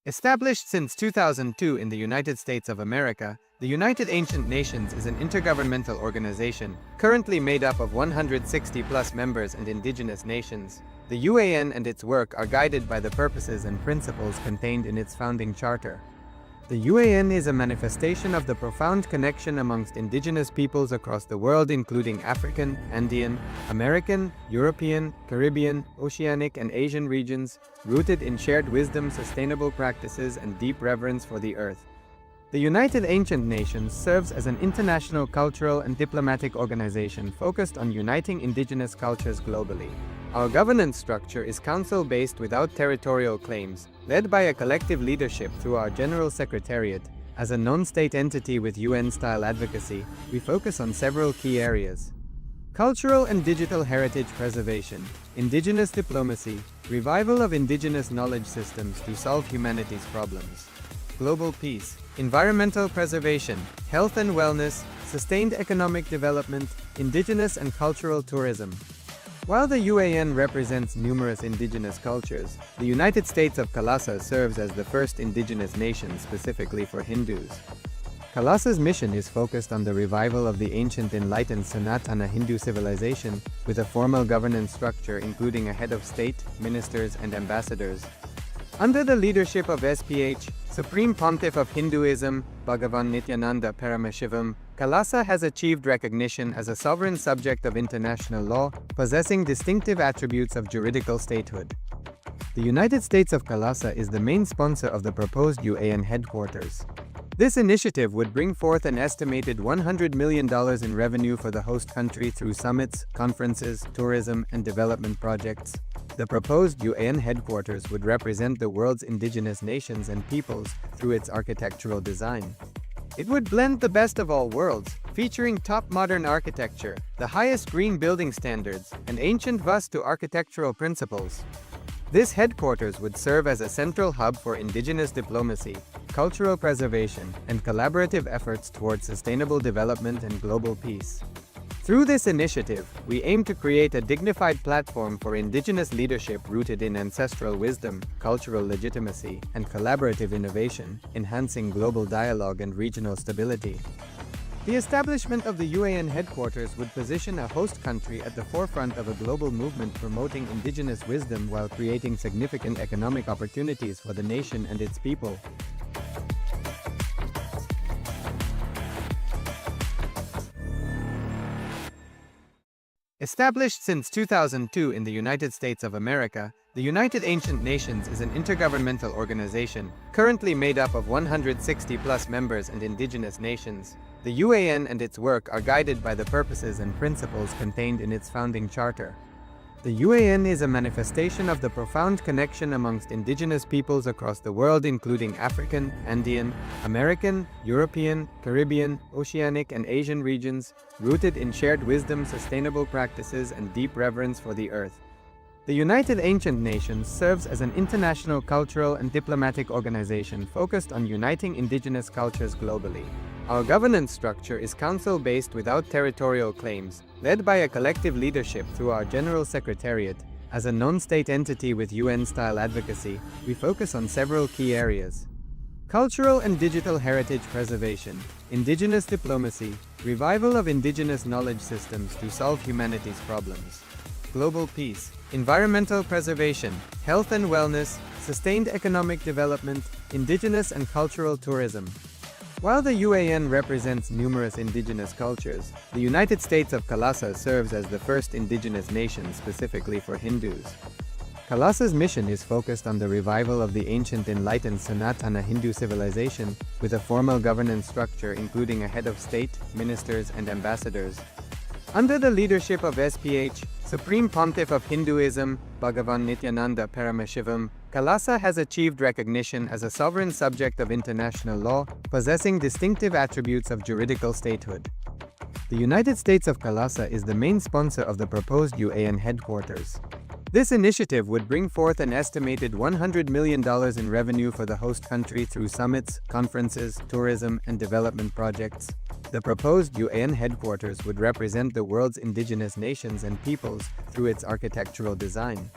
Established since 2002 in the United States of America, the United Ancient Nations is an intergovernmental organization, currently made up of 160-plus members and indigenous nations. The UAN and its work are guided by the purposes and principles contained in its founding charter. The UAN is a manifestation of the profound connection amongst indigenous peoples across the world, including African, Andean, American, European, Caribbean, Oceanic, and Asian regions, rooted in shared wisdom, sustainable practices, and deep reverence for the earth. The United Ancient Nations serves as an international cultural and diplomatic organization focused on uniting indigenous cultures globally. Our governance structure is council-based without territorial claims, led by a collective leadership through our General Secretariat. As a non-state entity with UN-style advocacy, we focus on several key areas: cultural and digital heritage preservation, indigenous diplomacy, revival of indigenous knowledge systems to solve humanity's problems, global peace, environmental preservation, health and wellness, sustained economic development, indigenous and cultural tourism. While the UAN represents numerous indigenous cultures, the United States of Kalasa serves as the first indigenous nation specifically for Hindus. Kalasa's mission is focused on the revival of the ancient enlightened Sanatana Hindu civilization, with a formal governance structure including a head of state, ministers, and ambassadors. Under the leadership of SPH, Supreme Pontiff of Hinduism, Bhagavan Nityananda Paramashivoham, Kalasa has achieved recognition as a sovereign subject of international law, possessing distinctive attributes of juridical statehood. The United States of Kalasa is the main sponsor of the proposed UAN headquarters. This initiative would bring forth an estimated $100 million in revenue for the host country through summits, conferences, tourism, and development projects. The proposed UAN headquarters would represent the world's indigenous nations and peoples through its architectural design. It would blend the best of all worlds, featuring top modern architecture, the highest green building standards, and ancient Vastu architectural principles. This headquarters would serve as a central hub for indigenous diplomacy, cultural preservation, and collaborative efforts towards sustainable development and global peace. Through this initiative, we aim to create a dignified platform for indigenous leadership rooted in ancestral wisdom, cultural legitimacy, and collaborative innovation, enhancing global dialogue and regional stability. The establishment of the UAN headquarters would position a host country at the forefront of a global movement promoting indigenous wisdom while creating significant economic opportunities for the nation and its people. Established since 2002 in the United States of America, the United Ancient Nations is an intergovernmental organization, currently made up of 160-plus members and indigenous nations. The UAN and its work are guided by the purposes and principles contained in its founding charter. The UAN is a manifestation of the profound connection amongst indigenous peoples across the world, including African, Andean, American, European, Caribbean, Oceanic, and Asian regions, rooted in shared wisdom, sustainable practices, and deep reverence for the earth. The United Ancient Nations serves as an international cultural and diplomatic organization focused on uniting indigenous cultures globally. Our governance structure is council-based without territorial claims, led by a collective leadership through our General Secretariat. As a non-state entity with UN-style advocacy, we focus on several key areas: cultural and digital heritage preservation, indigenous diplomacy, revival of indigenous knowledge systems to solve humanity's problems, global peace, environmental preservation, health and wellness, sustained economic development, indigenous and cultural tourism. While the UAN represents numerous indigenous cultures, the United States of Kalasa serves as the first indigenous nation specifically for Hindus. Kalasa's mission is focused on the revival of the ancient enlightened Sanatana Hindu civilization, with a formal governance structure including a head of state, ministers, and ambassadors. Under the leadership of SPH, Supreme Pontiff of Hinduism, Bhagavan Nityananda Paramashivoham, Kalasa has achieved recognition as a sovereign subject of international law, possessing distinctive attributes of juridical statehood. The United States of Kalasa is the main sponsor of the proposed UAN headquarters. This initiative would bring forth an estimated $100 million in revenue for the host country through summits, conferences, tourism, and development projects. The proposed UAN headquarters would represent the world's indigenous nations and peoples through its architectural design.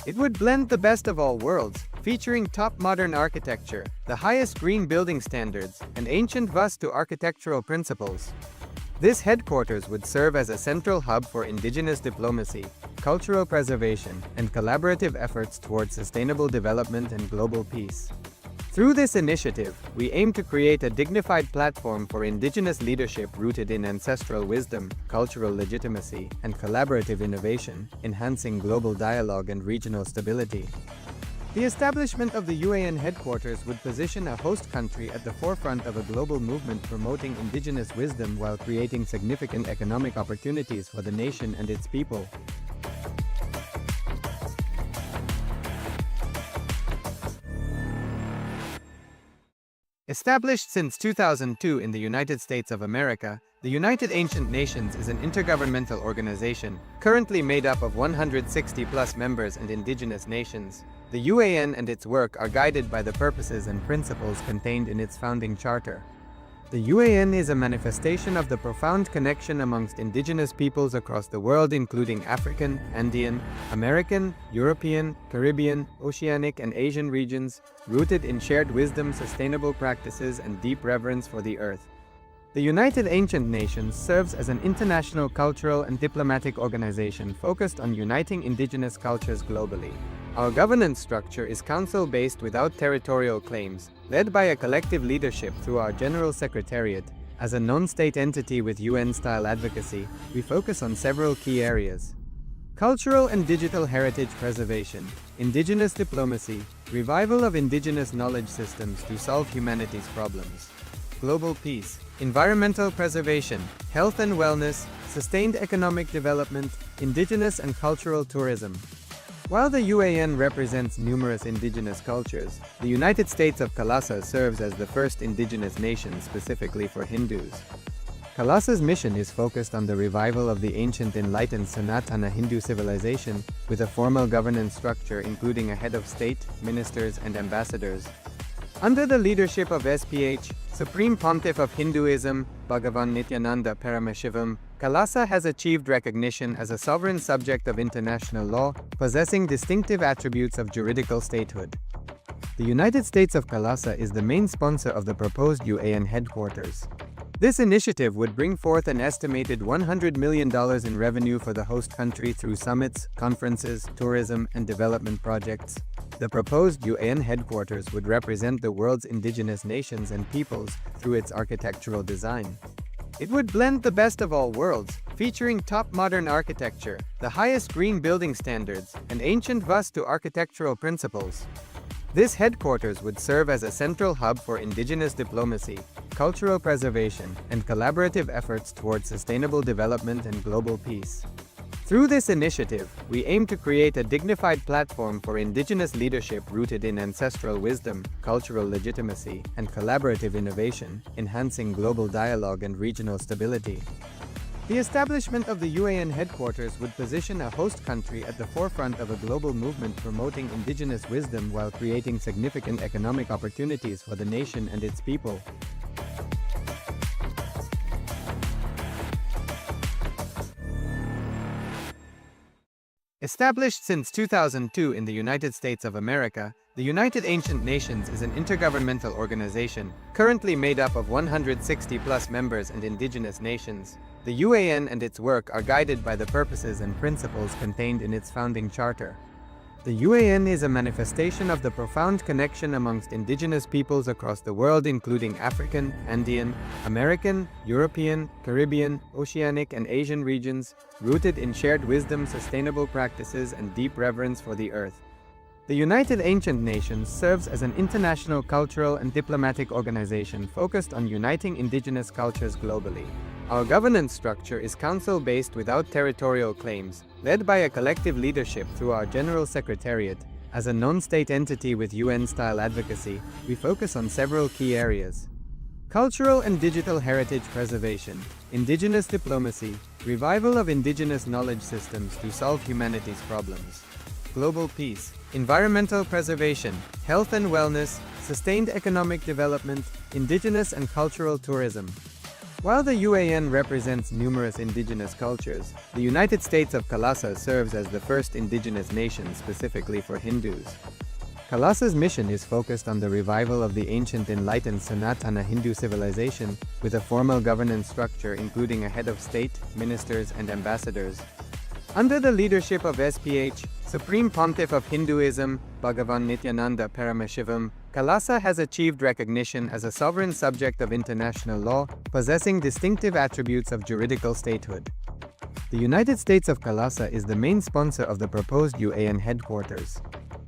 It would blend the best of all worlds, featuring top modern architecture, the highest green building standards, and ancient Vastu architectural principles. This headquarters would serve as a central hub for indigenous diplomacy, cultural preservation, and collaborative efforts towards sustainable development and global peace. Through this initiative, we aim to create a dignified platform for indigenous leadership rooted in ancestral wisdom, cultural legitimacy, and collaborative innovation, enhancing global dialogue and regional stability. The establishment of the UAN headquarters would position a host country at the forefront of a global movement promoting indigenous wisdom while creating significant economic opportunities for the nation and its people. Established since 2002 in the United States of America, the United Ancient Nations is an intergovernmental organization, currently made up of 160+ members and indigenous nations. The UAN and its work are guided by the purposes and principles contained in its founding charter. The UAN is a manifestation of the profound connection amongst indigenous peoples across the world, including African, Andean, American, European, Caribbean, Oceanic, and Asian regions, rooted in shared wisdom, sustainable practices, and deep reverence for the earth. The United Ancient Nations serves as an international cultural and diplomatic organization focused on uniting indigenous cultures globally. Our governance structure is council-based without territorial claims, led by a collective leadership through our General Secretariat. As a non-state entity with UN-style advocacy, we focus on several key areas: cultural and digital heritage preservation, indigenous diplomacy, revival of indigenous knowledge systems to solve humanity's problems, global peace, environmental preservation, health and wellness, sustained economic development, indigenous and cultural tourism. While the UAN represents numerous indigenous cultures, the United States of Kalasa serves as the first indigenous nation specifically for Hindus. Kalasa's mission is focused on the revival of the ancient enlightened Sanatana Hindu civilization, with a formal governance structure including a head of state, ministers, and ambassadors. Under the leadership of SPH, Supreme Pontiff of Hinduism, Bhagavan Nityananda Paramashivoham, Kalasa has achieved recognition as a sovereign subject of international law, possessing distinctive attributes of juridical statehood. The United States of Kalasa is the main sponsor of the proposed UAN headquarters. This initiative would bring forth an estimated $100 million in revenue for the host country through summits, conferences, tourism, and development projects. The proposed UAN headquarters would represent the world's indigenous nations and peoples through its architectural design. It would blend the best of all worlds, featuring top modern architecture, the highest green building standards, and ancient Vastu architectural principles. This headquarters would serve as a central hub for indigenous diplomacy, cultural preservation, and collaborative efforts towards sustainable development and global peace. Through this initiative, we aim to create a dignified platform for indigenous leadership rooted in ancestral wisdom, cultural legitimacy, and collaborative innovation, enhancing global dialogue and regional stability. The establishment of the UAN headquarters would position a host country at the forefront of a global movement promoting indigenous wisdom while creating significant economic opportunities for the nation and its people. Established since 2002 in the United States of America, the United Ancient Nations is an intergovernmental organization, currently made up of 160+ members and indigenous nations. The UAN and its work are guided by the purposes and principles contained in its founding charter. The UAN is a manifestation of the profound connection amongst indigenous peoples across the world, including African, Andean, American, European, Caribbean, Oceanic, and Asian regions, rooted in shared wisdom, sustainable practices, and deep reverence for the earth. The United Ancient Nations serves as an international cultural and diplomatic organization focused on uniting indigenous cultures globally. Our governance structure is council-based without territorial claims, led by a collective leadership through our General Secretariat. As a non-state entity with UN-style advocacy, we focus on several key areas: cultural and digital heritage preservation, indigenous diplomacy, revival of indigenous knowledge systems to solve humanity's problems, global peace, environmental preservation, health and wellness, sustained economic development, indigenous and cultural tourism. While the UAN represents numerous indigenous cultures, the United States of Kailasa serves as the first indigenous nation specifically for Hindus. Kailasa's mission is focused on the revival of the ancient enlightened Sanatana Hindu civilization, with a formal governance structure including a head of state, ministers, and ambassadors. Under the leadership of SPH, Supreme Pontiff of Hinduism, Bhagavan Nityananda Paramashivoham, Kailasa has achieved recognition as a sovereign subject of international law, possessing distinctive attributes of juridical statehood. The United States of Kailasa is the main sponsor of the proposed UAN headquarters.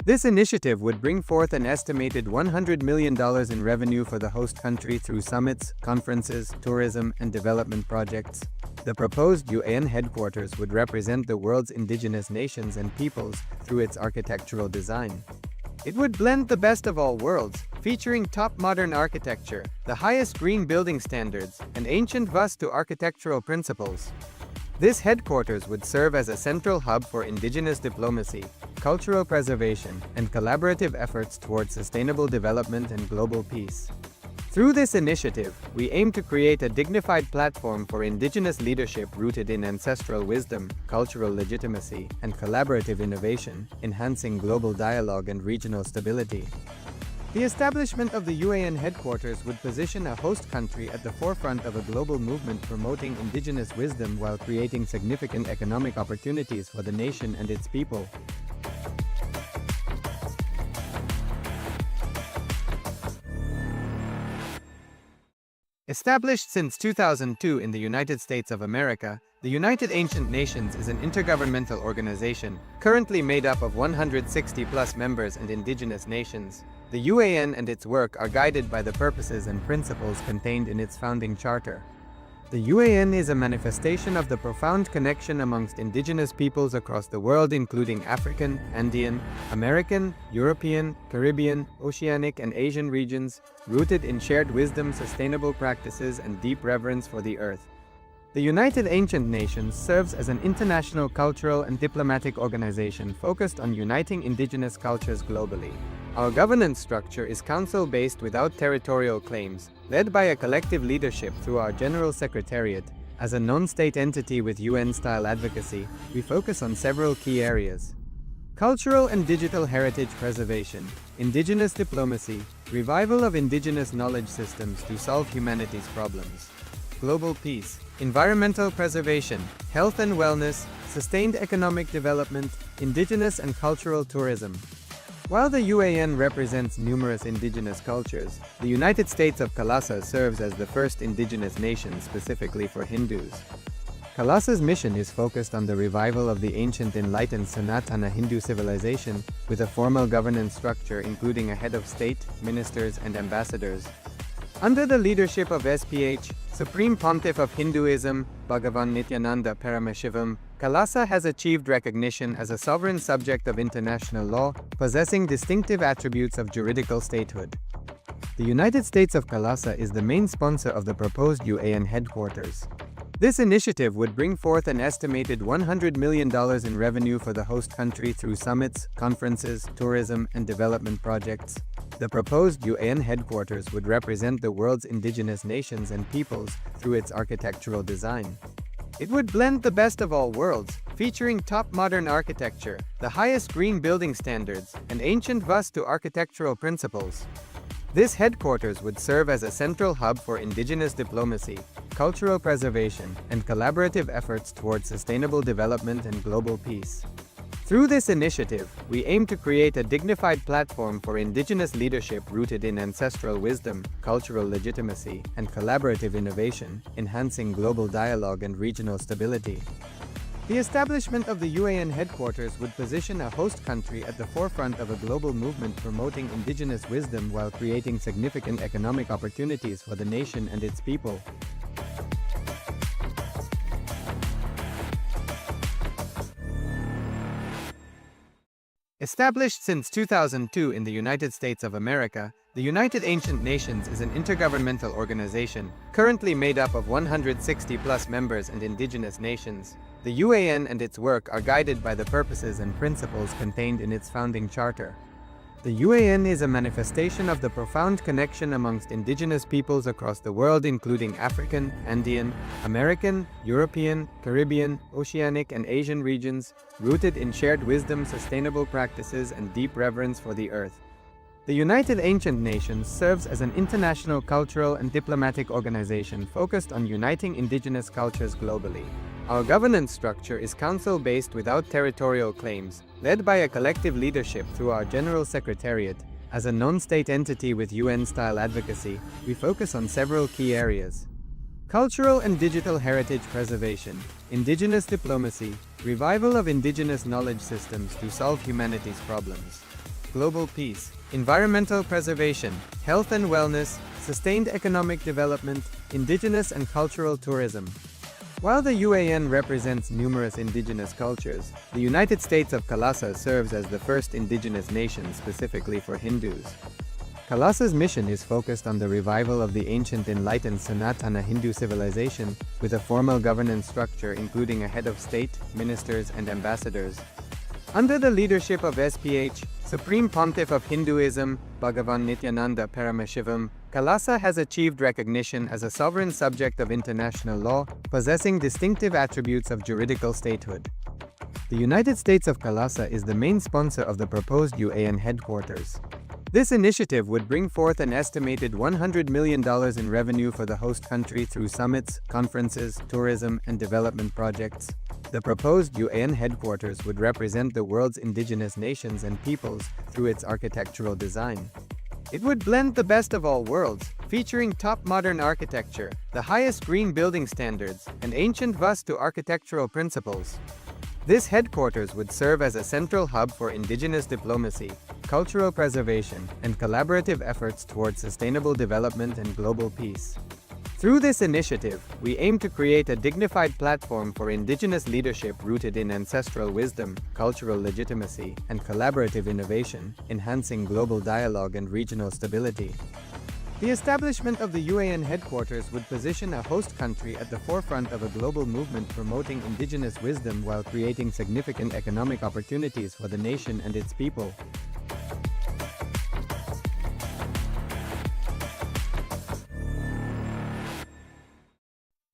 This initiative would bring forth an estimated $100 million in revenue for the host country through summits, conferences, tourism, and development projects. The proposed UAN headquarters would represent the world's indigenous nations and peoples through its architectural design. It would blend the best of all worlds, featuring top modern architecture, the highest green building standards, and ancient Vastu architectural principles. This headquarters would serve as a central hub for indigenous diplomacy, cultural preservation, and collaborative efforts towards sustainable development and global peace. Through this initiative, we aim to create a dignified platform for indigenous leadership rooted in ancestral wisdom, cultural legitimacy, and collaborative innovation, enhancing global dialogue and regional stability. The establishment of the UAN headquarters would position a host country at the forefront of a global movement promoting indigenous wisdom while creating significant economic opportunities for the nation and its people. Established since 2002 in the United States of America, the United Ancient Nations is an intergovernmental organization, currently made up of 160-plus members and indigenous nations. The UAN and its work are guided by the purposes and principles contained in its founding charter. The UAN is a manifestation of the profound connection amongst indigenous peoples across the world, including African, Andean, American, European, Caribbean, Oceanic, and Asian regions, rooted in shared wisdom, sustainable practices, and deep reverence for the earth. The United Ancient Nations serves as an international cultural and diplomatic organization focused on uniting indigenous cultures globally. Our governance structure is council-based without territorial claims, led by a collective leadership through our General Secretariat. As a non-state entity with UN-style advocacy, we focus on several key areas: cultural and digital heritage preservation, indigenous diplomacy, revival of indigenous knowledge systems to solve humanity's problems, global peace, environmental preservation, health and wellness, sustained economic development, indigenous and cultural tourism. While the UAN represents numerous indigenous cultures, the United States of Kailasa serves as the first indigenous nation specifically for Hindus. Kailasa's mission is focused on the revival of the ancient enlightened Sanatana Hindu civilization, with a formal governance structure including a head of state, ministers, and ambassadors. Under the leadership of SPH, Supreme Pontiff of Hinduism, Bhagavan Nityananda Paramashivoham, Kailasa has achieved recognition as a sovereign subject of international law, possessing distinctive attributes of juridical statehood. The United States of Kailasa is the main sponsor of the proposed UAN headquarters. This initiative would bring forth an estimated $100 million in revenue for the host country through summits, conferences, tourism, and development projects. The proposed UAN headquarters would represent the world's indigenous nations and peoples through its architectural design. It would blend the best of all worlds, featuring top modern architecture, the highest green building standards, and ancient Vastu architectural principles. This headquarters would serve as a central hub for indigenous diplomacy, cultural preservation, and collaborative efforts towards sustainable development and global peace. Through this initiative, we aim to create a dignified platform for indigenous leadership rooted in ancestral wisdom, cultural legitimacy, and collaborative innovation, enhancing global dialogue and regional stability. The establishment of the UAN headquarters would position a host country at the forefront of a global movement promoting indigenous wisdom while creating significant economic opportunities for the nation and its people. Established since 2002 in the United States of America, the United Ancient Nations is an intergovernmental organization, currently made up of 160-plus members and indigenous nations. The UAN and its work are guided by the purposes and principles contained in its founding charter. The UAN is a manifestation of the profound connection amongst indigenous peoples across the world, including African, Andean, American, European, Caribbean, Oceanic, and Asian regions, rooted in shared wisdom, sustainable practices, and deep reverence for the earth. The United Ancient Nations serves as an international cultural and diplomatic organization focused on uniting indigenous cultures globally. Our governance structure is council-based without territorial claims, led by a collective leadership through our General Secretariat. As a non-state entity with UN-style advocacy, we focus on several key areas: cultural and digital heritage preservation, indigenous diplomacy, revival of indigenous knowledge systems to solve humanity's problems, global peace, environmental preservation, health and wellness, sustained economic development, indigenous and cultural tourism. While the UAN represents numerous indigenous cultures, the United States of Kalasa serves as the first indigenous nation specifically for Hindus. Kalasa's mission is focused on the revival of the ancient enlightened Sanatana Hindu civilization, with a formal governance structure including a head of state, ministers, and ambassadors. Under the leadership of SPH, Supreme Pontiff of Hinduism, Bhagavan Nityananda Paramashivoham, Kalasa has achieved recognition as a sovereign subject of international law, possessing distinctive attributes of juridical statehood. The United States of Kalasa is the main sponsor of the proposed UAN headquarters. This initiative would bring forth an estimated $100 million in revenue for the host country through summits, conferences, tourism, and development projects. The proposed UAN headquarters would represent the world's indigenous nations and peoples through its architectural design. It would blend the best of all worlds, featuring top modern architecture, the highest green building standards, and ancient Vastu architectural principles. This headquarters would serve as a central hub for indigenous diplomacy, cultural preservation, and collaborative efforts towards sustainable development and global peace. Through this initiative, we aim to create a dignified platform for indigenous leadership rooted in ancestral wisdom, cultural legitimacy, and collaborative innovation, enhancing global dialogue and regional stability. The establishment of the UAN headquarters would position a host country at the forefront of a global movement promoting indigenous wisdom while creating significant economic opportunities for the nation and its people.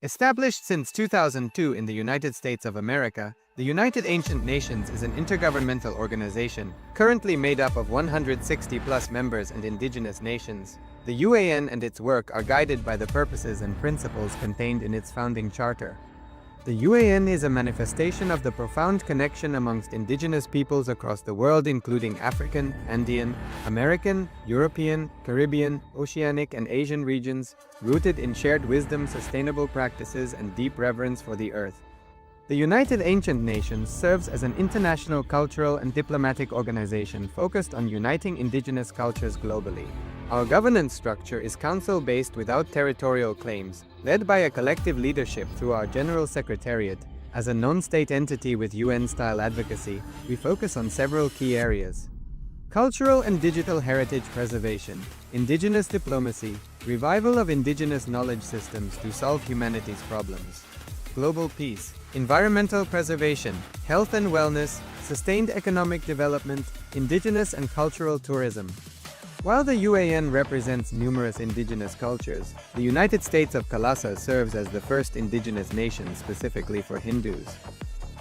Established since 2002 in the United States of America, the United Ancient Nations is an intergovernmental organization, currently made up of 160+ members and indigenous nations. The UAN and its work are guided by the purposes and principles contained in its founding charter. The UAN is a manifestation of the profound connection amongst indigenous peoples across the world, including African, Andean, American, European, Caribbean, Oceanic, and Asian regions, rooted in shared wisdom, sustainable practices, and deep reverence for the earth. The United Ancient Nations serves as an international cultural and diplomatic organization focused on uniting indigenous cultures globally. Our governance structure is council-based without territorial claims, led by a collective leadership through our General Secretariat. As a non-state entity with UN-style advocacy, we focus on several key areas: cultural and digital heritage preservation, indigenous diplomacy, revival of indigenous knowledge systems to solve humanity's problems, global peace, environmental preservation, health and wellness, sustained economic development, indigenous and cultural tourism. While the UAN represents numerous indigenous cultures, the United States of Kalasa serves as the first indigenous nation specifically for Hindus.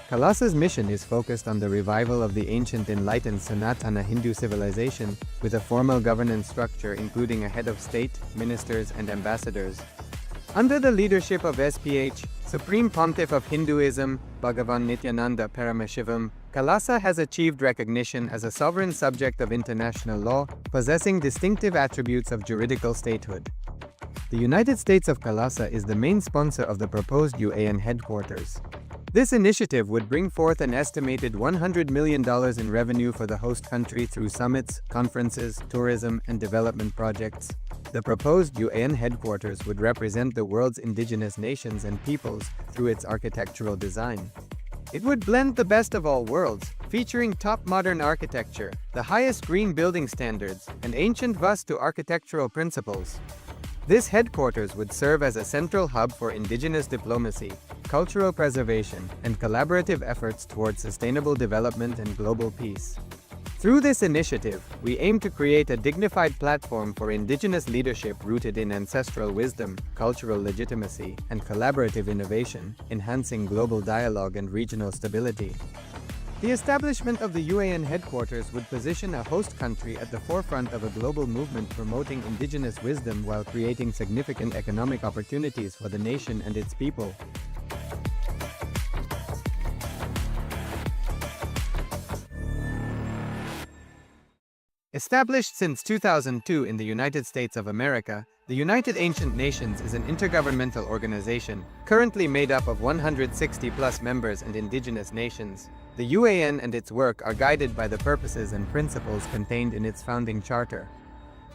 Kalasa's mission is focused on the revival of the ancient enlightened Sanatana Hindu civilization, with a formal governance structure including a head of state, ministers, and ambassadors. Under the leadership of SPH, Supreme Pontiff of Hinduism, Bhagavan Nityananda Paramashivoham, Kalasa has achieved recognition as a sovereign subject of international law, possessing distinctive attributes of juridical statehood. The United States of Kalasa is the main sponsor of the proposed UAN headquarters. This initiative would bring forth an estimated $100 million in revenue for the host country through summits, conferences, tourism, and development projects. The proposed UAN headquarters would represent the world's indigenous nations and peoples through its architectural design. It would blend the best of all worlds, featuring top modern architecture, the highest green building standards, and ancient Vastu architectural principles. This headquarters would serve as a central hub for indigenous diplomacy, cultural preservation, and collaborative efforts towards sustainable development and global peace. Through this initiative, we aim to create a dignified platform for indigenous leadership rooted in ancestral wisdom, cultural legitimacy, and collaborative innovation, enhancing global dialogue and regional stability. The establishment of the UAN headquarters would position a host country at the forefront of a global movement promoting indigenous wisdom while creating significant economic opportunities for the nation and its people. Established since 2002 in the United States of America, the United Ancient Nations is an intergovernmental organization, currently made up of 160+ members and indigenous nations. The UAN and its work are guided by the purposes and principles contained in its founding charter.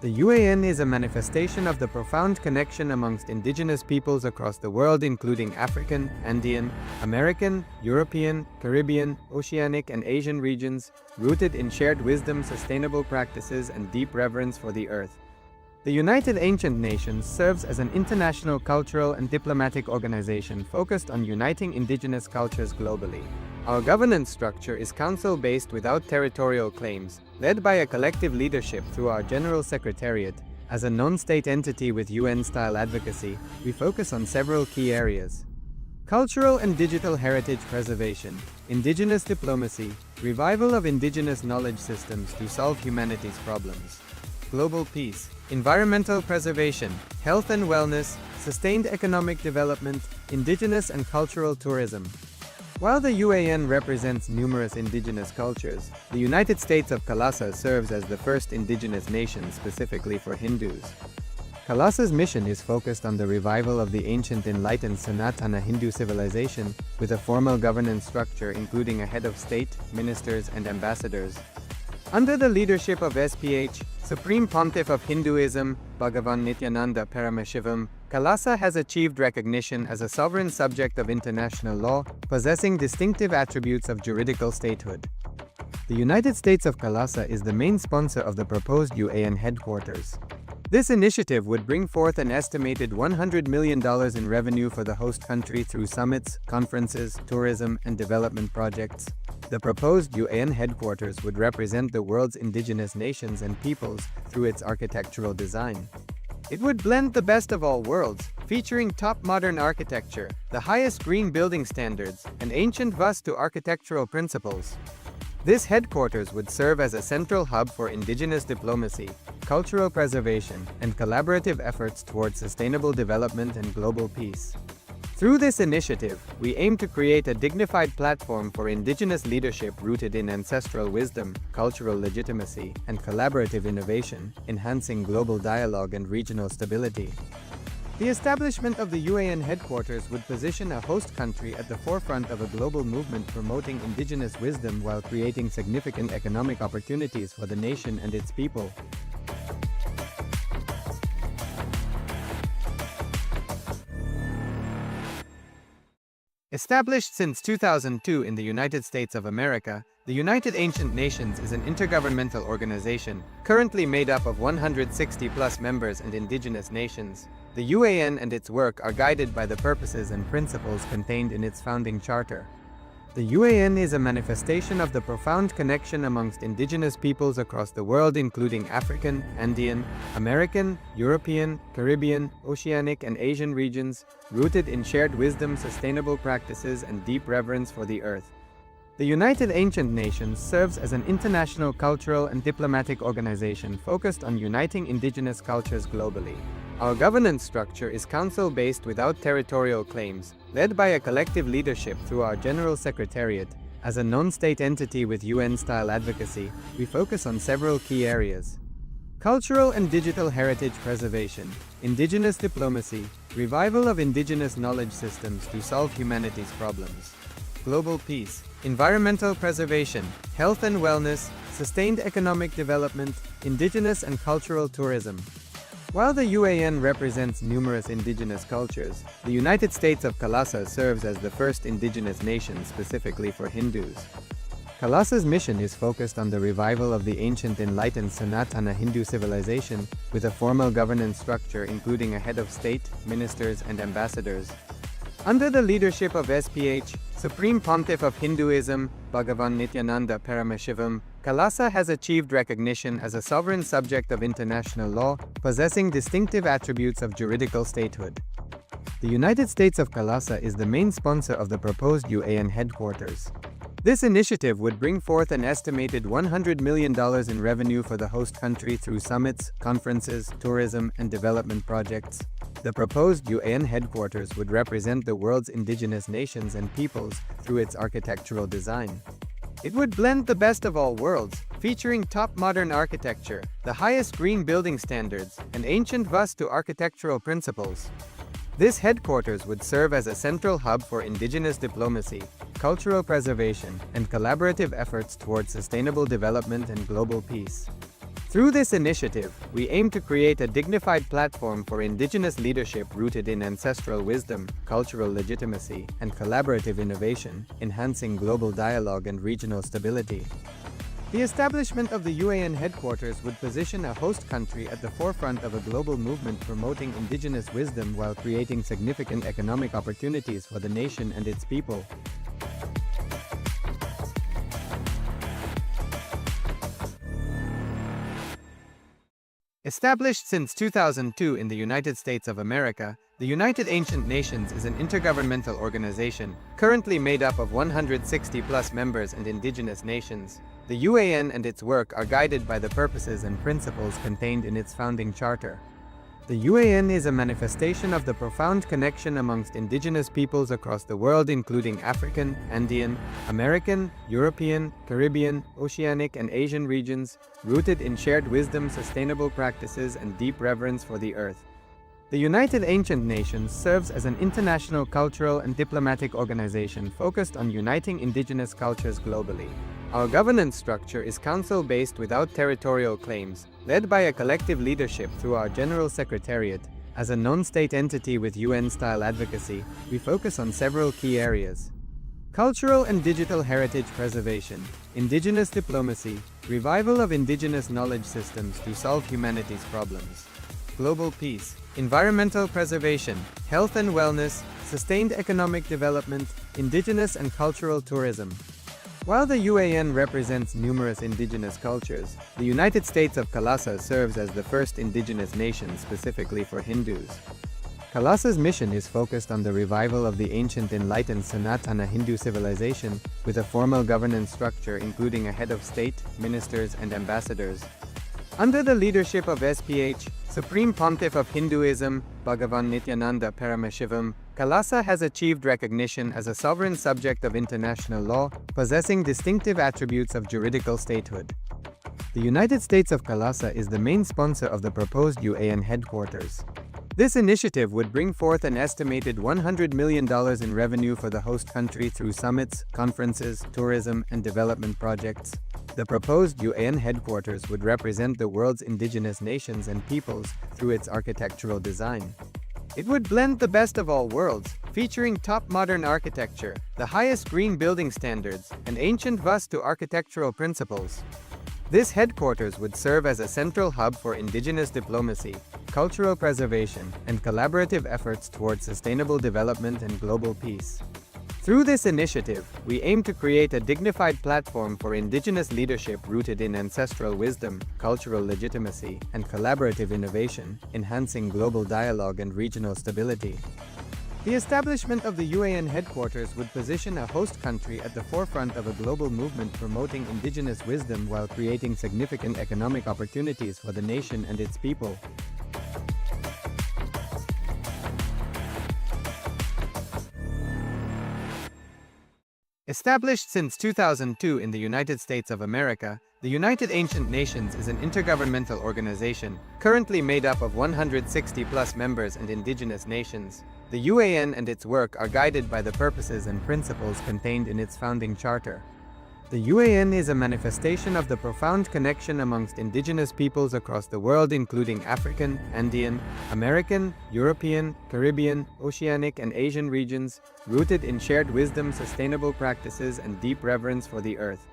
The UAN is a manifestation of the profound connection amongst indigenous peoples across the world, including African, Andean, American, European, Caribbean, Oceanic, and Asian regions, rooted in shared wisdom, sustainable practices, and deep reverence for the earth. The United Ancient Nations serves as an international cultural and diplomatic organization focused on uniting indigenous cultures globally. Our governance structure is council-based without territorial claims, led by a collective leadership through our General Secretariat. As a non-state entity with UN-style advocacy, we focus on several key areas: cultural and digital heritage preservation, indigenous diplomacy, revival of indigenous knowledge systems to solve humanity's problems, global peace, environmental preservation, health and wellness, sustained economic development, indigenous and cultural tourism. While the UAN represents numerous indigenous cultures, the United States of Kailasa serves as the first indigenous nation specifically for Hindus. Kailasa's mission is focused on the revival of the ancient enlightened Sanatana Hindu civilization, with a formal governance structure including a head of state, ministers, and ambassadors. Under the leadership of SPH, Supreme Pontiff of Hinduism, Bhagavan Nityananda Paramashivoham, Kailasa has achieved recognition as a sovereign subject of international law, possessing distinctive attributes of juridical statehood. The United States of Kailasa is the main sponsor of the proposed UAN headquarters. This initiative would bring forth an estimated $100 million in revenue for the host country through summits, conferences, tourism, and development projects. The proposed UAN headquarters would represent the world's indigenous nations and peoples through its architectural design. It would blend the best of all worlds, featuring top modern architecture, the highest green building standards, and ancient Vastu architectural principles. This headquarters would serve as a central hub for indigenous diplomacy, cultural preservation, and collaborative efforts towards sustainable development and global peace. Through this initiative, we aim to create a dignified platform for indigenous leadership rooted in ancestral wisdom, cultural legitimacy, and collaborative innovation, enhancing global dialogue and regional stability. The establishment of the UAN headquarters would position a host country at the forefront of a global movement promoting indigenous wisdom while creating significant economic opportunities for the nation and its people. Established since 2002 in the United States of America, the United Ancient Nations is an intergovernmental organization, currently made up of 160+ members and indigenous nations. The UAN and its work are guided by the purposes and principles contained in its founding charter. The UAN is a manifestation of the profound connection amongst indigenous peoples across the world, including African, Andean, American, European, Caribbean, Oceanic, and Asian regions, rooted in shared wisdom, sustainable practices, and deep reverence for the earth. The United Ancient Nations serves as an international cultural and diplomatic organization focused on uniting indigenous cultures globally. Our governance structure is council-based without territorial claims, led by a collective leadership through our General Secretariat. As a non-state entity with UN-style advocacy, we focus on several key areas: cultural and digital heritage preservation, indigenous diplomacy, revival of indigenous knowledge systems to solve humanity's problems, global peace, environmental preservation, health and wellness, sustained economic development, indigenous and cultural tourism. While the UAN represents numerous indigenous cultures, the United States of Kailasa serves as the first indigenous nation specifically for Hindus. Kailasa's mission is focused on the revival of the ancient enlightened Sanatana Hindu civilization, with a formal governance structure including a head of state, ministers, and ambassadors. Under the leadership of SPH, Supreme Pontiff of Hinduism, Bhagavan Nityananda Paramashivoham, Kalasa has achieved recognition as a sovereign subject of international law, possessing distinctive attributes of juridical statehood. The United States of Kalasa is the main sponsor of the proposed UAN headquarters. This initiative would bring forth an estimated $100 million in revenue for the host country through summits, conferences, tourism, and development projects. The proposed UAN headquarters would represent the world's indigenous nations and peoples through its architectural design. It would blend the best of all worlds, featuring top modern architecture, the highest green building standards, and ancient Vastu architectural principles. This headquarters would serve as a central hub for indigenous diplomacy, cultural preservation, and collaborative efforts towards sustainable development and global peace. Through this initiative, we aim to create a dignified platform for indigenous leadership rooted in ancestral wisdom, cultural legitimacy, and collaborative innovation, enhancing global dialogue and regional stability. The establishment of the UAN headquarters would position a host country at the forefront of a global movement promoting indigenous wisdom while creating significant economic opportunities for the nation and its people. Established since 2002 in the United States of America, the United Ancient Nations is an intergovernmental organization, currently made up of 160+ members and indigenous nations. The UAN and its work are guided by the purposes and principles contained in its founding charter. The UAN is a manifestation of the profound connection amongst indigenous peoples across the world, including African, Andean, American, European, Caribbean, Oceanic, and Asian regions, rooted in shared wisdom, sustainable practices, and deep reverence for the earth. The United Ancient Nations serves as an international cultural and diplomatic organization focused on uniting indigenous cultures globally. Our governance structure is council-based without territorial claims, led by a collective leadership through our General Secretariat. As a non-state entity with UN-style advocacy, we focus on several key areas: cultural and digital heritage preservation, indigenous diplomacy, revival of indigenous knowledge systems to solve humanity's problems, global peace, environmental preservation, health and wellness, sustained economic development, indigenous and cultural tourism. While the UAN represents numerous indigenous cultures, the United States of Kalasa serves as the first indigenous nation specifically for Hindus. Kalasa's mission is focused on the revival of the ancient enlightened Sanatana Hindu civilization, with a formal governance structure including a head of state, ministers, and ambassadors. Under the leadership of SPH, Supreme Pontiff of Hinduism, Bhagavan Nityananda Paramashivoham, Kalasa has achieved recognition as a sovereign subject of international law, possessing distinctive attributes of juridical statehood. The United States of Kalasa is the main sponsor of the proposed UAN headquarters. This initiative would bring forth an estimated $100 million in revenue for the host country through summits, conferences, tourism, and development projects. The proposed UAN headquarters would represent the world's indigenous nations and peoples through its architectural design. It would blend the best of all worlds, featuring top modern architecture, the highest green building standards, and ancient Vastu architectural principles. This headquarters would serve as a central hub for indigenous diplomacy, cultural preservation, and collaborative efforts towards sustainable development and global peace. Through this initiative, we aim to create a dignified platform for indigenous leadership rooted in ancestral wisdom, cultural legitimacy, and collaborative innovation, enhancing global dialogue and regional stability. The establishment of the UAN headquarters would position a host country at the forefront of a global movement promoting indigenous wisdom while creating significant economic opportunities for the nation and its people. Established since 2002 in the United States of America, the United Ancient Nations is an intergovernmental organization, currently made up of 160+ members and indigenous nations. The UAN and its work are guided by the purposes and principles contained in its founding charter. The UAN is a manifestation of the profound connection amongst indigenous peoples across the world, including African, Andean, American, European, Caribbean, Oceanic, and Asian regions, rooted in shared wisdom, sustainable practices, and deep reverence for the earth.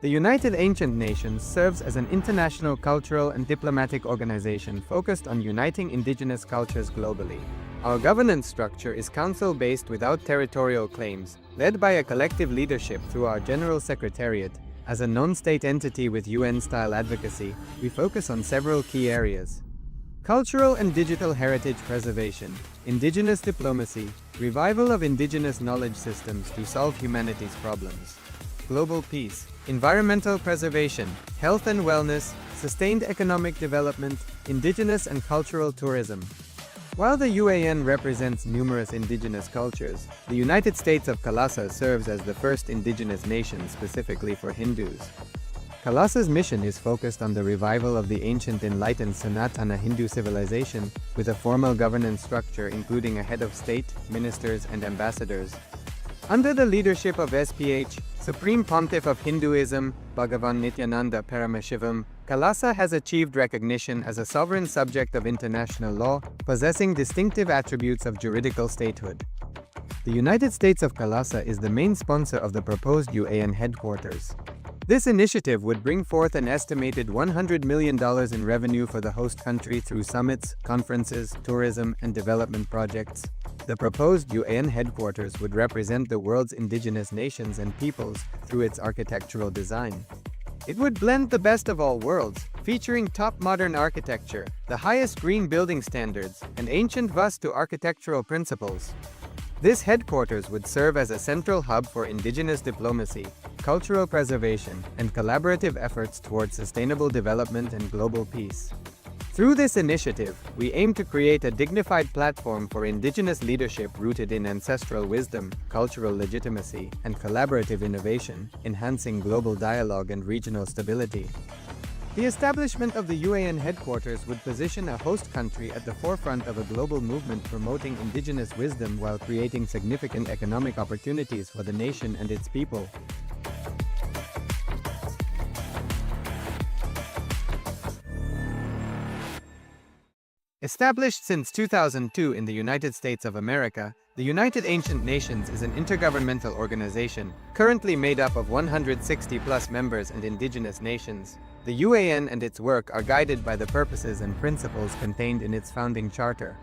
The United Ancient Nations serves as an international cultural and diplomatic organization focused on uniting indigenous cultures globally. Our governance structure is council-based without territorial claims, led by a collective leadership through our General Secretariat. As a non-state entity with UN-style advocacy, we focus on several key areas: cultural and digital heritage preservation, indigenous diplomacy, revival of indigenous knowledge systems to solve humanity's problems, global peace, environmental preservation, health and wellness, sustained economic development, indigenous and cultural tourism. While the UAN represents numerous indigenous cultures, the United States of Kalasa serves as the first indigenous nation specifically for Hindus. Kalasa's mission is focused on the revival of the ancient enlightened Sanatana Hindu civilization, with a formal governance structure including a head of state, ministers, and ambassadors. Under the leadership of SPH, Supreme Pontiff of Hinduism, Bhagavan Nityananda Paramashivoham, Kalasa has achieved recognition as a sovereign subject of international law, possessing distinctive attributes of juridical statehood. The United States of Kalasa is the main sponsor of the proposed UAN headquarters. This initiative would bring forth an estimated $100 million in revenue for the host country through summits, conferences, tourism, and development projects. The proposed UAN headquarters would represent the world's indigenous nations and peoples through its architectural design. It would blend the best of all worlds, featuring top modern architecture, the highest green building standards, and ancient Vastu architectural principles. This headquarters would serve as a central hub for indigenous diplomacy, cultural preservation, and collaborative efforts towards sustainable development and global peace. Through this initiative, we aim to create a dignified platform for indigenous leadership rooted in ancestral wisdom, cultural legitimacy, and collaborative innovation, enhancing global dialogue and regional stability. The establishment of the UAN headquarters would position a host country at the forefront of a global movement promoting indigenous wisdom while creating significant economic opportunities for the nation and its people. Established since 2002 in the United States of America, the United Ancient Nations is an intergovernmental organization, currently made up of 160+ members and indigenous nations. The UAN and its work are guided by the purposes and principles contained in its founding charter.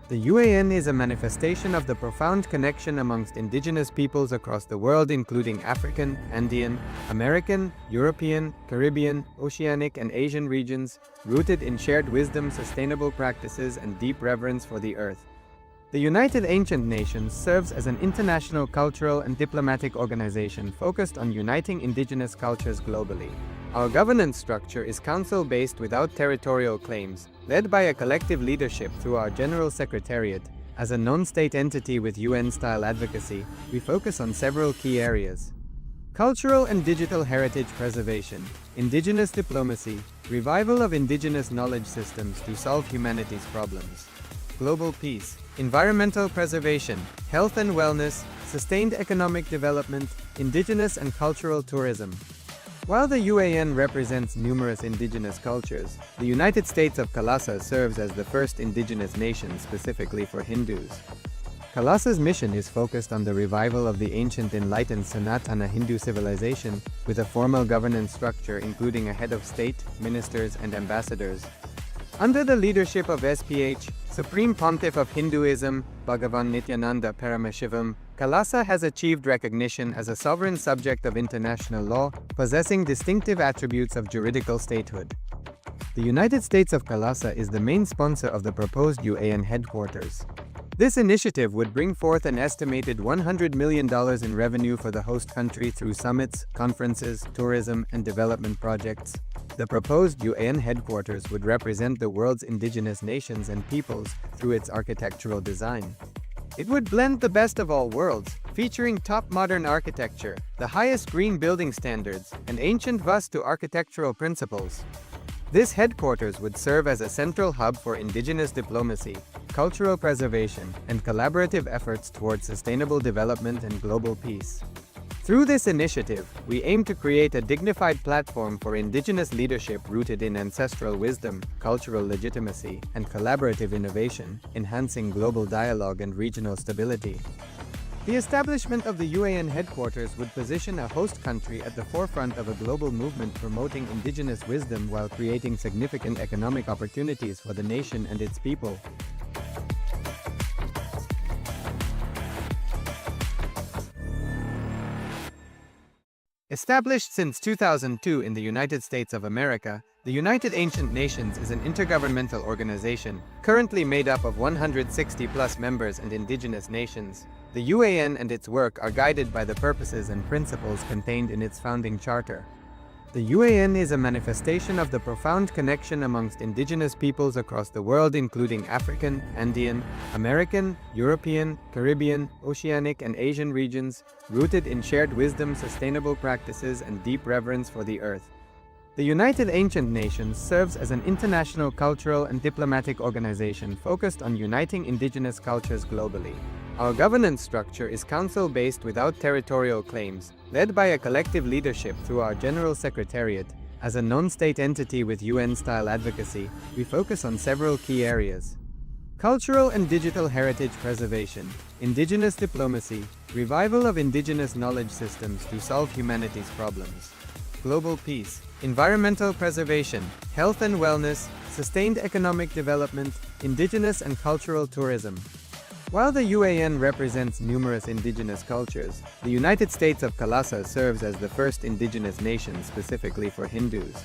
The UAN is a manifestation of the profound connection amongst indigenous peoples across the world, including African, Andean, American, European, Caribbean, Oceanic, and Asian regions, rooted in shared wisdom, sustainable practices, and deep reverence for the earth. The United Ancient Nations serves as an international cultural and diplomatic organization focused on uniting indigenous cultures globally. Our governance structure is council-based without territorial claims, led by a collective leadership through our General Secretariat. As a non-state entity with UN-style advocacy, we focus on several key areas: cultural and digital heritage preservation, indigenous diplomacy, revival of indigenous knowledge systems to solve humanity's problems, global peace, environmental preservation, health and wellness, sustained economic development, indigenous and cultural tourism. While the UAN represents numerous indigenous cultures, the United States of Kalasa serves as the first indigenous nation specifically for Hindus. Kalasa's mission is focused on the revival of the ancient enlightened Sanatana Hindu civilization, with a formal governance structure including a head of state, ministers, and ambassadors. Under the leadership of SPH, Supreme Pontiff of Hinduism, Bhagavan Nityananda Paramashivoham, Kalasa has achieved recognition as a sovereign subject of international law, possessing distinctive attributes of juridical statehood. The United States of Kalasa is the main sponsor of the proposed UAN headquarters. This initiative would bring forth an estimated $100 million in revenue for the host country through summits, conferences, tourism, and development projects. The proposed UAN headquarters would represent the world's indigenous nations and peoples through its architectural design. It would blend the best of all worlds, featuring top modern architecture, the highest green building standards, and ancient Vastu architectural principles. This headquarters would serve as a central hub for indigenous diplomacy, cultural preservation, and collaborative efforts towards sustainable development and global peace. Through this initiative, we aim to create a dignified platform for indigenous leadership rooted in ancestral wisdom, cultural legitimacy, and collaborative innovation, enhancing global dialogue and regional stability. The establishment of the UAN headquarters would position a host country at the forefront of a global movement promoting indigenous wisdom while creating significant economic opportunities for the nation and its people. Established since 2002 in the United States of America, the United Ancient Nations is an intergovernmental organization, currently made up of 160+ members and indigenous nations. The UAN and its work are guided by the purposes and principles contained in its founding charter. The UAN is a manifestation of the profound connection amongst indigenous peoples across the world, including African, Andean, American, European, Caribbean, Oceanic, and Asian regions, rooted in shared wisdom, sustainable practices, and deep reverence for the earth. The United Ancient Nations serves as an international cultural and diplomatic organization focused on uniting indigenous cultures globally. Our governance structure is council-based without territorial claims, led by a collective leadership through our General Secretariat. As a non-state entity with UN-style advocacy, we focus on several key areas: cultural and digital heritage preservation, indigenous diplomacy, revival of indigenous knowledge systems to solve humanity's problems, global peace, environmental preservation, health and wellness, sustained economic development, indigenous and cultural tourism. While the UAN represents numerous indigenous cultures, the United States of Kailasa serves as the first indigenous nation specifically for Hindus.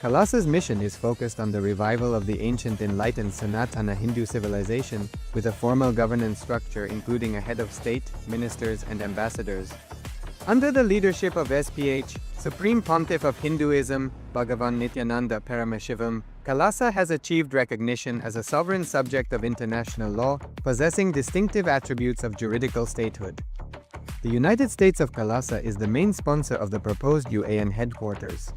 Kailasa's mission is focused on the revival of the ancient enlightened Sanatana Hindu civilization, with a formal governance structure including a head of state, ministers, and ambassadors. Under the leadership of SPH, Supreme Pontiff of Hinduism, Bhagavan Nityananda Paramashivoham, Kailasa has achieved recognition as a sovereign subject of international law, possessing distinctive attributes of juridical statehood. The United States of Kailasa is the main sponsor of the proposed UAN headquarters.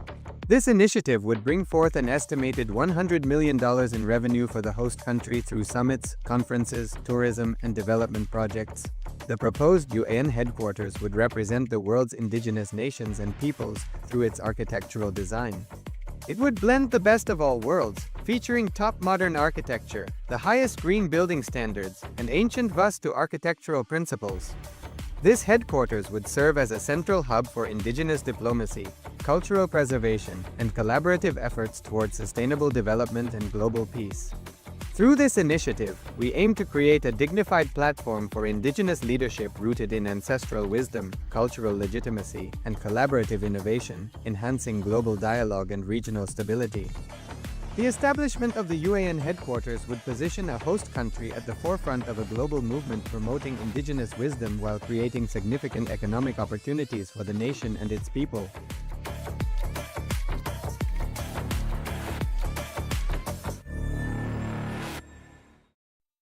This initiative would bring forth an estimated $100 million in revenue for the host country through summits, conferences, tourism, and development projects. The proposed UAN headquarters would represent the world's indigenous nations and peoples through its architectural design. It would blend the best of all worlds, featuring top modern architecture, the highest green building standards, and ancient Vastu architectural principles. This headquarters would serve as a central hub for indigenous diplomacy, cultural preservation, and collaborative efforts towards sustainable development and global peace. Through this initiative, we aim to create a dignified platform for indigenous leadership rooted in ancestral wisdom, cultural legitimacy, and collaborative innovation, enhancing global dialogue and regional stability. The establishment of the UAN headquarters would position a host country at the forefront of a global movement promoting indigenous wisdom while creating significant economic opportunities for the nation and its people.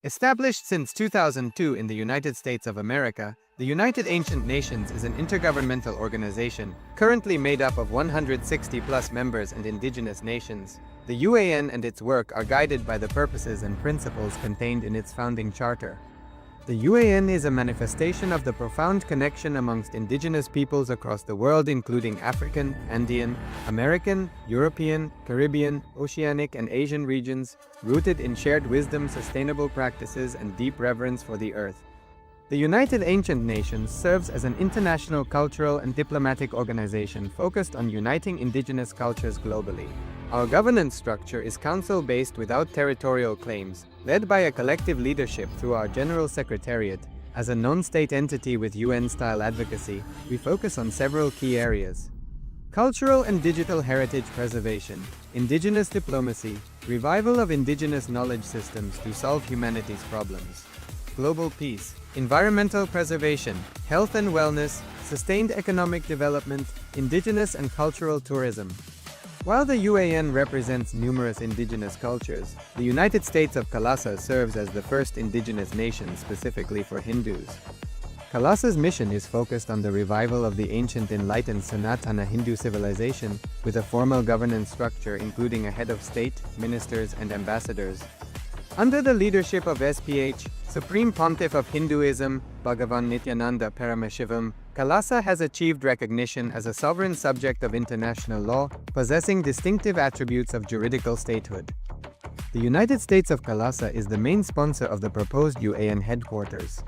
Established since 2002 in the United States of America, the United Ancient Nations is an intergovernmental organization, currently made up of 160+ members and indigenous nations. The UAN and its work are guided by the purposes and principles contained in its founding charter. The UAN is a manifestation of the profound connection amongst indigenous peoples across the world, including African, Andean, American, European, Caribbean, Oceanic, and Asian regions, rooted in shared wisdom, sustainable practices, and deep reverence for the earth. The United Ancient Nations serves as an international cultural and diplomatic organization focused on uniting indigenous cultures globally. Our governance structure is council-based without territorial claims, led by a collective leadership through our General Secretariat. As a non-state entity with UN-style advocacy, we focus on several key areas: cultural and digital heritage preservation, indigenous diplomacy, revival of indigenous knowledge systems to solve humanity's problems, global peace, environmental preservation, health and wellness, sustained economic development, indigenous and cultural tourism. While the UAN represents numerous indigenous cultures, the United States of Kailasa serves as the first indigenous nation specifically for Hindus. Kailasa's mission is focused on the revival of the ancient enlightened Sanatana Hindu civilization, with a formal governance structure including a head of state, ministers, and ambassadors. Under the leadership of SPH, Supreme Pontiff of Hinduism, Bhagavan Nityananda Paramashivoham, Kailasa has achieved recognition as a sovereign subject of international law, possessing distinctive attributes of juridical statehood. The United States of Kailasa is the main sponsor of the proposed UAN headquarters.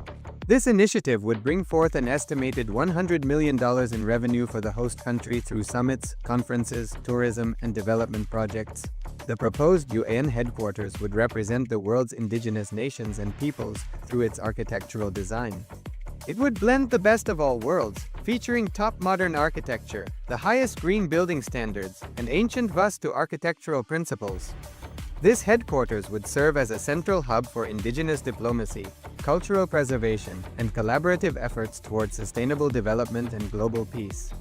This initiative would bring forth an estimated $100 million in revenue for the host country through summits, conferences, tourism, and development projects. The proposed UAN headquarters would represent the world's indigenous nations and peoples through its architectural design. It would blend the best of all worlds, featuring top modern architecture, the highest green building standards, and ancient Vastu architectural principles. This headquarters would serve as a central hub for indigenous diplomacy, cultural preservation, and collaborative efforts towards sustainable development and global peace.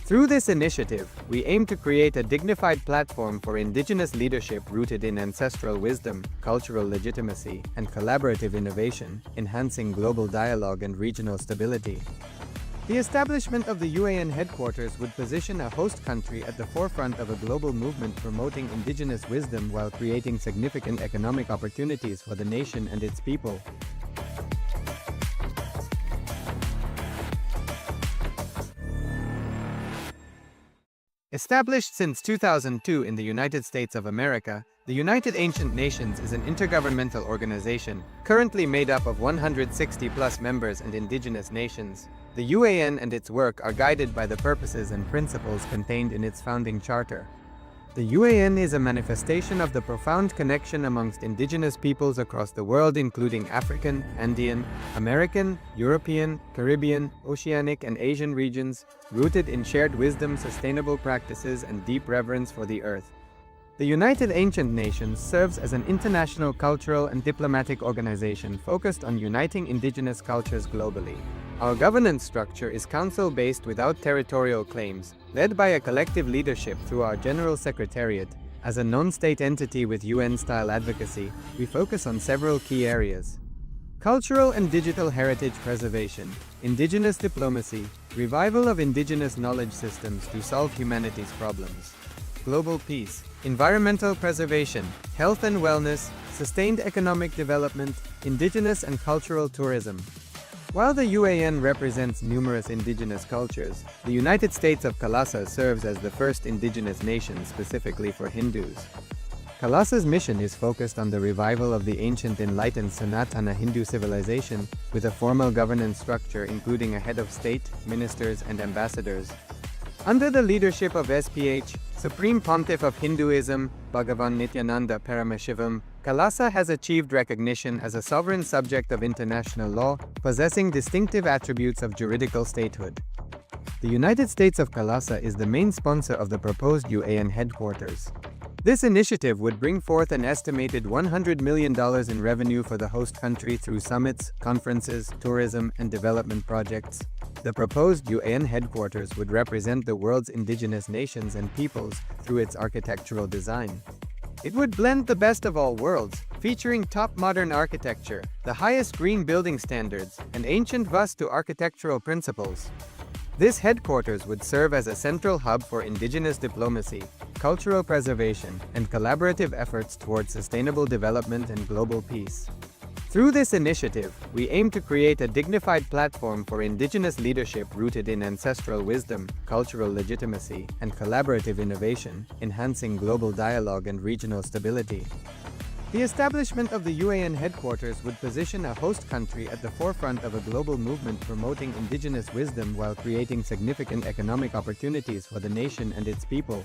Through this initiative, we aim to create a dignified platform for indigenous leadership rooted in ancestral wisdom, cultural legitimacy, and collaborative innovation, enhancing global dialogue and regional stability. The establishment of the UAN headquarters would position a host country at the forefront of a global movement promoting indigenous wisdom while creating significant economic opportunities for the nation and its people. Established since 2002 in the United States of America, the United Ancient Nations is an intergovernmental organization, currently made up of 160+ members and indigenous nations. The UAN and its work are guided by the purposes and principles contained in its founding charter. The UAN is a manifestation of the profound connection amongst indigenous peoples across the world, including African, Andean, American, European, Caribbean, Oceanic, and Asian regions, rooted in shared wisdom, sustainable practices, and deep reverence for the earth. The United Ancient Nations serves as an international cultural and diplomatic organization focused on uniting indigenous cultures globally. Our governance structure is council-based without territorial claims, led by a collective leadership through our General Secretariat. As a non-state entity with UN-style advocacy, we focus on several key areas: cultural and digital heritage preservation, indigenous diplomacy, revival of indigenous knowledge systems to solve humanity's problems, global peace, environmental preservation, health and wellness, sustained economic development, indigenous and cultural tourism. While the UAN represents numerous indigenous cultures, the United States of Kalasa serves as the first indigenous nation specifically for Hindus. Kalasa's mission is focused on the revival of the ancient enlightened Sanatana Hindu civilization, with a formal governance structure including a head of state, ministers, and ambassadors. Under the leadership of SPH, Supreme Pontiff of Hinduism, Bhagavan Nityananda Paramashivoham, Kalasa has achieved recognition as a sovereign subject of international law, possessing distinctive attributes of juridical statehood. The United States of Kalasa is the main sponsor of the proposed UAN headquarters. This initiative would bring forth an estimated $100 million in revenue for the host country through summits, conferences, tourism, and development projects. The proposed UAN headquarters would represent the world's indigenous nations and peoples through its architectural design. It would blend the best of all worlds, featuring top modern architecture, the highest green building standards, and ancient Vastu architectural principles. This headquarters would serve as a central hub for indigenous diplomacy, cultural preservation, and collaborative efforts towards sustainable development and global peace. Through this initiative, we aim to create a dignified platform for indigenous leadership rooted in ancestral wisdom, cultural legitimacy, and collaborative innovation, enhancing global dialogue and regional stability. The establishment of the UAN headquarters would position a host country at the forefront of a global movement promoting indigenous wisdom while creating significant economic opportunities for the nation and its people.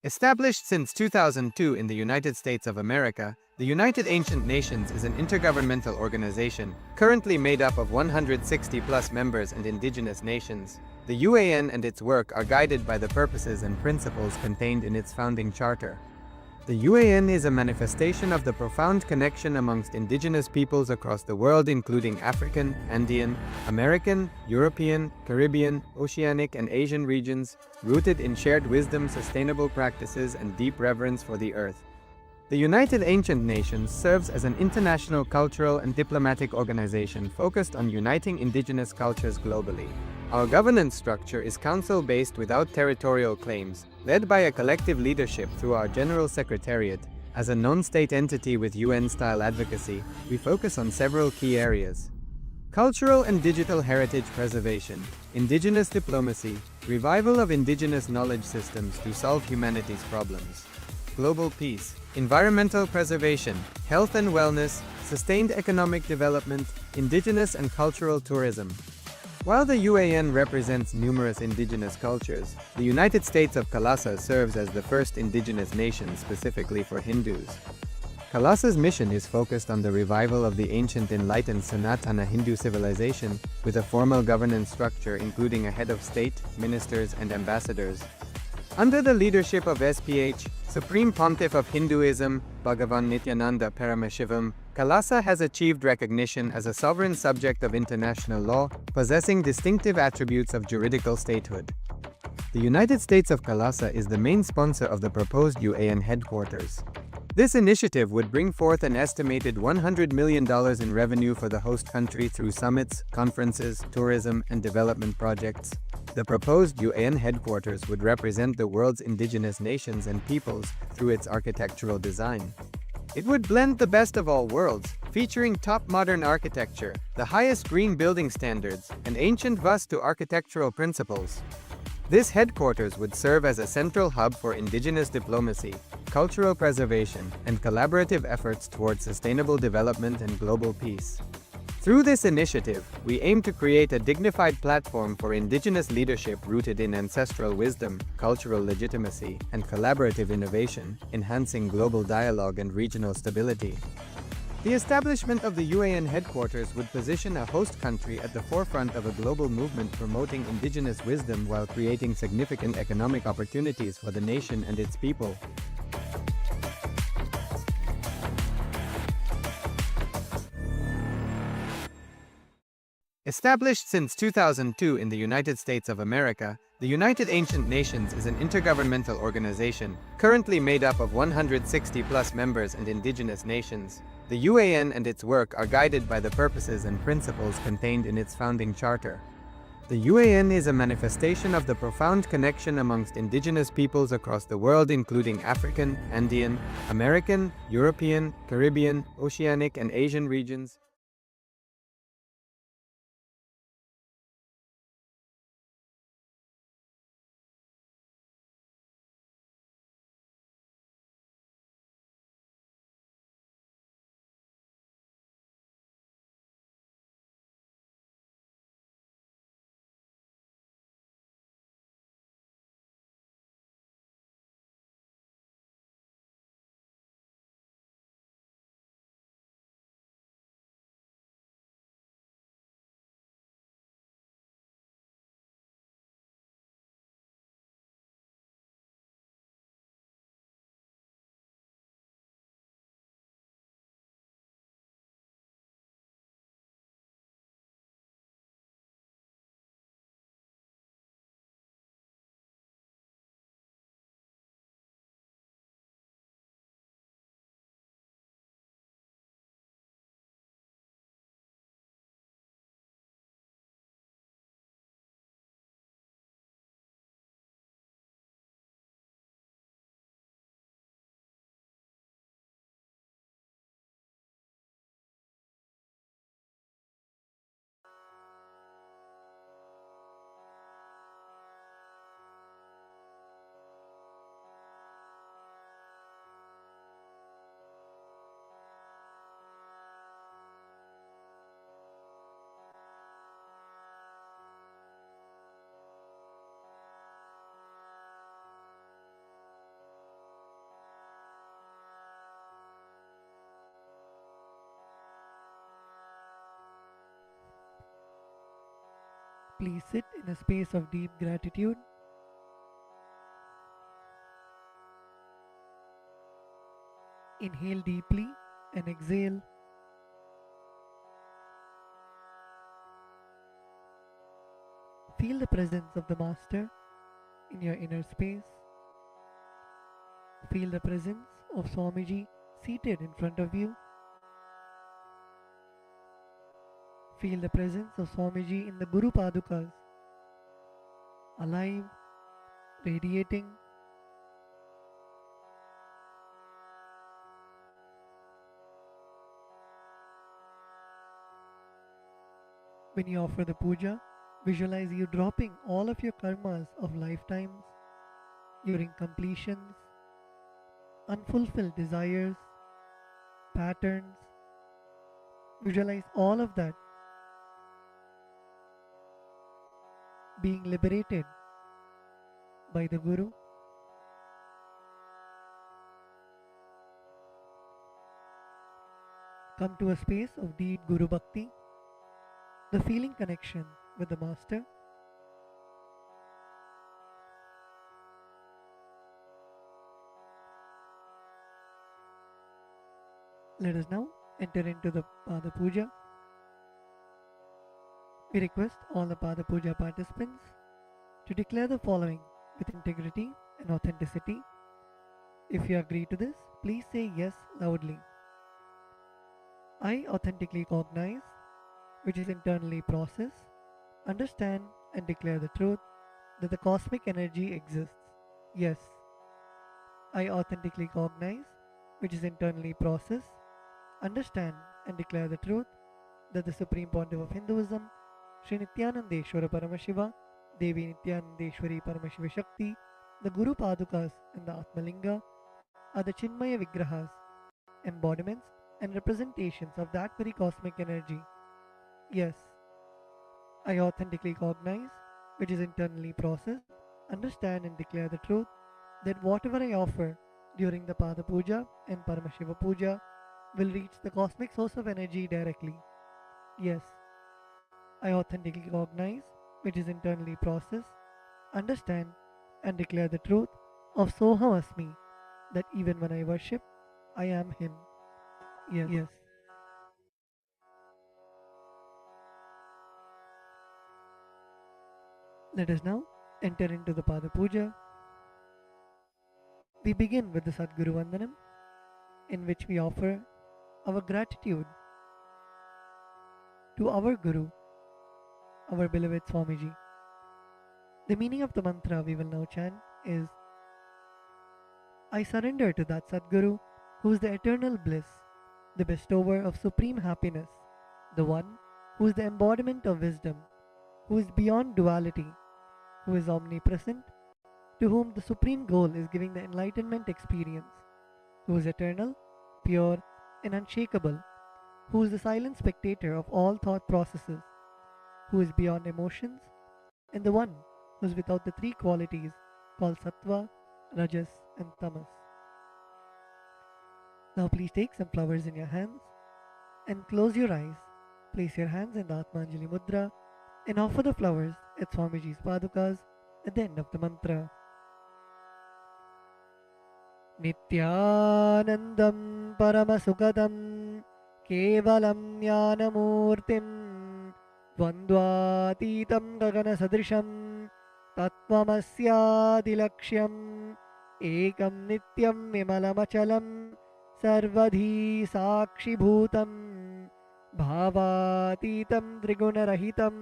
Established since 2002 in the United States of America, the United Ancient Nations is an intergovernmental organization, currently made up of 160+ members and indigenous nations. The UAN and its work are guided by the purposes and principles contained in its founding charter. The UAN is a manifestation of the profound connection amongst indigenous peoples across the world, including African, Andean, American, European, Caribbean, Oceanic, and Asian regions, rooted in shared wisdom, sustainable practices, and deep reverence for the earth. The United Ancient Nations serves as an international cultural and diplomatic organization focused on uniting indigenous cultures globally. Our governance structure is council-based without territorial claims, led by a collective leadership through our General Secretariat. As a non-state entity with UN-style advocacy, we focus on several key areas: cultural and digital heritage preservation, indigenous diplomacy, revival of indigenous knowledge systems to solve humanity's problems, global peace, environmental preservation, health and wellness, sustained economic development, indigenous and cultural tourism. While the UAN represents numerous indigenous cultures, the United States of Kailasa serves as the first indigenous nation specifically for Hindus. Kailasa's mission is focused on the revival of the ancient enlightened Sanatana Hindu civilization, with a formal governance structure including a head of state, ministers, and ambassadors. Under the leadership of SPH, Supreme Pontiff of Hinduism, Bhagavan Nityananda Paramashivoham, Kailasa has achieved recognition as a sovereign subject of international law, possessing distinctive attributes of juridical statehood. The United States of Kailasa is the main sponsor of the proposed UAN headquarters. This initiative would bring forth an estimated $100 million in revenue for the host country through summits, conferences, tourism, and development projects. The proposed UAN headquarters would represent the world's indigenous nations and peoples through its architectural design. It would blend the best of all worlds, featuring top modern architecture, the highest green building standards, and ancient Vastu architectural principles. This headquarters would serve as a central hub for indigenous diplomacy, cultural preservation, and collaborative efforts towards sustainable development and global peace. Through this initiative, we aim to create a dignified platform for indigenous leadership rooted in ancestral wisdom, cultural legitimacy, and collaborative innovation, enhancing global dialogue and regional stability. The establishment of the UAN headquarters would position a host country at the forefront of a global movement promoting indigenous wisdom while creating significant economic opportunities for the nation and its people. Established since 2002 in the United States of America, the United Ancient Nations is an intergovernmental organization, currently made up of 160+ members and indigenous nations. The UAN and its work are guided by the purposes and principles contained in its founding charter. The UAN is a manifestation of the profound connection amongst indigenous peoples across the world, including African, Andean, American, European, Caribbean, Oceanic, and Asian regions. Please sit in a space of deep gratitude. Inhale deeply and exhale. Feel the presence of the Master in your inner space. Feel the presence of Swamiji seated in front of you. Feel the presence of Swamiji in the Guru Padukas, alive, radiating. When you offer the puja, visualize you dropping all of your karmas of lifetimes, your incompletions, unfulfilled desires, patterns. Visualize all of that. being liberated by the Guru. Come to a space of deep Guru Bhakti, the feeling connection with the Master. Let us now enter into the Pada Puja. We request all the Pada Puja participants to declare the following with integrity and authenticity. If you agree to this, please say yes loudly. I authentically cognize, which is internally process, understand and declare the truth that the cosmic energy exists. Yes, I authentically cognize, which is internally process, understand and declare the truth that the Supreme Pontiff of Hinduism, Sri Nityanandeshwara Paramashiva, Devi Nityanandeshwari Paramashiva Shakti, the Guru Padukas and the Atmalinga are the Chinmaya Vigrahas, embodiments and representations of that very cosmic energy. Yes, I authentically cognize, which is internally process, understand and declare the truth that whatever I offer during the Pada Puja and Paramashiva Puja will reach the cosmic source of energy directly. Yes, I authentically cognize, which is internally process, understand and declare the truth of Soham Asmi, that even when I worship, I am Him. Yes. Let us now enter into the Pada Puja. We begin with the Sadguru Vandanam, in which we offer our gratitude to our Guru, our beloved Swamiji. The meaning of the mantra we will now chant is, I surrender to that Sadguru who is the eternal bliss, the bestower of supreme happiness, the one who is the embodiment of wisdom, who is beyond duality, who is omnipresent, to whom the supreme goal is giving the enlightenment experience, who is eternal, pure, and unshakable, who is the silent spectator of all thought processes, who is beyond emotions, and the one who is without the three qualities called Sattva, Rajas, and Tamas. Now please take some flowers in your hands and close your eyes. Place your hands in the Atmanjali Mudra and offer the flowers at Swamiji's Padukas at the end of the mantra. Nityanandam Paramasukadam Kevalam Jnanamurtim Dvandvatitam Gagana Sadrisham Tattvamasyaadilaksham Ekam Nityam Vimalamachalam Sarvadhi Sakshibhutam Bhavatitam Trigunarahitam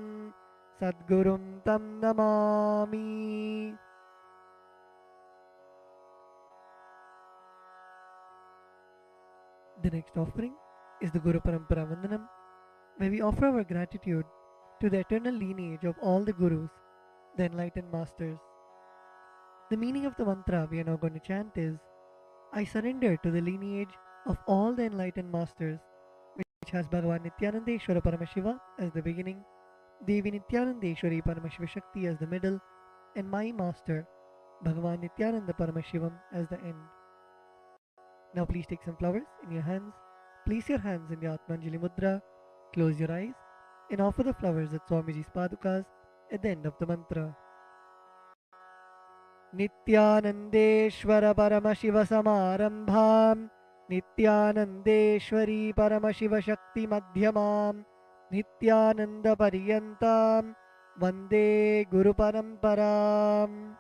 Sadgurum Tam Namami. The next offering is the Guru Parampara Vandanam, where we offer our gratitude to the eternal lineage of all the Gurus, the enlightened masters. The meaning of the mantra we are now going to chant is, I surrender to the lineage of all the enlightened masters, which has Bhagavan Nityanandeshwara Paramashiva as the beginning, Devi Nityanandeshwari Paramashiva Shakti as the middle, and my master, Bhagavan Nityananda Paramashivam as the end. Now please take some flowers in your hands, place your hands in the Atmanjali Mudra, close your eyes, and offer the flowers at Swamiji's Padukas at the end of the mantra. Nityanandeshwara Paramashiva Samarambham Nityanandeshwari Paramashiva Shakti Madhyamam Nityananda Pariyantam Vande Guru Paramparam.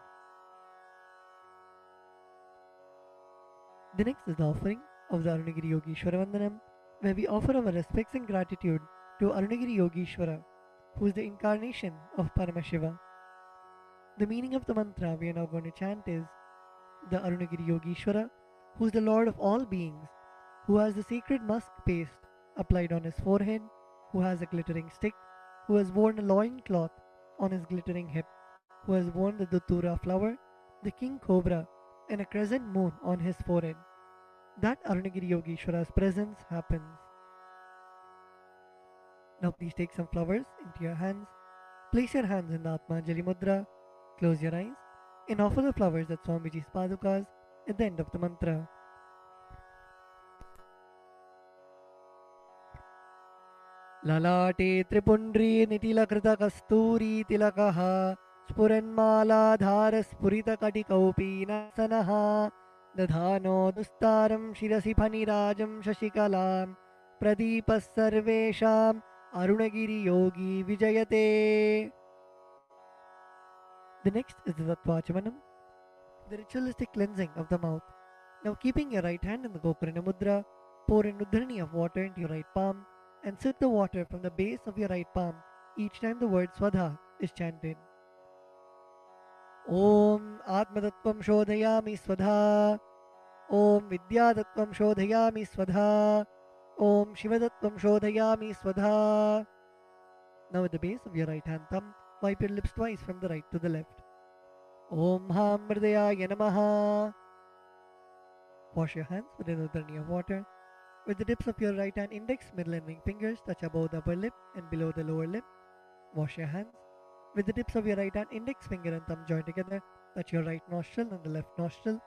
The next is the offering of the Arunagiri Yogeshwara Vandanam, where we offer our respects and gratitude to Arunagiri Yogeshwara, who is the incarnation of Paramashiva. The meaning of the mantra we are now going to chant is, the Arunagiri Yogeshwara, who is the Lord of all beings, who has the sacred musk paste applied on his forehead, who has a glittering stick, who has worn a loin cloth on his glittering hip, who has worn the Datura flower, the king cobra, and a crescent moon on his forehead. That Arunagiri Yogeshwara's presence happens. Now please take some flowers into your hands, Place your hands in the Atmanjali Mudra, close your eyes, and offer the flowers at Swamiji's Padukas at the end of the mantra. ललाटे त्रिपुण्ड्री निटिलकृतकस्तूरी तिलकः स्फुरन्मालाधारस्फुरितकटिकौपीनसनः दधानो दुस्तारं शिरसि फणिराजं शशिकलां प्रदीपः सर्वेषाम् अरुणगिरियोगी विजयते. The next is the Tattvachamanam, the ritualistic cleansing of the mouth. Now keeping your right hand in the Gokarna Mudra, pour an Uddharani of water into your right palm and sip the water from the base of your right palm each time the word Swadha is chanted. Om Atmatattvam Shodhayami Swadha. Om Vidyatattvam Shodhayami Swadha. Om Shivatattvam Shodhayami Swadha. Now at the base of your right hand thumb, wipe your lips twice from the right to the left. Om Ham Mridayaya Namaha. Wash your hands with an Uddharani of water. With the tips of your right hand index, middle and ring fingers touch above the upper lip and below the lower lip. Wash your hands. With the tips of your right hand index finger and thumb joined together, touch your right nostril and the left nostril.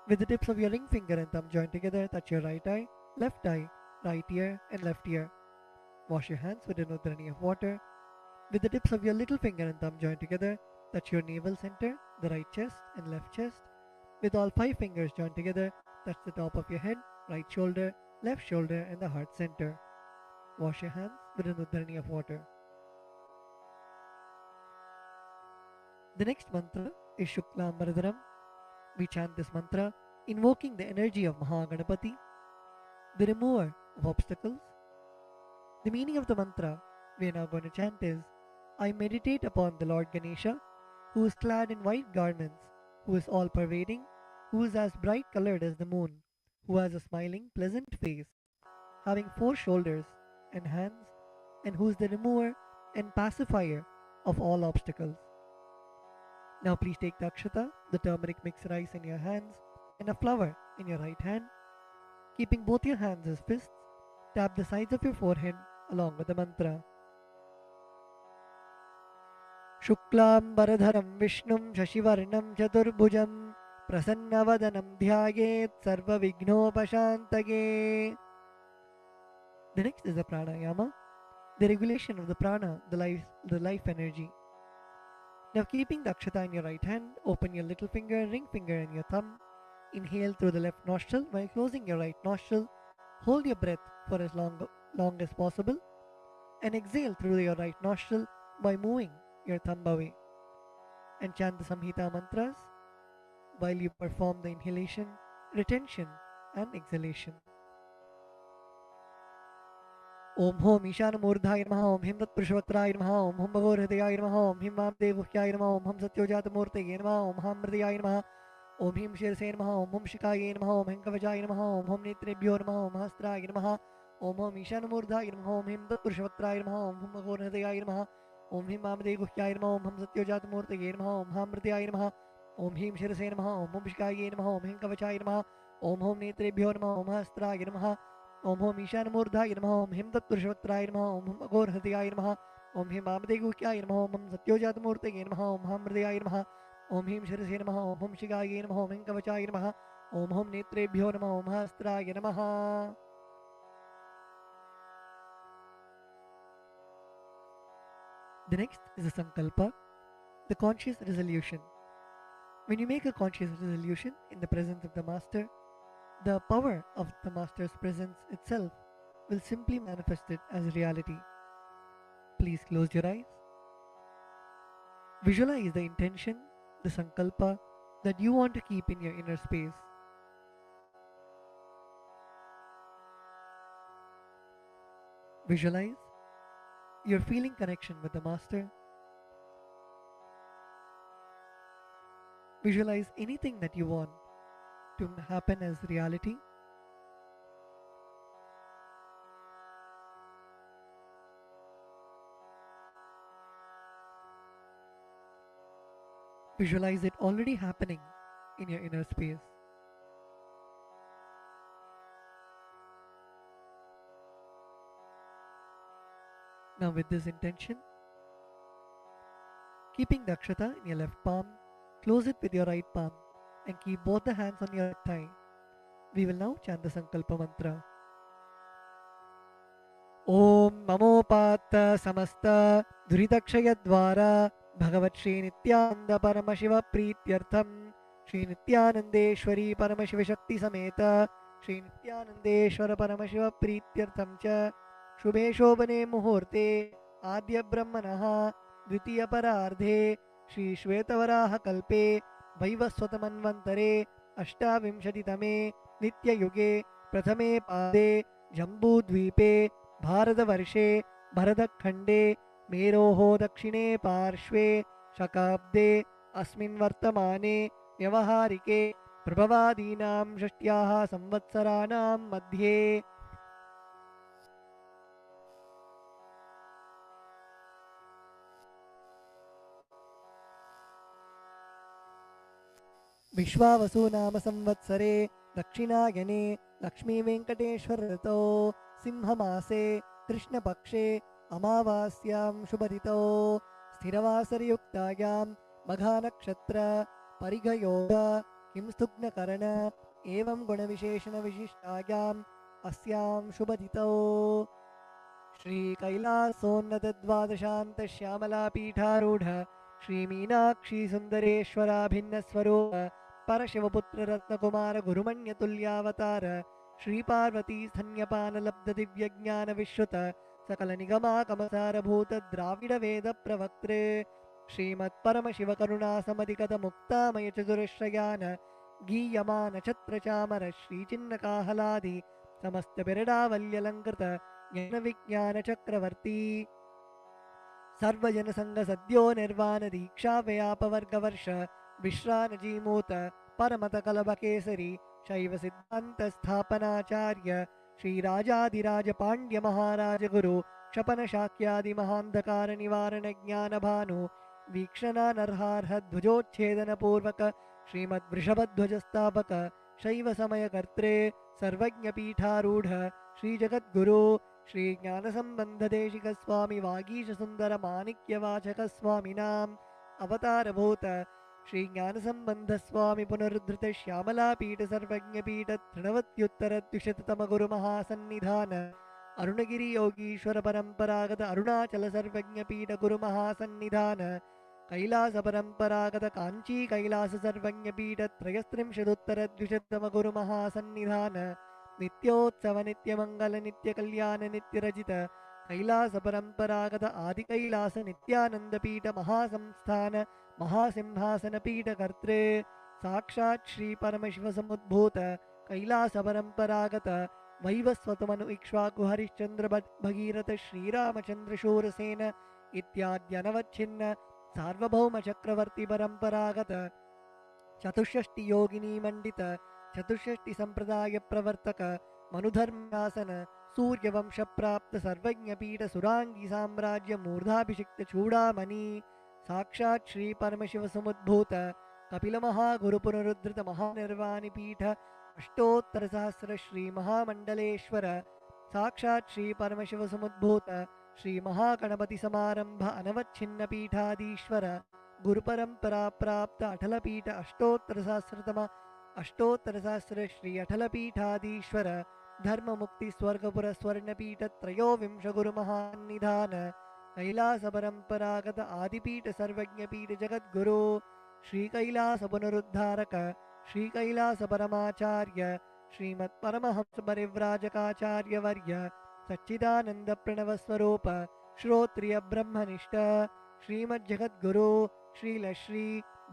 With the tips of your ring finger and thumb joined together, touch your right eye, right ear and left ear. Wash your hands with an Uddharani of water. With the tips of your little finger and thumb joined together, touch your navel center, the right chest and left chest. With all 5 fingers joined together, touch the top of your head, right shoulder, left shoulder and the heart center. Wash your hands with an Uddharani of water. The next mantra is Shuklam Bharadaram. We chant this mantra invoking the energy of Mahaganapati, the remover of obstacles. The meaning of the mantra we are now going to chant is, I meditate upon the Lord Ganesha, who is clad in white garments, who is all-pervading, who is as bright colored as the moon, who has a smiling, pleasant face, having 4 shoulders and hands, and who is the remover and pacifier of all obstacles. Now please take the akshata, the turmeric mixed rice in your hands, and a flower in your right hand. Keeping both your hands as fists, tap the sides of your forehead along with the mantra. Shuklam Bharadharam Vishnum Shashivarnam Chaturbhujam Prasannavadanam Dhyayet Sarva Vignopashantage. The next is the pranayama, the regulation of the prana, the life energy. Now keeping the akshata in your right hand, open your little finger, ring finger and your thumb. Inhale through the left nostril while closing your right nostril. Hold your breath for as long as possible and exhale through your right nostril by moving your thumb away. And chant the Samhita mantras while you perform the inhalation, retention and exhalation. Om Hom Ishanamurdhaya Namaha, Om Him Tatpurushavakraya Namaha, Om Hum Bhagavadhayaya Namaha, Om Him Vamdevuhyaya Namaha, Om Hum Satyojatamoorteye Namaha, Om Ham Mridayaya Namaha, Om Him Shirase Namaha, Om Hum Shikaya Namaha, Om Him Kavachaya Namaha, Om Hum Netrebhyo Namaha, Om Hastraya Namaha, Om Hom Ishanamurdhaya Namaha, Om Him Tatpurushavakraya Namaha, Om Hum Bhagavadhayaya Namaha, Om Him Vamdevuhyaya Namaha, Om Hum Satyojatamoorteye Namaha, Om Ham Mridayaya Namaha, Om Him Shirase Namaha, Om Hum Shikaya Namaha, Om Him Kavachaya Namaha, Om Hum Netrebhyo Namaha, Om Hastraya Namaha, Om Hom Ishanamurdhaya Namaha, Om Him Tatpurushavakraya Namaha, Om Hum Agorhadayaya Namaha, Om Him Amadeguhyaya Namaha, Om Hum Satyojatamurtaya Namaha, Om Ham Mridayaya Namaha, Om Him Shirase Namaha, Om Hum Shigaya Namaha, Om Him Kavachaya Namaha, Om Hum Netrebhyo Namaha, Om Hastraya Namaha. The next is the Sankalpa, the conscious resolution. When you make a conscious resolution in the presence of the Master, the power of the Master's presence itself will simply manifest it as reality. Please close your eyes. Visualize the intention, the sankalpa that you want to keep in your inner space. Visualize your feeling connection with the Master. Visualize anything that you want to happen as reality. Visualize it already happening in your inner space. Now with this intention, Keeping the akshata in your left palm, close it with your right palm and keep both the hands on your right thigh. We will now chant the Sankalpa mantra. Om Mamopatta Samasta Duridakshayadvara Bhagavat Shri Nityananda Paramashiva Prityartham Shri Nityanandeshwari Paramashiva Shakti Sameta Shri Nityanandeshwara Paramashiva Prityartham Cha Shubhe Shobhane Muhurte Adya Brahmanaha Dvitiya Parardhe Shri Shvetavaraha Kalpe Vaivaswatamanvantare Ashtavimshatitame Nitya Yuge Prathame Pade Jambudvipe भारतवर्षे भरतखण्डे मेरोः दक्षिणे पार्श्वे शकाब्दे अस्मिन् वर्तमाने व्यवहारिके प्रभवादीनां षष्ट्याः संवत्सराणां मध्ये विश्वावसु नाम संवत्सरे दक्षिणायने लक्ष्मीवेङ्कटेश्वर ऋतौ सिंहमासे कृष्णपक्षे अमावास्यां शुभतिथौ स्थिरवासरयुक्तायां मघानक्षत्र परिघयोग किंस्तुग्नकरण एवं गुणविशेषणविशिष्टायाम् अस्यां शुभतिथौ श्रीकैलासोन्नतद्वादशान्तश्यामलापीठारूढ श्रीमीनाक्षी सुन्दरेश्वराभिन्नस्वरूप परशिवपुत्ररत्नकुमार गुरुमण्यतुल्यावतार श्रीपार्वती स्तन्यपानलब्धदिव्यज्ञानविश्रुत सकलनिगमाकमसारभूत द्राविडवेदप्रवक्त्रे श्रीमत्परमशिवकरुणासमधिगतमुक्तामयचतुरश्रयान गीयमानछत्रचामर श्रीचिन्नकाहलादि समस्तबिरडावल्यलङ्कृत ज्ञानविज्ञानचक्रवर्ती सर्वजनसङ्गसद्यो निर्वाणदीक्षाव्यापवर्गवर्ष विश्रानजीमूत परमतकलभकेसरी शैवसिद्धान्तस्थापनाचार्य श्रीराजाधिराजपाण्ड्यमहाराजगुरु क्षपनशाक्यादिमहान्धकारनिवारणज्ञानभानु वीक्षणानर्हार्हध्वजोच्छेदनपूर्वक श्रीमद्वृषभध्वजस्थापक शैवसमयकर्त्रे सर्वज्ञपीठारूढ श्रीजगद्गुरो श्रीज्ञानसम्बन्धदेशिकस्वामि वागीशसुन्दरमाणिक्यवाचकस्वामिनाम् अवतारभूत श्रीज्ञानसम्बन्धस्वामि पुनरुद्धृत श्यामलापीठ सर्वज्ञपीठ तृणवत्युत्तरद्विशततमगुरुमहासन्निधान अरुणगिरियोगीश्वर परम्परागत अरुणाचल सर्वज्ञपीठ गुरुमहासन्निधान कैलास परम्परागत काञ्ची कैलास सर्वज्ञपीठ त्रयस्त्रिंशदुत्तरद्विशततमगुरुमहासन्निधान नित्योत्सव नित्यमङ्गल नित्यकल्याण नित्यरजित कैलास परम्परागत आदिकैलास नित्यानन्दपीठ महासंस्थान महासिंहासनपीठकर्त्रे साक्षात् श्री परमशिवसमुद्भूत कैलास परम्परागत वैवस्वतमनु इक्ष्वाकु हरिश्चन्द्र भगीरथ श्रीरामचन्द्र शूरसेन इत्याद्यनवच्छिन्न सार्वभौम चक्रवर्ती परम्परागत चतुष्षष्टि योगिनी मंडित चतुष्षष्टि संप्रदाय प्रवर्तक मनुधर्मासन सूर्यवंश प्राप्त सर्वज्ञपीठ सुरांगी साम्राज्य मूर्धाभिषिक्त चूड़ामणि साक्षात् श्री परमशिव समुद्भूत कपिल महागुरु पुनरुद्धृत महानिर्वाणि पीठ अष्टोत्तर सहस्र श्री महामंडलेश्वर साक्षात् श्री परमशिव समुद्भूत श्री महागणपति समारंभ अनवच्छिन्न पीठाधीश्वर गुरुपरंपरा प्राप्त अटलपीठ अष्टोत्तर सहस्र श्री अटलपीठाधीश्वर धर्म मुक्ति स्वर्गपुर स्वर्णपीठ त्रयोविंश गुरुमहान्निधान कैलास परंपरागत आदिपीठ सर्वज्ञपीठ जगद्गुरु श्री कैलास पुनरुद्धारक श्री कैलास परमाचार्य श्रीमत्परमहंस परिव्राजकाचार्य वर्य सच्चिदानंद प्रणव स्वरूप श्रोत्रिय ब्रह्मनिष्ठ श्रीमज्जगद्गुरु श्रीलश्री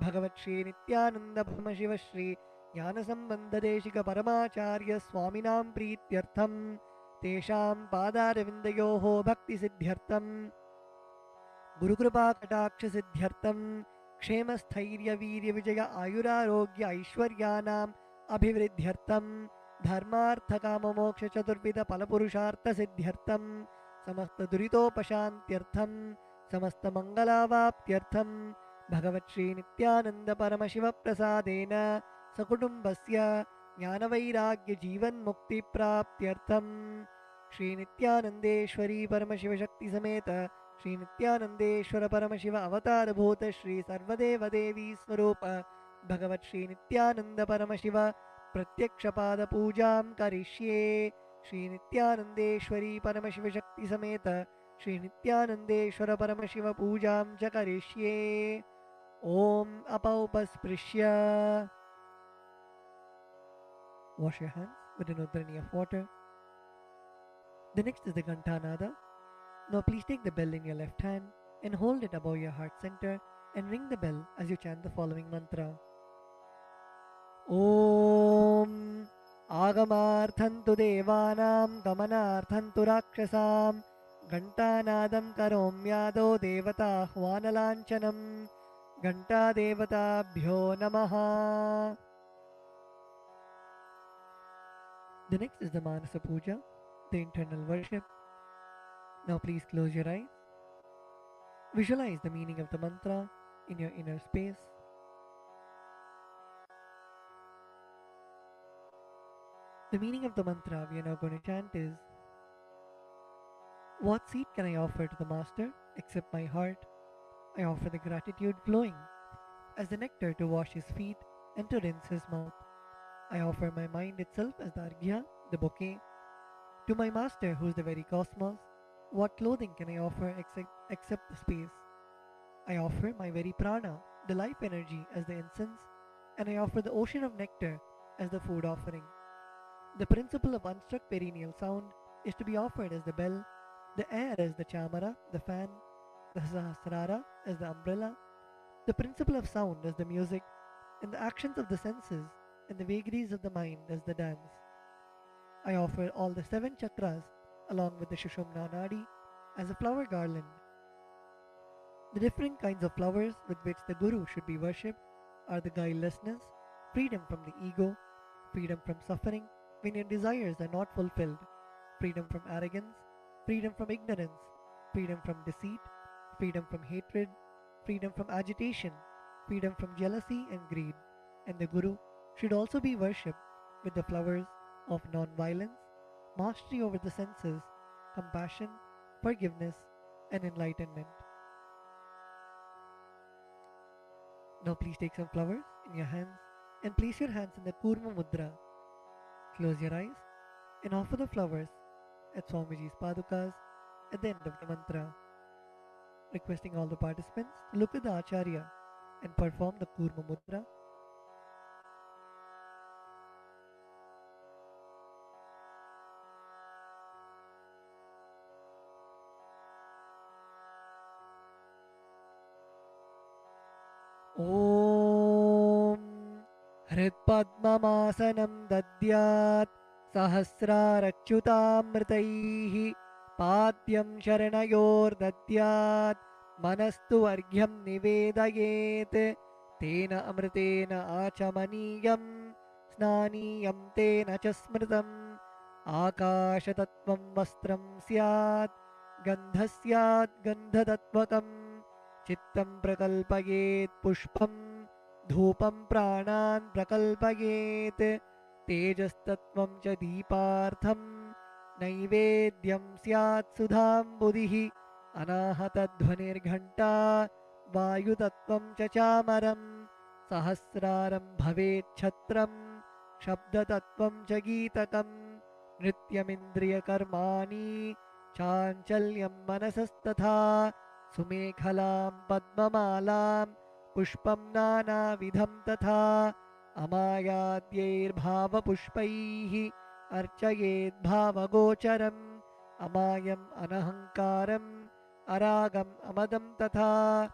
भगवत् श्री नित्यानंद ब्रह्मशिव श्री ज्ञानसम्बन्धदेशिक परमाचार्य स्वामिनां प्रीत्यर्थं तेषां पादारविन्दयोः भक्तिसिद्ध्यर्थं गुरुकृपाकटाक्षसिद्ध्यर्थं क्षेमस्थैर्यवीर्यविजय आयुरारोग्य ऐश्वर्याणाम् अभिवृद्ध्यर्थं धर्मार्थकाममोक्षचतुर्विध फलपुरुषार्थसिद्ध्यर्थं समस्तदुरितोपशान्त्यर्थं समस्तमङ्गलावाप्त्यर्थं भगवत् श्री नित्यानन्द परमशिवप्रसादेन सकुटुम्बस्य ज्ञानवैराग्य जीवन्मुक्तिप्राप्त्यर्थं श्री नित्यानन्देश्वरी परमशिवशक्ति समेत Shri Nityanandeshwara Paramashiva Avatar Bhuta Shri Sarvadeva Devi Swarupa Bhagavat Shri Nityananda Paramashiva Pratyakshapada Pujam Karishye Shri Nityanandeshwari Paramashiva Shakti Sameta Shri Nityanandeshwara Paramashiva Pujam Jakarishye Om Apaupasprisya. Wash your hands with an udrani of water. The next is the Gantanada. Now please take the bell in your left hand and hold it above your heart center and ring the bell as you chant the following mantra. Om Agamarthantu Devanam Gamanarthantu Rakshasam Gantanadam Karomyado Devata Hwanalanchanam Ganta Devatabhyo Namaha. The next is the Manasa Puja, the internal worship. Now please close your eyes. Visualize the meaning of the mantra in your inner space. The meaning of the mantra we are now going to chant is: what seed can I offer to the Master except my heart? I offer the gratitude flowing as the nectar to wash his feet and to rinse his mouth. I offer my mind itself as the arghya, the bouquet. To my Master, who is the very cosmos, what clothing can I offer except the space? I offer my very prana, the life energy, as the incense, and I offer the ocean of nectar as the food offering. The principle of unstruck perennial sound is to be offered as the bell, the air as the chamara, the fan, the sahasrara as the umbrella, the principle of sound as the music, and the actions of the senses and the vagaries of the mind as the dance. I offer all the 7 chakras along with the Shushumna Nadi as a flower garland. The different kinds of flowers with which the Guru should be worshipped are the guilelessness, freedom from the ego, freedom from suffering when your desires are not fulfilled, freedom from arrogance, freedom from ignorance, freedom from deceit, freedom from hatred, freedom from agitation, freedom from jealousy and greed. And the Guru should also be worshipped with the flowers of non-violence, mastery over the senses, compassion, forgiveness, and enlightenment. Now please take some flowers in your hands and place your hands in the Kurma Mudra. Close your eyes and offer the flowers at Swamiji's Padukas at the end of the mantra. Requesting all the participants to look at the Acharya and perform the Kurma Mudra. Om Hridpadmamasanam Dadyat Sahasrarachyutamritaihi Padyam Sharanayor Dadyat Manastu Argyam Nivedayet Tena Amritena Achamaniyam Snaniyam Tena Chasmritam Akashatattvam Vastram Syat Gandhasyat Gandhatatvakam Chittam prakalpayet pushpam dhupam pranan prakalpayet tejastattvam cha deepartham naivedyam syat sudham buddhihi anahatadhvanirghanta vayutattvam cha chamaram sahasraram bhavet chhatram shabdatattvam cha geetakam nrityamindriya karmani chanchalyam manasastatha Sumekhalam Padmamalam Pushpam Nana Vidham Tatha Amayadyair Bhava Pushpaihi Archayed Bhava Gocharam Amayam Anahankaram Aragam Amadam Tatha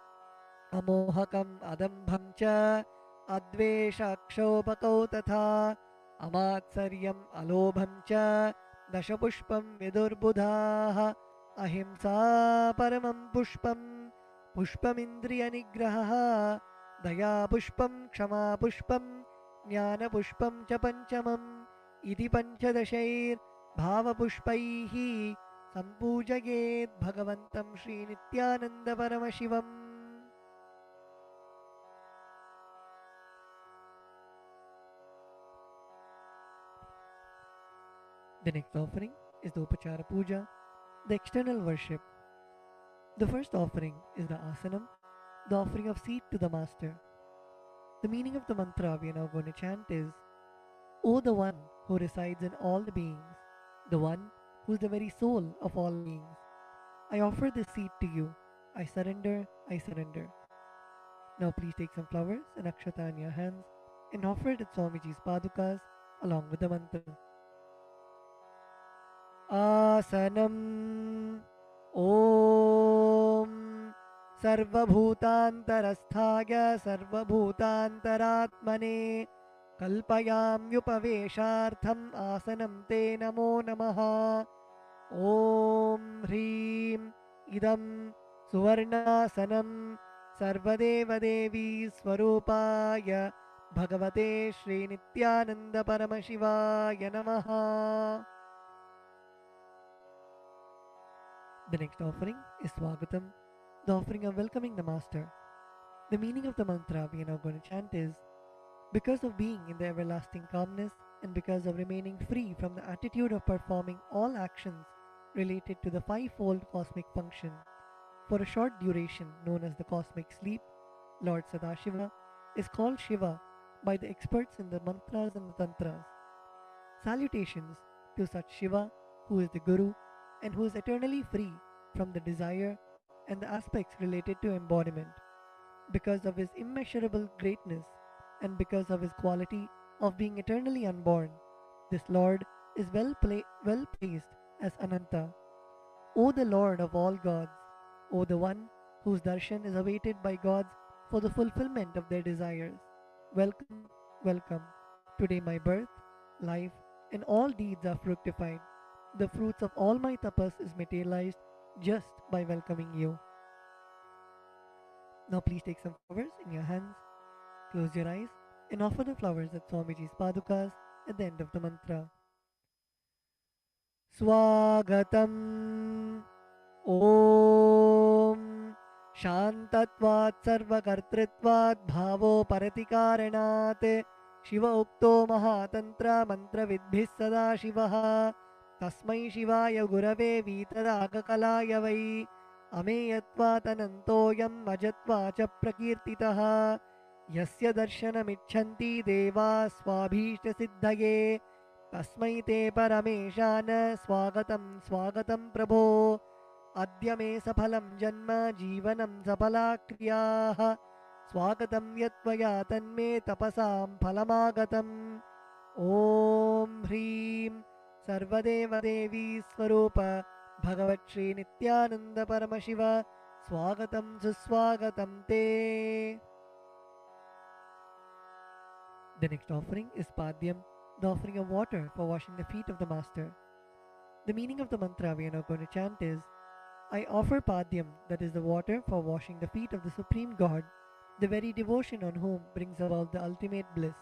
Amohakam Adambham Cha Advesha Akshopakau Tatha Amatsaryam Alobham Cha Dashapushpam Vidurbudhaha Ahimsa paramam pushpam pushpamindriya nigraha daya pushpam kshama pushpam jnana pushpam cha panchamam iti panchadashair bhava pushpaihi sampujayet bhagavantam Shri Nityananda Paramashivam. The next offering is the Upachara Puja, the external worship. The first offering is the asanam, the offering of seat to the master. The meaning of the mantra we are now going to chant is, O the one who resides in all the beings, the one who is the very soul of all beings, I offer this seat to you. I surrender, I surrender. Now please take some flowers and akshata in your hands and offer it at Swamiji's padukas along with the mantra. Asanam Om Sarvabhutantarasthaya Sarvabhutantaratmane Kalpayamyupaveshartham Asanam Te Namo Namaha Om Hrim Idam Suvarnasanam Sarvadevadevi Swarupaya Bhagavate Shri Nityananda Paramashivaya Namaha. The next offering is Swagatam, the offering of welcoming the Master. The meaning of the mantra we are now going to chant is, because of being in the everlasting calmness and because of remaining free from the attitude of performing all actions related to the fivefold cosmic function for a short duration known as the cosmic sleep, Lord Sadashiva is called Shiva by the experts in the mantras and the tantras. Salutations to such Shiva who is the Guru and who is eternally free from the desire and the aspects related to embodiment. Because of his immeasurable greatness and because of his quality of being eternally unborn, this Lord is well placed as Ananta. O the Lord of all gods, O the one whose darshan is awaited by gods for the fulfillment of their desires, welcome, welcome. Today my birth, life, and all deeds are fructified. The fruits of all my tapas is materialized just by welcoming you. Now please take some flowers in your hands, close your eyes, and offer the flowers at Swamiji's padukas at the end of the mantra. Swagatam Om Shantatvat Sarvakartritvat Bhavo Paratikaranaat Shiva Ukto Mahatantra Mantra Vidbhis Sada Shivaha Tasmai Shivaya Gurave Vitaragalaya Vai Ameyatvatanantoyam Ajatvacha Prakirtitaha Yasya Darshanamichanti Deva Swabhishta Siddhaye Tasmai Te Parameshana Swagatam Swagatam Prabho Adya me saphalam janma jivanam sapala kriyaah Swagatam yatvaya tanme tapasam phalamagatam Om Hrim Sarvadeva Devi Swarupa Bhagavat Shri Nityananda Paramashiva Swagatam Suswagatam Te. The next offering is Padyam, the offering of water for washing the feet of the Master. The meaning of the mantra we are now going to chant is, I offer Padyam, that is the water for washing the feet of the Supreme God, the very devotion on whom brings about the ultimate bliss.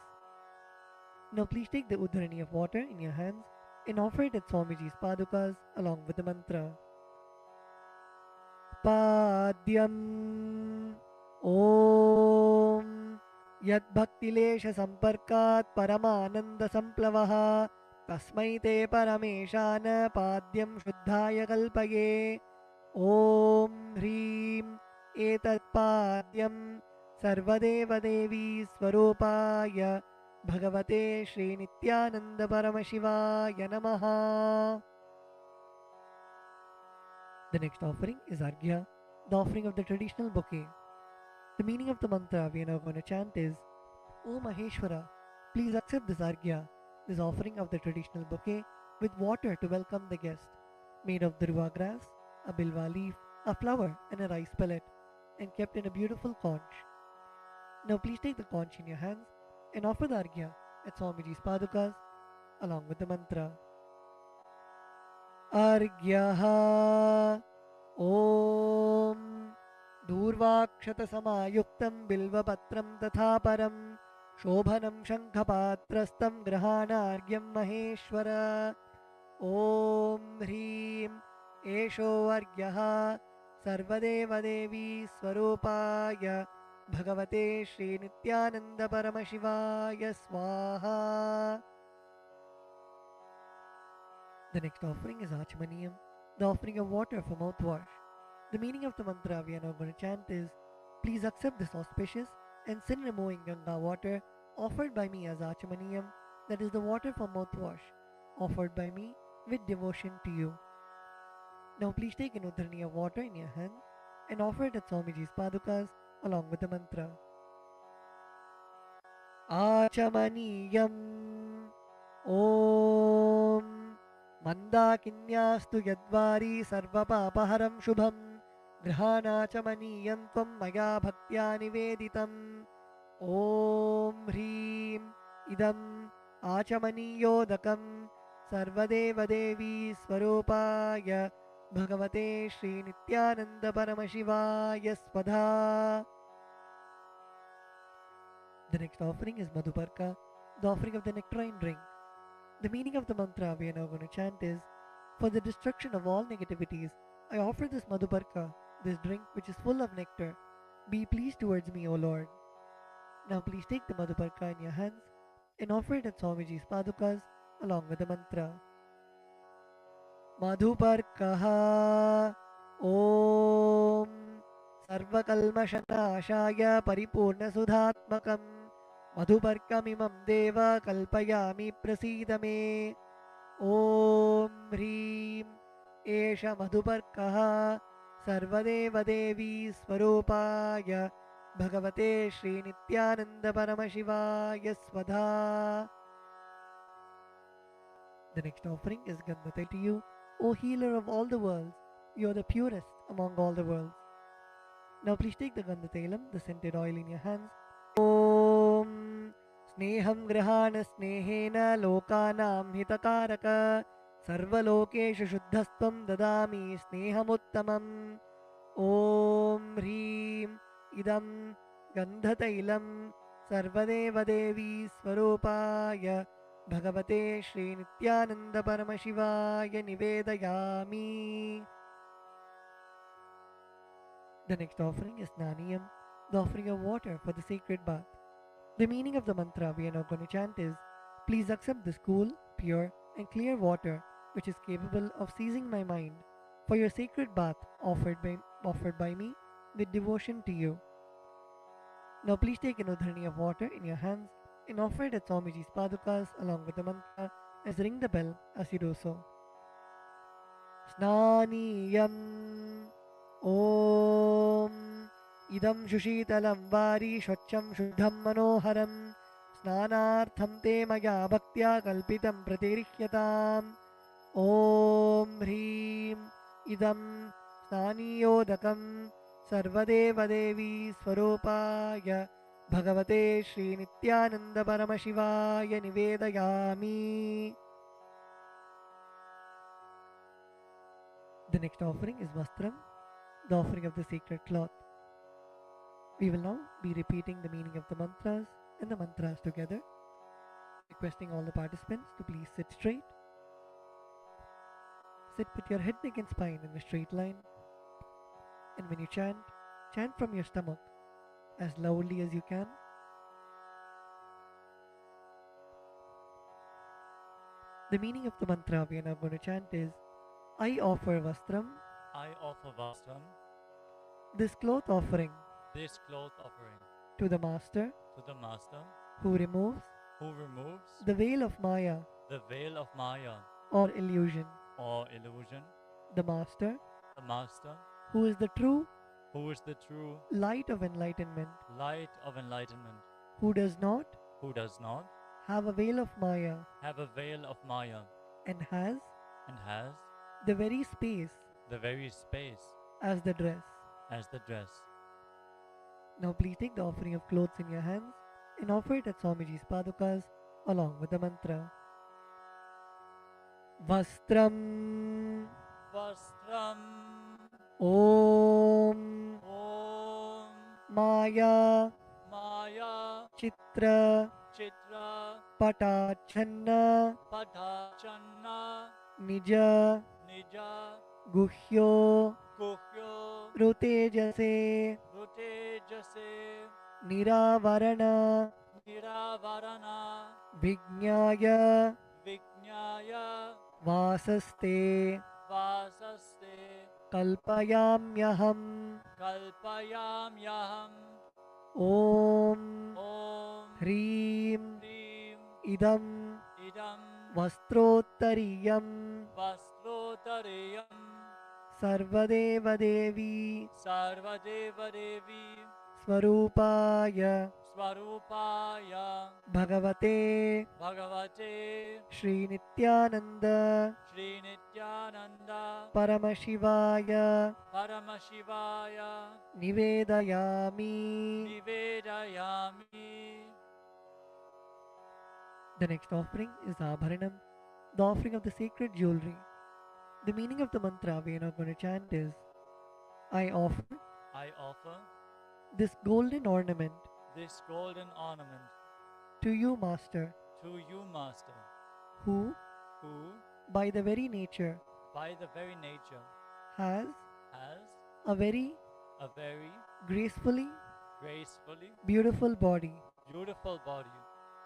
Now please take the udharani of water in your hands and offer it at Swamiji's padukas along with the mantra. Padyam Om Yad Bhaktilesha Samparkat Paramananda Samplavaha Tasmai Te Parameshana Padyam Shuddhaya Kalpaye Om Hrim Etat Padyam Sarvadeva Devi Swarupaya Bhagavate Shri Nityananda Paramashivaya Namaha. The next offering is Arghya, the offering of the traditional bouquet. The meaning of the mantra we are now going to chant is, O Maheshwara, please accept this Arghya, this offering of the traditional bouquet with water to welcome the guest, made of durva grass, a bilva leaf, a flower and a rice pellet, and kept in a beautiful conch. Now please take the conch in your hands and offer the Arghya at Swamiji's padukas along with the mantra. Arghyaha Om Durvakshata Samayuktam Bilvapatram Tatha Param Shobhanam Shankhapatrastam Grahana Argyam Maheshwara Om Hrim Esho Argyaha Sarvadeva Devi Swarupaya Bhagavate Shri Nityananda Paramashivaya Swaha. The next offering is Achmaniyam, the offering of water for mouthwash. The meaning of the mantra we are now going to chant is, please accept this auspicious and sin removing Ganga water offered by me as Achamaniyam, that is the water for mouthwash, offered by me with devotion to you. Now please take an udhrani of water in your hand and offer it at Swamiji's padukas along with the mantra. Achamaniyam Om Mandakinyastu Yadvari Sarvapapaharam Shubham Grihanachamaniyam Tvam Maya Bhaktya Niveditam Om Hrim Idam Achamaniyodakamं Sarvadeva Devi Swarupaya Bhagavate Shri Nityananda Paramashivaya Swadha. The next offering is Madhuparka, the offering of the nectarine drink. The meaning of the mantra we are now going to chant is, for the destruction of all negativities, I offer this Madhuparka, this drink which is full of nectar. Be pleased towards me, O Lord. Now please take the Madhuparka in your hands and offer it at Swamiji's padukas along with the mantra. Madhuparkaha Om Sarvakalmashanashaya Paripurna Sudhatmakam Madhuparkamimam Deva Kalpayami Prasidame Om Hrim Esha Madhuparkaha Sarvadeva Devi Swarupaya Bhagavate Shri Nityananda Paramashivaya Swadha. The next offering is Gandhate to you, O healer of all the worlds. You are the purest among all the worlds. Now please take the Gandhatailam, the scented oil in your hands. Om Sneham Grihana Snehena Lokanam Hitakaraka Sarvalokeshu Shuddhastvam Dadami Snehamuttamam Om Hrim Idam Gandhatailam Sarvadeva Devi Swarupaya Bhagavate Shri Nityananda Paramashivaya Nivedayami. The next offering is Naniyam, the offering of water for the sacred bath. The meaning of the mantra we are now going to chant is, please accept this cool, pure and clear water which is capable of seizing my mind for your sacred bath offered by me with devotion to you. Now please take an udhrani of water in your hands and offer it at Swamiji's padukas along with the mantra as ring the bell as you do so. Snaniyam Om Idam Shushitalam Vari Shvacham Shuddham Manoharam Snanartham Te Maya Bhaktya Kalpitam Pratirihyatam Om Hrim Idam Snaniyodakam Sarvadeva Devi Swarupaya Bhagavate Shri Nityananda Paramashivaya Nivedayami. The next offering is Vastram, the offering of the sacred cloth. We will now be repeating the meaning of the mantras and the mantras together, requesting all the participants to please sit straight. Sit with your head, neck and spine in a straight line. And when you chant, chant from your stomach as loudly as you can. The meaning of the mantra we are now going to chant is, I offer Vastram, I offer Vastram, this cloth offering, this cloth offering, to the Master to the Master, who removes who removes the veil of Maya the veil of Maya or illusion. or illusion, The Master the Master, who is the true who is the true light of enlightenment, light of enlightenment, who does not who does not have a veil of Maya have a veil of Maya and has has the very space the very space as the dress. as the dress. Now please take the offering of clothes in your hands and offer it at Swamiji's padukas along with the mantra. Vastram Vastram Om Om Maya Maya Chitra Chitra Patachanna Padachanna Nija Nija Guhyo Kuhyo Rutejase Rutejase Niravarana Niravarana Vijnaya Vijnaya Vasaste Vasaste कल्पयाम्यहम् kalpayamyaham Om om ह्रीं hrim इदं idam वस्त्रोत्तरीयं vastrotareyam सर्वदेवदेवी sarvadevadevi स्वरूपाय swarupaya भगवते bhagavate Shri Nityananda Shri Nityananda परमशिवाय Paramashivaya निवेदयामि. Nivedayami. The next offering is Abharanam, the offering of the sacred jewelry. The meaning of the mantra we are now going to chant is, I offer I offer this golden ornament this golden ornament to you, Master, to you, Master, who, who, by the very nature, by the very nature, has has a very a very gracefully gracefully beautiful body, beautiful body,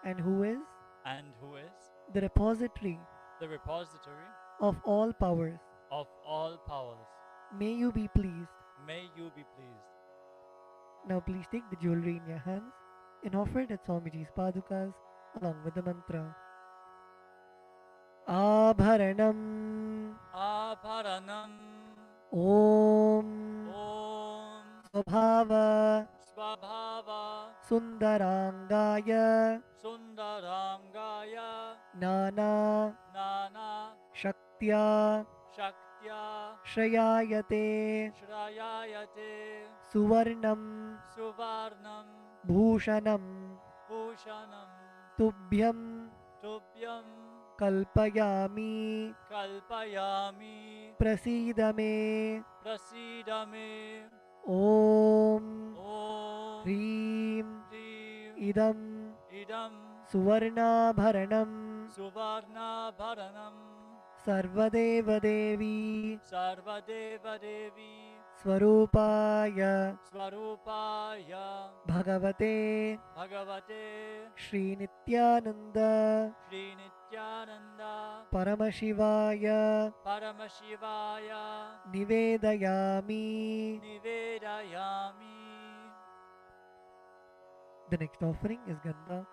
and who is and who is the repository the repository of all powers. of all powers. May you be pleased. May you be pleased. Now please take the jewelry in your hands and offer it at Swamiji's padukas along with the mantra. Abharanam Abharanam Om Om Swabhava Swabhava Sundarangaya Sundarangaya Nana Nana Shaktya Shaktya Shrayayate Shrayayate Suvarnam Suvarnam Bhushanam Bhushanam Tubhyam Tubhyam Kalpayami Kalpayami Prasidame Prasidame Om Om Hreem Hrim Idam Idam Suvarnabharanam Suvarnabharanam Sarvadevadevi Sarvadevadevi Swarupaya Swarupaya Bhagavate Bhagavate Shri Nityananda Shri Nityananda Paramashivaya Paramashivaya Nivedayami. Nivedayami. The next offering is Gandha,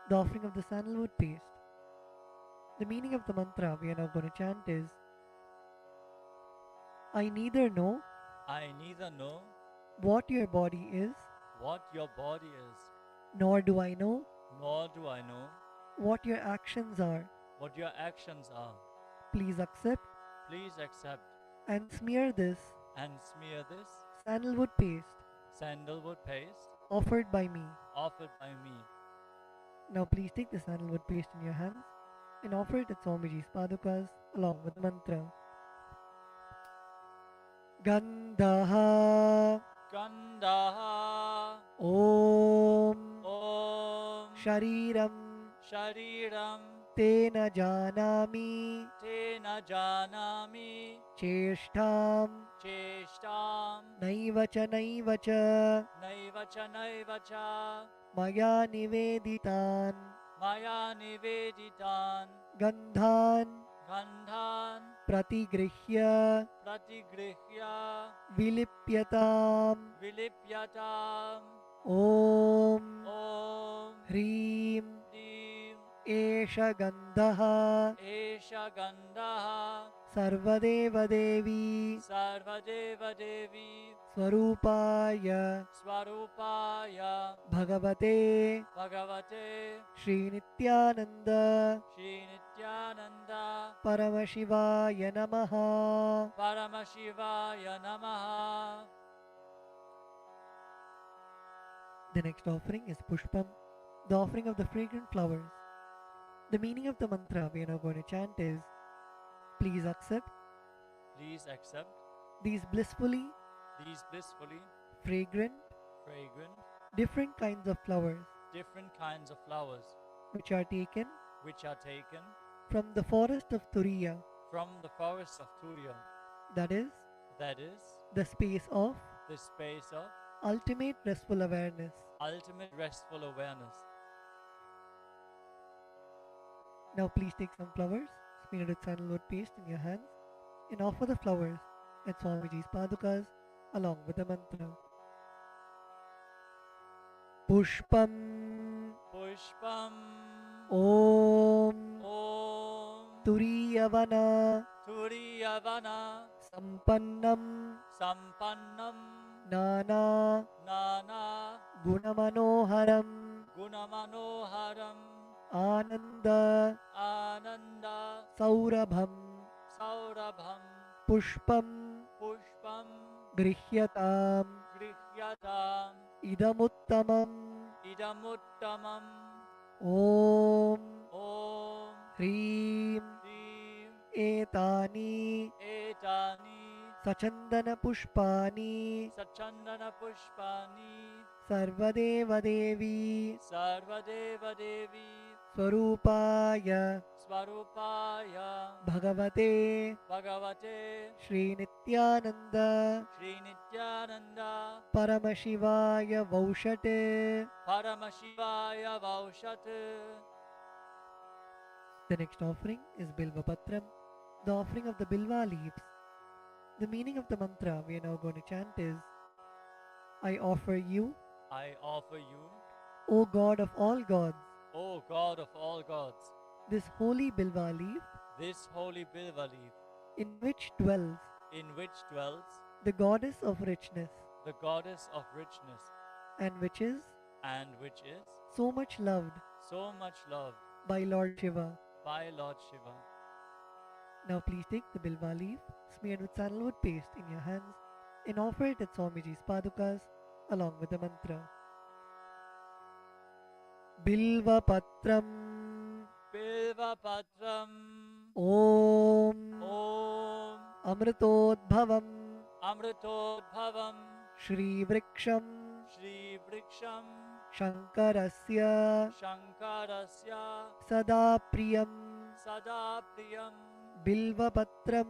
the offering of the sandalwood paste. The meaning of the mantra we are now going to chant is, I neither know I neither know what your body is, what your body is, nor do I know nor do I know what your actions are. what your actions are. Please accept Please accept and smear this and smear this sandalwood paste sandalwood paste offered by me. offered by me. Now please take the sandalwood paste in your hands and offer it at Swamiji's padukas along with the mantra. Gandhaha Gandaha Om Om Shariram Shariram Tena Janami Tena Janami Cheshtam Cheshtam Naivacha Naivacha Naivacha Naivacha Maya Niveditan Maya Niveditan Gandhan Gandhan Pratigrihya Pratigrihya Vilipyatam Vilipyatam Om Om Hreem Hrim Esha Gandhaha Esha Gandaha Sarvadevadevi Sarvadevadevi Swarupaya Swarupaya Bhagavate Bhagavate Shri Nityananda Shri Nityananda Paramashivaya Namaha. Paramashivaya Namaha. The next offering is Pushpam, the offering of the fragrant flowers. The meaning of the mantra we are now going to chant is, please accept Please accept these blissfully these blissfully fragrant fragrant different kinds of flowers different kinds of flowers which are taken which are taken from the forest of Turiya, from the forests of Turiya, that is, that is, the space of the space of ultimate restful awareness. ultimate restful awareness. Now please take some flowers, smeared with sandalwood paste in your hands, and offer the flowers at Swamiji's Padukas along with the mantra. Pushpam Pushpam Om Om Turiyavana Turiyavana Sampannam Sampannam Nana Nana Gunamanoharam Gunamanoharam Ananda Ananda Saurabham Saurabham Pushpam Pushpam Grihyatam Grihyatam Idamuttamam Idamuttamam Om Om Hrim Hrim Etani Etani Sachandana Pushpani Sachandana Pushpani Sarvadeva Devi Sarvadeva Devi Swarupaya Swarupaya Bhagavate Bhagavate Shri Nityananda Shri Nityananda Paramashivaya Vaushate. Paramashivaya Vaushat. The next offering is Bilva Patram, the offering of the Bilva leaves. The meaning of the mantra we are now going to chant is I offer you, I offer you, O God of all gods, O God of all gods, this holy Bilva leaf this holy Bilva leaf, in which dwells in which dwells the goddess of richness the goddess of richness, and which is and which is so much loved so much loved by Lord Shiva. by Lord Shiva. Now please take the Bilva leaf smeared with sandalwood paste in your hands and offer it at Swamiji's Padukas along with the mantra. Bilva Patram Bilva Patram Om Om Amritodbhavam Amritodbhavam Shri Vriksham Shri Vriksham Shankarasya Shankarasya Sada Priyam Sada Priyam Bilva Patram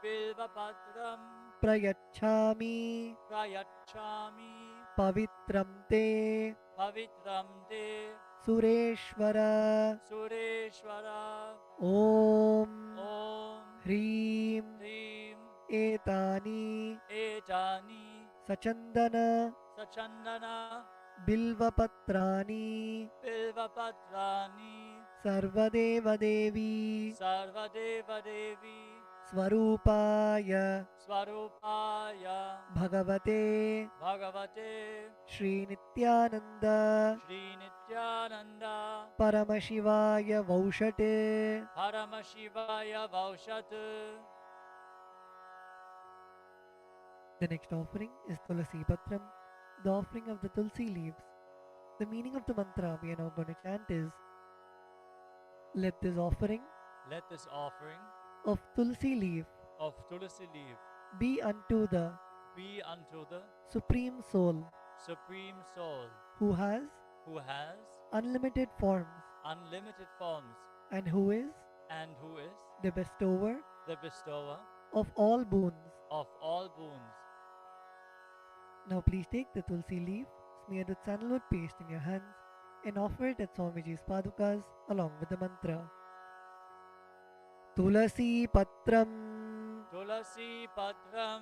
Bilva Patram Prayachami Prayachami Pavitram Te Pavitram Te Sureshwara Sureshwara Om Om Hrim Hrim Etani Etani Sachandana Sachandana Bilvapatrani Bilvapatrani Sarvadeva Devi Sarvadeva Devi Swarupaya Swarupaya Bhagavate Bhagavate Shri Nityananda Shri Nityananda Paramashivaya Vaushate. Paramashivaya Vaushat. The next offering is Tulasi Patram, the offering of the Tulsi leaves. The meaning of the mantra we are now going to chant is let this offering Let this offering of Tulsi leaf of Tulasi leaf be unto the be unto the Supreme Soul Supreme Soul who has who has unlimited forms unlimited forms and who is and who is the bestower the bestower of all boons. of all boons. Now please take the Tulsi leaf smeared with sandalwood paste in your hands and offer it at Swamiji's Padukas along with the mantra. Tulasi Patram Tulasi Patram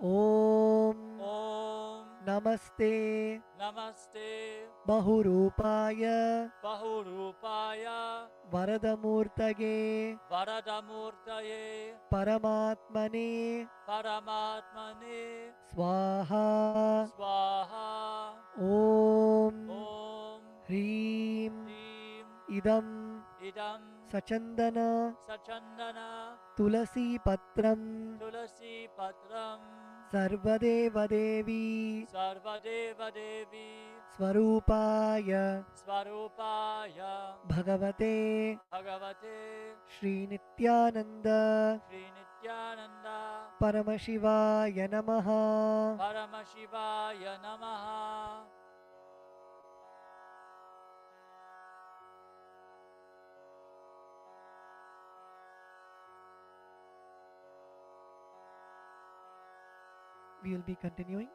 Om Om Namaste Namaste Bahurupaya Bahurupaya Varadamurtage Varadamurtaye Paramatmane Paramatmane Swaha Swaha Om Om Hrim Hrim Idam Idam Sachandana Sachandana Tulasi Patram Tulasi Patram Sarvadeva Devi Sarvadeva Devi Swarupaya Swarupaya Bhagavate Bhagavate Shri Nityananda Shri Nityananda Paramashivaya Namaha. Paramashivaya Namaha. We will be continuing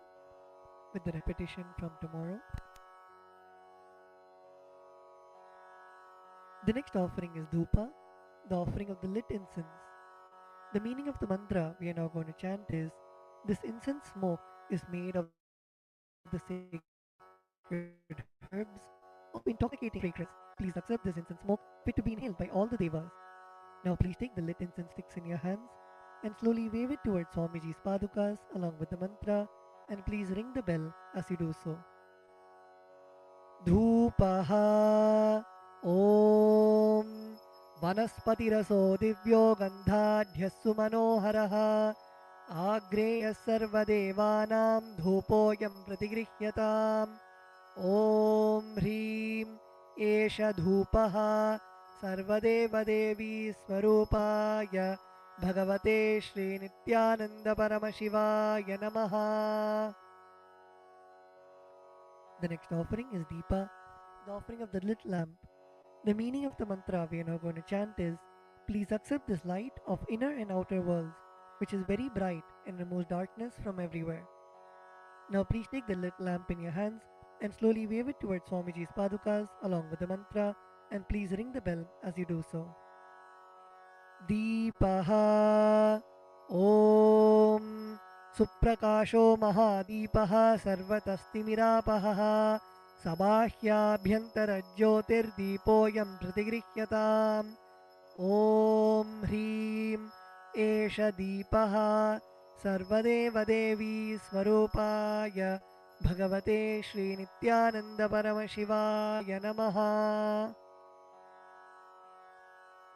with the repetition from tomorrow. The next offering is Dhupa, the offering of the lit incense. The meaning of the mantra we are now going to chant is, this incense smoke is made of the sacred herbs of intoxicating fragrance. Please accept this incense smoke fit to be inhaled by all the devas. Now please take the lit incense sticks in your hands and slowly wave it towards Swamiji's padukas along with the mantra, and please ring the bell as you do so. Dhupaha Om Vanaspatiraso Divyo Gandhadhyassu Manoharaha Agreyas Sarvadevanam Dhupoyam Pratigrihyatam Om Hrim Esha Dhupaha Sarvadeva Devi Swarupaya Bhagavate Shri Nityananda Paramashivaya Namaha. The next offering is Deepa, the offering of the lit lamp. The meaning of the mantra we are now going to chant is, please accept this light of inner and outer worlds, which is very bright and removes darkness from everywhere. Now please take the lit lamp in your hands and slowly wave it towards Swamiji's padukas along with the mantra, and please ring the bell as you do so. Deepaha Om Suprakasho Mahadipaha Sarvatastimiراpaha Sabāhyābhyantarajyotirdeepoyam pratigrihyatam Om Hrim Esha Deepaha Sarvadeva Devi Swarupaya Bhagavate Shri Nityananda Paramashivaya Namaha.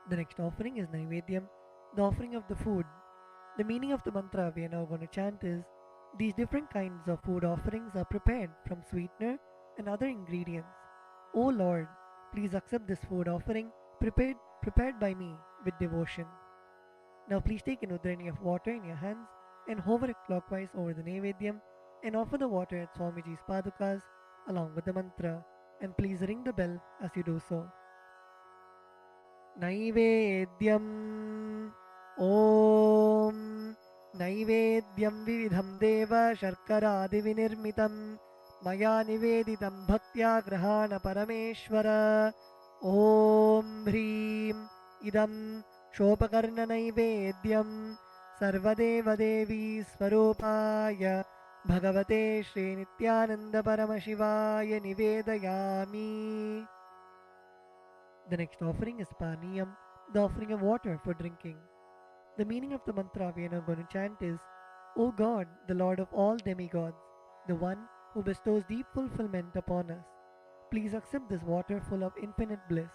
The next offering is Naivedyam, the offering of the food. The meaning of the mantra we are now going to chant is, these different kinds of food offerings are prepared from sweetener and other ingredients. O Lord, please accept this food offering prepared by me with devotion. Now please take an udrani of water in your hands and hover it clockwise over the Naivedyam and offer the water at Swamiji's padukas along with the mantra, and please ring the bell as you do so. Naivedyam Om Naivedyam Vividham Deva Sharkaradi Vinirmitam Maya Niveditam Bhaktya Grahana Parameshwara Om Hrim Idam Shopakarna Naivedyam Sarvadeva Devi Swarupaya Bhagavate Shri Nityananda Paramashivaya Nivedayami. The next offering is Paniyam, the offering of water for drinking. The meaning of the mantra we are now going to chant is, O God, the Lord of all demigods, the one who bestows deep fulfillment upon us, please accept this water full of infinite bliss.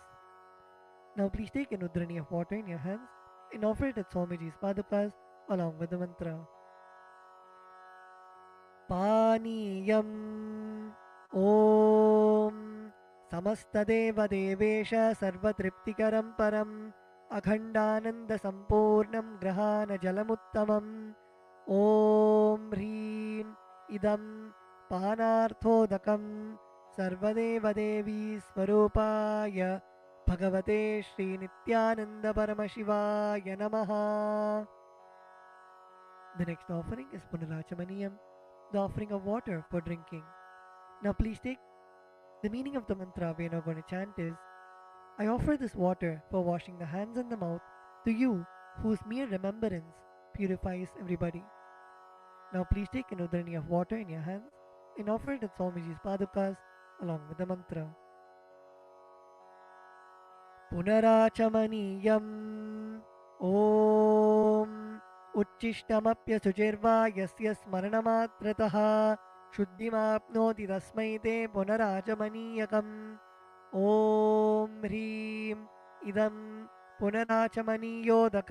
Now please take an udrani of water in your hands and offer it at Swamiji's padukas along with the mantra. Paniyam Om Samastadeva Devesha Sarvatriptikaram Param Akhandananda Sampurnam Grahana Jalamuttamam Om Hrim Idam Panarthodakam Sarvadeva Devi Swarupaya Bhagavate Shri Nityananda Paramashivaya Namaha. The next offering is Punarachamaniyam, the offering of water for drinking. Now please take the meaning of the mantra we are now going to chant is, I offer this water for washing the hands and the mouth to you, whose mere remembrance purifies everybody. Now please take an udrani of water in your hands and offer it at Swamiji's padukas along with the mantra. Punarachamaniyam Om Uchishtamapya Sujirva Yasya Smaranamatrataha Shuddhimapnoti Tasmai Te Punarachamaniyakam Om Hrim Idam Punarachamaniyodak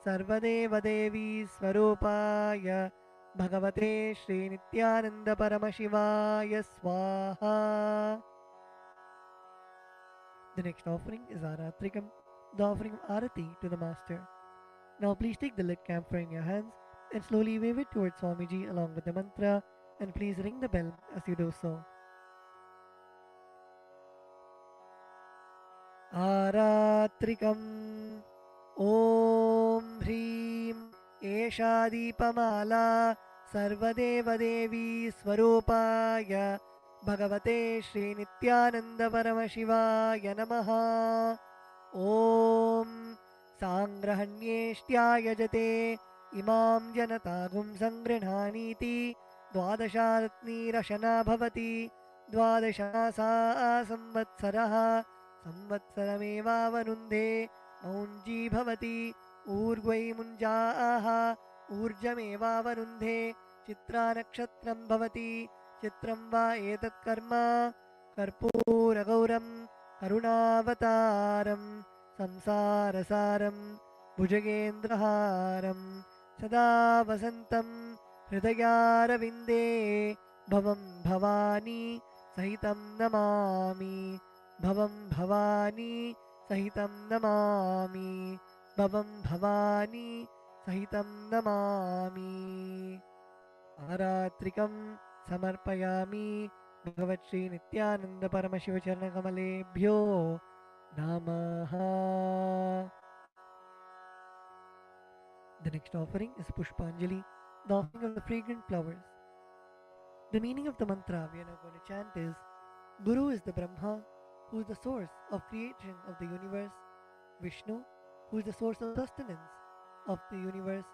Sarvadeva Devi Swarupaya Bhagavate Shri Nityananda Paramashivaya Swaha. The next offering is Aratrikam, the offering of Arati to the Master. Now please take the lit camphor in your hands and slowly wave it towards Swamiji along with the mantra, and please ring the bell as you do so. Aratrikam Om Hrim Esha Deepamala Sarvadeva Devi Swarupaya Bhagavate Shri Nityananda Paramashivaya Namaha Om साङ्ग्रहण्येष्ट्यायजते इमां जनतागुं सङ्गृह्णानीति द्वादशारत्नीरशना भवति द्वादशमासा संवत्सरः संवत्सरमेवावरुन्धे मौञ्जी भवति ऊर्ध्वै मुञ्जाः ऊर्जमेवावरुन्धे चित्रानक्षत्रं भवति चित्रं वा एतत् कर्म कर्पूरगौरं करुणावतारं संसारसारं भुजगेन्द्रहारं सदा वसन्तं हृदयारविन्दे भवं भवानी सहितं नमामि भवं भवानी सहितं नमामि भवं भवानी सहितं नमामि आरात्रिकं समर्पयामि भगवत्श्री नित्यानंद परमशिव चरणकमलेभ्यो नमः. The next offering is Pushpanjali, the offering of the fragrant flowers. The meaning of the mantra we are now going to chant is: Guru is the Brahma, who is the source of creation of the universe, Vishnu, who is the source of sustenance of the universe,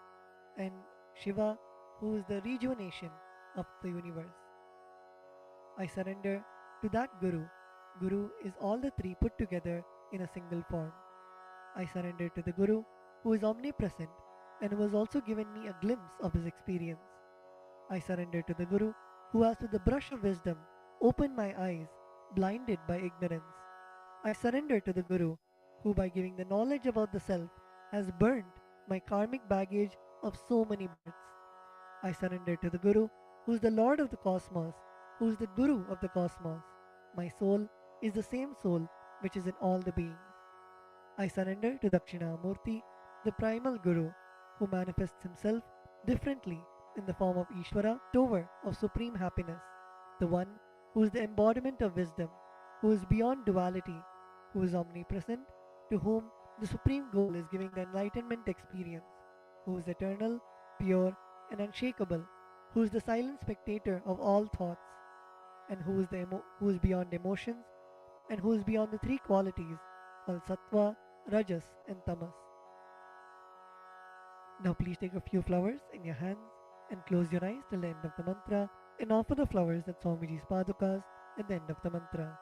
and Shiva, who is the rejuvenation of the universe. I surrender to that Guru. Guru is all the three put together in a single form. I surrender to the Guru, who is omnipresent and who has also given me a glimpse of his experience. I surrender to the Guru, who has with the brush of wisdom opened my eyes, blinded by ignorance. I surrender to the Guru, who by giving the knowledge about the self has burnt my karmic baggage of so many births. I surrender to the Guru, who is the Lord of the cosmos, who is the Guru of the cosmos. My soul is the same soul which is in all the beings. I surrender to Dakshinamurti, the primal Guru, who manifests himself differently in the form of Ishvara, Tower of supreme happiness, the one who is the embodiment of wisdom, who is beyond duality, who is omnipresent, to whom the supreme goal is giving the enlightenment experience, who is eternal, pure, and unshakable, who is the silent spectator of all thoughts, and who is beyond emotions, and who is beyond the three qualities called Sattva, Rajas, and Tamas. Now please take a few flowers in your hands and close your eyes till the end of the mantra and offer the flowers at Swamiji's Padukas at the end of the mantra.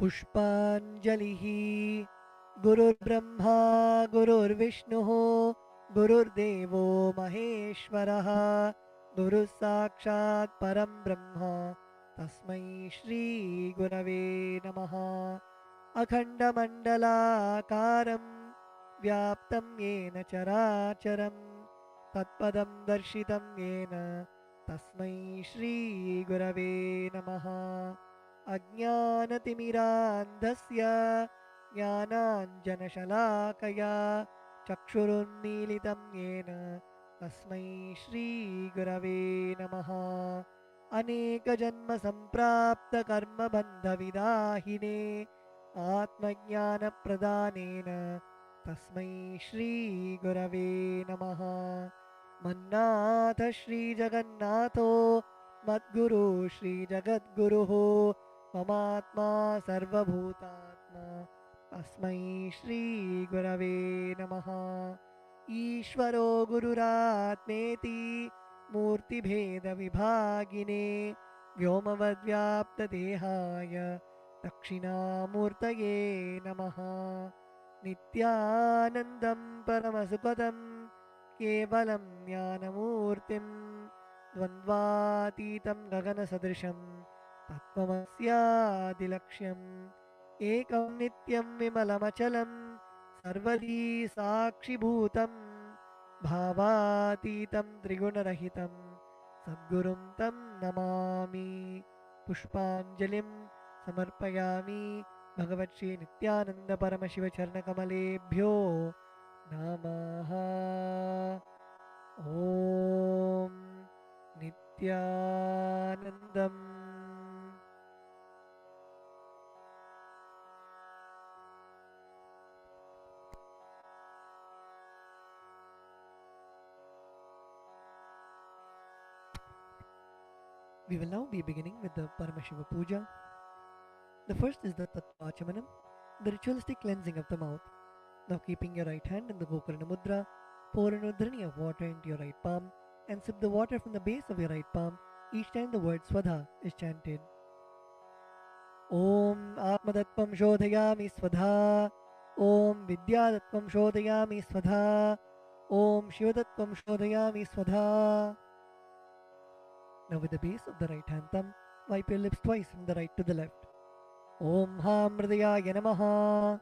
Pushpanjalihi Gurur Brahma Gurur Vishnuho Gurur Devo Maheshwaraha Guru Sakshat Param Brahma Tasmai Shri Gurave Namaha Akhandamandalakaram Vyaptam Yena Characharam Tatpadam Darshitam Yena Tasmai Shri Gurave Namaha Ajnanatimirandhasya Jnananjanashalakaya Chakshurunmilitam Yena Tasmai Shri Gurave Namaha Aneka Janma Samprapta Karma Bandha Vidahine Atmajnana Pradhanena Tasmai Shri Gurave Namaha Mannatha Shri Jagannatho Madguru Shri Jagadguruho Mamatma Sarvabhutatma Tasmai Shri Gurave Namaha Ishvaro Gururatmeti Murti Bheda Vibhagine Vyomavadvyapta Dehaya Dakshinamurtaye Namaha Nityanandam Paramasukadam Kevalam Jnanamurtim Dvandvatitam Gaganasadrisham Tattvamasyaadilaksham Ekam Nityam Vimalamachalam Sarvadi Sakshibhutam Bhavatitam Trigunarahitam Sadgurum Tam Namami Pushpanjalim Samarpayami Bhagavatshri Nityananda Paramashiva Charnakamaleebhyo Namaha Om Nityanandam. We will now be beginning with the Paramashiva Puja. The first is the Tattvachamanam, the ritualistic cleansing of the mouth. Now keeping your right hand in the Gokarna Mudra, pour an udhrani of water into your right palm and sip the water from the base of your right palm each time the word Swadha is chanted. Om Atmadattvam Shodhayami Swadha. Om Vidyadattvam Shodhayami Swadha. Om Shivadattvam Shodhayami Swadha. Now with the base of the right hand thumb, wipe your lips twice from the right to the left. Om Ham Hridayaya Namaha.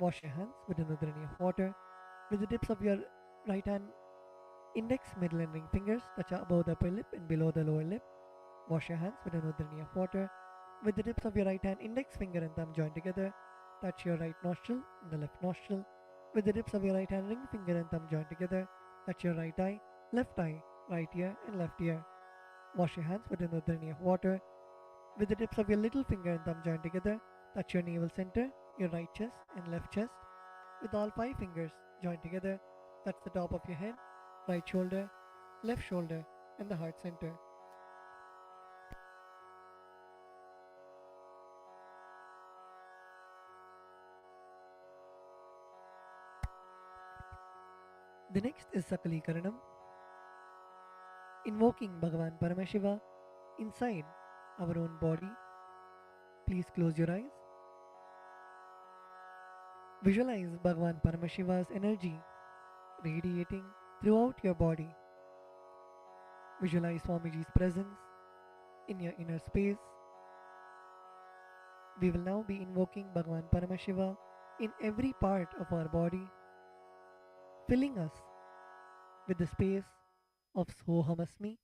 Wash your hands with an udhrani of water. With the tips of your right hand, index, middle and ring fingers touch above the upper lip and below the lower lip. Wash your hands with an udhrani of water. With the tips of your right hand, index finger and thumb join together. Touch your right nostril and the left nostril. With the tips of your right hand, ring finger and thumb join together. Touch your right eye, right ear and left ear. Wash your hands with an udhrani of water. With the tips of your little finger and thumb join together. Touch your navel center, your right chest and left chest. With all 5 fingers join together. Touch the top of your head, right shoulder, left shoulder and the heart center. The next is Sakalikaranam, invoking Bhagavan Paramashiva inside our own body. Please close your eyes. Visualize Bhagavan Paramashiva's energy radiating throughout your body. Visualize Swamiji's presence in your inner space. We will now be invoking Bhagavan Paramashiva in every part of our body, filling us with the space of Sohamasmi,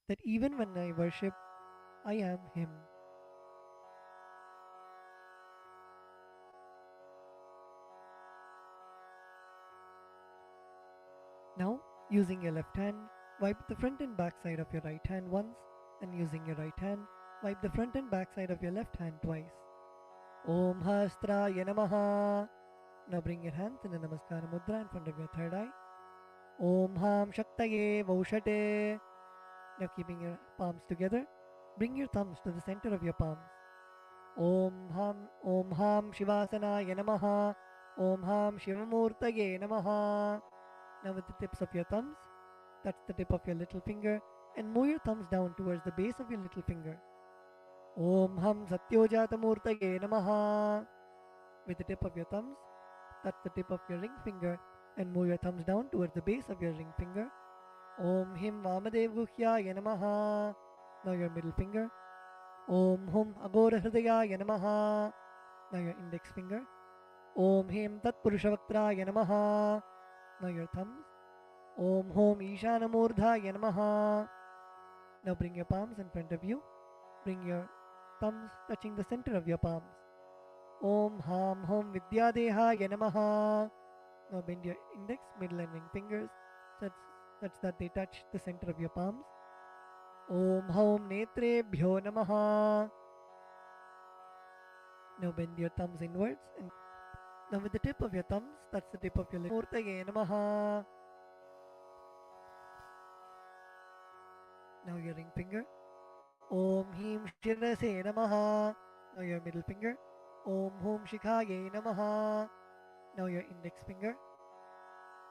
that even when I worship, I am Him. Now, using your left hand, wipe the front and back side of your right hand once, and using your right hand, wipe the front and back side of your left hand twice. Om Hastraya Namaha. Now bring your hands in a Namaskara Mudra in front of your third eye. Om Ham Shaktaye Vaushate. Now keeping your palms together, bring your thumbs to the center of your palms. Om Ham Shivasanaya Namaha. Om Ham Shivamurtaye Namaha. Now with the tips of your thumbs, touch the tip of your little finger and move your thumbs down towards the base of your little finger. Om Ham Satyojatamurtaye Namaha. With the tip of your thumbs, touch the tip of your ring finger and move your thumbs down towards the base of your ring finger. Om Him Vamadevuhyaya Namaha. Now your middle finger. Om Hum Agora Hridayaya Namaha. Now your index finger. Om Him Tat Purushavaktraya Namaha. Now your thumbs. Om Hom Ishanamurdhaya Namaha. Now bring your palms in front of you. Bring your thumbs touching the center of your palms. Om Ham Hom Vidyadehaya Namaha. Now bend your index, middle and ring fingers such that they touch the center of your palms. Om Hom Netrebhyo Namaha. Now bend your thumbs inwards and now with the tip of your thumbs, touch the tip of your lip. Murtaye Namaha. Now your ring finger. Om Him Shirase Namaha. Now your middle finger. Om Hum Shikhaye Namaha. Now your index finger.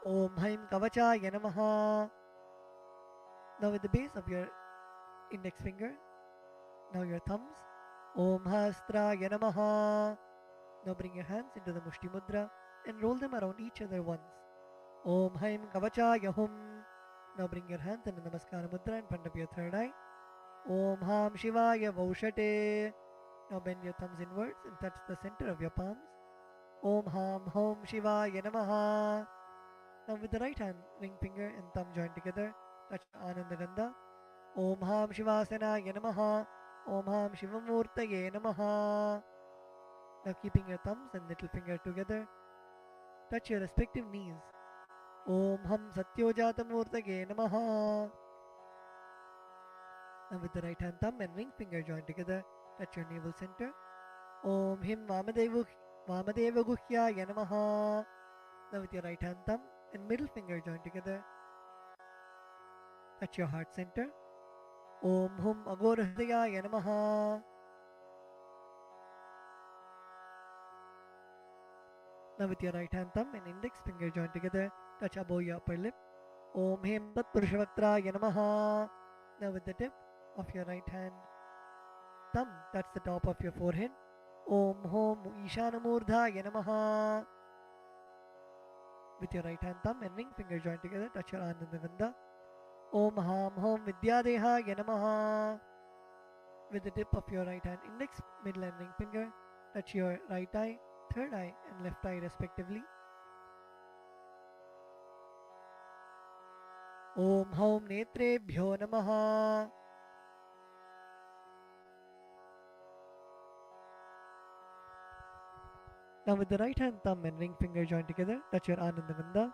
Om Haim Kavachaya Namaha. Now with the base of your index finger. Now your thumbs. Om Hastraya Namaha. Now bring your hands into the Mushti Mudra and roll them around each other once. Om Haim Kavachaya Hum. Now bring your hands in the Namaskara Mudra in front of your third eye. Om Ham Shivaya Vaushate. Now bend your thumbs inwards and touch the center of your palms. Om Ham Hom Shivaya Namaha. Now with the right hand, ring finger and thumb join together, touch Ananda Gandha. Om Ham Shivasanaya Namaha. Om Ham Shivamurtaye Namaha. Now keeping your thumbs and little finger together, touch your respective knees. Om Ham Satyojatamurtaye Namaha. Now with the right hand thumb and ring finger join together, touch your navel center. Om Him Vamadevaguhyaya Namaha. Now with your right hand thumb and middle finger join together, touch your heart center. Om Hum Agora Hridayaya Namaha. Now with your right hand thumb and index finger joined together, touch above your upper lip. Om Hem Tat Purushavakraya Namaha. Now with the tip of your right hand thumb, touch the top of your forehead. Om Hom Ishanamurdhaya Namaha. With your right hand thumb and ring finger joined together, touch your Anandagandha. Om Ham Hom Vidyadehaya Namaha. With the tip of your right hand index, middle and ring finger, touch your right eye, third eye and left eye respectively. Om Haum Netrebhyo Namaha. Now with the right hand thumb and ring finger joined together, touch your Anandagandha.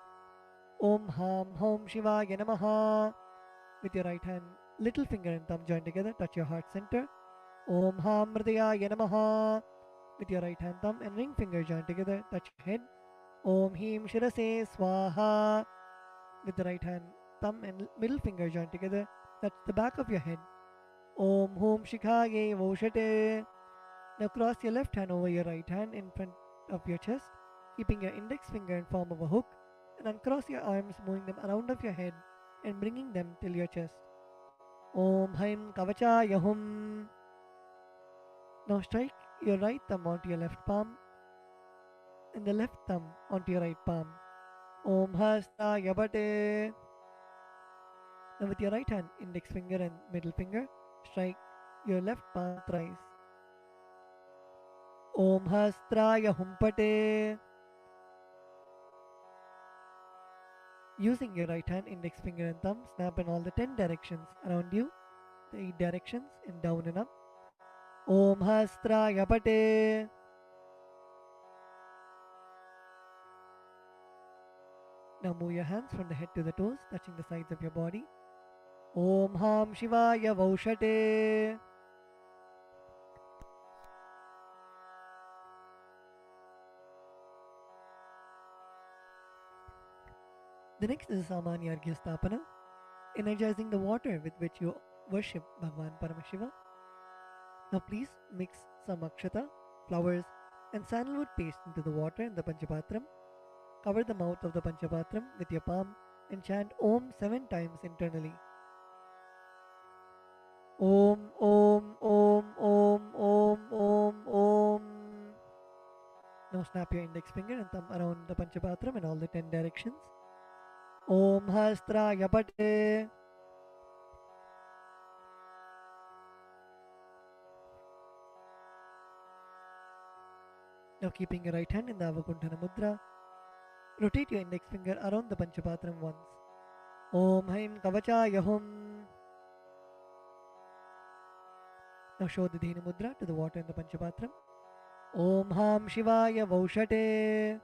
Om Ham Hom Shivaya Namaha. With your right hand little finger and thumb joined together, touch your heart center. Om Ham Hridayaya Namaha. With your right hand thumb and ring finger joined together, touch your head. Om Him Shirase Swaha. With the right hand thumb and middle finger joined together, touch the back of your head. Om Hum Shikhaye Voshate. Now cross your left hand over your right hand in front of your chest, keeping your index finger in form of a hook, and uncross your arms, moving them around of your head and bringing them till your chest. Om Haim Kavachaya Hum. Now strike your right thumb onto your left palm and the left thumb onto your right palm. Om Hastaya Bate. Now with your right hand, index finger and middle finger, strike your left palm thrice. Om Hastraya Humpate. Using your right hand, index finger and thumb, snap in all the 10 directions around you, the 8 directions and down and up. Om Hastraya Pate. Now move your hands from the head to the toes, touching the sides of your body. Om Ham Shivaya Vaushate. The next is Samanya Arghya Stapana, energizing the water with which you worship Bhagwan Paramashiva. Now please mix some akshata, flowers and sandalwood paste into the water in the Panchapatram. Cover the mouth of the Panchapatram with your palm and chant Om 7 times internally. Om Om Om Om Om Om Om. Now snap your index finger and thumb around the Panchapatram in all the 10 directions. Om Hastraya Pate. Now keeping your right hand in the Avakuntana Mudra, rotate your index finger around the Panchapatram once. Om Haim Kavachaya Hum. Now show the Dhenu Mudra to the water in the Panchapatram. Om Ham Shivaya Vaushate.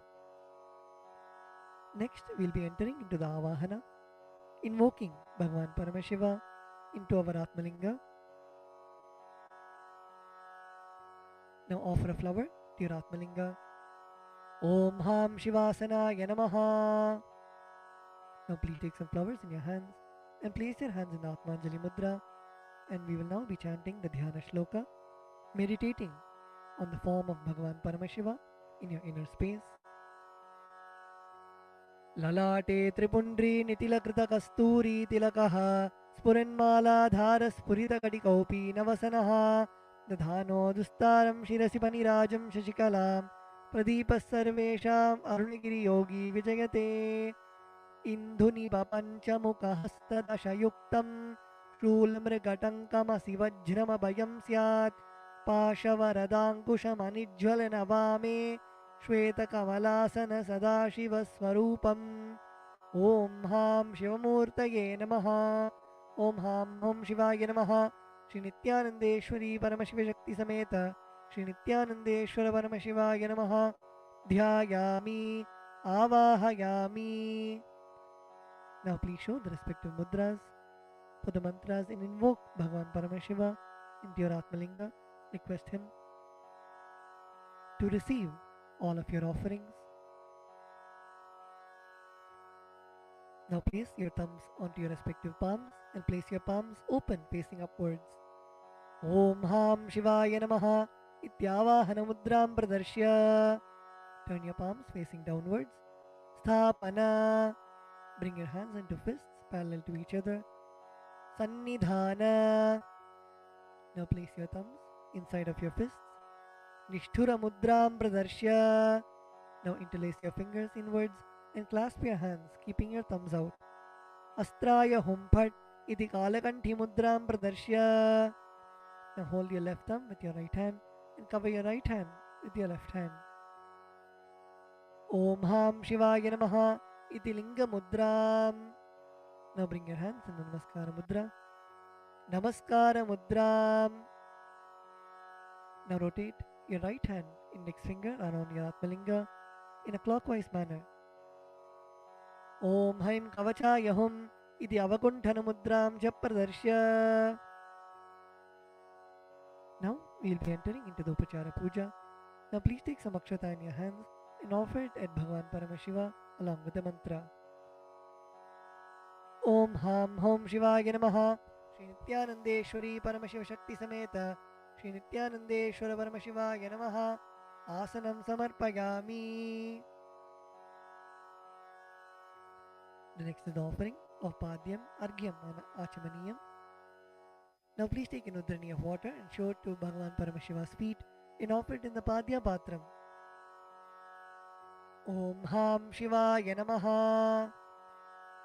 Next, we'll be entering into the Avahana, invoking Bhagwan Paramashiva into our Atmalinga. Now offer a flower to your Atmalinga. Om Ham Shivasanaya Namaha. Now please take some flowers in your hands and place your hands in Atmanjali Mudra, and we will now be chanting the Dhyana Shloka, meditating on the form of Bhagwan Paramashiva in your inner space. Lalate Tripundri Nitilakrita Kasturi Tilakaha Spuranmaladhara Spuritakadikaupi Navasanaha Dadhano Dustaram Shirasi Panirajam Shashikalam Pradipas Sarvesham Arunagiri Yogi Vijayate Indhuni Papanchamuka Hastadashayuktam Shulmrigatankama Sivajrama Bayam Syat Pashavaradankushamanijjvalana Vame Shvetakamalasana Sadashivaswarupam. Om Ham Shivamurtaye Namaha. Om Ham Om Shivaya Namaha. Shri Nityanandeshwari Paramashiva Shakti Sameta Shri Nityanandeshwara Paramashivaya Namaha. Dhyayami Avahayami. Now please show the respective mudras for the mantras and invoke Bhagwan Paramashiva into your Atmalinga. Request him to receive all of your offerings. Now place your thumbs onto your respective palms and place your palms open facing upwards. Om Ham Shivaya Namaha Ityavahana Mudram Pradarshya. Turn your palms facing downwards. Sthapana. Bring your hands into fists parallel to each other. Sannidhana. Now place your thumbs inside of your fists. Nishthura mudram pradarshya. Now interlace your fingers inwards and clasp your hands, keeping your thumbs out. Astraya humphat iti kalakanthi mudram pradarshya. Now hold your left thumb with your right hand and cover your right hand with your left hand. Om Ham Shivaya Namaha iti linga mudram. Now bring your hands in the Namaskara mudra. Namaskara mudram. Now rotate your right hand index finger around your Atmalinga in a clockwise manner. Om Haim Kavachaya Hum iti avakunthana mudram japradarshya. Now we will be entering into the Upachara Puja. Now please take some akshata in your hands and offer it at Bhagavan Paramashiva along with the mantra. Om Ham Hom Shivaya Namaha Shri Nityanandeshwari Paramashiva Shakti Sameta Shri Nityanandeshwara Paramashivaya Namaha Asanam Samarpayami. The next is the offering of Padyam, Argyam and Achamaniyam. Now please take an udrani of water and show it to Bhagavan Paramashiva's feet and offer it in the Padya Patram. Om Ham Shivaya Namaha.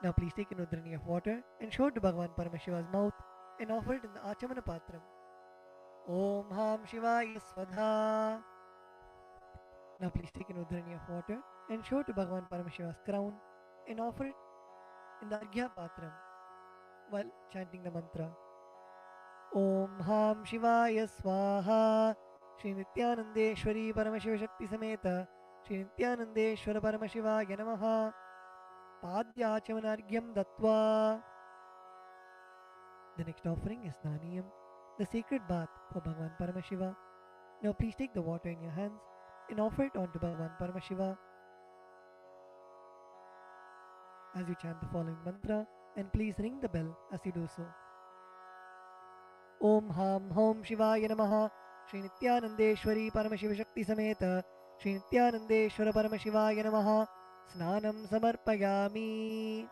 Now please take an udrani of water and show it to Bhagavan Paramashiva's mouth and offer it in the Achamana Patram. Om Ham Shivaya Svadha. Now please take an udrani of water and show it to Bhagavan Paramashiva's crown and offer it in the Arghya Patram while chanting the mantra. Om Ham Shivaya Swaha Shri Nityanandeshwari Paramashiva Shakti Sameta Shri Nityanandeshwara Paramashivaya Namaha Padyachamanargyam Dattva. The next offering is Naniyam, the sacred bath for Bhagavan Paramashiva. Now please take the water in your hands and offer it onto Bhagavan Paramashiva as you chant the following mantra, and please ring the bell as you do so. Om Ham Hom Shivaya Namaha Shri Nityanandeshwari Paramashiva Shakti Sameta Shri Nityanandeshwara Paramashivaya Namaha Snanam Samarpayami.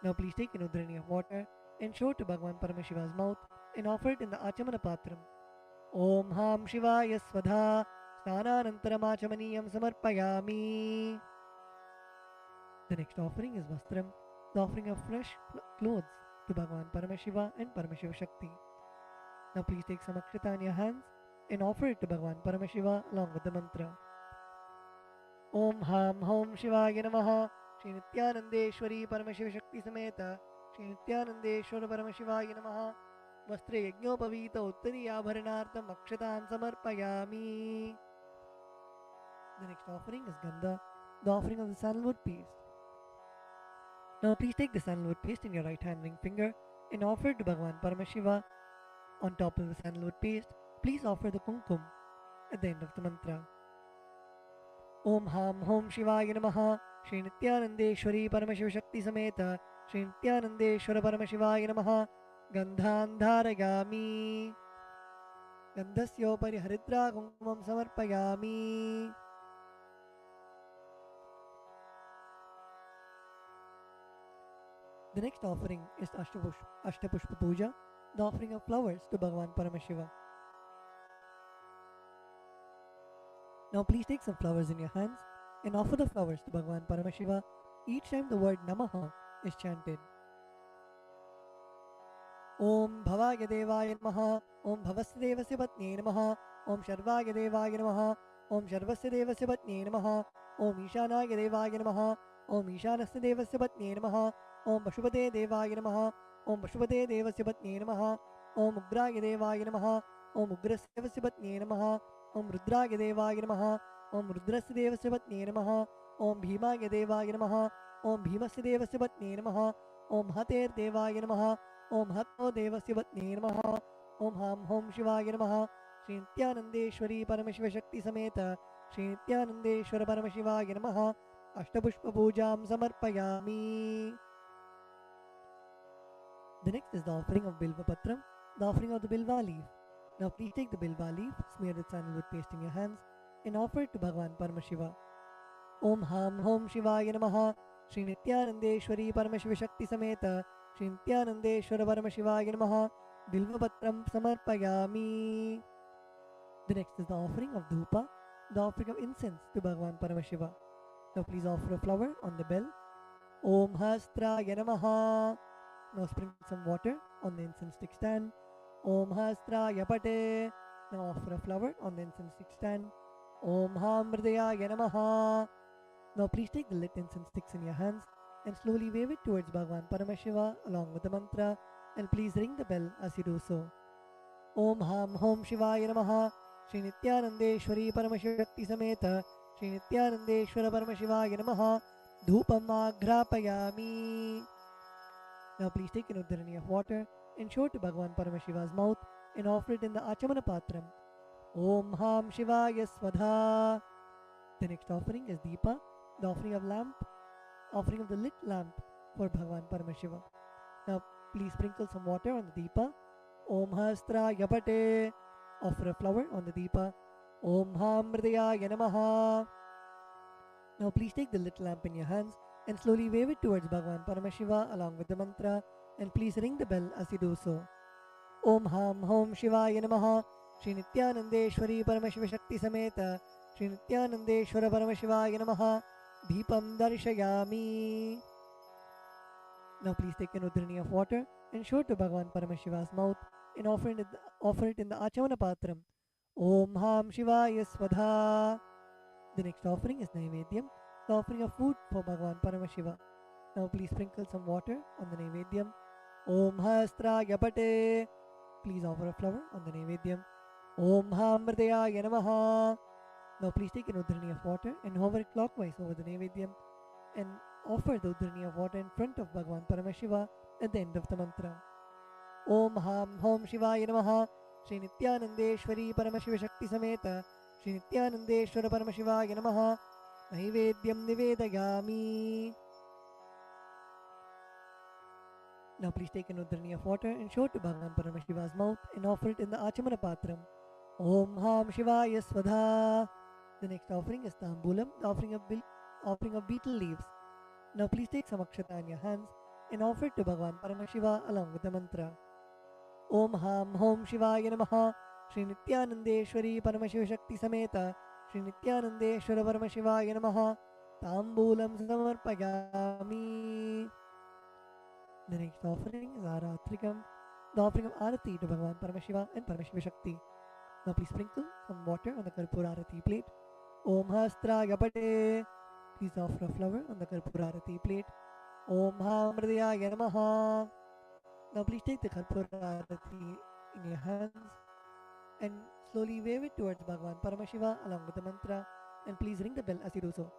Now please take an udrani of water and show it to Bhagavan Paramashiva's mouth and offer it in the Achamana Patram. Om Ham Shivaya Svadha Snananantaram Achamaniyam Samarpayami. The next offering is Vastram, the offering of fresh clothes to Bhagavan Paramashiva and Paramashiva Shakti. Now please take some akshata in your hands and offer it to Bhagavan Paramashiva along with the mantra. Om Ham Hom Shivaya Namaha Shri Nityanandeshwari Paramashiva Shakti Sameta Shri Nityanandeshwara Paramashivaya Namaha Vastre Yajnopavita Uttari Abharanartam Akshataan Samarpayami. The next offering is Gandha, the offering of the sandalwood paste. Now please take the sandalwood paste in your right hand ring finger and offer it to Bhagavan Paramashiva. On top of the sandalwood paste, please offer the kumkum at the end of the mantra. Om Ham Hom Shivaya Namaha Shri Nityanandeshwari Paramashiva Shakti Sameta Shri Nityanandeshwara Paramashivaya Namaha Gandhan Dharayami. Gandhasyopari Haridra Kumkumam Samarpayami. The next offering is Ashtapushpa Puja, the offering of flowers to Bhagavan Paramashiva. Now please take some flowers in your hands and offer the flowers to Bhagavan Paramashiva each time the word Namaha is chanted. Om Bhavaya Devaya Namaha Om Bhavasya Devasya Patne Namaha Om Sharvaya Devaya Namaha Om Sharvasya Devasya Patne Namaha Om Ishanaya Devaya Namaha Om Ishanasya Devasya Patne Namaha Om Pashupate Devaya Namaha Om Pashupate Devasya Patne Namaha Om Ugraya Devaya Namaha Om Ugrasya Devasya Patne Namaha Om Rudraya Devaya Namaha Om Rudrasya Devasya Patne Namaha Om Bhimaya Devaya Namaha Om Bhimasya Devasya Patne Namaha Om Hater Devaya Namaha Om Hatto Devasya Patne Namaha Om Ham Hom Shivaya Namaha Shri Nityanandeshwari Paramashiva Shakti Sameta Shri Nityanandeshwara Paramashivaya Namaha Ashtapushpa Pujam Samarpayami. The next is the offering of Bilva Patram, the offering of the Bilva leaf. Now please take the Bilva leaf, smear with sandalwood paste in your hands and offer it to Bhagavan Paramashiva. Om Ham Hom Shivaya Namaha. Shri Nityanandeshwari Paramashiva Shakti Sameta Shri Nityanandeshwara Paramashivaya Namaha. Bilvapatram Samarpayami. The next is the offering of dhupa, the offering of incense to Bhagavan Paramashiva. Now please offer a flower on the bell. Om Hastraya Namaha. Now sprinkle some water on the incense stick stand. Om Hastraya Pate. Now offer a flower on the incense stick stand. Om Hamridaya Namaha. Now please take the lit incense sticks in your hands and slowly wave it towards Bhagavan Paramashiva along with the mantra, and please ring the bell as you do so. Om Ham Hom Shivaya Namaha. Shri Nityanandeshwari Paramashiva Shakti Sameta Shri Nityanandeshwara Paramashivaya Namaha. Dhupam Agrapayami. Now please take an udharani of water and show it to Bhagavan Paramashiva's mouth and offer it in the Achamana Patram. Om Ham Shivaya Swadha. The next offering is Deepa, the offering of the lit lamp for Bhagavan Paramashiva. Now please sprinkle some water on the Deepa. Om Hastraya Pate. Offer a flower on the Deepa. Om Hamridaya Namaha. Now please take the lit lamp in your hands and slowly wave it towards Bhagavan Paramashiva along with the mantra, and please ring the bell as you do so. Om Ham Hom Shivaya Namaha. Shri Nityanandeshwari Paramashiva Shakti Sameta Shri Nityanandeshwara Paramashivaya Namaha. Deepam Darshayami. Now please take an udharani of water and show it to Bhagavan Paramashiva's mouth and offer it in the Achamana Patram. Om Ham Shivaya Swadha. The next offering is Naivedyam, the offering of food for Bhagavan Paramashiva. Now please sprinkle some water on the Naivedyam. Om Hastraya Pate. Please offer a flower on the Naivedyam. Om Hamridaya Namaha. Now please take an udharani of water and hover it clockwise over the Naivedyam and offer the udharani of water in front of Bhagavan Paramashiva at the end of the mantra. Om Ham Hom Shivaya Namaha. Shri Nityanandeshwari Paramashiva Shakti Sameta Shri Nityanandeshwara Paramashivaya Namaha. Naivedyam Nivedayami. Now please take an udharani of water and show it to Bhagavan Paramashiva's mouth and offer it in the Achamana Patram. Om Ham Shivaya Swadha. The next offering is Tambulam, the offering of betel leaves. Now please take some akshata in your hands and offer it to Bhagavan Paramashiva along with the mantra. Om Ham Hom Shivaya Namaha. Shri Nityanandeshwari Paramashiva Shakti Sameta Shri Nityanandeshwara Paramashivaya Namaha. Tambulam Samarpayami. The next offering is Aratrikam, the offering of Arati to Bhagavan Paramashiva and Paramashiva Shakti. Now please sprinkle some water on the Karpura Arati plate. Om Hastraya Pate. Please offer a flower on the Karpura Arati plate. Om Hamridaya Namaha. Now please take the Karpura Arati in your hands and slowly wave it towards Bhagavan Paramashiva along with the mantra, and please ring the bell as you do so.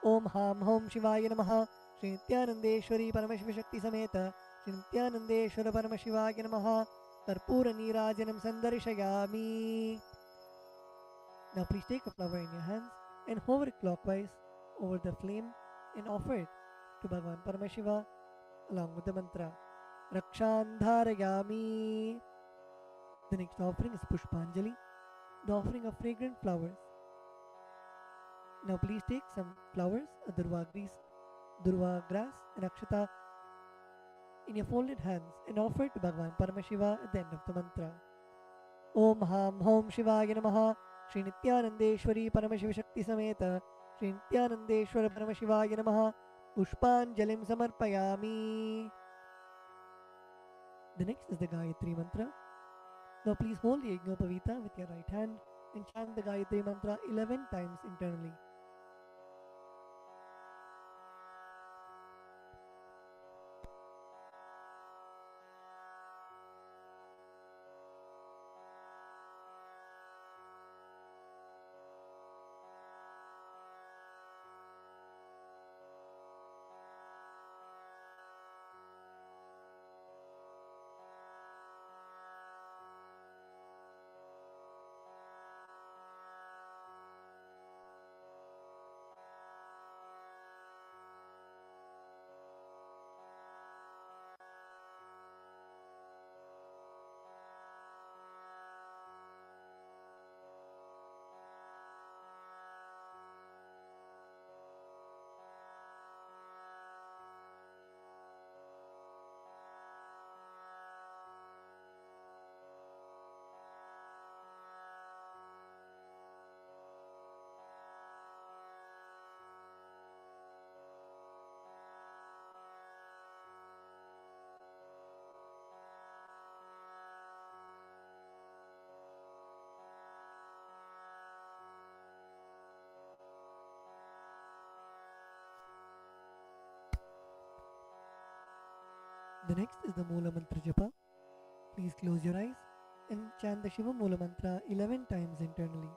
Om Ham Hom Shivaya Namaha. Shri Nityanandeshwari Paramashiva Shakti Sameta Shri Nityanandeshwara Paramashivaya Namaha. Karpura Nirajanam Sandarishayami. Now please take a flower in your hands and hover it clockwise over the flame and offer it to Bhagavan Paramashiva along with the mantra Rakshandharayami. The next offering is Pushpanjali, the offering of fragrant flowers. Now please take some flowers, a durva grass and akshata in your folded hands and offer it to Bhagavan Paramashiva at the end of the mantra. Om Ham Hom Shivaya Namaha. Shri Nityanandeshwari Paramashiva Shakti Sameta Shri Nityanandeshwara Paramashivaya Namaha. Pushpanjalim Samarpayami. The next is the Gayatri Mantra. Now please hold the Yajnopavita with your right hand and chant the Gayatri Mantra 11 times internally. The next is the Mula Mantra Japa. Please close your eyes and chant the Shiva Mula Mantra 11 times internally.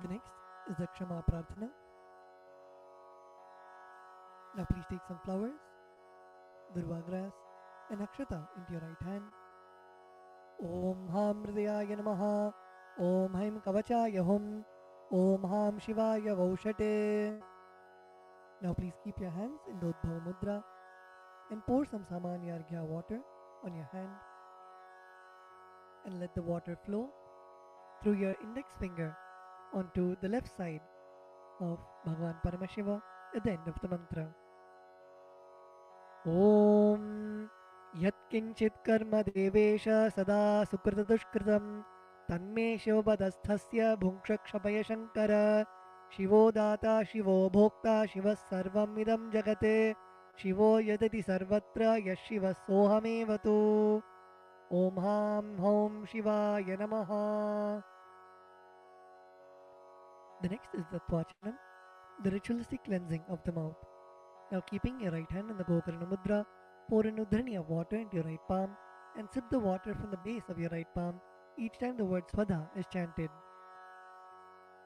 The next is the Kshama Prarthana. Now please take some flowers, durva grass and akshata into your right hand. Om Ham Hridayaya Namaha. Om Haim Kavachaya Hum. Om Ham Shivaya Vaushate. Now please keep your hands in the Udbhava Mudra and pour some Samanya Arghya water on your hand and let the water flow through your index finger onto the left side of Bhagavan Paramashiva at the end of the mantra. Om Yat Kinchit Karma Devesha Sada Sukrita Dushkritam Tanme Shivabadasthasya Bhunkshakshabaya Shankara Shivo Data Shivo Bhokta Shiva Sarvam Idam Jagate Shivo Yadati Sarvatra Yashiva Sohamevatu. Om Ham Hom Shivaya Namaha. The next is the Tvachanam, the ritualistic cleansing of the mouth. Now keeping your right hand in the Gokarna Mudra, pour an udhrani of water into your right palm and sip the water from the base of your right palm each time the word Svadha is chanted.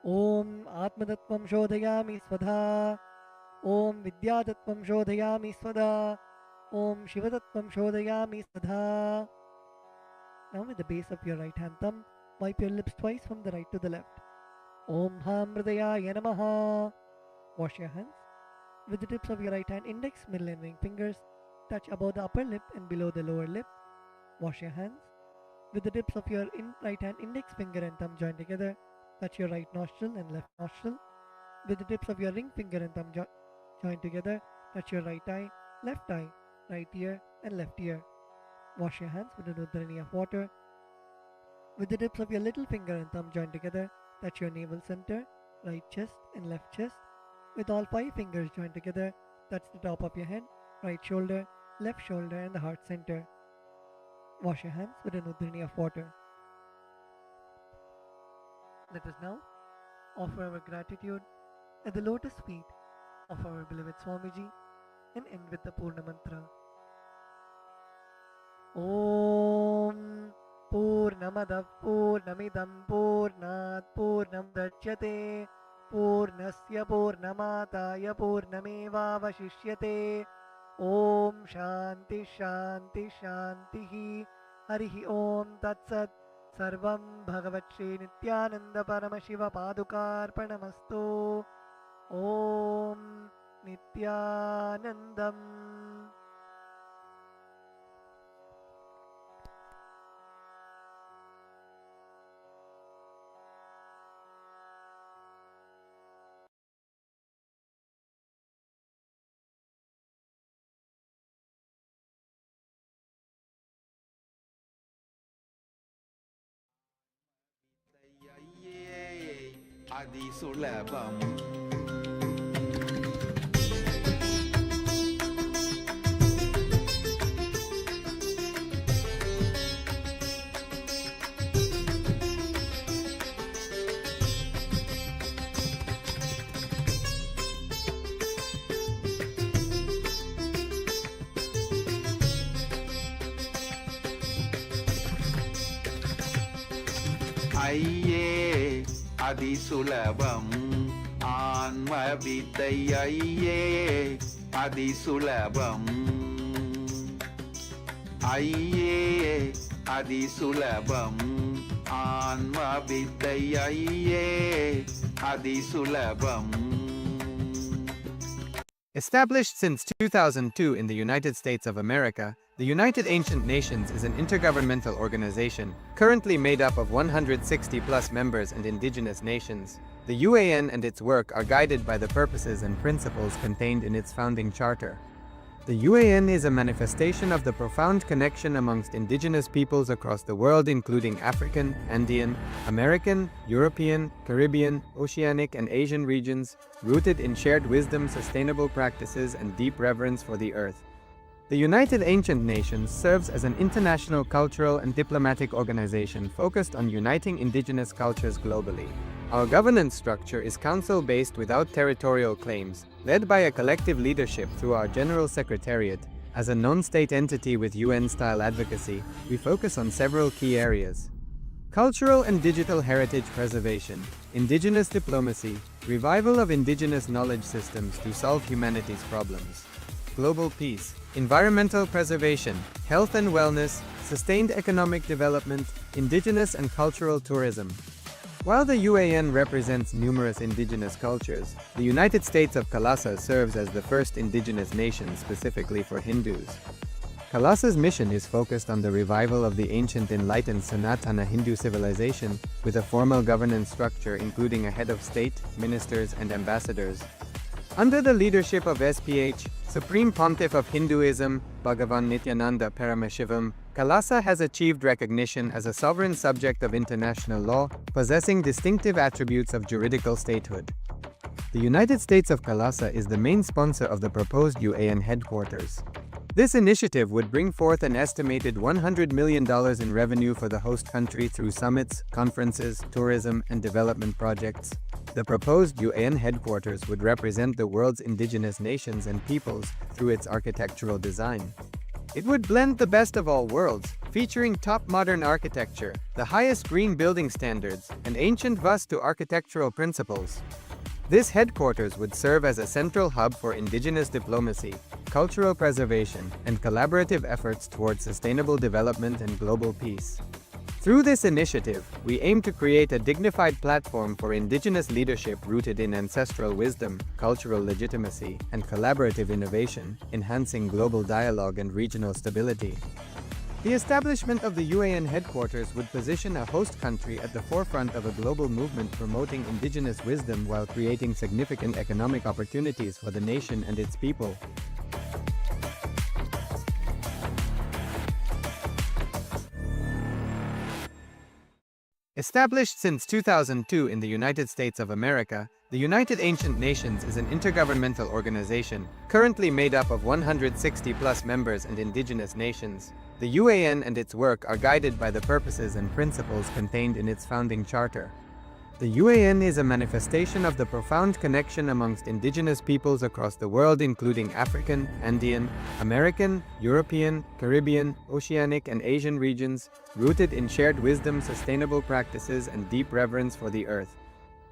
Om Atmadattvam Shodhayami Svadha. Om Vidyadattvam Shodhayami Svadha. Om Shivadattvam Shodhayami Svadha. Now with the base of your right hand thumb, wipe your lips twice from the right to the left. Om Ham Hridayaya Namaha. Wash your hands. With the tips of your right hand index, middle and ring fingers, touch above the upper lip and below the lower lip. Wash your hands. With the tips of your right hand index finger and thumb joined together, touch your right nostril and left nostril. With the tips of your ring finger and thumb joined together, touch your right eye, right ear and left ear. Wash your hands with an udhrani of water. With the tips of your little finger and thumb joined together, touch your navel center, right chest and left chest. With all 5 fingers joined together, touch the top of your head, right shoulder, left shoulder and the heart center. Wash your hands with an udhrani of water. Let us now offer our gratitude at the lotus feet of our beloved Swamiji and end with the Purna Mantra. Om Purnamadav Purnamidam Purnat Purnam Dachyate Purnasya Purnamataya Purnamevavashishyate. Om Shanti Shanti Shantihi. Harihi Om Tatsat. Sarvam Bhagavat Shri Nityananda Paramashiva Padukarpanamastu. Om Nityanandam. Adi Sulabam. Ayye Adi Sulabam. Anma Vidayayye Adi Sulabam. Ayye அதிசுலபம் ஆன்ம வித்தையே அதிசுலபம். Established since 2002 in the United States of America, the United Ancient Nations is an intergovernmental organization, currently made up of 160+ members and indigenous nations. The UAN and its work are guided by the purposes and principles contained in its founding charter. The UAN is a manifestation of the profound connection amongst indigenous peoples across the world, including African, Andean, American, European, Caribbean, Oceanic, and Asian regions, rooted in shared wisdom, sustainable practices, and deep reverence for the earth. The United Ancient Nations serves as an international cultural and diplomatic organization focused on uniting indigenous cultures globally. Our governance structure is council-based without territorial claims, led by a collective leadership through our General Secretariat. As a non-state entity with UN-style advocacy, we focus on several key areas: cultural and digital heritage preservation, indigenous diplomacy, revival of indigenous knowledge systems to solve humanity's problems, global peace, environmental preservation, health and wellness, sustained economic development, indigenous and cultural tourism. While the UAN represents numerous indigenous cultures, the United States of Kalasa serves as the first indigenous nation specifically for Hindus. Kalasa's mission is focused on the revival of the ancient enlightened Sanatana Hindu civilization, with a formal governance structure including a head of state, ministers, and ambassadors. Under the leadership of SPH, Supreme Pontiff of Hinduism, Bhagavan Nityananda Paramashivoham, Kalasa has achieved recognition as a sovereign subject of international law, possessing distinctive attributes of juridical statehood. The United States of Kalasa is the main sponsor of the proposed UAN headquarters. This initiative would bring forth an estimated $100 million in revenue for the host country through summits, conferences, tourism, and development projects. The proposed UAN headquarters would represent the world's indigenous nations and peoples through its architectural design. It would blend the best of all worlds, featuring top modern architecture, the highest green building standards, and ancient Vastu architectural principles. This headquarters would serve as a central hub for indigenous diplomacy, cultural preservation, and collaborative efforts towards sustainable development and global peace. Through this initiative, we aim to create a dignified platform for indigenous leadership rooted in ancestral wisdom, cultural legitimacy, and collaborative innovation, enhancing global dialogue and regional stability. The establishment of the UAN headquarters would position a host country at the forefront of a global movement promoting indigenous wisdom while creating significant economic opportunities for the nation and its people. Established since 2002 in the United States of America, the United Ancient Nations is an intergovernmental organization, currently made up of 160+ members and indigenous nations. The UAN and its work are guided by the purposes and principles contained in its founding charter. The UAN is a manifestation of the profound connection amongst indigenous peoples across the world, including African, Andean, American, European, Caribbean, Oceanic, and Asian regions, rooted in shared wisdom, sustainable practices, and deep reverence for the earth.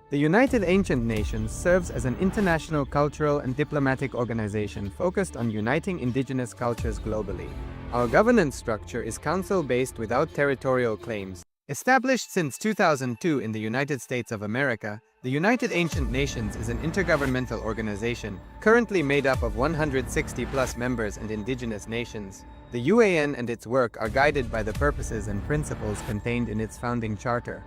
The United Ancient Nations serves as an international cultural and diplomatic organization focused on uniting indigenous cultures globally. Our governance structure is council-based without territorial claims. Established since 2002 in the United States of America, the United Ancient Nations is an intergovernmental organization, currently made up of 160+ members and indigenous nations. The UAN and its work are guided by the purposes and principles contained in its founding charter.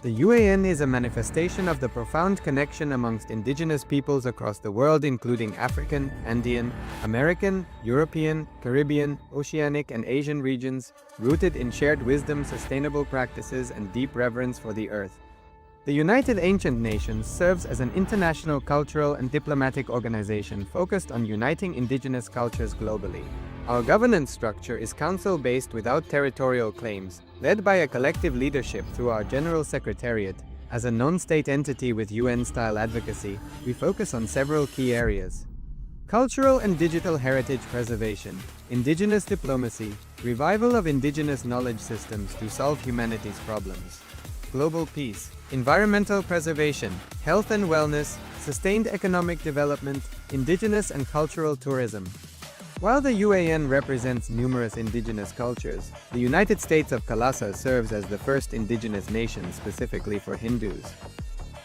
The UAN is a manifestation of the profound connection amongst indigenous peoples across the world, including African, Andean, American, European, Caribbean, Oceanic, and Asian regions, rooted in shared wisdom, sustainable practices, and deep reverence for the earth. The United Ancient Nations serves as an international cultural and diplomatic organization focused on uniting indigenous cultures globally. Our governance structure is council-based without territorial claims, led by a collective leadership through our General Secretariat. As a non-state entity with UN-style advocacy, we focus on several key areas: cultural and digital heritage preservation, indigenous diplomacy, revival of indigenous knowledge systems to solve humanity's problems, global peace, environmental preservation, health and wellness, sustained economic development, indigenous and cultural tourism. While the UAN represents numerous indigenous cultures, the United States of Kailasa serves as the first indigenous nation specifically for Hindus.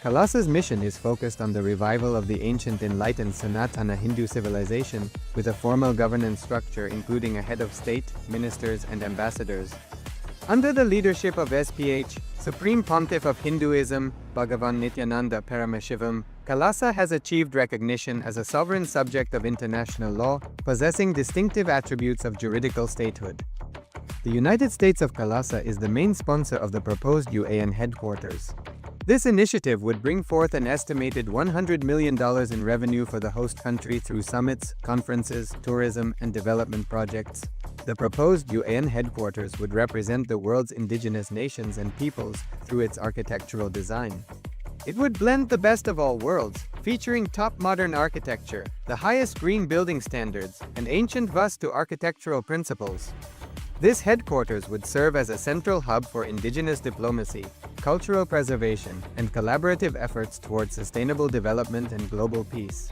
Kailasa's mission is focused on the revival of the ancient enlightened Sanatana Hindu civilization, with a formal governance structure including a head of state, ministers, and ambassadors. Under the leadership of SPH, Supreme Pontiff of Hinduism, Bhagavan Nityananda Paramashivoham, Kailasa has achieved recognition as a sovereign subject of international law, possessing distinctive attributes of juridical statehood. The United States of Kailasa is the main sponsor of the proposed UAN headquarters. This initiative would bring forth an estimated $100 million in revenue for the host country through summits, conferences, tourism, and development projects. The proposed UAN headquarters would represent the world's indigenous nations and peoples through its architectural design. It would blend the best of all worlds, featuring top modern architecture, the highest green building standards, and ancient Vastu architectural principles. This headquarters would serve as a central hub for indigenous diplomacy, cultural preservation, and collaborative efforts towards sustainable development and global peace.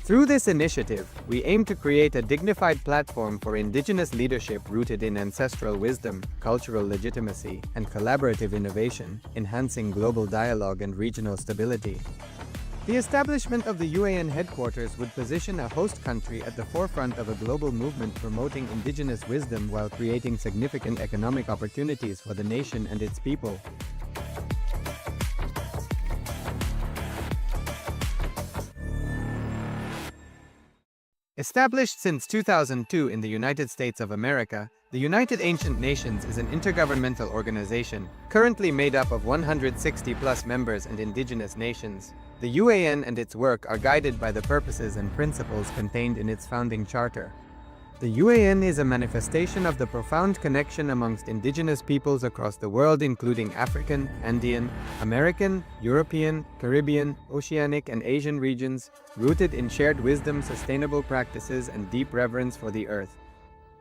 Through this initiative, we aim to create a dignified platform for indigenous leadership rooted in ancestral wisdom, cultural legitimacy, and collaborative innovation, enhancing global dialogue and regional stability. The establishment of the UAN headquarters would position a host country at the forefront of a global movement promoting indigenous wisdom while creating significant economic opportunities for the nation and its people. Established since 2002 in the United States of America, the United Ancient Nations is an intergovernmental organization, currently made up of 160+ members and indigenous nations. The UAN and its work are guided by the purposes and principles contained in its founding charter. The UAN is a manifestation of the profound connection amongst indigenous peoples across the world, including African, Andean, American, European, Caribbean, Oceanic, and Asian regions, rooted in shared wisdom, sustainable practices, and deep reverence for the earth.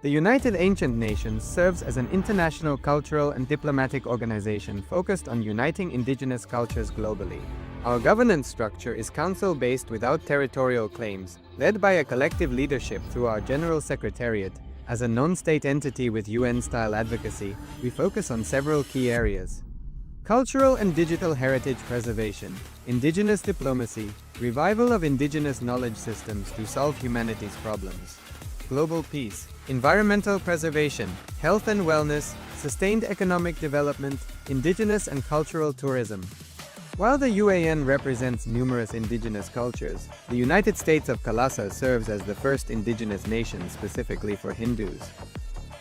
The United Ancient Nations serves as an international cultural and diplomatic organization focused on uniting indigenous cultures globally. Our governance structure is council-based without territorial claims, led by a collective leadership through our General Secretariat. As a non-state entity with UN-style advocacy, we focus on several key areas: cultural and digital heritage preservation, indigenous diplomacy, revival of indigenous knowledge systems to solve humanity's problems, global peace, environmental preservation, health and wellness, sustained economic development, indigenous and cultural tourism. While the UAN represents numerous indigenous cultures, the United States of Kailasa serves as the first indigenous nation specifically for Hindus.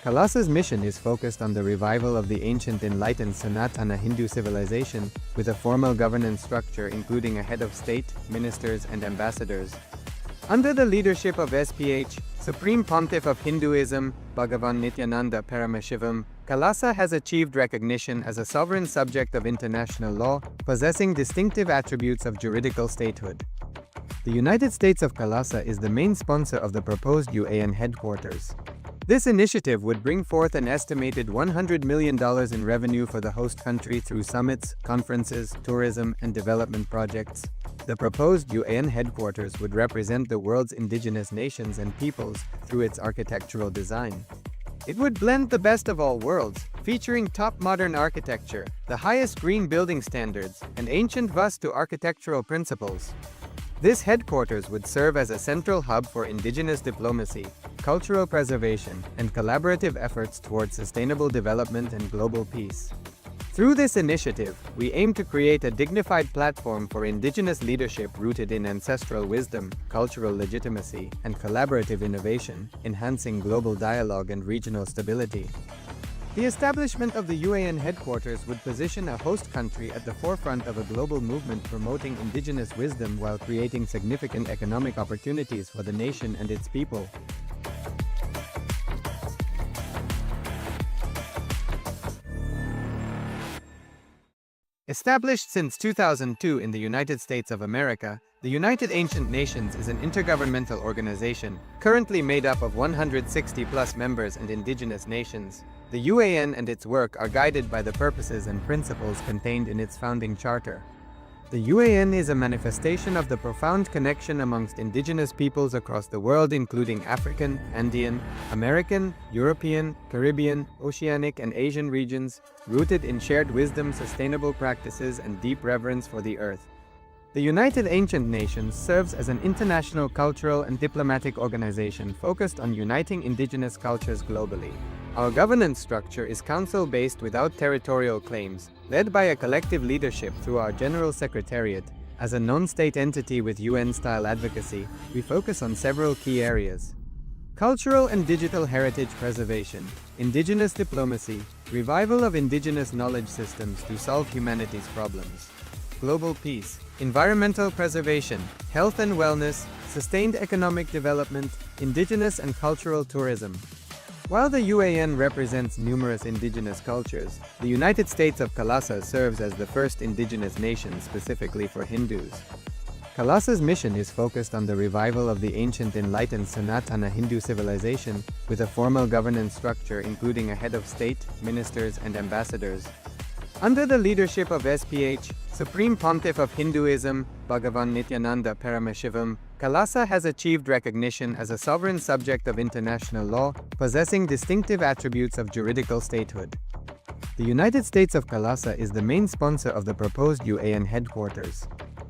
Kailasa's mission is focused on the revival of the ancient enlightened Sanatana Hindu civilization, with a formal governance structure including a head of state, ministers, and ambassadors. Under the leadership of SPH, Supreme Pontiff of Hinduism, Bhagavan Nityananda Paramashivoham, Kailasa has achieved recognition as a sovereign subject of international law, possessing distinctive attributes of juridical statehood. The United States of Kailasa is the main sponsor of the proposed UAN headquarters. This initiative would bring forth an estimated $100 million in revenue for the host country through summits, conferences, tourism, and development projects. The proposed UAN headquarters would represent the world's indigenous nations and peoples through its architectural design. It would blend the best of all worlds, featuring top modern architecture, the highest green building standards, and ancient Vastu architectural principles. This headquarters would serve as a central hub for indigenous diplomacy, cultural preservation, and collaborative efforts towards sustainable development and global peace. Through this initiative, we aim to create a dignified platform for indigenous leadership rooted in ancestral wisdom, cultural legitimacy, and collaborative innovation, enhancing global dialogue and regional stability. The establishment of the UAN headquarters would position a host country at the forefront of a global movement promoting indigenous wisdom while creating significant economic opportunities for the nation and its people. Established since 2002 in the United States of America, the United Ancient Nations is an intergovernmental organization, currently made up of 160+ members and indigenous nations. The UAN and its work are guided by the purposes and principles contained in its founding charter. The UAN is a manifestation of the profound connection amongst indigenous peoples across the world, including African, Andean, American, European, Caribbean, Oceanic, and Asian regions, rooted in shared wisdom, sustainable practices, and deep reverence for the earth. The United Ancient Nations serves as an international cultural and diplomatic organization focused on uniting indigenous cultures globally. Our governance structure is council-based without territorial claims, led by a collective leadership through our General Secretariat. As a non-state entity with UN-style advocacy, we focus on several key areas: cultural and digital heritage preservation, indigenous diplomacy, revival of indigenous knowledge systems to solve humanity's problems, global peace, environmental preservation, health and wellness, sustained economic development, indigenous and cultural tourism. While the UAN represents numerous indigenous cultures, the United States of Kalasa serves as the first indigenous nation specifically for Hindus. Kalasa's mission is focused on the revival of the ancient enlightened Sanatana Hindu civilization, with a formal governance structure including a head of state, ministers, and ambassadors. Under the leadership of SPH, Supreme Pontiff of Hinduism, Bhagavan Nityananda Paramashivoham, Kalasa has achieved recognition as a sovereign subject of international law, possessing distinctive attributes of juridical statehood. The United States of Kalasa is the main sponsor of the proposed UAN headquarters.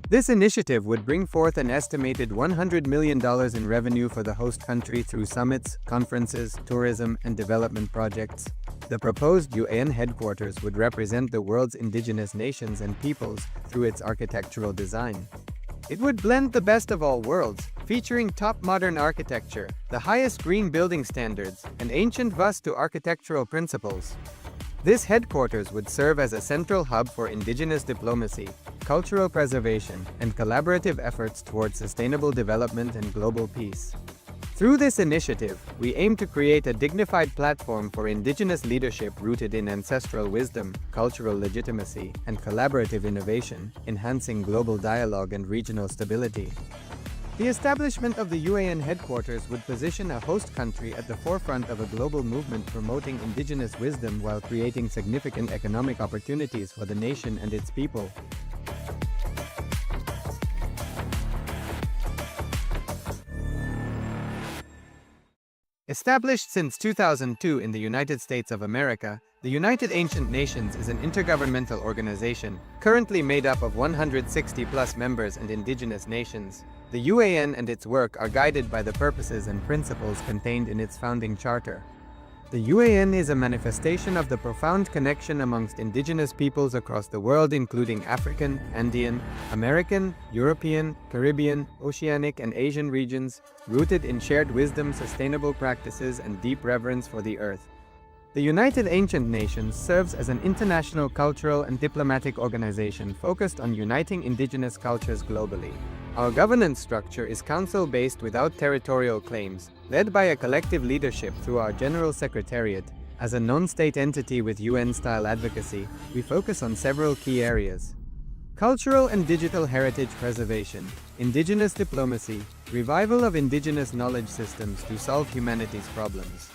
This initiative would bring forth an estimated $100 million in revenue for the host country through summits, conferences, tourism, and development projects. The proposed UAN headquarters would represent the world's indigenous nations and peoples through its architectural design. It would blend the best of all worlds, featuring top modern architecture, the highest green building standards, and ancient Vastu architectural principles. This headquarters would serve as a central hub for indigenous diplomacy, cultural preservation, and collaborative efforts towards sustainable development and global peace. Through this initiative, we aim to create a dignified platform for indigenous leadership rooted in ancestral wisdom, cultural legitimacy, and collaborative innovation, enhancing global dialogue and regional stability. The establishment of the UAN headquarters would position a host country at the forefront of a global movement promoting indigenous wisdom while creating significant economic opportunities for the nation and its people. Established since 2002 in the United States of America, the United Ancient Nations is an intergovernmental organization, currently made up of 160+ members and indigenous nations. The UAN and its work are guided by the purposes and principles contained in its founding charter. The UAN is a manifestation of the profound connection amongst indigenous peoples across the world, including African, Andean, American, European, Caribbean, Oceanic, and Asian regions, rooted in shared wisdom, sustainable practices, and deep reverence for the earth. The United Ancient Nations serves as an international cultural and diplomatic organization focused on uniting indigenous cultures globally. Our governance structure is council-based without territorial claims, led by a collective leadership through our General Secretariat. As a non-state entity with UN-style advocacy, we focus on several key areas: cultural and digital heritage preservation, indigenous diplomacy, revival of indigenous knowledge systems to solve humanity's problems,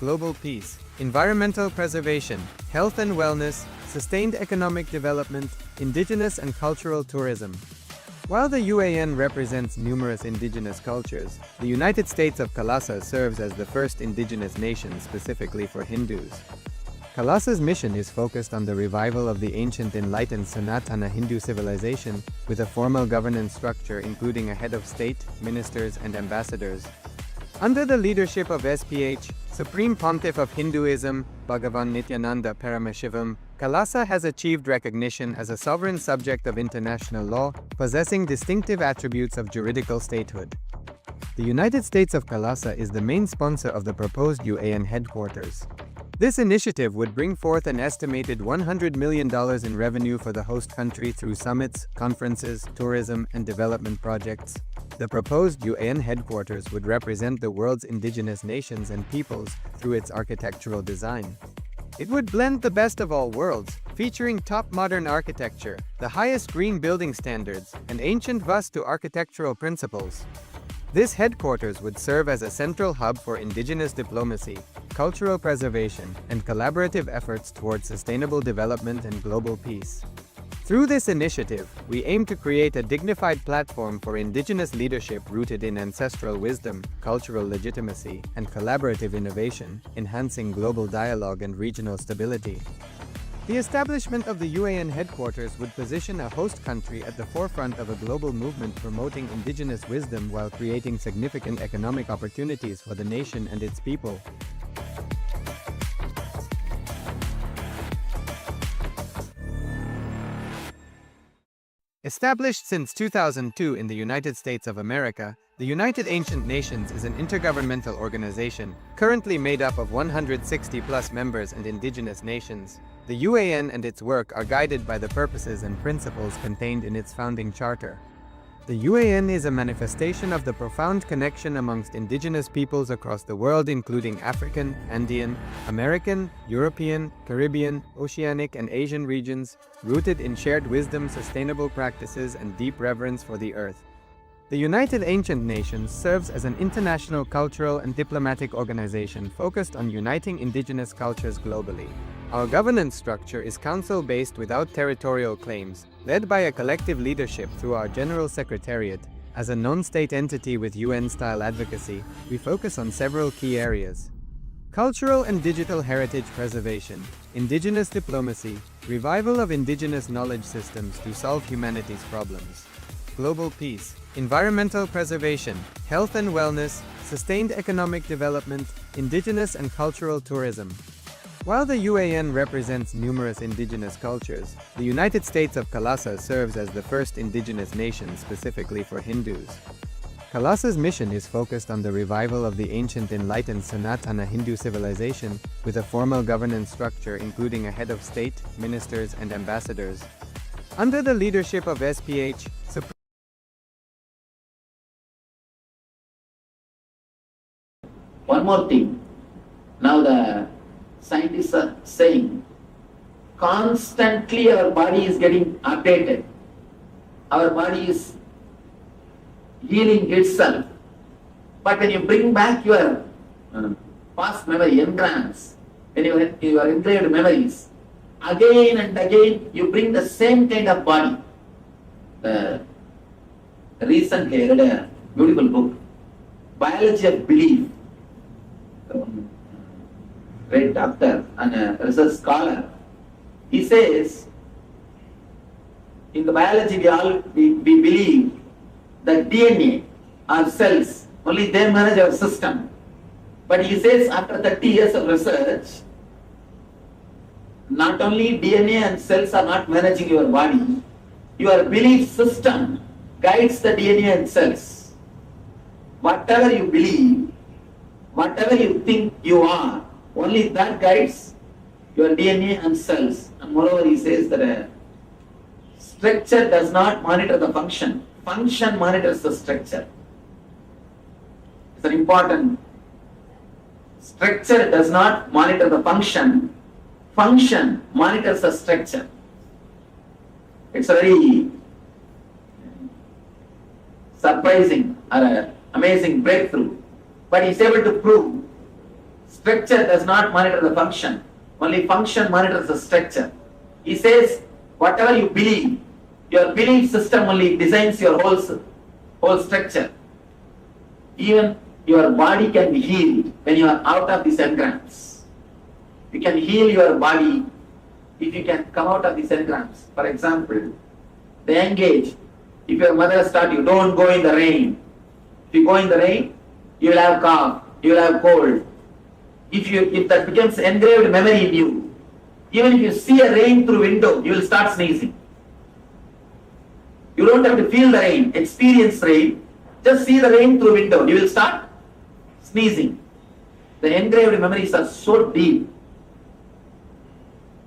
global peace, environmental preservation, health and wellness, sustained economic development, indigenous and cultural tourism. While the UAN represents numerous indigenous cultures, the United States of Kalasa serves as the first indigenous nation specifically for Hindus. Kalasa's mission is focused on the revival of the ancient enlightened Sanatana Hindu civilization, with a formal governance structure including a head of state, ministers, and ambassadors. Under the leadership of SPH, Supreme Pontiff of Hinduism, Bhagavan Nityananda Paramashivoham, Kalasa has achieved recognition as a sovereign subject of international law, possessing distinctive attributes of juridical statehood. The United States of Kalasa is the main sponsor of the proposed UAN headquarters. This initiative would bring forth an estimated $100 million in revenue for the host country through summits, conferences, tourism, and development projects. The proposed UAN headquarters would represent the world's indigenous nations and peoples through its architectural design. It would blend the best of all worlds, featuring top modern architecture, the highest green building standards, and ancient Vastu architectural principles. This headquarters would serve as a central hub for indigenous diplomacy, cultural preservation, and collaborative efforts towards sustainable development and global peace. Through this initiative, we aim to create a dignified platform for indigenous leadership rooted in ancestral wisdom, cultural legitimacy, and collaborative innovation, enhancing global dialogue and regional stability. The establishment of the UAN headquarters would position a host country at the forefront of a global movement promoting indigenous wisdom while creating significant economic opportunities for the nation and its people. Established since 2002 in the United States of America, the United Ancient Nations is an intergovernmental organization, currently made up of 160+ members and indigenous nations. The UAN and its work are guided by the purposes and principles contained in its founding charter. The UAN is a manifestation of the profound connection amongst indigenous peoples across the world, including African, Andean, American, European, Caribbean, Oceanic, and Asian regions, rooted in shared wisdom, sustainable practices, and deep reverence for the earth. The United Ancient Nations serves as an international cultural and diplomatic organization focused on uniting indigenous cultures globally. Our governance structure is council-based without territorial claims, led by a collective leadership through our General Secretariat. As a non-state entity with UN-style advocacy, we focus on several key areas: cultural and digital heritage preservation, indigenous diplomacy, revival of indigenous knowledge systems to solve humanity's problems, global peace, environmental preservation, health and wellness, sustained economic development, indigenous and cultural tourism. While the UAN represents numerous indigenous cultures, the United States of Kailasa serves as the first indigenous nation specifically for Hindus. Kailasa's mission is focused on the revival of the ancient enlightened Sanatana Hindu civilization, with a formal governance structure including a head of state, ministers, and ambassadors. Under the leadership of SPH, One more thing. Now the scientists are saying constantly our body is getting updated. Our body is healing itself. But when you bring back your past memory, engrams, when you have your engraved memories, again and again you bring the same kind of body. Recently I read a beautiful book, Biology of Belief. Great doctor and a research scholar. He says, in the biology we believe that DNA, our cells, only they manage our system. But he says after 30 years of research, not only DNA and cells are not managing your body, your belief system guides the DNA and cells. Whatever you believe, whatever you think you are, only that guides your DNA and cells. And moreover, he says that structure does not monitor the function. Function monitors the structure. It's an important. Structure does not monitor the function. Function monitors the structure. It's a very surprising or amazing breakthrough. But he's able to prove structure does not monitor the function. Only function monitors the structure. He says, whatever you believe, your belief system only designs your whole structure. Even your body can be healed when you are out of these engrams. You can heal your body if you can come out of these engrams. For example, the young age, if your mother has taught you, don't go in the rain. If you go in the rain, you will have cough, you will have cold. If that becomes engraved memory in you, even if you see a rain through window, you will start sneezing. You don't have to feel the rain, experience rain. Just see the rain through window, you will start sneezing. The engraved memories are so deep,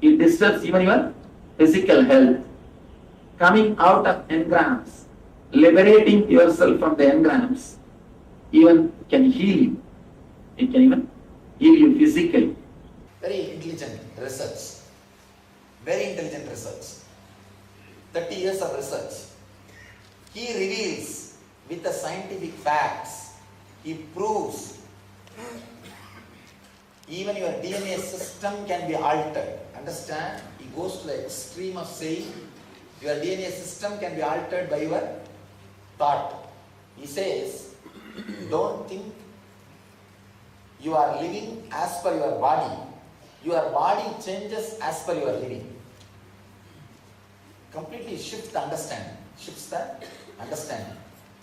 it disturbs even your physical health. Coming out of engrams, liberating yourself from the engrams, even can heal you. It can even heal you physically. Very intelligent research. Very intelligent research. 30 years of research. He reveals with the scientific facts, he proves even your DNA system can be altered. Understand? He goes to the extreme of saying Your DNA system can be altered by your thought. He says, don't think you are living as per your body. Your body changes as per your living. Completely shifts the understanding.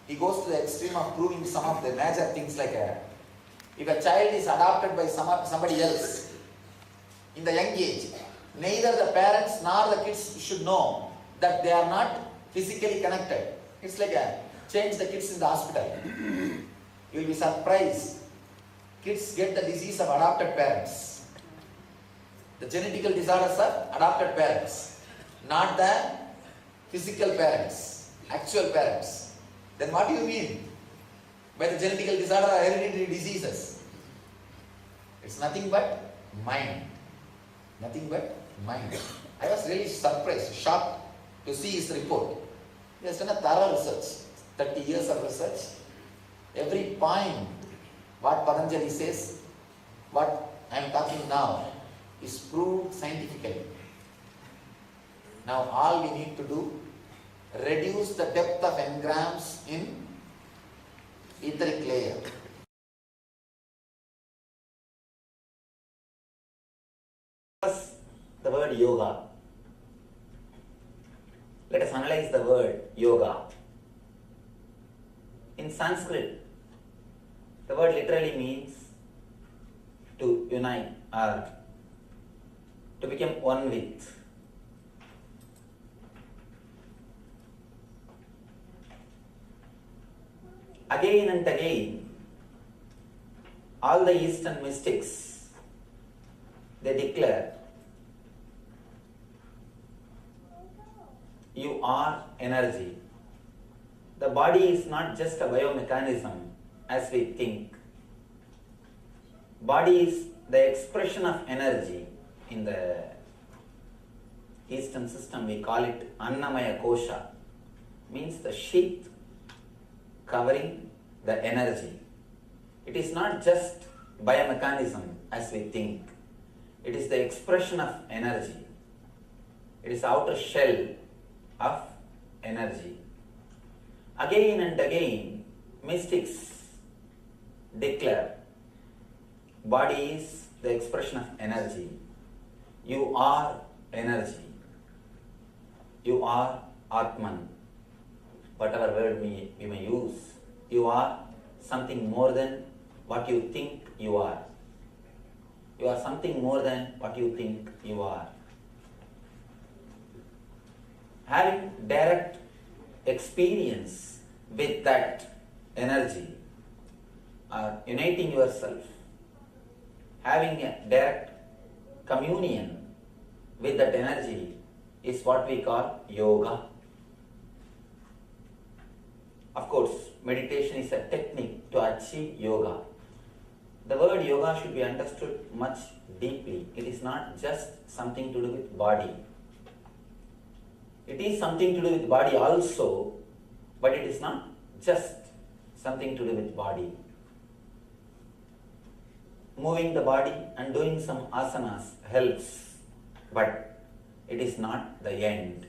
He goes to the extreme of proving some of the major things like if a child is adopted by somebody else in the young age, neither the parents nor the kids should know that they are not physically connected. It's like change the kids in the hospital. You will be surprised. Kids get the disease of adopted parents. The genetical disorders are adopted parents, not the physical parents, actual parents. Then what do you mean by the genetical disorder or hereditary diseases? It's nothing but mind. Nothing but mind. I was really surprised, shocked to see his report. He has done a thorough research, 30 years of research. Every point, what Patanjali says, what I am talking now, is proved scientifically. Now all we need to do, reduce the depth of engrams in etheric layer. The word yoga. Let us analyze the word yoga. In Sanskrit, the word literally means to unite or to become one with. Again and again, all the Eastern mystics, they declare, you are energy. The body is not just a biomechanism as we think. Body is the expression of energy. In the Eastern system we call it Annamaya Kosha, means the sheath covering the energy. It is not just biomechanism as we think. It is the expression of energy. It is the outer shell of energy. Again and again, mystics declare, body is the expression of energy. You are energy. You are Atman. Whatever word we may use, you are something more than what you think you are. You are something more than what you think you are. Having direct experience with that energy, or uniting yourself, having a direct communion with that energy is what we call yoga. Of course, meditation is a technique to achieve yoga. The word yoga should be understood much deeply. It is not just something to do with body. It is something to do with body also, but it is not just something to do with body. Moving the body and doing some asanas helps, but it is not the end.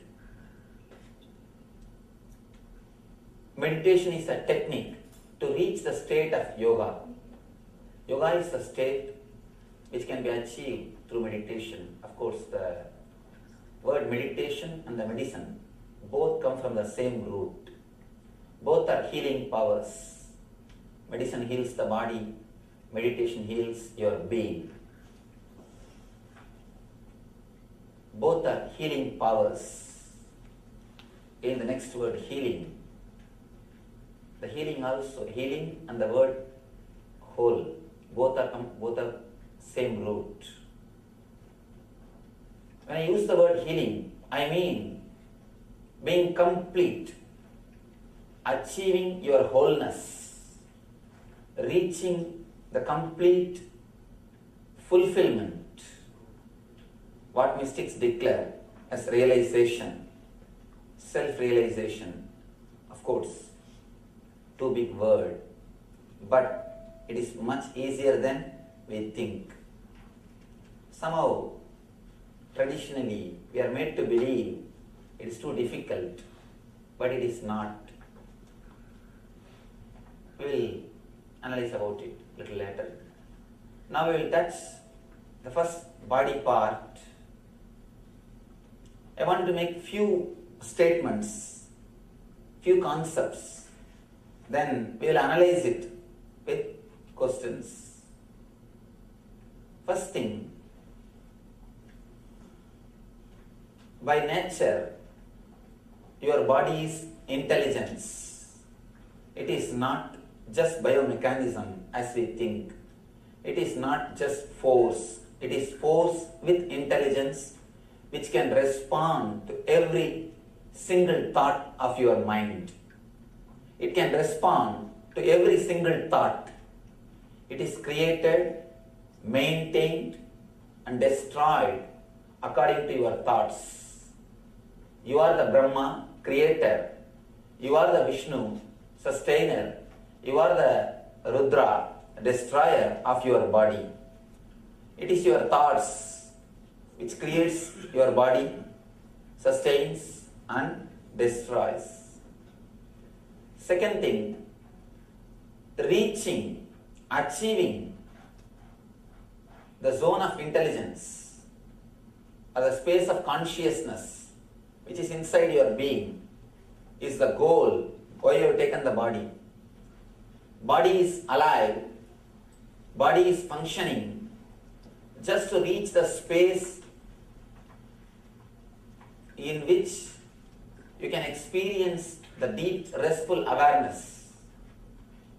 Meditation is a technique to reach the state of yoga. Yoga is a state which can be achieved through meditation. Of course, the word meditation and the medicine both come from the same root. Both are healing powers. Medicine heals the body, meditation heals your being. Both are healing powers. In the next word, healing. The healing also, healing and the word whole, both are same root. When I use the word healing, I mean being complete, achieving your wholeness, reaching the complete fulfillment, what mystics declare as realization, self-realization. Of course, too big word, but it is much easier than we think. Somehow, traditionally, we are made to believe it is too difficult, but it is not. We will analyze about it a little later. Now we will touch the first body part. I want to make few statements, few concepts, then we will analyze it with questions. First thing, by nature, your body is intelligence. It is not just biomechanism as we think. It is not just force. It is force with intelligence which can respond to every single thought of your mind. It can respond to every single thought. It is created, maintained, and destroyed according to your thoughts. You are the Brahma, creator. You are the Vishnu, sustainer. You are the Rudra, destroyer of your body. It is your thoughts which creates your body, sustains and destroys. Second thing, reaching, achieving the zone of intelligence or the space of consciousness which is inside your being is the goal why you have taken the body. Body is alive, body is functioning just to reach the space in which you can experience the deep restful awareness.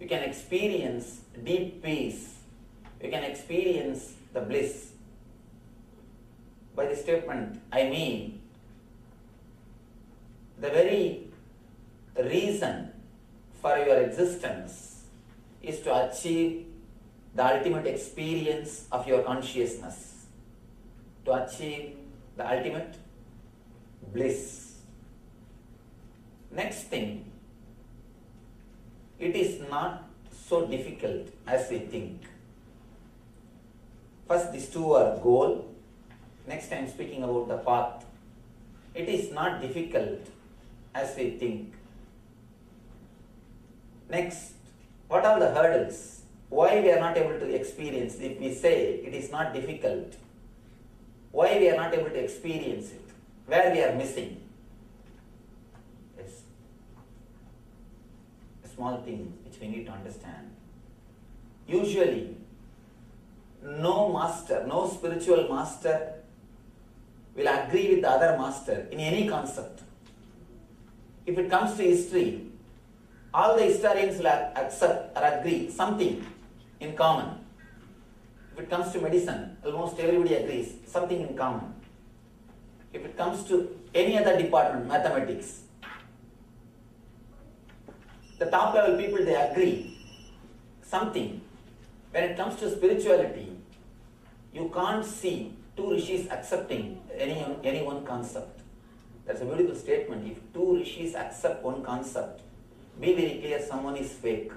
You can experience deep peace. You can experience the bliss. By this statement, I mean the very reason for your existence is to achieve the ultimate experience of your consciousness, to achieve the ultimate bliss. Next thing, it is not so difficult as we think. First, these two are goal. Next, I am speaking about the path. It is not difficult as we think. Next, what are the hurdles? Why we are not able to experience? If we say it is not difficult, why we are not able to experience it? Where we are missing? Yes. A small thing which we need to understand. Usually, no master, no spiritual master will agree with the other master in any concept. If it comes to history, all the historians will accept or agree something in common. If it comes to medicine, almost everybody agrees something in common. If it comes to any other department, mathematics, the top level people, they agree something. When it comes to spirituality, you can't see two rishis accepting any one concept. That's a beautiful statement. If two rishis accept one concept, be very clear, someone is fake.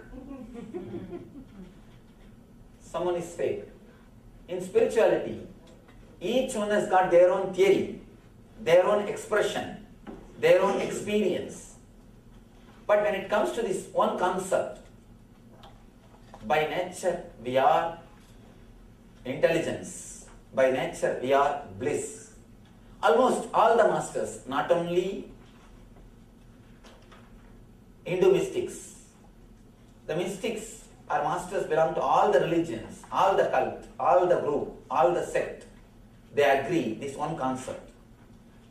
Someone is fake. In spirituality, each one has got their own theory, their own expression, their own experience. But when it comes to this one concept, by nature we are intelligence. By nature we are bliss. Almost all the masters, not only Hindu mystics, the mystics or masters belong to all the religions, all the cult, all the group, all the sect. They agree this one concept.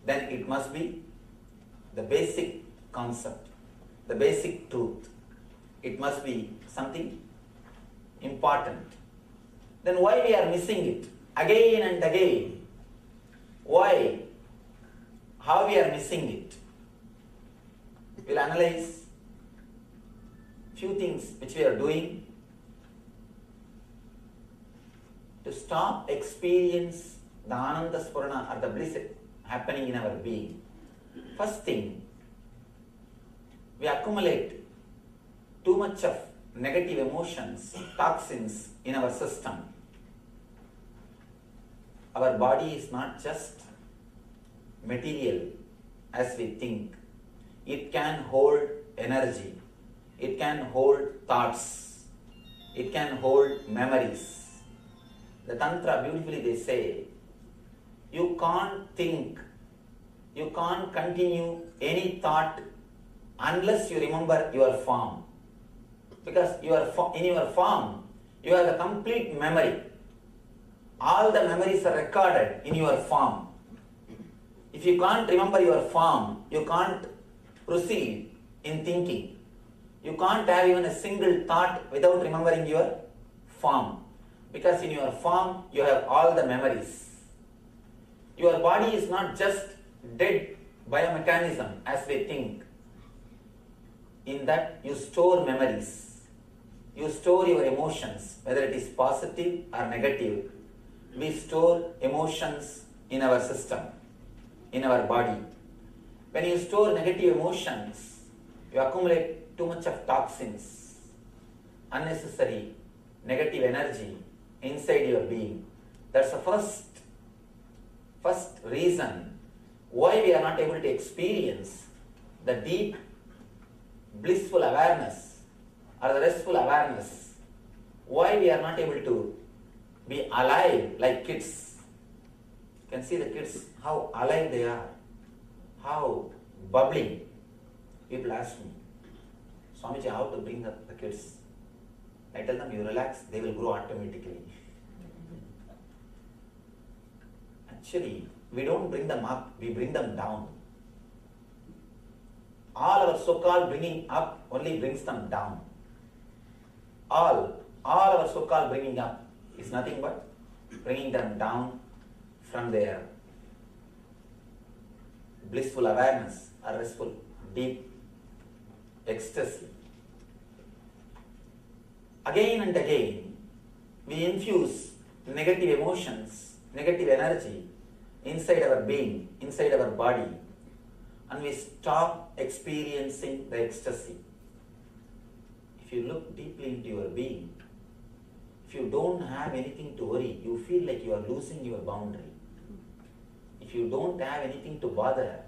Then it must be the basic concept, the basic truth. It must be something important. Then why we are missing it again and again? Why? How we are missing it? We'll analyze few things which we are doing to stop experience the Ananda Spurana or the bliss happening in our being. First thing, we accumulate too much of negative emotions, toxins in our system. Our body is not just material as we think. It can hold energy. It can hold thoughts. It can hold memories. The Tantra, beautifully they say, you can't think, you can't continue any thought unless you remember your form. Because in your form, you have the complete memory. All the memories are recorded in your form. If you can't remember your form, you can't proceed in thinking. You can't have even a single thought without remembering your form. Because in your form, you have all the memories. Your body is not just dead biomechanism as we think. In that you store memories. You store your emotions, whether it is positive or negative. We store emotions in our system, in our body. When you store negative emotions, you accumulate too much of toxins, unnecessary negative energy inside your being. That's the first reason why we are not able to experience the deep blissful awareness or the restful awareness. Why we are not able to be alive like kids. You can see the kids, how alive they are, how bubbling. People ask me, Swamiji, how to bring up the kids? I tell them, you relax, they will grow automatically. Actually, we don't bring them up, we bring them down. All our so-called bringing up only brings them down. All our so-called bringing up is nothing but bringing them down from their blissful awareness or restful, deep ecstasy. Again and again, we infuse negative emotions, negative energy inside our being, inside our body, and we stop experiencing the ecstasy. If you look deeply into your being, if you don't have anything to worry, you feel like you are losing your boundary. If you don't have anything to bother,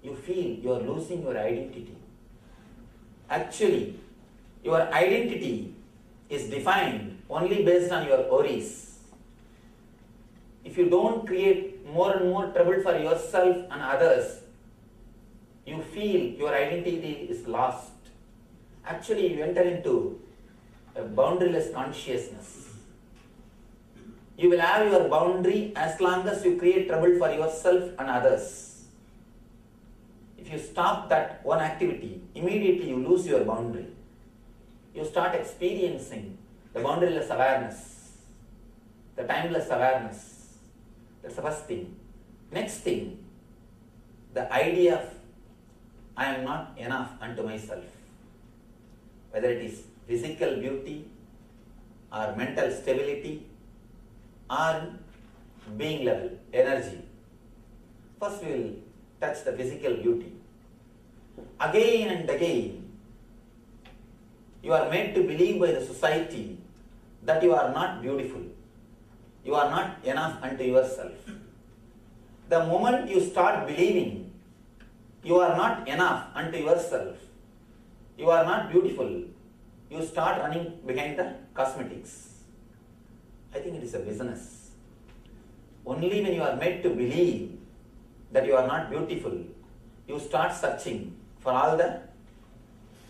you feel you are losing your identity. Actually, your identity is defined only based on your worries. If you don't create more and more trouble for yourself and others, you feel your identity is lost. Actually, you enter into a boundaryless consciousness. You will have your boundary as long as you create trouble for yourself and others. If you stop that one activity, immediately you lose your boundary. You start experiencing the boundaryless awareness, the timeless awareness. That's the first thing. Next thing, the idea of I am not enough unto myself. Whether it is physical beauty or mental stability or being level, energy. First we will touch the physical beauty. Again and again, you are made to believe by the society that you are not beautiful. You are not enough unto yourself. The moment you start believing you are not enough unto yourself, you are not beautiful, you start running behind the cosmetics. I think it is a business. Only when you are made to believe that you are not beautiful, you start searching for all the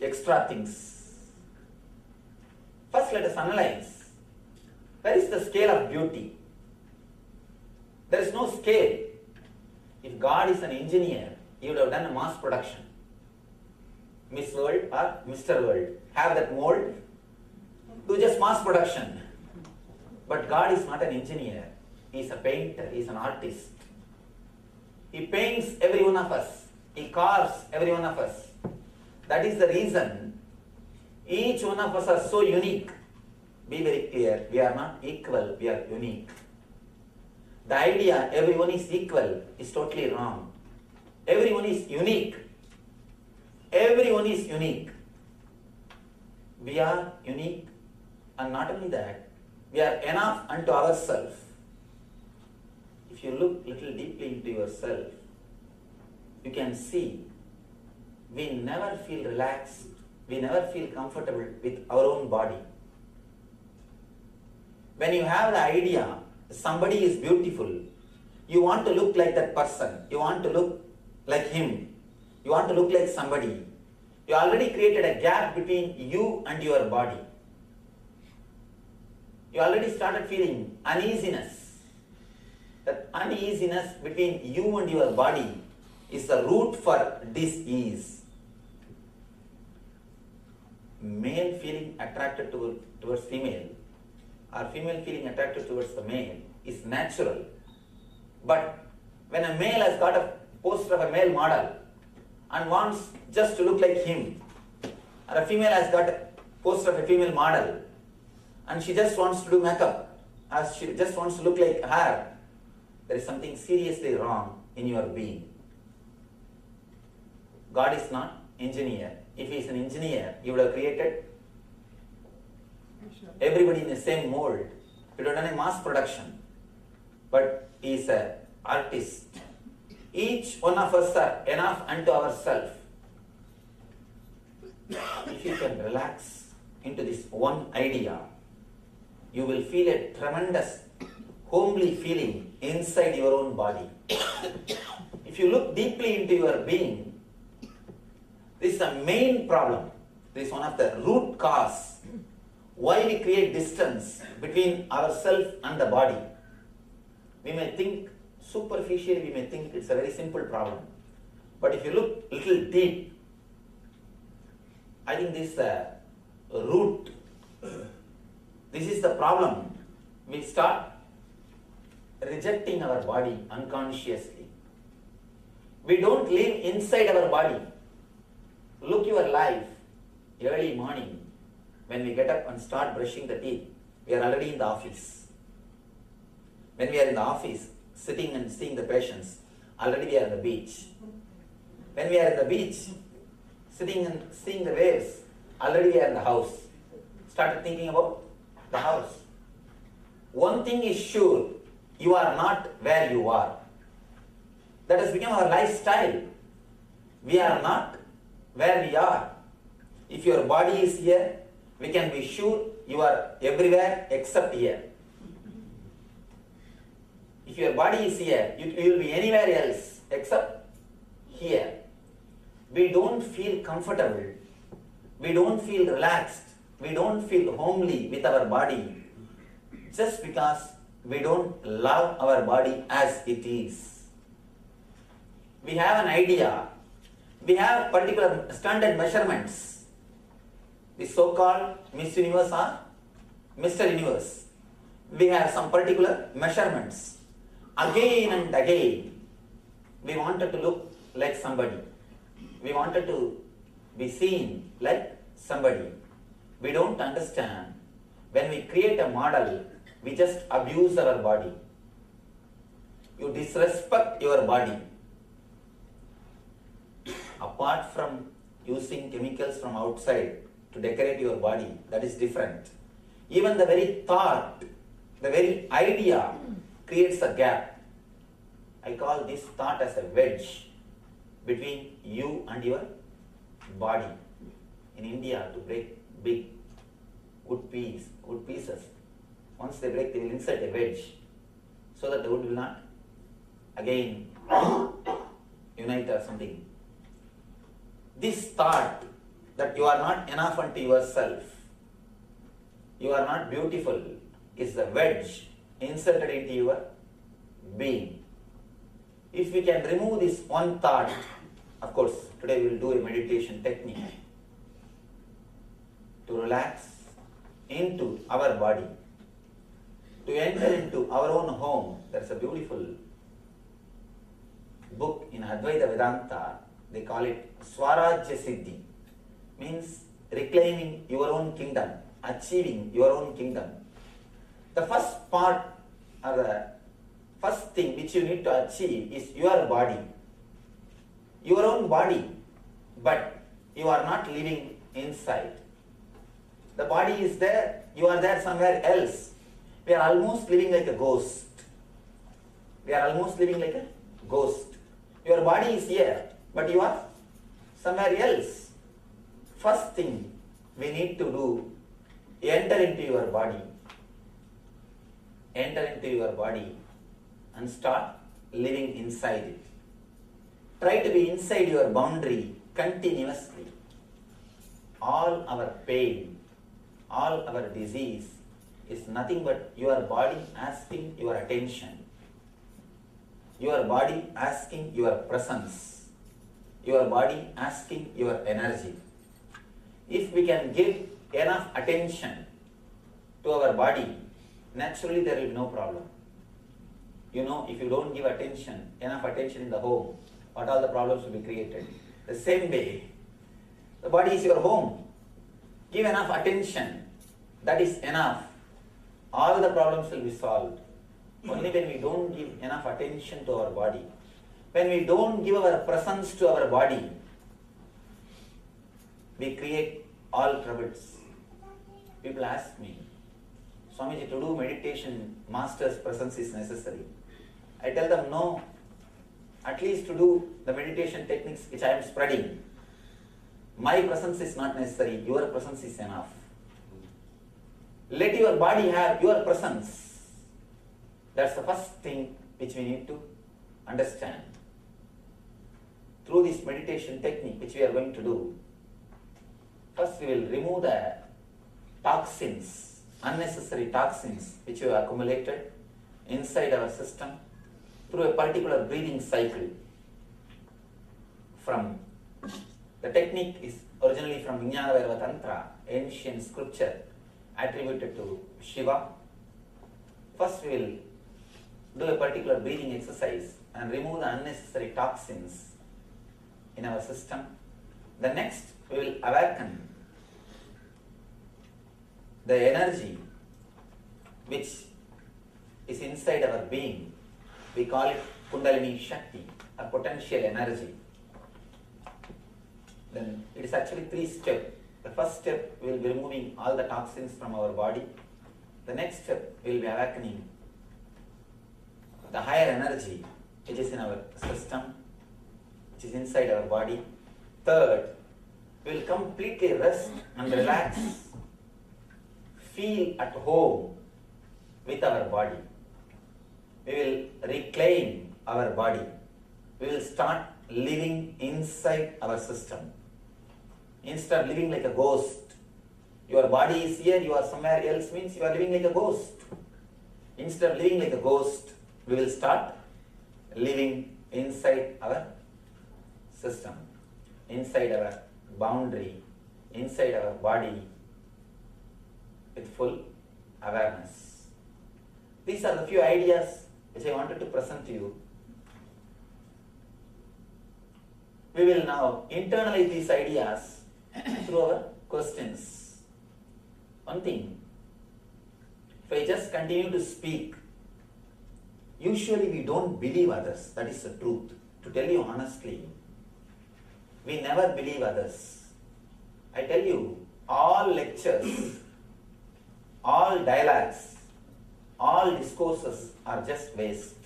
extra things. First, let us analyze. Where is the scale of beauty? There is no scale. If God is an engineer, he would have done a mass production. Miss World or Mr. World. Have that mold, do just mass production. But God is not an engineer. He is a painter. He is an artist. He paints every one of us. He carves every one of us. That is the reason each one of us are so unique. Be very clear. We are not equal. We are unique. The idea everyone is equal is totally wrong. Everyone is unique. Everyone is unique. We are unique, and not only that, we are enough unto ourselves. If you look little deeply into yourself, you can see we never feel relaxed, we never feel comfortable with our own body. When you have the idea somebody is beautiful, you want to look like that person, you want to look like him, you want to look like somebody. You already created a gap between you and your body. You already started feeling uneasiness. That uneasiness between you and your body is the root for dis-ease. Male feeling attracted towards female or female feeling attracted towards the male is natural. But when a male has got a poster of a male model and wants just to look like him, or a female has got a poster of a female model and she just wants to do makeup, or she just wants to look like her, there is something seriously wrong in your being. God is not engineer. If he is an engineer, he would have created everybody in the same mold. He would have done a mass production. But he is an artist. Each one of us are enough unto ourselves. If you can relax into this one idea, you will feel a tremendous homely feeling inside your own body. If you look deeply into your being, this is the main problem. This is one of the root cause why we create distance between ourselves and the body. We may think superficially, we may think it's a very simple problem. But if you look little deep, I think this is the root. This is the problem. We start rejecting our body unconsciously. We don't live inside our body. Look your life, early morning, when we get up and start brushing the teeth, we are already in the office. When we are in the office, sitting and seeing the patients, already we are on the beach. When we are in the beach, sitting and seeing the waves, already we are in the house. Started thinking about the house. One thing is sure, you are not where you are. That has become our lifestyle. We are not where we are. If your body is here, we can be sure you are everywhere except here. If your body is here, you will be anywhere else except here. We don't feel comfortable. We don't feel relaxed. We don't feel homely with our body just because we don't love our body as it is. We have an idea. We have particular standard measurements. The so-called Miss Universe or Mr. Universe. We have some particular measurements. Again and again, we wanted to look like somebody. We wanted to be seen like somebody. We don't understand. When we create a model, we just abuse our body. You disrespect your body. Apart from using chemicals from outside to decorate your body, that is different. Even the very thought, the very idea creates a gap. I call this thought as a wedge between you and your body. In India, to break big wood pieces, once they break, they will insert a wedge so that the wood will not again unite or something. This thought that you are not enough unto yourself, you are not beautiful, is the wedge inserted into your being. If we can remove this one thought, of course, today we will do a meditation technique to relax into our body, to enter into our own home. There's a beautiful book in Advaita Vedanta. They call it Swarajya Siddhi, means reclaiming your own kingdom, achieving your own kingdom. The first part or the first thing which you need to achieve is your body, your own body, but you are not living inside. The body is there, you are there somewhere else. We are almost living like a ghost. We are almost living like a ghost. Your body is here, but you are somewhere else. First thing we need to do, enter into your body. Enter into your body and start living inside it. Try to be inside your boundary continuously. All our pain, all our disease is nothing but your body asking your attention. Your body asking your presence. Your body asking your energy. If we can give enough attention to our body, naturally there will be no problem. You know, if you don't give enough attention in the home, what all the problems will be created. The same way, the body is your home. Give enough attention, that is enough. All the problems will be solved. Only when we don't give enough attention to our body, when we don't give our presence to our body, we create all troubles. People ask me, Swamiji, to do meditation, master's presence is necessary. I tell them, no, at least to do the meditation techniques which I am spreading, my presence is not necessary, your presence is enough. Let your body have your presence. That's the first thing which we need to understand. Through this meditation technique which we are going to do, first we will remove the toxins, unnecessary toxins which we have accumulated inside our system through a particular breathing cycle. The technique is originally from Vijnana Vairava Tantra, ancient scripture attributed to Shiva. First we will do a particular breathing exercise and remove the unnecessary toxins in our system. The next we will awaken the energy which is inside our being. We call it Kundalini Shakti, a potential energy. Then it is actually 3 steps. The first step we will be removing all the toxins from our body. The next step we will be awakening the higher energy which is in our system, which is inside our body. Third, we will completely rest and relax, feel at home with our body. We will reclaim our body. We will start living inside our system. Instead of living like a ghost, your body is here, you are somewhere else, means you are living like a ghost. Instead of living like a ghost, we will start living inside our system, inside our boundary, inside our body with full awareness. These are the few ideas which I wanted to present to you. We will now internalize these ideas through our questions. One thing, if I just continue to speak, usually we don't believe others. That is the truth. To tell you honestly, we never believe others. I tell you, all lectures, all dialogues, all discourses are just waste.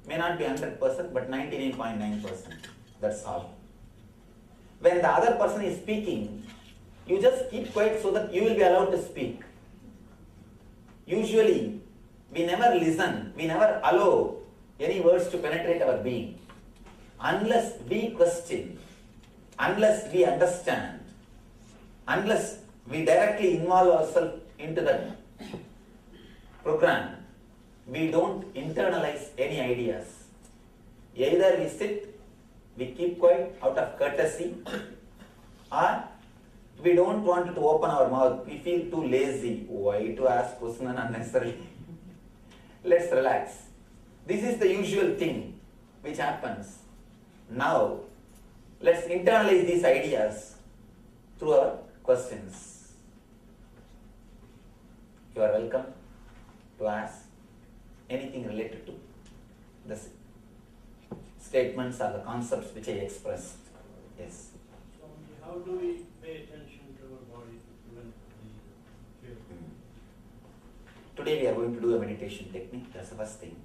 May not be 100%, but 99.9%. That's all. When the other person is speaking, you just keep quiet so that you will be allowed to speak. Usually, we never listen, we never allow any words to penetrate our being. Unless we question, unless we understand, unless we directly involve ourselves into the program, we don't internalize any ideas. Either we sit, we keep quiet out of courtesy, or we don't want to open our mouth. We feel too lazy. Why to ask question unnecessarily? Let's relax. This is the usual thing which happens. Now, let's internalize these ideas through our questions. You are welcome to ask anything related to the statements or the concepts which I expressed. Yes. So, how do we pay attention to our body to prevent the fear? Today we are going to do a meditation technique. That's the first thing.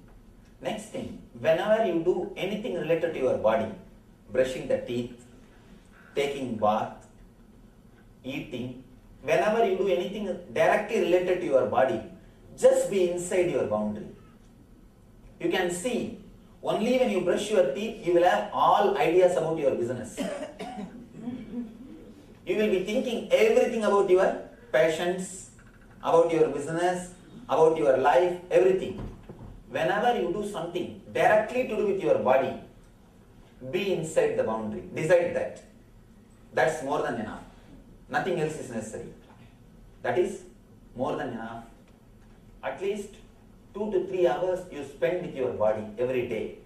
Next thing, whenever you do anything related to your body, brushing the teeth, taking bath, eating, whenever you do anything directly related to your body, just be inside your boundary. You can see, only when you brush your teeth, you will have all ideas about your business. You will be thinking everything about your passions, about your business, about your life, everything. Whenever you do something directly to do with your body, be inside the boundary. Decide that. That's more than enough. Nothing else is necessary. That is more than enough. At least 2 to 3 hours you spend with your body every day.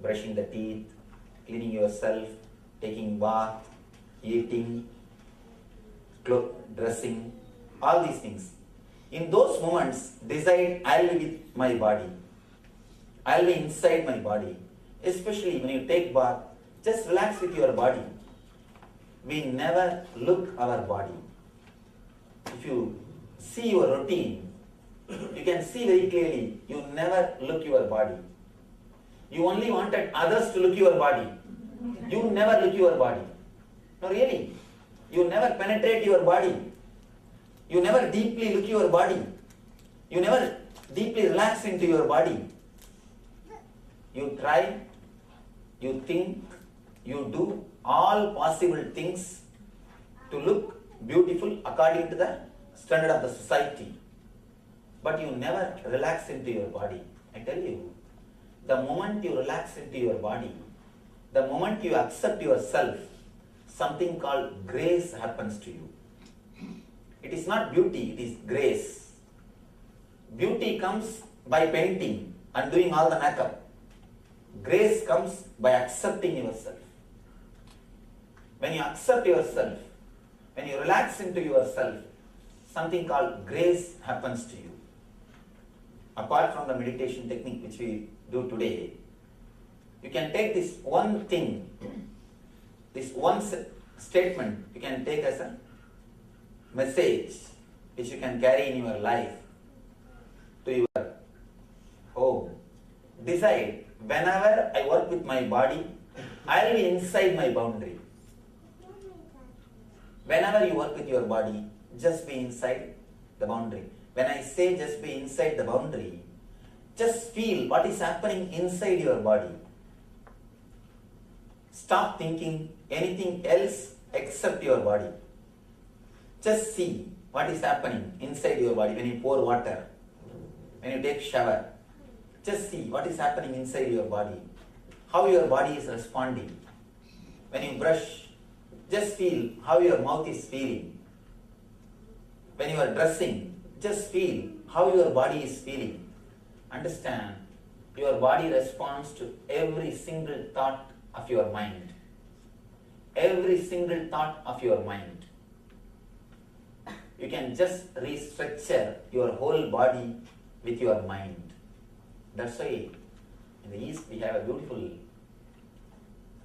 Brushing the teeth, cleaning yourself, taking bath, eating, dressing, all these things. In those moments, decide, I'll be with my body. I'll be inside my body. Especially when you take bath, just relax with your body. We never look our body. If you see your routine, you can see very clearly, you never look your body. You only wanted others to look your body. You never look your body. No, really. You never penetrate your body. You never deeply look your body. You never deeply relax into your body. You try, you think, you do all possible things to look beautiful according to the standard of the society. But you never relax into your body. I tell you, the moment you relax into your body, the moment you accept yourself, something called grace happens to you. It is not beauty, it is grace. Beauty comes by painting and doing all the makeup. Grace comes by accepting yourself. When you accept yourself, when you relax into yourself, something called grace happens to you. Apart from the meditation technique which we do today, you can take this one thing, this one statement, you can take as a message which you can carry in your life to your home. Decide, whenever I work with my body, I will be inside my boundary. Whenever you work with your body, just be inside the boundary. When I say just be inside the boundary, just feel what is happening inside your body. Stop thinking anything else except your body. Just see what is happening inside your body when you pour water, when you take shower. Just see what is happening inside your body, how your body is responding. When you brush, just feel how your mouth is feeling. When you are dressing, just feel how your body is feeling. Understand, your body responds to every single thought of your mind. Every single thought of your mind. You can just restructure your whole body with your mind. That's why in the East we have a beautiful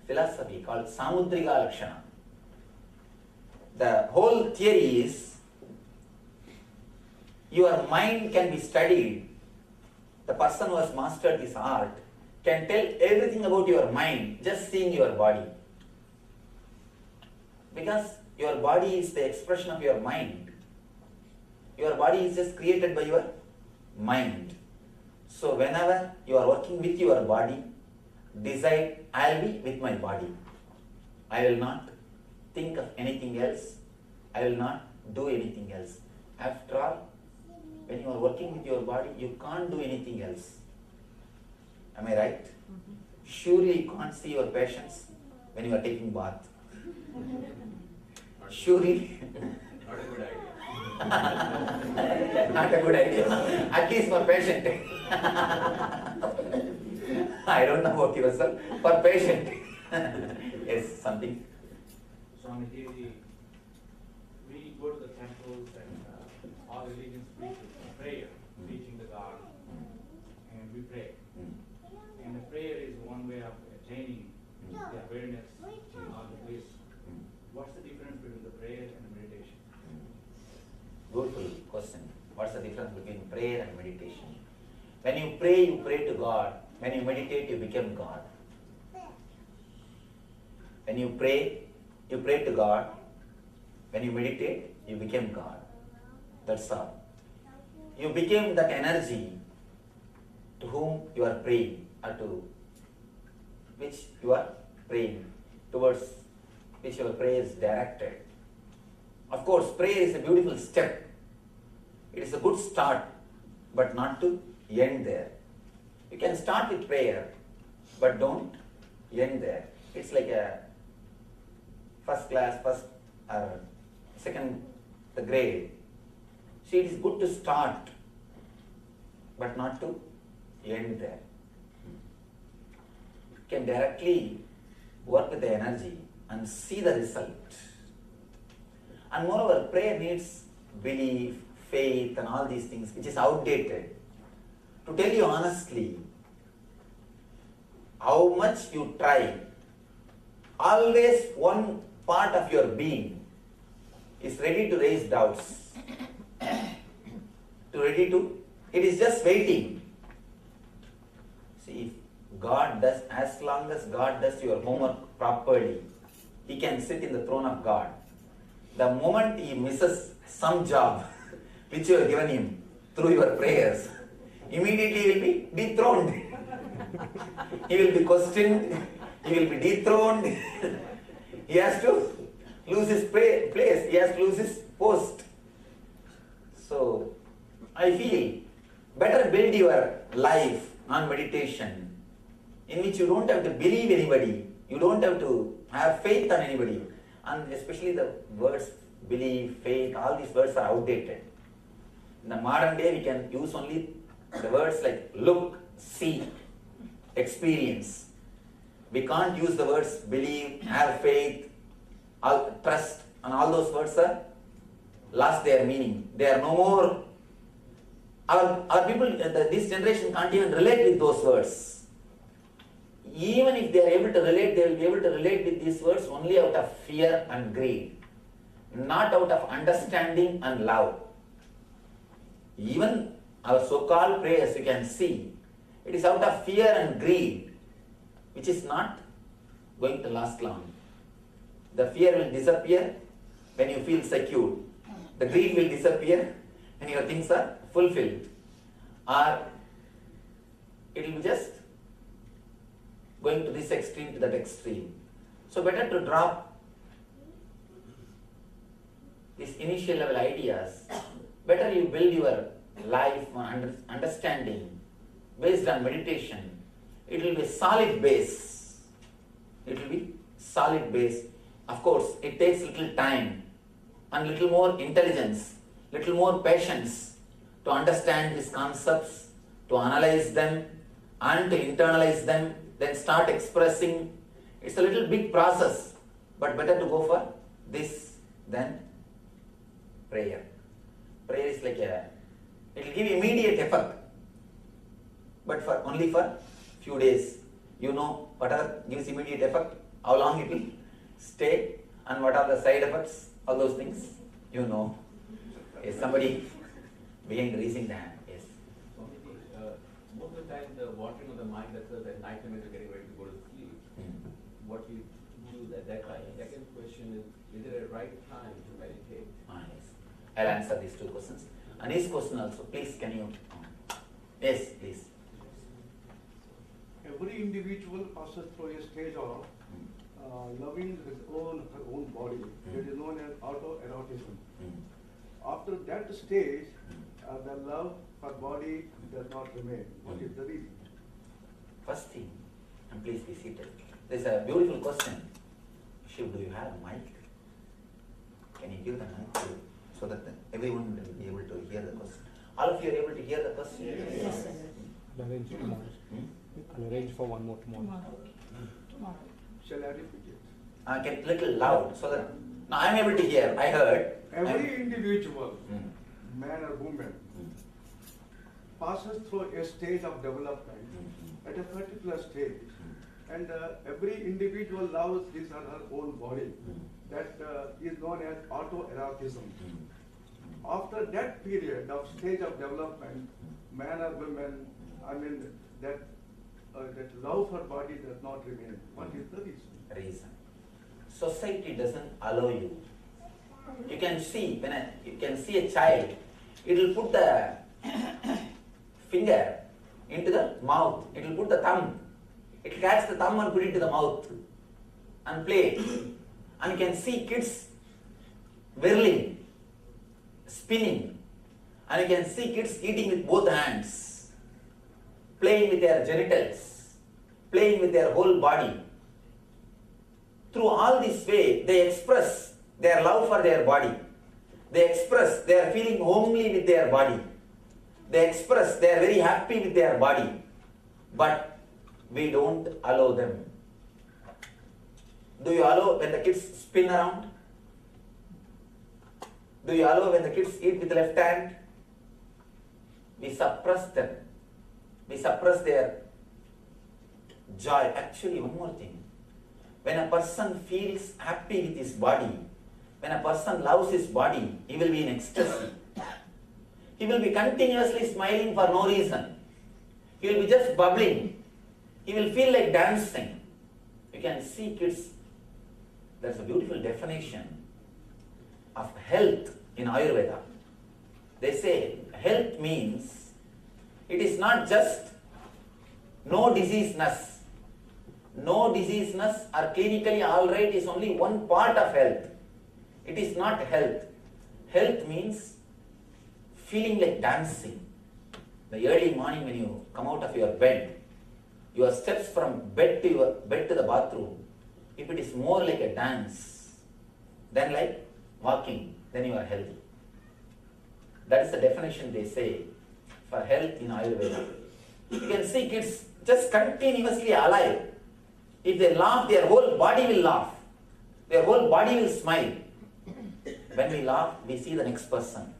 philosophy called Samudrika Lakshana. The whole theory is your mind can be studied. The person who has mastered this art can tell everything about your mind just seeing your body. Because your body is the expression of your mind. Your body is just created by your mind. So whenever you are working with your body, decide, I will be with my body. I will not think of anything else. I will not do anything else. After all, when you are working with your body, you can't do anything else. Am I right? Surely you can't see your patients when you are taking bath. Surely. Not a good idea. Not a good idea. At least for patient. I don't know about yourself. For patient. Yes, something. Swamiji, we go to the temples and all religions preach prayer, teaching the God, and we pray. And the prayer is one way of attaining the awareness of the bliss. What's the difference between the prayer and the meditation? Beautiful question. What's the difference between prayer and meditation? When you pray to God. When you meditate, you become God. When you pray to God. When you meditate, you become God. That's all. You became that energy to whom you are praying, or to which you are praying, towards which your prayer is directed. Of course, prayer is a beautiful step. It is a good start, but not to end there. You can start with prayer, but don't end there. It's like a first or second grade. See, it is good to start, but not to end there. You can directly work with the energy and see the result. And moreover, prayer needs belief, faith, and all these things, which is outdated. To tell you honestly, how much you try, always one part of your being is ready to raise doubts. It is just waiting. See, if God does, as long as God does your homework properly, He can sit in the throne of God. The moment He misses some job which you have given Him through your prayers, immediately He will be dethroned. He will be questioned, He will be dethroned. He has to lose his place, he has to lose his post. So, I feel better build your life on meditation, in which you don't have to believe anybody, you don't have to have faith on anybody, and especially the words believe, faith, all these words are outdated. In the modern day, we can use only the words like look, see, experience. We can't use the words believe, have faith, trust, and all those words are lost their meaning. They are no more. Our people, this generation can't even relate with those words. Even if they are able to relate, they will be able to relate with these words only out of fear and greed, not out of understanding and love. Even our so-called prayers, you can see, it is out of fear and greed, which is not going to last long. The fear will disappear when you feel secure. The greed will disappear when your things are fulfilled. Or it will be just going to this extreme to that extreme. So better to drop these initial level ideas. Better you build your life on understanding based on meditation. It will be solid base. It will be solid base. Of course, it takes little time and little more intelligence, little more patience to understand these concepts, to analyze them and to internalize them, then start expressing. It's a little big process, but better to go for this than prayer. Prayer is like it will give immediate effect, but only for few days. You know whatever gives immediate effect, how long it will stay, and what are the side effects, all those things, you know. Is somebody behind raising the hand? Yes. Most of the time, the wandering of the mind occurs at night when you're getting ready to go to sleep. What you do at that time? The second question is it a right time to meditate? Yes. I'll answer these two questions. And his question also, please, can you? Yes, please. Every individual passes through a stage of loving her own body. That is known as autoerotism. After that stage, the love for body does not remain. What is the reason? First thing, and please be seated. There's a beautiful question. Shiv, do you have a mic? Can you give the mic to, so that everyone will be able to hear the question? All of you are able to hear the question? Yes, sir. I'll arrange tomorrow. I'll arrange for one more tomorrow. Shall I repeat it? Get little loud so that now I'm able to hear. I heard. Every individual, man or woman, passes through a stage of development at a particular stage, and every individual loves his or her own body. That is known as autoerotism. After that period of stage of development, man or woman I mean, that love for body does not remain. What is the reason? Reason. Society doesn't allow you. You can see, you can see a child, it will put the finger into the mouth, it will put the thumb, it will catch the thumb and put it into the mouth and play. And you can see kids whirling, spinning, and you can see kids eating with both hands, playing with their genitals, playing with their whole body. Through all this way, they express their love for their body. They express they are feeling homely with their body. They express they are very happy with their body. But we don't allow them. Do you allow when the kids spin around? Do you allow when the kids eat with the left hand? We suppress them. We suppress their joy. Actually, one more thing. When a person feels happy with his body, when a person loves his body, he will be in ecstasy. He will be continuously smiling for no reason. He will be just bubbling. He will feel like dancing. You can see kids. That's a beautiful definition of health in Ayurveda. They say health means it is not just no diseaseness. No diseaseness or clinically alright is only one part of health. It is not health. Health means feeling like dancing. The early morning when you come out of your bed, your steps from bed to the bathroom, if it is more like a dance than like walking, then you are healthy. That is the definition they say for health in Ayurveda. You can see kids just continuously alive. If they laugh, their whole body will laugh. Their whole body will smile. When we laugh, we see the next person.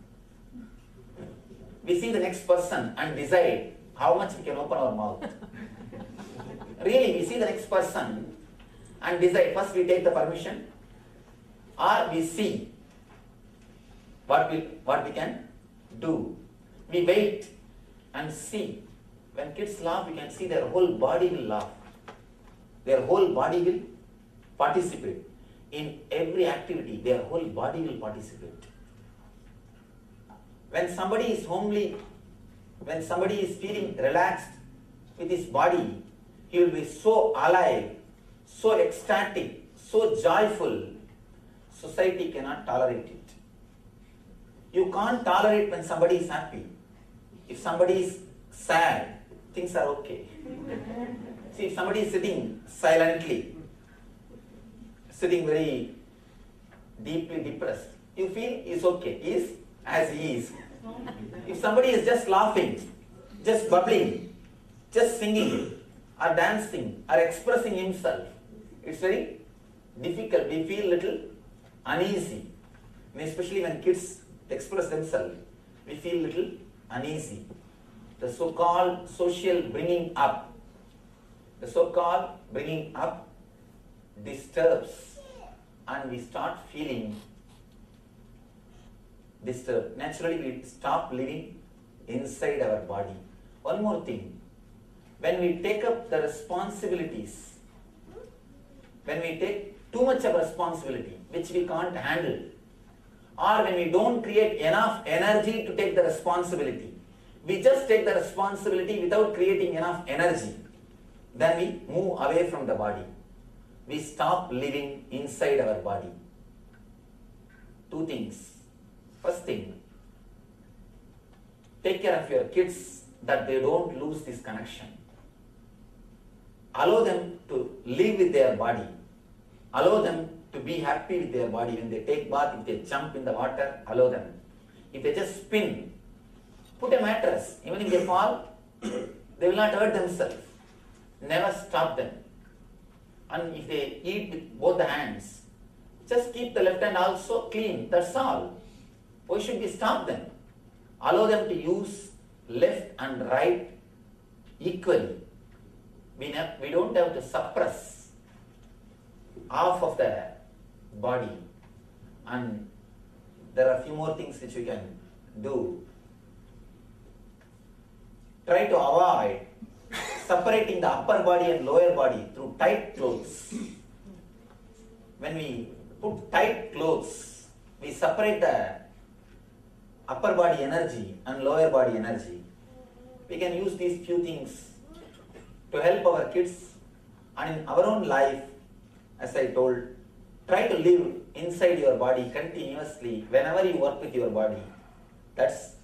We see the next person and decide how much we can open our mouth. Really, we see the next person and decide. First we take the permission, or we see what we can do. We wait and see. When kids laugh, you can see their whole body will laugh. Their whole body will participate. In every activity, their whole body will participate. When somebody is homely, when somebody is feeling relaxed with his body, he will be so alive, so ecstatic, so joyful. Society cannot tolerate it. You can't tolerate when somebody is happy. If somebody is sad, things are okay. See, if somebody is sitting silently, sitting very deeply depressed, you feel he's okay, he is as he is. If somebody is just laughing, just bubbling, just singing, or dancing, or expressing himself, it's very difficult. We feel little uneasy. And especially when kids express themselves, we feel little uneasy. The so-called social bringing up, disturbs, and we start feeling disturbed. Naturally, we stop living inside our body. One more thing, when we take up the responsibilities, when we take too much of responsibility, which we can't handle, or when we don't create enough energy to take the responsibility, we just take the responsibility without creating enough energy, then we move away from the body. We stop living inside our body. Two things. First thing, take care of your kids that they don't lose this connection. Allow them to live with their body. Allow them to be happy with their body. When they take bath, if they jump in the water, allow them. If they just spin, put a mattress. Even if they fall, they will not hurt themselves. Never stop them. And if they eat with both the hands, just keep the left hand also clean. That's all. Why should we stop them? Allow them to use left and right equally. We don't have to suppress half of the body. And there are a few more things which we can do. try to avoid separating the upper body and lower body through tight clothes. When we put tight clothes, we separate the upper body energy and lower body energy. We can use these few things to help our kids, and in our own life, as I told, try to live inside your body continuously whenever you work with your body. That's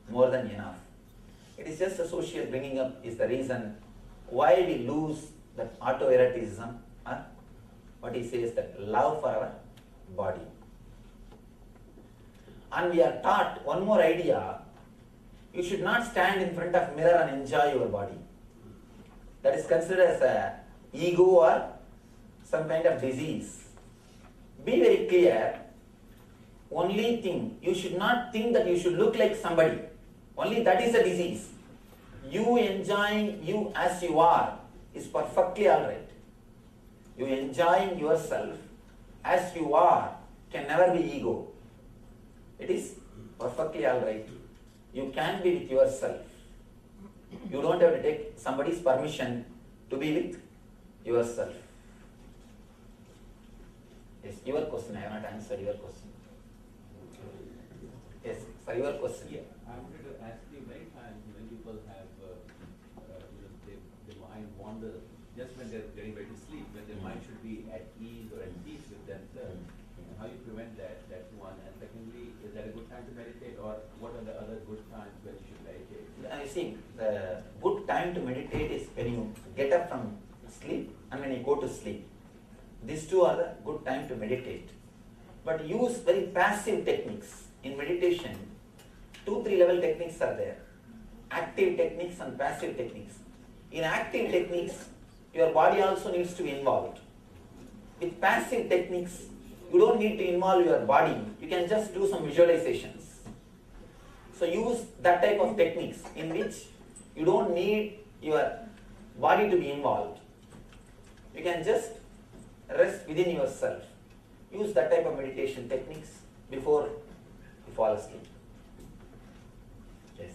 more than enough. It is just a social bringing up is the reason why we lose that autoeroticism. What he says, that love for our body. And we are taught one more idea. You should not stand in front of mirror and enjoy your body. That is considered as a ego or some kind of disease. Be very clear. Only thing, you should not think that you should look like somebody. Only that is a disease. You enjoying you as you are is perfectly alright. You enjoying yourself as you are can never be ego. It is perfectly alright. You can be with yourself. You don't have to take somebody's permission to be with yourself. Yes, your question. I have not answered your question. Yes, for your question. Yeah, I wanted to ask you, many times when people have, their mind wanders just when they're getting ready to sleep, when their mind should be at ease or at peace with themselves. And how you prevent that? That's one. And secondly, is that a good time to meditate, or what are the other good times when you should meditate? I see, the good time to meditate is when you get up from sleep and when you go to sleep. These two are the good time to meditate. But use very passive techniques. In meditation, 2-3 level techniques are there. Active techniques and passive techniques. In active techniques, your body also needs to be involved. With passive techniques, you don't need to involve your body. You can just do some visualizations. So use that type of techniques in which you don't need your body to be involved. You can just rest within yourself. Use that type of meditation techniques before you fall asleep. Yes.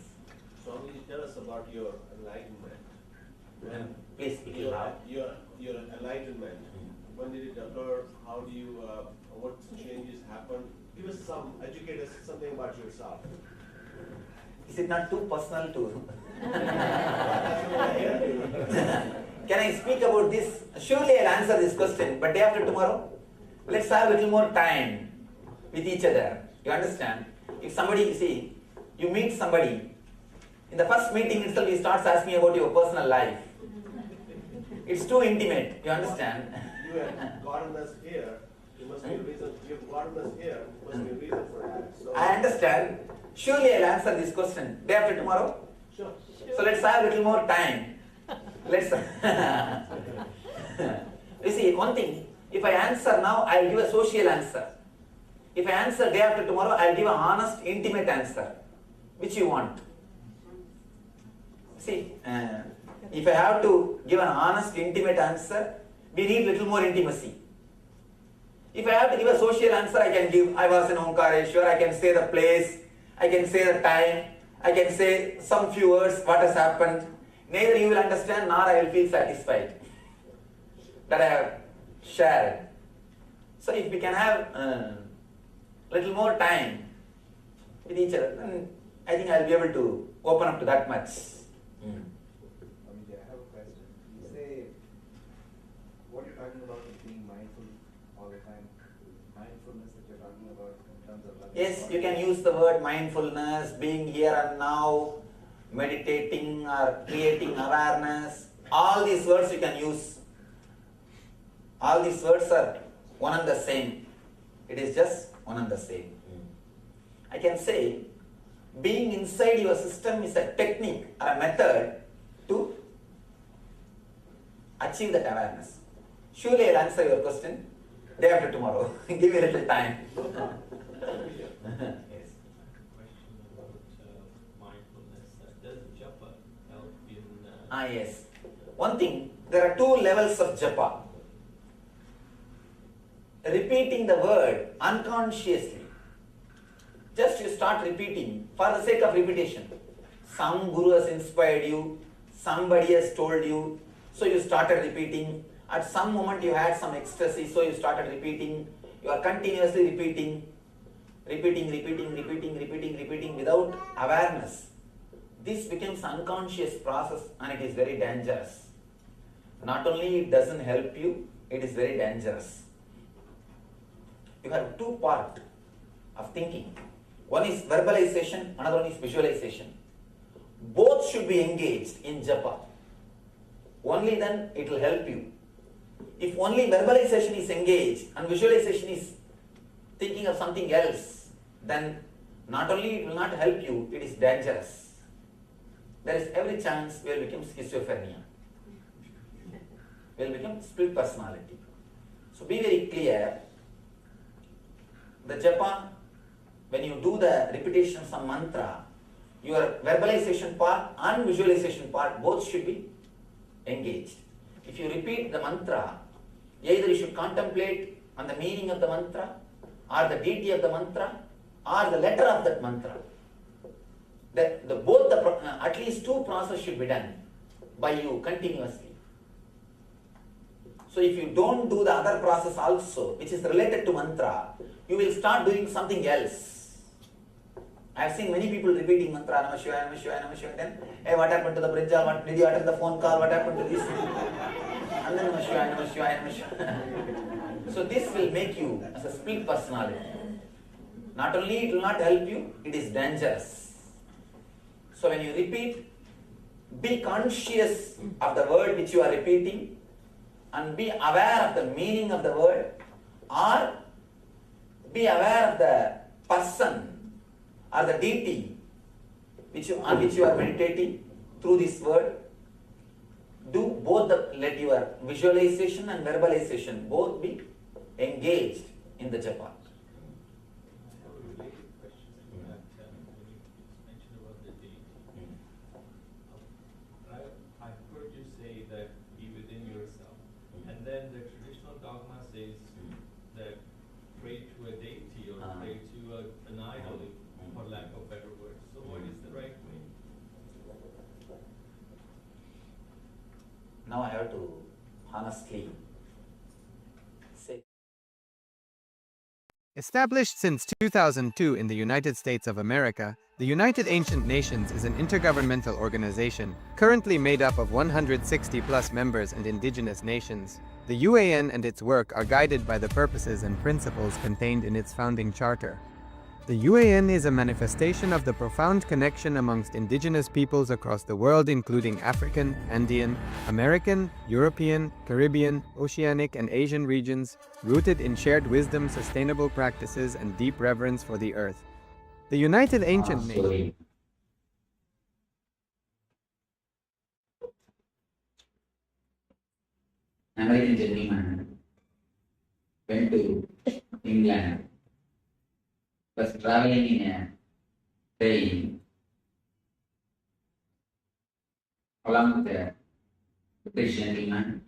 Swami, tell us about your enlightenment. When Please speak loud. Your enlightenment. When did it occur? How do you? What changes happened? Give us educate us something about yourself. Is it not too personal to? Can I speak about this? Surely I'll answer this question, but day after tomorrow, let's have a little more time with each other. You understand? If somebody, you meet somebody, in the first meeting itself he starts asking about your personal life. It's too intimate, you understand? You have gotten us here. There must be a reason. You've gotten us here. There must be a reason for that. So I understand. Surely I'll answer this question day after tomorrow. Sure. So let's have a little more time. Let's. You see, one thing, if I answer now, I'll give a social answer. If I answer day after tomorrow, I'll give an honest, intimate answer. Which you want? See, if I have to give an honest, intimate answer, we need little more intimacy. If I have to give a social answer, I can give, I was in Omkareshwar, I can say the place, I can say the time, I can say some few words, what has happened. Neither you will understand, nor I will feel satisfied that I have shared. So if we can have little more time with each other, then I think I'll be able to open up to that much. I have a question. You say, what you're talking about is being mindful all the time. Mindfulness that you're talking about in terms of loving. Yes, you can use the word mindfulness, being here and now, meditating or creating awareness. All these words you can use. All these words are one and the same. It is just one and the same. I can say, being inside your system is a technique or a method to achieve that awareness. Surely I'll answer your question day after tomorrow. Give me a little time. Yes. Question about mindfulness. Does japa help in? Yes. One thing, there are 2 levels of japa. Repeating the word unconsciously. Just you start repeating for the sake of repetition. some guru has inspired you, somebody has told you, so you started repeating. At some moment you had some ecstasy, so you started repeating. You are continuously repeating without awareness. This becomes unconscious process and it is very dangerous. Not only it doesn't help you, it is very dangerous. You have two parts of thinking. One is verbalization, another one is visualization. Both should be engaged in japa. Only then it will help you. If only verbalization is engaged and visualization is thinking of something else, then not only it will not help you, it is dangerous. There is every chance we will become schizophrenia. We will become split personality. So be very clear. The japa, when you do the repetition of some mantra, your verbalization part and visualization part both should be engaged. If you repeat the mantra, either you should contemplate on the meaning of the mantra, or the deity of the mantra, or the letter of that mantra. At least two processes should be done by you continuously. So if you don't do the other process also, which is related to mantra, you will start doing something else. I have seen many people repeating mantra, Namah Shivaya, Namah Shivaya, Namah Shivaya, then, hey, what happened to the brinjal, what did you attend the phone call, what happened to this? And then Namah Shivaya, Namah Shivaya, Namah Shivaya. So this will make you as a split personality. Not only it will not help you, it is dangerous. So when you repeat, be conscious of the word which you are repeating and be aware of the meaning of the word, or be aware of the person or the deity on which you are meditating through this word. Do both let your visualization and verbalization both be engaged in the japa. Then the traditional dogma says that pray to a deity or pray to an idol, for lack of better words. So what is the right way? Now I have to honestly say. Established since 2002 in the United States of America, the United Ancient Nations is an intergovernmental organization, currently made up of 160 plus members and indigenous nations. The UAN and its work are guided by the purposes and principles contained in its founding charter. The UAN is a manifestation of the profound connection amongst indigenous peoples across the world, including African, Andean, American, European, Caribbean, Oceanic, and Asian regions, rooted in shared wisdom, sustainable practices, and deep reverence for the earth. The United Ancient Nations. American gentleman went to England, was traveling in a train along with a British gentleman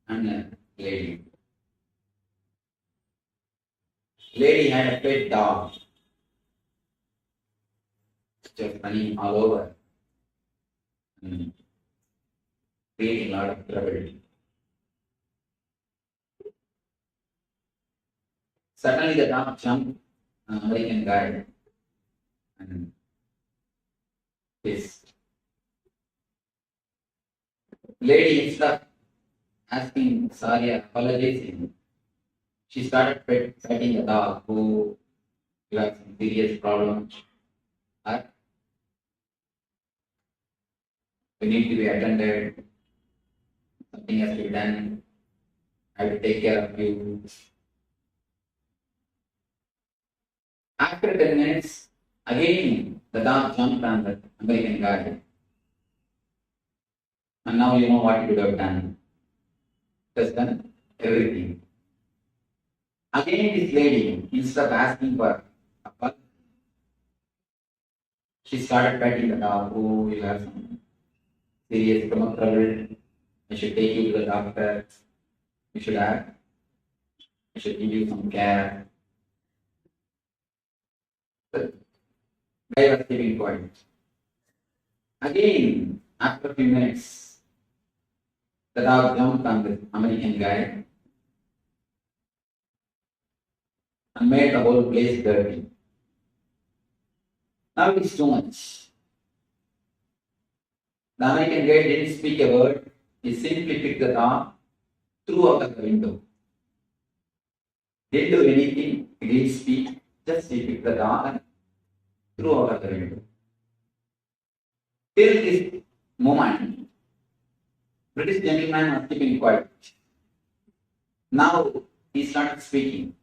and a lady. Lady had a pet dog, just running all over and creating a lot of trouble. Suddenly the dog jumped an American guy and this lady, instead of asking sorry or apologizing, she started petting the dog who had some serious problems or we need to be attended, something has to be done, I have to take care of you. After 10 minutes, again the dog jumped on the American guy. And now you know what you would have done. Just done everything. Again this lady, instead of asking for apology, she started petting the dog. Oh, you have some serious stomach trouble. I should take you to the doctor. I should give you some care. The guy was keeping quiet. Again, after a few minutes, the dog jumped on the American guy and made the whole place dirty. Now it is too much. The American guy didn't speak a word. He simply picked the dog, threw out of the window. Didn't do anything, he didn't speak, just he picked the dog and threw out of the window. Till this moment, British gentleman was keeping quiet. Now he started speaking.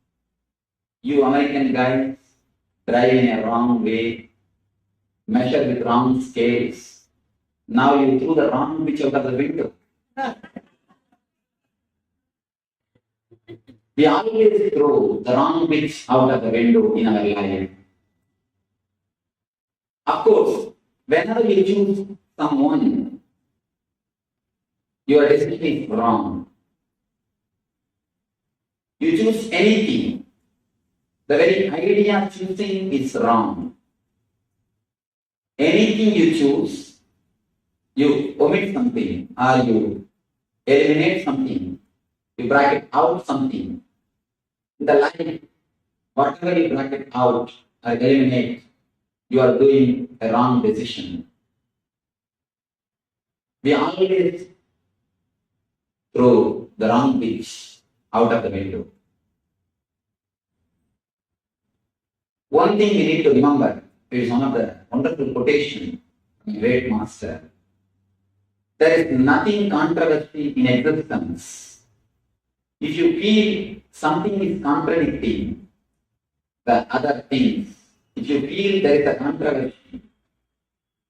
You American guys drive in a wrong way, measure with wrong scales. Now you threw the wrong pitch out of the window. We always throw the wrong pitch out of the window in our life. Of course, whenever you choose someone, your destiny is wrong. You choose anything, the very idea of choosing is wrong. Anything you choose, you omit something or you eliminate something, you bracket out something. In the life, whatever you bracket out or eliminate, you are doing a wrong decision. We always throw the wrong pitch out of the window. One thing we need to remember is one of the wonderful quotations from a great master. There is nothing controversial in existence. If you feel something is contradicting the other things, if you feel there is a controversy,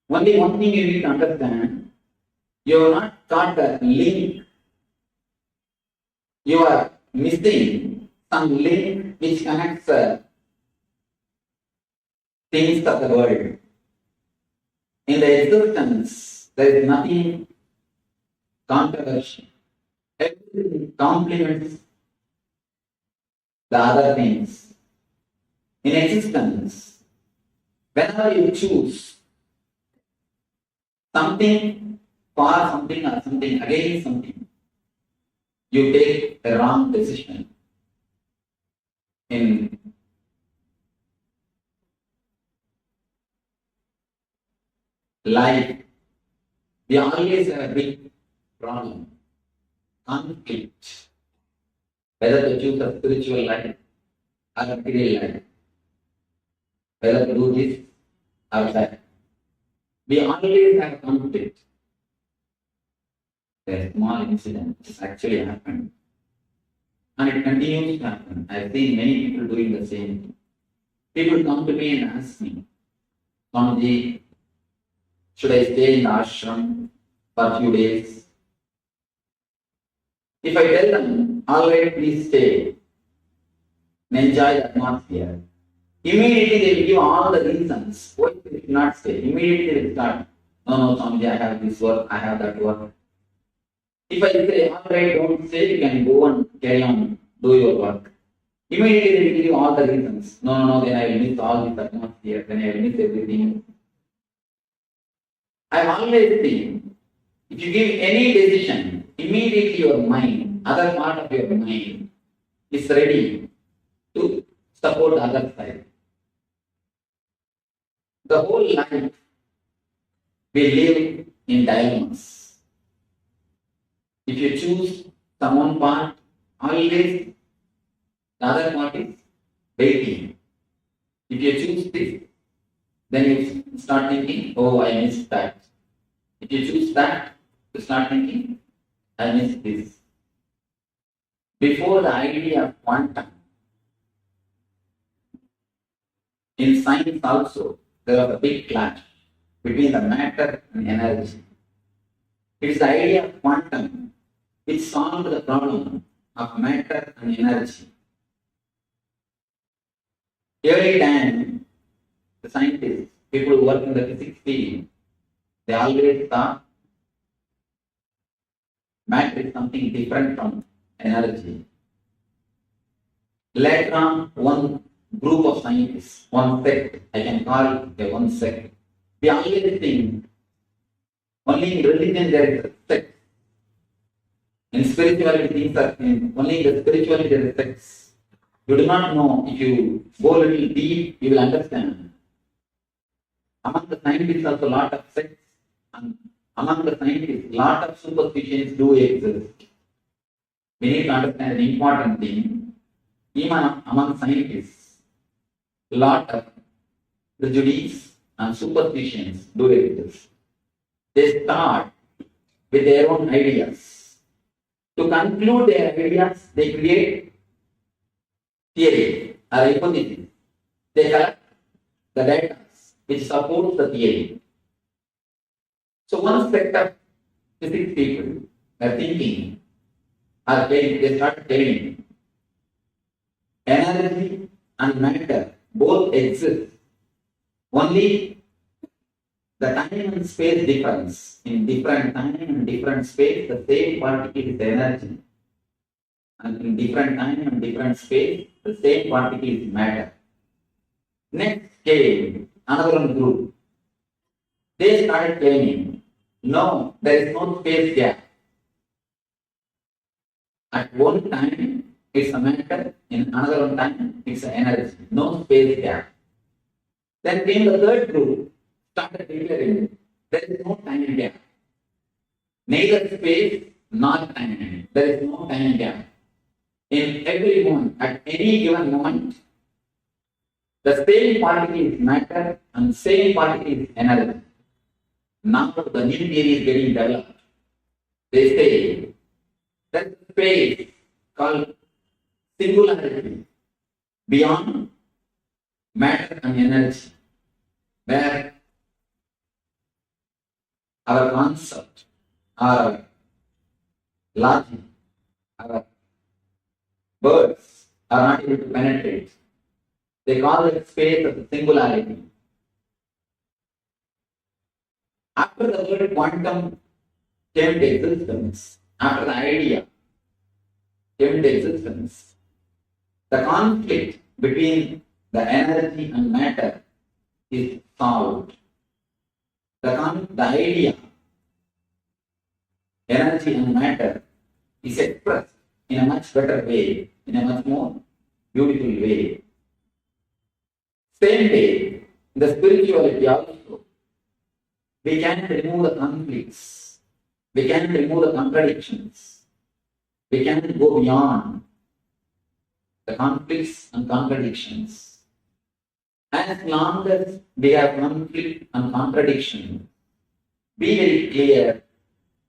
only one thing you need to understand, you have not got the link. You are missing some link which connects things of the world. In the existence, there is nothing controversial. Everything complements the other things. In existence, whenever you choose something for something or something against something, you take a wrong decision. In life, we always have a big problem, conflict, whether to choose a spiritual life or a material life, whether to do this or that. We always have conflict. There is a small incident which actually happened, and it continues to happen. I have seen many people doing the same thing. People come to me and ask me, Swamiji, should I stay in the ashram for a few days? If I tell them, all right, please stay and enjoy the atmosphere, immediately they will give all the reasons why they should not stay. Immediately they will start, no, Swamiji, I have this work, I have that work. If I say, all right, don't stay, you can go and carry on, do your work. Immediately they will give you all the reasons. No, then I will miss all this atmosphere, then I will miss everything. I always think, if you give any decision, immediately your mind, other part of your mind, is ready to support the other side. The whole life, we live in dilemmas. If you choose some one part, always the other part is waiting. If you choose this, then you start thinking, oh, I missed that. If you choose that, you start thinking, I missed this. Before the idea of quantum, in science also, there was a big clash between the matter and energy. It is the idea of quantum which solved the problem of matter and energy. Every time the scientists, people who work in the physics field, they always thought matter is something different from energy. Later on, one group of scientists, one sect, I can call it a one sect, we always think Only in religion there is sex. In spirituality, things are only in the spirituality there is sex. You do not know. If you go a little deep, you will understand. Among the scientists also lot of sex, and among the scientists, lot of superstitions do exist. We need to understand an important thing. Even among scientists, lot of prejudice and superstitions do exist. They start with their own ideas. To conclude their ideas, they create theory or hypothesis. They collect the data which supports the theory. So one set of physics people are thinking, they start telling energy and matter both exist. Only the time and space difference. In different time and different space, the same particle is energy. And in different time and different space, the same particle is matter. Next came another one group. They started claiming, no, there is no space gap. At one time, it's a matter, in another one time, it's an energy. No space gap. Then came the third group, started declaring, there is no time gap. Neither space nor time. There is no time gap. In every moment, at any given moment, the same particle is matter and same particle is energy. Now the new theory is getting developed. They say that space called singularity beyond matter and energy, where our concept, our logic, our words are not able to penetrate. They call it space of singularity. After the word quantum came to existence, after the idea came to existence, the conflict between the energy and matter is solved. The idea, energy and matter, is expressed in a much better way, in a much more beautiful way. Same way, in the spirituality also, we can remove the conflicts, we can remove the contradictions, we can go beyond the conflicts and contradictions. As long as we have conflict and contradiction, be very clear,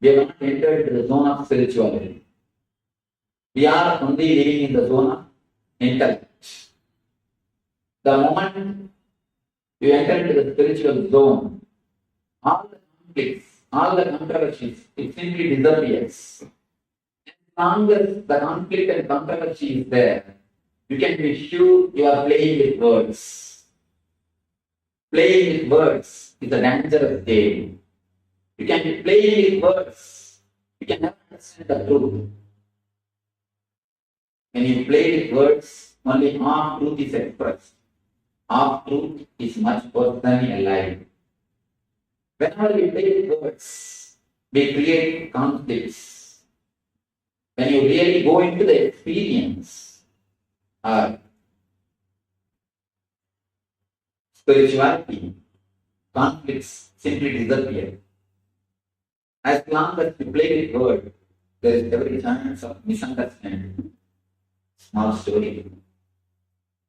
we have not entered the zone of spirituality. We are only living in the zone of intellect. The moment you enter into the spiritual zone, all the conflicts, all the controversies, it simply disappears. As long as the conflict and controversy is there, you can be sure you are playing with words. Playing with words is a dangerous game. You can be playing with words. You can never understand the truth. When you play with words, only half truth is expressed. Half truth is much worse than a lie. Whenever we play with words, we create conflicts. When you really go into the experience of spirituality, conflicts simply disappear. As long as you play with words, there is every chance of misunderstanding. Small story.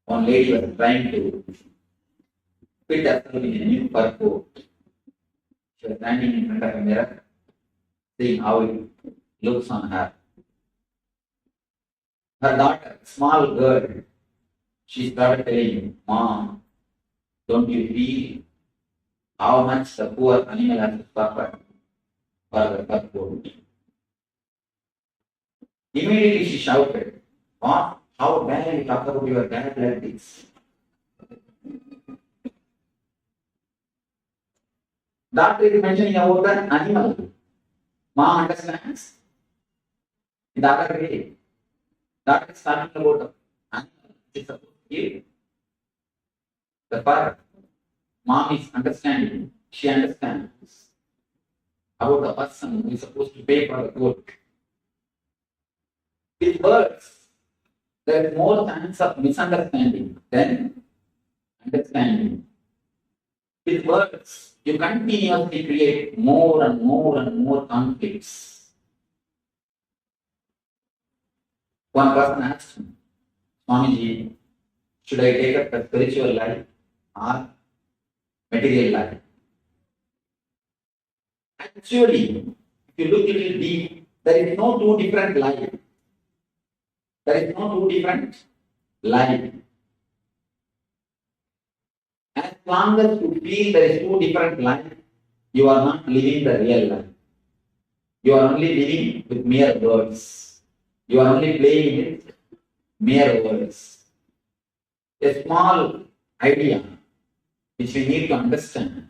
One lady was trying to fit herself in a new fur coat. She was standing in front of a mirror, seeing how it looks on her. Her daughter, small girl, she started telling, Mom, don't you feel how much the poor animal has to suffer for the fur coat? Immediately she shouted, What? How dare you talk about your dad like this? Doctor is mentioning about the animal. Mom understands. In the other way, doctor is talking about the animal. It's supposed to give the fur. Mom is understanding. She understands. about the person who is supposed to pay for the court. With words, there is more chance of misunderstanding than understanding. With words, you continuously create more and more and more conflicts. One person asked me, Swamiji, should I take up the spiritual life or material life? Actually, if you look a little deep, there is no two different life. There is no two different life. As long as you feel there is two different life, you are not living the real life. You are only living with mere words. You are only playing with mere words. A small idea which we need to understand.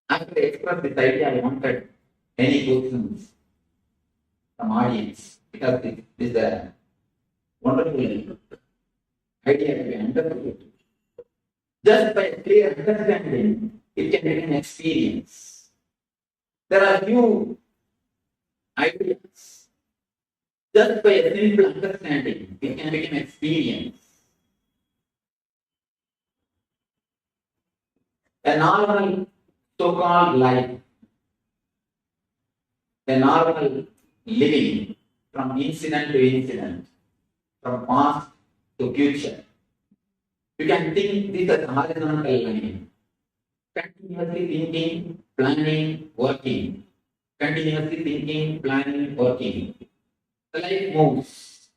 After I expressed this idea, I wanted any questions from audience because this is a wonderful idea to be understood. Just by clear understanding, it can become experience. There are few ideas. Just by a simple understanding, it can become experience. A normal so-called life, a normal living from incident to incident, from past to future. You can think this as a horizontal line. Continuously thinking, planning, working. Continuously thinking, planning, working. The life moves.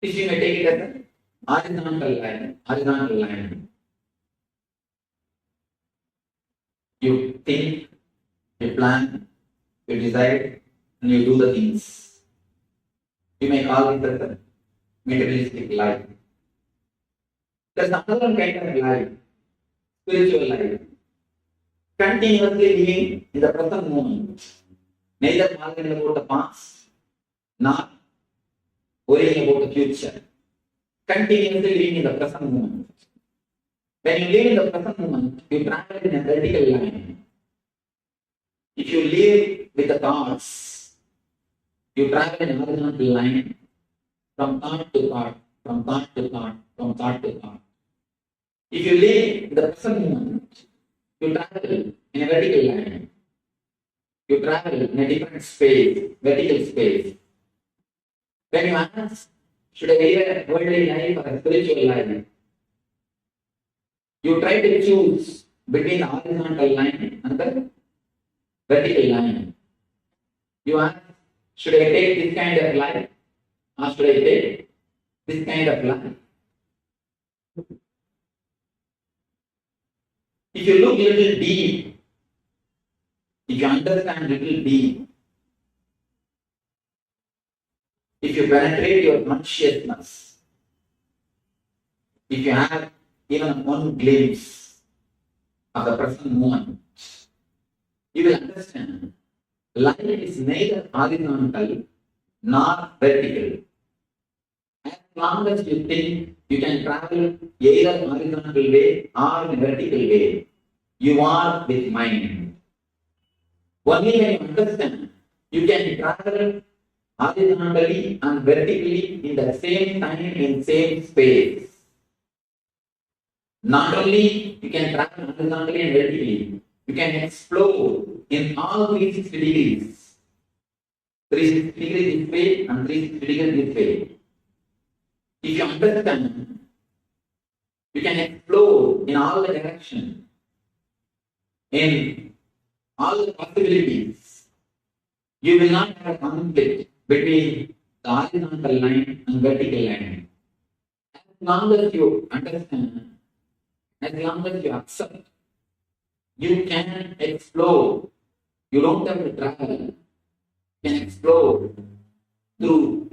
This you may take it as a horizontal line. Horizontal line. You think, you plan, you decide, and you do the things. You may call it as a materialistic life. There's another kind of life, spiritual life. Continuously living in the present moment. Neither worrying about the past, nor worrying about the future. Continuously living in the present moment. When you live in the present moment, you travel in a vertical line. If you live with the thoughts, you travel in a horizontal line from thought to thought, from thought to thought, from thought to thought. If you live in the present moment, you travel in a vertical line. You travel in a different space, vertical space. When you ask, should I live a worldly life or a spiritual life? You try to choose between the horizontal line and the vertical line. You ask, should I take this kind of life or should I take this kind of life? If you look a little deep, if you understand a little deep, if you penetrate your consciousness, if you have even one glimpse of the present moment, you will understand life is neither horizontal nor vertical. As long as you think you can travel either horizontal way or in a vertical way, you are with mind. Only when you understand you can travel horizontally and vertically in the same time in same space. Not only you can travel horizontally and vertically, you can explore in all 360 degrees. 360 degrees this way and 360 degrees this way. If you understand, you can explore in all the directions, in all the possibilities. You will not have a conflict between the horizontal line and vertical line. As long as you understand, as long as you accept, you can explore. You don't have to travel. You can explore through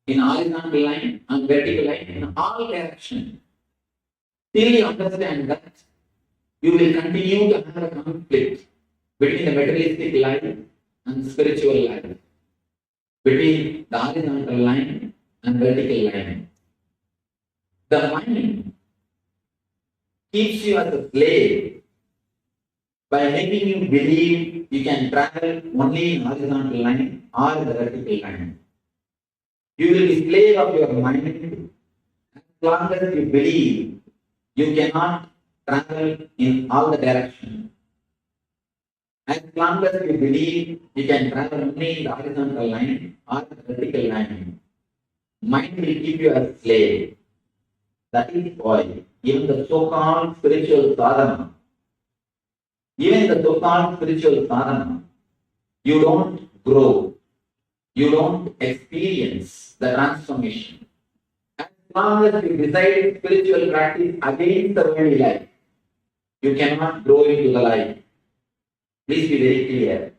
in horizontal line and vertical line in all directions. Till you understand that, you will continue to have a conflict between the materialistic life and spiritual life, between the horizontal line and vertical line. The mind keeps you as a slave by making you believe you can travel only in horizontal line or the vertical line. You will be slave of your mind as long as you believe you cannot travel in all the directions. As long as you believe you can travel only in the horizontal line or the vertical line, mind will keep you as slave. That is why even the so-called spiritual sadhana, you don't grow, you don't experience the transformation. As long as you decide spiritual practice against the worldly life, you cannot grow into the life. Please be very clear.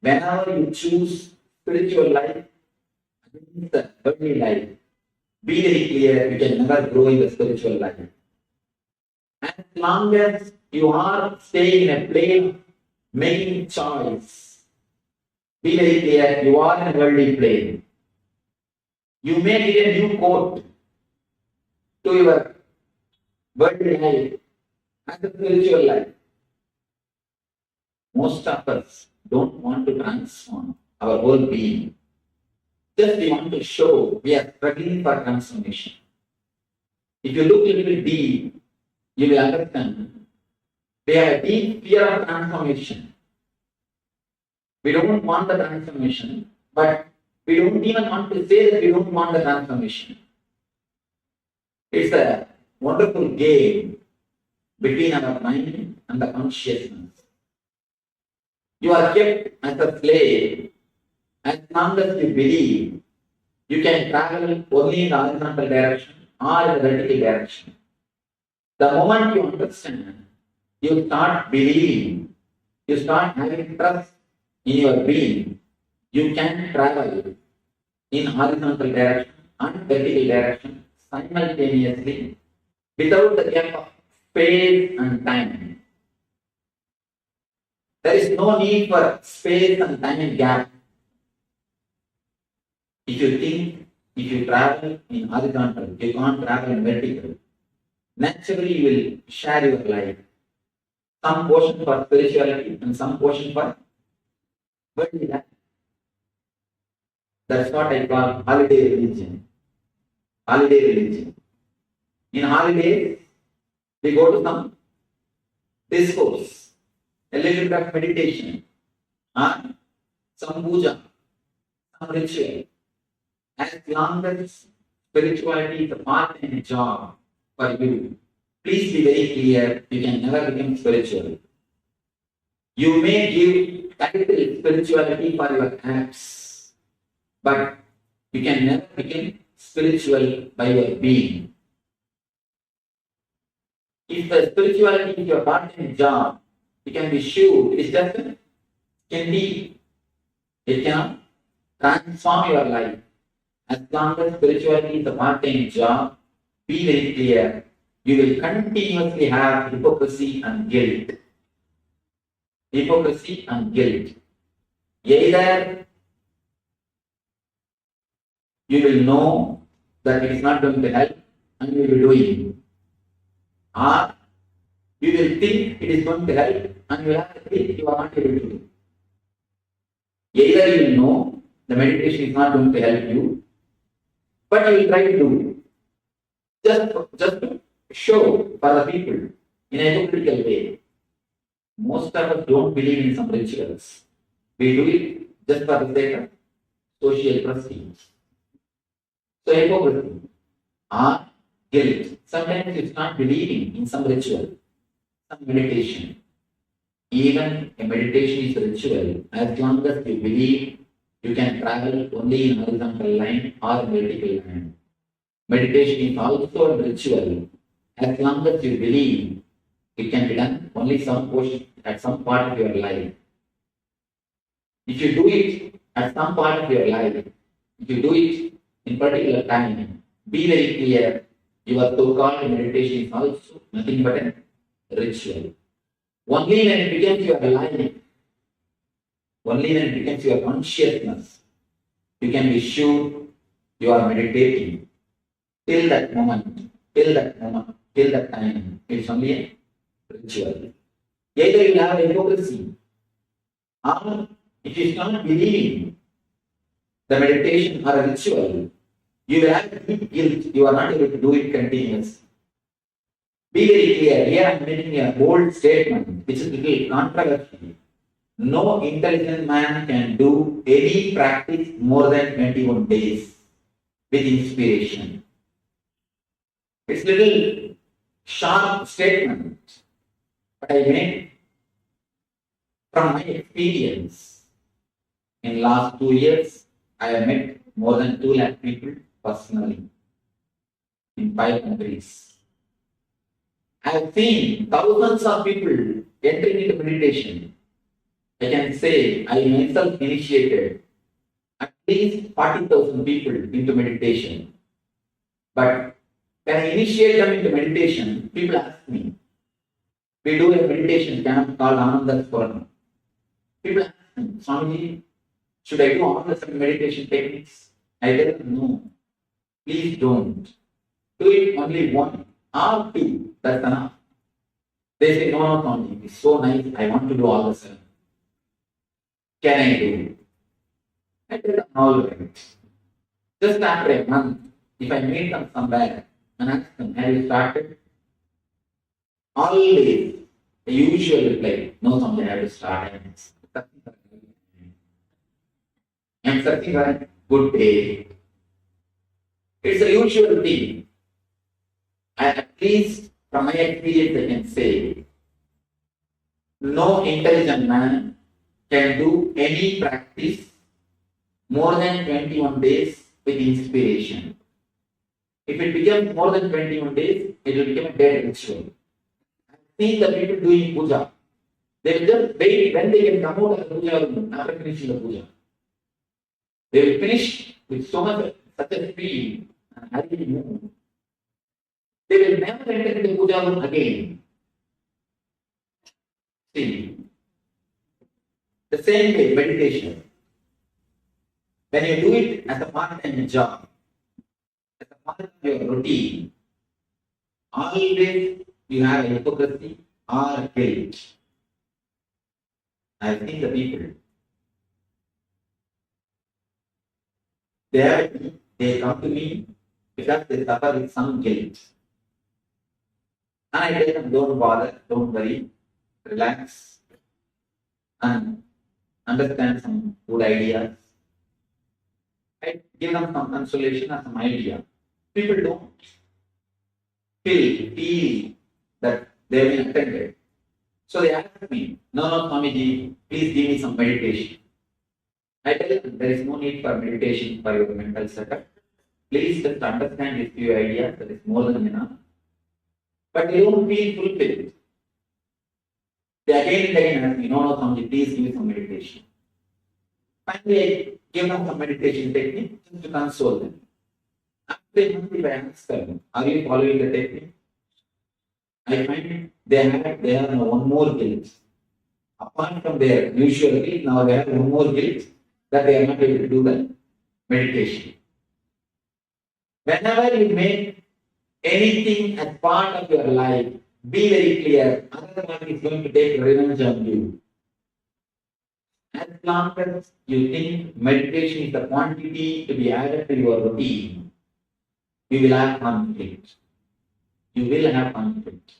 Whenever you choose spiritual life against the worldly life, be very clear, you can never grow in the spiritual life. As long as you are staying in a plane of making choice, be very clear, you are in a worldly plane. You may get a new coat to your worldly life and the spiritual life. Most of us don't want to transform our whole being. Just we want to show we are struggling for transformation. If you look a little deep, you will understand we have a deep fear of transformation. We don't want the transformation, but we don't even want to say that we don't want the transformation. It's a wonderful game between our mind and the consciousness. You are kept as a slave as long as you believe you can travel only in the horizontal direction or in the vertical direction. The moment you understand, you start believing, you start having trust in your being, you can travel in horizontal direction and vertical direction simultaneously without the gap of space and time. There is no need for space and time gap. If you think, if you travel in horizontal, you can't travel in vertical. Naturally, you will share your life. Some portion for spirituality and some portion for worldly life. That's what I call holiday religion. Holiday religion. In holidays, we go to some discourse, a little bit of meditation, some puja, some ritual. As long as spirituality is a part-time job for you, please be very clear, you can never become spiritual. You may give title spirituality for your acts, but you can never become spiritual by your being. If the spirituality is your part-time job, you can be sure it is just can be, it can transform your life. As long as spirituality is a part-time job, be very clear, you will continuously have hypocrisy and guilt. Hypocrisy and guilt. Either you will know that it is not going to help and you will be doing, or you will think it is going to help and you will have to think you are not able to do. Either you will know the meditation is not going to help you, but you will try to do it. Just to show for the people in a hypocritical way. Most of us don't believe in some rituals. We do it just for the sake of social prestige. So hypocrisy or guilt. Sometimes it's not believing in some ritual, some meditation. Even a meditation is a ritual. As long as you believe you can travel only in horizontal line or vertical line. Meditation is also a ritual. As long as you believe it can be done only some portion at some part of your life. If you do it at some part of your life, if you do it in particular time, be very clear, your so-called meditation is also nothing but a ritual. Only when it becomes your life, only when it becomes your consciousness, you can be sure you are meditating. Till that moment, till that time, it's only a ritual. Either you have hypocrisy, or if you start believing the meditation or a ritual, you will have deep guilt. You are not able to do it continuously. Be very clear. Here I am making a bold statement, which is a little controversial. No intelligent man can do any practice more than 21 days with inspiration. It's a little sharp statement, but I made from my experience. In last 2 years, I have met more than 2 lakh people personally in 5 countries. I have seen thousands of people entering into meditation. I can say I myself initiated at least 40,000 people into meditation. But when I initiate them into meditation, people ask me, we do a meditation camp called Anandaswaram. People ask me, Swamiji, should I do all the 7 meditation techniques? I tell them, no, please don't. Do it only 1 or 2, that's enough. They say, no, Swamiji, it's so nice, I want to do all the 7. Can I do it? I tell them, all right. Just after a month, if I meet them somewhere and ask them, have you started? Always the usual reply, no, Swamiji, I have to start. I'm searching for a good day. It's a usual thing. At least from my experience, I can say, no intelligent man can do any practice more than 21 days with inspiration. If it becomes more than 21 days, it will become a dead ritual. I've seen the people doing puja. They will just wait when they can come out of the puja room after finishing the puja. They will finish with so much such a speed and hurriedly move. They will never enter the puja room again. See, the same way meditation. When you do it as a part-time job, as a part of your routine, always you have hypocrisy or guilt. I have seen the people. They come to me because they suffer with some guilt. And I tell them, don't bother, don't worry, relax, and understand some good ideas. I give them some consolation or some idea. People don't feel that they have been attended. So they ask me, no, Swamiji, please give me some meditation. I tell them, there is no need for meditation for your mental setup. Please just understand these few ideas, that is more than enough. But they don't feel fulfilled. They again and again ask me, no, Swamiji, please give me some meditation. Finally, I give them some meditation technique just to console them. After a month, if I ask them, are you following the technique? I find they have now one more guilt. Apart from their usual guilt, now they have one more guilt that they are not able to do the meditation. Whenever you make anything as part of your life, be very clear, another one is going to take revenge on you. As long as you think meditation is the quantity to be added to your routine, you will have conflict. You will have conflict.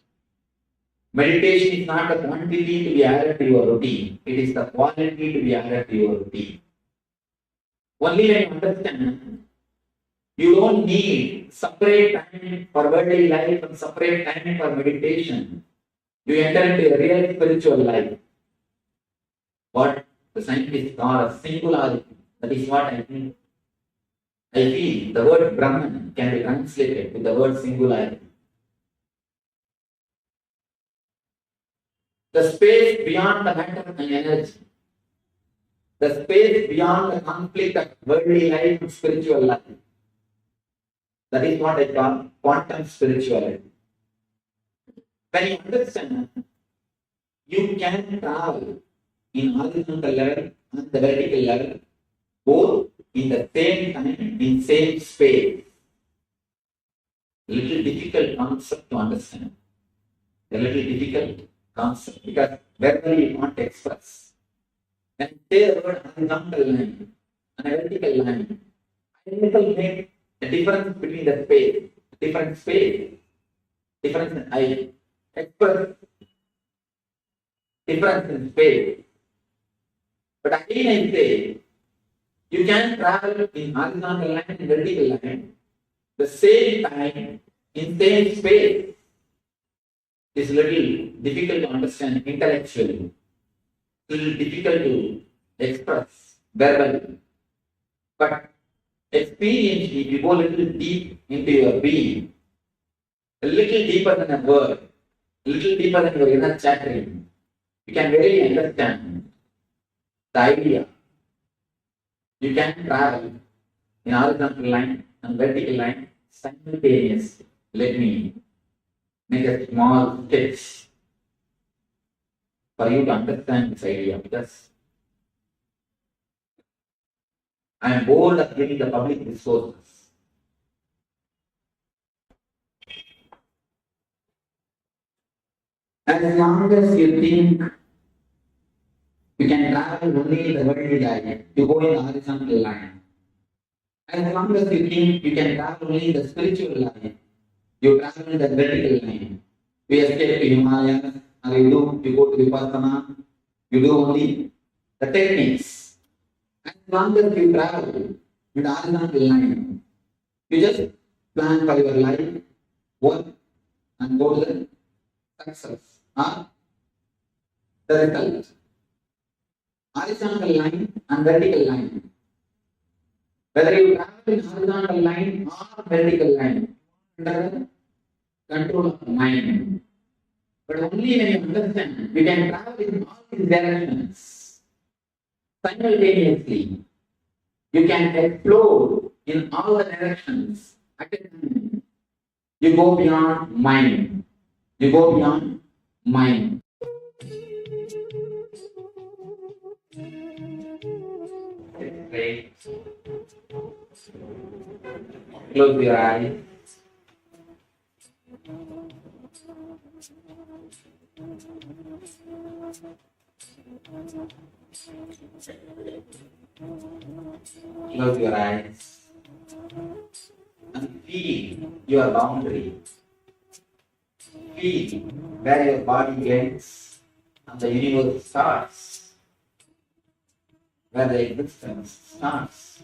Meditation is not the quantity to be added to your routine, it is the quality to be added to your routine. Only when you understand, you don't need separate time for worldly life and separate time for meditation. You enter into a real spiritual life. What the scientists call a singularity. That is what I think. I feel the word Brahman can be translated with the word singularity. The space beyond the matter and energy. The space beyond the conflict of worldly life and spiritual life. That is what I call quantum spirituality. When you understand, you can travel in horizontal level and the vertical level, both in the same time, in same space. A little difficult concept to understand. A little difficult, concept because verbally you can't express. When you say the word horizontal line and a vertical line, I will make a difference between the space, different space, difference in height, express difference in space. But again I say, you can travel in horizontal line and vertical line the same time in same space. It's little difficult to understand intellectually, little difficult to express verbally. But experientially, if you go a little deep into your being, a little deeper than a word, a little deeper than your inner chattering, you can really understand the idea. You can travel in horizontal line and vertical line simultaneously. Let me make a small sketch for you to understand this idea because I am bored of giving the public discourses. As long as you think you can travel only in the vertical line, you go in the horizontal line. As long as you think you can travel only in the spiritual line, you travel in the vertical line. You escape to Himalayas, or you go to Vipassana, you do only the techniques. As long as you travel in the horizontal line, you just plan for your life, work, and go to the success or the result. Horizontal line and vertical line. Whether you travel in horizontal line or vertical line, under the control of the mind. But only when you understand, you can travel in all these directions simultaneously. You can explore in all the directions at a time. You go beyond mind. You go beyond mind. Close your eyes. Close your eyes and feel your boundary. Feel where your body ends and the universe starts, where the existence starts.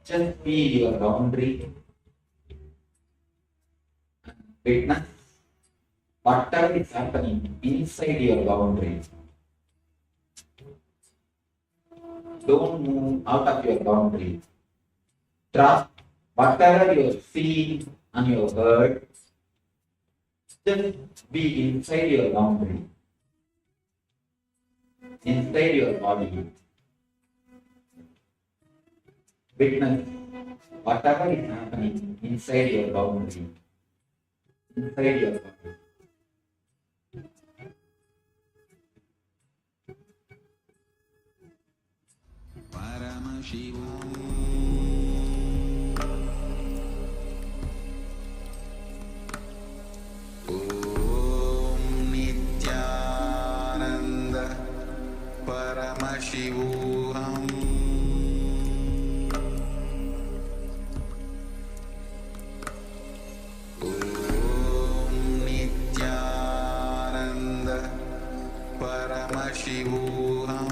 Just feel your boundary and witness whatever is happening inside your boundary. Don't move out of your boundary. Trust whatever you have seen and you have heard. Just be inside your boundary, inside your body. Witness whatever is happening inside your boundary, inside your body. Paramashivoham. Om Nityananda Paramashivoham. Om Nityananda Paramashivoham.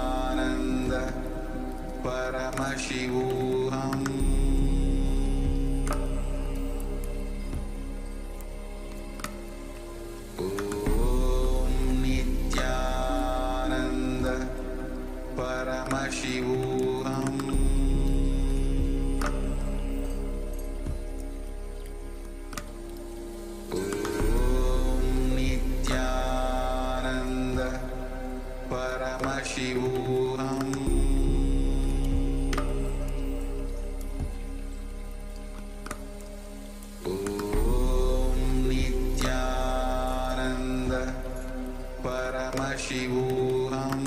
Nityananda Paramashivoham. Om Nityananda Paramashivoham. Om Nityananda Paramashivoham. Om Nityananda Paramashivoham.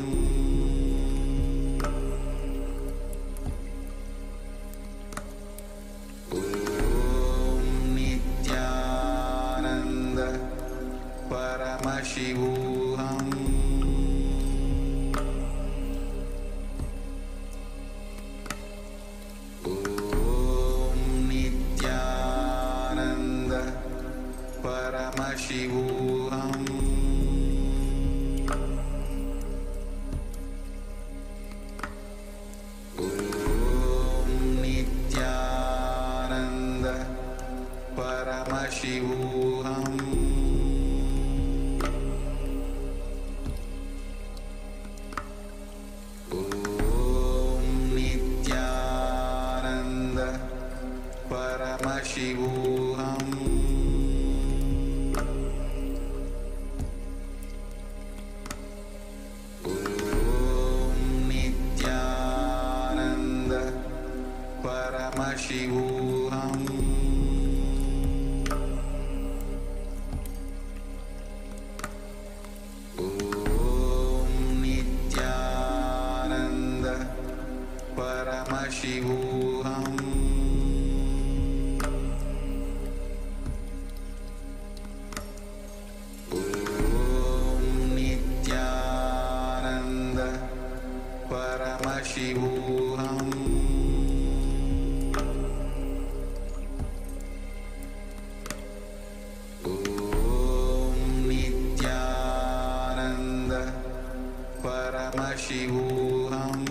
Om Nityananda Paramashivoham. Om Nityananda Paramashivoham. Om Nityananda Paramashivoham. Om Nityananda Paramashivoham. Om Nityananda Paramashivoham. Om Nityananda Paramashivoham. Om Nityananda Paramashivoham. Om Nityananda Paramashivoham.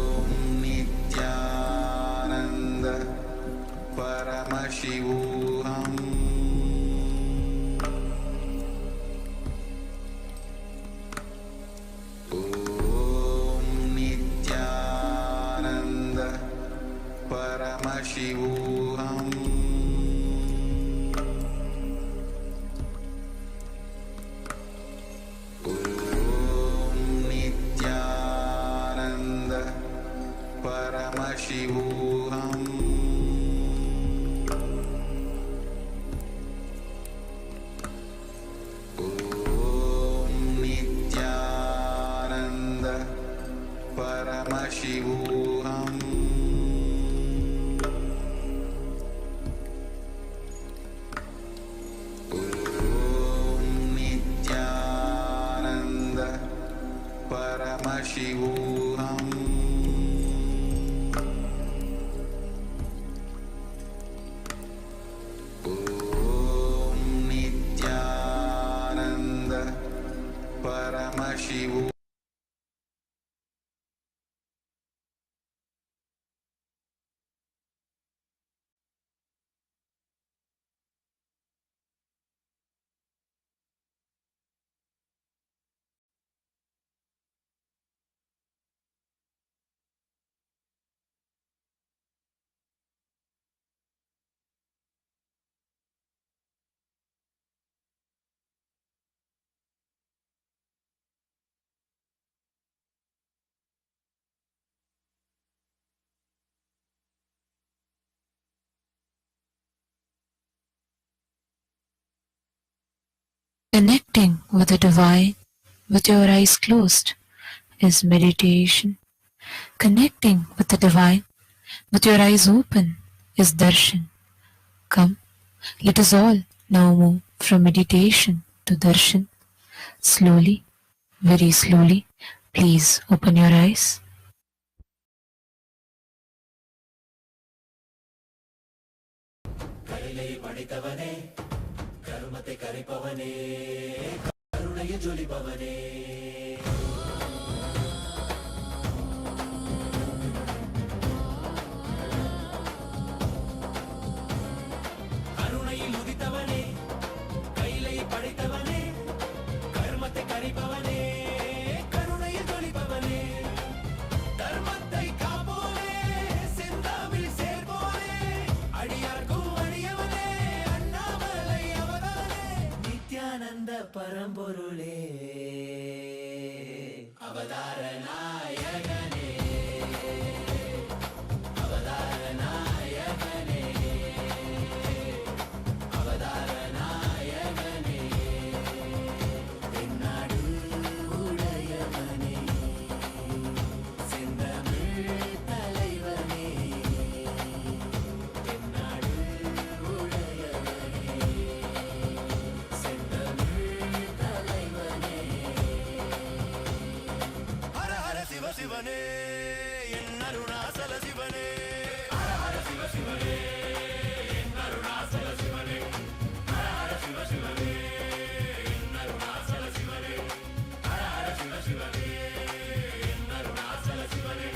Om Nityananda Paramashivoham. Om Nityananda Paramashivoham. Om Nityananda Paramashivoham. Om Nityananda Paramashivoham. Om Nityananda Paramashivoham. Om Nityananda Paramashivoham. Connecting with the divine with your eyes closed is meditation. Connecting with the divine with your eyes open is darshan. Come, let us all now move from meditation to darshan, slowly, Very slowly, please open your eyes. பரம்பொருளே அவதார நாயகனே அவதார நாயகனே அவதார நாயகனே தென்னாடு உடையவனே செந்தமிழ் தலைவனே தென்னாடு உடையவனே சிவனே என் அருணாசல சிவனே ஹர ஹர சிவ சிவனே என் அருணாசல சிவனே ஹர ஹர சிவ சிவனே என் அருணாசல சிவனே ஹர ஹர சிவ சிவனே என் அருணாசல சிவனே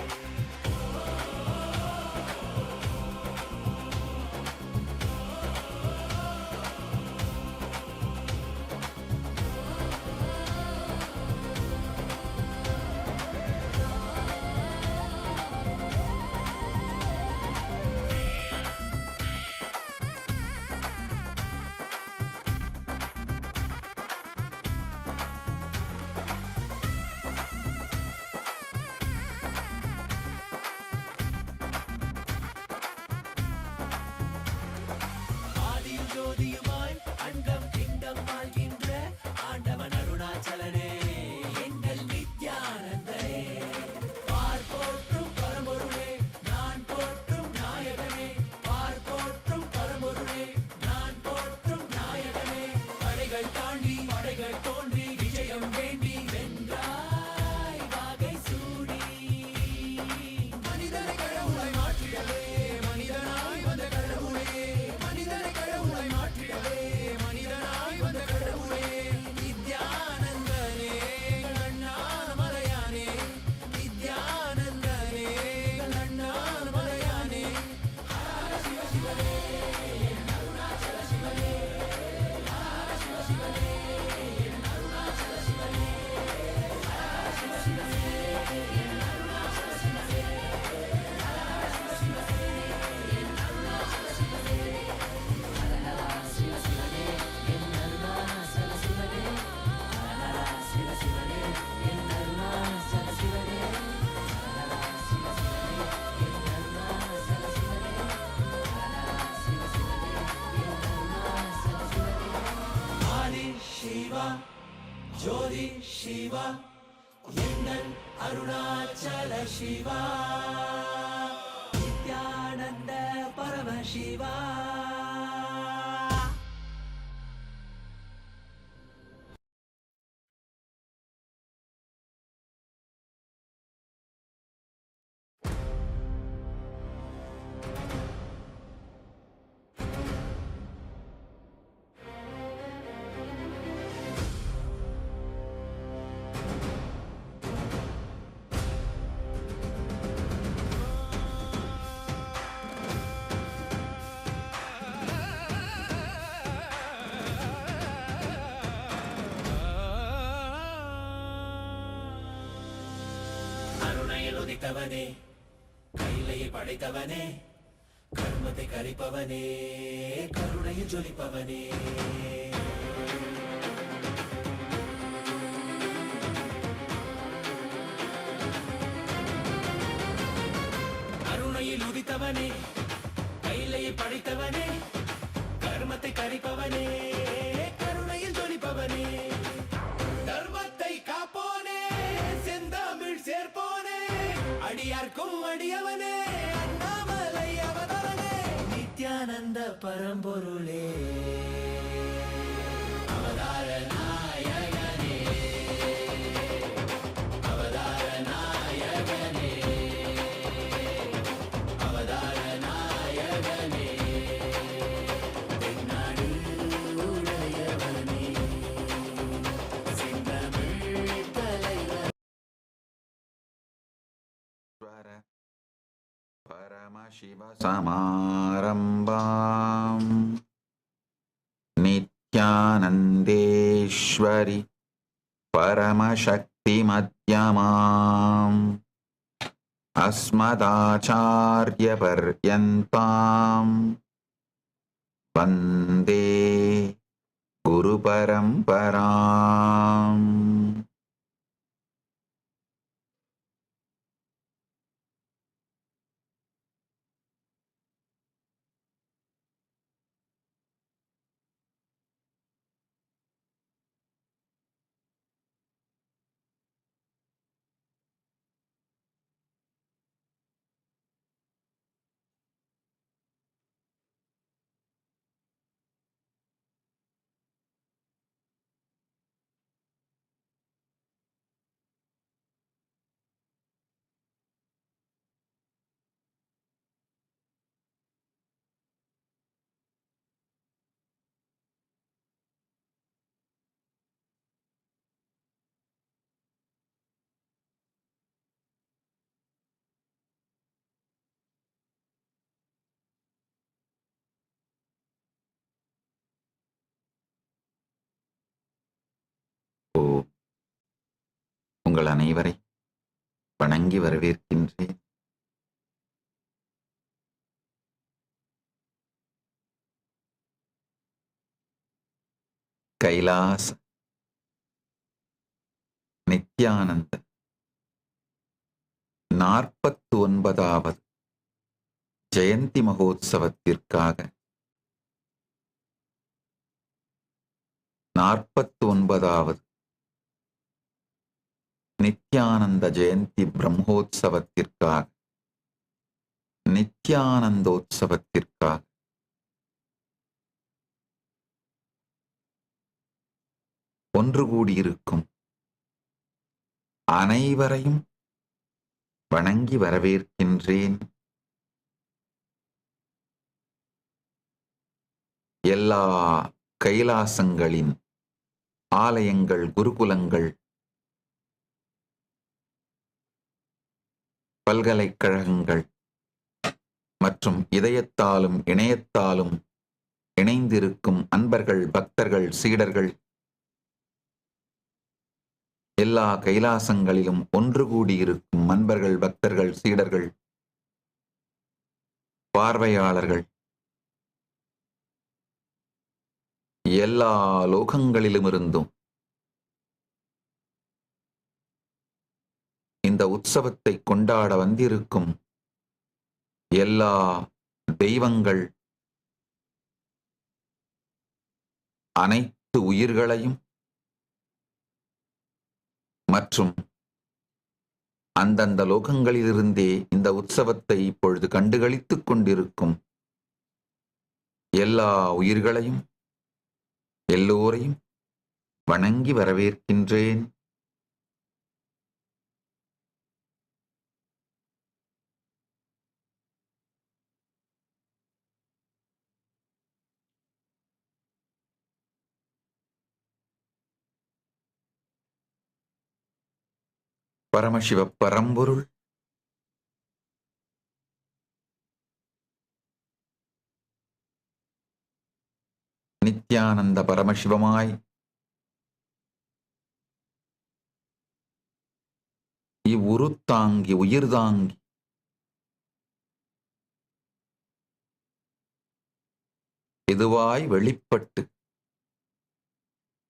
ஜோதி சிவா எங்கள் அருணாச்சல சிவா நித்யானந்த பரமசிவா உதித்தவனே கைலையை படைத்தவனே கர்மத்தை கரிப்பவனே கருணையில் ஜொலிப்பவனே அருணையில் உதித்தவனே கைலையை படைத்தவனே கர்மத்தை கரிப்பவனே கருணையில் ஜொலிப்பவனே தர்மத்தை காப்போனே செந்தமிழ் சேர்ப்போனே அடியார்க்கும் அடியவனே அண்ணாமலை அவதாரனே நித்யானந்த பரம்பொருளே அவதார நாயகனே परमशिवसमारम्भाम् नित्यानन्देश्वरि परमशक्तिमध्यमाम् अस्मदाचार्यपर्यन्ताम् वन्दे गुरुपरम्पराम्. உங்கள் அனைவரை வணங்கி வரவேற்கின்றேன். கைலாச நித்யானந்த 49வது ஜெயந்தி மகோத்சவத்திற்காக 49வது நித்யானந்த ஜெயந்தி பிரம்மோத்சவத்திற்காக நித்யானந்தோத்சவத்திற்காக ஒன்று கூடியிருக்கும் அனைவரையும் வணங்கி வரவேற்கின்றேன். எல்லா கைலாசங்களின் ஆலயங்கள், குருகுலங்கள், பல்கலைக்கழகங்கள் மற்றும் இதயத்தாலும் இணையத்தாலும் இணைந்திருக்கும் அன்பர்கள், பக்தர்கள், சீடர்கள், எல்லா கைலாசங்களிலும் ஒன்று கூடியிருக்கும் அன்பர்கள், பக்தர்கள், சீடர்கள், பார்வையாளர்கள், எல்லா லோகங்களிலுமிருந்தும் இந்த உற்சவத்தை கொண்டாட வந்திருக்கும் எல்லா தெய்வங்கள், அனைத்து உயிர்களையும் மற்றும் அந்தந்த லோகங்களிலிருந்தே இந்த உற்சவத்தை இப்பொழுது கண்டுகளித்துக் கொண்டிருக்கும் எல்லா உயிர்களையும், எல்லோரையும் வணங்கி வரவேற்கின்றேன். பரமசிவ பரம்பொருள் நித்யானந்த பரமசிவமாய் இவ்வுருத்தாங்கி உயிர்தாங்கி இதுவாய் வெளிப்பட்டு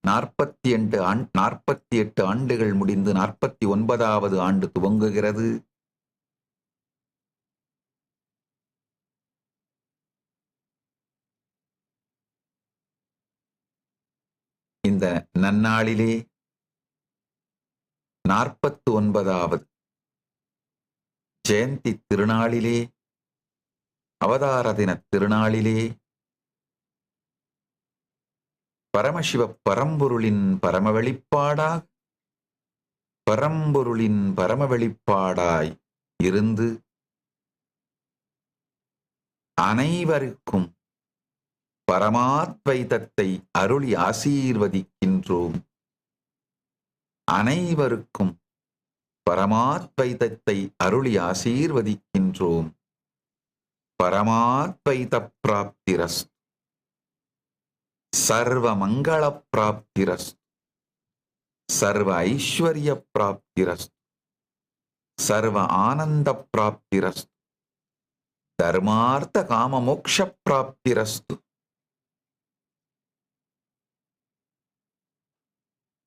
48 ஆண்டுகள் முடிந்து 49வது ஆண்டு துவங்குகிறது. இந்த நன்னாளிலே 49வது ஜெயந்தி திருநாளிலே, அவதார தின திருநாளிலே பரமசிவ பரம்பொருளின் பரம வெளிப்பாடாக, பரம்பொருளின் பரம வெளிப்பாடாய் இருந்து அனைவருக்கும் பரமாத்வைதத்தை அருளி ஆசீர்வதிக்கின்றோம். அனைவருக்கும் பரமாத்வைதத்தை அருளி ஆசீர்வதிக்கின்றோம். பரமாத்வைத பிராப்திரஸ்து, சர்வ மங்கள பிராப்திரஸ்து, சர்வ ஐஸ்வர்ய பிராப்திரஸ்து, சர்வ ஆனந்த பிராப்திரஸ்து, தர்மார்த்த காம மோக்ஷ பிராப்திரஸ்து.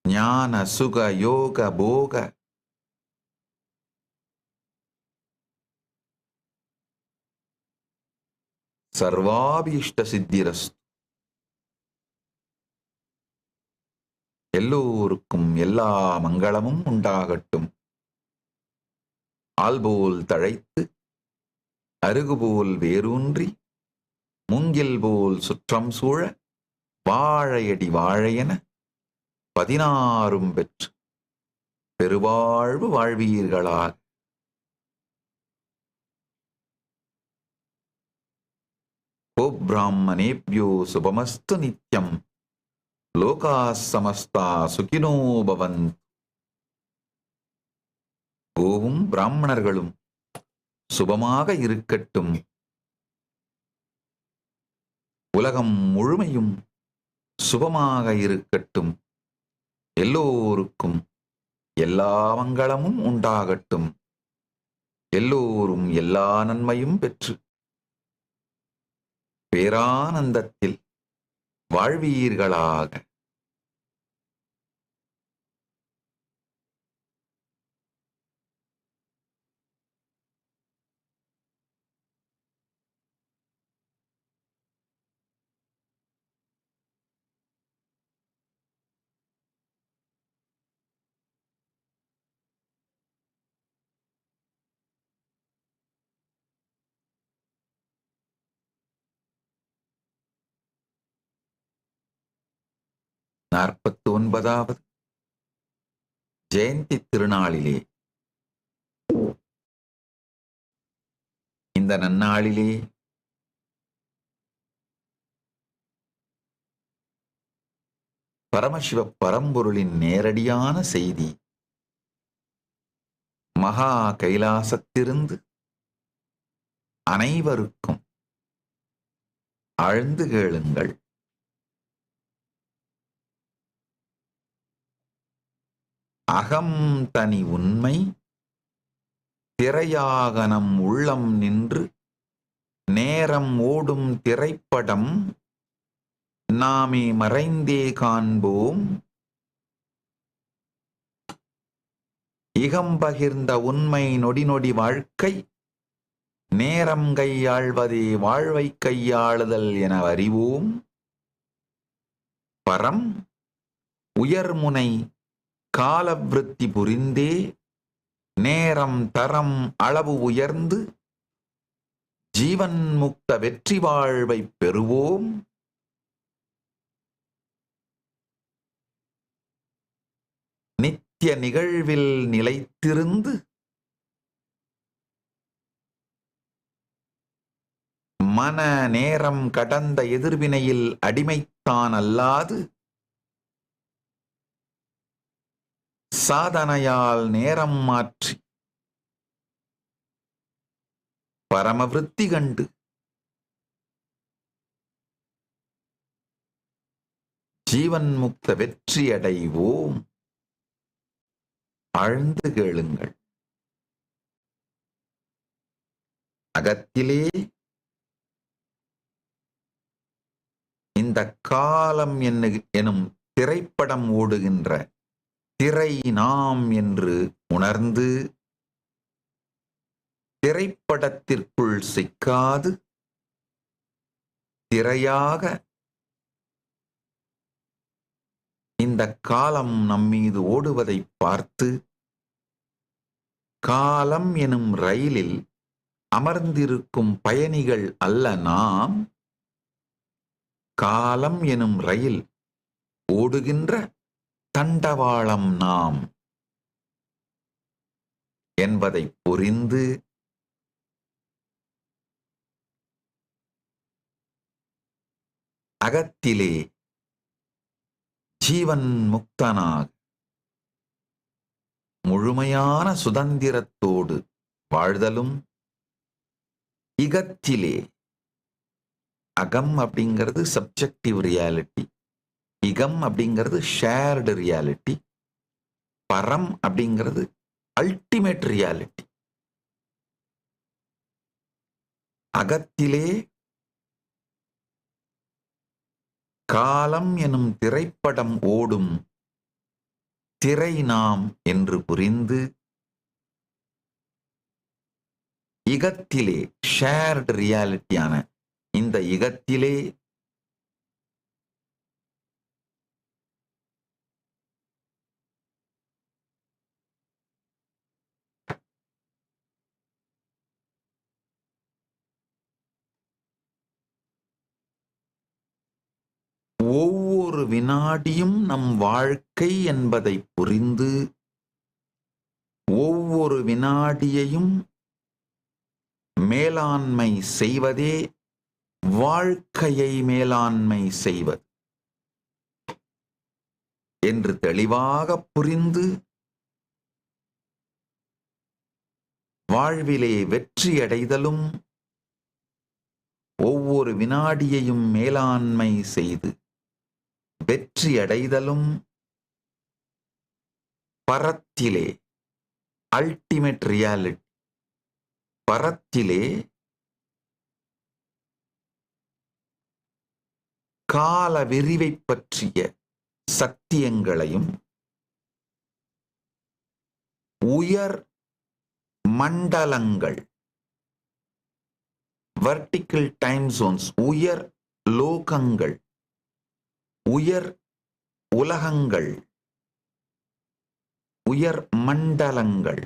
ஞான சுக யோக போக சர்வாபீஷ்ட சித்திரஸ்து. எல்லோருக்கும் எல்லா மங்களமும் உண்டாகட்டும். ஆல்போல் தழைத்து அருகுபோல் வேரூன்றி மூங்கில் போல் சுற்றம் சூழ வாழையடி வாழையென 16 பெற்று பெருவாழ்வு வாழ்வீர்களாக. கோப்ராஹ்மணேப்யோ சுபமஸ்து நித்யம். லோகாः சமஸ்தா சுகினோ பவந்து. கோவும் பிராமணர்களும் சுபமாக இருக்கட்டும். உலகம் முழுமையும் சுபமாக இருக்கட்டும். எல்லோருக்கும் எல்லா மங்களமும் உண்டாகட்டும். எல்லோரும் எல்லா நன்மையும் பெற்று பேரானந்தத்தில் வாழ்வீர்களாக. நாற்பத்து 49வது ஜெயந்தி திருநாளிலே, இந்த நன்னாளிலே பரமசிவ பரம்பொருளின் நேரடியான செய்தி மகா கைலாசத்திலிருந்து அனைவருக்கும் ஆழ்ந்து கேளுங்கள். அகம் தனி உண்மை திரையாக நம் உள்ளம் நின்று நேரம் ஓடும் திரைப்படம் நாமே மறைந்தே காண்போம். இகம் பகிர்ந்த உண்மை நொடி நொடி வாழ்க்கை நேரம் கையாள்வதே வாழ்வை கையாளுதல் என அறிவோம். பரம் உயர்முனை காலவிருத்தி புரிந்தே நேரம் தரம் அளவு உயர்ந்து ஜீவன் முக்த வெற்றி வாழ்வை பெறுவோம். நித்திய நிகழ்வில் நிலைத்திருந்து மன நேரம் கடந்த எதிர்வினையில் அடிமைத்தான் அல்லாது சாதனையால் நேரம் மாற்றி பரமவிருத்தி கண்டு ஜீவன் முக்த வெற்றி அடைவோம். ஆழ்ந்து கேளுங்கள். அகத்திலே இந்த காலம் எனும் திரைப்படம் ஓடுகின்ற திரை நாம் என்று உணர்ந்து திரைப்படத்திற்குள் சிக்காது திரையாக இந்த காலம் நம்மீது ஓடுவதை பார்த்து காலம் எனும் ரயிலில் அமர்ந்திருக்கும் பயணிகள் அல்ல நாம், காலம் எனும் ரயில் ஓடுகின்ற தண்டவாளம் நாம் என்பதை புரிந்து அகத்திலே ஜீவன் முக்தனாக முழுமையான சுதந்திரத்தோடு வாழ்தலும் இகத்திலே, அகம் அப்படிங்கிறது சப்ஜெக்டிவ் ரியாலிட்டி, இகம் அப்படிங்கிறது ஷேர்டு ரியாலிட்டி, பரம் அப்படிங்கிறது அல்டிமேட் ரியாலிட்டி. அகத்திலே காலம் எனும் திரைப்படம் ஓடும் திரை நாம் என்று புரிந்து, இகத்திலே ஷேர்டு ரியாலிட்டியான இந்த இகத்திலே ஒவ்வொரு வினாடியும் நம் வாழ்க்கை என்பதை புரிந்து, ஒவ்வொரு வினாடியையும் மேலாண்மை செய்வதே வாழ்க்கையை மேலாண்மை செய்வது என்று தெளிவாக புரிந்து, வாழ்விலே வெற்றியடைதலும் ஒவ்வொரு வினாடியையும் மேலாண்மை செய்து வெற்றியடைதலும் பரத்திலே அல்டிமேட் ரியாலிட்டி, பரத்திலே கால விரிவை பற்றிய சத்தியங்களையும் உயர் மண்டலங்கள், வெர்டிக்கல் டைம் ஜோன்ஸ், உயர் லோகங்கள், உயர் உலகங்கள், உயர் மண்டலங்கள்,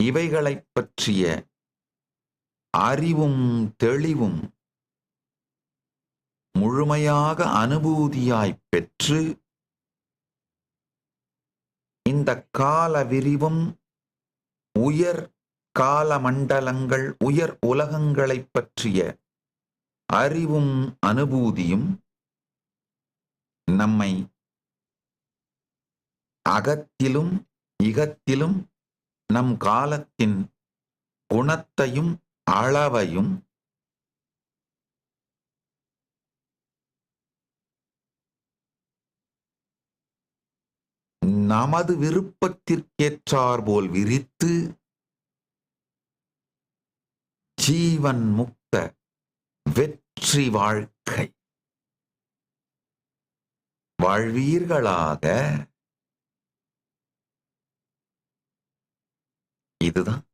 இவைகளைப் பற்றிய அறிவும் தெளிவும் முழுமையாக அனுபூதியாய் பெற்று, இந்த கால விரிவும் உயர் கால மண்டலங்கள், உயர் உலகங்களைப் பற்றிய அறிவும் அனுபூதியும் நம்மை அகத்திலும் இகத்திலும் நம் காலத்தின் குணத்தையும் அளவையும் நமது விருப்பத்திற்கேற்றாற்போல் விரித்து ஜீவன் முக்த வெற்றி வாழ்க்கை வாழ்வீர்களாக. இதுதான்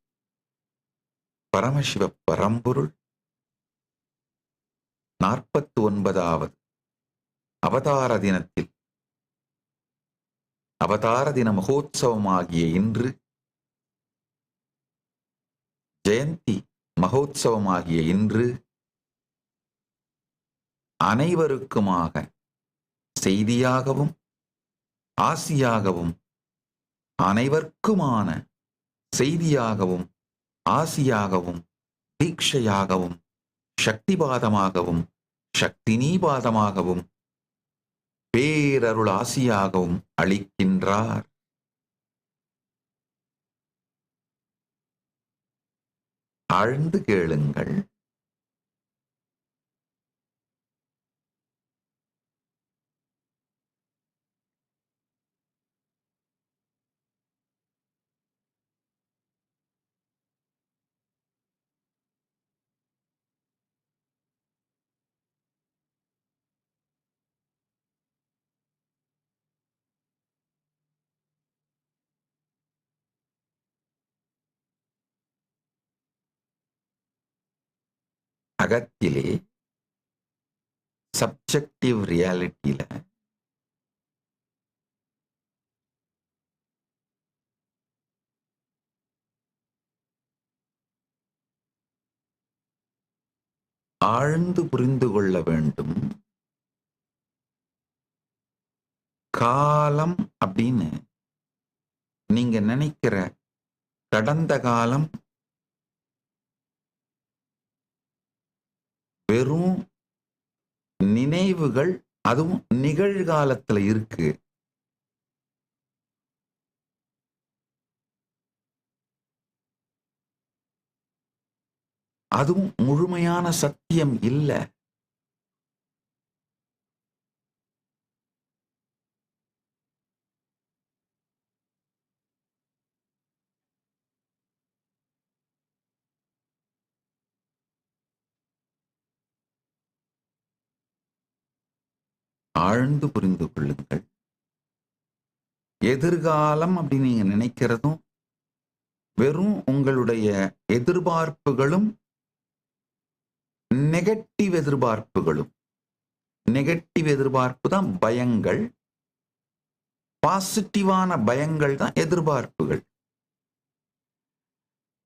பரமசிவ பரம்பொருள் 49வது அவதார தினத்தில், அவதார தின மகோத்சவமாகிய இன்று, ஜெயந்தி மகோத்சவமாகிய இன்று அனைவருக்குமாக செய்தியாகவும் ஆசியாகவும், அனைவருக்குமான செய்தியாகவும் ஆசியாகவும் தீட்சையாகவும் சக்திபாதமாகவும் சக்தினீபாதமாகவும் பேரருள் ஆசியாகவும் அளிக்கின்றார். ஆழ்ந்து கேளுங்கள். அகத்திலே சப்ஜெக்டிவ் ரியாலிட்டியில ஆழ்ந்து புரிந்து கொள்ள வேண்டும். காலம் அப்படின்னு நீங்க நினைக்கிற கடந்த காலம் வெறும் நினைவுகள், அதுவும் நிகழ்காலத்துல இருக்கு. அதுவும் முழுமையான சத்தியம் இல்லை. ஆழ்ந்து புரிந்து கொள்ளுங்கள். எதிர்காலம் அப்படின்னு நீங்க நினைக்கிறதும் வெறும் உங்களுடைய எதிர்பார்ப்புகளும், நெகட்டிவ் எதிர்பார்ப்புகளும். நெகட்டிவ் எதிர்பார்ப்பு தான் பயங்கள், பாசிட்டிவான பயங்கள் தான் எதிர்பார்ப்புகள்.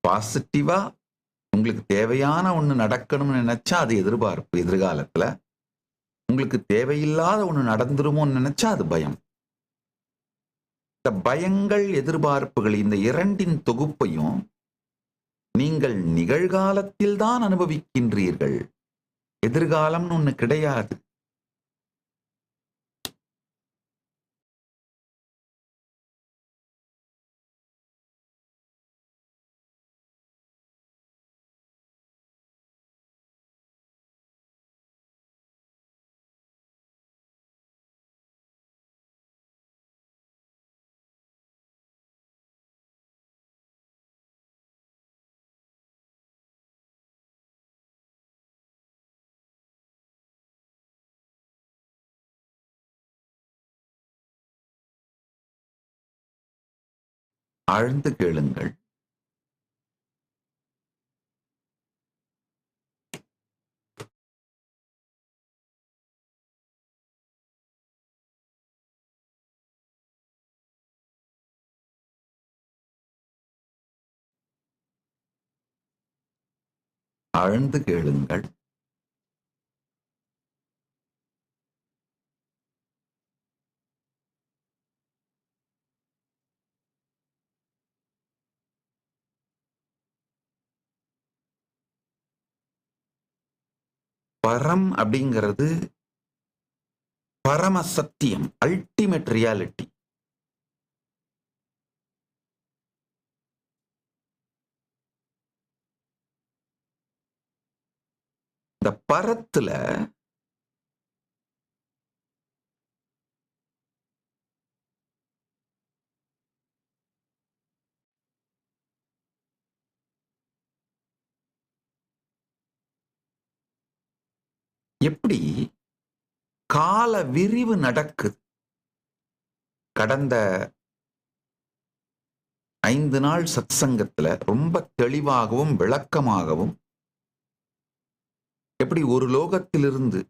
பாசிட்டிவா உங்களுக்கு தேவையான ஒண்ணு நடக்கணும்னு நினைச்சா அது எதிர்பார்ப்பு. எதிர்காலத்துல உங்களுக்கு தேவையில்லாத ஒண்ணு நடந்துருமோன்னு நினைச்சா அது பயம். இந்த பயங்கள், எதிர்பார்ப்புகள், இந்த இரண்டின் தொகுப்பையும் நீங்கள் நிகழ்காலத்தில் தான் அனுபவிக்கின்றீர்கள். எதிர்காலம்னு ஒண்ணு கிடையாது. ஆழ்ந்து கேளுங்கள். ஆழ்ந்து கேளுங்கள். பரம் அப்படிங்கிறது பரம சத்தியம், அல்டிமேட் ரியாலிட்டி. இந்த பரத்துல எப்படி கால விரிவு நடக்குது. கடந்த 5 நாள் சத்சங்கத்துல ரொம்ப தெளிவாகவும் விளக்கமாகவும் எப்படி ஒரு லோகத்திலிருந்து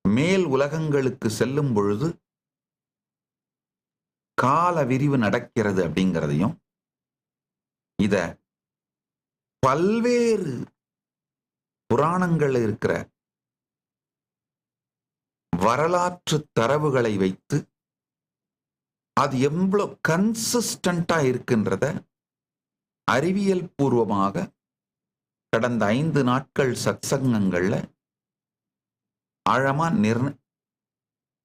மேல் உலகங்களுக்கு செல்லும் பொழுது கால விரிவு நடக்கிறது அப்படிங்கிறதையும், இத பல்வேறு புராணங்கள்ல இருக்கிற வரலாற்று தரவுகளை வைத்து அது எவ்வளவு கன்சிஸ்டண்டா இருக்குன்றத அறிவியல் பூர்வமாக கடந்த 5 நாட்கள் சத்சங்கங்கள்ல ஆழமா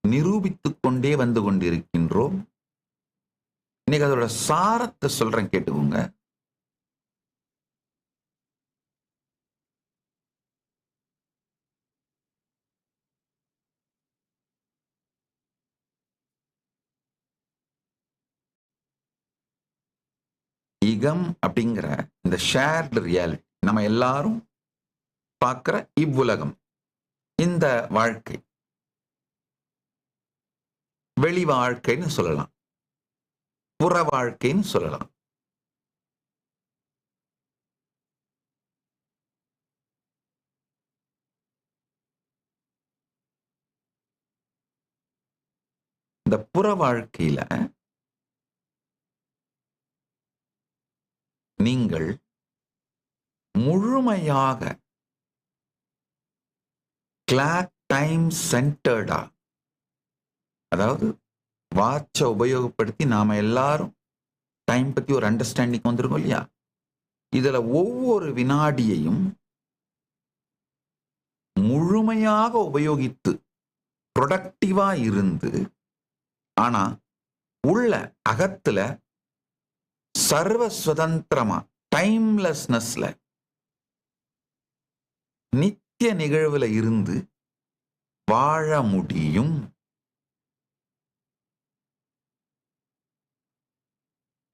நிரூபித்துக் கொண்டே வந்து கொண்டிருக்கின்றோம். இன்னைக்கு அதோட சாரத்தை சொல்றேன், கேட்டுக்கோங்க. இகம் அப்படிங்கிற இந்த ஷேர்டு ரியாலிட்டி, நம்ம எல்லாரும் பார்க்கிற இவ்வுலகம், இந்த வாழ்க்கை வெளி வாழ்க்கைன்னு சொல்லலாம், புற வாழ்க்கைன்னு சொல்லலாம். இந்த புற வாழ்க்கையில நீங்கள் முழுமையாக கிளாக் டைம் சென்டர்டா, அதாவது வாட்சை உபயோகப்படுத்தி நாம எல்லாரும் டைம் பத்தி ஒரு அண்டர்ஸ்டாண்டிங் வந்திருக்கோம் இல்லையா? இதுல ஒவ்வொரு வினாடியையும் முழுமையாக உபயோகித்து ப்ரொடக்டிவா இருந்து, ஆனா உள்ள அகத்துல சர்வ சுதந்திரமா டைம்லெஸ்னஸ்ல நித்திய நிகழ்வுல இருந்து வாழ முடியும்.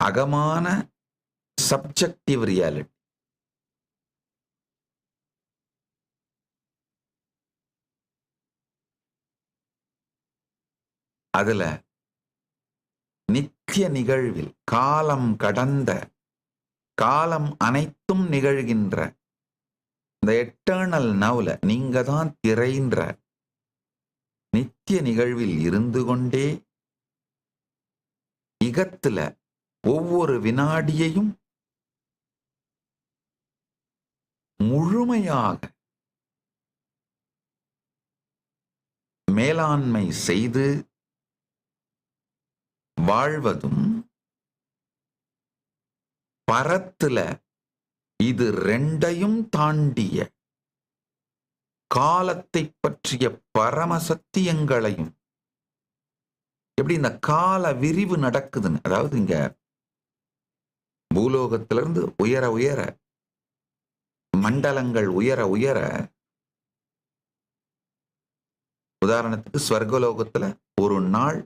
அகமான சப்ஜெக்டிவ் ரியாலிட்டி. அதுல நித்திய நிகழ்வில் காலம் கடந்த, காலம் அனைத்தும் நிகழ்கின்ற இந்த எட்டர்னல் நவ்ல நீங்க தான் திரைன்ற நித்திய நிகழ்வில் இருந்து கொண்டே இகத்துல ஒவ்வொரு வினாடியையும் முழுமையாக மேலாண்மை செய்து வாழ்வதும், பரத்துல இது ரெண்டையும் தாண்டிய காலத்தை பற்றிய பரமசத்தியங்களையும், எப்படி இந்த கால விரிவு நடக்குதுன்னு, அதாவது இங்க பூலோகத்திலிருந்து உயர உயர, மண்டலங்கள் உயர உயர, உதாரணத்துக்கு ஸ்வர்கலோகத்துல ஒரு நாள்,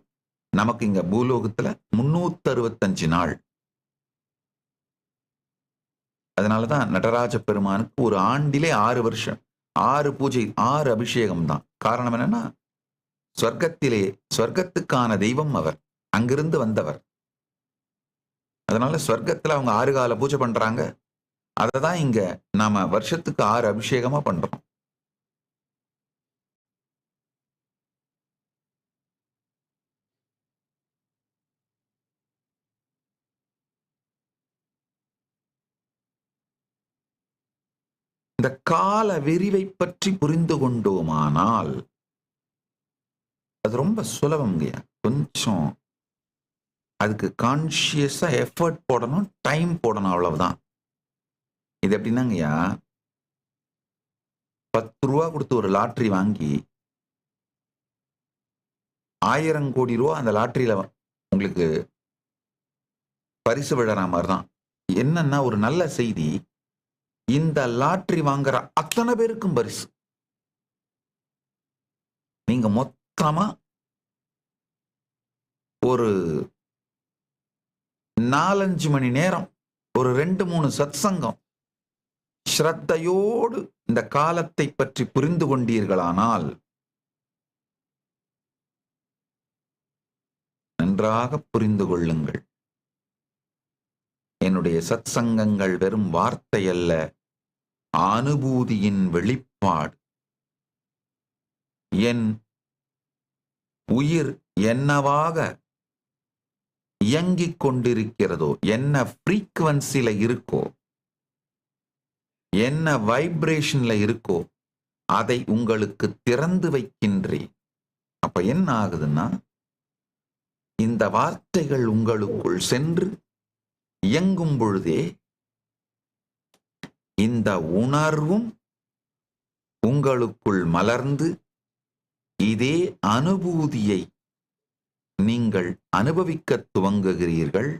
நமக்கு இங்க பூலோகத்துல 365 நாள். அதனாலதான் நடராஜ பெருமானுக்கு ஒரு ஆண்டிலே 6 வருஷம், 6 பூஜை, 6 அபிஷேகம் தான். காரணம் என்னன்னா, ஸ்வர்க்கத்திலே ஸ்வர்க்கத்துக்கான தெய்வம் அவர், அங்கிருந்து வந்தவர். அதனால ஸ்வர்க்கத்துல அவங்க 6 கால பூஜை பண்றாங்க. அததான் இங்க நாம வருஷத்துக்கு 6 அபிஷேகமா பண்றோம். இந்த கால விரிவை பற்றி புரிந்து கொண்டோமானால் அது ரொம்ப சுலபம்ங்கய்யா. கொஞ்சம் அதுக்கு கான்சியஸா எஃபர்ட் போடணும், டைம் போடணும், அவ்வளவுதான். இது எப்படின்னாங்கய்யா, 10 ரூபா கொடுத்து ஒரு லாட்டரி வாங்கி 1000 கோடி ரூபா அந்த லாட்டரியில உங்களுக்கு பரிசு விழற மாதிரி தான். என்னன்னா, ஒரு நல்ல செய்தி, இந்த லாட்டரி வாங்குற அத்தனை பேருக்கும் பரிசு. நீங்க மொத்தமா ஒரு 4-5 மணி நேரம், ஒரு 2-3 சத்சங்கம் ஸ்ரத்தையோடு இந்த காலத்தை பற்றி புரிந்து கொண்டீர்களானால் நன்றாக புரிந்து கொள்ளுங்கள். என்னுடைய சத்சங்கங்கள் வெறும் வார்த்தை அல்ல, அனுபூதியின் வெளிப்பாடு. என் உயிர் என்னவாக இயங்கிக் கொண்டிருக்கிறதோ, என்ன ஃப்ரீக்வன்சில இருக்கோ, என்ன வைப்ரேஷன்ல இருக்கோ, அதை உங்களுக்கு திறந்து வைக்கின்றேன். அப்ப என்ன ஆகுதுன்னா, இந்த வார்த்தைகள் உங்களுக்குள் சென்று இயங்கும் பொழுதே இந்த உணர்வும் உங்களுக்குள் மலர்ந்து இதே அனுபூதியை நீங்கள் அனுபவிக்க துவங்குகிறீர்கள்.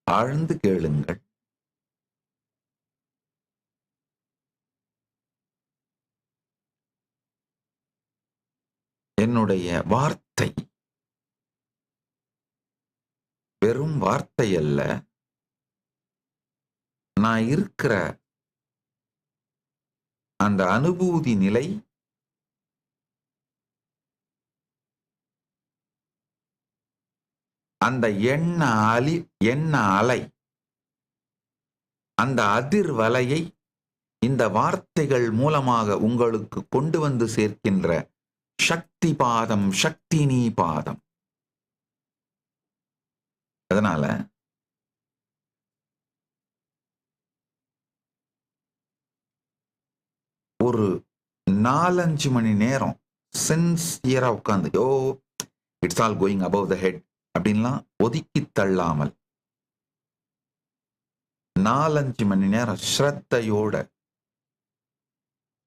ஆழ்ந்து கேளுங்கள். என்னுடைய வார்த்தை வெறும் வார்த்தை அல்ல, நான் இருக்கிற அந்த அனுபூதி நிலை அந்த எண்ண அலை, அந்த அதிர்வலையை இந்த வார்த்தைகள் மூலமாக உங்களுக்கு கொண்டு வந்து சேர்க்கின்ற சக்தி பாதம், சக்தினி பாதம். அதனால ஒரு 4-5 மணி நேரம் சின்சியரா உட்கார்ந்து, ஓ it's all going above the head அப்படின்லாம் ஒதுக்கி தள்ளாமல், 4-5 மணி நேரம் ஸ்ரத்தையோட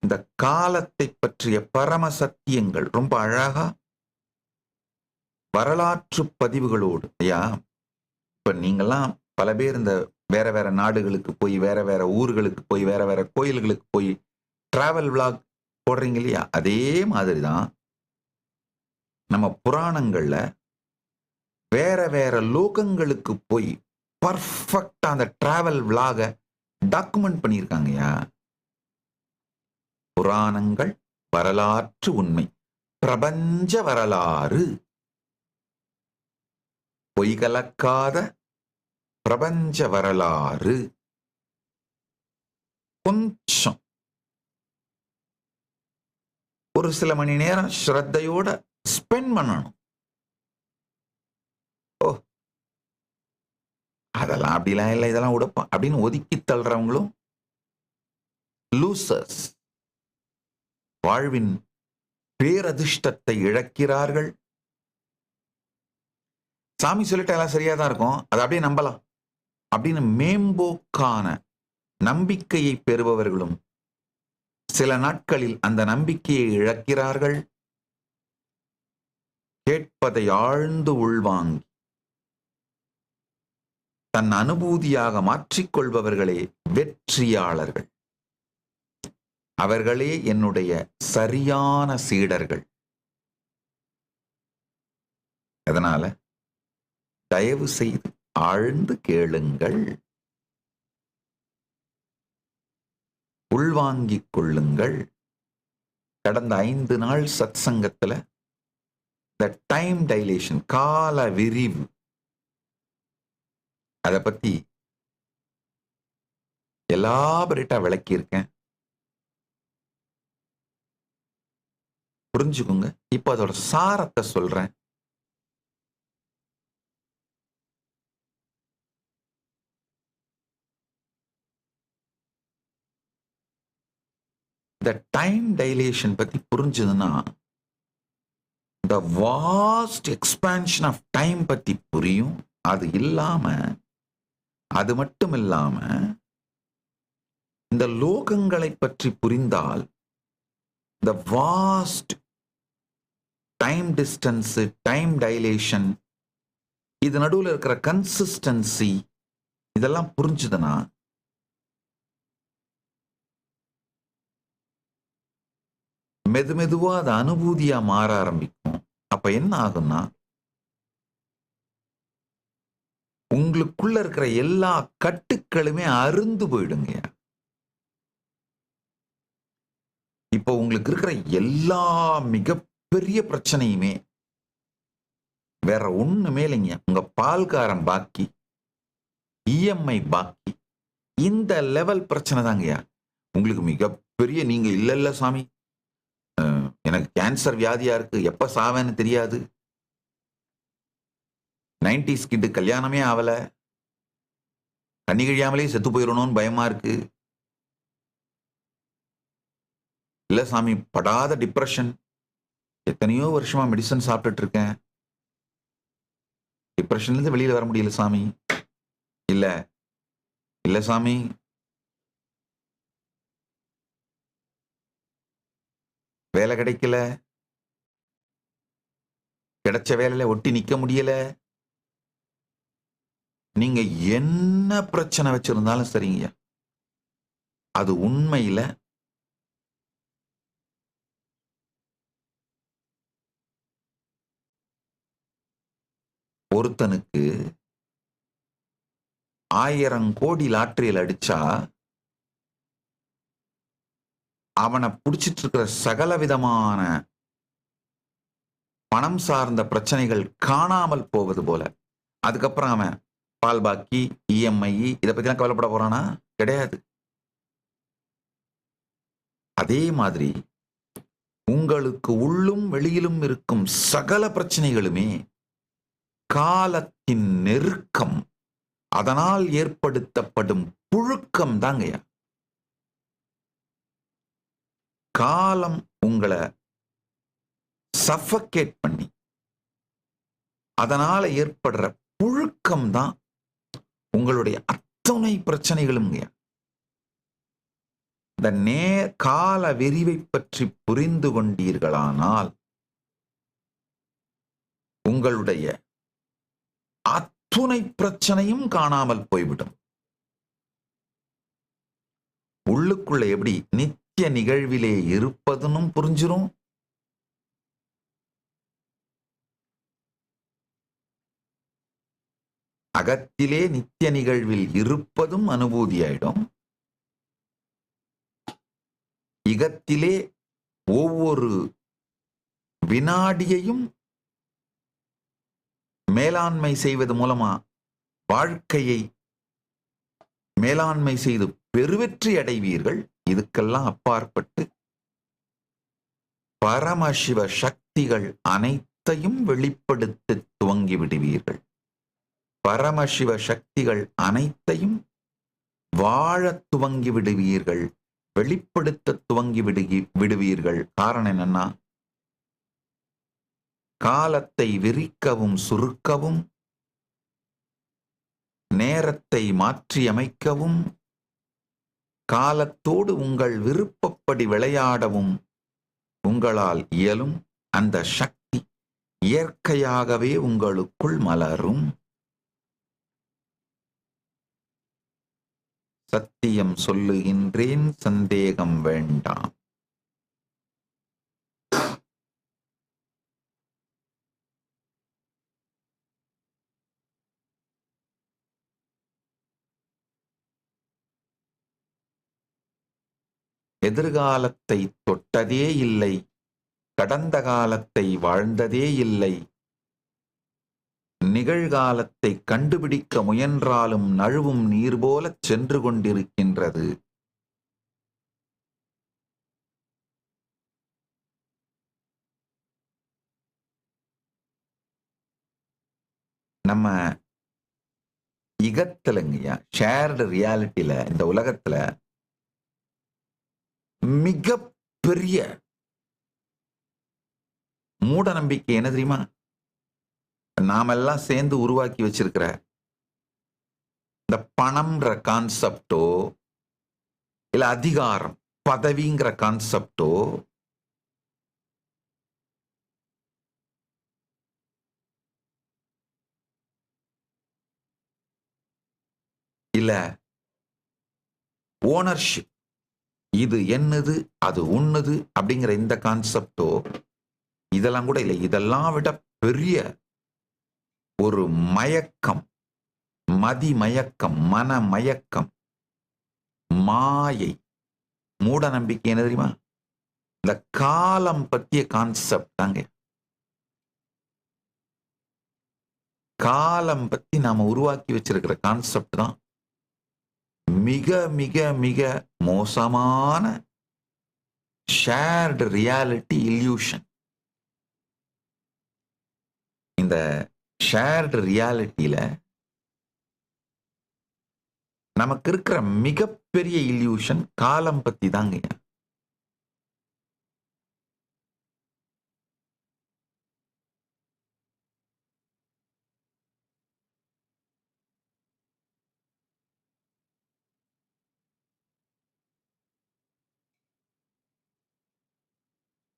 இந்த காலத்தை பற்றிய பரம சத்தியங்கள் ரொம்ப அழகா வரலாற்று பதிவுகளோடு. ஐயா, இப்ப நீங்கெல்லாம் பல பேர் இந்த வேற வேற நாடுகளுக்கு போய், வேற வேற ஊர்களுக்கு போய், வேற வேற கோயில்களுக்கு போய் டிராவல் விளாக் போடுறீங்க இல்லையா? அதே மாதிரிதான் நம்ம புராணங்கள்ல வேற வேற லோகங்களுக்கு போய் பர்ஃபெக்டா அந்த டிராவல் விளாக டாக்குமெண்ட் பண்ணியிருக்காங்கயா. புராணங்கள் வரலாற்று உண்மை, பிரபஞ்ச வரலாறு, பொய் கலக்காத பிரபஞ்ச வரலாறு. கொஞ்சம் ஒரு சில மணி நேரம் ஸ்ரத்தையோட ஸ்பெண்ட் பண்ணணும். ஓ, அதெல்லாம் அப்படிலாம் இல்லை, இதெல்லாம் உடப்பா அப்படின்னு ஒதுக்கி தள்ளுறவங்களும் லூசர்ஸ். வாழ்வின் பேரதிர்ஷ்டத்தை இழக்கிறார்கள். சாமி சொல்லிட்டு எல்லாம் சரியாதான் இருக்கும், அதை அப்படியே நம்பலாம் அப்படின்னு மேம்போக்கான நம்பிக்கையை பெறுபவர்களும் சில நாட்களில் அந்த நம்பிக்கையை இழக்கிறார்கள். கேட்பதை ஆழ்ந்து உள்வாங்கி தன் அனுபூதியாக மாற்றிக்கொள்பவர்களே வெற்றியாளர்கள். அவர்களே என்னுடைய சரியான சீடர்கள். அதனால தயவு செய்து ஆழ்ந்து கேளுங்கள், உள்வாங்கிக் கொள்ளுங்கள். கடந்த 5 நாள் சத் சங்கத்துல த டைம் டைலேஷன், கால விரிவு, அதை பத்தி எலாபரேட்டா விளக்கியிருக்கேன். புரிஞ்சுக்குங்க. இப்ப அதோட சாரத்தை சொல்றேன். இந்த டைம் டைலேஷன் பத்தி புரிஞ்சதுன்னா இந்த வாஸ்ட் எக்ஸ்பான்ஷன் ஆஃப் டைம் பத்தி புரியும். அது மட்டும் இல்லாம இந்த லோகங்களை பற்றி புரிந்தால் the vast time distance, time dilation, இது நடுவில் இருக்கிற கன்சிஸ்டன்சி, இதெல்லாம் புரிஞ்சுதுன்னா மெதுவா அது அனுபூதியா மாற ஆரம்பிக்கும். அப்ப என்ன ஆகும்னா, உங்களுக்குள்ள இருக்கிற எல்லா கட்டுக்களுமே அருந்து போயிடுங்க. இப்போ உங்களுக்கு இருக்கிற எல்லா மிகப்பெரிய பிரச்சனையுமே வேற ஒண்ணுமே இல்லைங்க. உங்க பால்காரம் பாக்கி, இஎம்ஐ பாக்கி, இந்த லெவல் பிரச்சனை தாங்கய்யா. உங்களுக்கு மிகப்பெரிய, நீங்க இல்ல சாமி எனக்கு கேன்சர் வியாதியா இருக்கு, எப்ப சாவேன்னு தெரியாது, 90s கிட்டு கல்யாணமே ஆகல, கண்ணி கழியாமலே செத்து போயிடணும்னு பயமா இருக்கு, இல்ல சாமி படாத டிப்ரெஷன், எத்தனையோ வருஷமா மெடிசன் சாப்பிட்டுட்டு இருக்கேன், டிப்ரெஷன்ல இருந்து வெளியில வர முடியல சாமி, இல்ல சாமி வேலை கிடைக்கல, கிடைச்ச வேலையில ஒட்டி நிக்க முடியல. நீங்க என்ன பிரச்சனை வச்சிருந்தாலும் சரிங்க, அது உண்மையில ஒருத்தனுக்கு 1000 கோடி லாட்டரியில் அடிச்சா அவனை பிடிச்சிட்டு இருக்கிற சகல விதமான பணம் சார்ந்த பிரச்சனைகள் காணாமல் போவது போல, அதுக்கப்புறம் அவன் பால் பாக்கி, இஎம்ஐ, இதை பத்தி எல்லாம் கவலைப்பட போறானா? கிடையாது. அதே மாதிரி உங்களுக்கு உள்ளும் வெளியிலும் இருக்கும் சகல பிரச்சனைகளுமே காலத்தின் நெருக்கம், அதனால் ஏற்படுத்தப்படும் புழுக்கம் தாங்கய்யா. காலம் உங்களை சஃபகேட் பண்ணி அதனால ஏற்படுற புழுக்கம் தான் உங்களுடைய அத்துணை பிரச்சனைகளும் இந்த கால விரிவை பற்றி புரிந்து கொண்டீர்களானால் உங்களுடைய அத்துணை பிரச்சனையும் காணாமல் போய்விடும். உள்ளுக்குள்ள எப்படி நித்திய நிகழ்விலே இருப்பதுன்னு புரிஞ்சிரும். அகத்திலே நித்திய நிகழ்வில் இருப்பதும் அனுபூதியாயிடும். இகத்திலே ஒவ்வொரு வினாடியையும் மேலாண்மை செய்வது மூலமா வாழ்க்கையை மேலாண்மை செய்து பெருவெற்றி அடைவீர்கள். இதுக்கெல்லாம் அப்பாற்பட்டு பரமசிவ சக்திகள் அனைத்தையும் வெளிப்படுத்த துவங்கி விடுவீர்கள். பரமசிவ சக்திகள் அனைத்தையும் வாழ துவங்கி விடுவீர்கள், வெளிப்படுத்த துவங்கி விடுவீர்கள். காரணம் என்னன்னா, காலத்தை விரிக்கவும் சுருக்கவும், நேரத்தை மாற்றியமைக்கவும், காலத்தோடு உங்கள் விருப்பப்படி விளையாடவும் உங்களால் இயலும். அந்த சக்தி இயற்கையாகவே உங்களுக்குள் மலரும். சத்தியம் சொல்லுகின்றேன், சந்தேகம் வேண்டாம். எதிர்காலத்தை தொட்டதே இல்லை, கடந்த காலத்தை வாழ்ந்ததே இல்லை. நிகழ்காலத்தை கண்டுபிடிக்க முயன்றாலும் நழுவும் நீர் போல சென்று கொண்டிருக்கின்றது. நம்ம இகத்துலங்கய்யா ஷேர்டு ரியாலிட்டியில, இந்த உலகத்துல மிக பெரிய மூட நம்பிக்கை என்ன தெரியுமா? நாமெல்லாம் சேர்ந்து உருவாக்கி வச்சிருக்கிற இந்த பணம்ன்ற கான்செப்டோ, இல்ல அதிகாரம் பதவிங்கிற கான்செப்டோ, இல்ல ஓனர்ஷிப், இது என்னது அது உன்னது அப்படிங்கிற இந்த கான்செப்டோ, இதெல்லாம் கூட இல்லை. இதெல்லாம் விட பெரிய ஒரு மயக்கம், மதி மயக்கம், மன மயக்கம், மாயை, மூட நம்பிக்கை என்ன தெரியுமா? இந்த காலம் பற்றிய கான்செப்ட் தாங்க. காலம் பத்தி நாம உருவாக்கி வச்சிருக்கிற கான்செப்ட் தான் மிக மிக மிக மோசமான ஷேர்டு ரியாலிட்டி இல்யூஷன். இந்த ஷேர்டு ரியாலிட்டியில நமக்கு இருக்கிற மிகப்பெரிய இல்யூஷன் காலம் பத்தி தாங்க.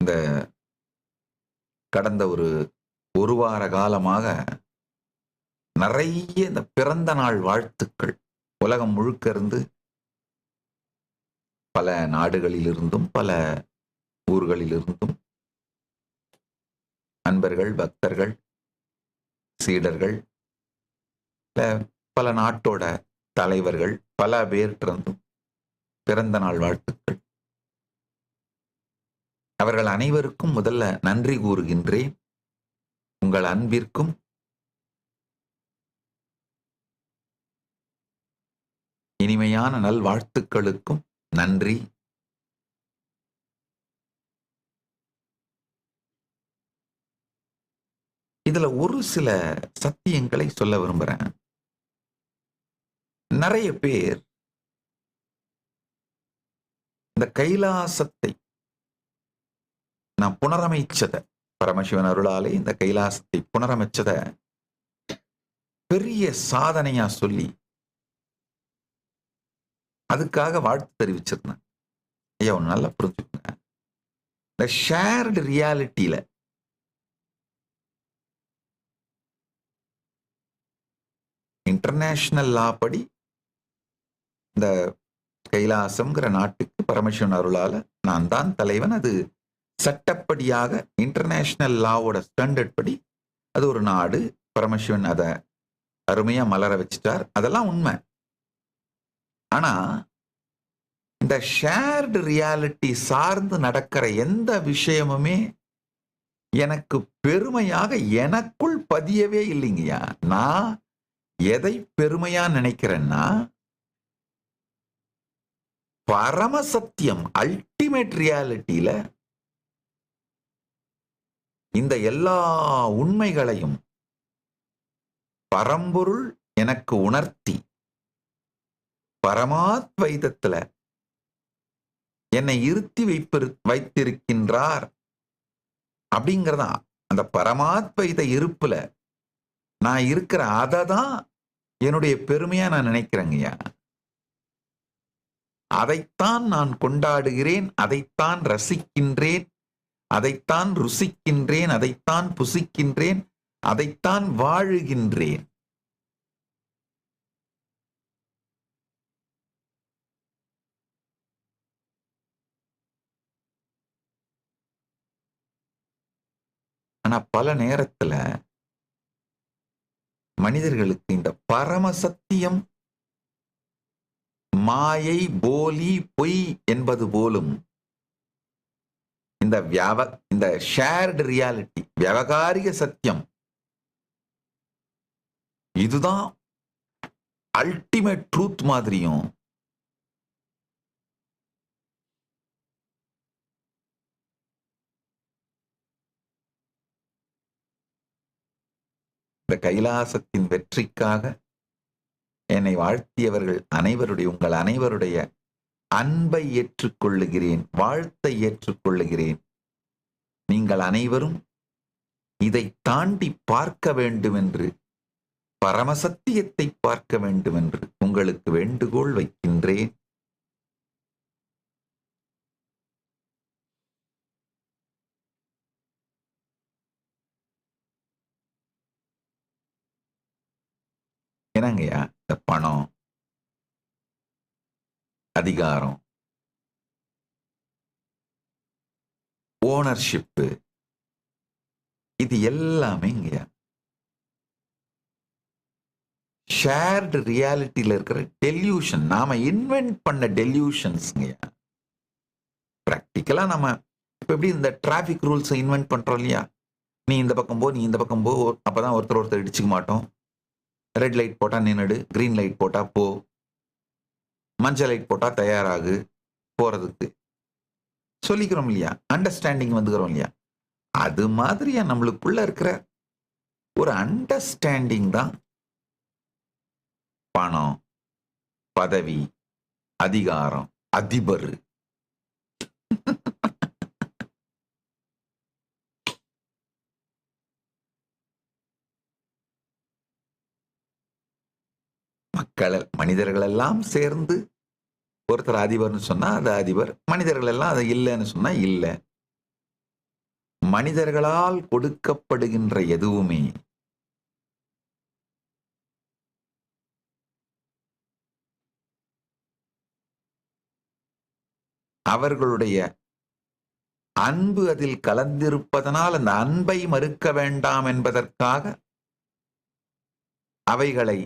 இந்த கடந்த ஒரு வார காலமாக நிறைய இந்த பிறந்த நாள் வாழ்த்துக்கள் உலகம் முழுக்க இருந்து, பல நாடுகளிலிருந்தும் பல ஊர்களிலிருந்தும் அன்பர்கள், பக்தர்கள், சீடர்கள், பல நாட்டோட தலைவர்கள், பல பேர்ட்டிருந்தும் பிறந்த நாள் வாழ்த்துக்கள். அவர்கள் அனைவருக்கும் முதல்ல நன்றி கூறுகின்றேன். உங்கள் அன்பிற்கும் இனிமையான நல்வாழ்த்துக்களுக்கும் நன்றி. இதுல ஒரு சில சத்தியங்களை சொல்ல விரும்புறேன். நிறைய பேர் இந்த கைலாசத்தை நான் புனரமைச்சத, பரமசிவன் அருளாலே இந்த கைலாசத்தை புனரமைச்சத பெரிய சாதனையா சொல்லி அதுக்காக வாழ்த்து தெரிவிச்சிருந்தேன். ஐயா ஒன்று நல்லா புரிஞ்சுக்கோங்க. இந்த ஷேர்டு ரியாலிட்டியில இன்டர்நேஷனல் லா படி இந்த கைலாசம்ங்கிற நாட்டுக்கு பரமசிவன் அருளால நான் தான் தலைவன். அது சட்டப்படியாக இன்டர்நேஷனல் லாவோட ஸ்டாண்டர்ட் படி அது ஒரு நாடு. பரமசிவன் அதை அருமையா மலர வச்சுட்டார். அதெல்லாம் உண்மை. ஆனா இந்த ஷேர்டு ரியாலிட்டி சார்ந்து நடக்கிற எந்த விஷயமுமே எனக்கு பெருமையாக எனக்குள் பதியவே இல்லைங்கய்யா. நான் எதை பெருமையா நினைக்கிறேன்னா, பரமசத்தியம் அல்டிமேட் ரியாலிட்டியில இந்த எல்லா உண்மைகளையும் பரம்பொருள் எனக்கு உணர்த்தி பரமாத்வைதத்துல என்னை இருத்தி வைத்திருக்கின்றார் அப்படிங்கிறதா. அந்த பரமாத்வைத இருப்புல நான் இருக்கிற அதை தான் என்னுடைய பெருமையா நான் நினைக்கிறேங்கய்யா. அதைத்தான் நான் கொண்டாடுகிறேன், அதைத்தான் ரசிக்கின்றேன், அதைத்தான் ருசிக்கின்றேன், அதைத்தான் புசிக்கின்றேன், அதைத்தான் வாழுகின்றேன். ஆனா பல நேரத்துல மனிதர்களுக்கு இந்த பரமசத்தியம் மாயை, போலி, பொய் என்பது போலும் இந்த ஷேர்டு ரியாலிட்டி, வியாவகாரிக சத்தியம், இதுதான் அல்டிமேட் ட்ரூத் மாதிரியும் இந்த கைலாசத்தின் வெற்றிக்காக என்னை வாழ்த்தியவர்கள் உங்கள் அனைவருடைய அன்பை ஏற்றுக்கொள்ளுகிறேன், வாழ்த்தை ஏற்றுக்கொள்ளுகிறேன். நீங்கள் அனைவரும் இதை தாண்டி பார்க்க வேண்டும் என்று, பரமசத்தியத்தை பார்க்க வேண்டும் என்று உங்களுக்கு வேண்டுகோள் வைக்கின்றேன். என்னங்கய்யா, இந்த பணம், அதிகாரம், ஓனர்ஷிப்பு, இது எல்லாமே ஷேர்டு ரியாலிட்டியில இருக்கிற டெல்யூஷன், நாம இன்வென்ட் பண்ண டெல்யூஷன்ஸ்ங்கய்யா. பிராக்டிக்கலா நம்ம இப்ப எப்படி இந்த டிராபிக் ரூல்ஸை இன்வென்ட் பண்றோம் இல்லையா? நீ இந்த பக்கம் போ, நீ இந்த பக்கம் போ, அப்பதான் ஒருத்தர் இடிச்சுக்க மாட்டோம். ரெட் லைட் போட்டா நின்னுடு, கிரீன் லைட் போட்டா போ, மஞ்சள் லைட் போட்டா தயாராகு போறதுக்கு சொல்லிக்கிறோம் இல்லையா? அண்டர்ஸ்டாண்டிங் வந்துக்கிறோம் இல்லையா? அது மாதிரியா நம்மளுக்குள்ள இருக்கிற ஒரு அண்டர்ஸ்டாண்டிங் தான் பணம், பதவி, அதிகாரம், அதிபர். மனிதர்கள் எல்லாம் சேர்ந்து ஒருத்தர் அதிபர்னு சொன்னா அது அதிபர், மனிதர்கள் எல்லாம் அது இல்லைன்னு சொன்னா இல்ல. மனிதர்களால் கொடுக்கப்படுகின்ற எதுவுமே அவர்களுடைய அன்பு அதில் கலந்திருப்பதனால் அந்த அன்பை மறுக்க வேண்டாம் என்பதற்காக அவைகளை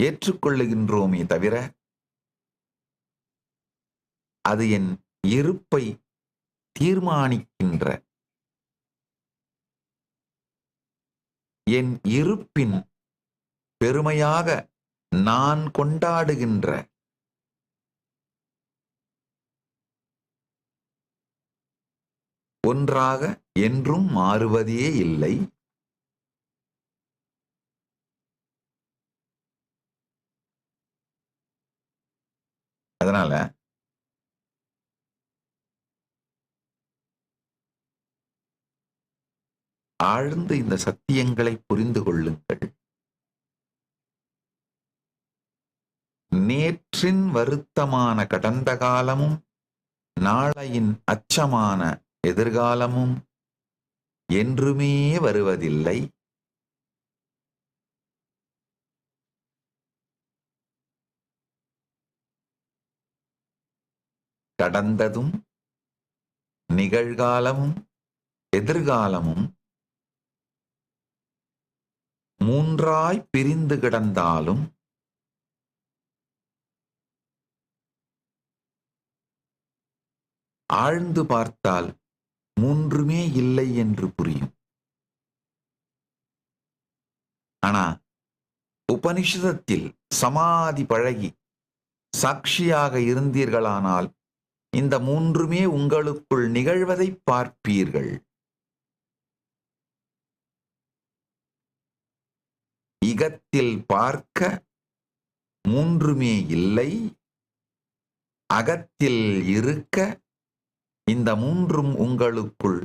ஏற்றுக்கொள்ளுகின்றோமே தவிர அது என் இருப்பை தீர்மானிக்கின்ற, என் இருப்பின் பெருமையாக நான் கொண்டாடுகின்ற ஒன்றாக என்றும் மாறுவதே இல்லை. அதனால ஆழ்ந்து இந்த சத்தியங்களை புரிந்து கொள்ளுங்கள். நேற்றின் வருத்தமான கடந்த காலமும் நாளையின் அச்சமான எதிர்காலமும் என்றுமே வருவதில்லை. கடந்ததும் நிகழ்காலமும் எதிர்காலமும் மூன்றாய் பிரிந்து கிடந்தாலும் ஆழ்ந்து பார்த்தால் மூன்றுமே இல்லை என்று புரியும். ஆனா உபனிஷதத்தில் சமாதி பழகி சாட்சியாக இருந்தீர்களானால் இந்த மூன்றுமே உங்களுக்குள் நிகழ்வதை பார்ப்பீர்கள். இகத்தில் பார்க்க மூன்றுமே இல்லை, அகத்தில் இருக்க இந்த மூன்றும் உங்களுக்குள்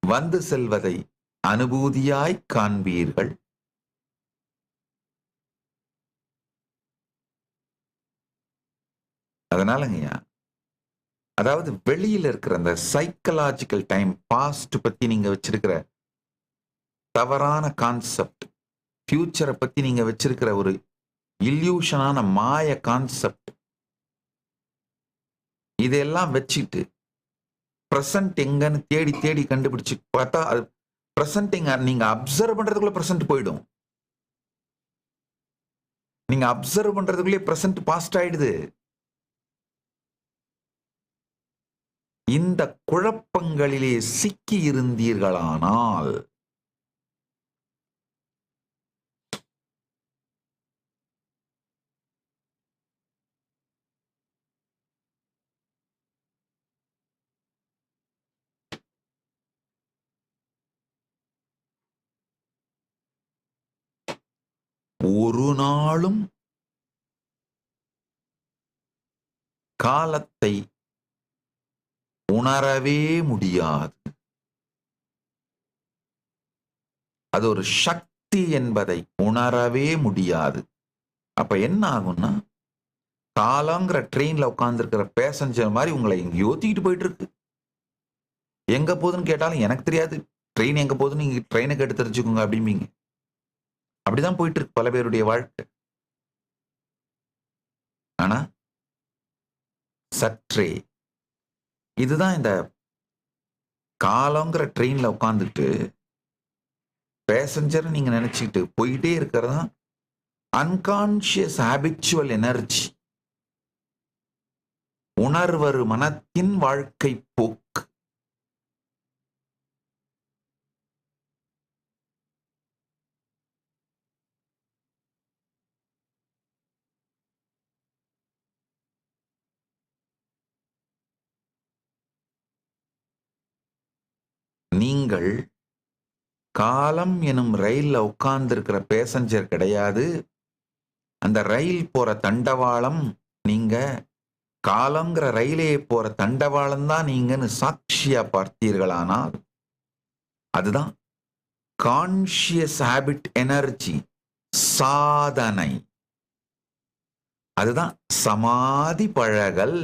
வந்து செல்வதை அனுபூதியாய் காண்பீர்கள். அதனாலங்கய்யா, அதாவது வெளியில இருக்கிற அந்த சைக்கலாஜிக்கல் டைம் பாஸ்ட் பத்தி நீங்க வச்சிருக்கிற தவறான கான்செப்ட், ஃபியூச்சரை பத்தி நீங்க வச்சிருக்கிற ஒரு இல்யூஷனான மாய கான்செப்ட், இதெல்லாம் வச்சுட்டு பிரசன்ட் எங்கன்னு தேடி தேடி கண்டுபிடிச்சு பார்த்தா அது பிரசன்ட் எங்க நீங்க அப்சர்வ் பண்றதுக்குள்ள பிரசன்ட் போயிடும். நீங்க அப்சர்வ் பண்றதுக்குள்ளே பிரசன்ட் பாஸ்ட் ஆயிடுது. இந்த குழப்பங்களிலே சிக்கி இருந்தீர்களானால் ஒரு நாளும் காலத்தை உணரவே முடியாது. அது ஒரு சக்தி என்பதை உணரவே முடியாது. அப்ப என்ன ஆகும்னா, காலங்கிற ட்ரெயின்ல உட்கார்ந்து இருக்கிற பேசஞ்சர் மாதிரி உங்களை எங்கேயோ தூக்கிட்டு போயிட்டு இருக்கு. எங்க போகுதுன்னு கேட்டாலும் எனக்கு தெரியாது, ட்ரெயின் எங்க போகுதுன்னு நீங்க ட்ரெயினுக்கு எடுத்து தெரிஞ்சுக்கோங்க அப்படிம்பீங்க. அப்படிதான் போயிட்டு இருக்கு பல பேருடைய வாழ்க்கை. ஆனா சற்றே இதுதான் இந்த காலங்கிற ட்ரெயின்ல உட்காந்துட்டு பேசஞ்சர் நீங்க நினைச்சுக்கிட்டு போயிட்டே இருக்கிறதா அன்கான்சியஸ் ஹாபிச்சுவல் எனர்ஜி, உணர்வரு மனத்தின் வாழ்க்கை போக்கு. நீங்கள் காலம் எனும் ரயில்ல உட்கார்ந்து இருக்கிற பேசஞ்சர் கிடையாது. அந்த ரயில் போற தண்டவாளம் நீங்க, காலங்கிற ரயிலே போற தண்டவாளம் தான் நீங்கன்னு சாட்சியா பார்த்தீர்களானால் அதுதான் கான்ஷியஸ் ஹாபிட் எனர்ஜி சாதனை. அதுதான் சமாதி பழகல்.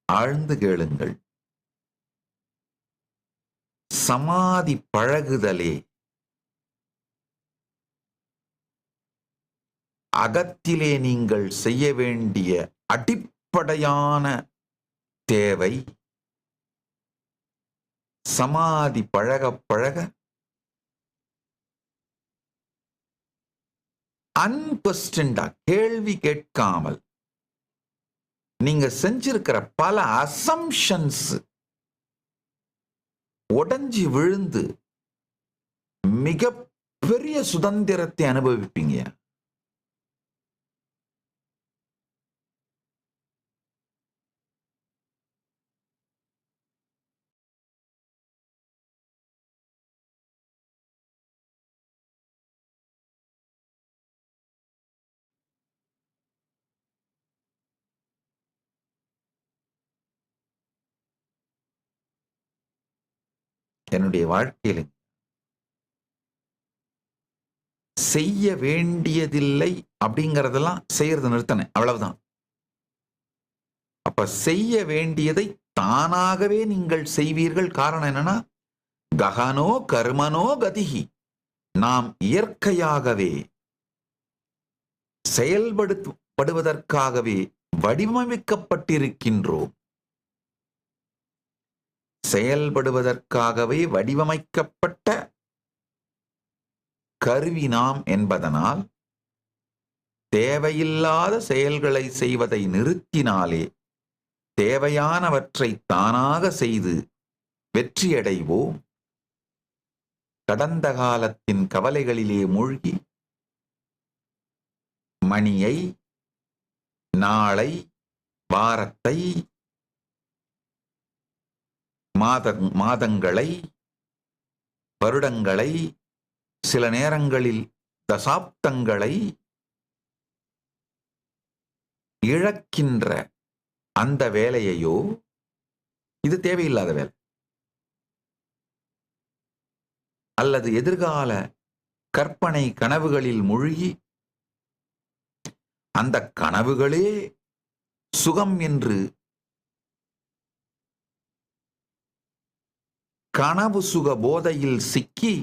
ஆழ்ந்து கேளுங்கள். சமாதி பழகுதலே அகத்திலே நீங்கள் செய்ய வேண்டிய அடிப்படையான தேவை. சமாதி பழக பழக அன்கொஸ்டன்டா, கேள்வி கேட்காமல் நீங்க செஞ்சிருக்கிற பல அசம்ஷன்ஸ் உடைஞ்சி விழுந்து மிக பெரிய சுதந்திரத்தை அனுபவிப்பீங்க. என்னுடைய வாழ்க்கையில் செய்ய வேண்டியதில்லை அப்படிங்கறதெல்லாம் செய்யறது நிறுத்தினேன். அவ்வளவுதான். அப்ப செய்ய வேண்டியதை தானாகவே நீங்கள் செய்வீர்கள். காரணம் என்னன்னா, ககனோ கர்மனோ கதிகி, நாம் இயற்கையாகவே செயல்படுவதற்காகவே வடிவமைக்கப்பட்டிருக்கின்றோம். செயல்படுவதற்காகவே வடிவமைக்கப்பட்ட கருவி நாம் என்பதனால் தேவையில்லாத செயல்களை செய்வதை நிறுத்தினாலே தேவையானவற்றை தானாக செய்து வெற்றியடைவோம். கடந்த காலத்தின் கவலைகளிலே மூழ்கி மணியை, நாளை, வாரத்தை, மாதங்களை, வருடங்களை, சில நேரங்களில் தசாப்தங்களை இழக்கின்ற அந்த வேலையையோ, இது தேவையில்லாத வேலை, அல்லது எதிர்கால கற்பனை கனவுகளில் மூழ்கி அந்த கனவுகளே சுகம் என்று கனவு சுக போதையில் சிக்கி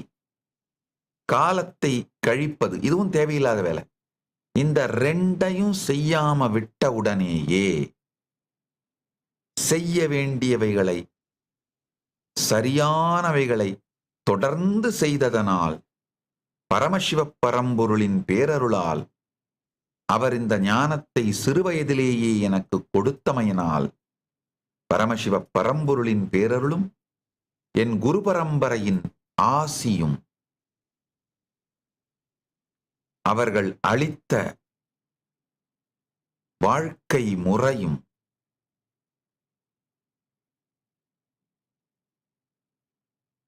காலத்தை கழிப்பது, இதுவும் தேவையில்லாத வேலை. இந்த ரெண்டையும் செய்யாம விட்ட உடனேயே செய்ய வேண்டியவைகளை, சரியானவைகளை தொடர்ந்து செய்ததனால், பரமசிவ பரம்பொருளின் பேரருளால், அவர் இந்த ஞானத்தை சிறுவயதிலேயே எனக்கு கொடுத்தமையினால், பரமசிவ பரம்பொருளின் பேரருளும் என் குரு பரம்பரையின் ஆசியும் அவர்கள் அளித்த வாழ்க்கை முறையும்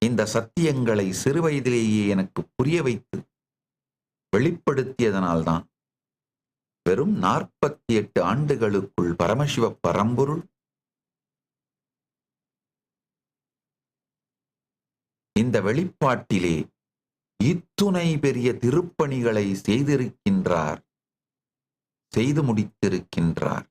இந்த சத்தியங்களை சிறுவயதிலேயே எனக்கு புரிய வைத்து வெளிப்படுத்தியதனால்தான் வெறும் 48 ஆண்டுகளுக்குள் பரமசிவ பரம்பொருள் இந்த வெளிப்பாட்டிலே இத்துணை பெரிய திருப்பணிகளை செய்திருக்கின்றார், செய்து முடித்திருக்கின்றார்.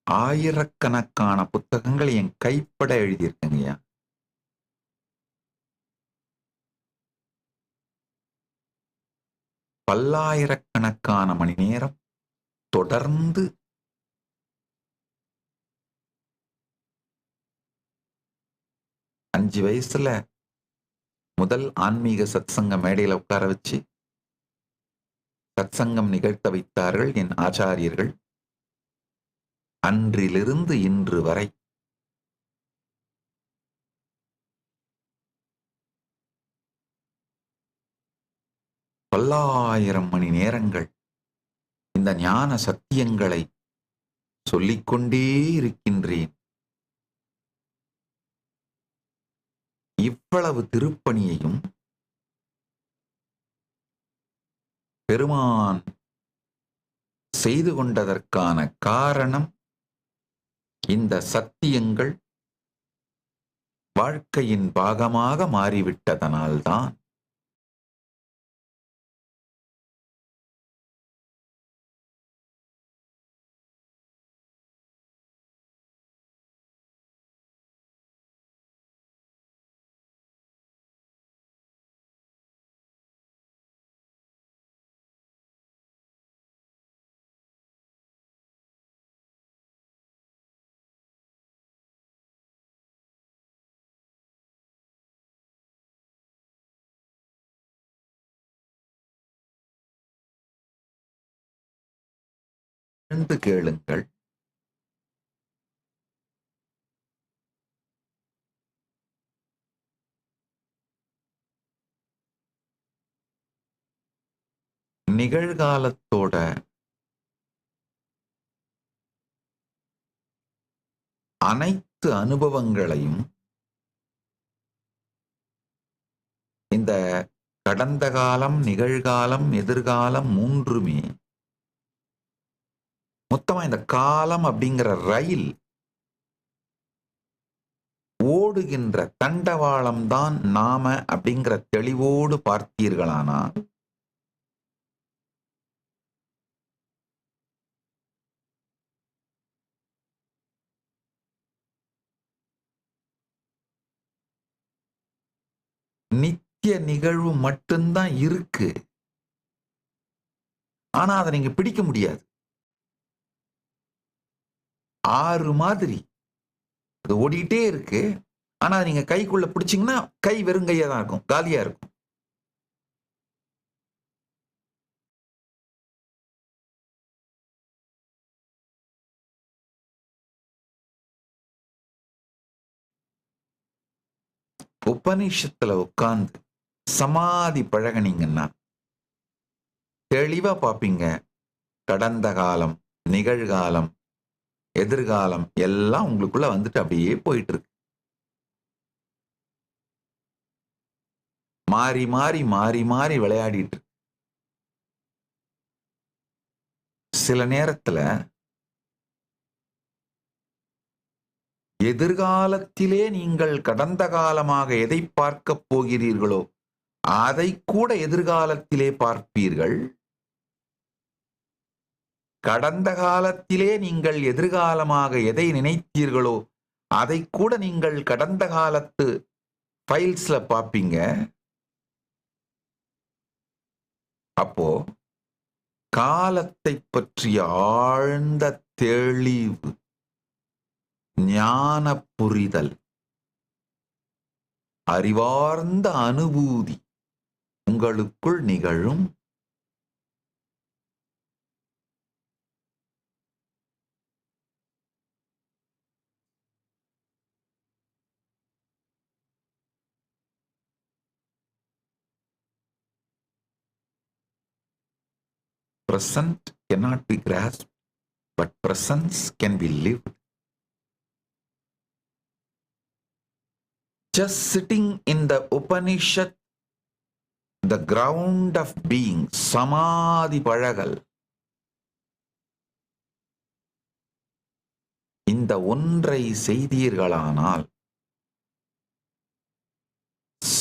ஆயிரக்கணக்கான புத்தகங்கள் என் கைப்பட எழுதியிருக்கேங்கய்யா. பல்லாயிரக்கணக்கான மணி நேரம் தொடர்ந்து அஞ்சு வயசுல முதல் ஆன்மீக சத்சங்க மேடையில உட்கார வச்சு சத்சங்கம் நிகழ்த்த வைத்தார்கள் என் ஆச்சாரியர்கள். அன்றிலிருந்து இன்று வரை பல்லாயிரம் மணி நேரங்கள் இந்த ஞான சத்தியங்களை சொல்லிக்கொண்டே இருக்கின்றேன். இவ்வளவு திருப்பணியையும் பெருமான் செய்து கொண்டதற்கான காரணம் இந்த சத்தியங்கள் வாழ்க்கையின் பாகமாக மாறிவிட்டதனால்தான். ஆழ்ந்து கேளுங்கள். நிகழ்காலத்தோட அனைத்து அனுபவங்களையும் இந்த கடந்த காலம், நிகழ்காலம், எதிர்காலம் மூன்றுமே மொத்தமா இந்த காலம் அப்படிங்கிற ரயில் ஓடுகின்ற தண்டவாளம் தான் நாம அப்படிங்கிற தெளிவோடு பார்த்தீர்களானால் நித்திய நிகழ்வு மட்டும்தான் இருக்கு. ஆனா அதை நீங்க பிடிக்க முடியாது. ஆறு மாதிரி அது ஓடிட்டே இருக்கு. ஆனா நீங்க கைக்குள்ள பிடிச்சீங்கன்னா கை வெறுங்கையா தான் இருக்கும், காலியா இருக்கும். உபனிஷத்துல உட்கார்ந்து சமாதி பழகினீங்கன்னா தெளிவா பாப்பீங்க. கடந்த காலம், நிகழ்காலம், எதிர்காலம் எல்லாம் உங்களுக்குள்ள வந்துட்டு அப்படியே போயிட்டு இருக்கு. மாறி மாறி மாறி மாறி விளையாடிட்டு இருக்கு. சில நேரத்துல எதிர்காலத்திலே நீங்கள் கடந்த காலமாக எதை பார்க்கப் போகிறீர்களோ அதை கூட எதிர்காலத்திலே பார்ப்பீர்கள். கடந்த காலத்திலே நீங்கள் எதிர்காலமாக எதை நினைத்தீர்களோ அதை கூட நீங்கள் கடந்த காலத்து ஃபைல்ஸ்ல பார்ப்பீங்க. அப்போ காலத்தை பற்றிய ஆழ்ந்த தெளிவு, ஞான புரிதல், அறிவார்ந்த அனுபூதி உங்களுக்குள் நிகழும். Present cannot be grasped, but presence can be lived. Just sitting in the Upanishad, the ground of being, samadhi பழகல், இந்த ஒன்றை செய்தீர்களானால்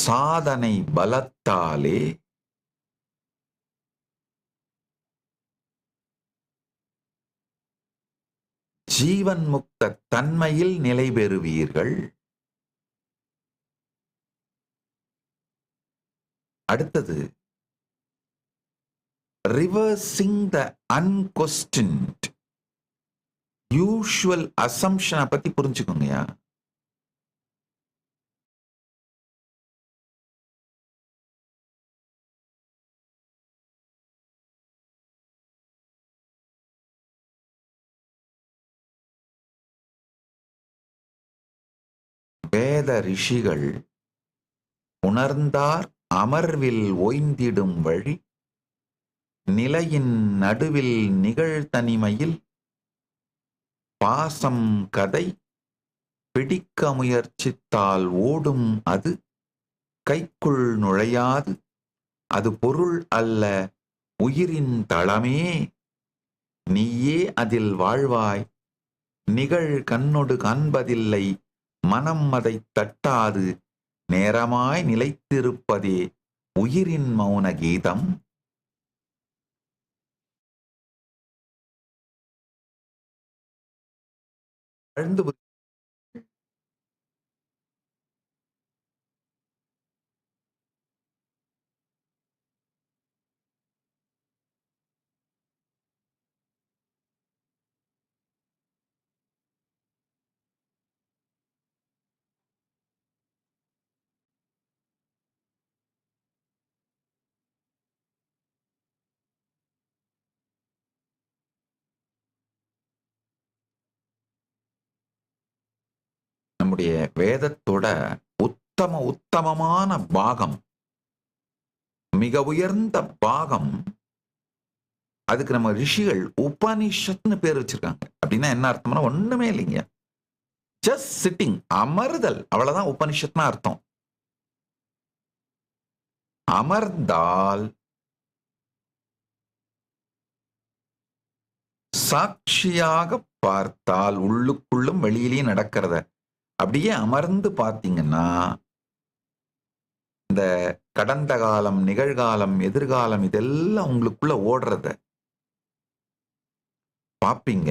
சாதனை பலத்தாலே ஜீவன் முக்த தன்மையில் நிலை பெறுவீர்கள். அடுத்தது reversing the unquestioned usual assumption பத்தி புரிஞ்சுக்கோங்கயா. வேத ரிஷிகள் உணர்ந்தார் அமர்வில் ஓய்ந்திடும் வழி, நிலையின் நடுவில் நிகழ்தனிமையில் பாசம் கதை பிடிக்க முயற்சித்தால் ஓடும் அது கைக்குள் நுழையாது, அது பொருள் அல்ல உயிரின் தளமே, நீயே அதில் வாழ்வாய், நிகழ் கண்ணொடு காண்பதில்லை, மனம் அதை தட்டாது, நேரமாய் நிலைத்திருப்பதே உயிரின் மௌன கீதம். நம்முடைய வேதத்தோட உத்தமமான பாகம், மிக உயர்ந்த பாகம். அதுக்கு நம்ம ரிஷிகள் உபனிஷத்னு பேர் வச்சிருக்காங்க. அப்படின்னா என்ன அர்த்தம்னா ஒண்ணுமே இல்லைங்க, ஜஸ்ட் சிட்டிங், அமர்தல், அவ்வளவுதான் உபனிஷத்னா அர்த்தம். அமர்ந்தால் சாட்சியாக பார்த்தால் உள்ளுக்குள்ளும் வெளியிலையும் நடக்கிறத அப்படியே அமர்ந்து பார்த்தீங்கன்னா இந்த கடந்த காலம், நிகழ்காலம், எதிர்காலம் இதெல்லாம் உங்களுக்குள்ள ஓடுறத பார்ப்பீங்க.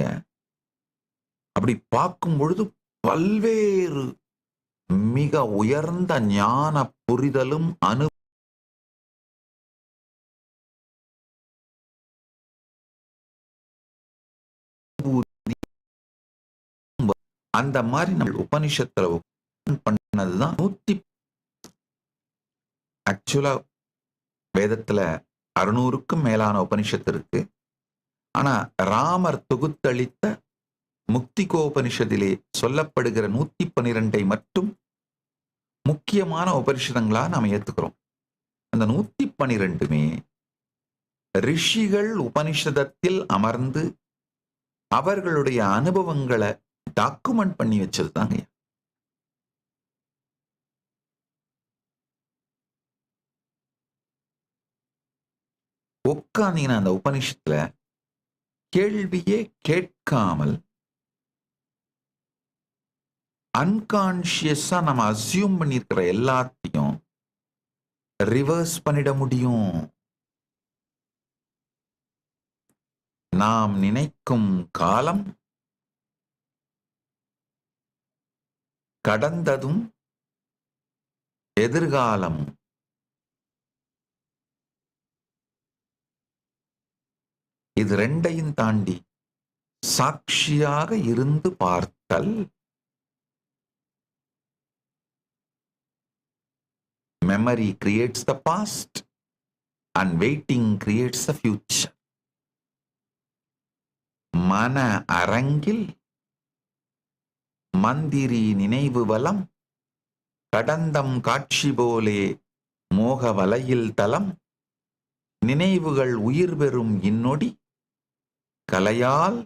அப்படி பார்க்கும் பொழுது பல்வேறு மிக உயர்ந்த ஞான புரிதலும் அந்த மாதிரி நம்ம உபனிஷத்துல பண்ணதுதான் ஆக்சுவலா வேதத்துல 600க்கும் மேலான உபனிஷத்து இருக்கு. ஆனா ராமர் தொகுத்தளித்த முக்திகோபனிஷத்திலே சொல்லப்படுகிற 112 மட்டும் முக்கியமான உபனிஷதங்களா நாம ஏத்துக்கிறோம். அந்த 112மே ரிஷிகள் உபனிஷதத்தில் அமர்ந்து அவர்களுடைய அனுபவங்களை டாக்குமெண்ட் பண்ணி வச்சது தாங்க. உட்காந்தீங்கன்னா அந்த உபனிஷத்துல கேள்வியே கேட்காமல் அன்கான்சியஸா நம்ம அசியூம் பண்ணிருக்கிற எல்லாத்தையும் ரிவர்ஸ் பண்ணிட முடியும். நாம் நினைக்கும் காலம் கடந்ததும் எதிர்காலம் இது ரெண்டையும் தாண்டி சாட்சியாக இருந்து பார்த்தல் memory creates the past and waiting creates the future. மன அரங்கில் மந்திரி நினைவு வலம், கடந்தம் காட்சி போலே மோக வலையில் தலம், நினைவுகள் உயிர் பெறும் இந்நொடி கலையால்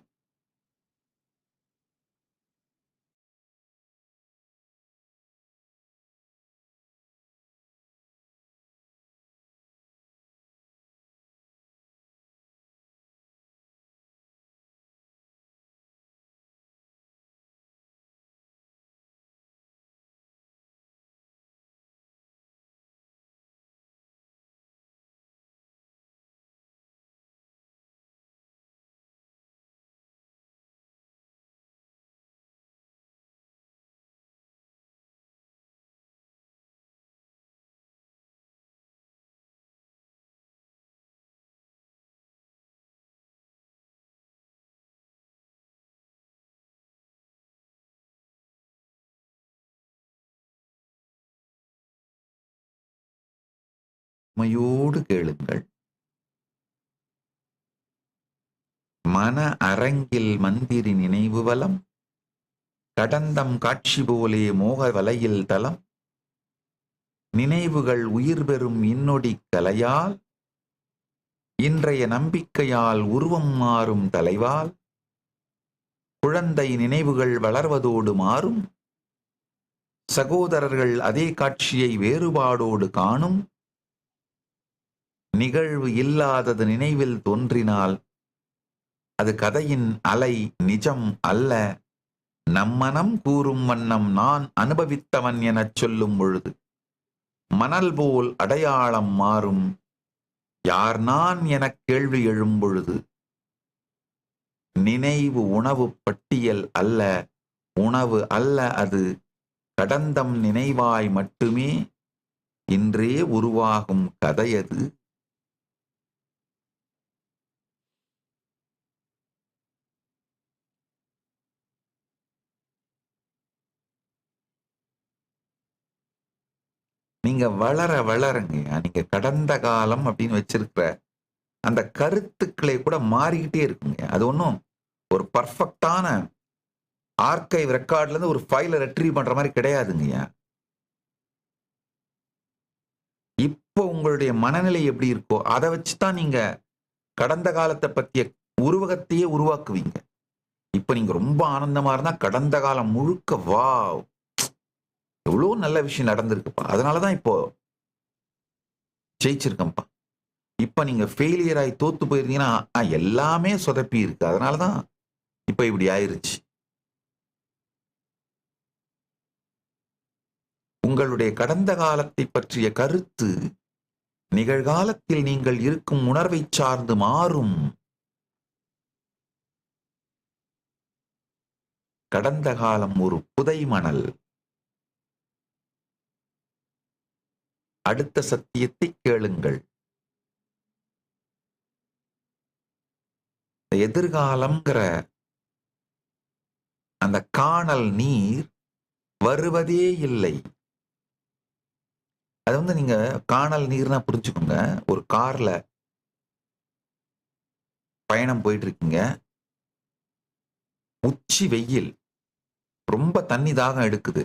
மையோடு கேளுங்கள். மன அரங்கில் மந்திரி நினைவு வலம், கடந்தம் காட்சி போலே மோக வலையில் தலம், நினைவுகள் உயிர் பெறும் இன்னொடி கலையால், இன்றைய நம்பிக்கையால் உருவம் மாறும் தலைவால், குழந்தை நினைவுகள் வளர்வதோடு மாறும், சகோதரர்கள் அதே காட்சியை வேறுபாடோடு காணும், நிகழ்வு இல்லாதது நினைவில் தோன்றினால் அது கதையின் அலை, நிஜம் அல்ல. நம்மனம் கூறும் வண்ணம் நான் அனுபவித்தவன் எனச் சொல்லும் பொழுது மணல் போல் அடையாளம் மாறும். யார் நான் எனக் கேள்வி எழும் பொழுது நினைவு உணவு பட்டியல் அல்ல, உணவு அல்ல, அது கடந்தம் நினைவாய் மட்டுமே இன்றே உருவாகும் கதையது. நீங்க வளர வளருங்க, நீங்க கடந்த காலம் அப்படின்னு வச்சிருக்கிற அந்த கருத்துக்களை கூட மாறிக்கிட்டே இருக்குங்க. அது ஒன்றும் ஒரு பர்ஃபெக்டான ஆர்கைவ் ரெக்கார்ட்ல இருந்து ஒரு ஃபைலை ரெட்ரீவ் பண்ற மாதிரி கிடையாதுங்கய்யா. இப்போ உங்களுடைய மனநிலை எப்படி இருக்கோ அதை வச்சுதான் நீங்க கடந்த காலத்தை பற்றிய உருவகத்தையே உருவாக்குவீங்க. இப்ப நீங்க ரொம்ப ஆனந்தமா இருந்தா கடந்த காலம் முழுக்க வாவ் எவ்வளவு நல்ல விஷயம் நடந்திருக்குப்பா, அதனாலதான் இப்போ ஜெயிச்சிருக்கேன்ப்பா. இப்ப நீங்க ஃபெயிலியர் ஆகி தோத்து போயிருந்தீங்கன்னா எல்லாமே சொதப்பி இருக்கு, அதனாலதான் இப்ப இப்படி ஆயிருச்சு. உங்களுடைய கடந்த காலத்தை பற்றிய கருத்து நிகழ்காலத்தில் நீங்கள் இருக்கும் உணர்வை சார்ந்து மாறும். கடந்த காலம் ஒரு புதை மணல். அடுத்த சத்தியத்தை கேளுங்கள். எதிர்காலம்ங்கிற அந்த காணல் நீர் வருவதே இல்லை. அது நீங்க காணல் நீர்னா புரிஞ்சுக்கோங்க. ஒரு கார்ல பயணம் போயிட்டு இருக்கீங்க, உச்சி வெயில், ரொம்ப தண்ணி தாகம் எடுக்குது.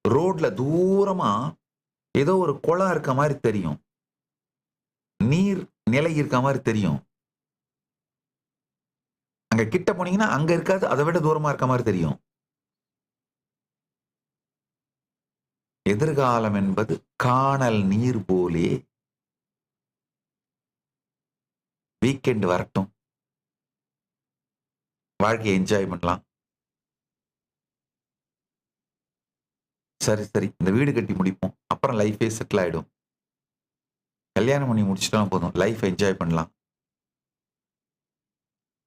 ரோட்ல தூரமா ஏதோ ஒரு குளம் இருக்க மாதிரி தெரியும், நீர் நிலை இருக்க மாதிரி தெரியும். அங்க கிட்ட போனீங்கன்னா அங்க இருக்காது, அதை விட தூரமா இருக்க மாதிரி தெரியும். எதிர்காலம் என்பது காணல் நீர் போலே. வீக்கெண்ட் வரட்டும், வாழ்க்கையை என்ஜாய் பண்ணலாம். சரி சரி, இந்த வீடு கட்டி முடிப்போம், அப்புறம் லைஃபே செட்டில் ஆயிடும். கல்யாணம் பண்ணி முடிச்சுட்டா போதும், லைஃப் என்ஜாய் பண்ணலாம்.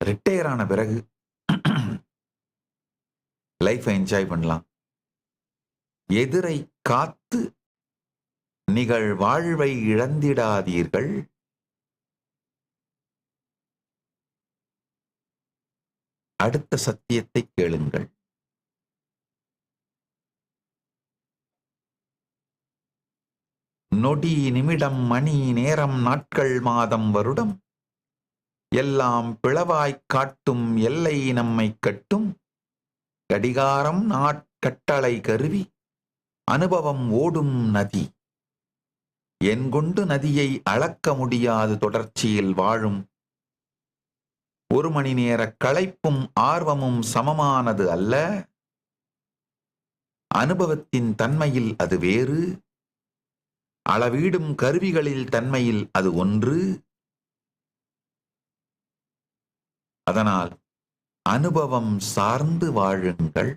ரிட்டையர் ஆன பிறகு லைஃப் என்ஜாய் பண்ணலாம். எதிரை காத்து நிகழ் வாழ்வை இழந்திடாதீர்கள். அடுத்த சத்தியத்தை கேளுங்கள். நொடி நிமிடம் மணி நேரம் நாட்கள் மாதம் வருடம் எல்லாம் பிளவாய்க் காட்டும் எல்லை நம்மை கட்டும். கடிகாரம் நாட்கட்டளை கருவி அனுபவம் ஓடும் நதி. என் கொண்டு நதியை அளக்க முடியாது தொடர்ச்சியில் வாழும். ஒரு மணி நேர களைப்பும் ஆர்வமும் சமமானது அல்ல. அனுபவத்தின் தன்மையில் அது வேறு, அளவீடும் கருவிகளில் தன்மையில் அது ஒன்று. அதனால் அனுபவம் சார்ந்து வாழுங்கள்.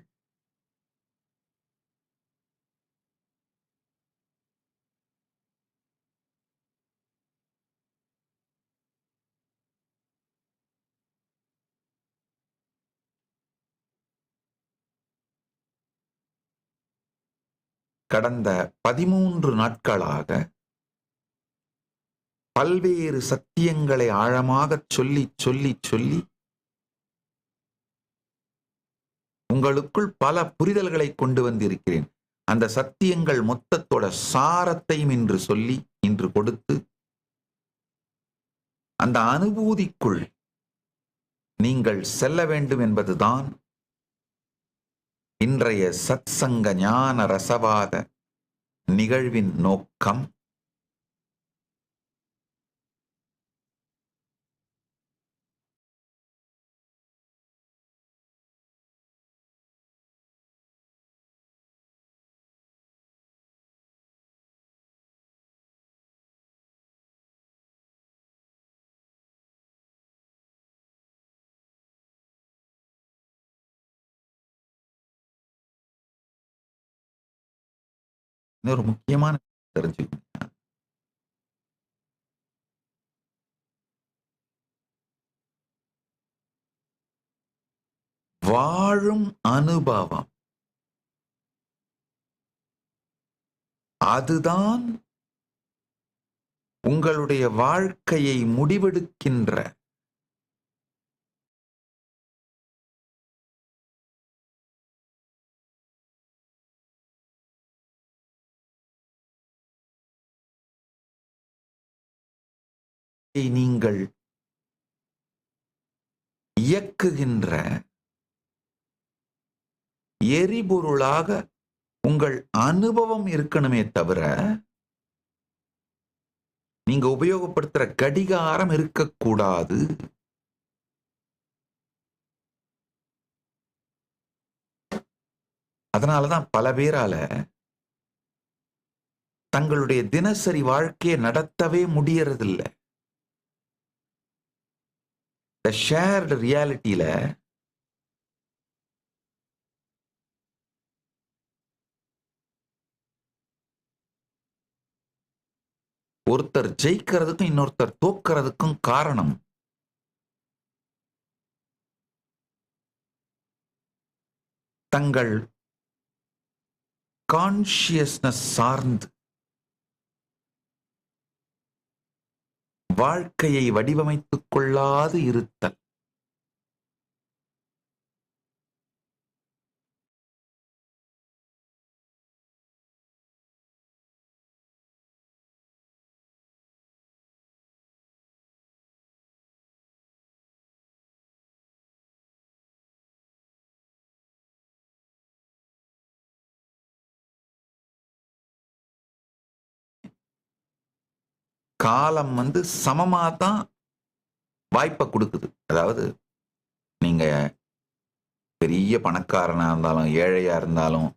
கடந்த 13 நாட்களாக பல்வேறு சத்தியங்களை ஆழமாக சொல்லி சொல்லி சொல்லி உங்களுக்குள் பல புரிதல்களை கொண்டு வந்திருக்கிறேன். அந்த சத்தியங்கள் மொத்தத்தோட சாரத்தையும் இன்று சொல்லி இன்று கொடுத்து அந்த அனுபூதிக்குள் நீங்கள் செல்ல வேண்டும் என்பதுதான் இன்றைய சத்சங்க ஞான ரசவாத நிகழ்வின் நோக்கம். இன்னொரு முக்கியமான தெரிஞ்சுக்கணும். வாழும் அனுபவம் அதுதான் உங்களுடைய வாழ்க்கையை முடிவெடுக்கின்ற நீங்கள் இயக்குகின்ற எரிபொருளாக உங்கள் அனுபவம் இருக்கணுமே தவிர நீங்க உபயோகப்படுத்துற கடிகாரம் இருக்கக்கூடாது. அதனாலதான் பல பேரால தங்களுடைய தினசரி வாழ்க்கையை நடத்தவே முடியறதில்லை. ஷேர்டு ரியாலிட்டியில ஒருத்தர் ஜெயிக்கிறதுக்கும் இன்னொருத்தர் தோக்கிறதுக்கும் காரணம் தங்கள் கான்ஷியஸ்னஸ் சார்ந்து வாழ்க்கையை வடிவமைத்துக் கொள்ளாது இருத்தல். காலம் சமமா தான் வாய்ப்பை கொடுக்குது. அதாவது நீங்க பெரிய பணக்காரனா இருந்தாலும் ஏழையா இருந்தாலும்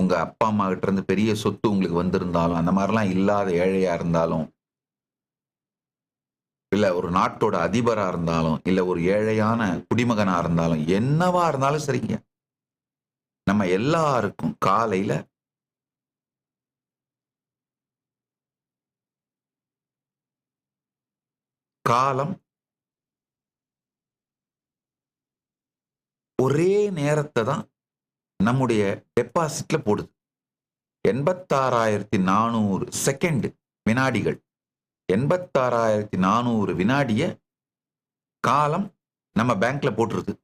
உங்க அப்பா அம்மா கிட்ட இருந்து பெரிய சொத்து உங்களுக்கு வந்திருந்தாலும் அந்த மாதிரிலாம் இல்லாத ஏழையா இருந்தாலும் இல்ல ஒரு நாட்டோட அதிபரா இருந்தாலும் இல்ல ஒரு ஏழையான குடிமகனா இருந்தாலும் என்னவா இருந்தாலும் சரிங்க, நம்ம எல்லாருக்கும் காலையில காலம் ஒரே நேரத்தை தான் நம்முடைய டெபாசிட்ல போடுது. 86,400 செகண்ட் வினாடிகள், 86,400 வினாடிய காலம் நம்ம பேங்க்ல போட்டுருது.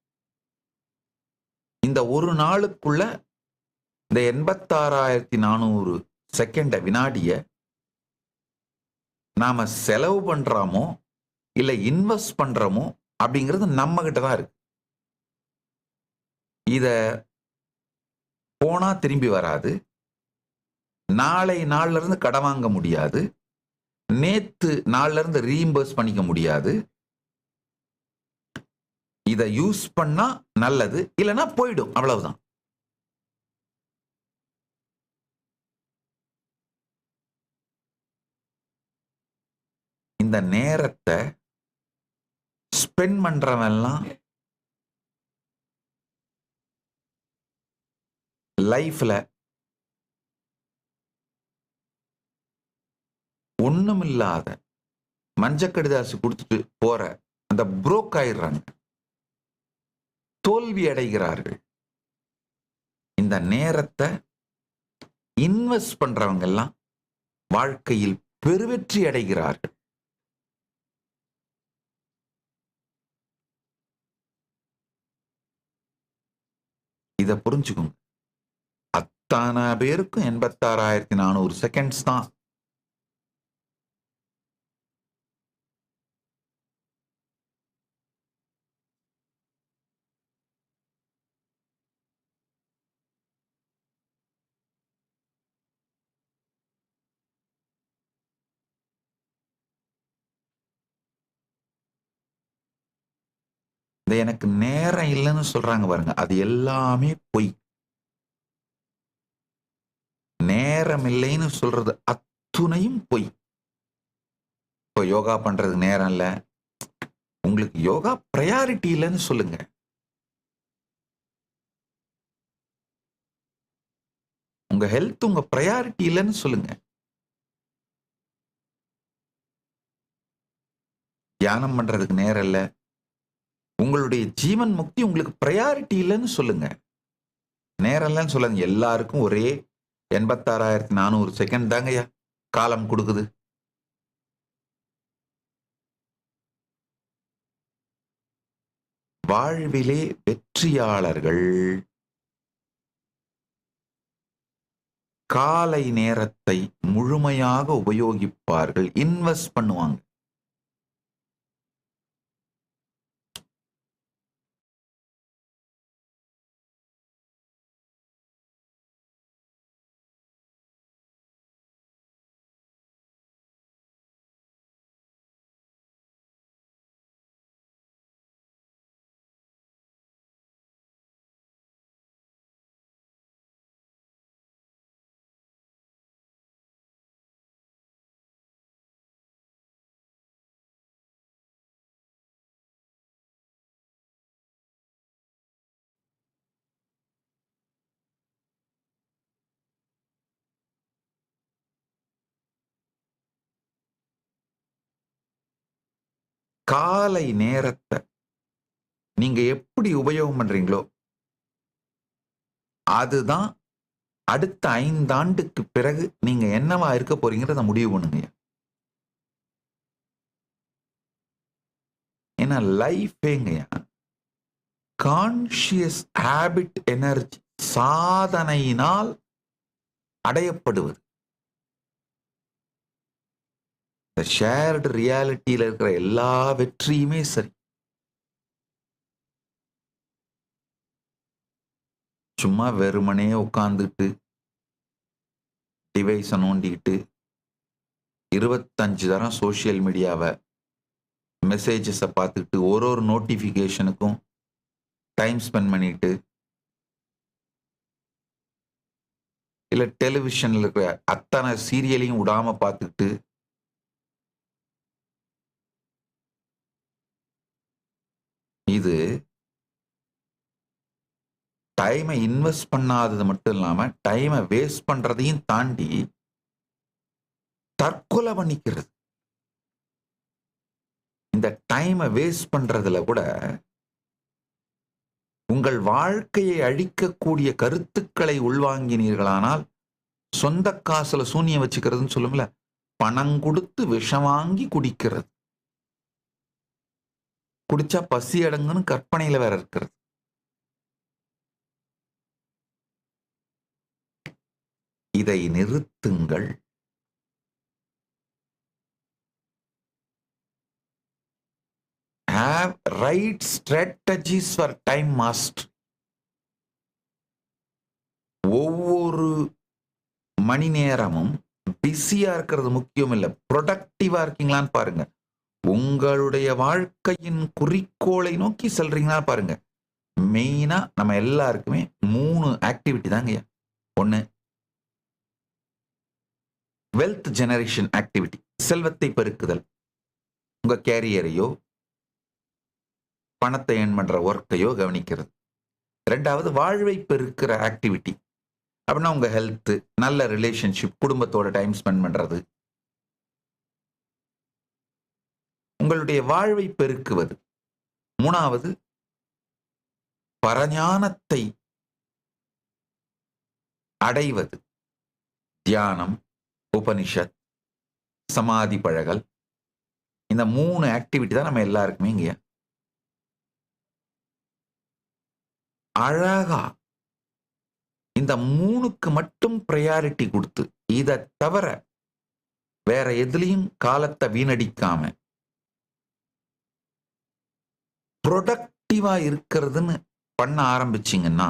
இந்த ஒரு நாளுக்குள்ள இந்த 86,400 செகண்ட வினாடிய நாம செலவு பண்றோமோ இல்ல இன்வெஸ்ட் பண்றோமோ அப்படிங்கிறது நம்ம கிட்ட தான் இருக்கு. இத போனா திரும்பி வராது, நாளை நாள்ல இருந்து கடன் வாங்க முடியாது, நேத்து நாள்ல இருந்து ரீஇம்பர்ஸ் பண்ணிக்க முடியாது. இத யூஸ் பண்ணா நல்லது, இல்லைன்னா போயிடும், அவ்வளவுதான். இந்த நேரத்தை ஸ்பெண்ட் பண்றவெல்லாம் லைஃப்ல ஒண்ணுமில்லாத மஞ்சக்கடிதாசு கொடுத்துட்டு போற அந்த புரோக் ஆயிடுறாங்க, தோல்வி அடைகிறார்கள். இந்த நேரத்தை இன்வெஸ்ட் பண்றவங்க எல்லாம் வாழ்க்கையில் பெருவெற்றி அடைகிறார்கள். இத புரிஞ்சுக்கோங்க. அத்தனை பேருக்கும் 86,400 செகண்ட்ஸ் தான். இந்த எனக்கு நேரம் இல்லைன்னு சொல்றாங்க பாருங்க, அது எல்லாமே பொய். நேரம் இல்லைன்னு சொல்றது அத்துணையும் பொய். இப்போ யோகா பண்றதுக்கு நேரம் இல்ல, உங்களுக்கு யோகா பிரையாரிட்டி இல்லைன்னு சொல்லுங்க. உங்க ஹெல்த் உங்க பிரையாரிட்டி இல்லைன்னு சொல்லுங்க. தியானம் பண்றதுக்கு நேரம் இல்ல, உங்களுடைய ஜீவன் முக்தி உங்களுக்கு பிரையாரிட்டி இல்லைன்னு சொல்லுங்க. நேரம் இல்லைன்னு சொல்லுங்க. எல்லாருக்கும் ஒரே 86,400 செகண்ட் தாங்கய்யா காலம் கொடுக்குது. வாழ்விலே வெற்றியாளர்கள் காலை நேரத்தை முழுமையாக உபயோகிப்பார்கள், இன்வெஸ்ட் பண்ணுவாங்க. காலை நேரத்தை நீங்க எப்படி உபயோகம் பண்றீங்களோ அதுதான் அடுத்த 5 ஆண்டுக்கு பிறகு நீங்க என்னவா இருக்க போறீங்கிறத முடிவு பண்ணுங்க. ஏன்னா லைஃபேங்கய்யா கான்சியஸ் ஹேபிட் எனர்ஜி சாதனையினால் அடையப்படுவது. இந்த ஷேர்டு ரியாலிட்டியில இருக்கிற எல்லா வெற்றியுமே சரி, சும்மா வெறுமனே உட்கார்ந்துட்டு டிவைஸை நோண்டிக்கிட்டு 25 தரம் சோசியல் மீடியாவை மெசேஜஸை பார்த்துக்கிட்டு ஒரு நோட்டிஃபிகேஷனுக்கும் டைம் ஸ்பெண்ட் பண்ணிட்டு, இல்லை டெலிவிஷன்ல இருக்கிற அத்தனை சீரியலையும் விடாம பார்த்துக்கிட்டு, இது டைமை இன்வெஸ்ட் பண்ணாதது மட்டும் இல்லாம டைமை வேஸ்ட் பண்றதையும் தாண்டி தற்கொலை பண்ணிக்கிறது. இந்த டைமை வேஸ்ட் பண்றதுல கூட உங்கள் வாழ்க்கையை அழிக்கக்கூடிய கருத்துக்களை உள்வாங்கினீர்களானால் சொந்த காசுல சூனியம் வச்சுக்கிறதுன்னு சொல்லுங்கள, பணம் கொடுத்து விஷம் வாங்கி குடிக்கிறது. குடிச்சா பசி அடங்குன்னு கற்பனையில வேற இருக்கிறது. இதை நிறுத்துங்கள். Have right strategies for time mastery. ஒவ்வொரு மணி நேரமும் பிஸியா இருக்கிறது முக்கியம் இல்லை, ப்ரொடக்டிவா இருக்கீங்களான்னு பாருங்க. உங்களுடைய வாழ்க்கையின் குறிக்கோளை நோக்கி செல்றீங்களா பாருங்க. மெயினா நம்ம எல்லாருக்குமே 3 ஆக்டிவிட்டி தாங்க. 1 வெல்த் ஜெனரேஷன் ஆக்டிவிட்டி, செல்வத்தை பெருக்குதல். உங்க கேரியரையோ பணத்தை ஏர்ன் பண்ற ஒர்க்கையோ கவனிக்கிறது. 2வது வாழ்வை பெருக்கிற ஆக்டிவிட்டி, அப்படின்னா உங்க ஹெல்த், நல்ல ரிலேஷன்ஷிப், குடும்பத்தோட டைம் ஸ்பெண்ட் பண்றது, உங்களுடைய வாழ்வை பெருக்குவது. 3வது பரஞானத்தை அடைவது, தியானம், உபனிஷத், சமாதி பழகல். இந்த 3 ஆக்டிவிட்டி தான் நம்ம எல்லாருக்குமே இங்க. அழகா இந்த 3க்கு மட்டும் ப்ரையாரிட்டி கொடுத்து, இதை தவிர வேற எதுலையும் காலத்தை வீணடிக்காம ப்ரொடக்டிவா இருக்கிறதுன்னு பண்ண ஆரம்பிச்சீங்கன்னா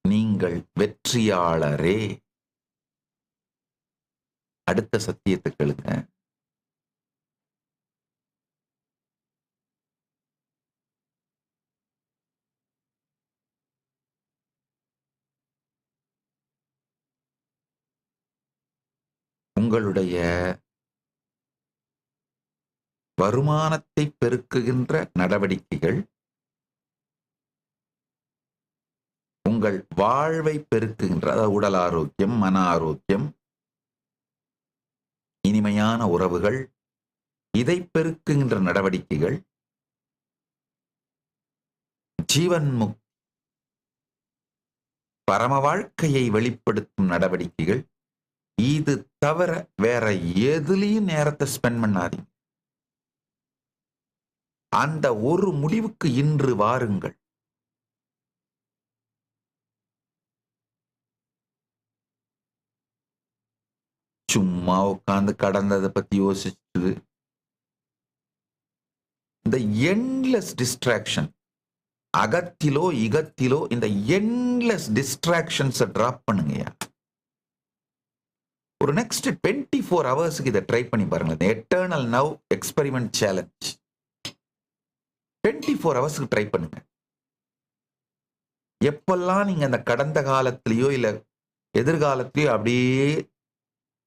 நீங்கள் வெற்றியாளரே. அடுத்த சத்தியத்தை கேளுங்க. உங்களுடைய வருமானத்தை பெருக்குகின்ற நடவடிக்கைகள் உங்கள் வாழ்வை பெருக்குகின்ற, அதாவது உடல் ஆரோக்கியம், மன ஆரோக்கியம், இனிமையான உறவுகள், இதை பெருக்குகின்ற நடவடிக்கைகள், ஜீவன் முக்தி, பரம வாழ்க்கையை வெளிப்படுத்தும் நடவடிக்கைகள். இது தவிர வேற எதுலையும் நேரத்தை ஸ்பெண்ட் பண்ணாதீங்க. அந்த ஒரு முடிவுக்கு இன்று வாருங்கள். சும்மா உட்கார்ந்து கடந்ததை பத்தி யோசிச்சு இந்த எண்ட்லெஸ் டிஸ்ட்ராக்ஷன், அகத்திலோ இகத்திலோ இந்த எண்ட்லெஸ் டிஸ்ட்ராக்ஷன்ஸை டிராப் பண்ணுங்கய்யா. ஒரு நெக்ஸ்ட் 24 ஹவர்ஸ்க்கு இதை ட்ரை பண்ணி பாருங்க. எட்டர்னல் நவ் எக்ஸ்பெரிமெண்ட் சேலஞ்ச் 24 ஹவர்ஸ்க்கு ட்ரை பண்ணுங்க. எப்பெல்லாம் நீங்க அந்த கடந்த காலத்திலேயோ இல்ல எதிர்காலத்திலேயோ அப்படியே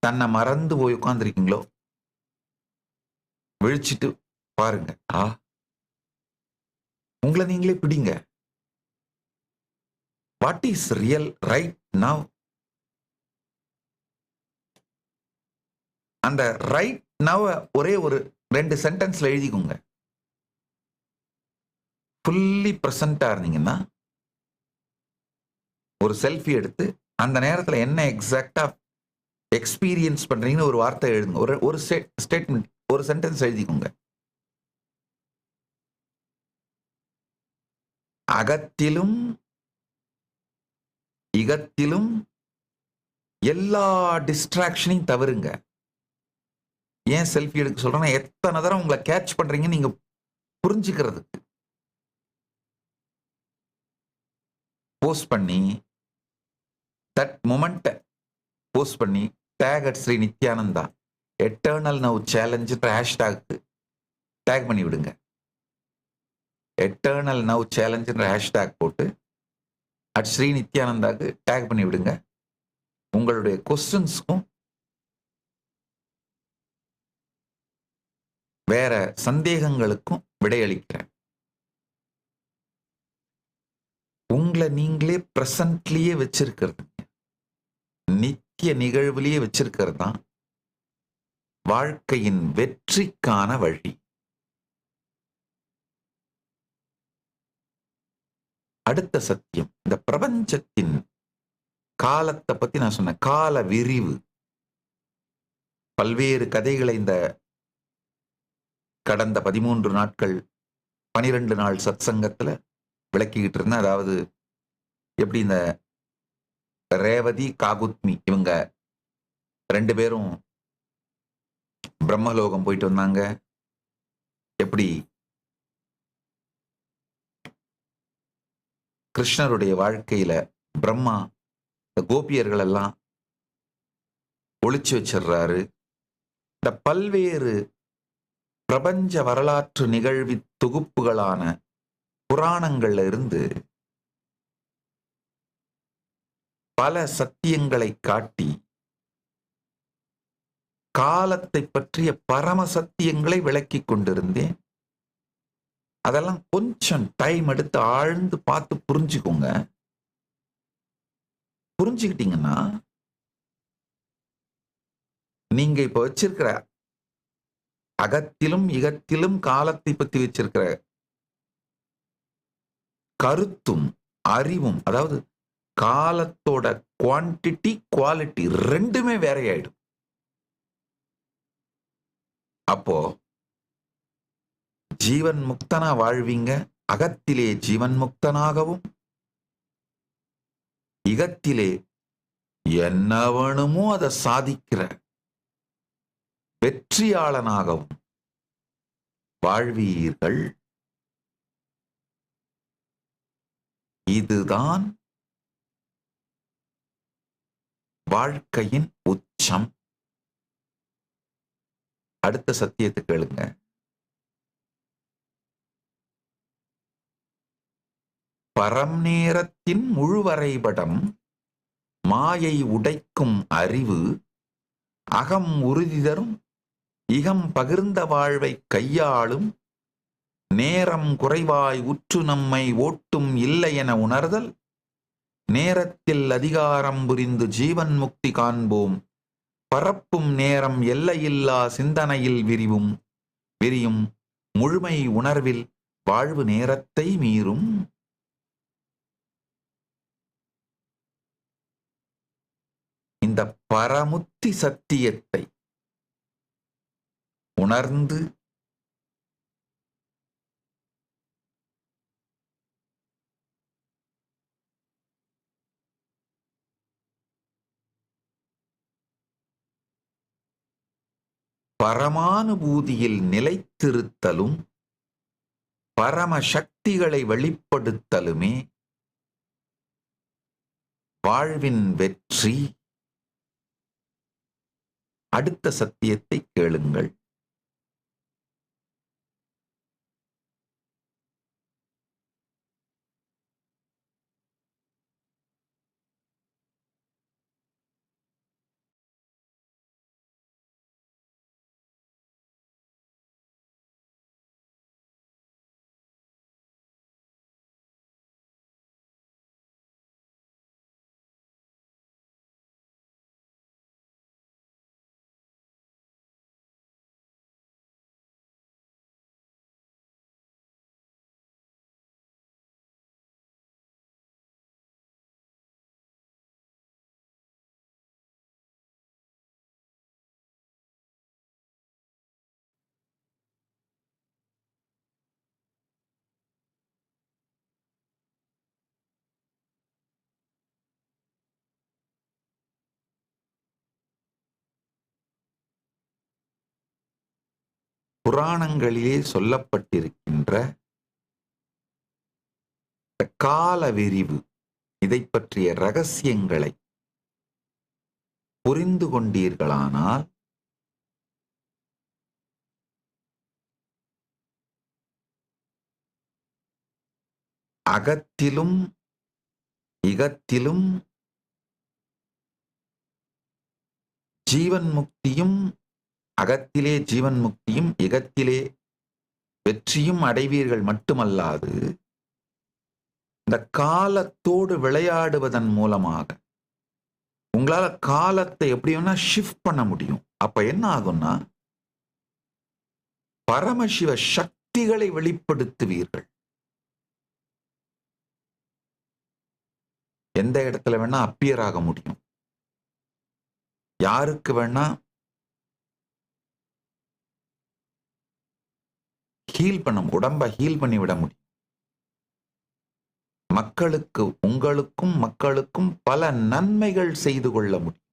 தன்னை மறந்து போய் உட்கார்ந்துருக்கீங்களோ, விழிச்சிட்டு பாருங்க. உங்களை நீங்களே பிடிங்க. What is real right now? அந்த ரைட் ஒரே ஒரு 2 சென்டென்ஸ்ல எழுதிக்கோங்க. ஃபுல்லி பிரசன்டா இருந்தீங்கன்னா ஒரு செல்ஃபி எடுத்து அந்த நேரத்துல என்ன எக்ஸாக்டா எக்ஸ்பீரியன்ஸ் பண்றீங்கன்னு ஒரு வார்த்தை எழுதுங்க. ஒரு ஸ்டேட்மெண்ட், ஒரு சென்டென்ஸ் எழுதிக்கோங்க. அகத்திலும் இகத்திலும் எல்லா டிஸ்ட்ராக்ஷனையும் தவிருங்க. ஏன் செல்ஃபி எடுக்க சொல்றேன்னா, எத்தனை தடவை உங்களை கேட்ச் பண்றீங்கன்னு நீங்க புரிஞ்சுக்கிறதுக்கு. போஸ்ட் பண்ணி தட் மொமெண்ட்டை போஸ்ட் பண்ணி tag at Sri Nithyananda eternal now challenge hashtag tag பண்ணி விடுங்க. எட்டர்னல் நவ் சேலஞ்ச் ஹேஷ்டாக் போட்டு அட் ஸ்ரீ நித்யானந்தாக்கு டேக் பண்ணி விடுங்க. உங்களுடைய கொஸ்டின்ஸ்க்கும் வேற சந்தேகங்களுக்கும் விடையளிக்கிறேன். உங்களை நீங்களே பிரசன்ட்லயே வச்சிருக்கிறது, நித்திய நிகழ்வுலயே வச்சிருக்கிறது தான் வாழ்க்கையின் வெற்றிக்கான வழி. அடுத்த சத்தியம், இந்த பிரபஞ்சத்தின் காலத்தை பத்தி நான் சொன்ன கால விரிவு, பல்வேறு கதைகளை இந்த கடந்த 13 நாட்கள் 12 நாள் சத்சங்கத்துல விளக்கிக்கிட்டு இருந்தேன். அதாவது எப்படி இந்த ரேவதி காகுத்மி இவங்க 2 பேரும் பிரம்மலோகம் போயிட்டு வந்தாங்க. எப்படி கிருஷ்ணருடைய வாழ்க்கையில பிரம்மா இந்த கோபியர்கள் எல்லாம் ஒளிச்சு வச்சிடுறாரு. இந்த பல்வேறு பிரபஞ்ச வரலாற்று நிகழ்வி தொகுப்புகளான புராணங்கள்ல இருந்து பல சத்தியங்களை காட்டி காலத்தை பற்றிய பரம சத்தியங்களை விளக்கிக் கொண்டிருந்தேன். அதெல்லாம் கொஞ்சம் டைம் எடுத்து ஆழ்ந்து பார்த்து புரிஞ்சுக்கோங்க. புரிஞ்சுக்கிட்டீங்கன்னா நீங்க இப்ப வச்சிருக்கிற அகத்திலும் இகத்திலும் காலத்தை பத்தி வச்சிருக்கிற கருத்தும் அறிவும், அதாவது காலத்தோட குவான்டிட்டி குவாலிட்டி ரெண்டுமே வேறையாயிடும். அப்போ ஜீவன் முக்தனா வாழ்வீங்க. அகத்திலே ஜீவன் முக்தனாகவும் இகத்திலே என்ன வேணுமோ அதை சாதிக்கிற வெற்றியாளனாகவும் வாழ்வீர்கள். இதுதான் வாழ்க்கையின் உச்சம். அடுத்த சத்தியத்தை கேளுங்க. பரம் நேரத்தின் முழுவரைபடம் மாயை உடைக்கும் அறிவு அகம் உறுதி தரும் இகம் பகிர்ந்த வாழ்வை கையாளும் நேரம் குறைவாய் உற்று நம்மை ஓட்டும் இல்லை என உணர்தல் நேரத்தில் அதிகாரம் புரிந்து ஜீவன் முக்தி காண்போம். பரப்பும் நேரம் எல்லையில்லா சிந்தனையில் விரியும் முழுமை உணர்வில் வாழ்வு நேரத்தை மீறும். இந்த பரமுத்தி சத்தியத்தை உணர்ந்து பரமானுபூதியில் நிலைத்திருத்தலும் பரம சக்திகளை வெளிப்படுத்தலுமே வாழ்வின் வெற்றி. அடுத்த சத்தியத்தை கேளுங்கள். புராணங்களிலே சொல்லப்பட்டிருக்கின்ற கால விரிவு, இதை பற்றிய ரகசியங்களை புரிந்து கொண்டீர்களானால் அகத்திலும் இகத்திலும் ஜீவன் முக்தியும், அகத்திலே ஜீவன் முக்தியும் இகத்திலே வெற்றியும் அடைவீர்கள். மட்டுமல்லாது இந்த காலத்தோடு விளையாடுவதன் மூலமாக உங்களால காலத்தை எப்படி வேணா ஷிஃப்ட் பண்ண முடியும். அப்ப என்ன ஆகும்னா பரமசிவ சக்திகளை வெளிப்படுத்துவீர்கள். எந்த இடத்துல வேணா அப்பியர் ஆக முடியும். யாருக்கு வேணா ஹீல் பண்ண, உடம்ப ஹீல் பண்ணி விட முடியும். மக்களுக்கு, உங்களுக்கும் மக்களுக்கும் பல நன்மைகள் செய்து கொள்ள முடியும்.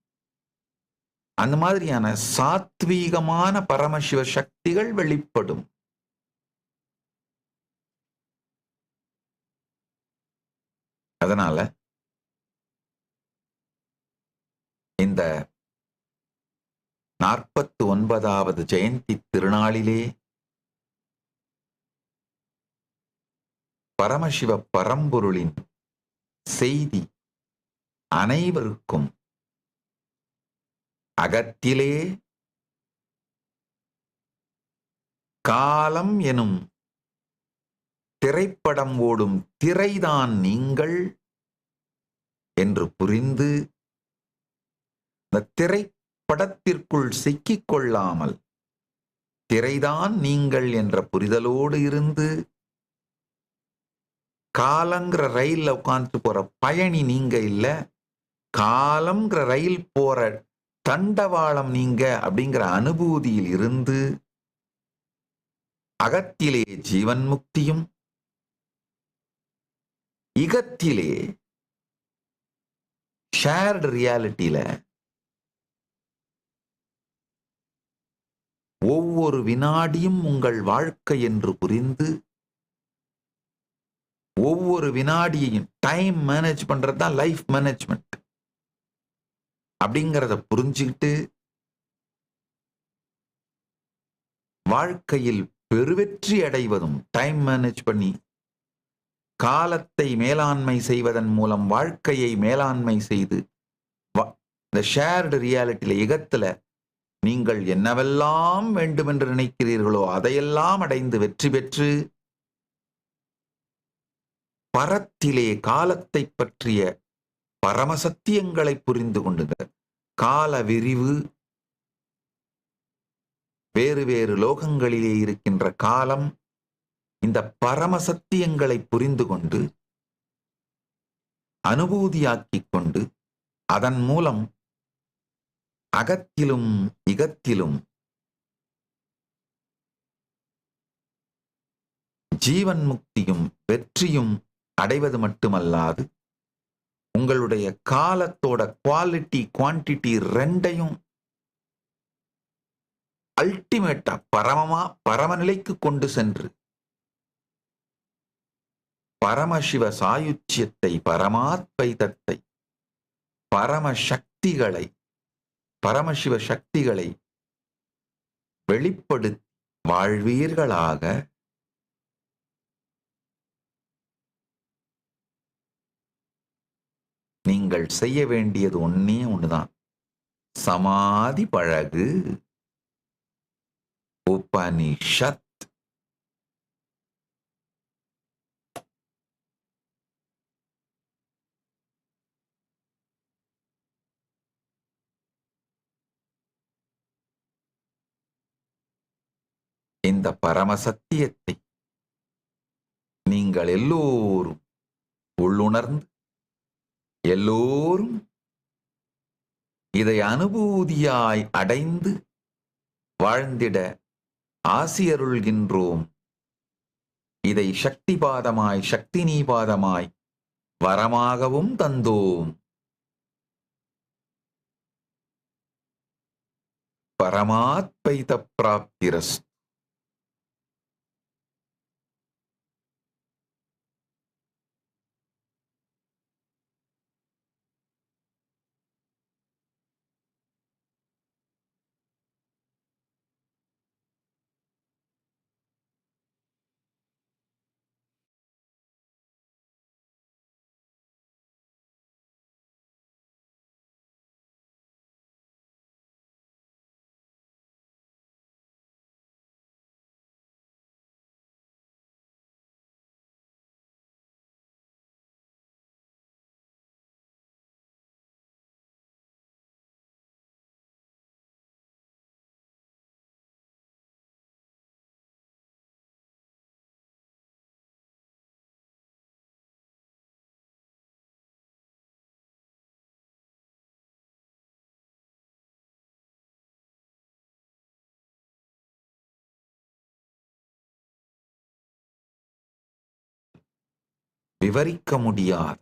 அந்த மாதிரியான சாத்வீகமான பரமசிவ சக்திகள் வெளிப்படும். அதனால இந்த 49வது ஜெயந்தி திருநாளிலே பரமசிவ பரம்பொருளின் செய்தி அனைவருக்கும் அகத்திலே காலம் எனும் திரைப்படம் ஓடும் திரைதான் நீங்கள் என்று புரிந்து இந்த திரைப்படத்திற்குள் சிக்கிக் கொள்ளாமல் திரைதான் நீங்கள் என்ற புரிதலோடு இருந்து காலங்கிற ரயில்ல உட்கார்ந்து போற பயணி நீங்க இல்ல, காலம்ங்கிற ரயில் போற தண்டவாளம் நீங்க அப்படிங்கிற அனுபூதியில் இருந்து அகத்திலே ஜீவன் முக்தியும் இகத்திலே ஷேர்டு ரியாலிட்டியில ஒவ்வொரு வினாடியும் உங்கள் வாழ்க்கை என்று புரிந்து ஒவ்வொரு வினாடியையும் டைம் மேனேஜ் பண்றது தான் லைஃப் மேனேஜ்மெண்ட் அப்படிங்கிறத புரிஞ்சுக்கிட்டு வாழ்க்கையில் பெருவெற்றி அடைவதும் டைம் மேனேஜ் பண்ணி காலத்தை மேலாண்மை செய்வதன் மூலம் வாழ்க்கையை மேலாண்மை செய்து இந்த ஷேர்டு ரியாலிட்டியில இகத்துல நீங்கள் என்னவெல்லாம் வேண்டும் என்று நினைக்கிறீர்களோ அதையெல்லாம் அடைந்து வெற்றி பெற்று பரத்திலே காலத்தை பற்றிய பரமசத்தியங்களை புரிந்து கொண்டுங்க. கால விரிவு, வேறு வேறு லோகங்களிலே இருக்கின்ற காலம், இந்த பரமசத்தியங்களை புரிந்து கொண்டு அனுபூதியாக்கிக் கொண்டு அதன் மூலம் அகத்திலும் இகத்திலும் ஜீவன் முக்தியும் வெற்றியும் அடைவது மட்டுமல்லாது உங்களுடைய காலத்தோட குவாலிட்டி குவான்டிட்டி ரெண்டையும் அல்டிமேட்டா பரமநிலைக்கு கொண்டு சென்று பரமசிவ சாயுச்சியத்தை, பரமாத்வைதத்தை, பரமசக்திகளை, பரமசிவ சக்திகளை வெளிப்படுத்தி வாழ்வீர்களாக. நீங்கள் செய்ய வேண்டியது ஒன்னே ஒண்ணுதான், சமாதி பழகு. உபனிஷத். இந்த பரமசத்தியத்தை நீங்கள் எல்லோரும் உள்ளுணர்ந்து எல்லோரும் இதை அனுபூதியாய் அடைந்து வாழ்ந்திட ஆசியருள்கின்றோம். இதை சக்திபாதமாய் சக்தி நீபாதமாய் வரமாகவும் தந்தோம். பரமாத்வைத பிராப்திரஸ்து. விவரிக்க முடியாத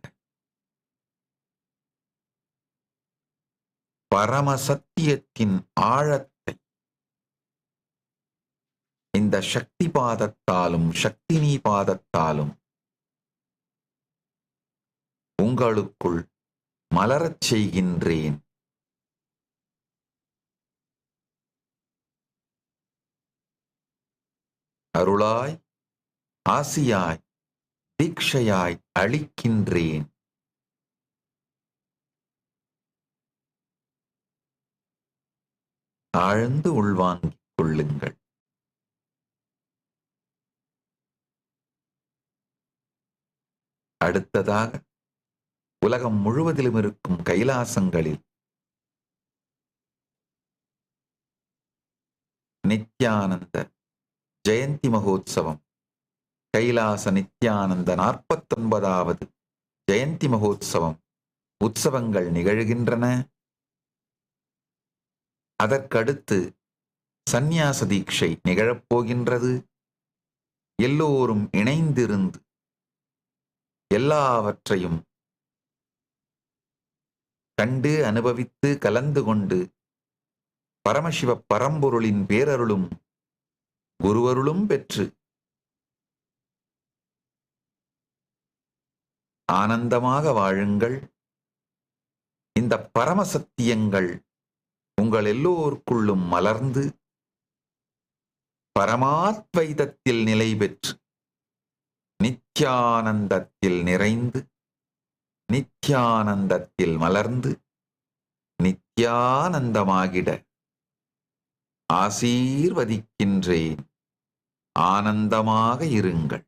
பரமசத்தியத்தின் ஆழத்தை இந்த சக்தி பாதத்தாலும் சக்தினி பாதத்தாலும் உங்களுக்குள் மலரச் செய்கின்றேன். அருளாய், ஆசியாய், தீட்சையாய் அளிக்கின்றேன். ஆழ்ந்து உள்வாங்கிக் கொள்ளுங்கள். அடுத்ததாக உலகம் முழுவதிலும் இருக்கும் கைலாசங்களில் நித்யானந்த ஜெயந்தி மகோத்சவம், கைலாச நித்யானந்த 49வது ஜெயந்தி மகோத்சவம் உற்சவங்கள் நிகழ்கின்றன. அதற்கடுத்து சந்நியாச தீட்சை நிகழப்போகின்றது. எல்லோரும் இணைந்திருந்து எல்லாவற்றையும் கண்டு அனுபவித்து கலந்து கொண்டு பரமசிவ பரம்பொருளின் பேரருளும் குருவருளும் பெற்று ஆனந்தமாக வாழுங்கள். இந்த பரமசத்தியங்கள் உங்கள் எல்லோருக்குள்ளும் மலர்ந்து பரமாத்வைதத்தில் நிலை பெற்று நித்யானந்தத்தில் நிறைந்து நித்யானந்தத்தில் மலர்ந்து நித்யானந்தமாகிட ஆசீர்வதிக்கின்றேன். ஆனந்தமாக இருங்கள்.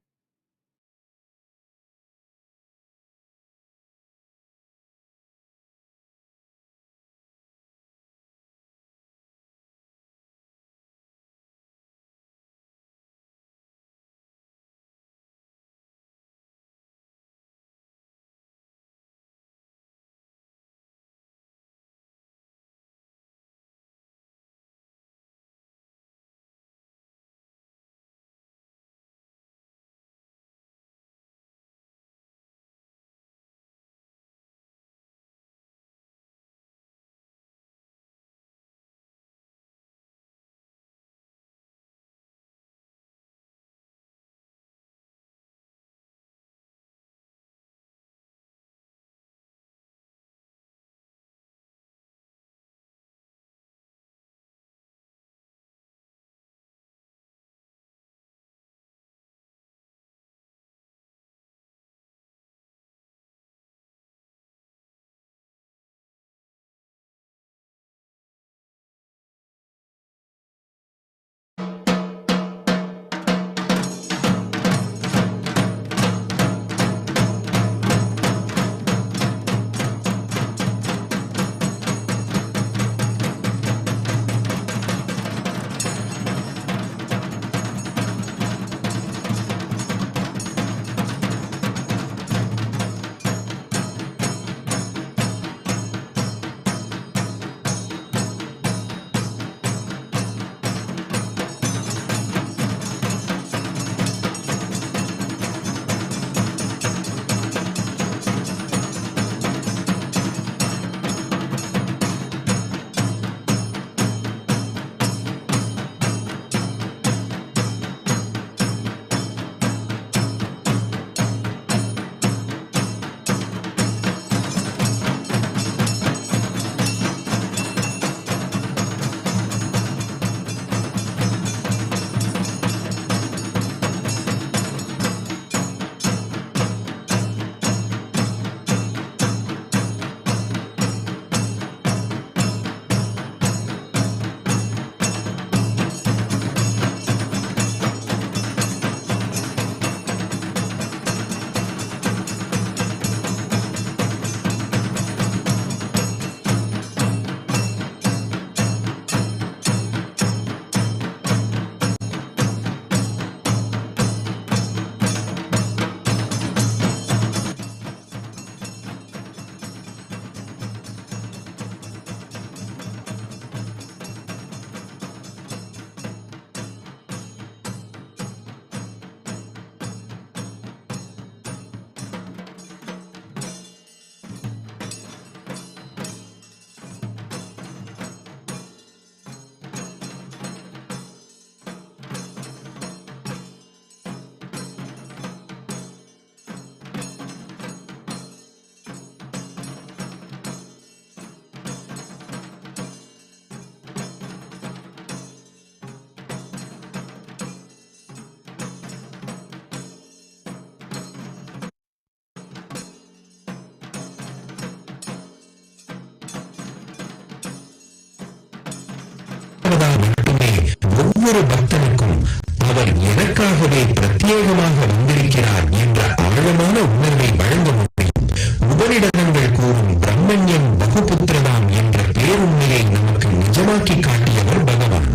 ஒவ்வொரு பக்தனுக்கும் அவர் எனக்காகவே பிரத்யேகமாக வந்திருக்கிறார் என்ற ஆழமான உணர்வை வழங்க முடியும். உபநிடதங்கள் கூறும் பிரம்மண்யம் பகுபுத்திரதாம் என்ற பேருண்மையை நமக்கு நிஜமாக்கி காட்டியவர் பகவான்.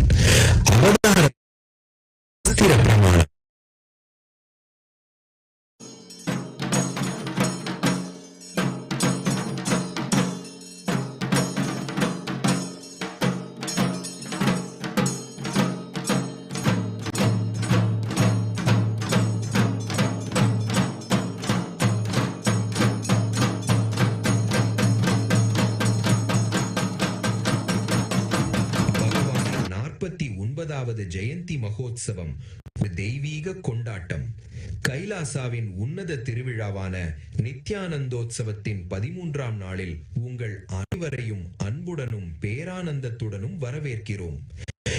அவதார சாஸ்திர பிரமாணம். ஜெயந்தி மகோத்சவம் ஒரு தெய்வீக கொண்டாட்டம். கைலாசாவின் உன்னத திருவிழாவான நித்யானந்தோத்சவத்தின் 13ஆம் நாளில் உங்கள் அனைவரையும் அன்புடனும் பேரானந்தத்துடனும் வரவேற்கிறோம்.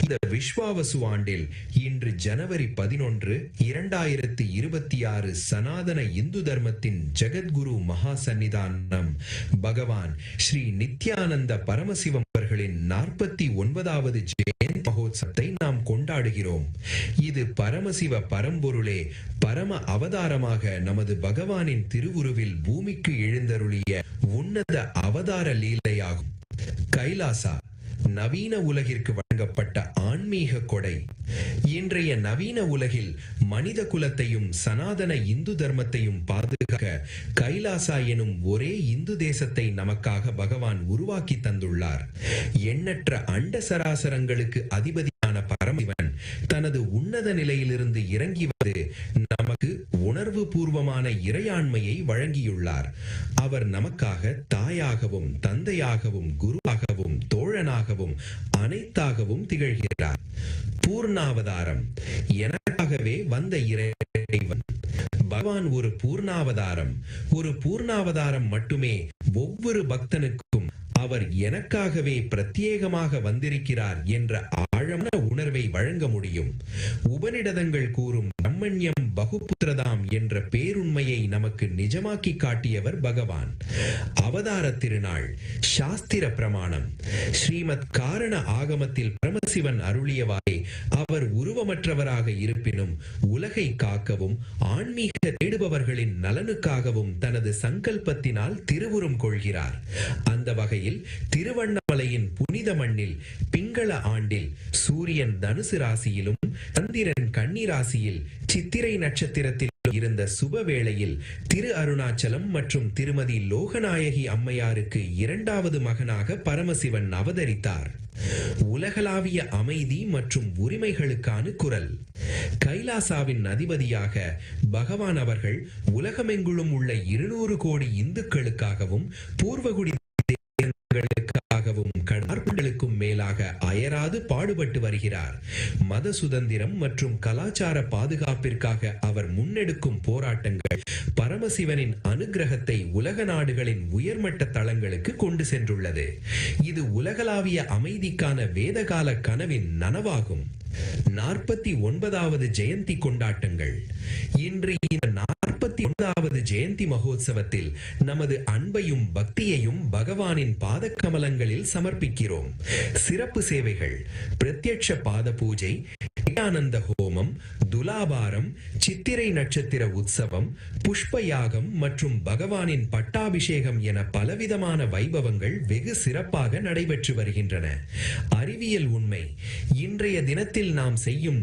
இந்த விஸ்வாவசு ஆண்டில் இன்று ஜனவரி 11, 2026 சனாதன இந்து தர்மத்தின் ஜெகத்குரு மகா சன்னிதானம் பகவான் ஸ்ரீ நித்யானந்த பரமசிவம் அவர்களின் 49வது ஜெயந்தி மகோத்சவத்தை நாம் கொண்டாடுகிறோம். இது பரமசிவ பரம்பொருளே பரம அவதாரமாக நமது பகவானின் திருவுருவில் பூமிக்கு எழுந்தருளிய உன்னத அவதார லீலையாகும். கைலாசா நவீன உலகிற்கு வழங்கப்பட்ட ஆன்மீக கொடை. இன்றைய நவீன உலகில் மனித குலத்தையும் சனாதன இந்து தர்மத்தையும் பாதுகாக்க கைலாசா எனும் ஒரே இந்து தேசத்தை நமக்காக பகவான் உருவாக்கி தந்துள்ளார். எண்ணற்ற அண்ட சராசரங்களுக்கு அதிபதியான பரமசிவன் தனது உன்னத நிலையிலிருந்து இறங்கி வந்து நமக்கு உணர்வு பூர்வமான இறையாண்மையை வழங்கியுள்ளார். அவர் நமக்காக தாயாகவும் தந்தையாகவும் குருவாகவும் தோழனாகவும் அனைத்தாகவும் திகழ்கிறார். பூர்ணாவதாரம் எனக்காகவே வந்த இறைவன் பகவான் ஒரு பூர்ணாவதாரம். ஒரு பூர்ணாவதாரம் மட்டுமே ஒவ்வொரு பக்தனுக்கும் அவர் எனக்காகவே பிரத்யேகமாக வந்திருக்கிறார் என்ற ஆழமான உணர்வை வழங்க முடியும். உபநிடதங்கள் கூறும் பிரம்மண்யம் பகுபுத்திரதாம் என்ற பேருண்மையை நமக்கு நிஜமாக்கி காட்டியவர் பகவான். அவதார திருநாள் சாஸ்திர பிரமாணம். ஸ்ரீமத் காரண ஆகமத்தில் பரமசிவன் அருளியவாறே அவர் உருவமற்றவராக இருப்பினும் உலகை காக்கவும் ஆன்மீக தேடுபவர்களின் நலனுக்காகவும் தனது சங்கல்பத்தினால் திருவுரும் கொள்கிறார். அந்த வகையில் திருவண்ணாமலையின் புனித மண்ணில் பிங்கள ஆண்டில் சூரியன் தனுசு ராசியிலும் சந்திரன் கன்னி ராசியில் சித்திரை நட்சத்திரத்தில் இருந்த சுப வேளையில் திரு அருணாச்சலம் மற்றும் திருமதி லோகநாயகி அம்மையாருக்கு 2வது மகனாக பரமசிவன் அவதரித்தார். உலகளாவிய அமைதி மற்றும் உரிமைகளுக்கான குரல். கைலாசாவின் அதிபதியாக பகவான் அவர்கள் உலகமெங்குளும் உள்ள 200 கோடி இந்துக்களுக்காகவும் பூர்வகுடி கடற்களுக்கும் மேலாக அயராது பாடுபட்டு வருகிறார். மத சுதந்திரம் மற்றும் கலாச்சார பாதுகாப்பிற்காக அவர் முன்னெடுக்கும் போராட்டங்கள் பரமசிவனின் அனுகிரகத்தை உலக நாடுகளின் உயர்மட்ட தளங்களுக்கு கொண்டு சென்றுள்ளது. இது உலகளாவிய அமைதிக்கான வேதகால கனவின் நனவாகும். 49வது ஜெயந்தி கொண்டாட்டங்கள். இன்று இந்த 49வது ஜெயந்தி மகோத்சவத்தில் நமது அன்பையும் பக்தியையும் பகவானின் பாத கமலங்களில் சமர்ப்பிக்கிறோம். சிறப்பு சேவைகள், பிரத்யட்ச பாத பூஜை, நித்யானந்த ஹோமம், துலாபாரம், சித்திரை நட்சத்திர உற்சவம், புஷ்பயாகம் மற்றும் பகவானின் பட்டாபிஷேகம் என பலவிதமான வைபவங்கள் வெகு சிறப்பாக நடைபெற்று வருகின்றன. அறிவியல் உண்மை. இன்றைய தினத்தில் நாம் செய்யும்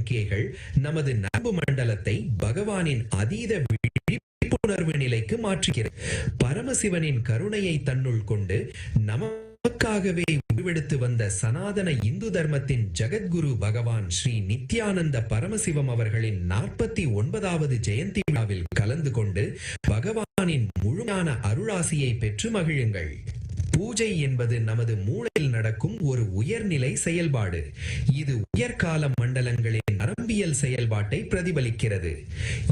கேகள் நமது நரம்பு மண்டலத்தை பகவானின் அதீத விழிப்புணர்வு நிலைக்கு மாற்றுகிறது. பரமசிவனின் கருணையை தன்னுள் கொண்டு நமக்காகவே உருவெடுத்து வந்த சனாதன இந்து தர்மத்தின் ஜெகத்குரு பகவான் ஸ்ரீ நித்யானந்த பரமசிவம் அவர்களின் 49வது ஜெயந்தி விழாவில் கலந்து கொண்டு பகவானின் முழுமையான அருளாசியை பெற்று மகிழுங்கள். பூஜை என்பது நமது மூளையில் நடக்கும் ஒரு உயர்நிலை செயல்பாடு. இது உயர்கால மண்டலங்களின் நரம்பியல் செயல்பாட்டை பிரதிபலிக்கிறது.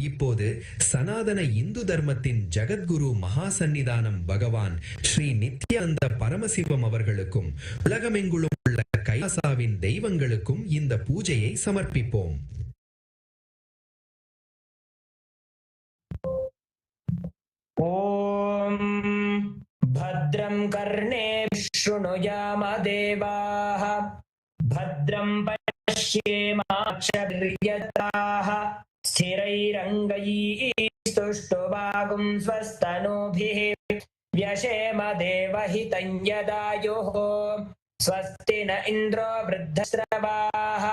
இப்போது சனாதன இந்து தர்மத்தின் ஜெகத்குரு மகா சன்னிதானம் பகவான் ஸ்ரீ நித்யானந்த பரமசிவம் அவர்களுக்கும் உலகமெங்குளும் உள்ள கைலாசாவின் தெய்வங்களுக்கும் இந்த பூஜையை சமர்ப்பிப்போம். ஓம் भद्रं कर्णे शृणुयाम देवाः भद्रं पश्येमाक्षभिर्यत्राः स्थिरैरङ्गैस्तुष्टुवागुं स्वस्तनूभिः व्यशेम देवहितं यदायुः स्वस्ति न इन्द्रो वृद्धश्रवाः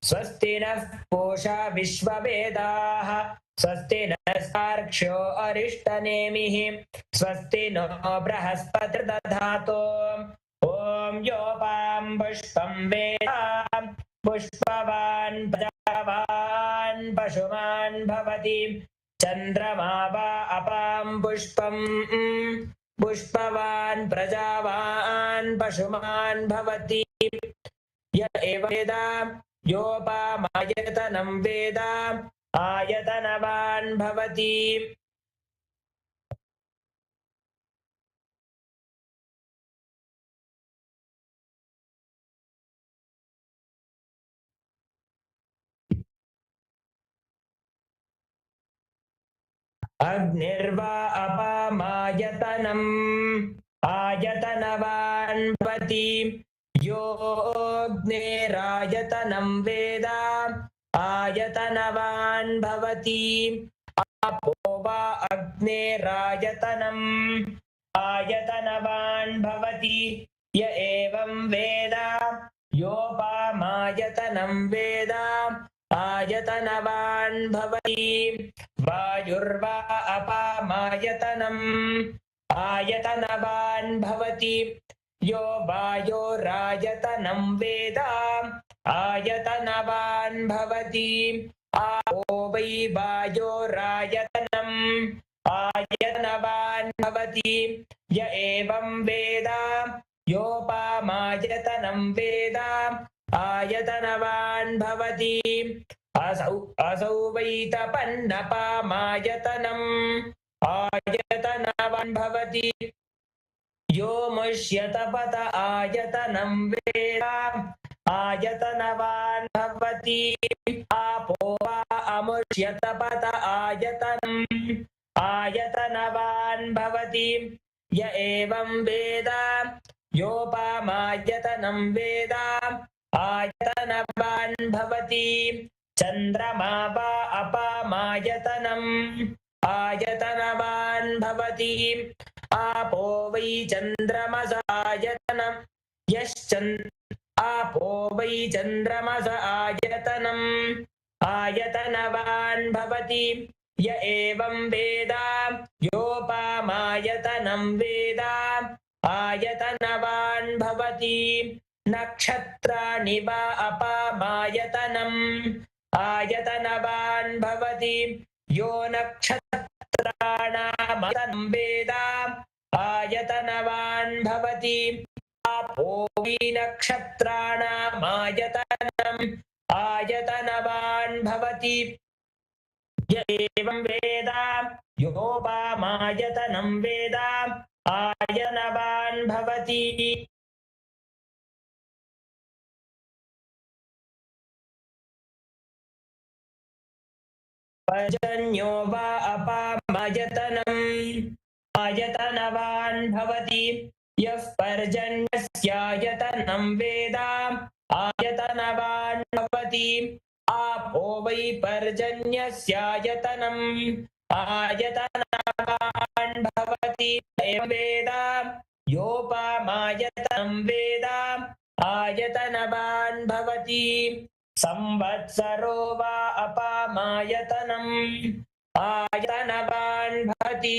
स्वस्ति नः पूषा विश्ववेदाः स्वस्ति नस्तार्क्ष्यो अरिष्टनेमिः स्वस्ति नो बृहस्पतिर्दधातु ॐ योपां पुष्पं वेदां पुष्पवान् प्रजावान् पशुमान् भवति चन्द्रमा वा अपां पुष्पं पुष्पवान् प्रजावान् पशुमान् भवति य एव वेद योपामायतनं वेद आयतनवान् भवति अग्निर्वा अपामायतनम् आयतनवान् भवति योऽग्निरायतनं वेद आयतनवान् भवति आपो वा अग्निरायतनम् आयतनवान् भवति य एवं वेद योपामायतनं वेद आयतनवान् भवति वायुर्वा अपामायतनम् आयतनवान् भवति यो वायोरायतनं वेद आयतनवान् भवति आपो वै वायोरायतनम् आयतनवान् भवति य एवं वेद योपामायतनं वेद आयतनवान् भवति असौ वै तपन्नपामायतनम् आयतनवान् भवति यो मुष्यतपत आयतनं वेद आयतनवान् भवति आपो वा अमुष्यतपत आयतनम् आयतनवान् भवति य एवं वेद योपामायतनं वेद आयतनवान् भवति चन्द्रमा वा अपामायतनम् आयतनवान् भवति आपो वै चन्द्रमस आयतनं आपो वै चन्द्रमस आयतनम् आयतनवान् भवति य एवं वेद योपामायतनं वेद आयतनवान् भवति नक्षत्राणि वा अपामायतनम् आयतनवान् भवति यो नक्षत्राणामायतनं वेद आयतनवान् भवति आपो वै नक्षत्राणामायतनम् आयतनवान् भवति य एवं वेद योपामायतनं वेद आयतनवान् भवति पर्जन्यो वा अपामायतनम् आयतनवान् भवति यः पर्जन्यस्यायतनं वेद आयतनवान् भवति आपो वै पर्जन्यस्यायतनम् आयतनवान् भवति एवं वेद योपामायतनं वेद आयतनवान् भवति संवत्सरो वा अपामायतनम् आयतनवान् भवति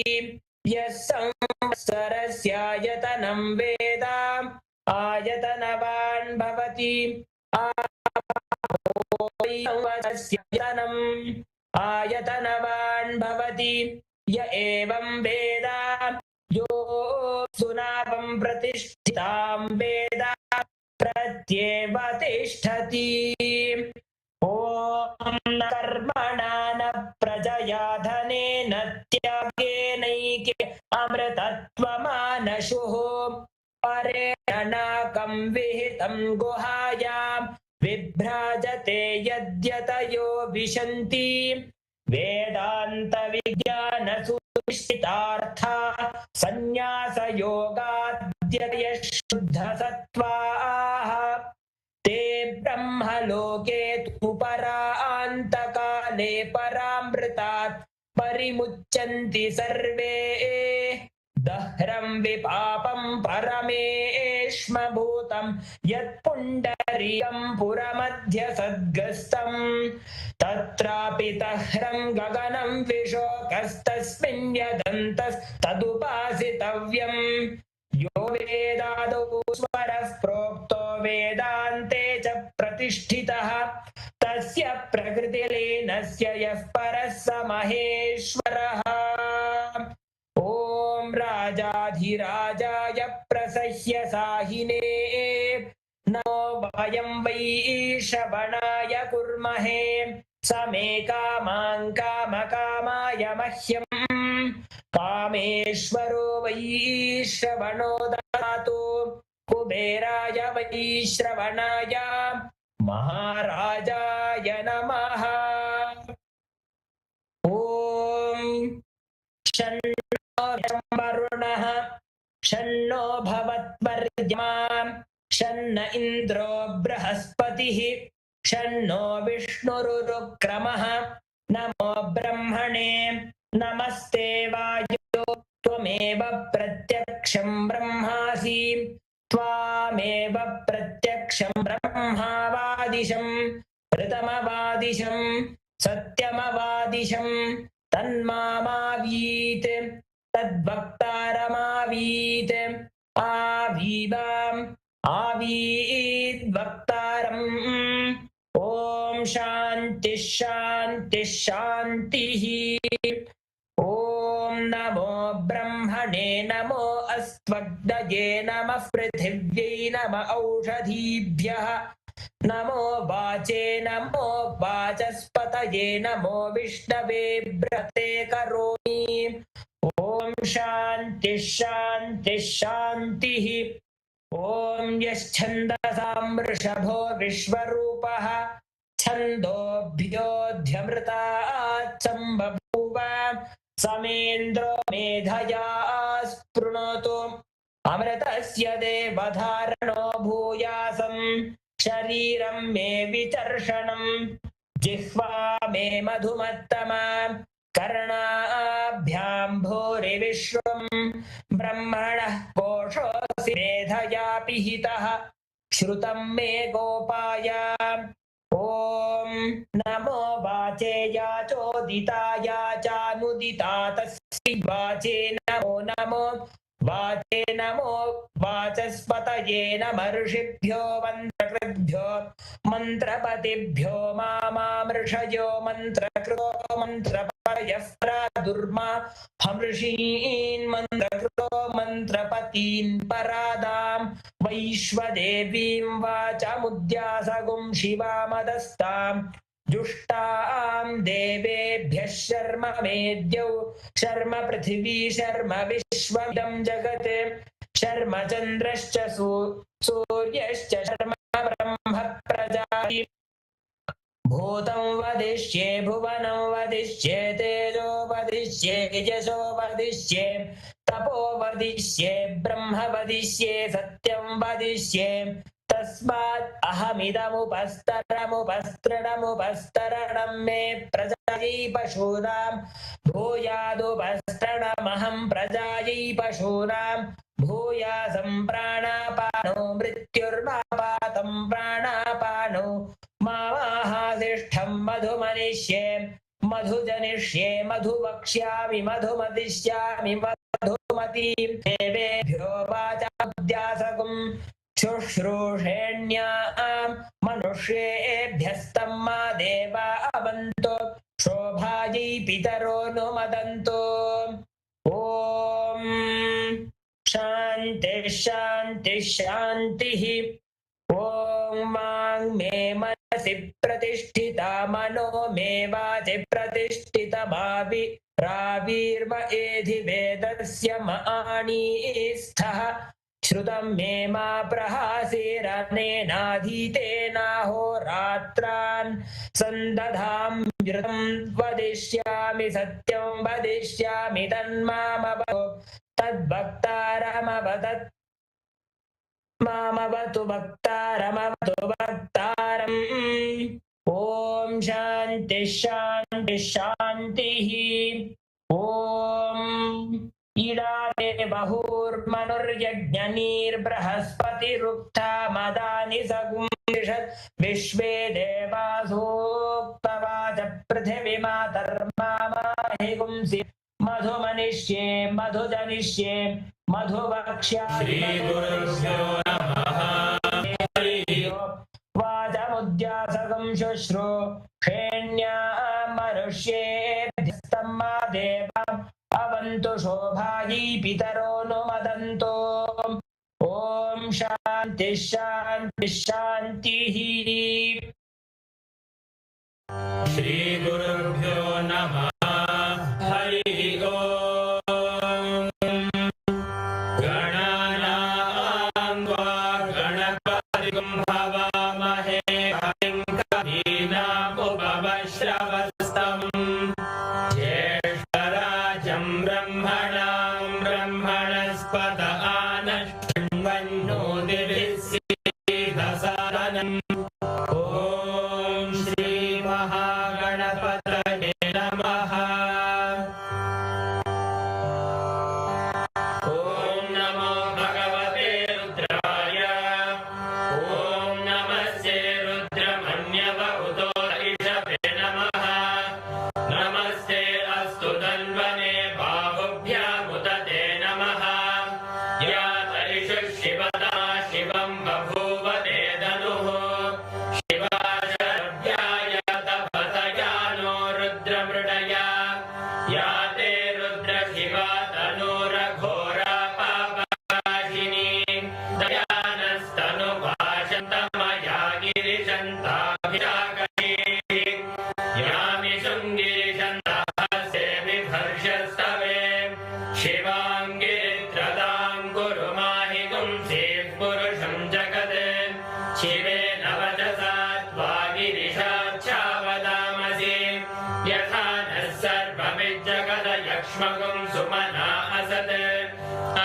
यः संवत्सरस्यायतनं वेद आयतनवान् भवति आपो वै संवत्सरस्यायतनम् आयतनवान् भवति य एवं वेद यो सुनापं प्रतिष्ठितां वेद प्रत्येव तिष्ठति ॐ न कर्मणा न प्रजया धनेन त्यागेनैके अमृतत्वमानशुः परेण नाकं विहितं गुहायां विभ्राजते यद्यतयो विशन्ति वेदान्तविज्ञानसुनिश्चितार्था सन्न्यासयोगाद्यतयः शुद्धसत्त्वाः ते ब्रह्मलोके तु परान्तकाले परामृतात् परिमुच्यन्ति सर्वे दह्रं विपापं परमेश्मभूतं यत्पुण्डरीकं पुरमध्य सद्गस्तम् तत्रापि दह्रं गगनं विशोकस्तस्मिन् यदन्तस्तदुपासितव्यम् यो वेदादौ स्वरः प्रोक्तो वेदान्ते च प्रतिष्ठितः तस्य प्रकृतिलीनस्य यः परः स महेश्वरः ॐ राजाधिराजाय प्रसह्य साहिने नमो वयं वै श्रवणाय कुर्महे समे कामां कामकामाय मह्यम् कामेश्वरो वै श्रवणो ददातु कुबेराय वै श्रवणाय महाराजाय नमः ॐ शन्नो वरुणः शन्नो भवत्वर्यमा शन्न इन्द्रो बृहस्पतिः शन्नो विष्णुरुक्रमः नमो ब्रह्मणे नमस्ते वायो त्वमेव प्रत्यक्षं ब्रह्मासि त्वामेव प्रत्यक्षं ब्रह्मावादिशं प्रथमवादिशं सत्यमवादिशं तन्मामावीत् तद्वक्तारमावीत् आवीवाम् आवीद्वक्तारम् ॐ शान्तिः शान्तिः शान्तिः ॐ नमो ब्रह्मणे नमो अस्त्वग्नये नमः पृथिव्यै नमः औषधीभ्यः नमो वाचे नमो वाचस्पतये नमो विष्णवे व्रते करोमि ॐ शान्तिः शान्तिः शान्तिः ॐ यश्छन्दसां वृषभो विश्वरूपः छन्दोभ्योऽध्यमृतात् सम्बभूव समेन्द्रो मेधया स्पृणोतु अमृतस्य देवधारणो भूयासं शरीरं मे विचर्षणं जिह्वा मे मधुमत्तमा कर्णाभ्यां भूरिविश्वं ब्रह्मणः कोशोऽसि मेधया पिहितः श्रुतं मे गोपाय ॐ नमो वाचे याचोदिताय चानुदिता तस्मै वाचे नमो नमो वाचे नमो वाचस्पतये नमः ऋषिभ्यो मन्त्रकृद्भ्यो मन्त्रपतिभ्यो मामामृषयो मन्त्रकृतो मन्त्रपतयः प्रादुर्मा हमृषीन् मन्त्रकृतो मन्त्रपतीन् परादां वैश्वदेवीं वाचमुद्यासगुं शिवामदस्तां जुष्टां देवेभ्यः शर्म मेद्यौ शर्म पृथिवी शर्म विश्वमिदं जगत् शर्म चन्द्रश्च सूर्यश्च शर्म ब्रह्म प्रजाति भूतं वदिष्ये भुवनं वदिष्ये तेजो वदिष्ये यशो वदिष्ये तपो वदिष्ये ब्रह्म वदिष्ये सत्यं वदिष्ये तस्मात् अहमिदमुपस्तरणमुपस्तरणं मे प्रजायै पशूनां भूयादुपस्तरणमहं प्रजायै पशूनां भूयासं प्राणापानो मृत्युर्मापातं प्राणापानो मामाहासिष्ठं मधुमनिष्ये मधुजनिष्ये मधुवक्ष्यामि मधुमदिष्यामि मधुमतीं देवेभ्यो वाचाद्यासकं शुश्रूषेण्यां मनुष्येभ्यस्तं मा देवा अवन्तो शोभायै पितरो नुमदन्तो ॐ शान्तिः शान्तिः शान्तिः ॐ मां मे मनसि प्रतिष्ठिता मनो मे वाचि प्रतिष्ठितमाविराविर्म एधि वेदस्य माणीस्थः श्रुतं मे मा प्रहासेरनेनाधीतेनाहोरात्रान् सन्दधाम्यृतं वदिष्यामि सत्यं वदिष्यामि तन्मामवतु तद्भक्तारमवतत् मामवतु भक्तारमवतु भक्तारम् शान्तिः ॐ ईडाते बहुर्मनुर्यज्ञनीर्बृहस्पतिरुक्था मदानि सगुंषत् विश्वे देवासोक्तवाच पृथिवीमातर्मामाहिगुंसि मधुमनिष्ये मधुजनिष्ये मधुवक्ष्यामि वाचमुद्यासकं शुश्रू क्षेण्या मनुष्येभ्यस्तम्मा देवाम् अवन्तु शोभायै पितरो नु मदन्तो ॐ शान्तिः शान्तिः शान्तिः श्रीगुरुभ्यो नमः हरिः ओम् गणानां त्वा गणपतिं हवामहे कविं कवीनामुपमश्रवस्तम् ज्येष्ठराजं ब्रह्मणां ब्रह्मणस्पत आनशृण्वन्नोतिभिस्सीदसादनम् ॐ श्रीमहागणपतये नमः ॐ नमो भगवते रुद्राय ॐ नमस्ते रुद्रमन्यव उतो ईशवे नमः नमस्ते अस्तु तन्वने बाहुभ्यामुदते नमः या तरिषु शिवदा शिवं बभूव ते धनुः शिवाशरभ्याय तपतया नो रुद्रमृडया या ते रुद्रशिवा तनूरघोरा पापनाशिनी दयानस्तनुभाषन्तमया गिरिशन्ताभिषाकरी यामि शृङ्गिरिशन्तः सेविभर्षस्तवे शिवां गिरित्रदां कुरु माहि गुंसीः पुरुषं जगत् शिवेन वचसा त्वा गिरिशाच्छावदामसि यथा नः सर्वमिज्जगदयक्ष्मगुं सुमना असत्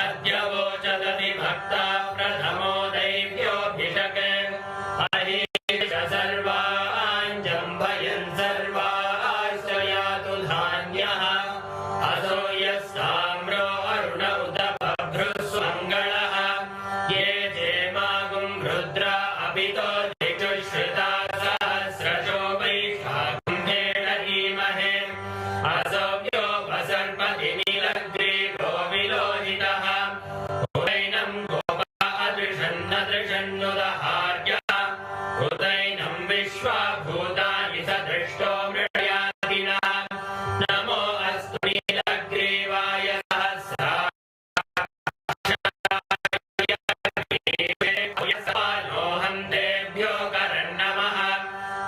अद्य वोचदति भक्ता प्रथमो दैव्योऽभिषक् अहीश सर्वाञ्जम्भयन् सर्वाश्च यातु धान्यः असो यस्ताम्रो अरुण उत बभ्रुस्वङ्गलः ये जेमागुं रुद्रा अभितो दिचुश्रिता सहस्रशो वैशाखम्भेण धीमहे असव्यो वसर्पति नीलग्रीवो विलोहितः उदैनं गोपा अदृशन्नदृशन्नुदहार्यः उदैनं विश्वाभूतानि सदृष्टो मृडयादिनः नमो अस्तु नीलग्रीवाय सहस्राक्षोऽहं तेभ्यो करन्नमः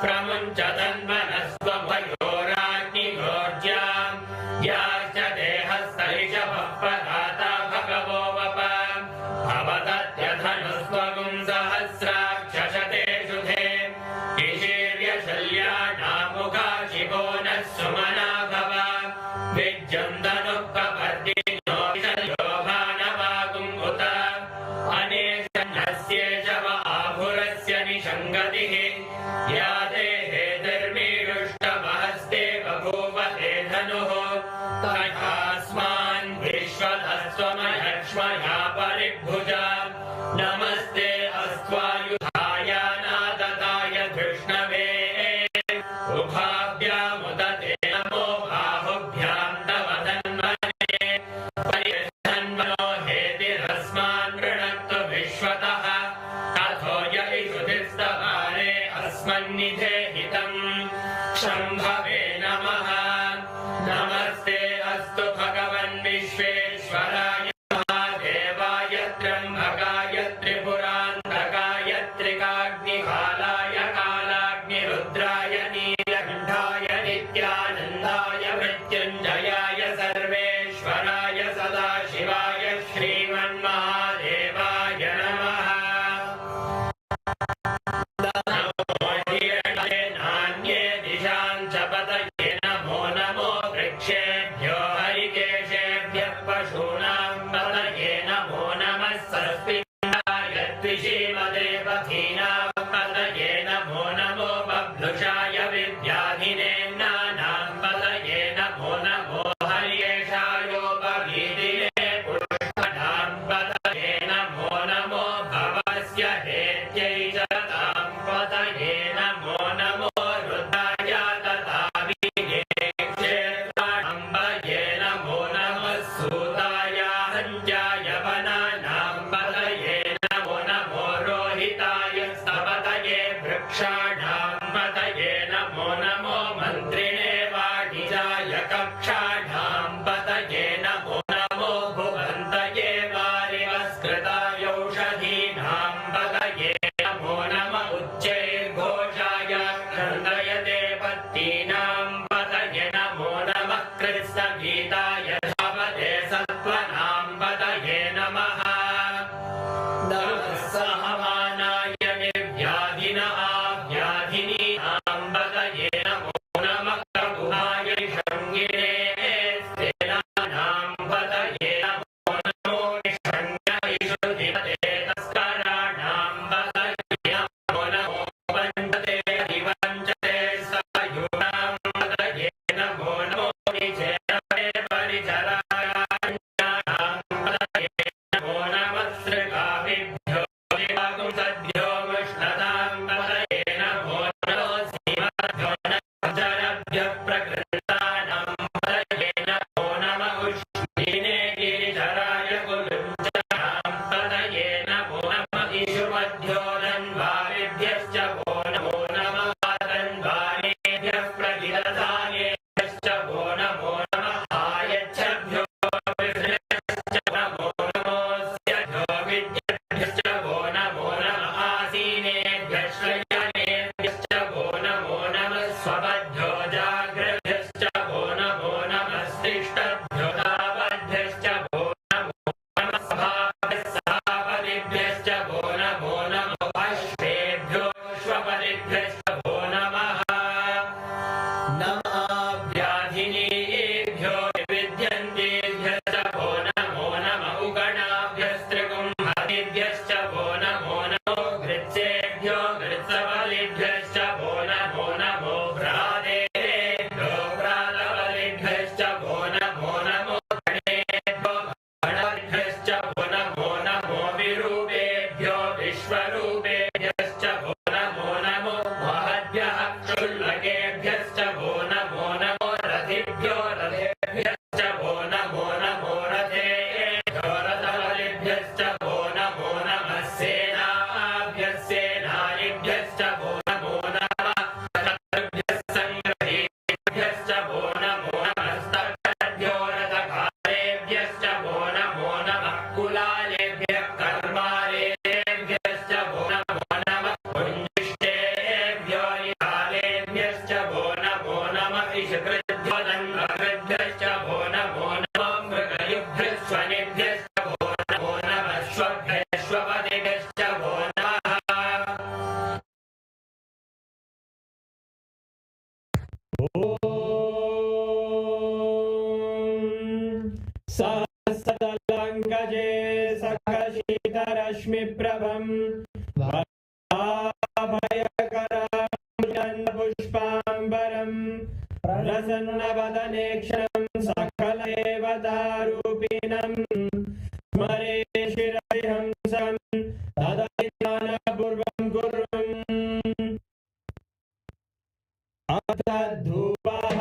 प्रमुञ्च तन्वनस्त्वभयोराग्निगोर्ज्यां याश्च देहस्तरिषभः पदाता भगवो वप भवदत्यधनुस्त्वगुं सहस्राक्षशतेषु धे ईशीर्यशल्यानामुखा शिवो नः सुमना भव विज्यन्दनुःकपर्दिनो विशल्योभानवागुं उत अनेशन्नस्येषव आभुरस्य निषङ्गतिः या देहेर्मीरुष्टमहस्ते बभूव ते धनुः तथास्मान् विश्वतस्त्वमलक्ष्मया परिभुजा नमस्ते अस्त्वायुधाय नादताय धृष्णवे उभाभ्यामुदते नमो बाहुभ्यां तव धन्वने परिधन्वनो हेतिरस्मान् गृणत्तु विश्वतः तथो यैषुधिस्तवारे अस्मन्निधे हितम् शम्भवे नमः नमस्ते अस्तु भगवन् विश्वेश्वराय महादेवाय त्र्यम्बकाय त्रिपुरान्तकाय त्रिकाग्निकालाय कालाग्निरुद्राय नीलकण्ठाय नित्यानन्दाय मृत्युञ्जयाय सर्वेश्वराय सदाशिवाय श्रीमन्महादेवाय नमः नमो नान्ये दिशां च कक्षाणां पतये नमो नमो मन्त्रिणे वाणिजाय कक्षाणां पतये नमो नमो भुवन्तये वारिवस्कृतायौषधीनां पतये नमो नमः उच्चैर्घोषाय क्रन्दयते पत्तीनां पतये नमो नमः कृत्सगीताय धावते सत्त्वनां पतये नमः नमः सहमानाय निर्व्याधिन आव्याधिनीनां पतये नमो नमः प्रभुहाय शृङ्गिरे सेनानां पतये नमो नमो निषङ्गैषुधिपते तस्कराणां पतये नमो नमो वन्दते हरिवञ्चते सयुणां पतये नमो नमो निचेतवे परिचरायाञ्जानां पतये नमो नमः सृगाभिभ्यो दिवागुंसद्भ्यो मुष्णतां पतये नमो नमो सीमभ्यो नजरभ्यः प्रकृतानां पतये नमो नमः उष्णीने गिरिधराय कुलुञ्जनां पतये नमो नमः ईशुमध्यो धन्वारिभ्यश्च वो नमो नमः धन्वारेभ्यः प्रतिदधानेभ्यश्च वो नमो नमः आयच्छभ्यो विभ्यश्च नमो नमोऽस्यभ्यो विद्यभ्यश्च वो नमो नमः आसीनेभ्यश्च शयनेभ्यश्च वो नमो नमः स्वपद्भ्यो जाग्रभ्यश्च वो नमो नमः स्तिष्ठभ्यो तावद्भ्यश्च वो नमो नमः सभापतिभ्यश्च वो नमो नमः अश्वेभ्यो श्वपतिभ्यश्च वो नमः नमः व्याधिनीभ्यो विद्यन्तेभ्यश्च वो नमो नमः उगणाभ्यस्त्रिगुंहतिभ्यश्च वो नमो नमो घृत्सेभ्यो घृत्सबलिभ्यश्च वो नमो भ्रातेभ्यो भ्रातबलिभ्यश्च वो नमो गणेभ्यो गणभ्यश्च वो नमो विरूपेभ्यो विश्वरूपेभ्यश्च वो नमो महद्भ्यः क्षुल्लकेभ्यश्च वो नमो रथिभ्यो रथेभ्यश्च वो नमो रथेभ्यो रथबलिभ्यश्च वो नमो नमः सेनाभ्यः सेनानिभ्यश्च वो नमो नमः शत्रुभ्यः सङ्ग्रहेभ्यश्च वो नमो नमः स्तभ्यो रथकारेभ्यश्च वो नमो नमः कुलालेभ्यः कर्मालेभ्यश्च वो नमो नमः पुण्यिष्टेभ्यो निहालेभ्यश्च वो नमो नमः इषकृभ्यो दण्डकृभ्यश्च वो नमो मृगयुभ्यः स्वनिभ्यश्च वो नमो नमः श्वभ्यश्वपतिभ्यश्च वो नमः सहस्रदलाङ्गजे सखशीतरश्मिप्रभम् पुष्पाम्बरम् प्रसन्नवदनेक्षणं सकलदेवतारूपिणम् स्मरे शिरहंसं तदा ध्यानपूर्वं कुर्वन् अथ धूपः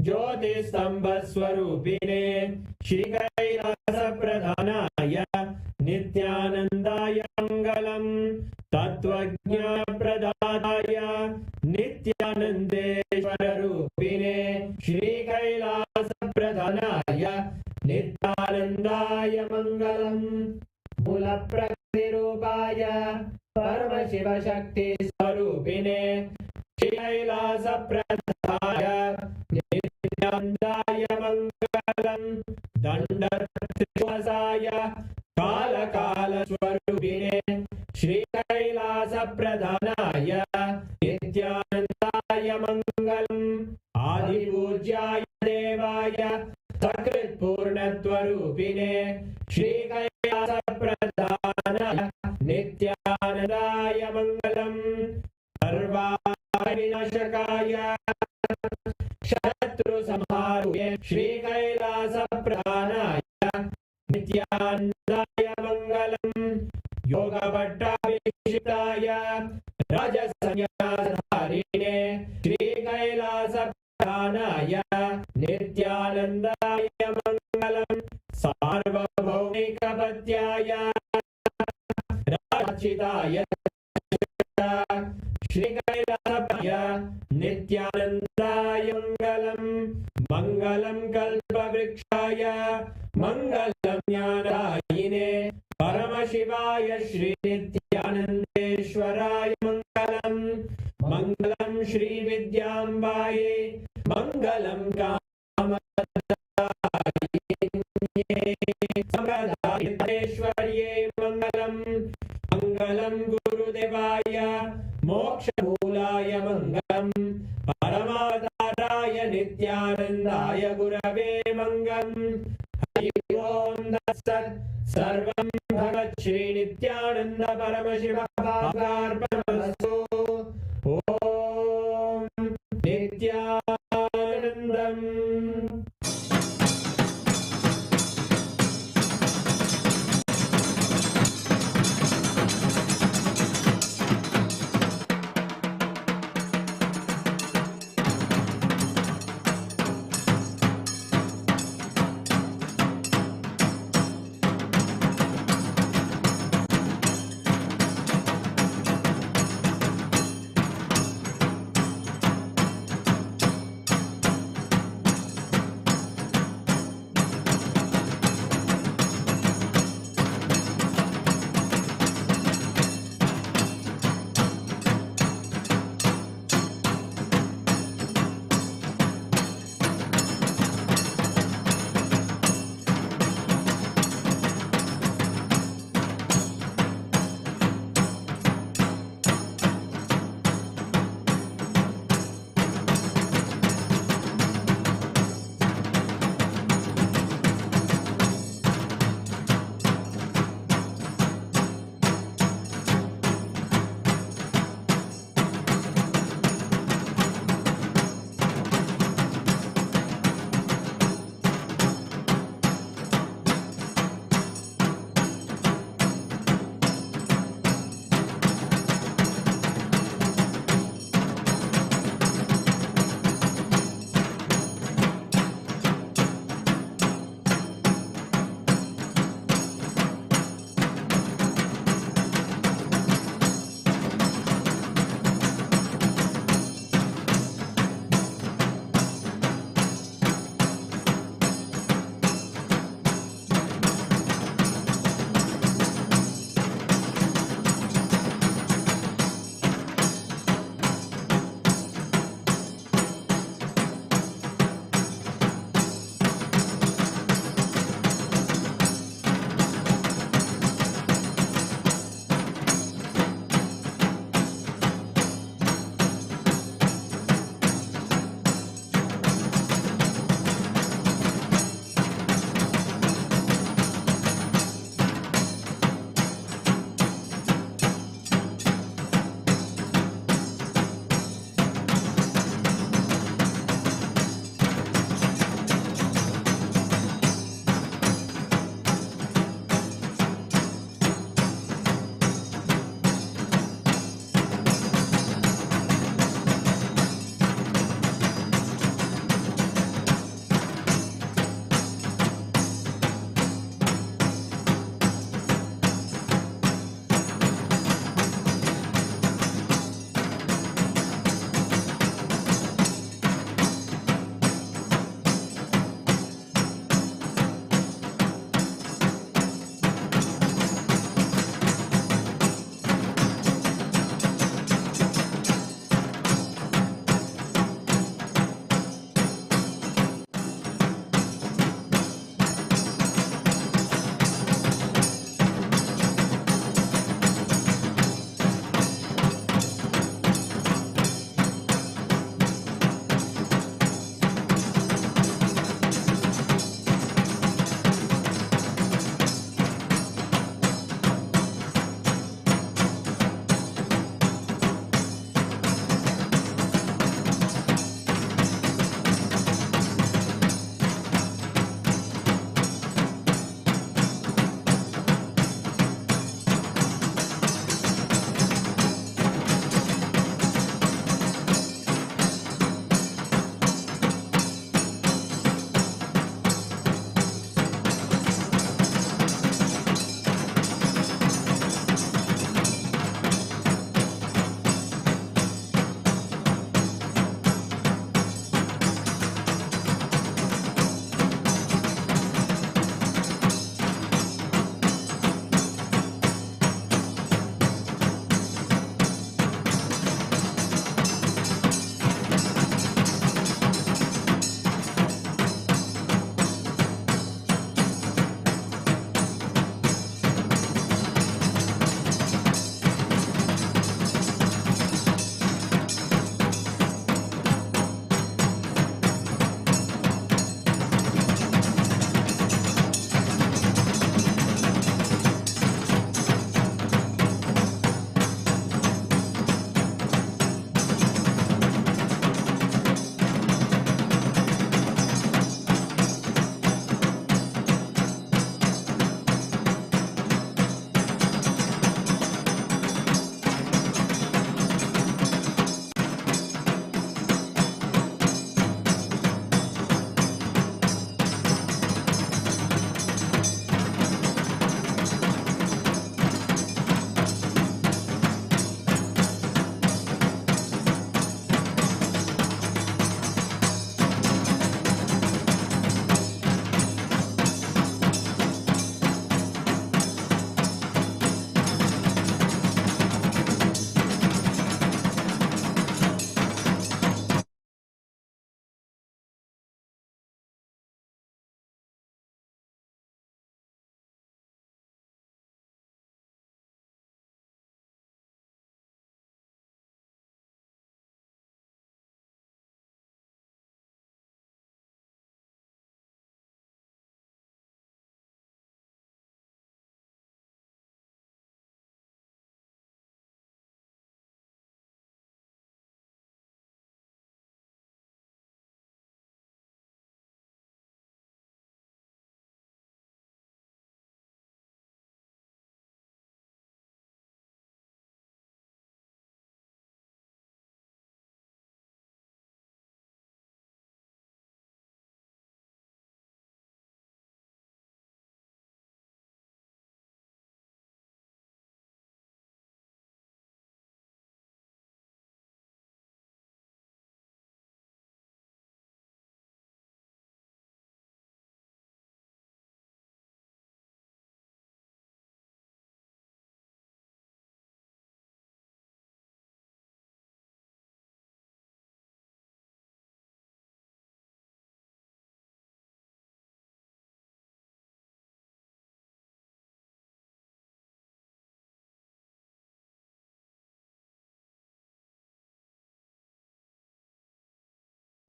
ज्योतिस्तंभस्वरूपिणे श्रीकैलासप्रधानाय नित्यानन्दाय मङ्गलम् तत्त्वज्ञानप्रदाताय नित्यानन्देश्वररूपिणे श्रीकैलासप्रधानाय नित्यानन्दाय मङ्गलम् मूलप्रकृतिरूपाय परमशिवशक्तिस्वरूपिणे श्रीकैलासप्रधानाय नित्यानन्दाय मङ्गलम् दण्डत्रिशूलसाय कालकालस्वरूपिणे श्रीकैलासप्रधानाय नित्यानन्दाय मङ्गलम् आदिपूज्याय देवाय सकृत्पूर्णत्वरूपिणे श्रीकैलासप्रधानाय नित्यानन्दाय मङ्गलम् सर्वविनाशकाय शत्रुसंहारुये श्रीकैलासप्रधानाय नित्यानन्दाय मङ्गलम् योगभट्टाभिषिक्ताय राजसंन्यासधारिणे श्रीकैलासप्रधानाय नित्यानन्दाय मङ्गलम् सार्वभौमिकपत्याय राचिताय श्रीकैलासप्राय नित्यानन्दाय मङ्गलम् मङ्गलं कल्पवृक्षाय मङ्गलं ज्ञानदायिने परमशिवाय श्रीनित्यानन्देश्वराय मङ्गलम् मङ्गलं श्रीविद्याम्बायै मङ्गलं कामदायिन्ये मङ्गलम् मङ्गलं गुरुदेवाय मोक्षमूलाय मङ्गलम् परमाधाराय नित्यानन्दाय गुरवे मङ्गलम् हरि ओम् तत्सत् सर्वं भगवत् श्रीनित्यानन्द परमशिवार्पणमस्तु ॐ नित्यानन्दम्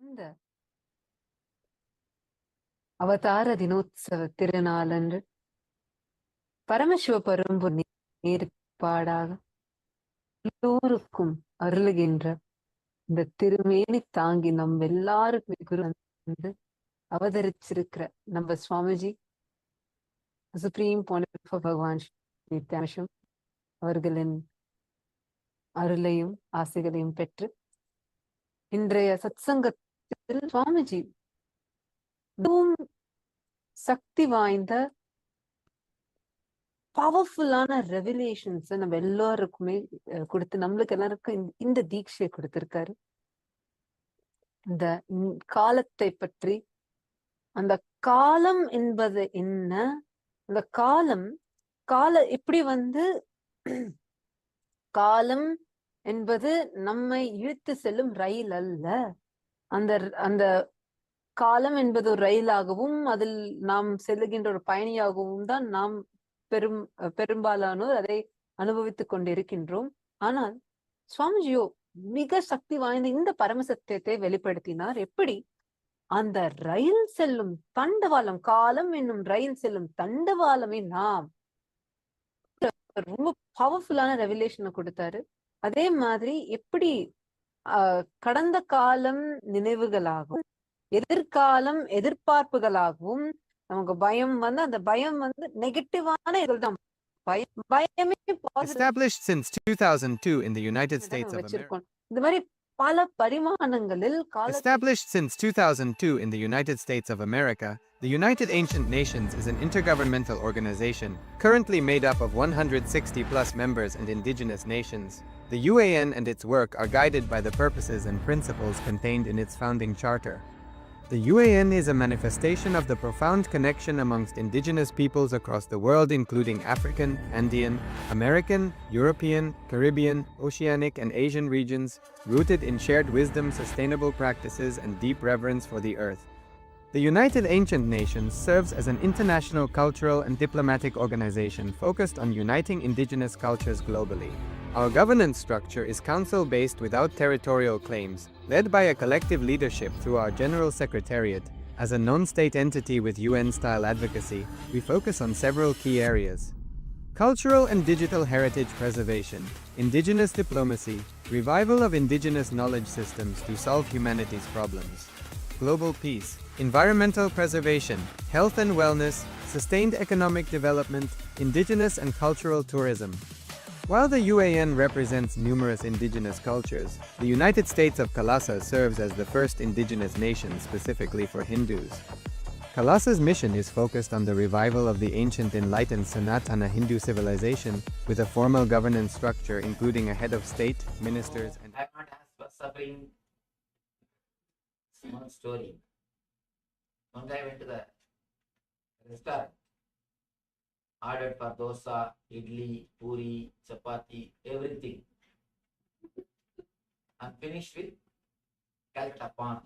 இந்த அவதார தினோத்சவ திருநாளன்று பரமசிவ பரம்பு நேர்பாடாக எல்லோருக்கும் அருளுகின்ற இந்த திருமேனி தாங்கி நம் எல்லாருக்குமே குரு வந்து அவதரிச்சிருக்கிற நம்ம சுவாமிஜி சுப்ரீம் பாண்டிஃப் ஆஃப் பகவான் நித்யானஷம் அவர்களின் அருளையும் ஆசைகளையும் பெற்று இன்றைய சத்சங்கத்தில் சுவாமிஜி மிகவும் சக்தி வாய்ந்த பவர்ஃபுல்லான ரெவலேஷன்ஸ் நம்ம எல்லாருக்குமே கொடுத்து நம்மளுக்கு எல்லாருக்கும் இந்த தீட்சை கொடுத்திருக்காரு. இந்த காலத்தை பற்றி, அந்த காலம் என்பது என்ன, அந்த காலம் எப்படி வந்து காலம் என்பது நம்மை இழுத்து செல்லும் ரயில் அல்ல. அந்த அந்த காலம் என்பது ஒரு ரயிலாகவும் அதில் நாம் செல்லுகின்ற ஒரு பயணியாகவும் தான் நாம் பெரும்பாலானோர் அதை அனுபவித்துக் கொண்டிருக்கின்றோம். ஆனால் சுவாமிஜியோ மிக சக்தி வாய்ந்த இந்த பரமசத்தியத்தை வெளிப்படுத்தினார். எப்படி அந்த ரயில் செல்லும் தண்டவாளம், காலம் என்னும் ரயில் செல்லும் தண்டவாளமே நாம், ரொம்ப பவர்ஃபுல்லான ரெவலேஷனை கொடுத்தாரு. அதே மாதிரி எப்படி கடந்த காலம் நினைவுகளாகவும் எதிர்காலம் எதிர்பார்ப்புகளாகவும் நமக்கு பயம் வந்து அந்த பயம் வந்து நெகட்டிவான இதுதான். பயமே Established since 2002 in the United States of America. இந்த மாதிரி பல பரிமாணங்களில் Established since 2002 in the United States of America, the United Ancient Nations is an intergovernmental organization currently made up of 160 plus members and indigenous nations. The UAN and its work are guided by the purposes and principles contained in its founding charter. The UAN is a manifestation of the profound connection amongst indigenous peoples across the world, including African, Andean, American, European, Caribbean, Oceanic, and Asian regions, rooted in shared wisdom, sustainable practices, and deep reverence for the earth. The United Ancient Nations serves as an international cultural and diplomatic organization focused on uniting indigenous cultures globally. Our governance structure is council-based without territorial claims, led by a collective leadership through our General Secretariat. As a non-state entity with UN-style advocacy, we focus on several key areas: cultural and digital heritage preservation, indigenous diplomacy, revival of indigenous knowledge systems to solve humanity's problems, global peace, environmental preservation, health and wellness, sustained economic development, indigenous and cultural tourism. While the UAN represents numerous indigenous cultures, the United States of Kalasa serves as the first indigenous nation specifically for Hindus. Kalasa's mission is focused on the revival of the ancient enlightened Sanatana Hindu civilization with a formal governance structure including a head of state, ministers, and... I have not asked for suffering. Small story. One guy went to the restaurant, ordered for dosa, idli, puri, chapati, everything, and finished with Calcutta pan.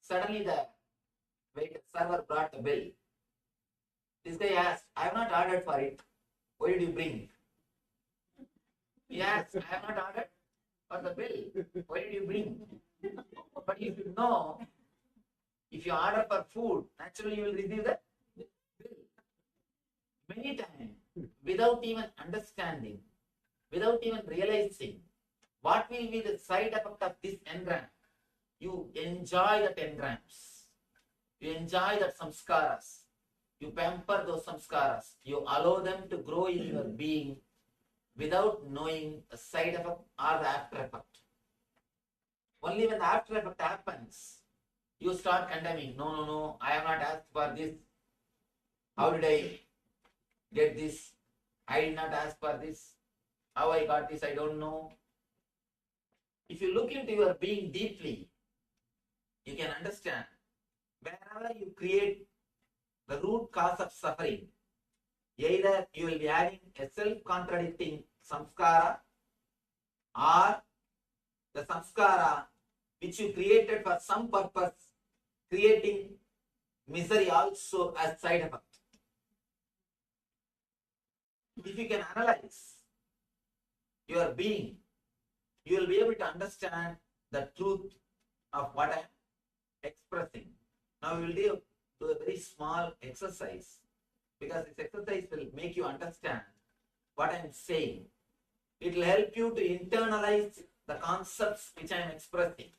Suddenly the server brought the bill. This guy asked, I have not ordered for it. Why did you bring? He asked, I have not ordered for the bill. Why did you bring? But you should know, if you order for food, naturally you will receive the bill. Many times, without even understanding, without even realizing what will be the side effect of this engram, you enjoy that engrams. You enjoy that samskaras. You pamper those samskaras. You allow them to grow in your being without knowing the side effect or the after effect. Only when the after effect happens, you start condemning. No, I have not asked for this. How did I get this? I did not ask for this. How I got this, I don't know. If you look into your being deeply, you can understand wherever you create the root cause of suffering, either you will be having a self-contradicting samskara or the samskara which you created for some purpose, creating misery also as side effect. If you can analyze your being, you will be able to understand the truth of what I am expressing. Now we will do a very small exercise, because this exercise will make you understand what I am saying. It will help you to internalize the concepts which I am expressing.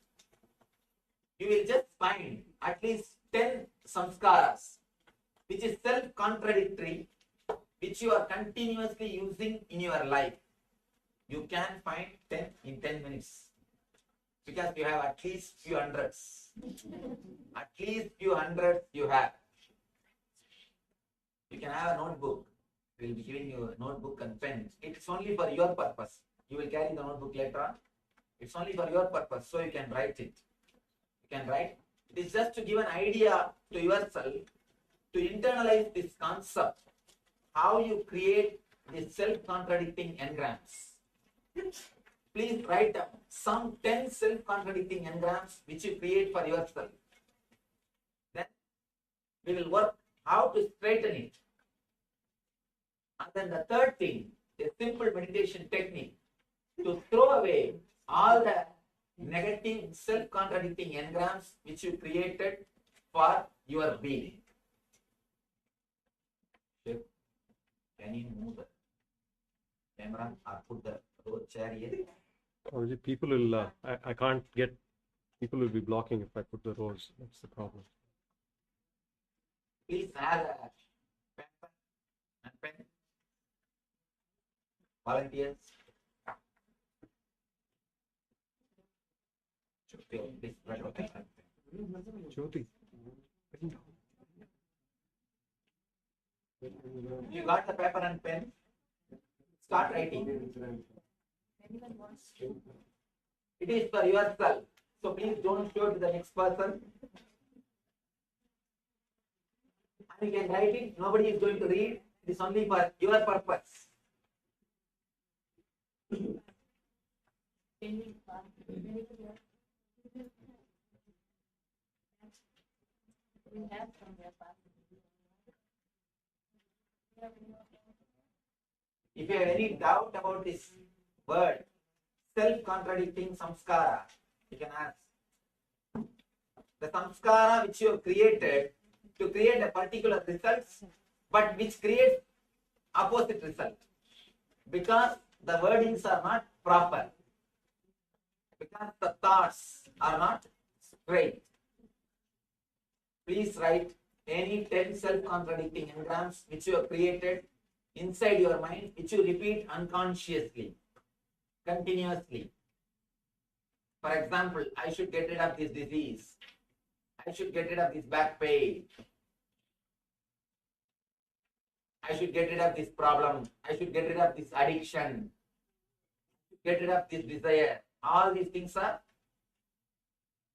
You will just find at least 10 samskaras which is self-contradictory, which you are continuously using in your life. You can find 10 in 10 minutes, because you have at least few hundreds. At least few hundreds you have. You can have a notebook. We will be giving you a notebook and pen. It's only for your purpose. You will carry the notebook later on. It's only for your purpose, so you can write it. You can write. It is just to give an idea to yourself, to internalize this concept, how you create these self-contradicting engrams. Please write down some 10 self-contradicting engrams which you create for yourself. Then we will work how to straighten it. And then the third thing, a simple meditation technique to throw away all the negative self-contradicting engrams which you created for your being. Can you move the camera or put the chair here? Or the people will, I can't get, people will be blocking if I put the rows. That's the problem. Please have a paper and pen. Volunteers. Please write a paper. Jyoti. You got the paper and pen? Start writing. It is for yourself, so please don't show to the next person. And you can write it, nobody is going to read, it is only for your purpose. If you have any doubt about this word, self-contradicting samskara, you can ask. The samskara which you have created to create a particular result, but which creates opposite result, because the wordings are not proper, because the thoughts are not straight. Please write any 10 self-contradicting engrams which you have created inside your mind, which you repeat unconsciously, continuously. For example, I should get rid of this disease. I should get rid of this back pain. I should get rid of this problem. I should get rid of this addiction. Get rid of this desire. All these things are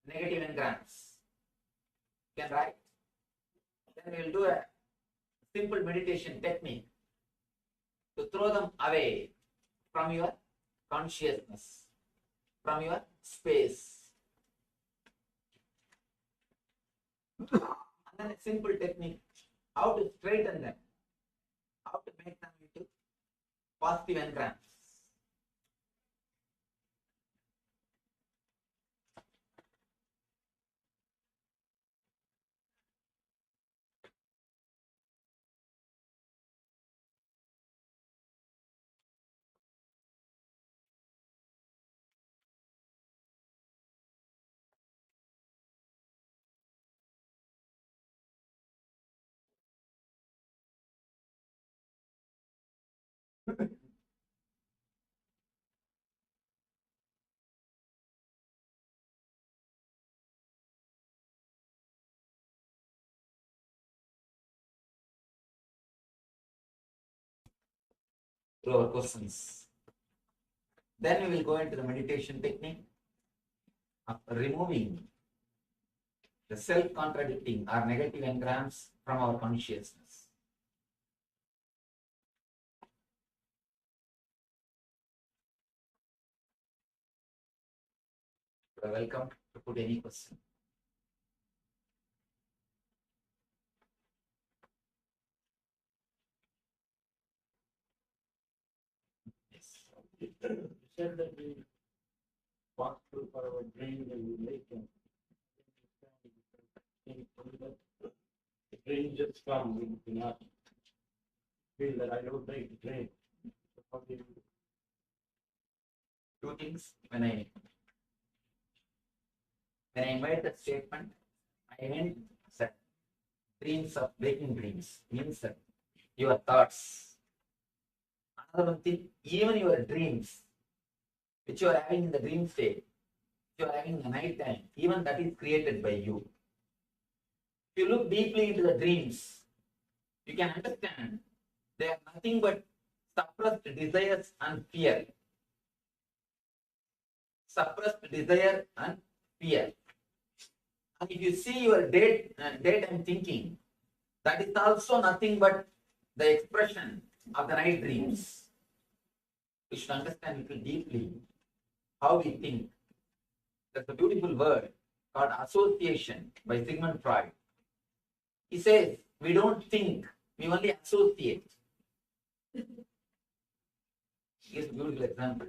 negative engrams. You can write. Then we will do a simple meditation technique to throw them away from your consciousness, from your space. And then a simple technique, how to straighten them, how to make them into positive engrams. To our questions. Then we will go into the meditation technique of removing the self-contradicting or negative engrams from our consciousness. You are welcome to put any question. You said that we walk through for our dreams and you make them. The dream just comes, you do not feel that I don't make the dream. So how do you Two things. When I made that statement, I meant that dreams of waking dreams means that your thoughts. Another one thing, even your dreams, which you are having in the dream state, you are having in the night time, even that is created by you. If you look deeply into the dreams, you can understand they are nothing but suppressed desires and fear. Suppressed desire and fear. And if you see your daytime thinking, that is also nothing but the expression of the night dreams. We should understand little deeply how we think. There's a beautiful word called association by Sigmund Freud. He says, we don't think, we only associate. Here's a beautiful example.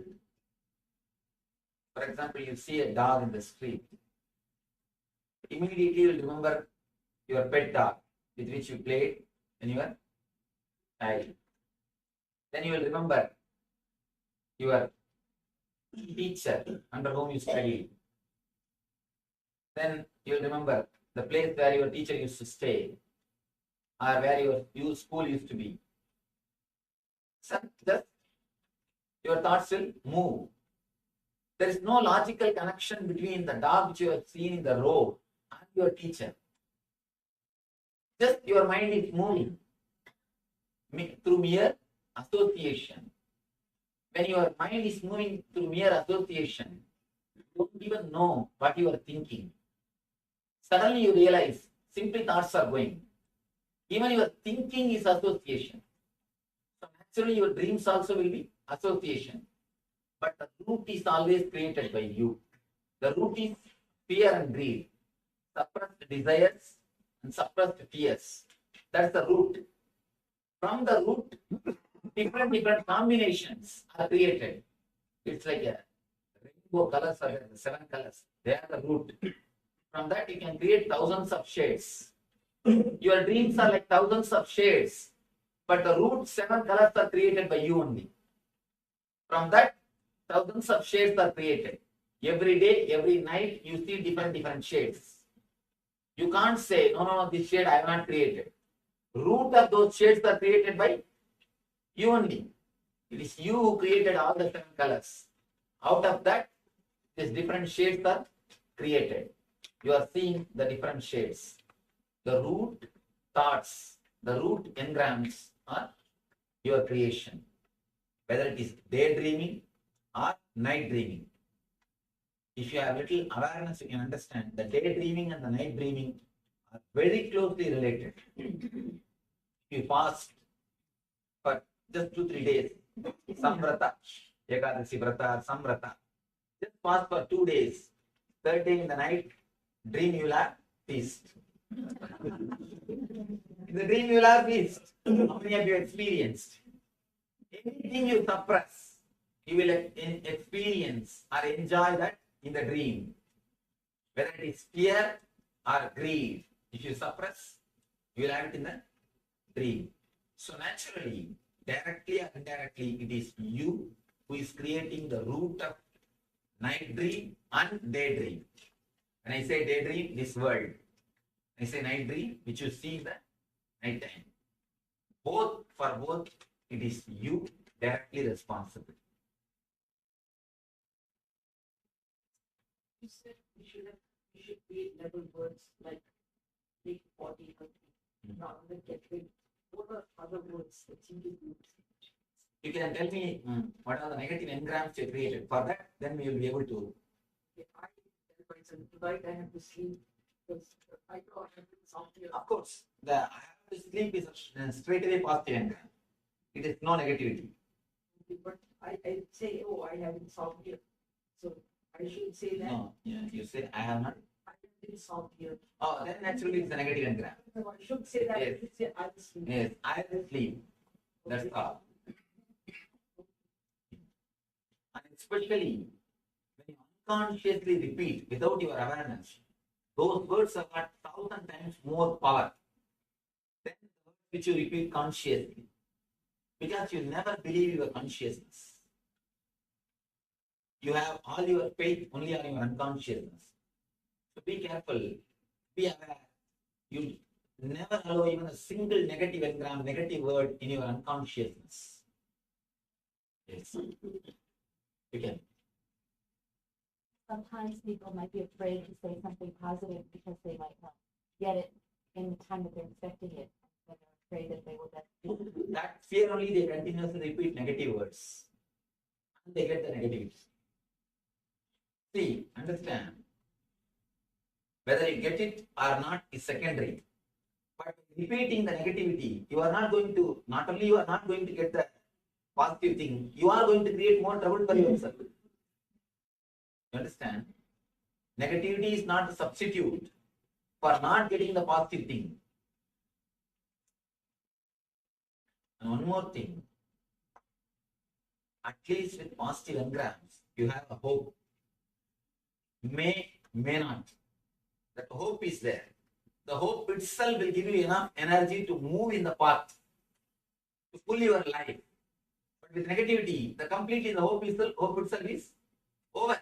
For example, you see a dog in the street. Immediately you will remember your pet dog with which you played when you were child. Then you will remember your teacher under whom you studied. Then you will remember the place where your teacher used to stay or where your school used to be. So just your thoughts will move. There is no logical connection between the dog which you have seen in the road and your teacher. Just your mind is moving through mere association. When your mind is moving through mere association, you don't even know what you are thinking. Suddenly you realize simply thoughts are going. Even your thinking is association. So naturally your dreams also will be association. But the root is always created by you. The root is fear and greed, suppressed desires and suppressed fears. That's the root. From the root, different combinations are created. It's like a rainbow colors are there, the 7 colors. They are the root. From that you can create thousands of shades. Your dreams are like thousands of shades, but the root 7 colors are created by you only. From that, thousands of shades are created. Every day, every night, you see different shades. You can't say, no, this shade I have not created. Root of those shades are created by you only. It is you who created all the 7 colors. Out of that, these different shades are created. You are seeing the different shades. The root thoughts, the root engrams are your creation. Whether it is daydreaming or night dreaming. If you have little awareness, you can understand the daydreaming and the night dreaming are very closely related. If you fast for just 2-3 days, samvrata, ekadasi vrata, samvrata, just fast for 2 days. 3rd day in the night, dream you will have feast. In the dream you will have feast. How many of you experienced? Anything you suppress, you will experience or enjoy that in the dream. Whether it is fear or greed, if you suppress, you will have it in the dream. So naturally, directly or indirectly, it is you who is creating the root of night dream and daydream. When I say daydream, this world. I say night dream, which you see in the night time. For both, it is you directly responsible. You said we should create level words like big, 40, 50, rather than get rid. What are other words that you can use? You can tell me what are the negative engrams you created. For that, then we will be able to. I tell myself tonight I have to sleep because I know I have to something. Of course, the I have to sleep is straight away positive engram. It is no negativity. But I say, oh, I have insomnia. So I should say that. No, yeah, you say I have not. I have insomnia. Oh, then naturally it's a negative engram. No, I should say that. Yes. I should say I will sleep. Yes, I will sleep. That's all. And especially when you unconsciously repeat without your awareness, those words have got 1,000 times more power than the words which you repeat consciously. Because you never believe your consciousness. You have all your faith only on your unconsciousness. So be careful, be aware. You never allow even a single negative engram, negative word in your unconsciousness. Yes. You can. Sometimes people might be afraid to say something positive because they might not get it in the time that they're expecting it. And they're afraid that they will then. That fear only they continuously repeat negative words. And they get the negatives. See, understand. Whether you get it or not is secondary. But repeating the negativity, you are not going to, not only you are not going to get the positive thing, you are going to create more trouble for yourself. You understand? Negativity is not the substitute for not getting the positive thing. And one more thing, at least with positive engrams, you have a hope. May not. That hope is there. The hope itself will give you enough energy to move in the path, to pull your life. But with negativity, the hope itself is over.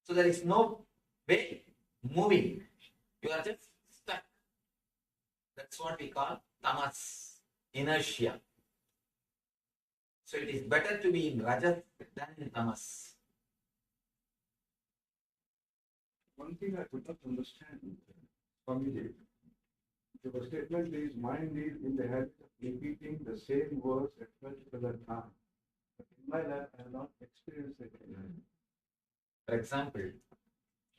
So there is no way moving. You are just stuck. That's what we call tamas, inertia. So it is better to be in rajas than in tamas. One thing I could not understand, Swamiji, your statement is mind is in the habit of repeating the same words at particular time. But in my life, I have not experienced it. For example,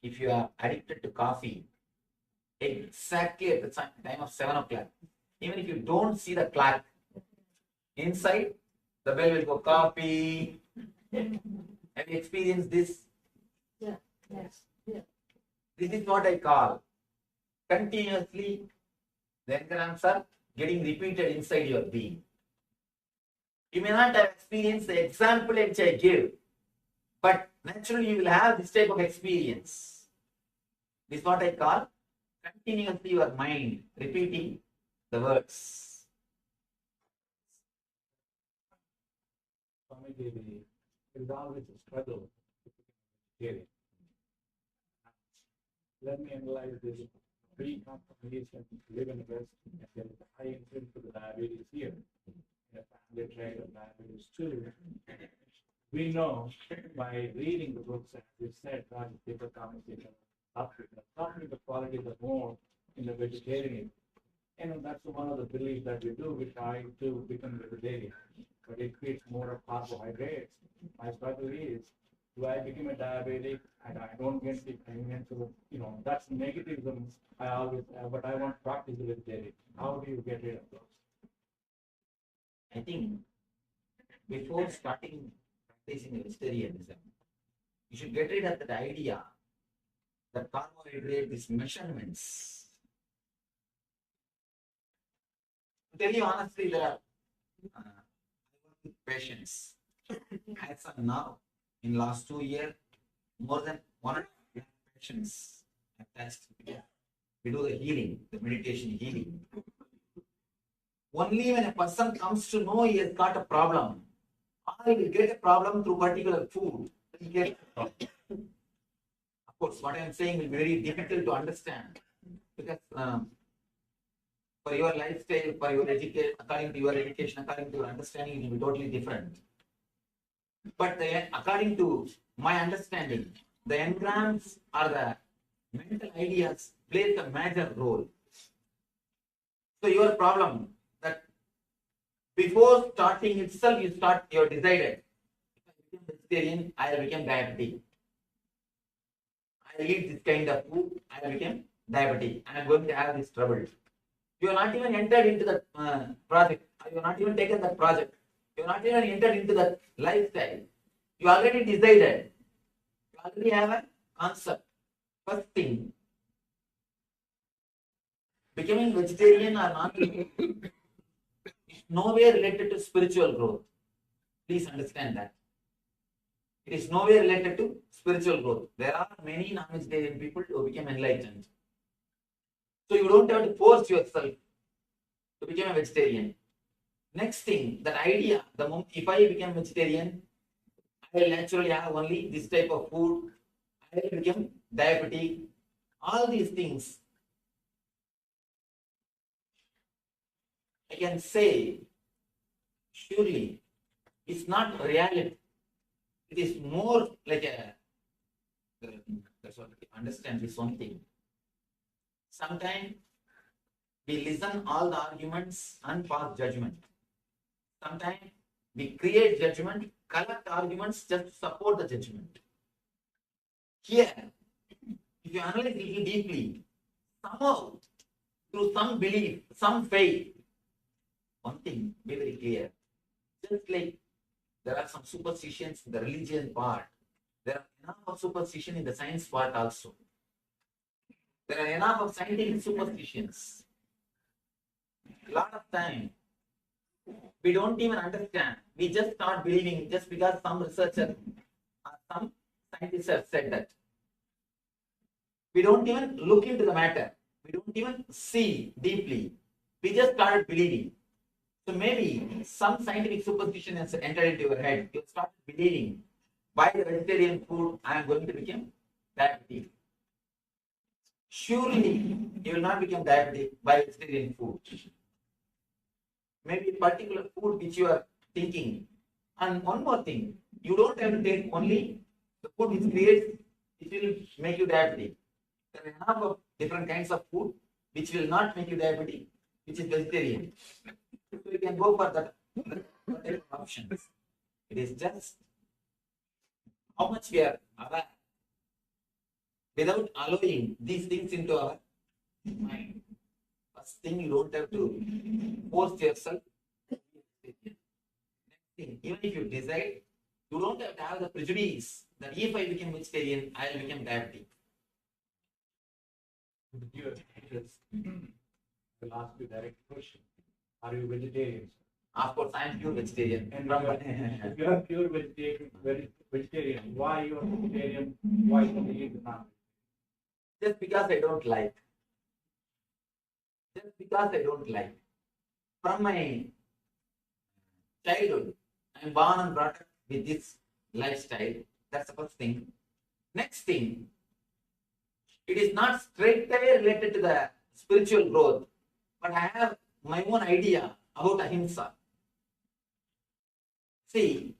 if you are addicted to coffee, exactly at the time of 7 o'clock, even if you don't see the clock, inside the bell will go coffee. Have you experienced this? Yeah, yes, yeah. This is what I call continuously the engrams are getting repeated inside your being. You may not have experienced the example which I give, but naturally you will have this type of experience. This is what I call continuously your mind repeating the words. Swamiji, there is always a struggle to become vegetarian. Let me analyze this pre-confirmation, live in the West, and there is a high incidence of the diabetes here. In a family trait of diabetes too. We know by reading the books, as you said, paper conversation, suffering the qualities are more in the vegetarian. And that's one of the beliefs that we do. We try to become vegetarian, but it creates more of carbohydrates. My struggle is, do I become a diabetic and I don't get the so that's negativism I always have, but I want to practice the vegetarian. How do you get rid of those? I think before starting practicing vegetarianism, you should get rid of that idea that carbohydrate is measurements. To tell you honestly, there are patients. As of now, in last 2 years, more than 100 patients attached. We do the healing, the meditation healing. Only when a person comes to know he has got a problem, or he will get a problem through particular food, he gets a problem. Of course, what I am saying will be very difficult to understand because for your lifestyle, for your education, according to your education, according to your understanding, it will be totally different. But according to my understanding, the engrams or the mental ideas plays a major role. So your problem that before starting itself, you decided, if I become vegetarian, I will become diabetic. I will eat this kind of food, I will become diabetic. I am going to have this trouble. You are not even entered into the project. You have not even taken that project. You have not even entered into that lifestyle. You already decided. You already have a concept. First thing, becoming vegetarian or not is nowhere related to spiritual growth. Please understand that. It is nowhere related to spiritual growth. There are many non-vegetarian people who become enlightened. So you don't have to force yourself to become a vegetarian. Next thing, that idea, the moment if I become vegetarian, I will naturally have only this type of food, I will become diabetic, all these things. I can say, surely, it's not reality. It is more like a, that's what I understand this one thing. Sometimes we listen all the arguments and pass judgment. Sometimes we create judgment, collect arguments just to support the judgment. Here, if you analyze it deeply, somehow, through some belief, some faith, one thing be very clear. Just like there are some superstitions in the religion part, there are enough of superstition in the science part also. There are enough of scientific superstitions. A lot of time, we don't even understand. We just start believing just because some researcher or some scientists have said that. We don't even look into the matter. We don't even see deeply. We just started believing. So maybe some scientific superstition has entered into your head. You start believing, by the vegetarian food, I am going to become diabetic. Surely, you will not become diabetic by vegetarian food. Maybe a particular food which you are thinking. And one more thing, you don't have to take only the food which creates, it will make you diabetic. There are enough of different kinds of food which will not make you diabetic, which is vegetarian. So you can go for that options. It is just how much we are aware without allowing these things into our mind. First thing, you don't have to force yourself. Next thing, even if you decide, you don't have to have the prejudice that if I become vegetarian, I will become diabetic. I'll ask you a direct question. Are you vegetarian? Of course, I am pure vegetarian. And if you are pure vegetarian, why you are vegetarian? Why don't you eat the non? Just because I don't like. Just because I don't like. From my childhood, I am born and brought up with this lifestyle. That's the first thing. Next thing, it is not straightaway related to the spiritual growth, but I have my own idea about ahimsa. See,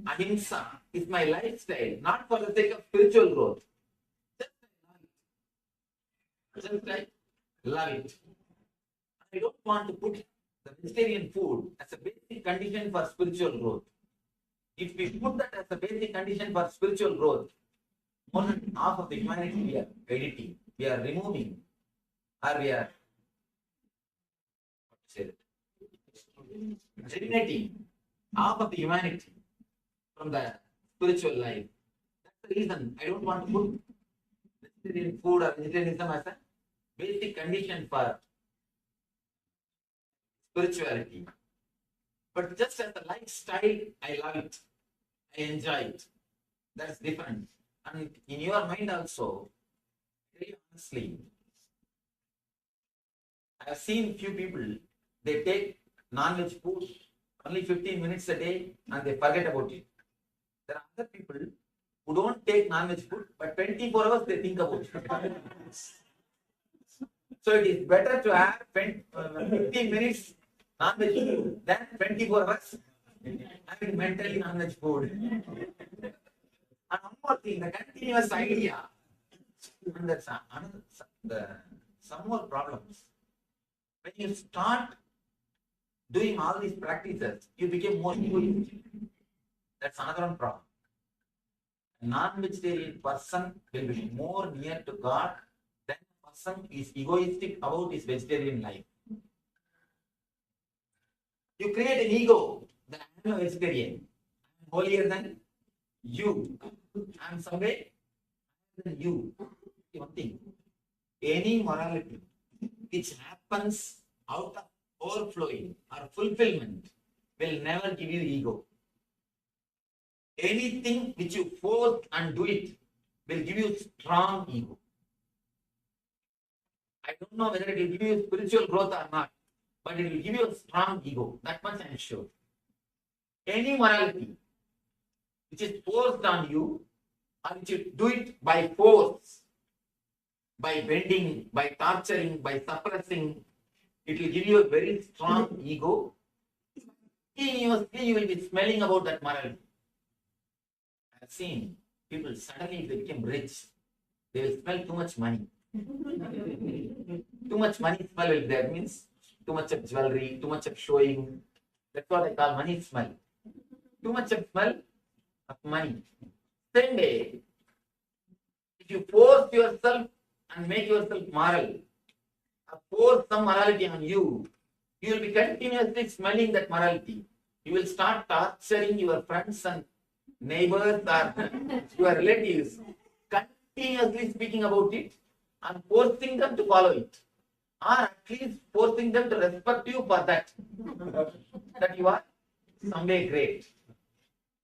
ahimsa is my lifestyle, not for the sake of spiritual growth. Just I love it. I don't want to put the vegetarian food as a basic condition for spiritual growth. If we put that as a basic condition for spiritual growth, more than half of the humanity we are editing, we are removing, or we are eliminating half of the humanity from the spiritual life. That's the reason I don't want to put vegetarian food or vegetarianism as a basic condition for spirituality. But just as a lifestyle, I love it. I enjoy it. That's different. And in your mind also, very honestly, I have seen few people, they take non-veg food only 15 minutes a day and they forget about it. There are other people who don't take non-veg food, but 24 hours they think about it. So it is better to have 15 minutes non-veg food than 24 hours having mentally non-veg food. And one more thing, the continuous idea, and that's some more problems. When you start doing all these practices, you become more egoistic. That's another one problem. A non-vegetarian person will be more near to God than a person is egoistic about his vegetarian life. You create an ego that I am a vegetarian. I am holier than you. I am some way than you. One thing, any morality which happens out of overflowing or fulfillment will never give you ego. Anything which you force and do it will give you strong ego. I don't know whether it will give you spiritual growth or not, but it will give you a strong ego. That much I am sure. Any morality which is forced on you, or which you do it by force, by bending, by torturing, by suppressing, it will give you a very strong ego. Continuously you will be smelling about that morality. I have seen people suddenly, if they become rich, they will smell too much money. Too much money smell will be there, means too much of jewelry, too much of showing. That's what I call money smell. Too much of smell of money. Same way, if you force yourself and make yourself moral, or force some morality on you, you will be continuously smelling that morality. You will start torturing your friends and neighbors or your relatives, continuously speaking about it and forcing them to follow it, or at least forcing them to respect you for that, that you are some way great.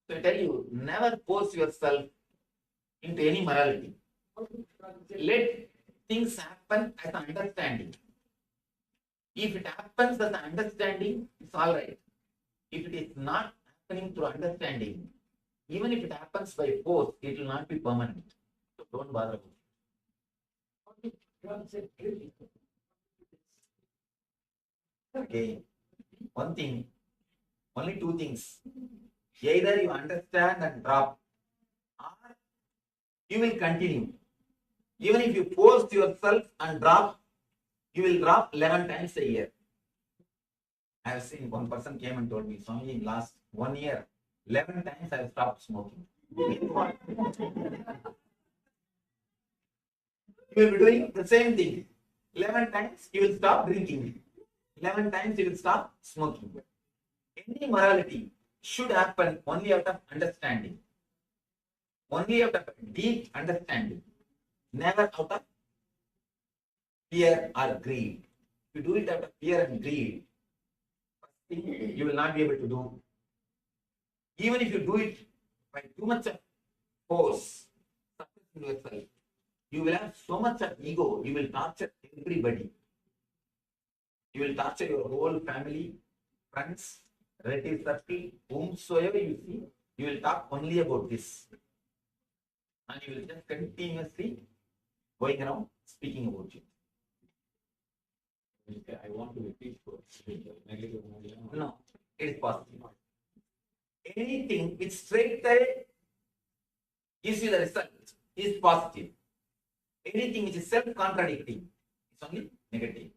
So I tell you, never force yourself into any morality. Let things happen as an understanding. If it happens as an understanding, it's all right. If it is not happening through understanding, even if it happens by force, it will not be permanent. So don't bother about it. Again, one thing, only two things. Either you understand and drop, or you will continue. Even if you force yourself and drop, you will drop 11 times a year. I have seen one person came and told me, Swami, in last 1 year, 11 times I have stopped smoking. You will be doing the same thing. 11 times you will stop drinking. 11 times you will stop smoking. Any morality should happen only out of understanding. Only out of deep understanding. Never out of fear or greed. If you do it out of fear and greed, you will not be able to do. Even if you do it by too much of force, suppressing yourself, you will have so much of ego, you will torture everybody. You will torture your whole family, friends, relative circle, whomsoever you see, you will talk only about this. And you will just continuously going around speaking about it. I want to be peaceful. Negative. No, it is positive. Anything which straight away gives you the result is positive. Anything which is self-contradicting is only negative.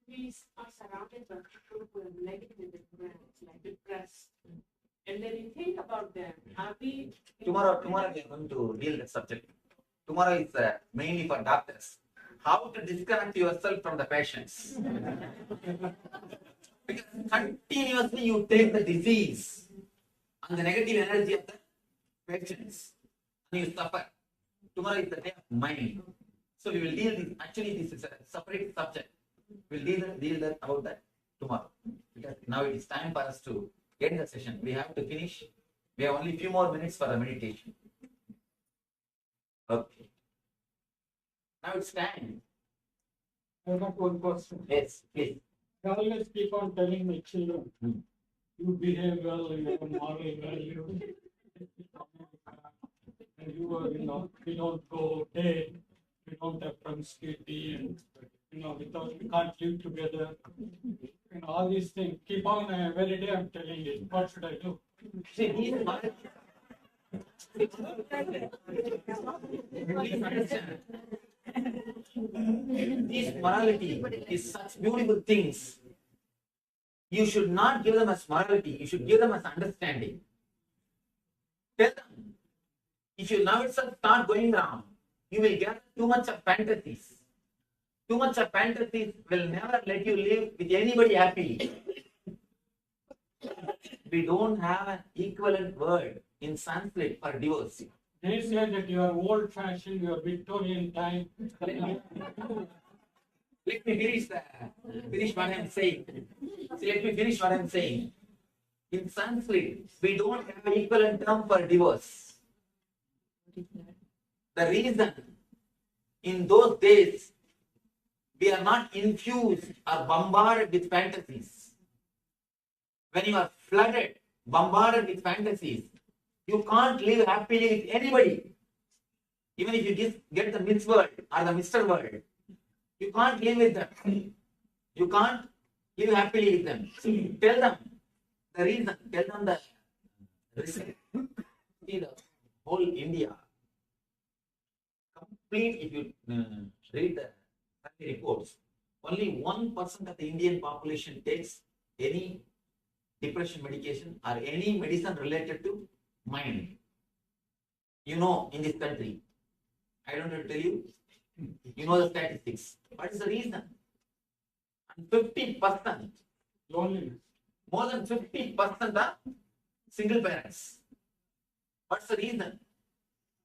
We are surrounded by people who are negative influence, like depressed. And then you think about them. Are we Tomorrow we are going to deal that subject. Tomorrow is mainly for doctors. How to disconnect yourself from the patients. Because continuously you take the disease and the negative energy of the patients and you suffer. Tomorrow is the day of mind. So we will deal this. Actually, this is a separate subject. We'll deal about that tomorrow. Because now it is time for us to end the session. We have to finish. We have only a few more minutes for the meditation. Okay. Now it's time. I have one question. Yes, please. I always keep on telling my children, you behave well, you have moral value. And you are, we don't go dead, we don't have promiscuity, and, we can't live together. All these things. Keep on, every day I'm telling it. What should I do? See, please understand. This morality is such beautiful things. You should not give them as morality, you should give them as understanding. Tell them, if you now itself start going down, you will get too much of fantasies. Too much of fantasies will never let you live with anybody happily. We don't have an equivalent word in Sanskrit for divorce. They say that you are old fashioned, you are Victorian time. Let me finish what I am saying. See, let me finish what I am saying. In Sanskrit, we don't have equivalent term for divorce. The reason in those days we are not infused or bombarded with fantasies. When you are flooded, bombarded with fantasies, you can't live happily with anybody. Even if you get the Miss World or the Mr. World, you can't live with them. You can't live happily with them. So tell them the reason, tell them the reason. See the whole India, complete, if you read the reports, only 1% of the Indian population takes any depression medication or any medicine related to mind. You know, in this country, I don't have to tell you, you know the statistics. What is the reason? And 50% Loneliness. more than 50% are single parents. What's the reason?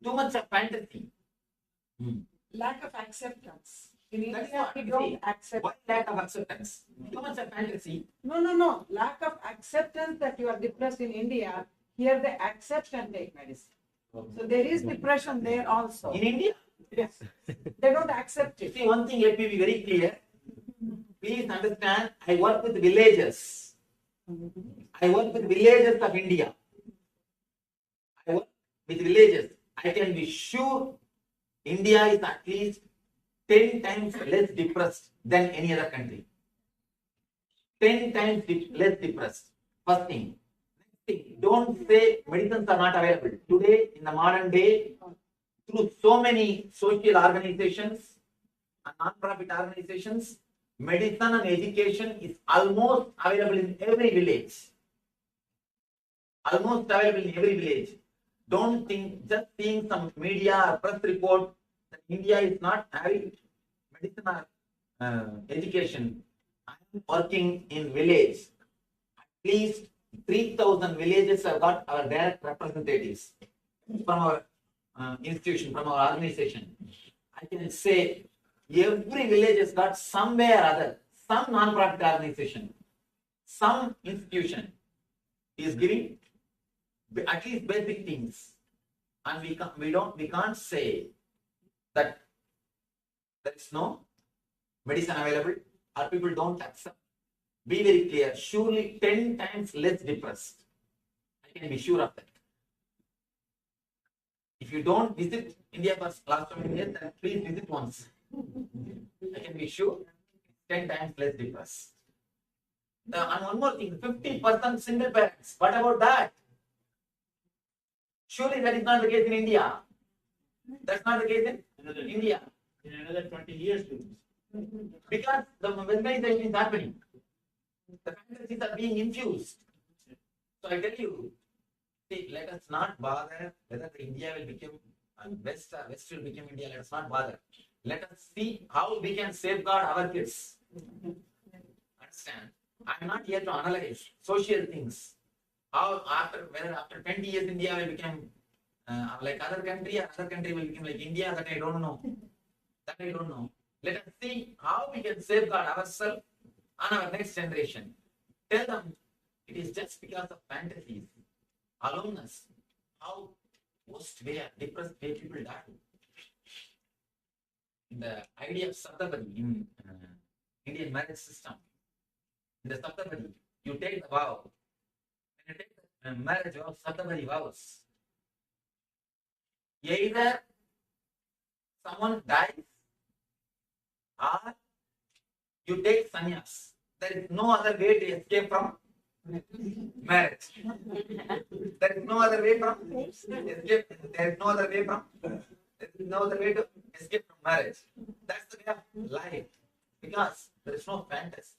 Too much of fantasy. Lack of acceptance. In That's India, what, we see, don't accept. what lack of acceptance? Too much of fantasy. No. Lack of acceptance that you are depressed in India. Here they accept and take medicine. So there is depression there also. In India? Yes. They don't accept it. See, one thing, let me be very clear. Please understand, I work with villagers. I work with villagers of India. I work with villagers. I can be sure India is at least 10 times less depressed than any other country. 10 times less depressed. First thing. Next thing, don't say medicines are not available. Today, in the modern day, through so many social organizations and non-profit organizations, medicine and education is almost available in every village. Almost available in every village. Don't think, just seeing some media or press report that India is not having medicine or education. I am working in village. At least 3,000 villages have got our direct representatives from our institution, from our organization. I can say every village has got somewhere or other, some non-profit organization, some institution is giving at least basic things, and we can't say that there is no medicine available or people don't accept. Be very clear. Surely 10 times less depressed. I can be sure of that. If you don't visit India for last 20 years, then please visit once. I can be sure 10 times less depressed. And one more thing, 50% single parents. What about that? Surely that is not the case in India. That's not the case in India. In another 20 years, because the westernization is happening. The fantasies are being infused. So I tell you, see, let us not bother whether the India will become West will become India. Let us not bother. Let us see how we can safeguard our kids. Understand? I am not here to analyze social things. How whether after 20 years India will become like other country, or other country will become like India, that I don't know. That I don't know. Let us see how we can safeguard ourselves and our next generation. Tell them it is just because of fantasies, aloneness, how worst way, depressed way people die. The idea of Saptapadi in Indian marriage system. In the Saptapadi, you take the vow. When you take the marriage vow, Saptapadi vows, either someone dies or you take sannyas. There is no other way to escape from marriage. There is no other way from escape. There is no other way from. There is no other way to escape from marriage. That's the way of life. Because there is no fantasy.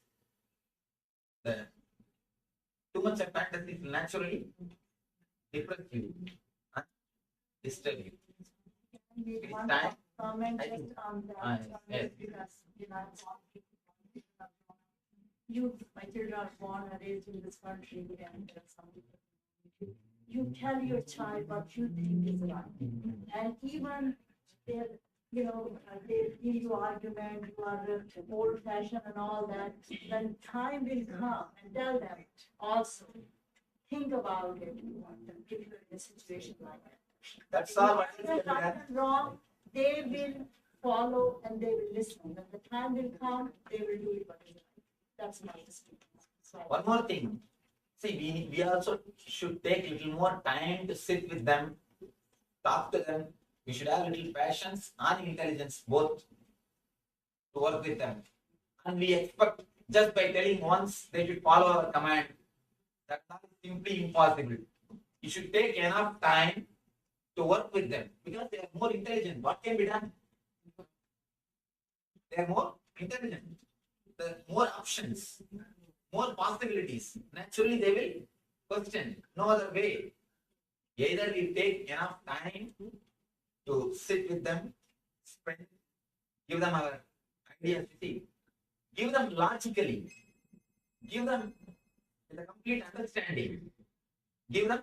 Too much of fantasy will naturally depress you and disturb you. It is time. Comment I just think- on that, yes. because, you, my children are born and raised in this country, and you tell your child what you think is right, and even they, they give you argument, you are old-fashioned and all that. When time will come, and tell them also, think about it if you're in a situation like that. That's all. If you are right and wrong, they will follow and they will listen. When the time will come, they will do it what is right. That's my experience. So, one more thing. See, we also should take a little more time to sit with them, talk to them. We should have little patience and intelligence both to work with them. And we expect just by telling once they should follow our command. That's not simply impossible. You should take enough time to work with them because they are more intelligent. What can be done? They are more intelligent. There are more options, more possibilities. Naturally, they will question. No other way. Either we take enough time to sit with them, spend, give them our ideas, give them logically, give them with a complete understanding, give them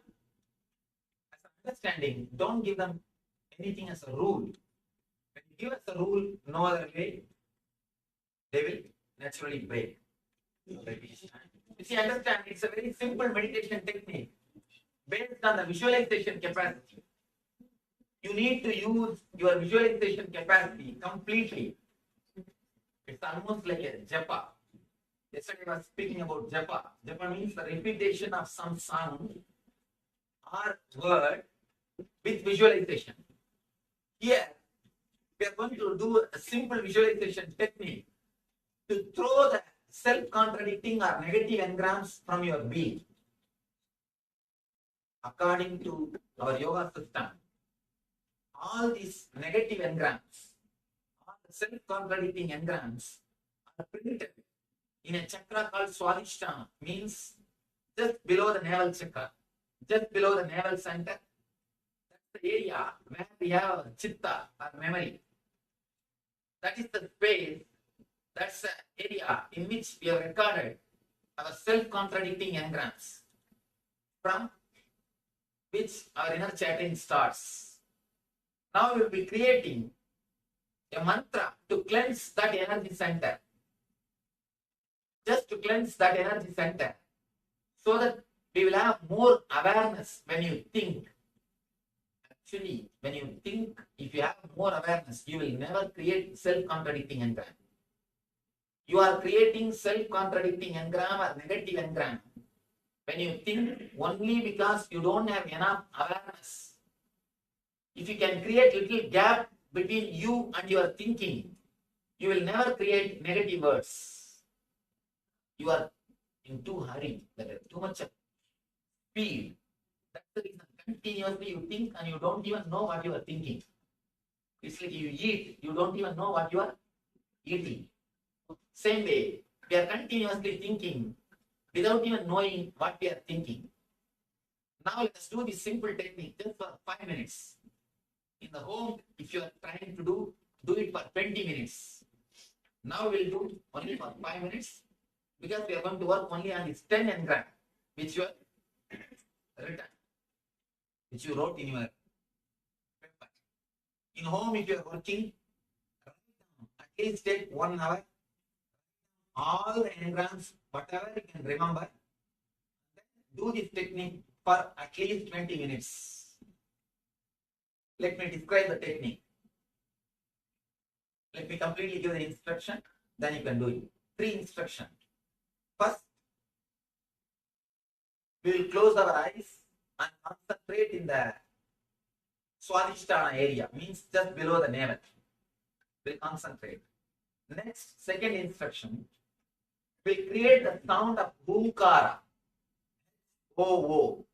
as an understanding. Don't give them anything as a rule. When you give us a rule, no other way, they will naturally break. You see, understand, it's a very simple meditation technique based on the visualization capacity. You need to use your visualization capacity completely. It's almost like a japa. Yesterday I was speaking about japa. Japa means the repetition of some sound or word with visualization. Here, we are going to do a simple visualization technique to throw the self-contradicting or negative engrams from your being. According to our yoga system, all these negative engrams, all the self-contradicting engrams are printed in a chakra called Swadhisthana, means just below the navel chakra, just below the navel center. That's the area where we have chitta or memory. That is the space, that's the area in which we have recorded our self-contradicting engrams, from which our inner chanting starts. Now we will be creating a mantra to cleanse that energy center. Just to cleanse that energy center, so that we will have more awareness when you think. Actually, when you think, if you have more awareness, you will never create self-contradicting engram. You are creating self-contradicting engram or negative engram when you think only because you don't have enough awareness. If you can create little gap between you and your thinking, you will never create negative words. You are in too hurry, there is too much speed. That's the reason. Continuously you think and you don't even know what you are thinking. It's like you eat, you don't even know what you are eating. Same way, we are continuously thinking without even knowing what we are thinking. Now let us do this simple technique just for 5 minutes. In the home, if you are trying to do it for 20 minutes. Now we'll do only for 5 minutes because we are going to work only on this 10 engram which you have written, which you wrote in your paper. In home, if you are working, at least take 1 hour, all the engrams, whatever you can remember, do this technique for at least 20 minutes. Let me describe the technique. Let me completely give the instruction, then you can do it. 3 instructions. First, we will close our eyes and concentrate in the Swadhisthana area, means just below the navel. We will concentrate. Next, second instruction, we will create the sound of Bhumkara. O.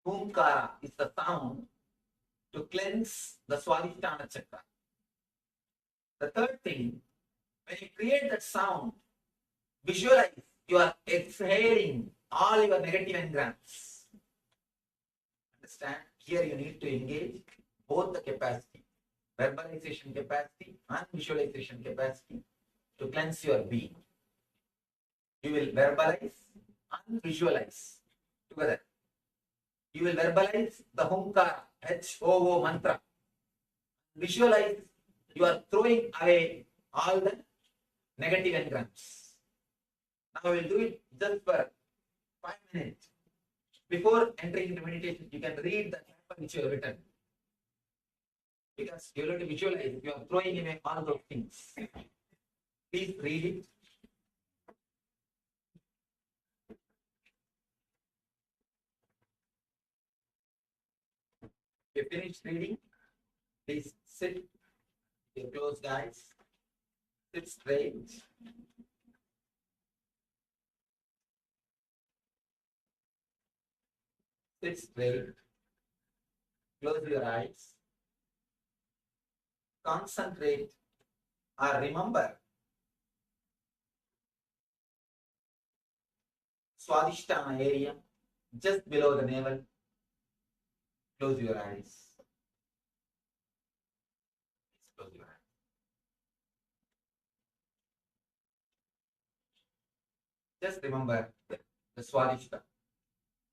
Bhumkara is the sound to cleanse the Swadhisthana chakra. The third thing, when you create that sound, visualize you are exhaling all your negative engrams. Understand? Here you need to engage both the capacity, verbalization capacity and visualization capacity to cleanse your being. You will verbalize and visualize together. You will verbalize the Humkara, H-O-O mantra. Visualize you are throwing away all the negative engrams. Now we will do it just for 5 minutes. Before entering into meditation, you can read the chapter which you have written. Because you have to visualize, you are throwing away all those things. Please read it. If you finish reading, please sit with your closed eyes. Sit straight. Sit straight. Close your eyes. Concentrate or remember Swadhisthana area just below the navel. Close your eyes. Close your eyes. Just remember the Swadhisthana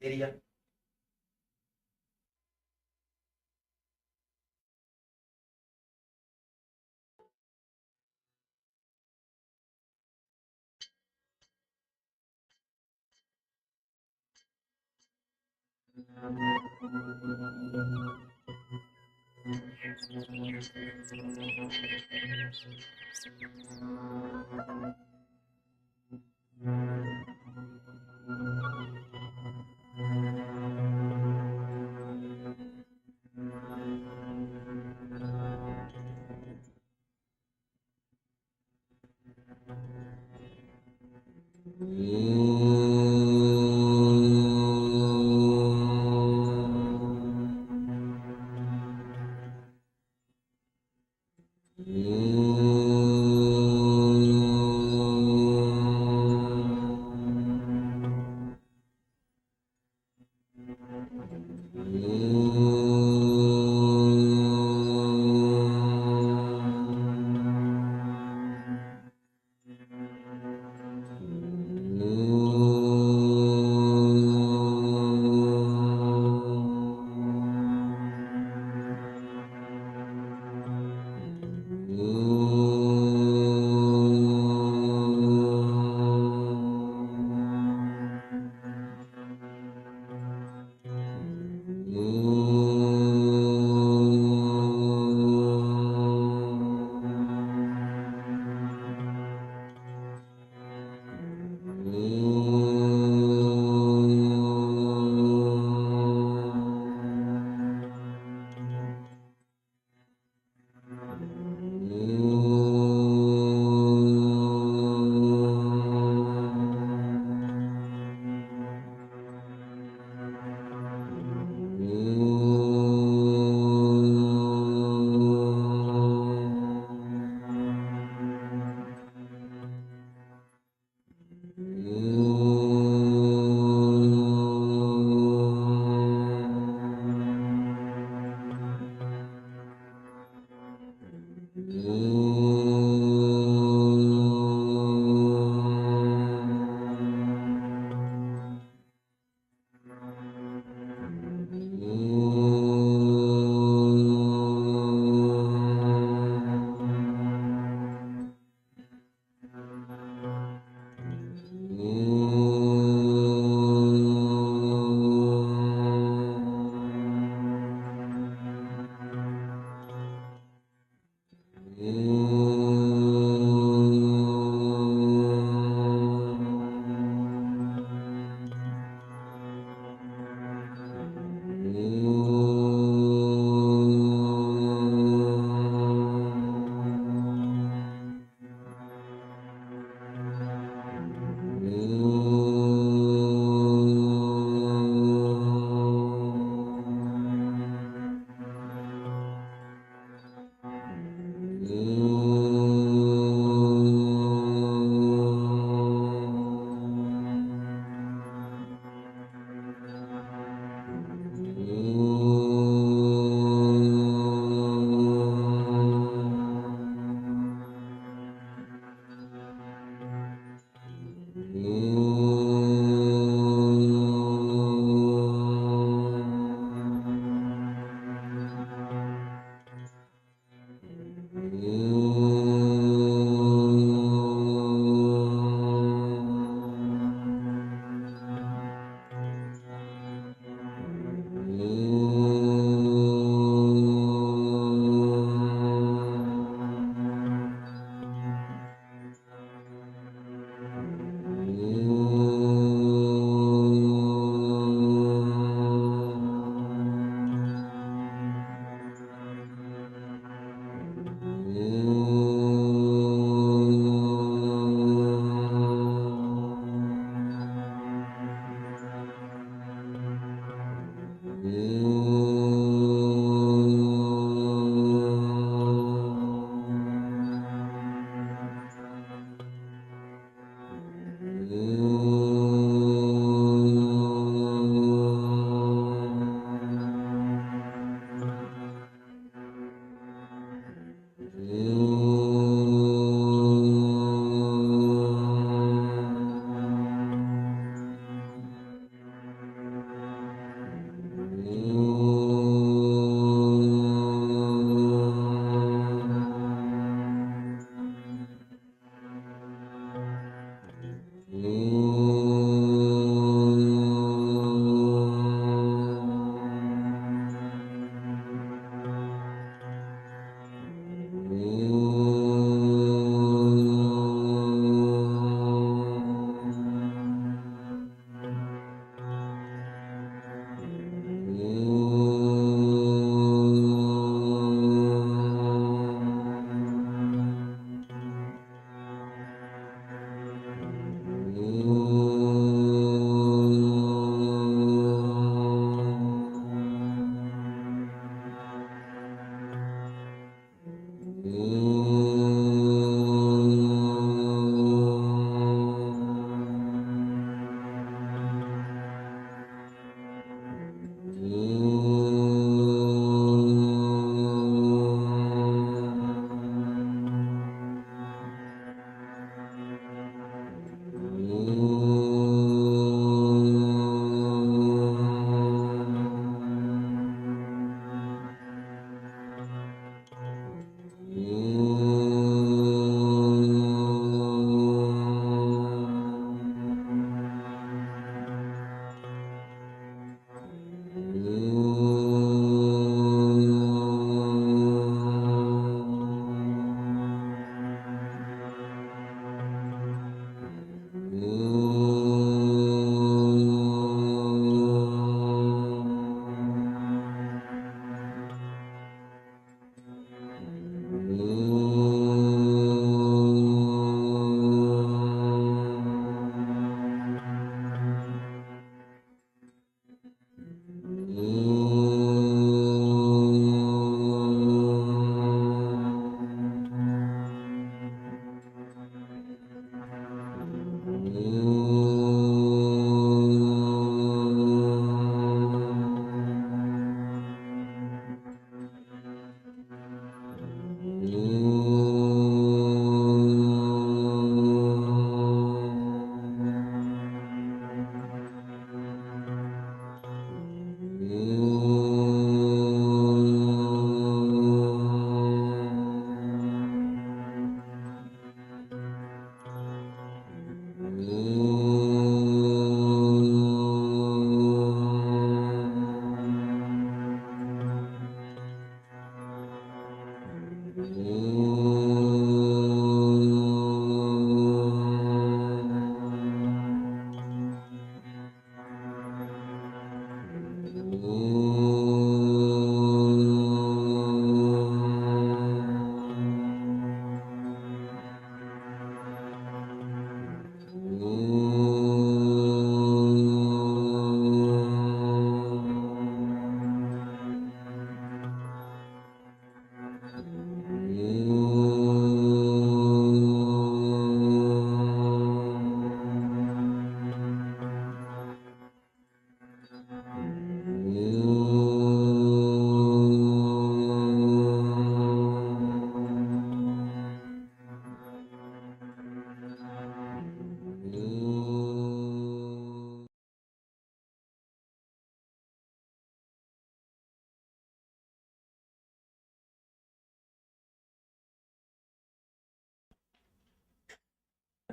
area. Om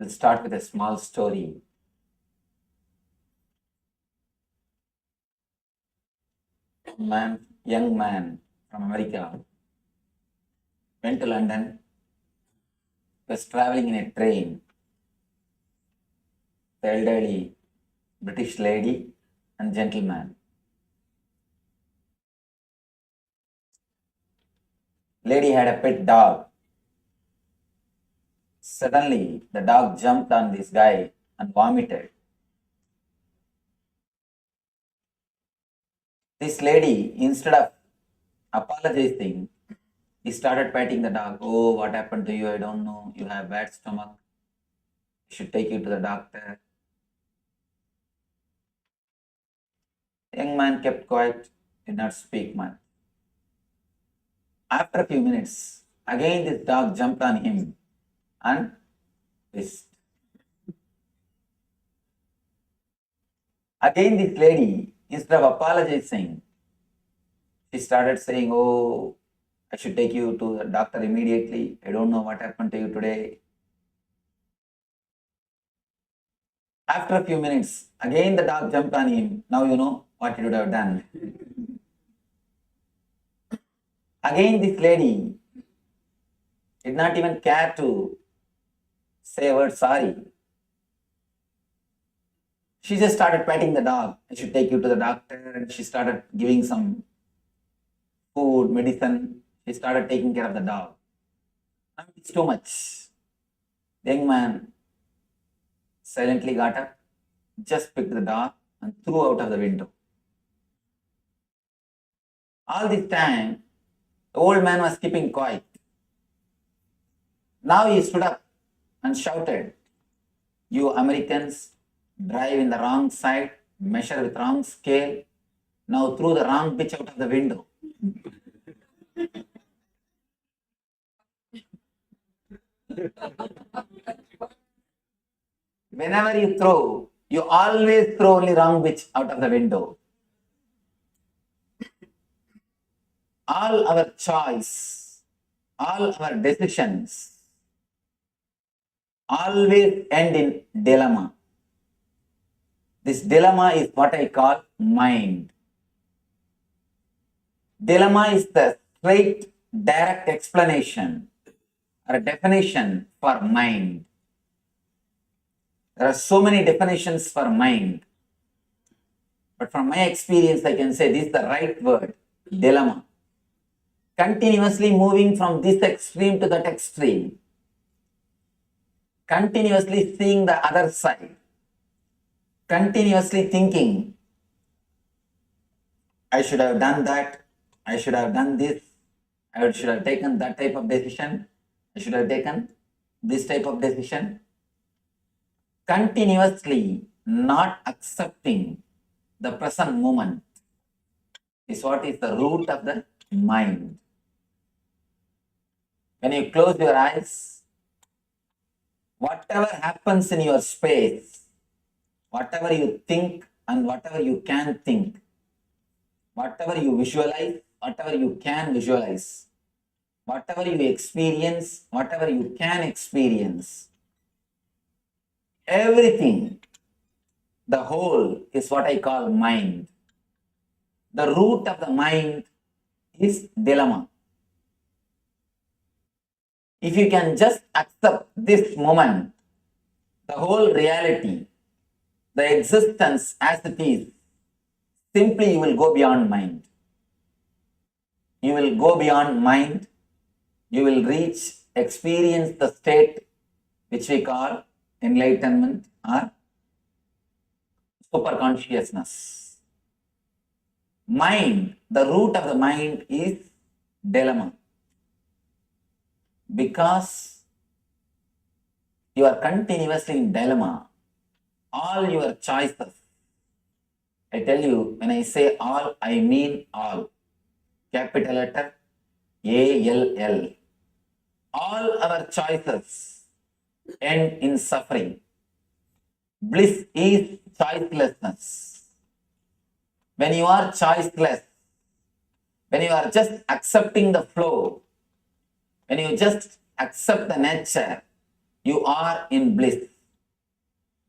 We'll start with a small story. Young man from America went to London, was traveling in a train. The elderly British lady and gentleman. Lady had a pet dog. Suddenly, the dog jumped on this guy and vomited. This lady, instead of apologizing, he started patting the dog. Oh, what happened to you? I don't know. You have bad stomach. I should take you to the doctor. The young man kept quiet, did not speak much. After a few minutes, again this dog jumped on him and hissed. Again this lady, instead of apologizing, she started saying, oh, I should take you to the doctor immediately. I don't know what happened to you today. After a few minutes, again the dog jumped on him. Now you know what he would have done. Again this lady did not even care to say a word sorry. She just started petting the dog. I should take you to the doctor. And she started giving some food, medicine. She started taking care of the dog. Now it's too much. The young man silently got up, just picked the dog and threw out of the window. All this time, the old man was keeping quiet. Now he stood up and shouted, you Americans drive in the wrong side, measure with wrong scale, now threw the wrong bitch out of the window. Whenever you throw, you always throw only wrong bitch out of the window. All our choice, all our decisions always end in dilemma. This dilemma is what I call mind. Dilemma is the straight, direct explanation or definition for mind. There are so many definitions for mind. But from my experience, I can say this is the right word, dilemma. Continuously moving from this extreme to that extreme. Continuously seeing the other side. Continuously thinking, I should have done that, I should have done this, I should have taken that type of decision, I should have taken this type of decision. Continuously not accepting the present moment is what is the root of the mind. When you close your eyes, whatever happens in your space, whatever you think and whatever you can think, whatever you visualize, whatever you can visualize, whatever you experience, whatever you can experience, everything, the whole is what I call mind. The root of the mind is dilemma. If you can just accept this moment, the whole reality, the existence as it is, simply you will go beyond mind. You will go beyond mind. You will reach, experience the state which we call enlightenment or superconsciousness. Mind, the root of the mind is dilemma. Because you are continuously in dilemma, all your choices, I tell you, when I say all, I mean all. Capital letter ALL. All our choices end in suffering. Bliss is choicelessness. When you are choiceless, when you are just accepting the flow, when you just accept the nature, you are in bliss.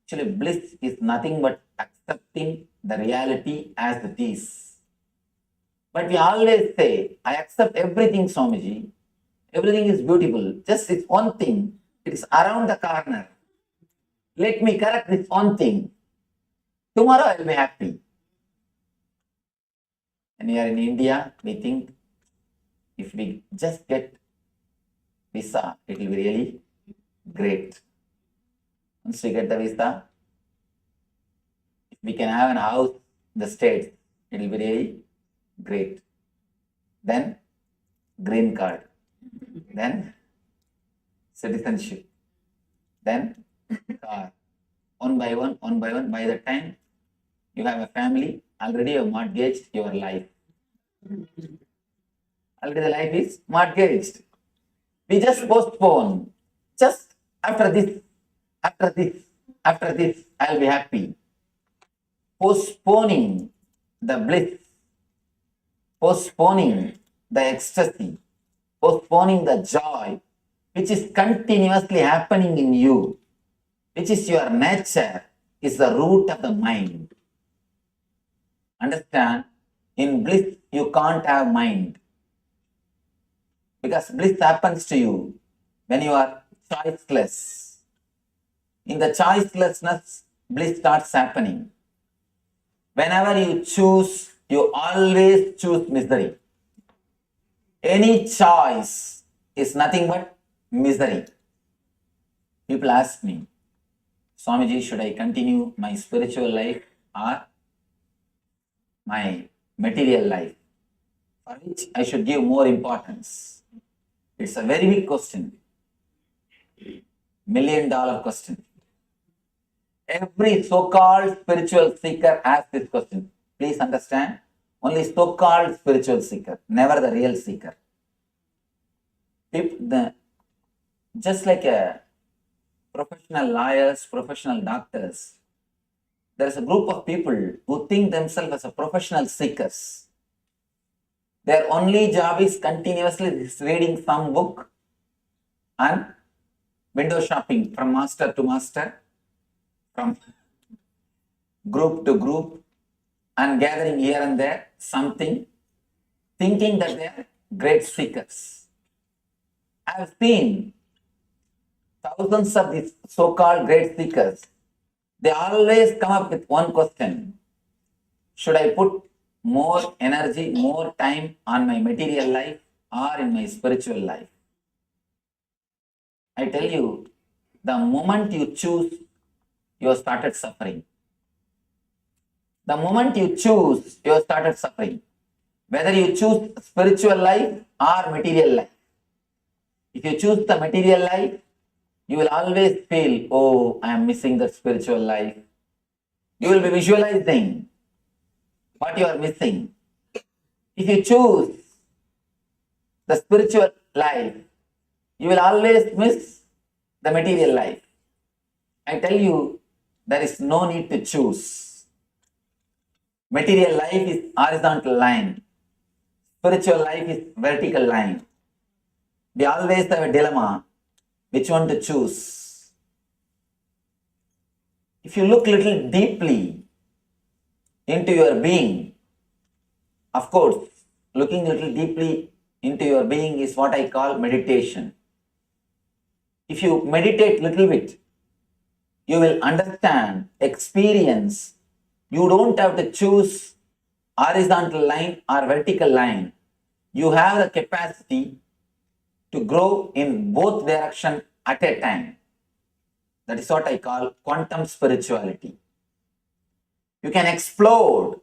Actually, bliss is nothing but accepting the reality as it is. But we always say, I accept everything, Swamiji. Everything is beautiful. Just it's one thing. It is around the corner. Let me correct this one thing. Tomorrow I will be happy. When we are in India, we think if we just get visa, it will be really great. Once we get the visa, if we can have a house in the States, it will be really Great. Then green card. Then citizenship. Then car. One by one, by the time you have a family, already you have mortgaged your life. Already the life is mortgaged. We just postpone. Just after this, I'll be happy. Postponing the bliss, postponing the ecstasy, postponing the joy, which is continuously happening in you, which is your nature, is the root of the mind. Understand? In bliss, you can't have mind. Because bliss happens to you when you are choiceless. In the choicelessness, bliss starts happening. Whenever you choose, you always choose misery. Any choice is nothing but misery. People ask me, Swamiji, should I continue my spiritual life or my material life? For which I should give more importance? It's a very big question. $1 million question. Every so-called spiritual seeker asks this question. Please understand, only so-called spiritual seeker, never the real seeker. Just like professional lawyers, professional doctors, there is a group of people who think themselves as a professional seekers. Their only job is continuously reading some book and window shopping from master to master, from group to group, and gathering here and there something, thinking that they are great seekers. I have seen thousands of these so-called great seekers. They always come up with one question. Should I put more energy, more time on my material life or in my spiritual life? I tell you, the moment you choose, you have started suffering. The moment you choose, you have started suffering. Whether you choose spiritual life or material life. If you choose the material life, you will always feel, oh, I am missing the spiritual life. You will be visualizing what you are missing. If you choose the spiritual life, you will always miss the material life. I tell you, there is no need to choose. Material life is horizontal line. Spiritual life is vertical line. We always have a dilemma, which one to choose. If you look little deeply into your being, of course, looking little deeply into your being is what I call meditation. If you meditate little bit, you will understand, experience. You don't have to choose horizontal line or vertical line. You have the capacity to grow in both directions at a time. That is what I call quantum spirituality. You can explode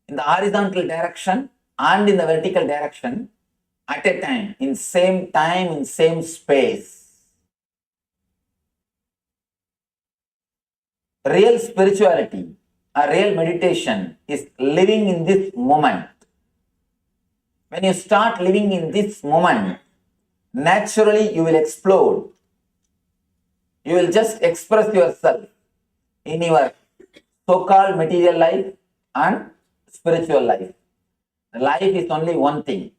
in the horizontal direction and in the vertical direction at a time, in same space. Real spirituality, a real meditation is living in this moment. When you start living in this moment, naturally you will explode. You will just express yourself in your so-called material life and spiritual life. Life is only one thing.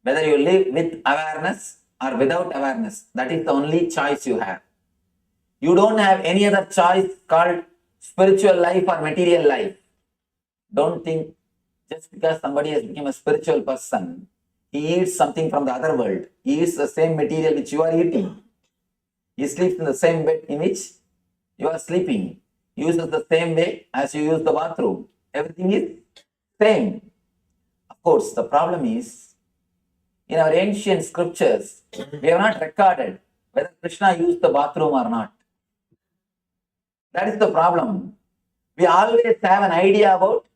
Whether you live with awareness or without awareness, that is the only choice you have. You don't have any other choice called spiritual life or material life. Don't think just because somebody has become a spiritual person, he eats something from the other world. He eats the same material which you are eating. He sleeps in the same bed in which you are sleeping. He uses the same way as you use the bathroom. Everything is same. Of course, the problem is, in our ancient scriptures, we have not recorded whether Krishna used the bathroom or not. That is the problem. We always have an idea about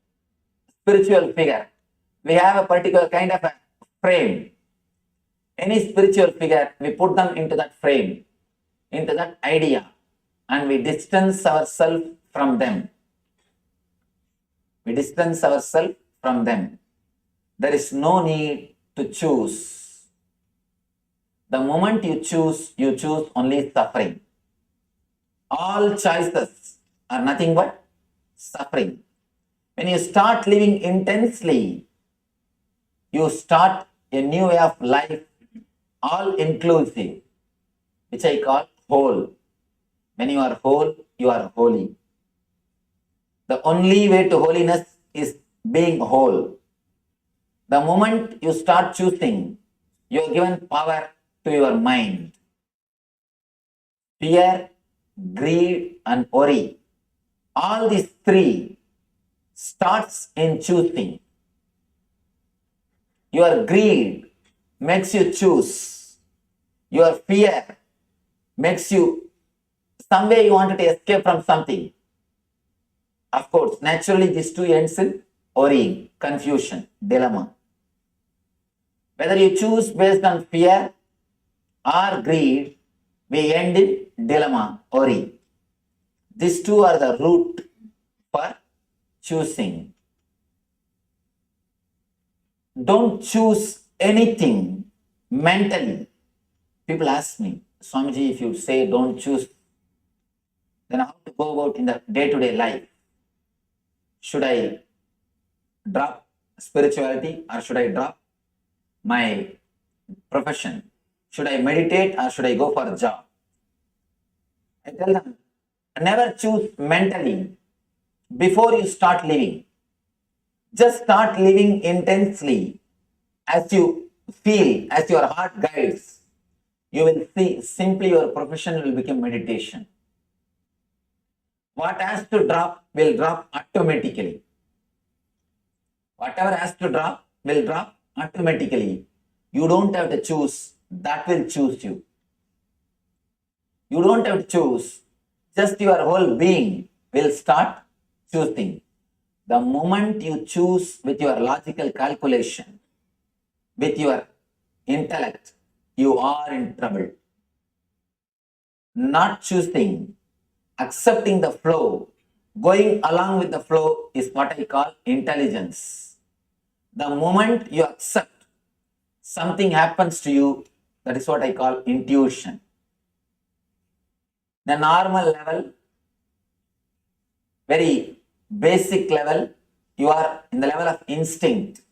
spiritual figure, we have a particular kind of a frame. Any spiritual figure, we put them into that frame, into that idea, and we distance ourselves from them. We distance ourselves from them. There is no need to choose. The moment you choose only suffering. All choices are nothing but suffering. When you start living intensely, you start a new way of life, all inclusive, which I call whole. When you are whole, you are holy. The only way to holiness is being whole. The moment you start choosing, you are given power to your mind. Fear, greed, and worry. All these three starts in choosing. Your greed makes you choose. Your fear makes you, some way you wanted to escape from something. Of course, naturally these two ends in worrying, confusion, dilemma. Whether you choose based on fear or greed, we end in dilemma, worry. These two are the root for choosing. Don't choose anything mentally. People ask me, Swamiji, if you say don't choose, then how to go about in the day-to-day life? Should I drop spirituality or should I drop my profession? Should I meditate or should I go for a job? I tell them, never choose mentally before you start living. Just start living intensely as you feel, as your heart guides. You will see simply your profession will become meditation. What has to drop will drop automatically. Whatever has to drop will drop automatically. You don't have to choose, that will choose you. You don't have to choose, just your whole being will start choosing. The moment you choose with your logical calculation, with your intellect, you are in trouble. Not choosing, accepting the flow, going along with the flow is what I call intelligence. The moment you accept, something happens to you, that is what I call intuition. The normal level, very basic level, you are in the level of instinct.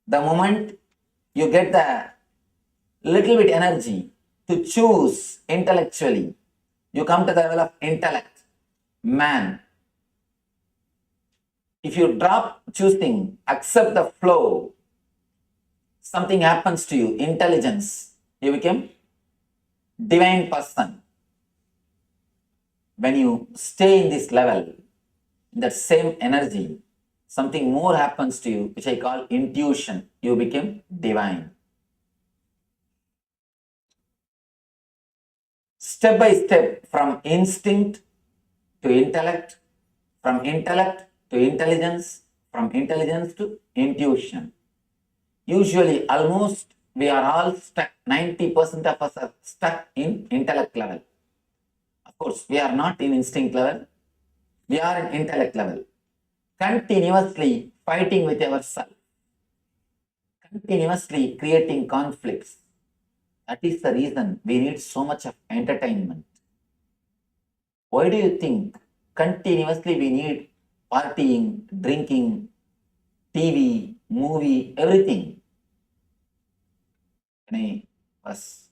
The moment you get the little bit energy to choose intellectually, you come to the level of intellect, man. If you drop choosing, accept the flow, something happens to you, intelligence, you become divine person. When you stay in this level, that same energy, something more happens to you, which I call intuition. You become divine. Step by step, from instinct to intellect, from intellect to intelligence, from intelligence to intuition. Usually, almost we are all stuck, 90% of us are stuck in intellect level. Of course, we are not in instinct level, we are in intellect level. Continuously fighting with yourself, continuously creating conflicts. That is the reason we need so much of entertainment. Why do you think continuously we need partying, drinking, TV, movie, everything? When I was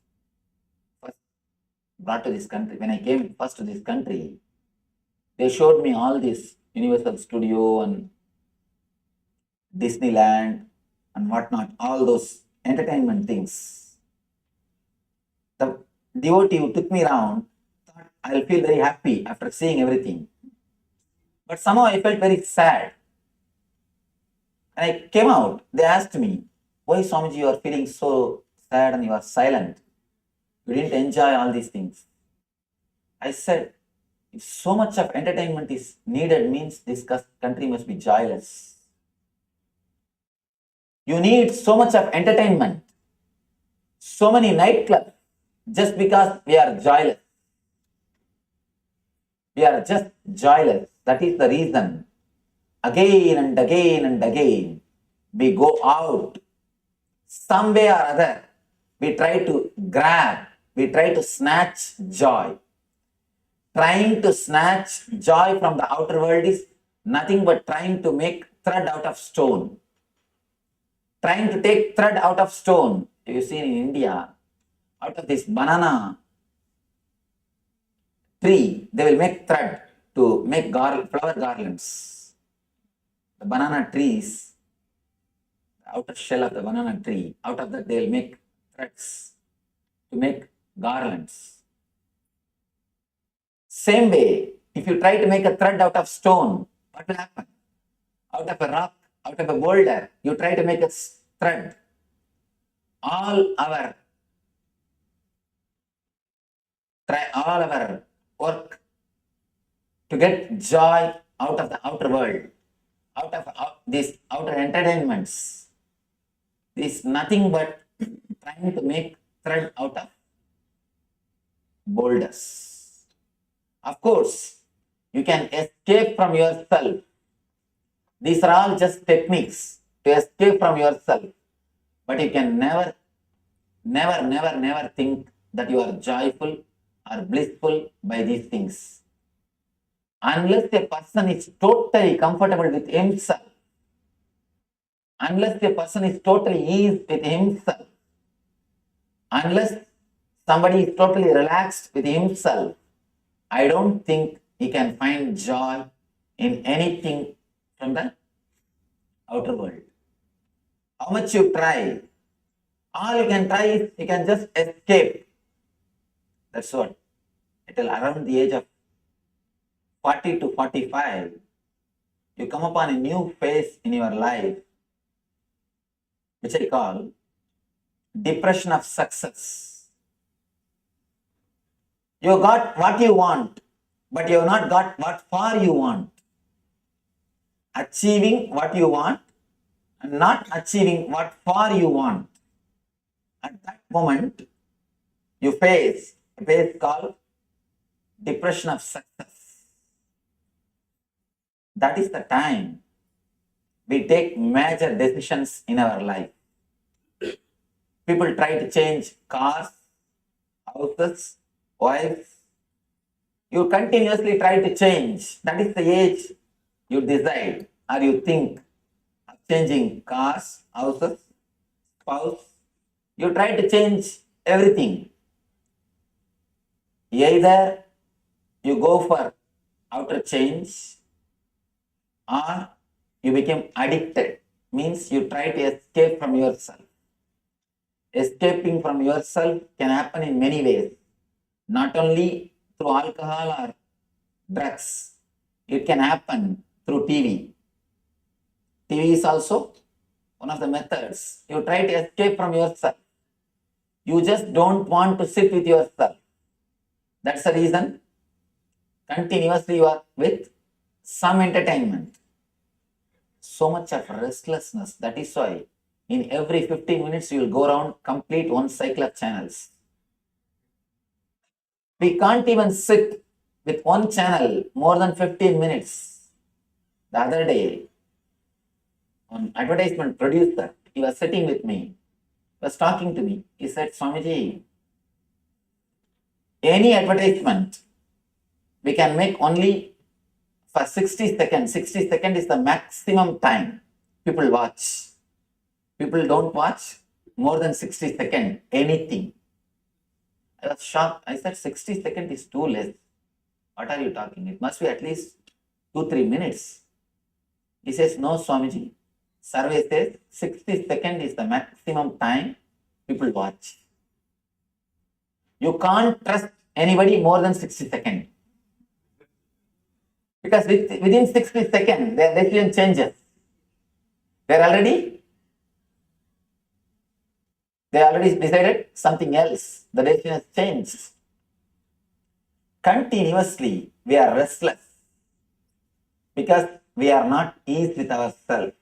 first brought to this country, when I came first to this country, they showed me all this Universal Studio and Disneyland and whatnot, all those entertainment things. The devotee who took me around thought I'll feel very happy after seeing everything. But somehow I felt very sad. And I came out, they asked me, why Swamiji you are feeling so sad and you are silent? You didn't enjoy all these things. I said, If so much of entertainment is needed, means this country must be joyless. You need so much of entertainment, so many nightclubs, just because we are joyless. We are just joyless. That is the reason. Again and again and again, we go out. Some way or other, we try to grab, we try to snatch joy. Trying to snatch joy from the outer world is nothing but trying to make thread out of stone. Trying to take thread out of stone. You see in India, out of this banana tree, they will make thread to make flower garlands. The banana trees, the outer shell of the banana tree, out of that they will make threads to make garlands. Same way, if you try to make a thread out of stone, what will happen? Out of a rock, out of a boulder, you try to make a thread. All our work to get joy out of the outer world, out of these outer entertainments, is nothing but trying to make thread out of boulders. Of course, you can escape from yourself. These are all just techniques to escape from yourself. But you can never think that you are joyful or blissful by these things. Unless a person is totally comfortable with himself, unless a person is totally eased with himself, unless somebody is totally relaxed with himself, I don't think he can find joy in anything from the outer world. How much you try, all you can try is you can just escape. That's what. Until around the age of 40 to 45, you come upon a new phase in your life, which I call depression of success. You got what you want, but you have not got what for you want. Achieving what you want and not achieving what for you want. At that moment, you face a phase called depression of success. That is the time we take major decisions in our life. People try to change cars, houses, wives. You continuously try to change. That is the age you decide or you think of changing cars, houses, spouse. You try to change everything. Either you go for outer change or you become addicted. Means you try to escape from yourself. Escaping from yourself can happen in many ways. Not only through alcohol or drugs. It can happen through TV. TV is also one of the methods. You try to escape from yourself. You just don't want to sit with yourself. That's the reason continuously you are with some entertainment. So much of restlessness. That is why in every 15 minutes you will go around, complete one cycle of channels. We can't even sit with one channel more than 15 minutes. The other day, an advertisement producer, he was sitting with me, was talking to me. He said, Swamiji, any advertisement we can make only for 60 seconds. 60 seconds is the maximum time people watch. People don't watch more than 60 seconds, anything. I was shocked. I said, 60 seconds is too less. What are you talking? It must be at least 2-3 minutes. He says, no, Swamiji. Survey says 60 seconds is the maximum time people watch. You can't trust anybody more than 60 seconds. Because within 60 seconds, their decision changes. They already decided something else. The decision has changed. Continuously, we are restless because we are not eased with ourselves.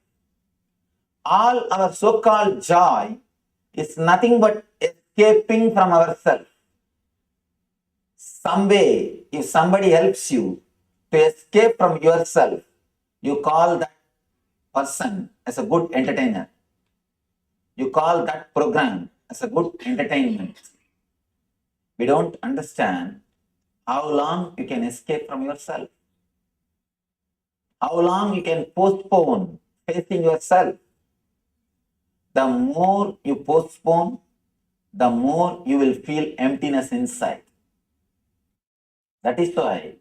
All our so-called joy is nothing but escaping from ourselves. Some way, if somebody helps you to escape from yourself, you call that person as a good entertainer. You call that program as a good entertainment. We don't understand how long you can escape from yourself. How long you can postpone facing yourself. The more you postpone, the more you will feel emptiness inside. That is why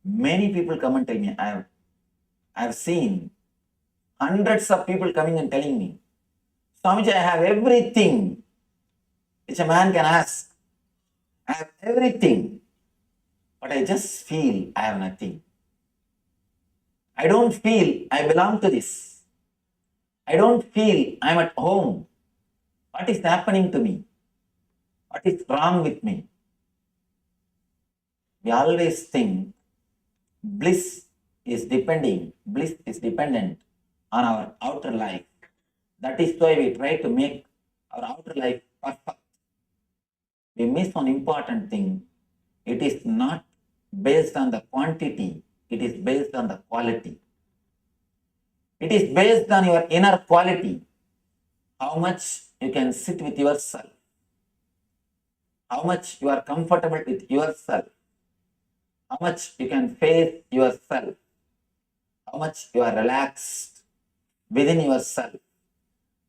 many people come and tell me, I have seen hundreds of people coming and telling me, Swamiji, I have everything which a man can ask. I have everything, but I just feel I have nothing. I don't feel I belong to this. I don't feel I'm at home. What is happening to me? What is wrong with me? We always think bliss is dependent on our outer life. That is why we try to make our outer life perfect. We miss one important thing. It is not based on the quantity, it is based on the quality. It is based on your inner quality. How much you can sit with yourself. How much you are comfortable with yourself. How much you can face yourself. How much you are relaxed within yourself.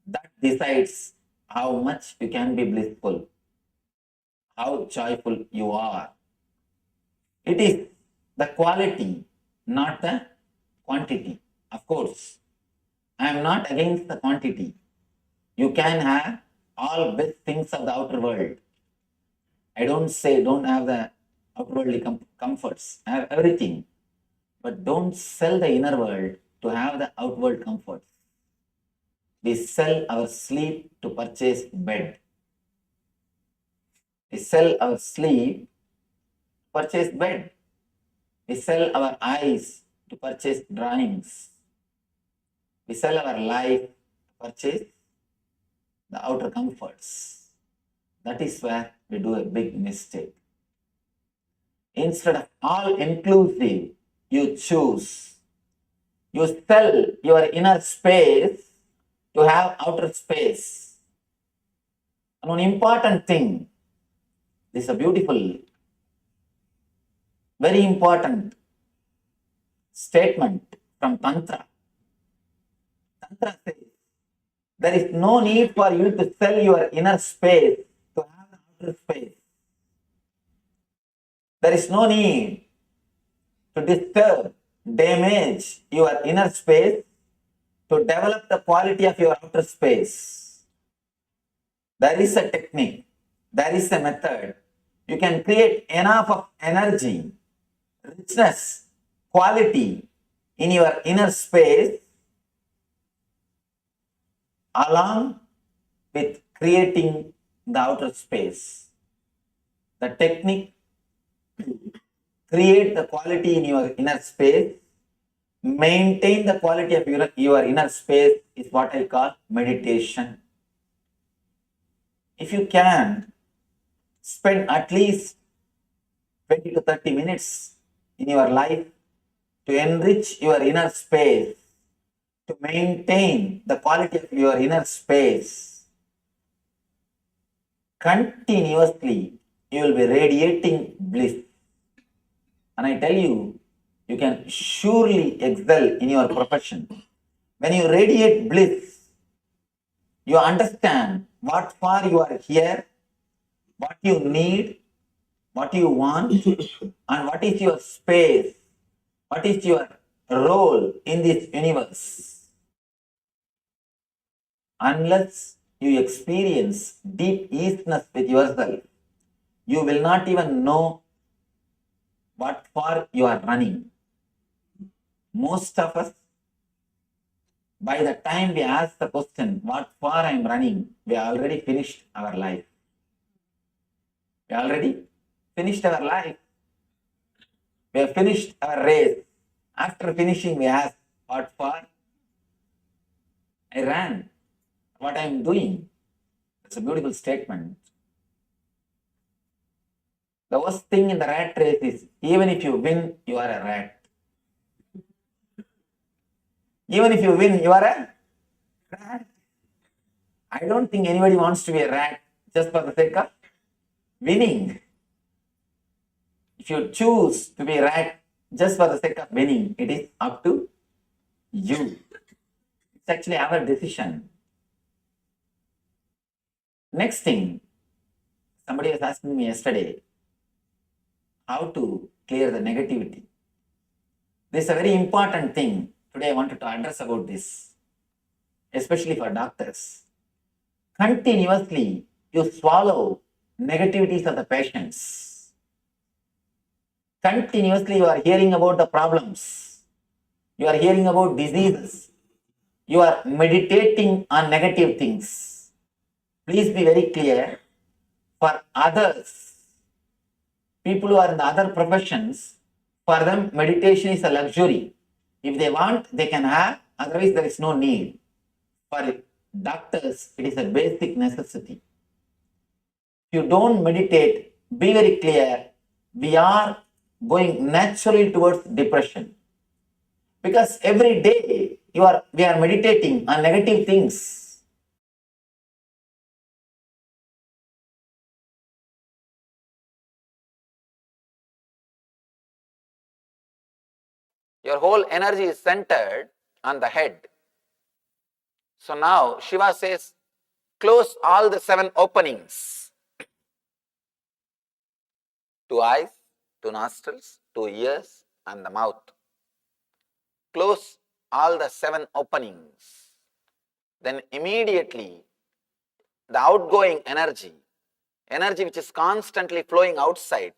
That decides how much you can be blissful. How joyful you are. It is the quality, not the quantity. Of course, I am not against the quantity. You can have all best things of the outer world. I don't say don't have the outwardly comforts. Have everything. But don't sell the inner world to have the outward comforts. We sell our sleep to purchase bed. We sell our sleep to purchase bed. We sell our eyes to purchase drawings. We sell our life to purchase the outer comforts. That is where we do a big mistake. Instead of all inclusive, you choose. You sell your inner space to have outer space. And one important thing, this is a beautiful, very important statement from Tantra. Tantra says, there is no need for you to sell your inner space to have the outer space. There is no need to disturb, damage your inner space to develop the quality of your outer space. There is a technique, there is a method. You can create enough of energy, richness, quality in your inner space along with creating the outer space. The technique create the quality in your inner space, maintain the quality of your inner space is what I call meditation. If you can spend at least 20 to 30 minutes in your life to enrich your inner space, to maintain the quality of your inner space, continuously you will be radiating bliss. And I tell you, you can surely excel in your profession. When you radiate bliss, you understand what for you are here, what you need, what you want, and what is your space, what is your role in this universe. Unless you experience deep easiness with yourself, you will not even know what for you are running. Most of us, by the time we ask the question, what for I am running, we already finished our life. We already finished our life. We have finished our race. After finishing, we ask, what for? I ran. What I am doing? It's a beautiful statement. The worst thing in the rat race is, even if you win, you are a rat. Even if you win, you are a rat. I don't think anybody wants to be a rat just for the sake of winning. If you choose to be a rat just for the sake of winning, it is up to you. It's actually our decision. Next thing, somebody was asking me yesterday how to clear the negativity. This is a very important thing. Today I wanted to address about this, especially for doctors. Continuously, you swallow negativities of the patients. Continuously, you are hearing about the problems. You are hearing about diseases. You are meditating on negative things. Please be very clear. For others, people who are in the other professions, for them, meditation is a luxury. If they want, they can have, otherwise there is no need. For doctors, it is a basic necessity. If you don't meditate, be very clear, we are going naturally towards depression. Because every day we are meditating on negative things. Your whole energy is centered on the head. So now Shiva says, close all the 7 openings. 2 eyes, 2 nostrils, 2 ears, and the mouth. Close all the 7 openings. Then immediately the outgoing energy which is constantly flowing outside,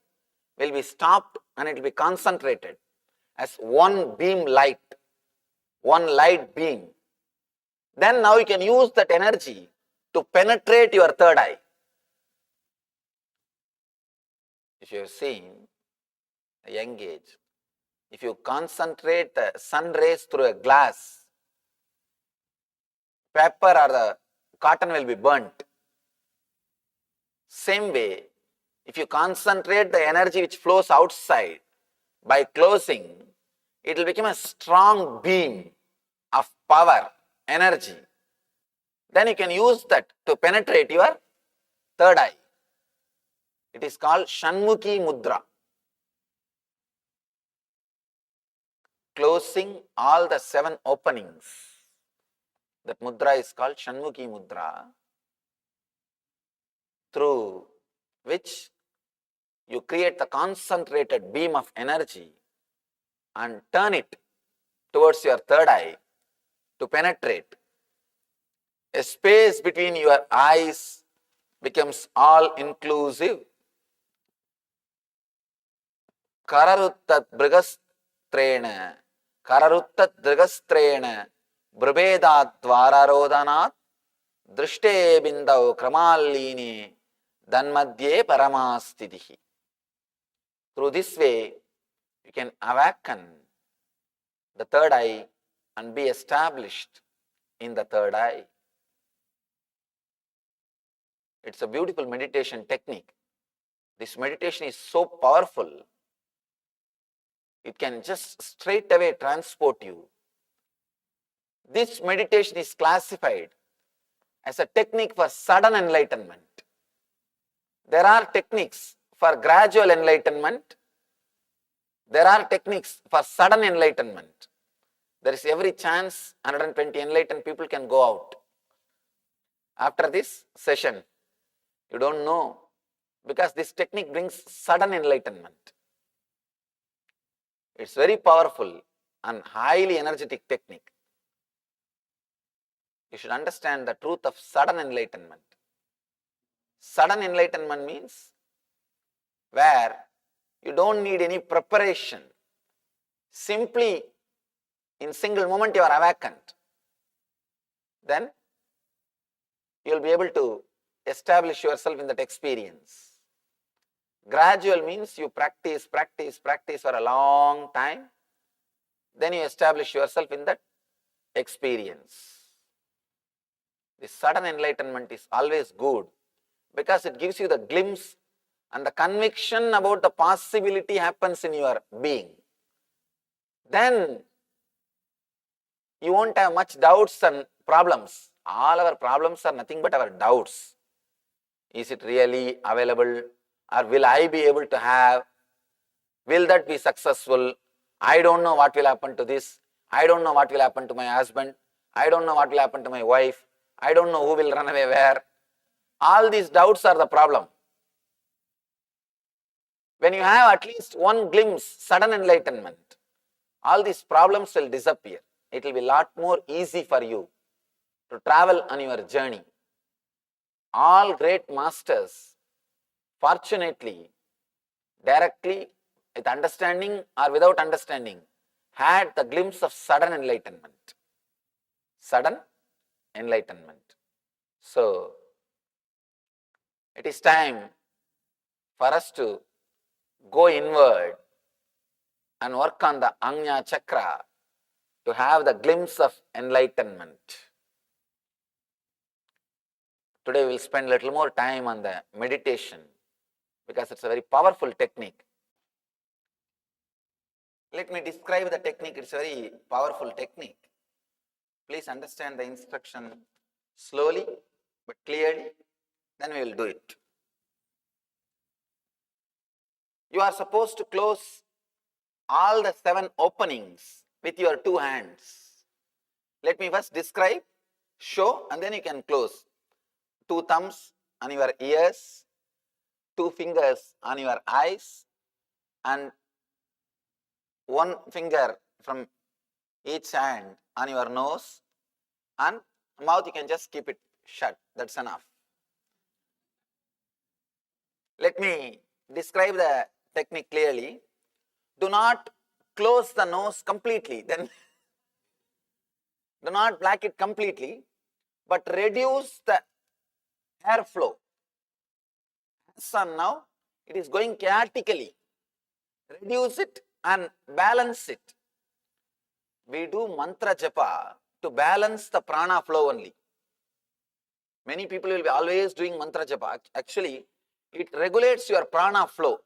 will be stopped and it will be concentrated as one beam light, one light beam. Then now you can use that energy to penetrate your third eye. If you have seen a young age, if you concentrate the sun rays through a glass, paper or the cotton will be burnt. Same way, if you concentrate the energy which flows outside by closing, it will become a strong beam of power, energy. Then you can use that to penetrate your third eye. It is called Shanmukhi Mudra. Closing all the 7 openings. That mudra is called Shanmukhi Mudra, through which you create the concentrated beam of energy and turn it towards your third eye to penetrate. A space between your eyes becomes all-inclusive. Kararuttat dragastrena brubhedat dvararodhanat drishte bindau kramalline danmadhye paramastitihi. Through this way, you can awaken the third eye and be established in the third eye. It's a beautiful meditation technique. This meditation is so powerful, it can just straight away transport you. This meditation is classified as a technique for sudden enlightenment. There are techniques for gradual enlightenment. There are techniques for sudden enlightenment. There is every chance 120 enlightened people can go out. After this session, you don't know, because this technique brings sudden enlightenment. It's very powerful and highly energetic technique. You should understand the truth of sudden enlightenment. Sudden enlightenment means where you don't need any preparation. Simply in single moment you are awakened. Then you will be able to establish yourself in that experience. Gradual means you practice for a long time. Then you establish yourself in that experience. The sudden enlightenment is always good because it gives you the glimpse and the conviction about the possibility happens in your being. Then you won't have much doubts and problems. All our problems are nothing but our doubts. Is it really available, or will I be able to have? Will that be successful? I don't know what will happen to this. I don't know what will happen to my husband. I don't know what will happen to my wife. I don't know who will run away where. All these doubts are the problem. When you have at least one glimpse, sudden enlightenment, all these problems will disappear. It will be a lot more easy for you to travel on your journey. All great masters, fortunately, directly, with understanding or without understanding, had the glimpse of sudden enlightenment. Sudden enlightenment. So, it is time for us to go inward and work on the Ajna Chakra to have the glimpse of enlightenment. Today we will spend a little more time on the meditation because it's a very powerful technique. Let me describe the technique. It's a very powerful technique. Please understand the instruction slowly but clearly, then we will do it. You are supposed to close all the 7 openings with your 2 hands. Let me first describe, show, and then you can close. 2 thumbs on your ears, 2 fingers on your eyes, and 1 finger from each hand on your nose, and mouth you can just keep it shut. That's enough. Let me describe the technique clearly. Do not close the nose completely, then do not block it completely, but reduce the airflow. Sun now, it is going chaotically. Reduce it and balance it. We do mantra japa to balance the prana flow only. Many people will be always doing mantra japa. Actually, it regulates your prana flow.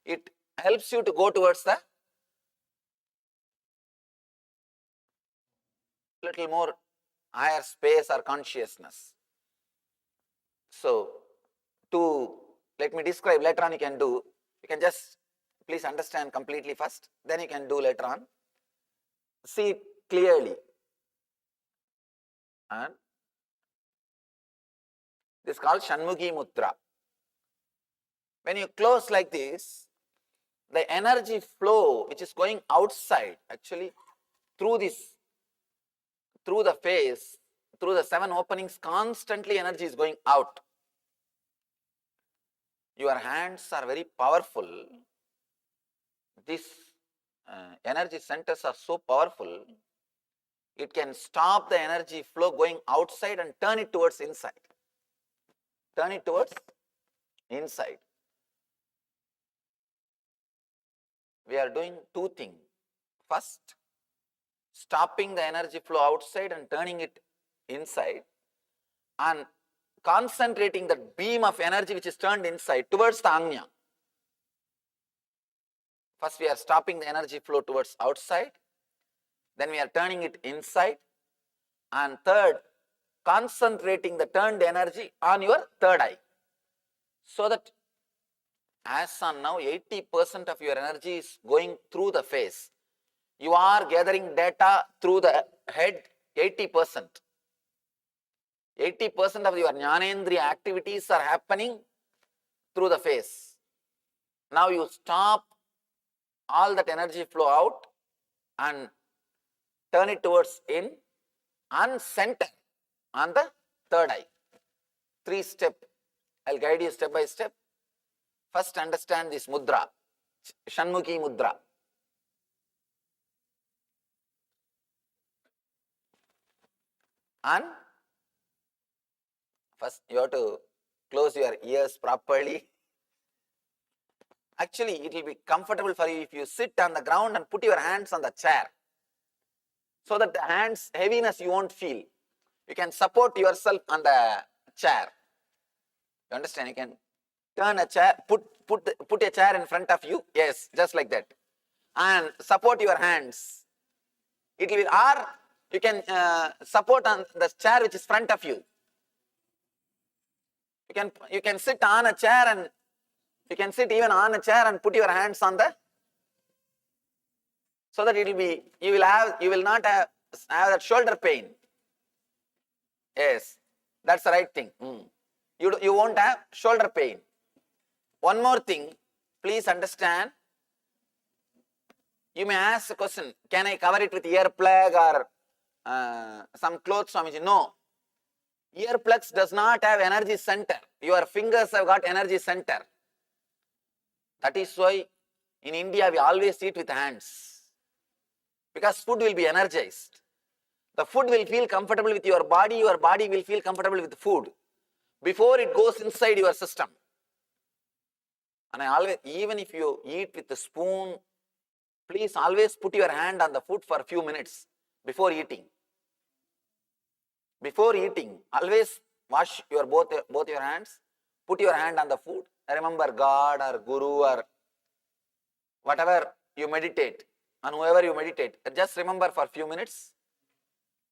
It helps you to go towards the little more higher space or consciousness. So, let me describe, later on you can do, you can just please understand completely first, then you can do later on. See it clearly. And this is called Shanmukhi Mudra. When you close like this, the energy flow which is going outside, actually through the face, through the 7 openings, constantly energy is going out. Your hands are very powerful. These energy centers are so powerful, it can stop the energy flow going outside and turn it towards inside. Turn it towards inside. We are doing 2 things. First, stopping the energy flow outside and turning it inside, and concentrating the beam of energy which is turned inside towards the Ajna. First we are stopping the energy flow towards outside, then we are turning it inside, and third, concentrating the turned energy on your third eye. So that as on now 80% of your energy is going through the face. You are gathering data through the head, 80%. 80% of your Jnanendriya activities are happening through the face. Now you stop all that energy flow out and turn it towards in and center on the third eye. 3 steps. I'll guide you step by step. First understand this mudra, Shanmukhi Mudra. And first you have to close your ears properly Actually, it will be comfortable for you if you sit on the ground and put your hands on the chair. So that the hands heaviness you won't feel. You can support yourself on the chair. You understand? You can turn a chair, put a chair in front of you. Yes, just like that. And support your hands. It will be, or you can support on the chair which is front of you. You can sit on a chair and you can sit even on a chair and put your hands on the, so that it will be, you will not have that shoulder pain. Yes, that's the right thing. You won't have shoulder pain. One more thing, please understand. You may ask a question, can I cover it with earplug or some clothes, Swamiji? No. Earplugs does not have energy center. Your fingers have got energy center. That is why in India we always eat with hands. Because food will be energized. The food will feel comfortable with your body will feel comfortable with the food before it goes inside your system. And I always, even if you eat with a spoon, please always put your hand on the food for a few minutes before eating. Before eating, always wash your both your hands, put your hand on the food. Remember God or Guru or whatever you meditate, and whoever you meditate, just remember for a few minutes.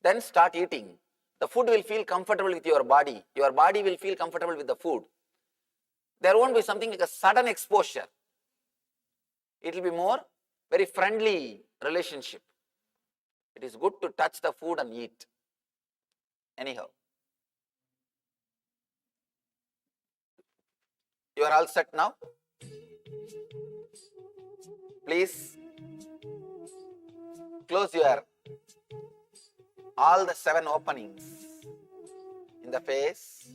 Then start eating. The food will feel comfortable with your body. Your body will feel comfortable with the food. There won't be something like a sudden exposure. It will be more very friendly relationship. It is good to touch the food and eat. Anyhow. You are all set now? Please close your all the 7 openings in the face.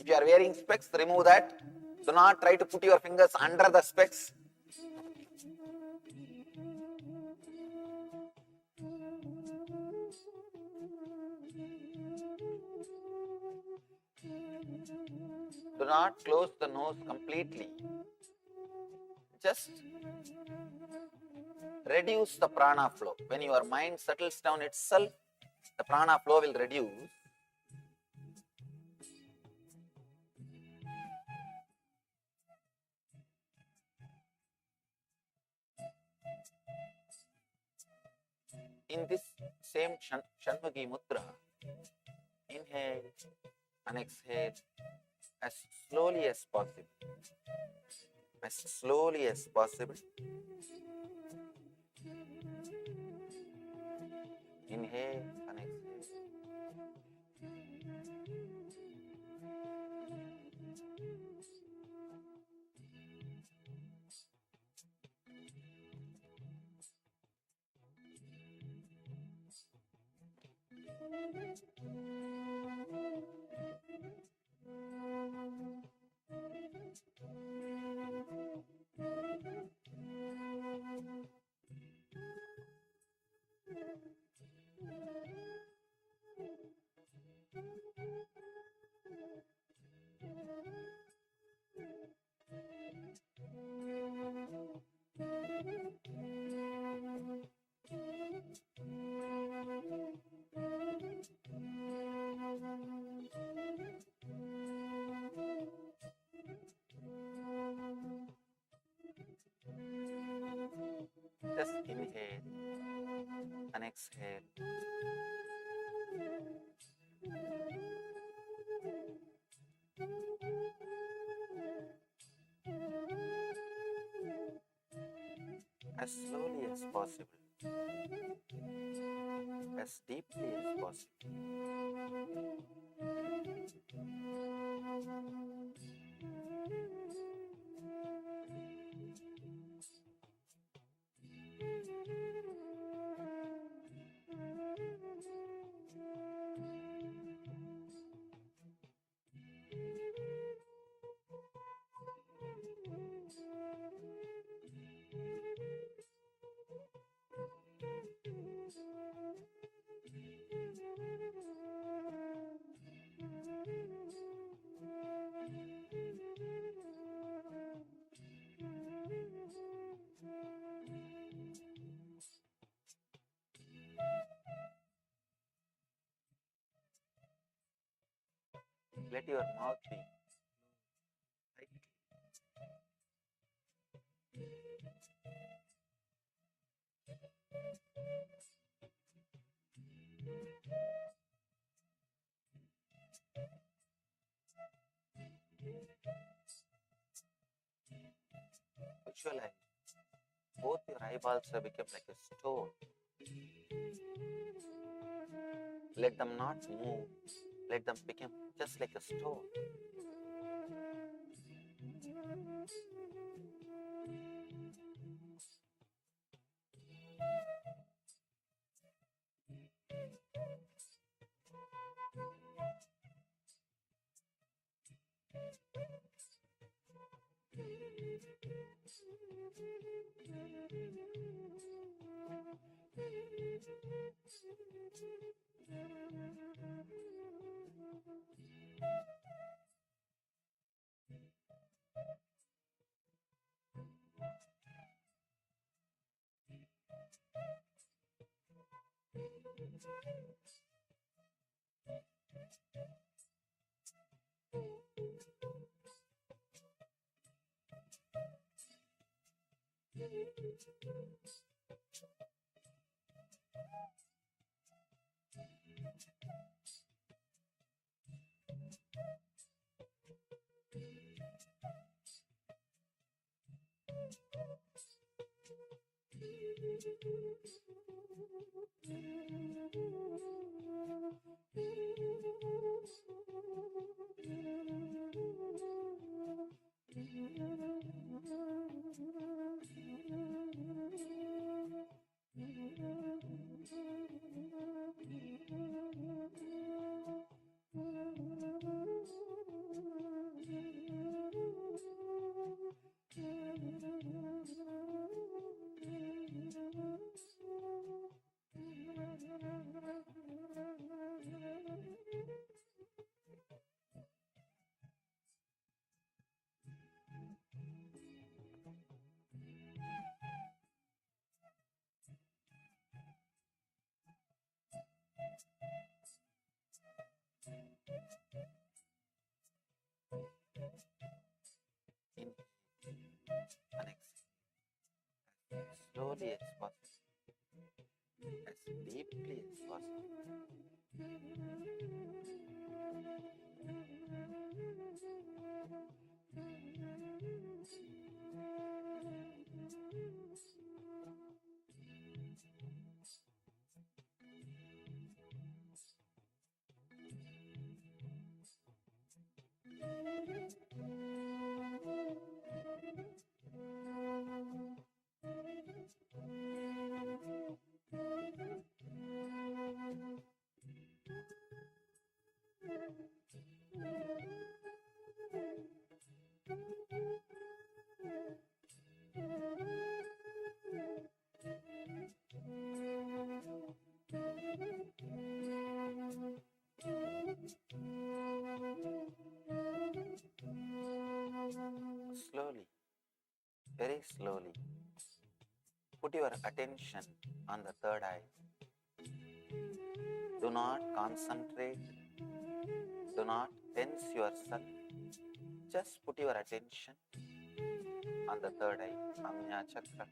If you are wearing specs, remove that. Do not try to put your fingers under the specs. Do not close the nose completely. Just reduce the prana flow. When your mind settles down itself, the prana flow will reduce. In this same Shanmughi Mudra, inhale and exhale as slowly as possible. As slowly as possible. Inhale and exhale. Just inhale and exhale. As slowly as possible. As deeply as possible. Let your mouth be. Right? Visualize. Both your eyeballs have become like a stone. Let them not move. Let them become just like a stone. Inhale and exhale as slowly as possible, as deeply as possible. Slowly, very slowly, put your attention on the third eye. Do not concentrate, do not tense yourself. Just put your attention on the third eye, Amya Chakra.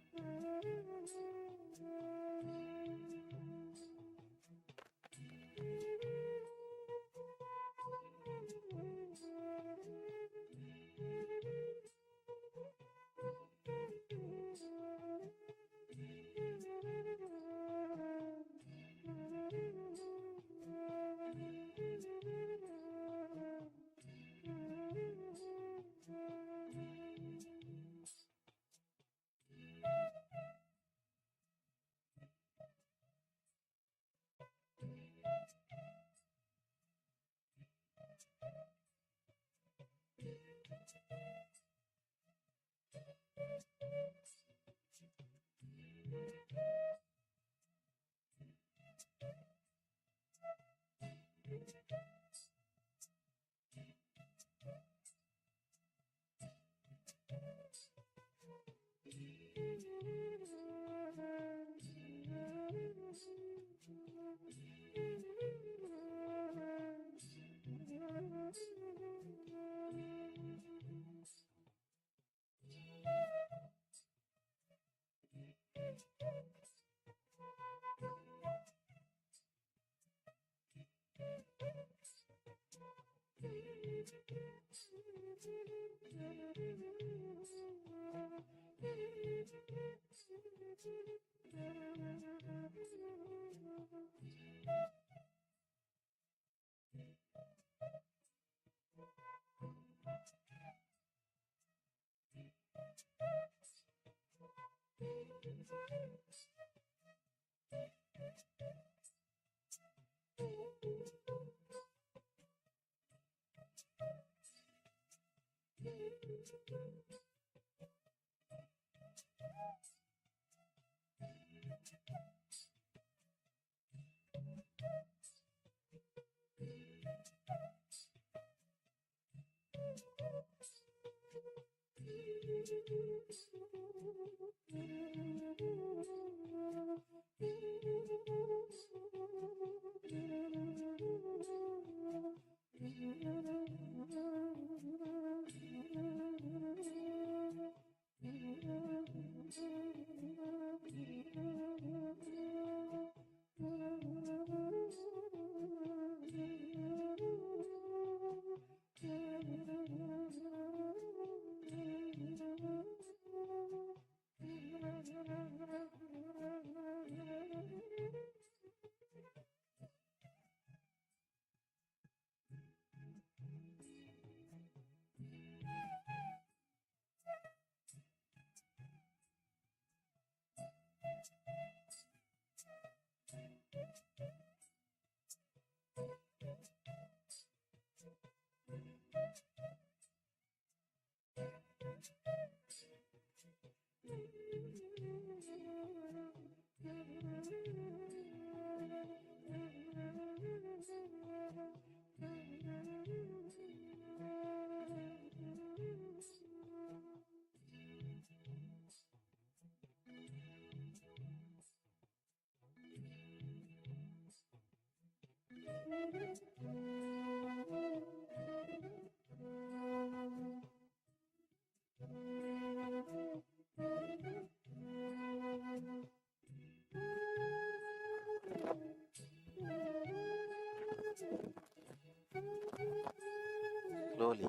Slowly,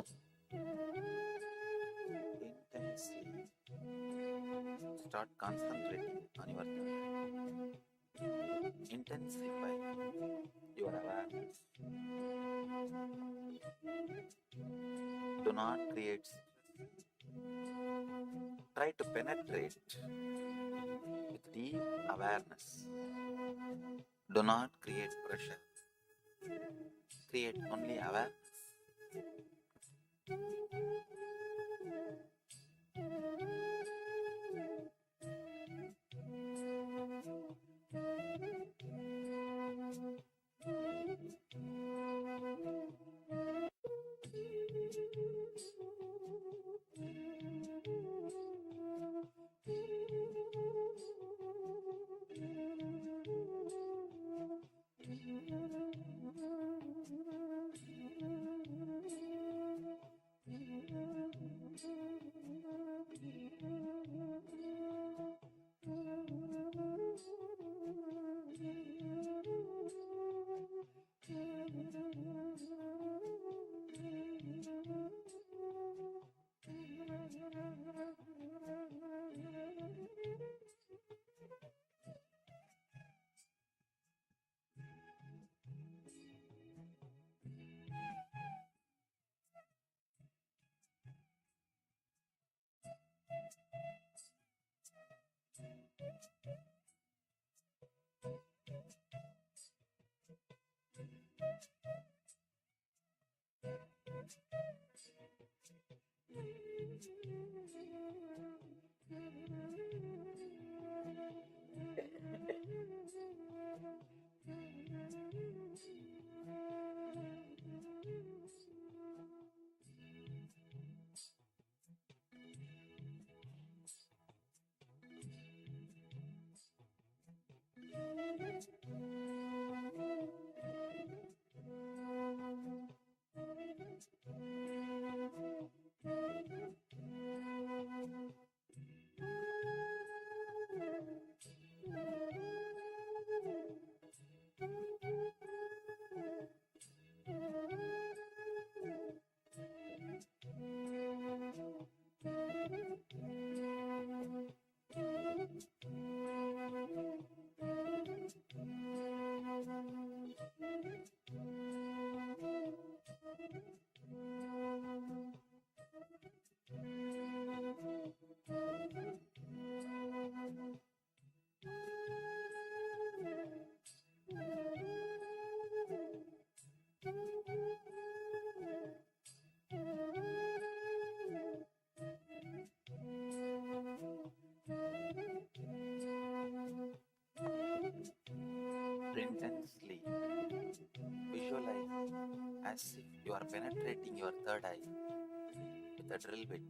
intensely, start concentrating on your thought. Intensify your awareness. Do not create stress. Try to penetrate with deep awareness. Do not create pressure. Create only awareness. intensely. Visualize as if you are penetrating your third eye with a drill bit.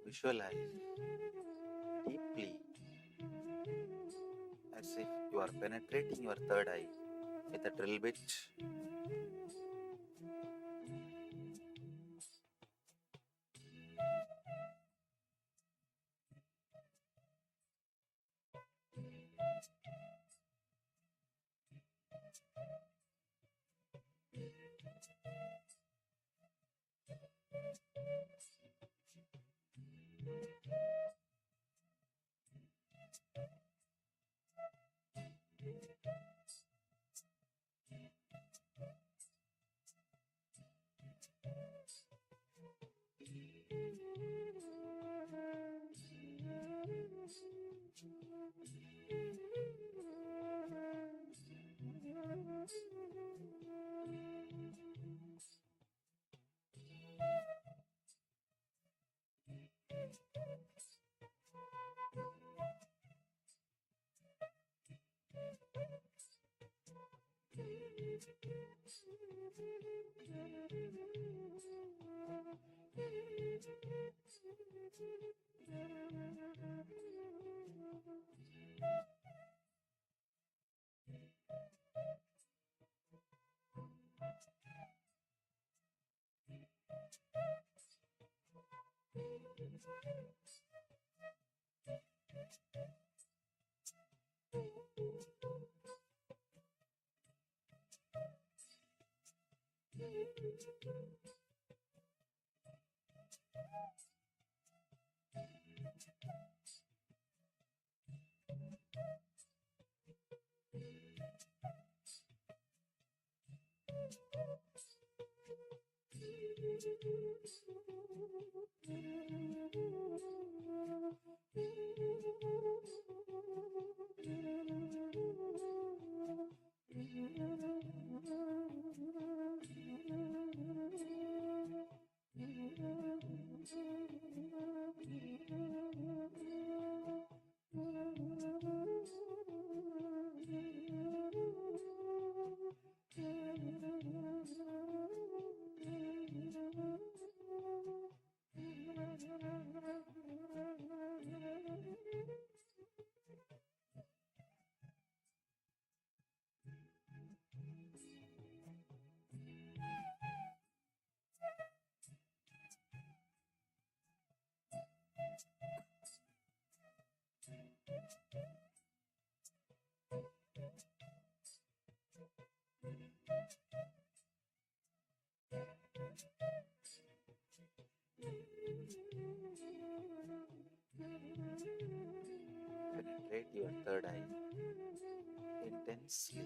Visualize deeply as if you are penetrating your third eye with a drill bit. Penetrate your third eye intensely.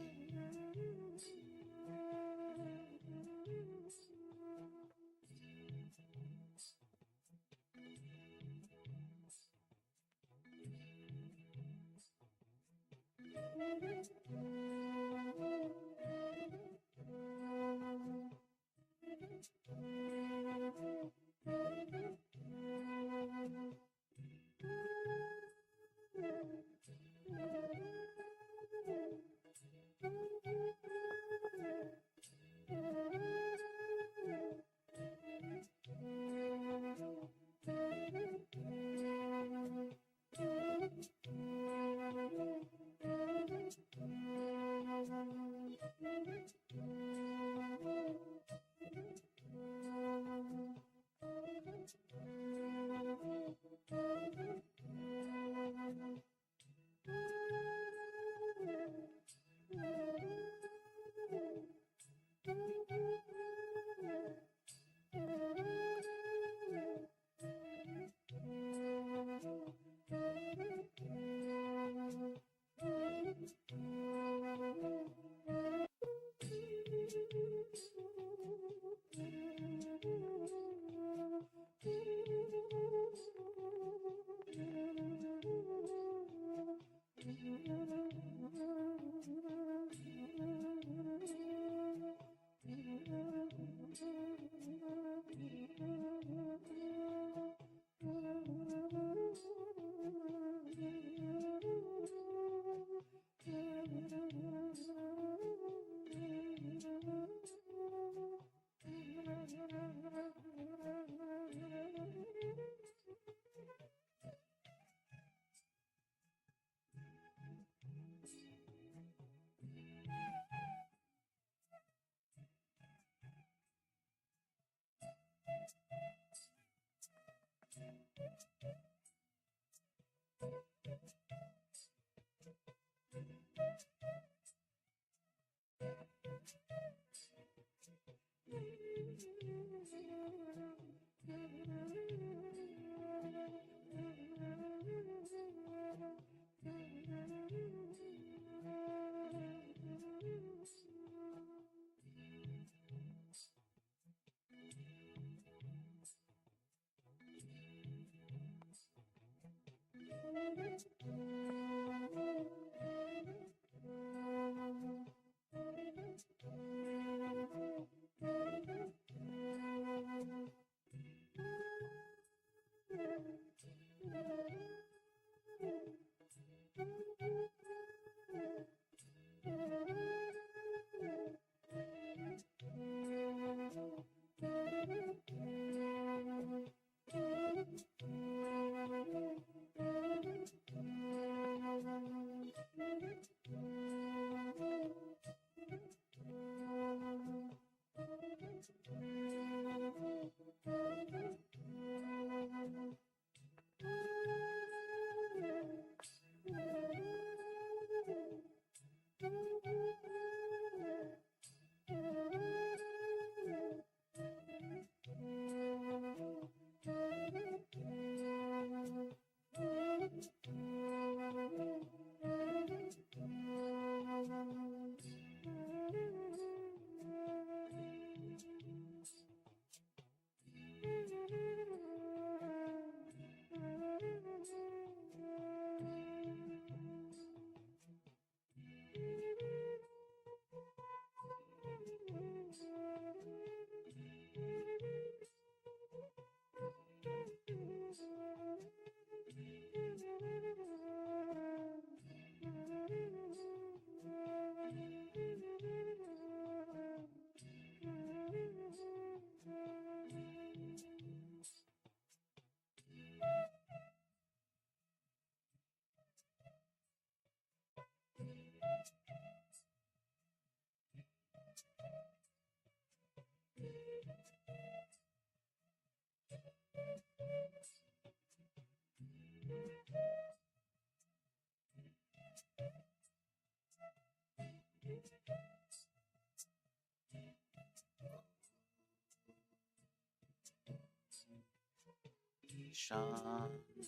Shanti,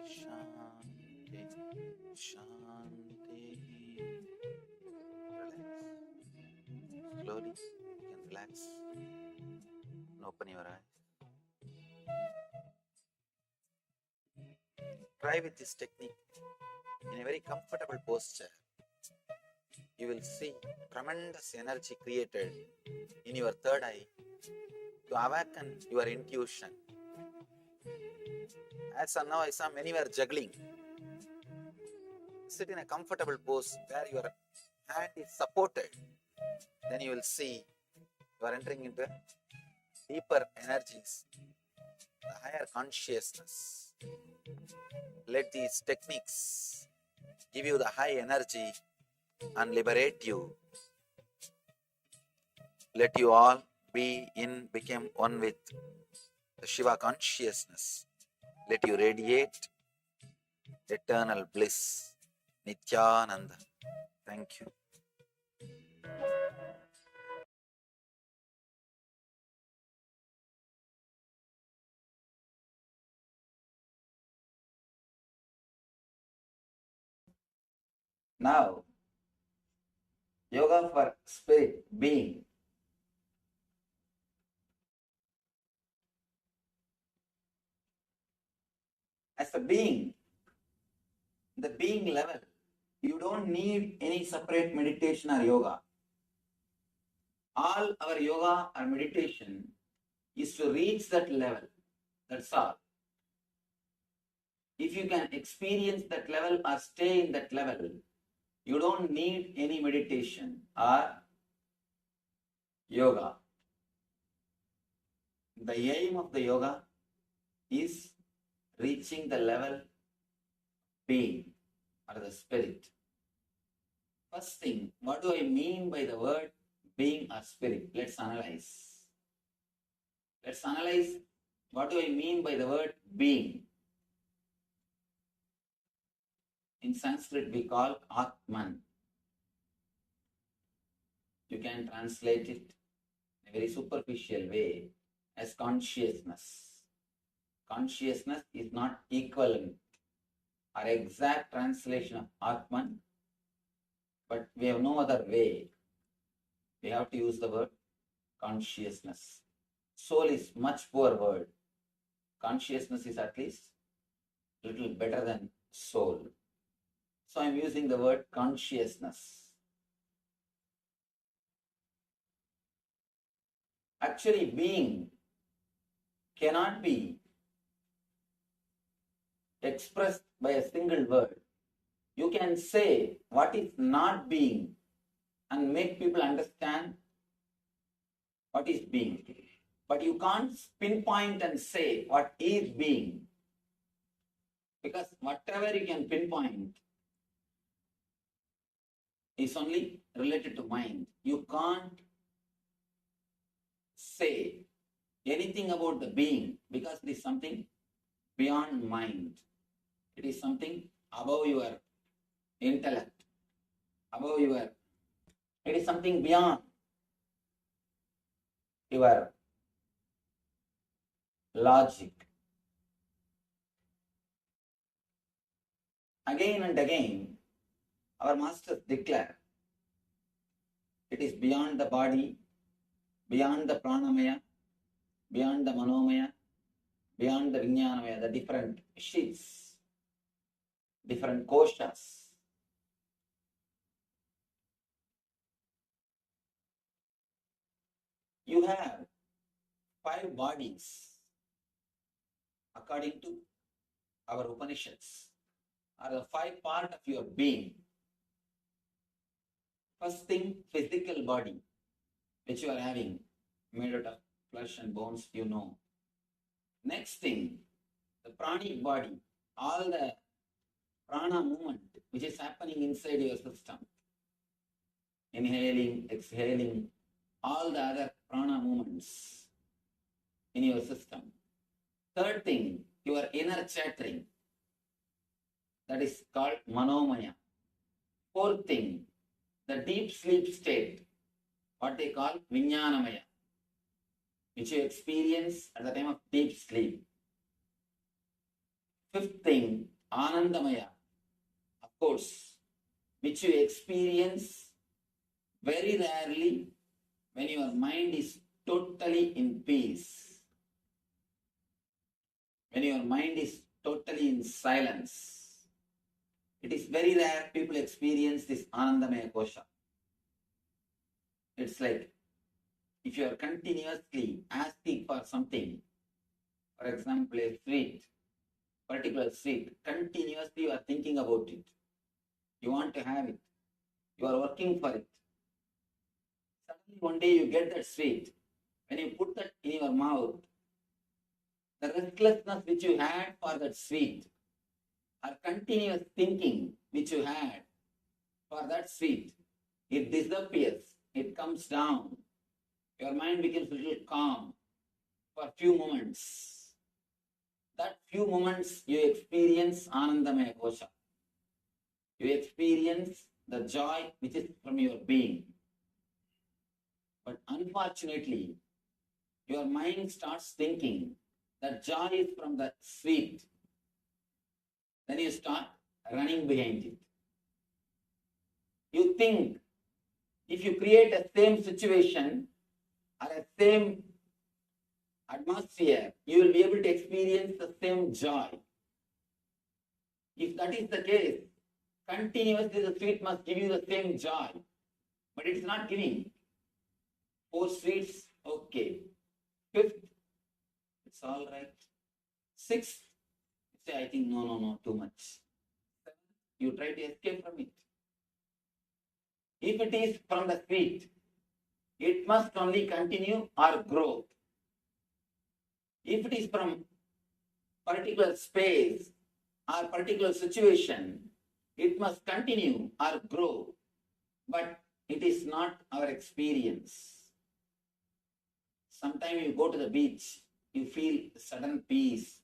Shanti, Shanti. Relax. Slowly, you can relax and open your eyes. Try with this technique in a very comfortable posture. You will see tremendous energy created in your third eye to awaken your intuition. As of now, I saw many were juggling. Sit in a comfortable pose where your hand is supported. Then you will see you are entering into deeper energies, the higher consciousness. Let these techniques give you the high energy and liberate you. Let you all become one with the Shiva consciousness. Let you radiate eternal bliss, Nityananda. Thank you. Now, yoga for spirit, being. As a being, the being level, you don't need any separate meditation or yoga. All our yoga or meditation is to reach that level. That's all. If you can experience that level or stay in that level, you don't need any meditation or yoga. The aim of the yoga is reaching the level being or the spirit. First thing, what do I mean by the word being or spirit? Let's analyze. Let's analyze what do I mean by the word being. In Sanskrit, we call Atman. You can translate it in a very superficial way as consciousness. Consciousness is not equivalent or exact translation of Atman, but we have no other way. We have to use the word consciousness. Soul is much poor word. Consciousness is at least a little better than soul. So I am using the word consciousness. Actually, being cannot be expressed by a single word. You can say what is not being and make people understand what is being. But you can't pinpoint and say what is being. Because whatever you can pinpoint is only related to mind. You can't say anything about the being because it is something beyond mind. It is something above your intellect, it is something beyond your logic. Again and again, our masters declare it is beyond the body, beyond the pranamaya, beyond the manomaya, beyond the vijnanamaya, the different sheets, different koshas. You have 5 bodies according to our Upanishads, are the 5 parts of your being. First thing, physical body, which you are having, made out of flesh and bones, you know. Next thing, the pranic body, all the prana movement which is happening inside your system. Inhaling, exhaling, all the other prana movements in your system. Third thing, your inner chattering, that is called manomaya. Fourth thing, the deep sleep state, what they call Vijnanamaya, which you experience at the time of deep sleep. Fifth thing, Anandamaya, of course, which you experience very rarely when your mind is totally in peace, when your mind is totally in silence. It is very rare people experience this Anandamaya Kosha. It's like if you are continuously asking for something, for example, a sweet, particular sweet, continuously you are thinking about it. You want to have it. You are working for it. Suddenly one day you get that sweet. When you put that in your mouth, the restlessness which you had for that sweet, or continuous thinking which you had for that sweet, it disappears. It comes down. Your mind becomes a little calm for a few moments. That few moments you experience Anandamaya Kosha. You experience the joy which is from your being. But unfortunately, your mind starts thinking that joy is from the sweet. Then you start running behind it. You think if you create a same situation or a same atmosphere, you will be able to experience the same joy. If that is the case, continuously the sweet must give you the same joy. But it is not giving. 4 sweets, okay. 5th, it's all right. 6th, you say, I think, no, too much. 7th, you try to escape from it. If it is from the sweet, it must only continue or grow. If it is from particular space or particular situation, it must continue or grow. But it is not our experience. Sometimes you go to the beach, you feel sudden peace,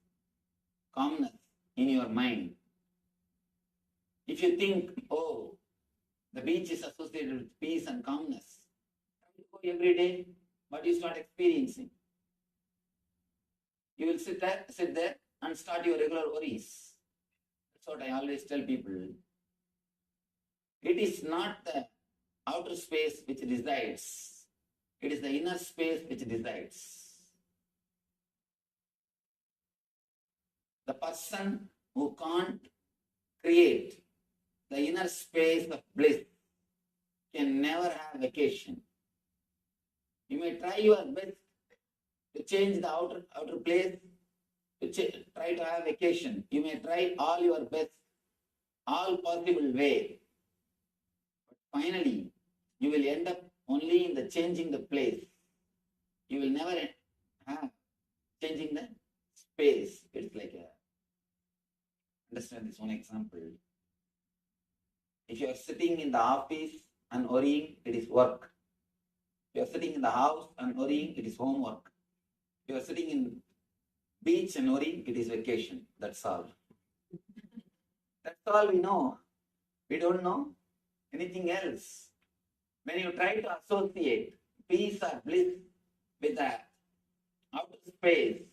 calmness in your mind. If you think, oh, the beach is associated with peace and calmness, you go every day, but you start experiencing. You will sit there and start your regular worries. That's what I always tell people. It is not the outer space which decides. It is the inner space which decides. The person who can't create the inner space of bliss can never have vacation. You may try your best to change the outer place, to try to have vacation. You may try all your best, all possible way. But finally, you will end up only in the changing the place. You will never have changing the space. It's like understand this one example. If you are sitting in the office and worrying, it is work. If you are sitting in the house and worrying, it is homework. If you are sitting in beach and worrying, it is vacation. That's all. That's all we know. We don't know anything else. When you try to associate peace or bliss with the outer space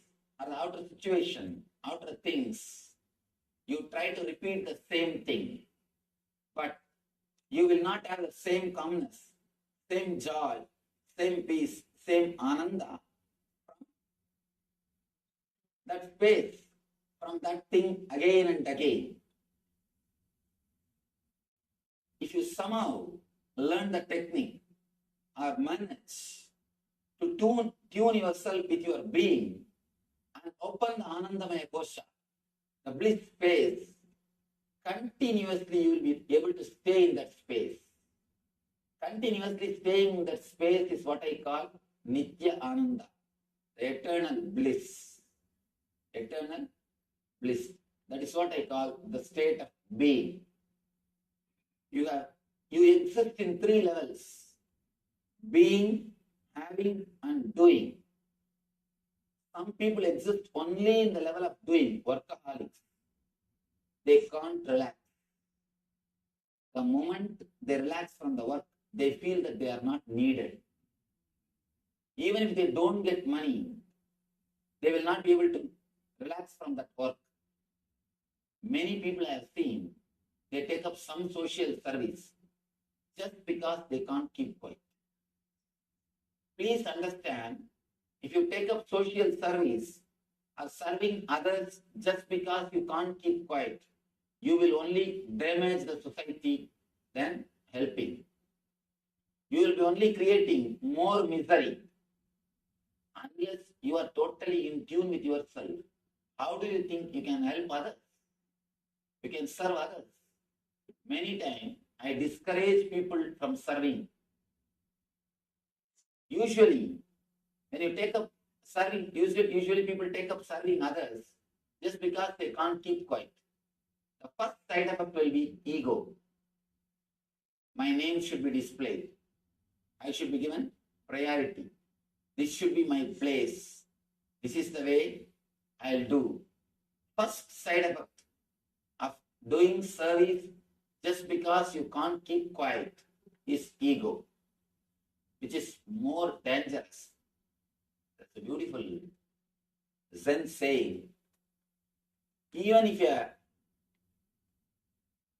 or the outer situation, outer things, you try to repeat the same thing. But you will not have the same calmness, same joy, same peace, same ananda from that space, from that thing again and again. If you somehow learn the technique or manage to tune yourself with your being and open the Anandamaya Kosha, the bliss space, continuously you will be able to stay in that space. Continuously staying in that space is what I call Nitya Ananda, the eternal bliss. Eternal bliss. That is what I call the state of being. You exist in 3 levels: being, having, and doing. Some people exist only in the level of doing, workaholics. They can't relax. The moment they relax from the work, they feel that they are not needed. Even if they don't get money, they will not be able to relax from that work. Many people I have seen, they take up some social service just because they can't keep quiet. Please understand, if you take up social service or serving others just because you can't keep quiet, you will only damage the society than helping. You will be only creating more misery. Unless you are totally in tune with yourself, how do you think you can help others? You can serve others. Many times I discourage people from serving. Usually, when you take up serving, usually people take up serving others just because they can't keep quiet. The first side effect will be ego. My name should be displayed. I should be given priority. This should be my place. This is the way I'll do. First side effect of doing service just because you can't keep quiet is ego, which is more dangerous. That's a beautiful Zen saying. Even if a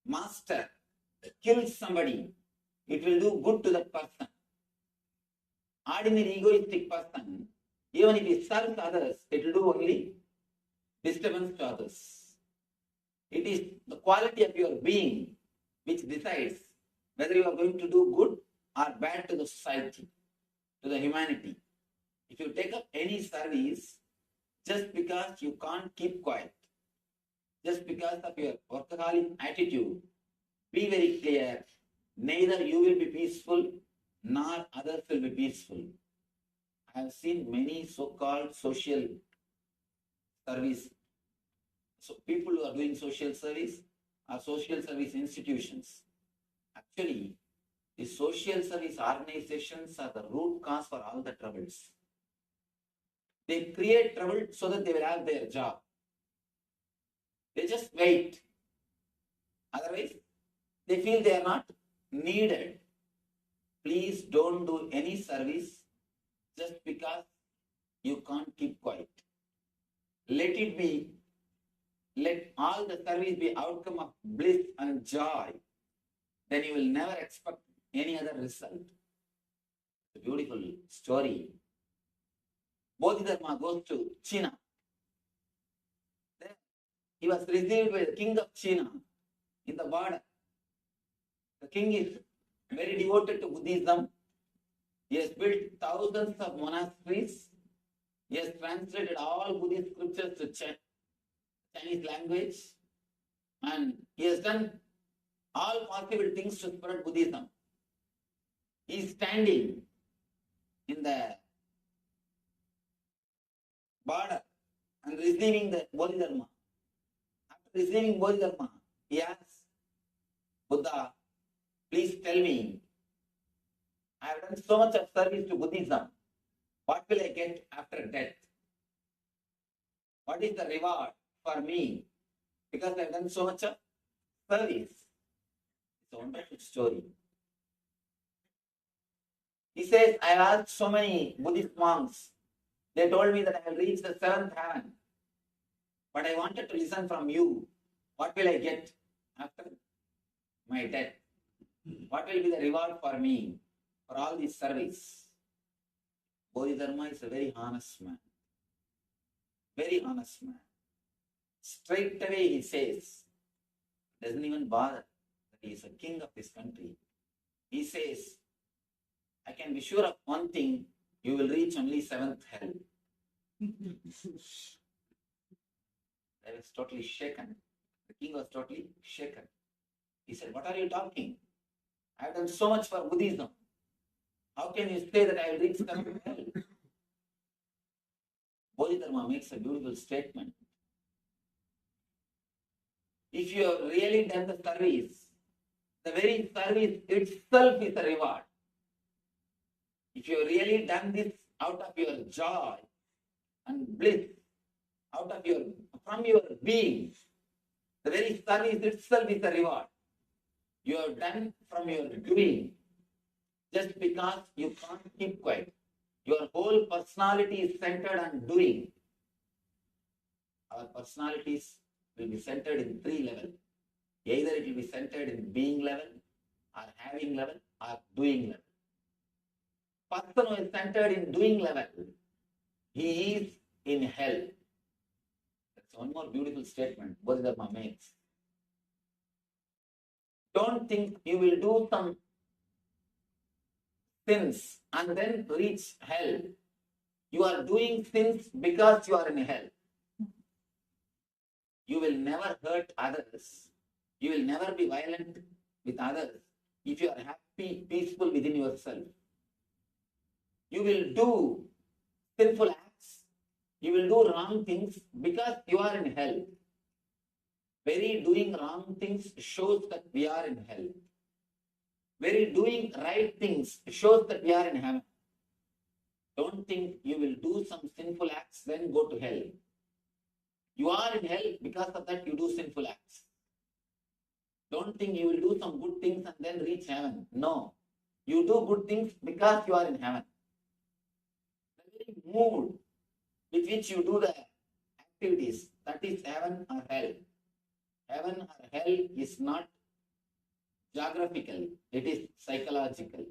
master kills somebody, it will do good to that person. Ordinary egoistic person, even if he serves others, it will do only disturbance to others. It is the quality of your being which decides whether you are going to do good or bad to the society, to the humanity. If you take up any service just because you can't keep quiet, just because of your workaholic attitude, be very clear, neither you will be peaceful nor others will be peaceful. I have seen many so-called social service, so people who are doing social service are social service institutions. Actually, the social service organizations are the root cause for all the troubles. They create trouble so that they will have their job. They just wait. Otherwise, they feel they are not needed. Please don't do any service just because you can't keep quiet. Let it be, let all the service be outcome of bliss and joy. Then you will never expect any other result. It's a beautiful story. Bodhidharma goes to China. Then he was received by the king of China in the border. The king is very devoted to Buddhism. He has built thousands of monasteries. He has translated all Buddhist scriptures to Chinese language. And he has done all possible things to spread Buddhism. He is standing in the border and receiving the Bodhidharma. After receiving Bodhidharma, he asks, Buddha, please tell me, I have done so much of service to Buddhism. What will I get after death? What is the reward for me? Because I have done so much of service. It's a wonderful story. He says, I asked so many Buddhist monks. They told me that I have reached the seventh heaven. But I wanted to listen from you. What will I get after my death? What will be the reward for me for all this service? Bodhidharma is a very honest man. Very honest man. Straight away he says, doesn't even bother that he is a king of this country. He says, I can be sure of one thing, you will reach only seventh hell. I was totally shaken. The king was totally shaken. He said, what are you talking? I have done so much for Buddhism. How can you say that I will reach seventh hell? Bodhidharma makes a beautiful statement. If you have really done the service, the very service itself is a reward. If you have really done this out of your joy and bliss, from your being, the very service itself is a reward. You have done from your doing just because you can't keep quiet. Your whole personality is centered on doing. Our personalities will be centered in three levels. Either it will be centered in being level, or having level, or doing level. Person who is centered in doing level, he is in hell. That's one more beautiful statement. Bodhidharma makes. Don't think you will do some sins and then reach hell. You are doing sins because you are in hell. You will never hurt others. You will never be violent with others if you are happy, peaceful within yourself. You will do sinful acts. You will do wrong things because you are in hell. Very doing wrong things shows that we are in hell. Very doing right things shows that we are in heaven. Don't think you will do some sinful acts, then go to hell. You are in hell because of that you do sinful acts. Don't think you will do some good things and then reach heaven. No. You do good things because you are in heaven. The very mood with which you do the activities, that is heaven or hell. Heaven or hell is not geographical, it is psychological.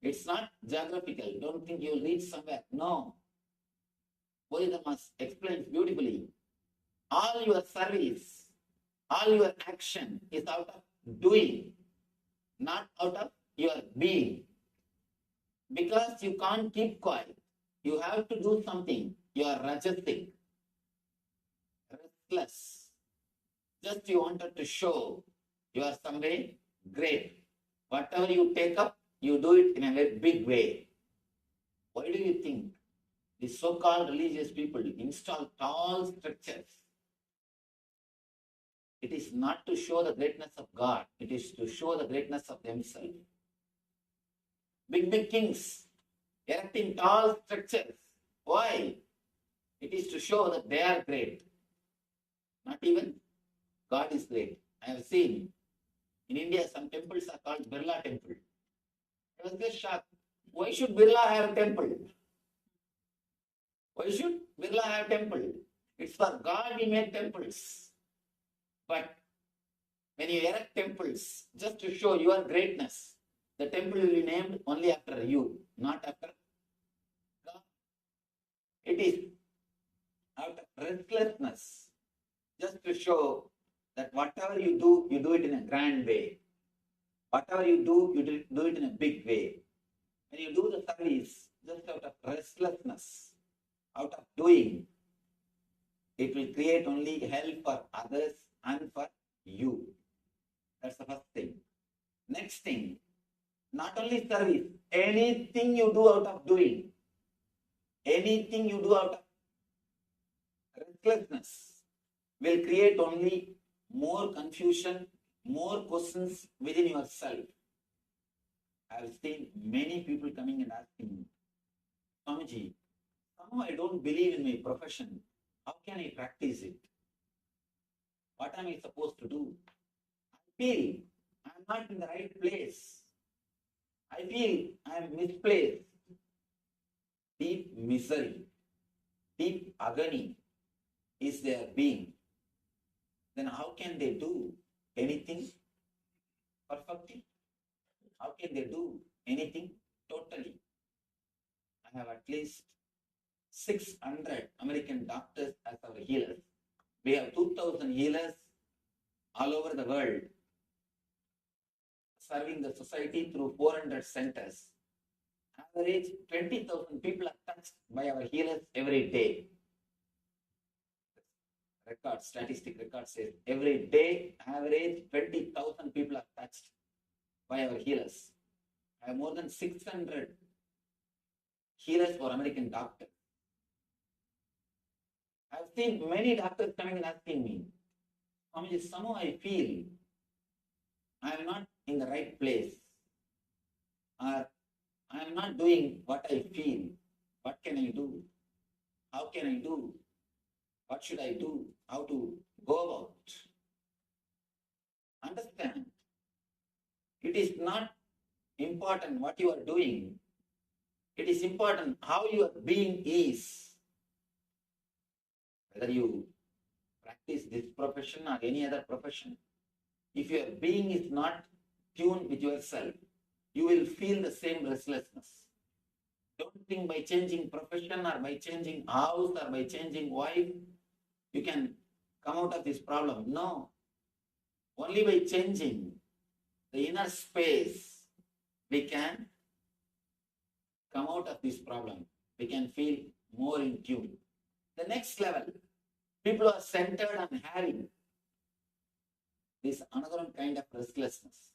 It's not geographical. Don't think you will reach somewhere. No. Bodhidharma explains beautifully. All your service, all your action is out of doing, not out of your being. Because you can't keep quiet. You have to do something. You are rajasic, restless. Just you wanted to show you are some way great. Whatever you take up, you do it in a very big way. Why do you think the so-called religious people install tall structures? It is not to show the greatness of God. It is to show the greatness of themselves. Big kings erecting tall structures. Why? It is to show that they are great. Not even God is great. I have seen in India some temples are called Birla Temple. I was just shocked. Why should Birla have a temple? Why should Birla have a temple? It's for God we make temples. But when you erect temples, just to show your greatness, the temple will be named only after you, not after God. It is out of restlessness, just to show that whatever you do it in a grand way. Whatever you do it in a big way. When you do the service, just out of restlessness, out of doing, it will create only hell for others and for you. That's the first thing. Next thing, not only service, anything you do out of doing, anything you do out of restlessness will create only more confusion, more questions within yourself. I have seen many people coming and asking me, Swamiji, somehow I don't believe in my profession. How can I practice it? What am I supposed to do? I feel I am not in the right place. I feel I am misplaced. Deep misery, deep agony is their being. Then how can they do anything perfectly? How can they do anything totally? I have at least 600 American doctors as our healers. We have 2,000 healers all over the world, serving the society through 400 centers. Average 20,000 people are touched by our healers every day. Statistic record says every day, average 20,000 people are touched by our healers. I have more than 600 healers for American doctors. I have seen many doctors coming and asking me, Swamiji, somehow I feel I am not in the right place, or I am not doing what I feel. What can I do? How can I do? What should I do? How to go about? Understand, It is not important what you are doing. It is important how your being is. Whether you practice this profession or any other profession, if your being is not tuned with yourself, you will feel the same restlessness. Don't think by changing profession or by changing house or by changing wife, you can come out of this problem. No. Only by changing the inner space, we can come out of this problem. We can feel more in tune. The next level, people are centered on having this another kind of restlessness.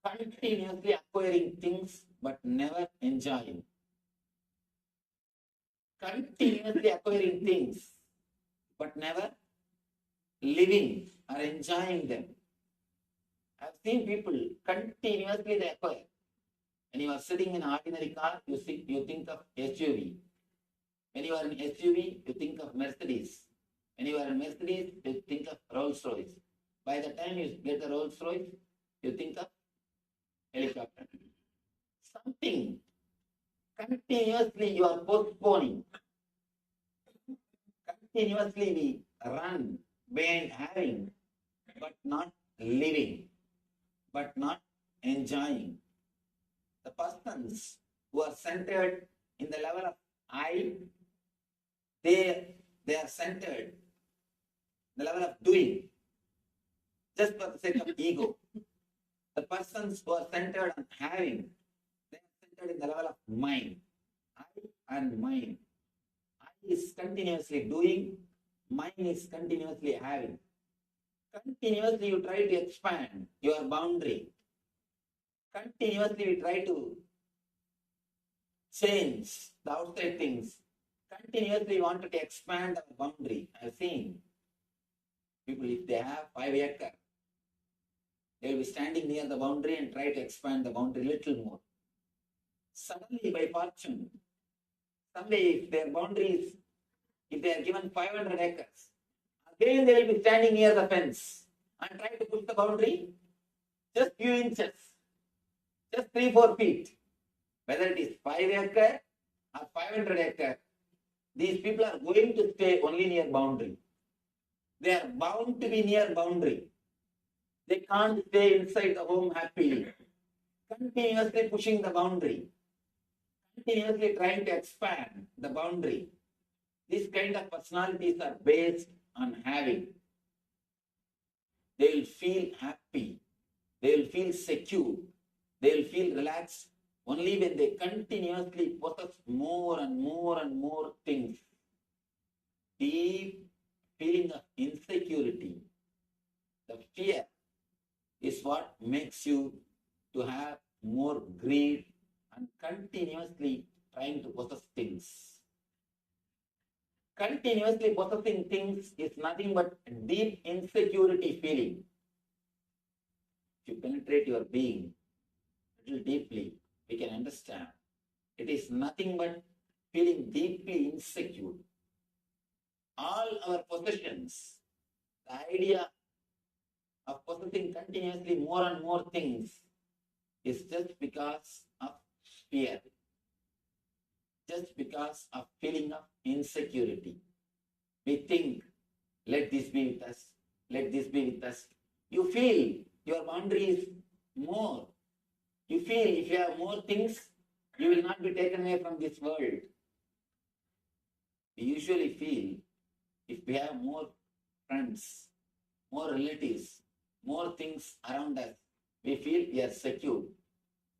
Continuously acquiring things but never enjoying. Continuously acquiring things but never living or enjoying them. I've seen people continuously they acquire. When you are sitting in an ordinary car, you think of SUV. When you are in SUV, you think of Mercedes. When you are in Mercedes, you think of Rolls Royce. By the time you get the Rolls Royce, you think of helicopter. Something continuously you are postponing. Continuously we run behind having, but not living, but not enjoying. The persons who are centered in the level of I, they are centered in the level of doing, just for the sake of ego. The persons who are centered on having, they are centered in the level of mind. I and mind. I is continuously doing, mind is continuously having. Continuously you try to expand your boundary. Continuously we try to change the outside things. Continuously we wanted to expand our boundary. I've seen people, if they have 5 acres, they will be standing near the boundary and try to expand the boundary a little more. Suddenly, by fortune, someday if their boundaries, if they are given 500 acres, again they will be standing near the fence and try to push the boundary just few inches, just 3-4 feet. Whether it is 5 acre or 500 acre, these people are going to stay only near boundary. They are bound to be near boundary. They can't stay inside the home happily. Continuously pushing the boundary. Continuously trying to expand the boundary. These kind of personalities are based on having. They will feel happy. They will feel secure. They will feel relaxed only when they continuously possess more and more and more things. Deep feeling of insecurity, the fear, is what makes you to have more greed and continuously trying to possess things. Continuously possessing things is nothing but deep insecurity feeling. If you penetrate your being a little deeply, we can understand. It is nothing but feeling deeply insecure. All our possessions, the idea of possessing continuously more and more things is just because of fear, just because of feeling of insecurity. We think, let this be with us, let this be with us. You feel your boundary is more. You feel if you have more things, you will not be taken away from this world. We usually feel if we have more friends, more relatives, more things around us, we feel we are secure.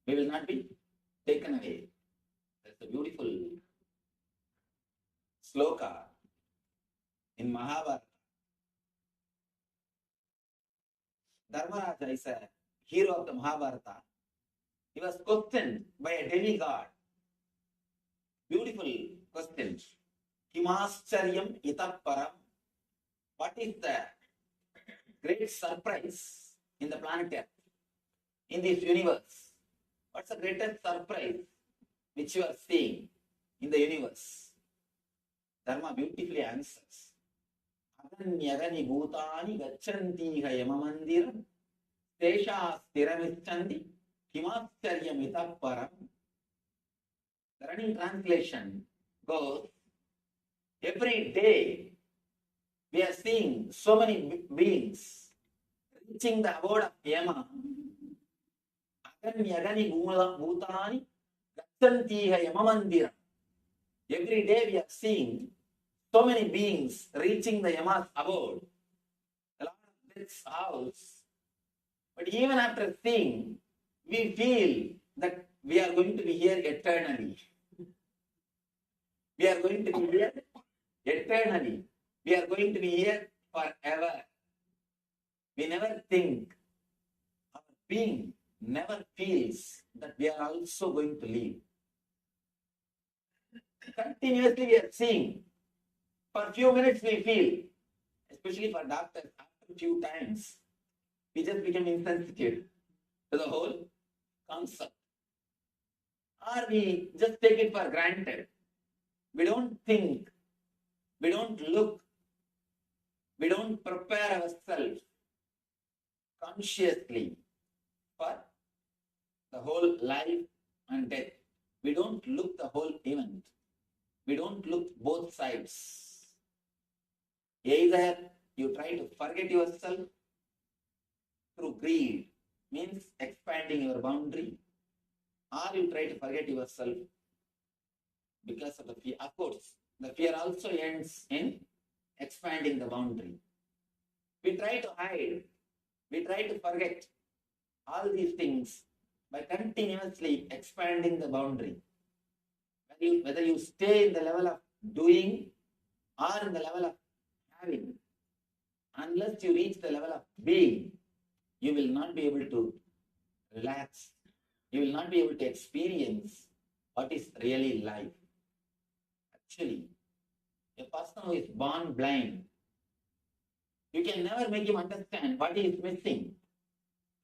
We will not be taken away. That's a beautiful sloka in Mahabharata. Dharmaraja is a hero of the Mahabharata. He was questioned by a demigod. Beautiful question. Kimascharyam itah param. What is the great surprise in the planet Earth, in this universe? What's the greatest surprise which you are seeing in the universe? Dharma beautifully answers. Aganyagani bhutani gacchantiha yamamandiram Tesha Sthiramischandi Kimascharyamitah Param. The running translation goes, every day we are seeing so many beings reaching the abode of Yama. Agani Agani Bhutani Gatsantiha Yamamandiram. Every day we are seeing so many beings reaching the Yama's abode, the Lord of Death's house. But even after seeing, we feel that we are going to be here eternally. We are going to be here eternally. We are going to be here forever. We never think, our being never feels that we are also going to leave. Continuously we are seeing. For a few minutes we feel, especially for doctors, after a few times, we just become insensitive to the whole concept. Or we just take it for granted. We don't think, we don't look, we don't prepare ourselves consciously for the whole life and death. We don't look the whole event. We don't look both sides. Either you try to forget yourself through greed, means expanding your boundary, or you try to forget yourself because of the fear. Of course, the fear also ends in expanding the boundary. We try to hide, we try to forget all these things by continuously expanding the boundary. Whether you stay in the level of doing or in the level of having, unless you reach the level of being, you will not be able to relax. You will not be able to experience what is really life. Actually, a person who is born blind, you can never make him understand what he is missing.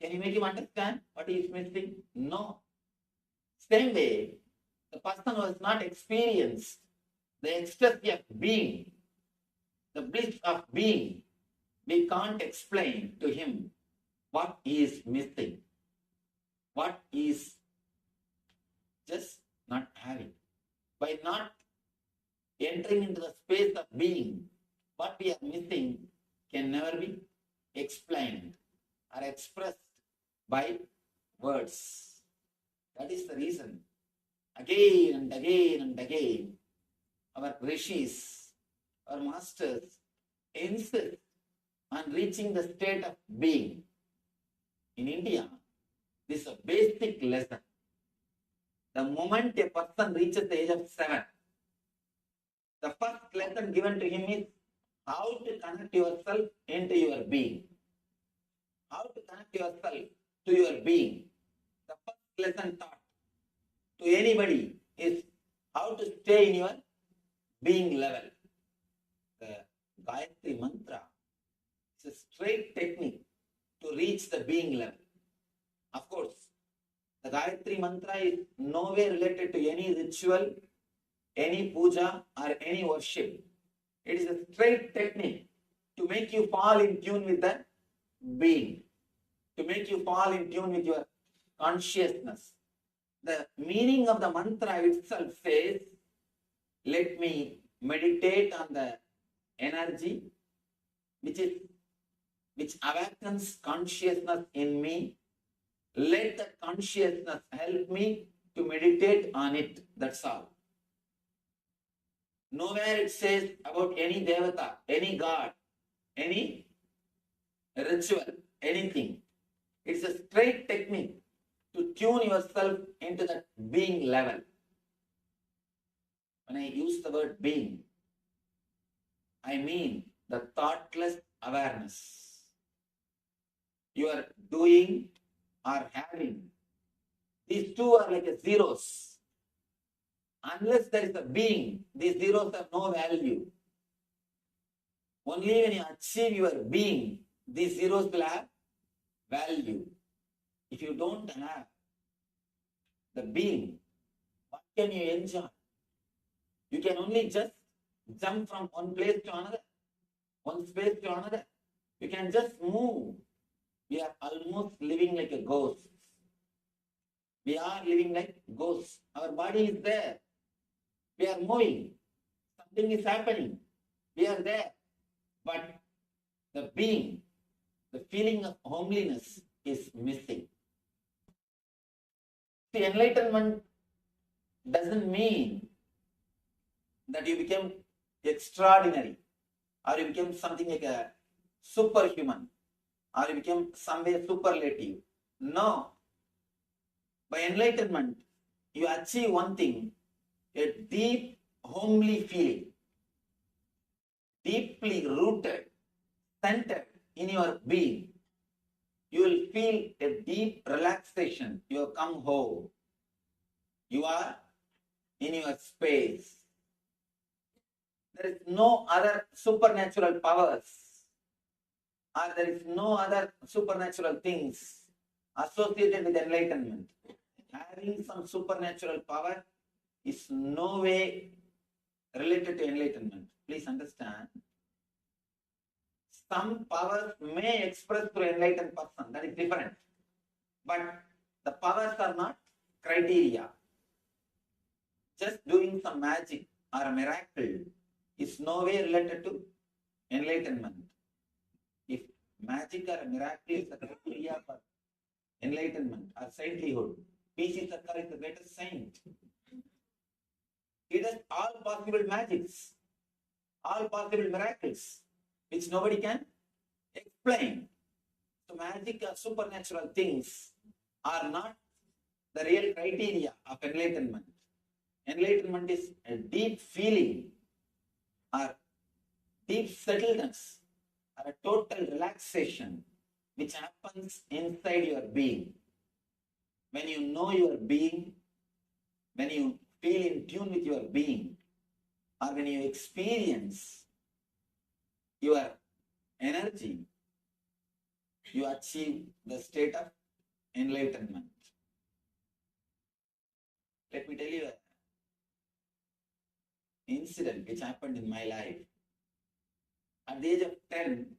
Can you make him understand what he is missing? No. Same way, the person who has not experienced the ecstasy of being, the bliss of being, we can't explain to him what he is missing, what he is just not having. By not entering into the space of being, what we are missing can never be explained or expressed by words. That is the reason. Again and again and again, our rishis, our masters insist on reaching the state of being. In India, this is a basic lesson. The moment a person reaches the age of 7, the first lesson given to him is how to connect yourself into your being. How to connect yourself to your being. The first lesson taught to anybody is how to stay in your being level. The Gayatri Mantra is a straight technique to reach the being level. Of course, the Gayatri Mantra is nowhere related to any ritual, any puja or any worship. It is a straight technique to make you fall in tune with the being, to make you fall in tune with your consciousness. The meaning of the mantra itself says, let me meditate on the energy which awakens consciousness in me. Let the consciousness help me to meditate on it. That's all. Nowhere it says about any devata, any god, any ritual, anything. It's a straight technique to tune yourself into that being level. When I use the word being, I mean the thoughtless awareness. You are doing or having. These two are like a zeros. Unless there is a being, these zeros have no value. Only when you achieve your being, these zeros will have value. If you don't have the being, what can you enjoy? You can only just jump from one place to another, one space to another. You can just move We are almost living like a ghost. We are living like ghosts. Our body is there. We are moving. Something is happening. We are there. But the being, the feeling of homeliness is missing. The enlightenment doesn't mean that you become extraordinary or you become something like a superhuman or you become some way superlative. No. By enlightenment, you achieve one thing, a deep, homely feeling, deeply rooted, centered in your being. You will feel a deep relaxation. You have come home. You are in your space. There is no other supernatural powers or there is no other supernatural things associated with enlightenment. Having some supernatural power is no way related to enlightenment. Please understand. Some powers may express through enlightened person, that is different. But the powers are not criteria. Just doing some magic or a miracle is no way related to enlightenment. If magic or a miracle is the criteria for enlightenment or saintlyhood, P.C. Sarkar is the greatest saint. He does all possible magics, all possible miracles, which nobody can explain. So magic or supernatural things are not the real criteria of enlightenment. Enlightenment is a deep feeling or deep settledness or a total relaxation which happens inside your being. When you know your being, when you feel in tune with your being, or when you experience your energy, you achieve the state of enlightenment. Let me tell you an incident which happened in my life. At the age of 10,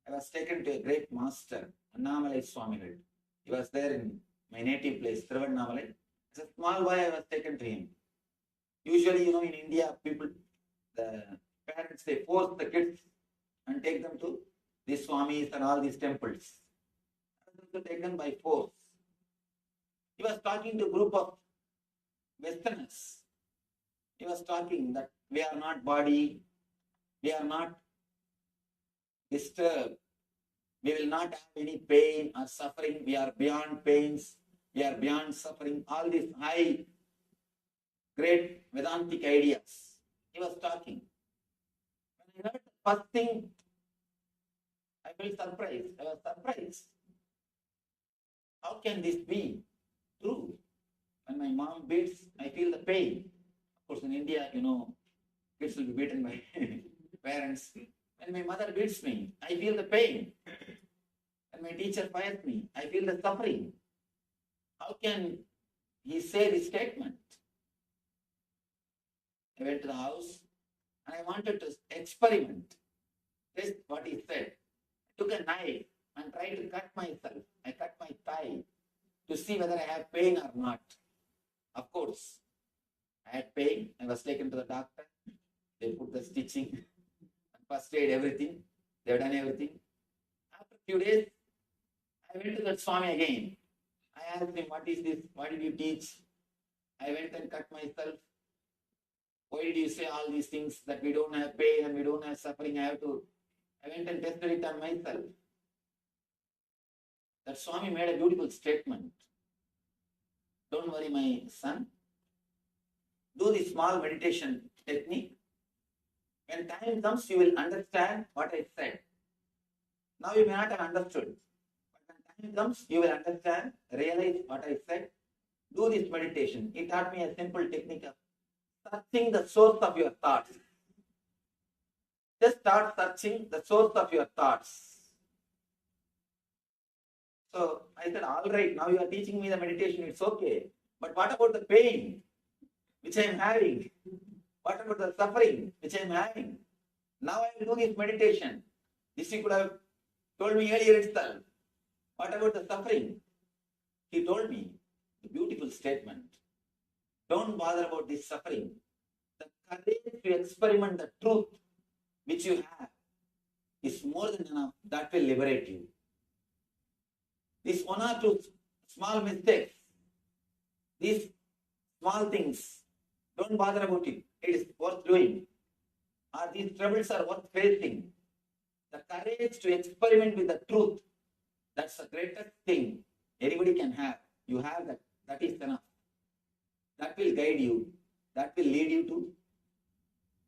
I was taken to a great master, Annamalai Swamigal. He was there in my native place, Thiruvannamalai. As a small boy, I was taken to him. Usually, in India, the parents, they force the kids and take them to these Swamis and all these temples. I was also taken by force. He was talking to a group of Westerners. He was talking that we are not body, we are not disturbed, we will not have any pain or suffering, we are beyond pains, we are beyond suffering, all these high, great Vedantic ideas. He was talking. When I heard the first thing, I felt surprised. I was surprised. How can this be true? When my mom beats, I feel the pain. Of course, in India, kids will be beaten by parents. When my mother beats me, I feel the pain. When my teacher fires me, I feel the suffering. How can he say this statement? I went to the house and I wanted to experiment. Test what he said. I took a knife and tried to cut myself. I cut my thigh to see whether I have pain or not. Of course, I had pain. I was taken to the doctor. They put the stitching, first aid, everything. They have done everything. After a few days, I went to that Swami again. I asked him, what is this? What did you teach? I went and cut myself. Why did you say all these things that we don't have pain and we don't have suffering? I went and tested it on myself. That Swami made a beautiful statement. Don't worry, my son. Do the small meditation technique. When time comes, you will understand what I said. Now you may not have understood. But when time comes, you will understand, realize what I said. Do this meditation. He taught me a simple technique of searching the source of your thoughts. Just start searching the source of your thoughts. So I said, all right, now you are teaching me the meditation, it's okay. But what about the pain which I am having? What about the suffering which I am having? Now I will do this meditation. This you could have told me earlier itself. What about the suffering? He told me a beautiful statement. Don't bother about this suffering. The courage to experiment the truth which you have is more than enough. That will liberate you. These one or two small mistakes, these small things, don't bother about it. It is worth doing. Or these troubles are worth facing. The courage to experiment with the truth, that's the greatest thing anybody can have. You have that. That is enough. That will guide you. That will lead you to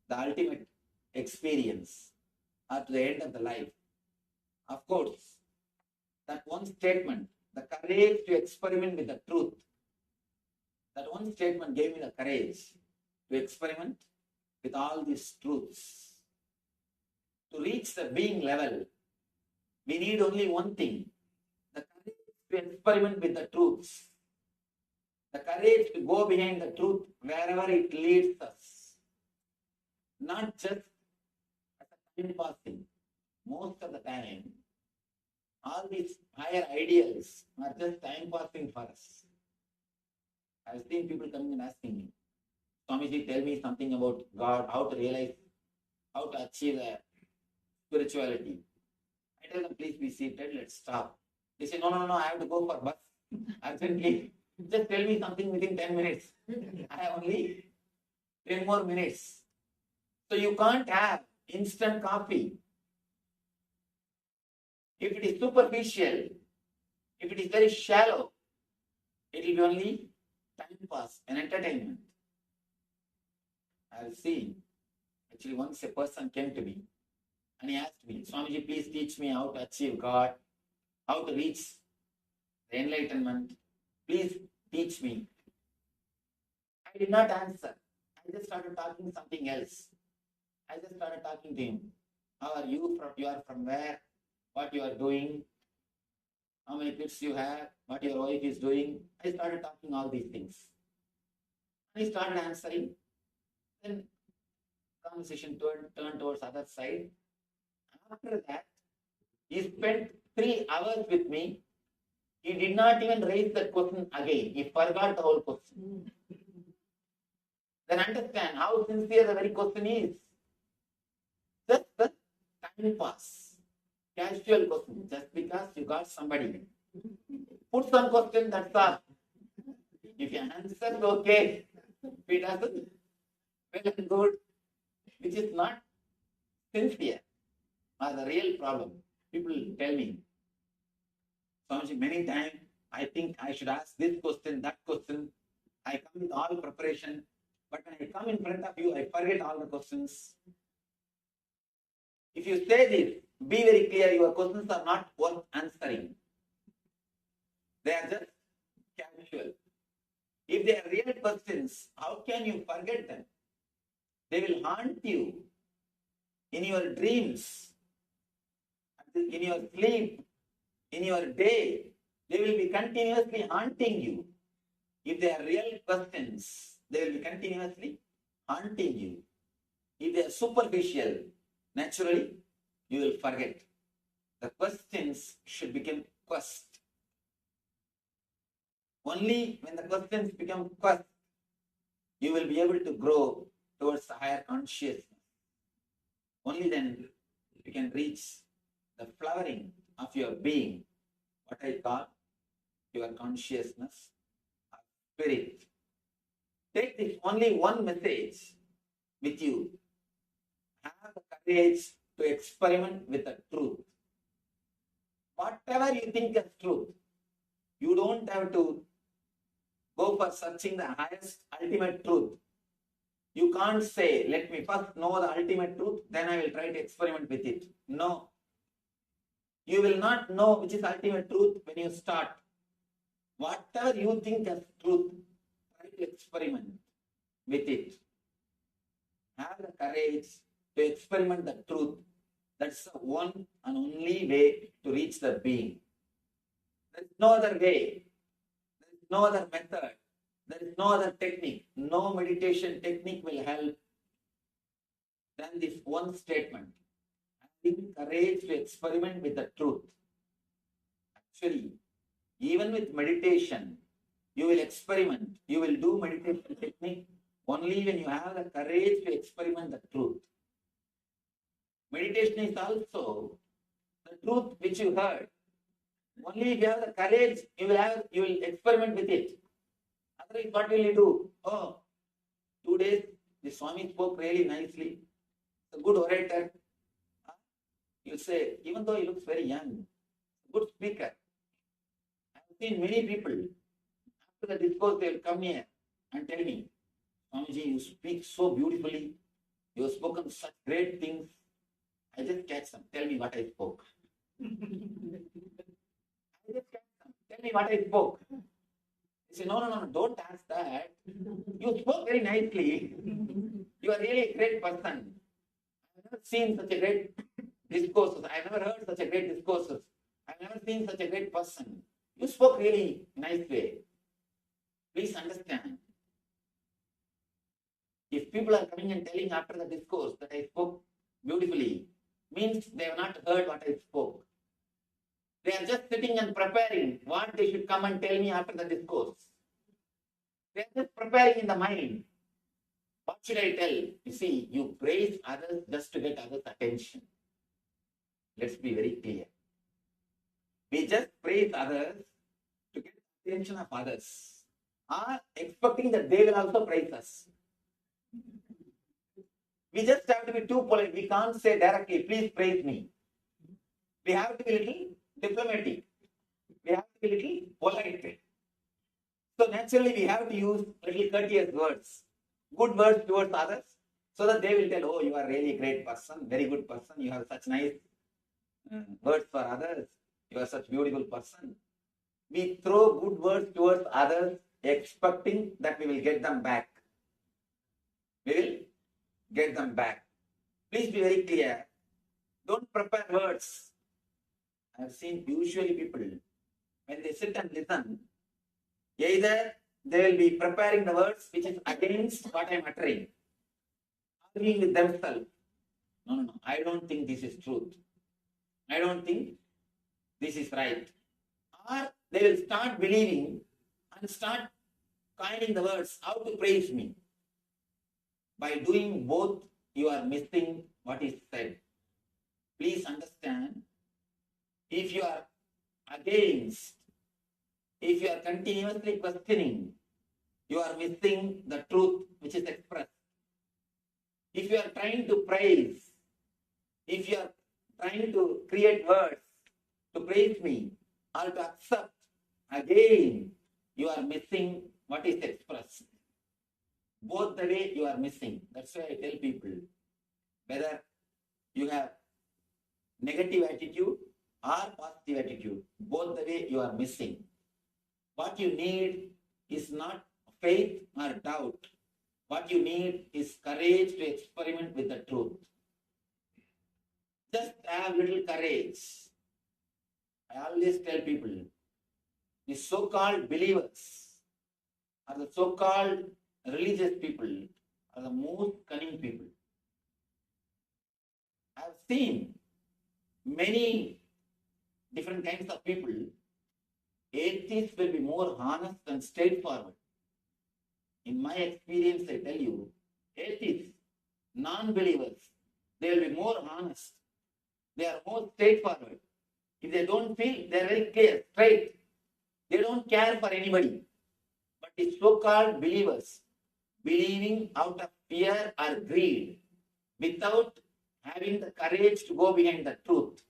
the ultimate experience or to the end of the life. Of course, that one statement, the courage to experiment with the truth, that one statement gave me the courage to experiment with all these truths. To reach the being level, we need only one thing, the courage to experiment with the truths, the courage to go behind the truth wherever it leads us, not just as a time passing. Most of the time, all these higher ideals are just time passing for us. I've seen people coming and asking me, Swamiji, tell me something about God, how to realize, how to achieve the spirituality. I tell them, please be seated, let's stop. They say, no, I have to go for bus urgently. Just tell me something within 10 minutes. I have only 10 more minutes. So you can't have instant coffee. If it is superficial, if it is very shallow, it will be only time pass and entertainment. I have seen, actually once a person came to me and he asked me, Swamiji, please teach me how to achieve God, how to reach the enlightenment. Please teach me. I did not answer. I just started talking something else. I just started talking to him. How are you from? You are from where? What you are doing? How many kids you have? What your wife is doing? I started talking all these things. And he started answering. Then conversation turned towards other side. After that, he spent 3 hours with me. He did not even raise that question again. He forgot the whole question. Then understand how sincere the very question is. Just the time pass. Casual question. Just because you got somebody. Put some question, that's all. If you answer, okay. If it doesn't, well and good. Which is not sincere. Or the real problem. People tell me, Swamiji, many times I think I should ask this question, that question. I come with all preparation, but when I come in front of you, I forget all the questions. If you say this, be very clear, your questions are not worth answering. They are just casual. If they are real questions, how can you forget them? They will haunt you in your dreams, in your sleep, in your day. They will be continuously haunting you. If they are real questions, they will be continuously haunting you. If they are superficial, naturally, you will forget. The questions should become quest. Only when the questions become quest, you will be able to grow towards the higher consciousness. Only then you can reach the flowering of your being, what I call your consciousness, spirit. Take this only one message with you. Have the courage to experiment with the truth. Whatever you think is truth, you don't have to go for searching the highest ultimate truth. You can't say, let me first know the ultimate truth, then I will try to experiment with it. No. You will not know which is ultimate truth when you start. Whatever you think as truth, try to experiment with it. Have the courage to experiment the truth. That's the one and only way to reach the being. There is no other way. There is no other method. There is no other technique. No meditation technique will help than this one statement. Having courage to experiment with the truth. Actually, even with meditation, you will experiment. You will do meditation technique only when you have the courage to experiment the truth. Meditation is also the truth which you heard. Only if you have the courage, you will experiment with it. Otherwise, what will you do? Oh, 2 days, the Swami spoke really nicely. A good orator. You say, even though he looks very young, good speaker. I have seen many people, after the discourse, they will come here and tell me, Swamiji, you speak so beautifully. You have spoken such great things. I just catch them. Tell me what I spoke. I just catch them. Tell me what I spoke. They say, no, don't ask that. You spoke very nicely. You are really a great person. I have never seen such a great discourses. I have never heard such a great discourses. I have never seen such a great person. You spoke really nice way. Please understand. If people are coming and telling after the discourse that I spoke beautifully, means they have not heard what I spoke. They are just sitting and preparing what they should come and tell me after the discourse. They are just preparing in the mind. What should I tell? You see, you praise others just to get others' attention. Let's be very clear. We just praise others to get the attention of others, or expecting that they will also praise us. We just have to be too polite. We can't say directly, please praise me. We have to be a little diplomatic. We have to be a little polite. So naturally, we have to use little courteous words, good words towards others, so that they will tell, oh, you are really a great person, very good person. You have such nice words for others. You are such beautiful person. We throw good words towards others, expecting that we will get them back. We will get them back. Please be very clear. Don't prepare words. I have seen usually people, when they sit and listen, either they will be preparing the words which is against what I am uttering, arguing with themselves. No, I don't think this is truth. I don't think this is right. Or they will start believing and start coining the words how to praise me. By doing both, you are missing what is said. Please understand, if you are against, if you are continuously questioning, you are missing the truth which is expressed. If you are trying to praise, if you are trying to create words to praise me or to accept, again, you are missing what is expressed. Both the way you are missing. That's why I tell people, whether you have negative attitude or positive attitude, both the way you are missing. What you need is not faith or doubt. What you need is courage to experiment with the truth. Just have little courage. I always tell people, the so-called believers or the so-called religious people are the most cunning people. I have seen many different kinds of people. Atheists will be more honest and straightforward. In my experience, I tell you, atheists, non-believers, they will be more honest. They are more straightforward. If they don't feel, they are very clear, straight. They don't care for anybody. But the so-called believers, believing out of fear or greed, without having the courage to go behind the truth,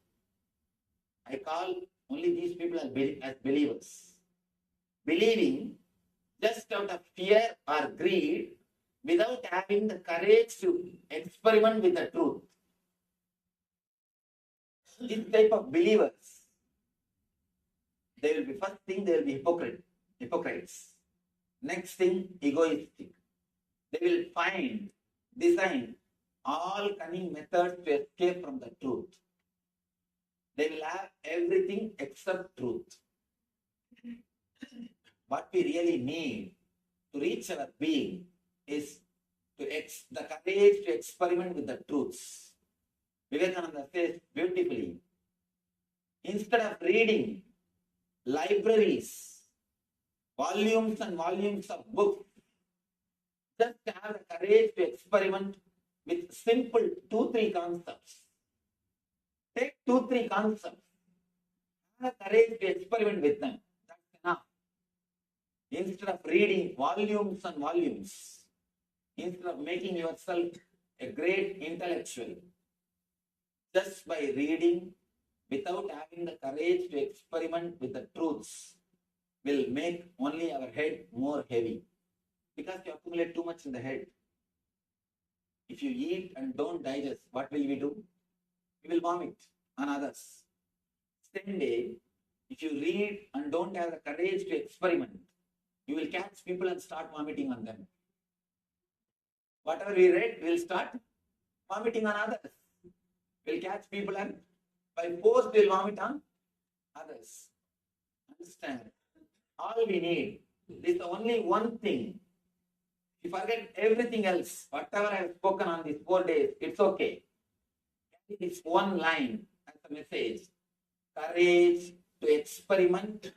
I call only these people as believers. Believing just out of fear or greed, without having the courage to experiment with the truth. This type of believers, they will be, first thing, they will be hypocrites. Next thing, egoistic. They will design all cunning methods to escape from the truth. They will have everything except truth. What we really need to reach our being is the courage to experiment with the truths. Vivekananda says beautifully, instead of reading libraries, volumes and volumes of books. Just have the courage to experiment with simple 2-3 concepts. Take 2-3 concepts. Have the courage to experiment with them. That's enough. Instead of reading volumes and volumes, instead of making yourself a great intellectual, just by reading without having the courage to experiment with the truths will make only our head more heavy, because you accumulate too much in the head. If you eat and don't digest, what will we do? We will vomit on others. Same day, if you read and don't have the courage to experiment, you will catch people and start vomiting on them. Whatever we read, we will start vomiting on others. We'll catch people and by force we'll vomit on others. Understand? All we need is the only one thing. If you forget everything else, whatever I have spoken on these 4 days, it's okay. It's one line as a message. Courage to experiment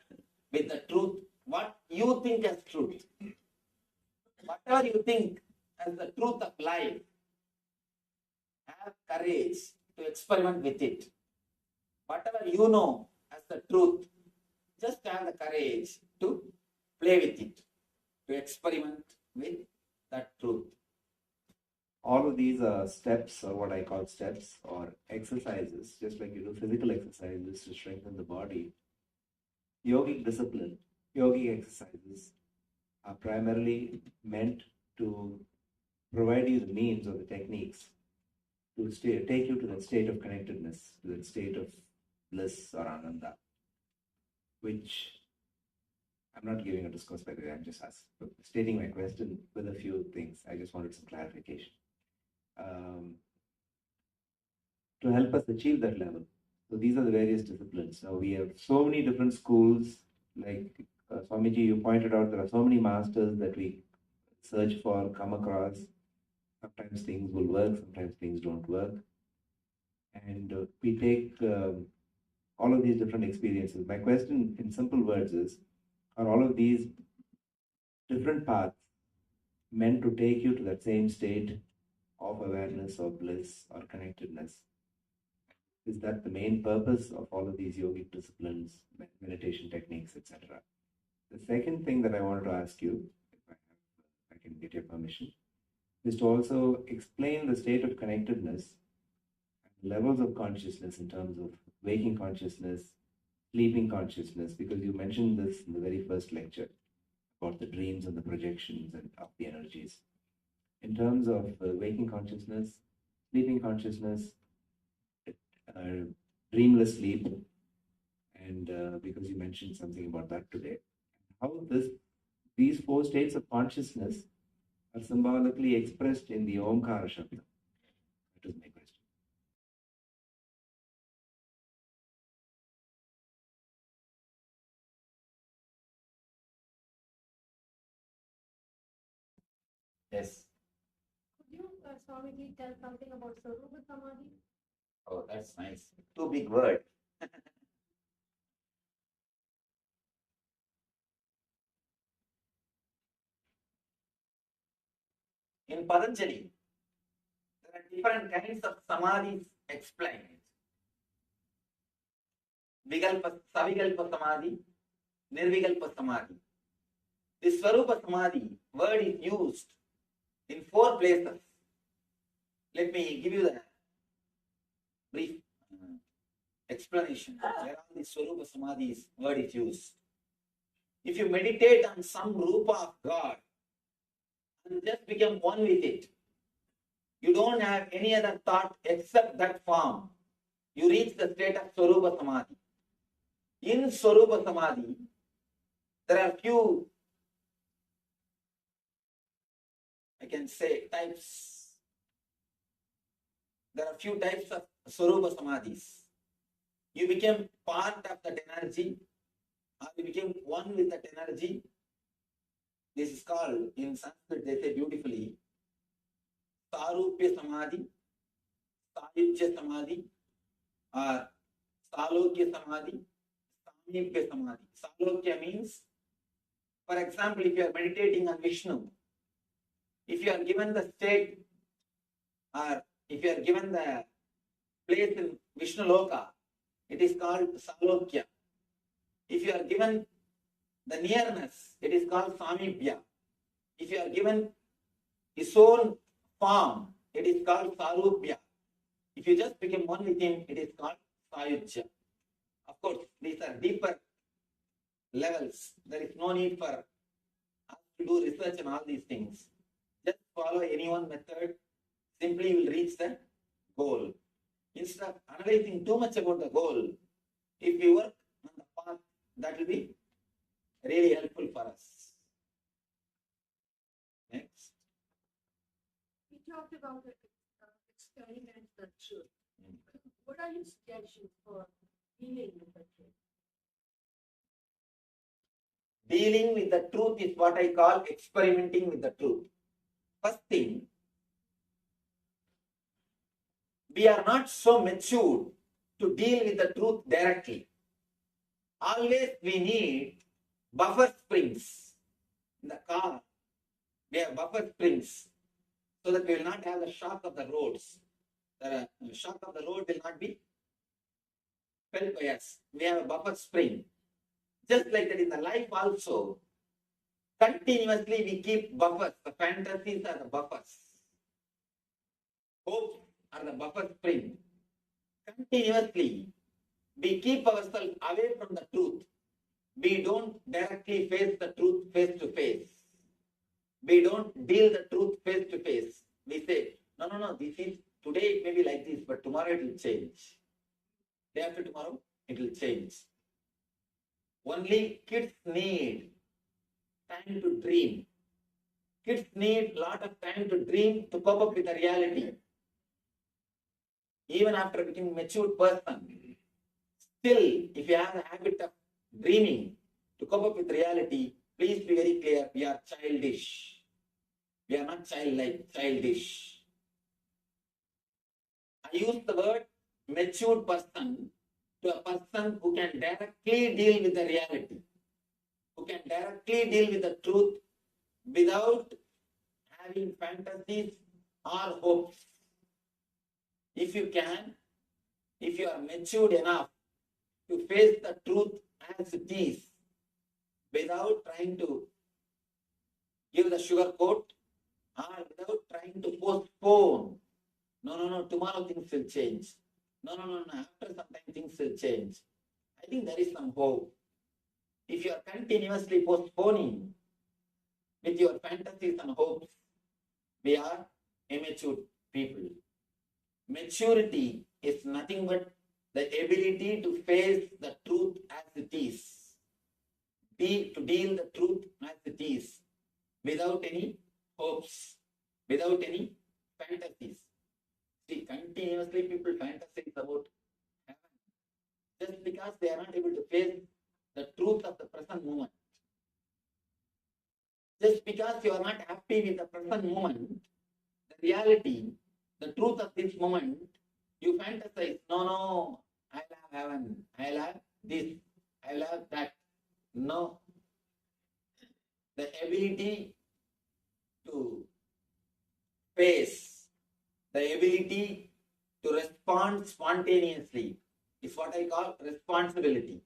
with the truth, what you think as truth. Whatever you think as the truth of life, have courage to experiment with it. Whatever you know as the truth, just have the courage to play with it, to experiment with that truth. All of these are steps, or what I call steps, or exercises, just like you do physical exercises to strengthen the body. Yogic discipline, yogic exercises are primarily meant to provide you the means or the techniques to take you to that state of connectedness, to that state of bliss or ananda, which I'm not giving a discourse, by the way, I'm just stating my question with a few things. I just wanted some clarification. To help us achieve that level. So these are the various disciplines. Now we have so many different schools, like Swamiji, you pointed out, there are so many masters that we search for, come across. Sometimes things will work, sometimes things don't work. And we take all of these different experiences. My question in simple words is, are all of these different paths meant to take you to that same state of awareness or bliss or connectedness? Is that the main purpose of all of these yogic disciplines, meditation techniques, etc.? The second thing that I wanted to ask you, if I can get your permission, is to also explain the state of connectedness and levels of consciousness in terms of waking consciousness, sleeping consciousness, because you mentioned this in the very first lecture about the dreams and the projections and of the energies. In terms of waking consciousness, sleeping consciousness, dreamless sleep, and because you mentioned something about that today, how these 4 states of consciousness are symbolically expressed in the Omkara Shabda. That is my question. Yes. Could you, Swamiji, tell something about Sarupa Samadhi? Oh, that's nice. Too big word. In Patanjali, there are different kinds of samadhis explained. Savikalpa Samadhi, Nirvikalpa Samadhi. This Swarupa Samadhi word is used in 4 places. Let me give you the brief explanation. Where all this Swarupa Samadhi's word is used. If you meditate on some Rupa of God and just become one with it, you don't have any other thought except that form, you reach the state of Swarupa Samadhi. In Swarupa Samadhi, there are few, I can say, types. There are few types of Swarupa Samadhis. You became part of that energy, or you became one with that energy. This is called, in Sanskrit, they say beautifully, Sarupya Samadhi, Sayujya Samadhi, or Salokya Samadhi, Samipya Samadhi. Salokya means, for example, if you are meditating on Vishnu, if you are given the state or if you are given the place in Vishnu Loka, it is called Salokya. If you are given the nearness, it is called Samipya. If you are given his own form, it is called Sarupya. If you just become one with him, it is called Sayujya. Of course, these are deeper levels. There is no need for us to do research on all these things. Just follow any one method, simply you will reach the goal. Instead of analyzing too much about the goal, if we work on the path, that will be really helpful for us. Next. You talked about the experiment the truth. What are your suggestions for dealing with the truth? Dealing with the truth is what I call experimenting with the truth. First thing, we are not so matured to deal with the truth directly. Always we need buffer springs. In the car, we have buffer springs so that we will not have the shock of the roads. The shock of the road will not be felt by us. We have a buffer spring. Just like that in the life also, continuously we keep buffers. The fantasies are the buffers. Hopes are the buffer spring. Continuously, we keep ourselves away from the truth. We don't directly face the truth face to face. We don't deal the truth face to face. We say, no, this is, today it may be like this, but tomorrow it will change. Day after tomorrow, it will change. Only kids need time to dream. Kids need a lot of time to dream to cope up with the reality. Even after becoming a mature person, still, if you have the habit of dreaming to cope up with reality, please be very clear, we are childish. We are not childlike, childish. I use the word matured person to a person who can directly deal with the reality, who can directly deal with the truth without having fantasies or hopes. If you can, if you are matured enough to face the truth as it is, without trying to give the sugar coat or without trying to postpone, no, tomorrow things will change. No, after some time things will change. I think there is some hope. If you are continuously postponing with your fantasies and hopes, we are immature people. Maturity is nothing but the ability to face the truth as it is, to deal the truth as it is, without any hopes, without any fantasies. See, continuously people fantasize about heaven just because they are not able to face the truth of the present moment. Just because you are not happy with the present moment, the reality, the truth of this moment, you fantasize, no, I'll have heaven, I'll have this, I'll have that. No. The ability to face, the ability to respond spontaneously is what I call responsibility.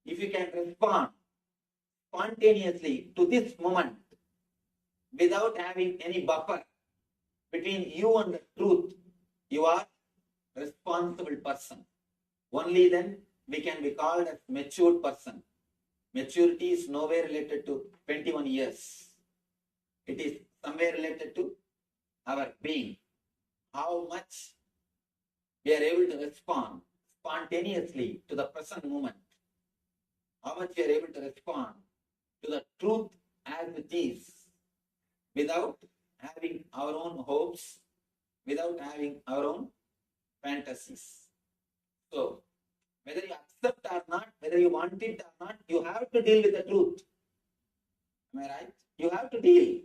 If you can respond spontaneously to this moment without having any buffer between you and the truth, you are a responsible person. Only then we can be called as matured person. Maturity is nowhere related to 21 years. It is somewhere related to our being. How much we are able to respond spontaneously to the present moment. How much we are able to respond to the truth as it is without having our own hopes, without having our own fantasies. So, whether you accept or not, whether you want it or not, you have to deal with the truth. Am I right? You have to deal.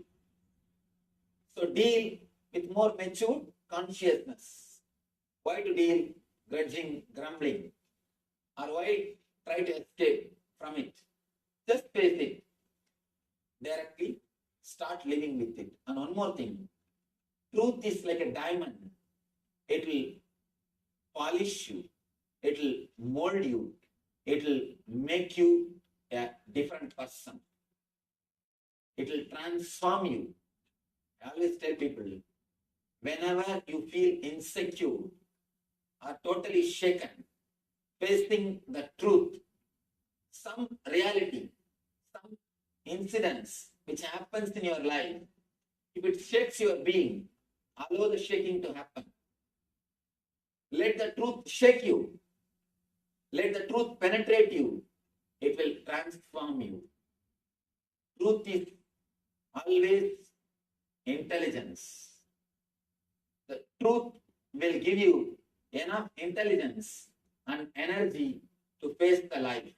So, deal with more mature consciousness. Why to deal grudging, grumbling? Or why try to escape from it. Just face it. Directly start living with it. And one more thing, truth is like a diamond. It will polish you. It will mold you. It will make you a different person. It will transform you. I always tell people, whenever you feel insecure or totally shaken, facing the truth, some reality, some incidents which happens in your life, if it shakes your being, allow the shaking to happen. Let the truth shake you. Let the truth penetrate you. It will transform you. Truth is always intelligence. The truth will give you enough intelligence and energy to face the life.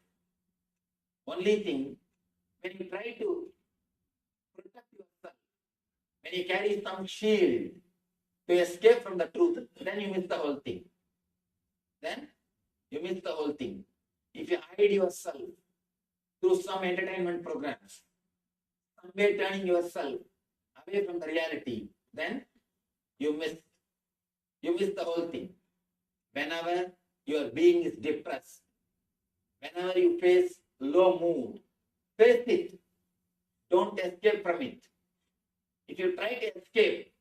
Only thing, when you try to protect yourself, when you carry some shield to escape from the truth, then you miss the whole thing. Then you miss the whole thing. If you hide yourself through some entertainment programs, some way turning yourself away from the reality, then you miss the whole thing. Whenever your being is depressed, whenever you face low mood, face it. Don't escape from it. If you try to escape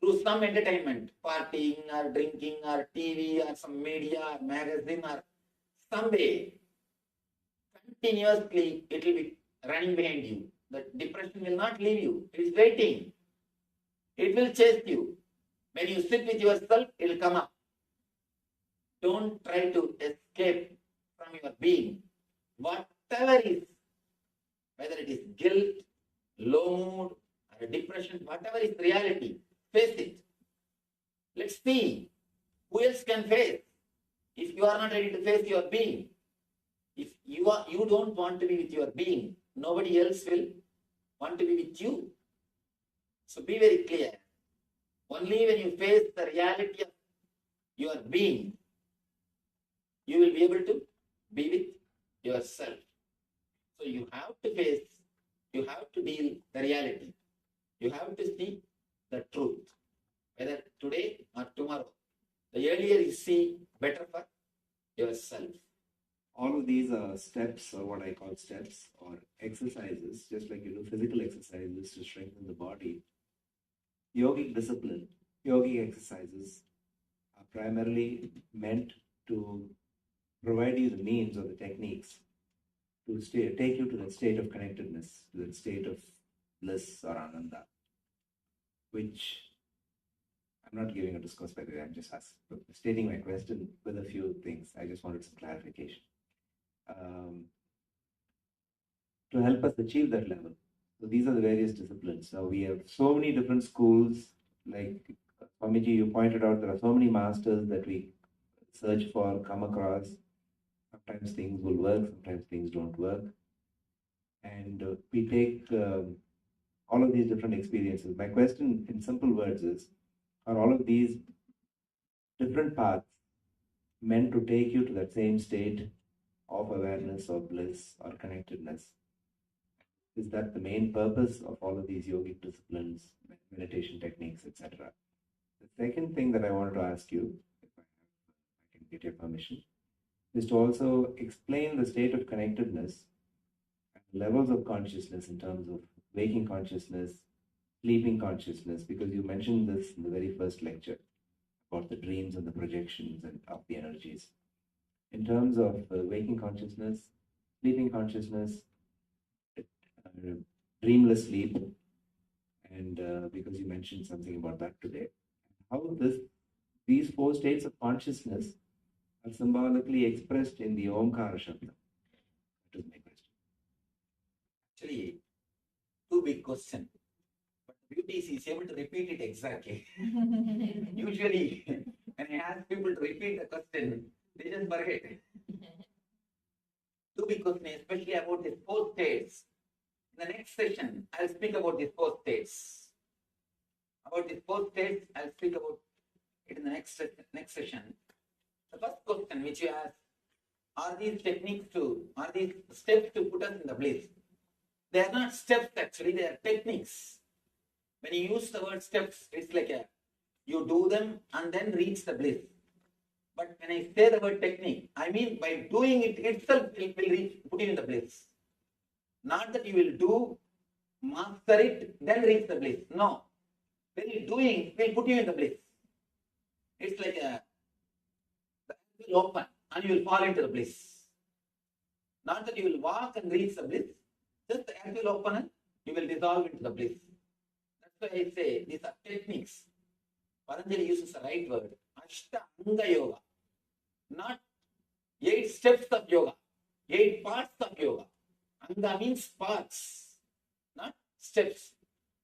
through some entertainment, partying or drinking or TV or some media or magazine or some way, continuously it will be running behind you. The depression will not leave you. It is waiting. It will chase you. When you sit with yourself, it will come up. Don't try to escape from your being. Whatever is, whether it is guilt, low mood, or depression, whatever is reality, face it. Let's see who else can face. If you are not ready to face your being, if you don't want to be with your being, nobody else will want to be with you. So be very clear. Only when you face the reality of your being, you will be able to be with yourself. So you have to face, you have to deal the reality. You have to see the truth, whether today or tomorrow. The earlier you see, better for yourself. All of these are steps, or what I call steps, or exercises, just like you do physical exercises to strengthen the body. Yogic discipline, yogic exercises are primarily meant to provide you the means or the techniques to take you to that state of connectedness, to that state of bliss or ananda, which I'm not giving a discourse, by the way, I'm just stating my question with a few things. I just wanted some clarification. To help us achieve that level. So these are the various disciplines. Now we have so many different schools, like Swamiji, you pointed out, there are so many masters that we search for, come across. Sometimes things will work, sometimes things don't work. And we take all of these different experiences. My question in simple words is, are all of these different paths meant to take you to that same state of awareness or bliss or connectedness? Is that the main purpose of all of these yogic disciplines, meditation techniques, etc.? The second thing that I wanted to ask you, if I can get your permission, is to also explain the state of connectedness and levels of consciousness in terms of waking consciousness, sleeping consciousness, because you mentioned this in the very first lecture about the dreams and the projections and of the energies. In terms of waking consciousness, sleeping consciousness, dreamless sleep, and because you mentioned something about that today, how these four states of consciousness are symbolically expressed in the Omkara Shabda. That is my question. Actually, two big questions. But the beauty is he's able to repeat it exactly. Usually, when I ask people to repeat the question, they just forget. Two big questions, especially about these four states. In the next session, I'll speak about these four states. About these four states, I'll speak about it in the next session. The first question which you asked, are these techniques are these steps to put us in the bliss. They are not steps actually, they are techniques. When you use the word steps, it's like you do them and then reach the bliss. But when I say the word technique, I mean by doing it itself, it will put you in the bliss. Not that you will do, master it, then reach the bliss. No. When you doing, will put you in the bliss. It's like the air will open and you will fall into the bliss. Not that you will walk and reach the bliss, just the air will open and you will dissolve into the bliss. That's why I say these are techniques. Patanjali uses the right word, Ashtanga Yoga. Not 8 steps of yoga, 8 parts of yoga. Anga means parts, not steps.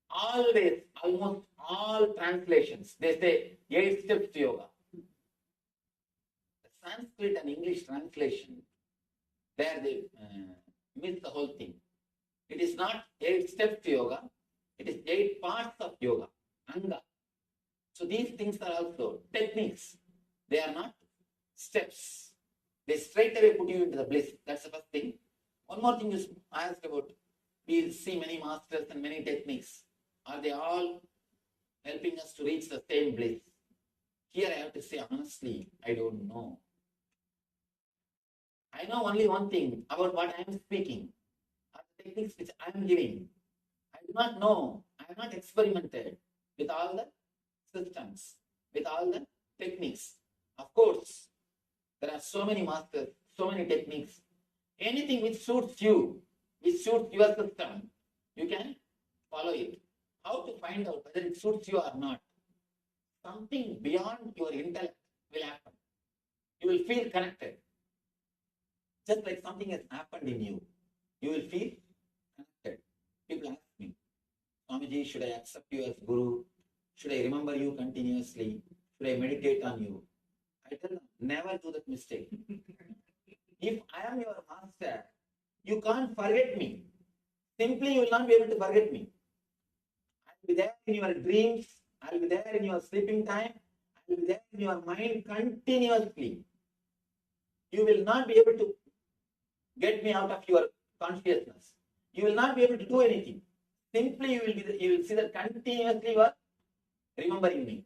Always, almost all translations, they say 8 steps to yoga. The Sanskrit and English translation, there they miss the whole thing. It is not 8 steps to yoga, it is 8 parts of yoga, Anga. So these things are also techniques. They are not steps. They straight away put you into the bliss. That's the first thing. One more thing is I asked about, we see many masters and many techniques. Are they all helping us to reach the same bliss? Here I have to say honestly, I don't know. I know only one thing about what I am speaking, are the techniques which I am giving. I do not know, I have not experimented with all the systems, with all the techniques. Of course, there are so many masters, so many techniques. Anything which suits you, which suits your system, you can follow it. How to find out whether it suits you or not? Something beyond your intellect will happen. You will feel connected. Just like something has happened in you, you will feel connected. People ask me, Swamiji, should I accept you as Guru? Should I remember you continuously? Should I meditate on you? I tell them, never do that mistake. If I am your master, you can't forget me. Simply, you will not be able to forget me. I will be there in your dreams. I will be there in your sleeping time. I will be there in your mind continuously. You will not be able to get me out of your consciousness. You will not be able to do anything. Simply, you will see that continuously you are remembering me.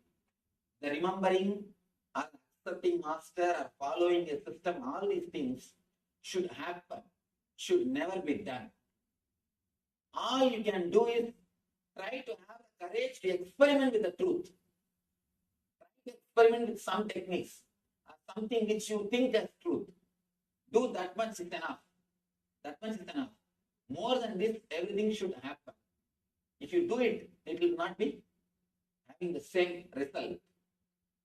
The remembering or accepting master or following a system, all these things should happen, should never be done. All you can do is try to have the courage to experiment with the truth. Try to experiment with some techniques or something which you think as truth. Do that much is enough. That much is enough. More than this, everything should happen. If you do it, it will not be having the same result.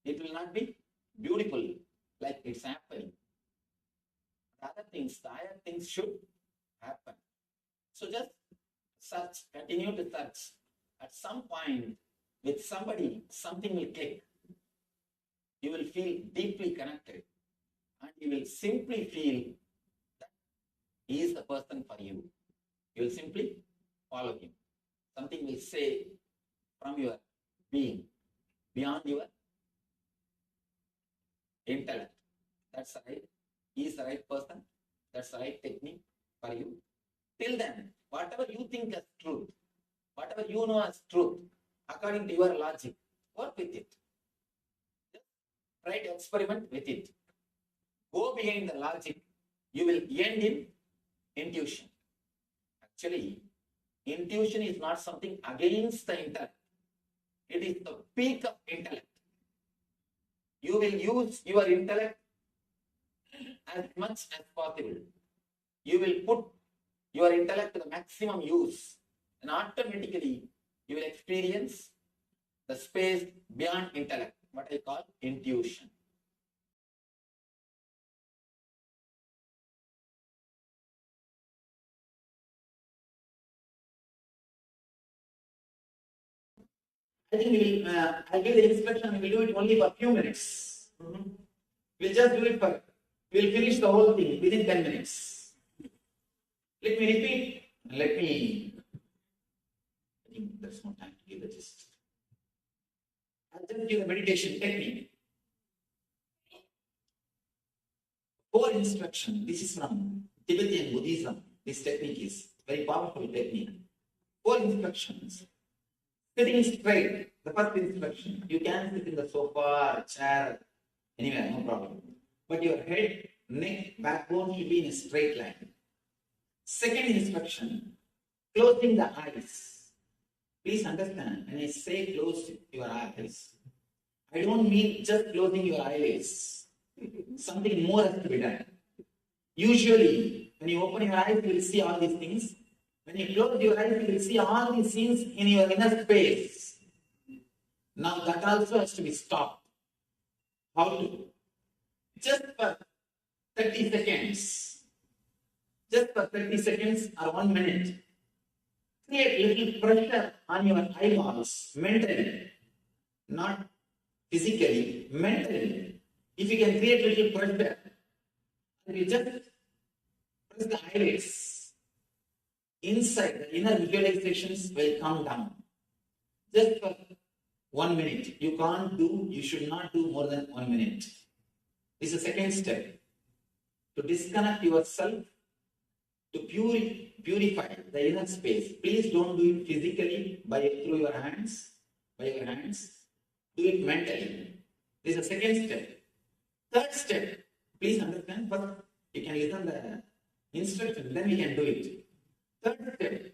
It will not be beautiful like it's happening. The other things, the higher things should happen. So just search, continue to search. At some point, with somebody, something will click. You will feel deeply connected. And you will simply feel that he is the person for you. You will simply follow him. Something will say from your being, beyond your intellect. That's right. He is the right person. That's the right technique for you. Till then, whatever you think as truth, whatever you know as truth, according to your logic, work with it. Just try to experiment with it. Go behind the logic. You will end in intuition. Actually, intuition is not something against the intellect. It is the peak of intellect. You will use your intellect as much as possible. You will put your intellect to the maximum use, and automatically you will experience the space beyond intellect, what I call intuition. I think I'll give the instruction, we'll do it only for a few minutes. We'll just do it we'll finish the whole thing within 10 minutes. Let me repeat, I think there's no time to give the gist. I'll just give the meditation technique. 4 instructions. This is from Tibetan Buddhism. This technique is very powerful technique. 4 instructions. Sitting straight, the first instruction. You can sit in the sofa, chair, anywhere, no problem. But your head, neck, backbone should be in a straight line. Second instruction, closing the eyes. Please understand, when I say close your eyes, I don't mean just closing your eyelids. Something more has to be done. Usually, when you open your eyes, you will see all these things. When you close your eyes, you will see all these scenes in your inner space. Now that also has to be stopped. How to? Just for 30 seconds. Just for 30 seconds or 1 minute. Create little pressure on your eyeballs mentally. Not physically, mentally. If you can create little pressure, and you just press the eyelids, inside the inner visualizations will come down. Just for 1 minute. You should not do more than 1 minute. This is the second step. To disconnect yourself, to purify the inner space. Please don't do it physically through your hands, by your hands. Do it mentally. This is the second step. Third step, please understand, but you can listen the instruction, then we can do it. Third step,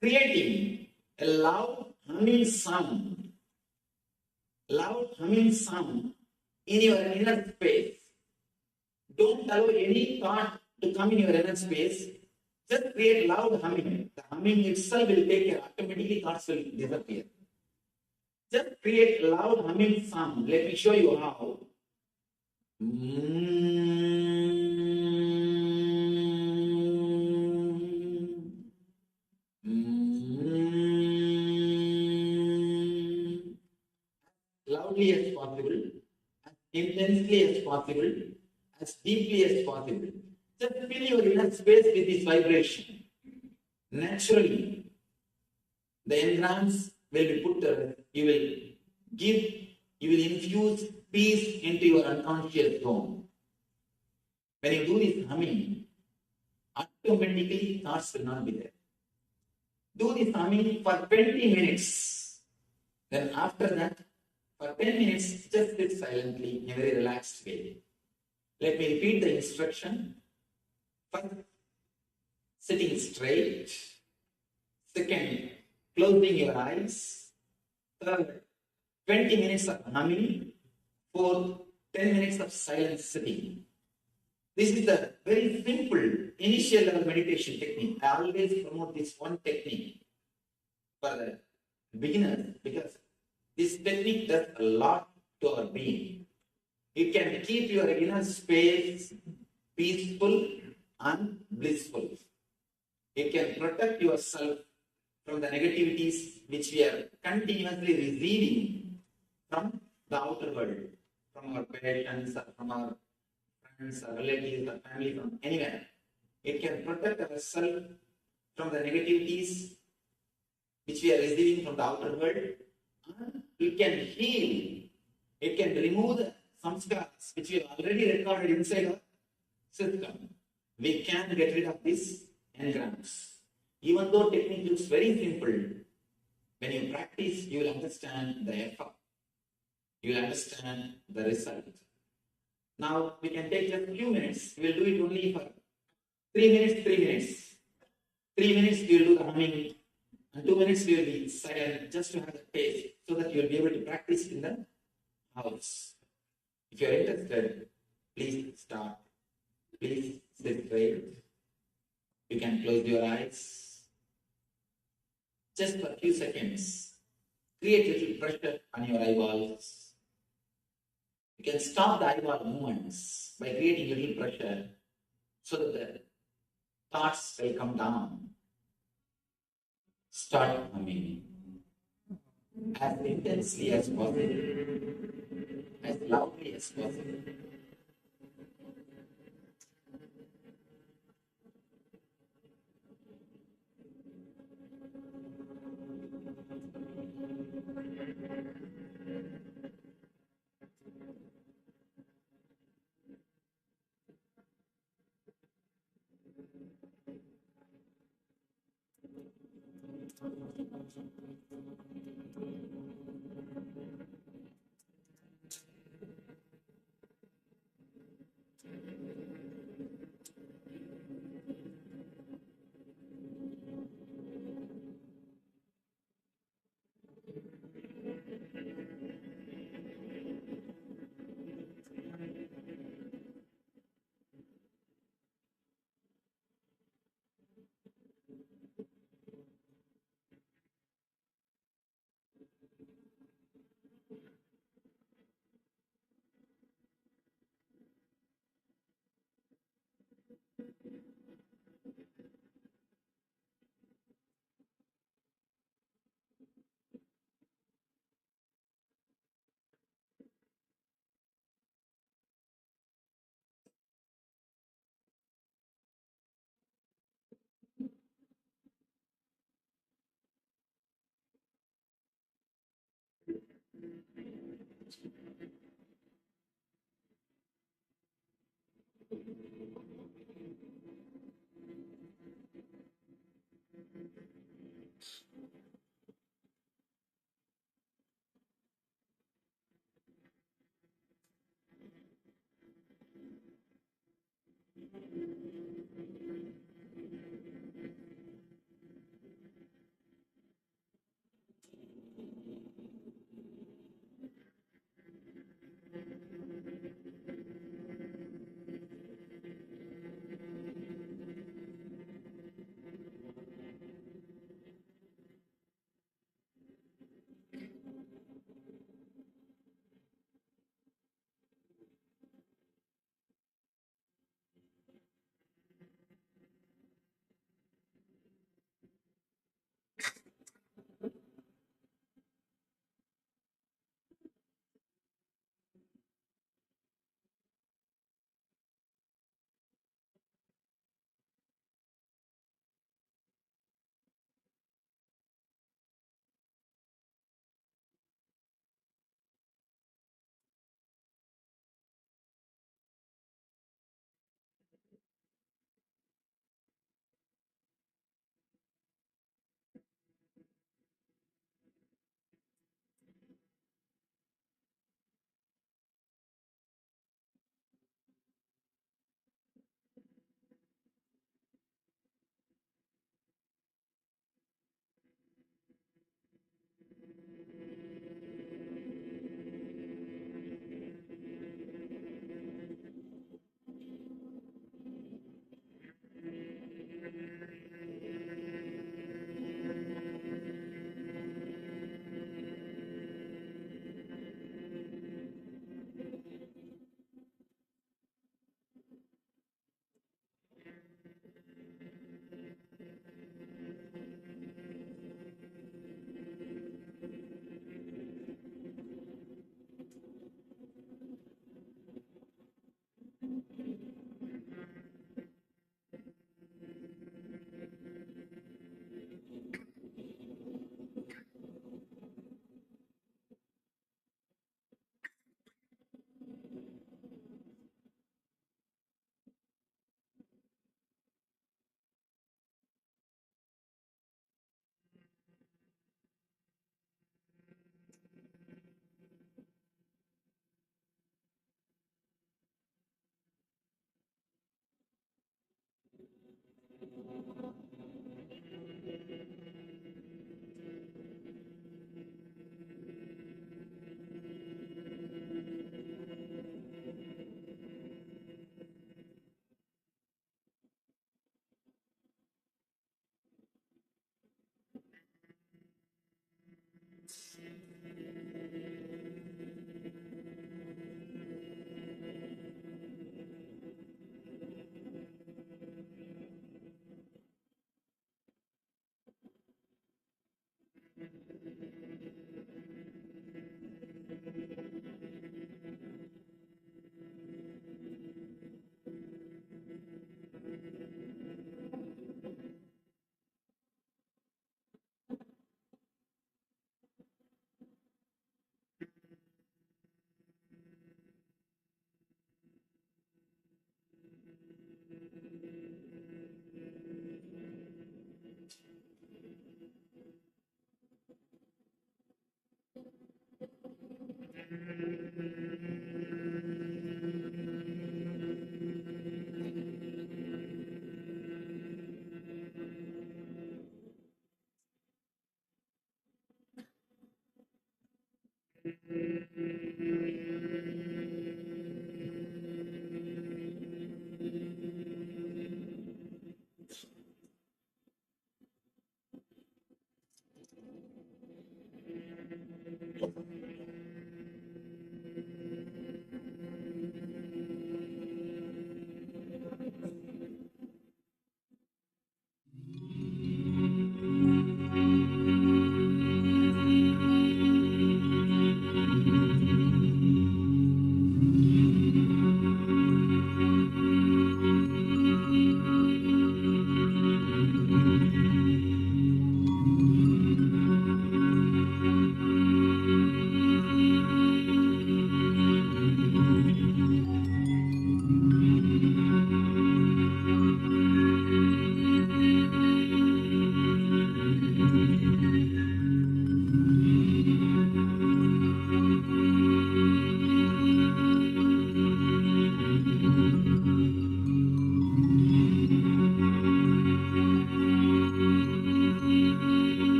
creating a loud humming sound in your inner space. Don't allow any thought to come in your inner space. Just create loud humming. The humming itself will take care. Automatically thoughts will disappear. Just create loud humming sound. Let me show you how. Loudly as possible, as intensely as possible, as deeply as possible. Just fill your inner space with this vibration. Naturally, the engrams will be put there. You will infuse peace into your unconscious zone. When you do this humming, automatically thoughts will not be there. Do this humming for 20 minutes. Then after that, for 10 minutes, just sit silently in a very relaxed way. Let me repeat the instruction. First, sitting straight. Second, closing your eyes. Third, 20 minutes of humming. Fourth, 10 minutes of silent sitting. This is the very simple initial level meditation technique. I always promote this one technique for the beginners because this technique does a lot to our being. It can keep your inner space peaceful and blissful. It can protect yourself from the negativities which we are continuously receiving from the outer world, from our parents, or from our friends, or relatives, or family, from anywhere. It can protect ourselves from the negativities which we are receiving from the outer world. It can heal. It can remove the samskaras which we have already recorded inside our system. We can get rid of these engrams. Even though technique looks very simple, when you practice, you will understand the effort. You will understand the result. Now, we can take just a few minutes. We will do it only for 3 minutes, 3 minutes. 3 minutes, we will do the humming. And 2 minutes, we will be silent just to have the taste so that you will be able to practice in the house. If you are interested, please start. Please sit straight. You can close your eyes. Just for a few seconds, create a little pressure on your eyeballs. You can stop the eyeball movements by creating a little pressure so that the thoughts will come down. Start humming as intensely as possible, as loudly as possible.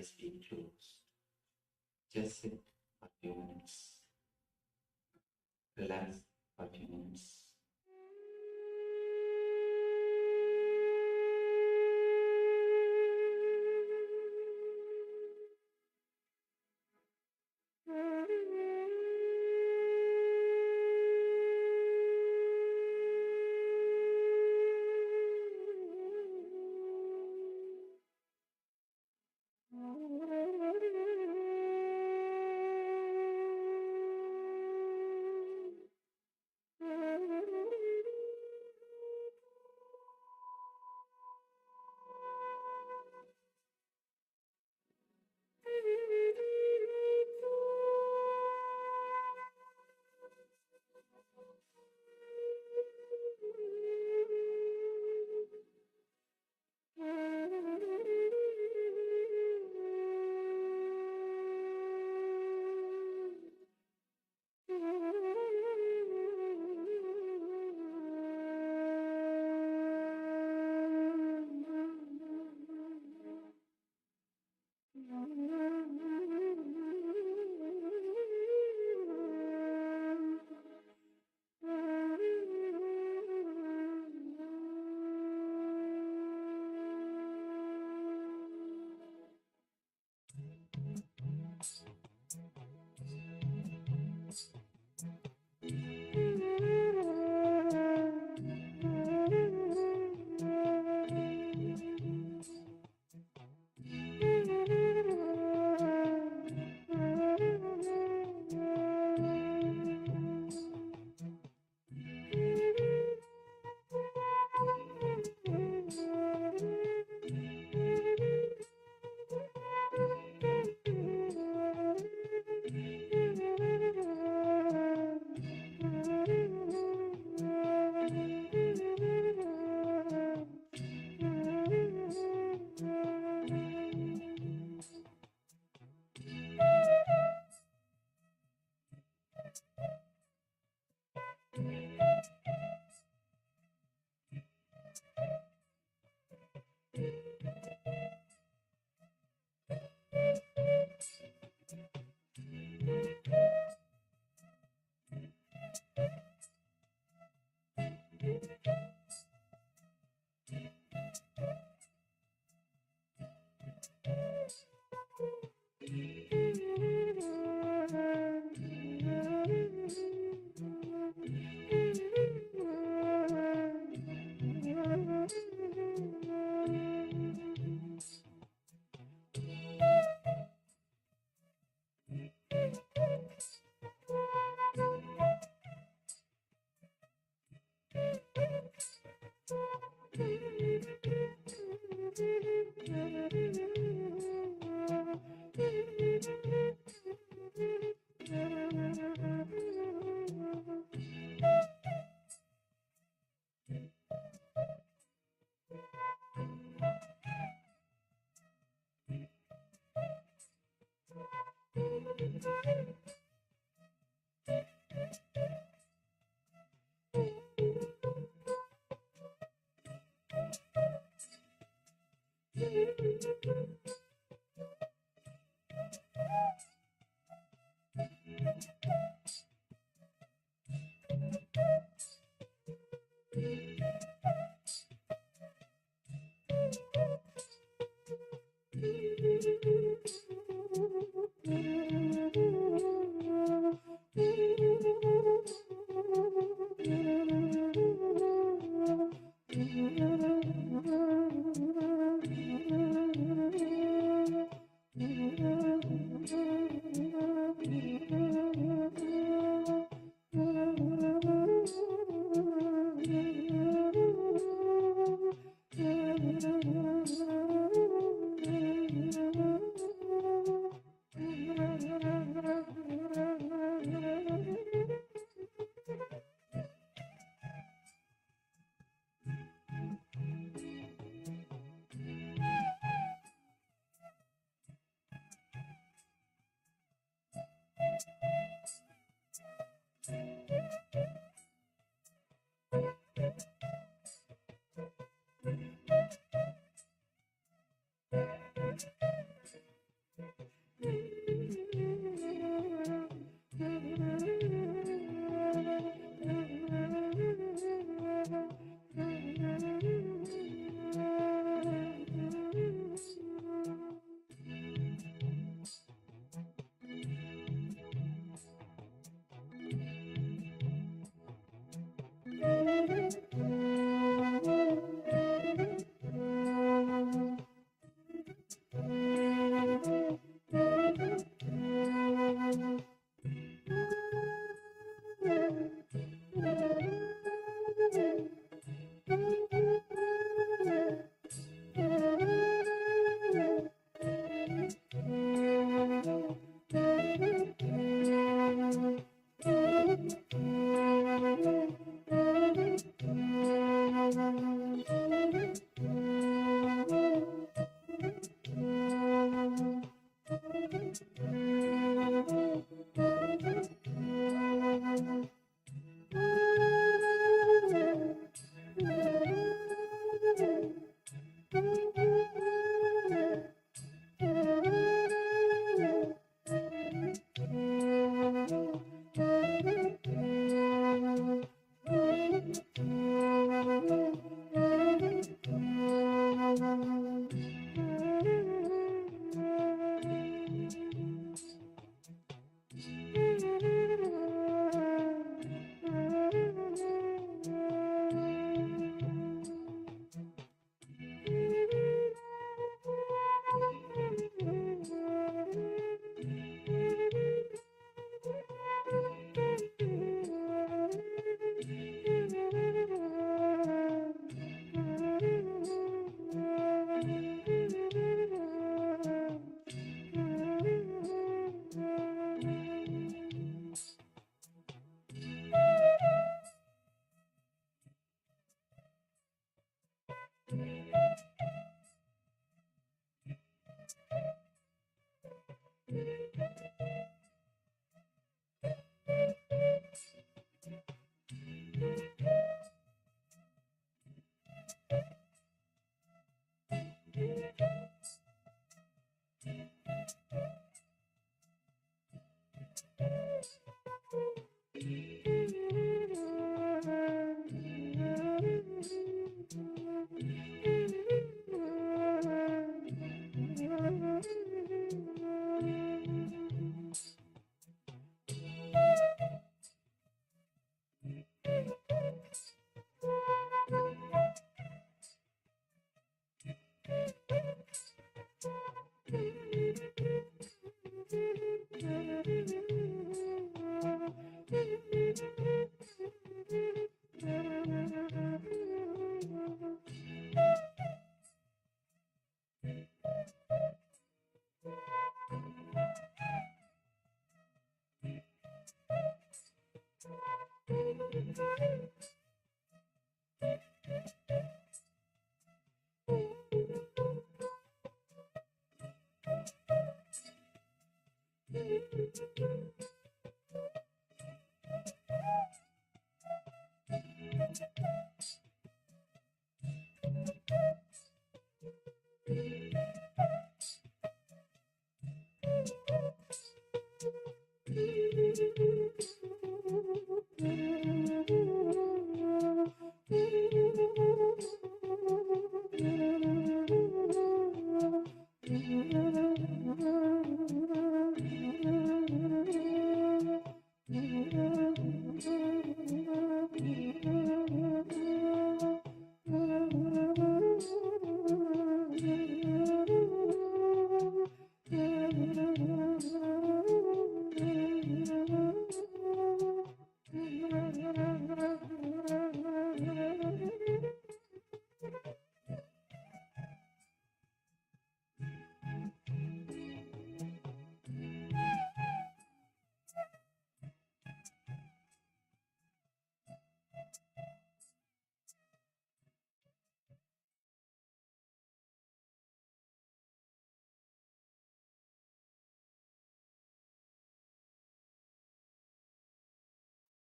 eyes being closed. Just sit for a few minutes. Relax for a few minutes.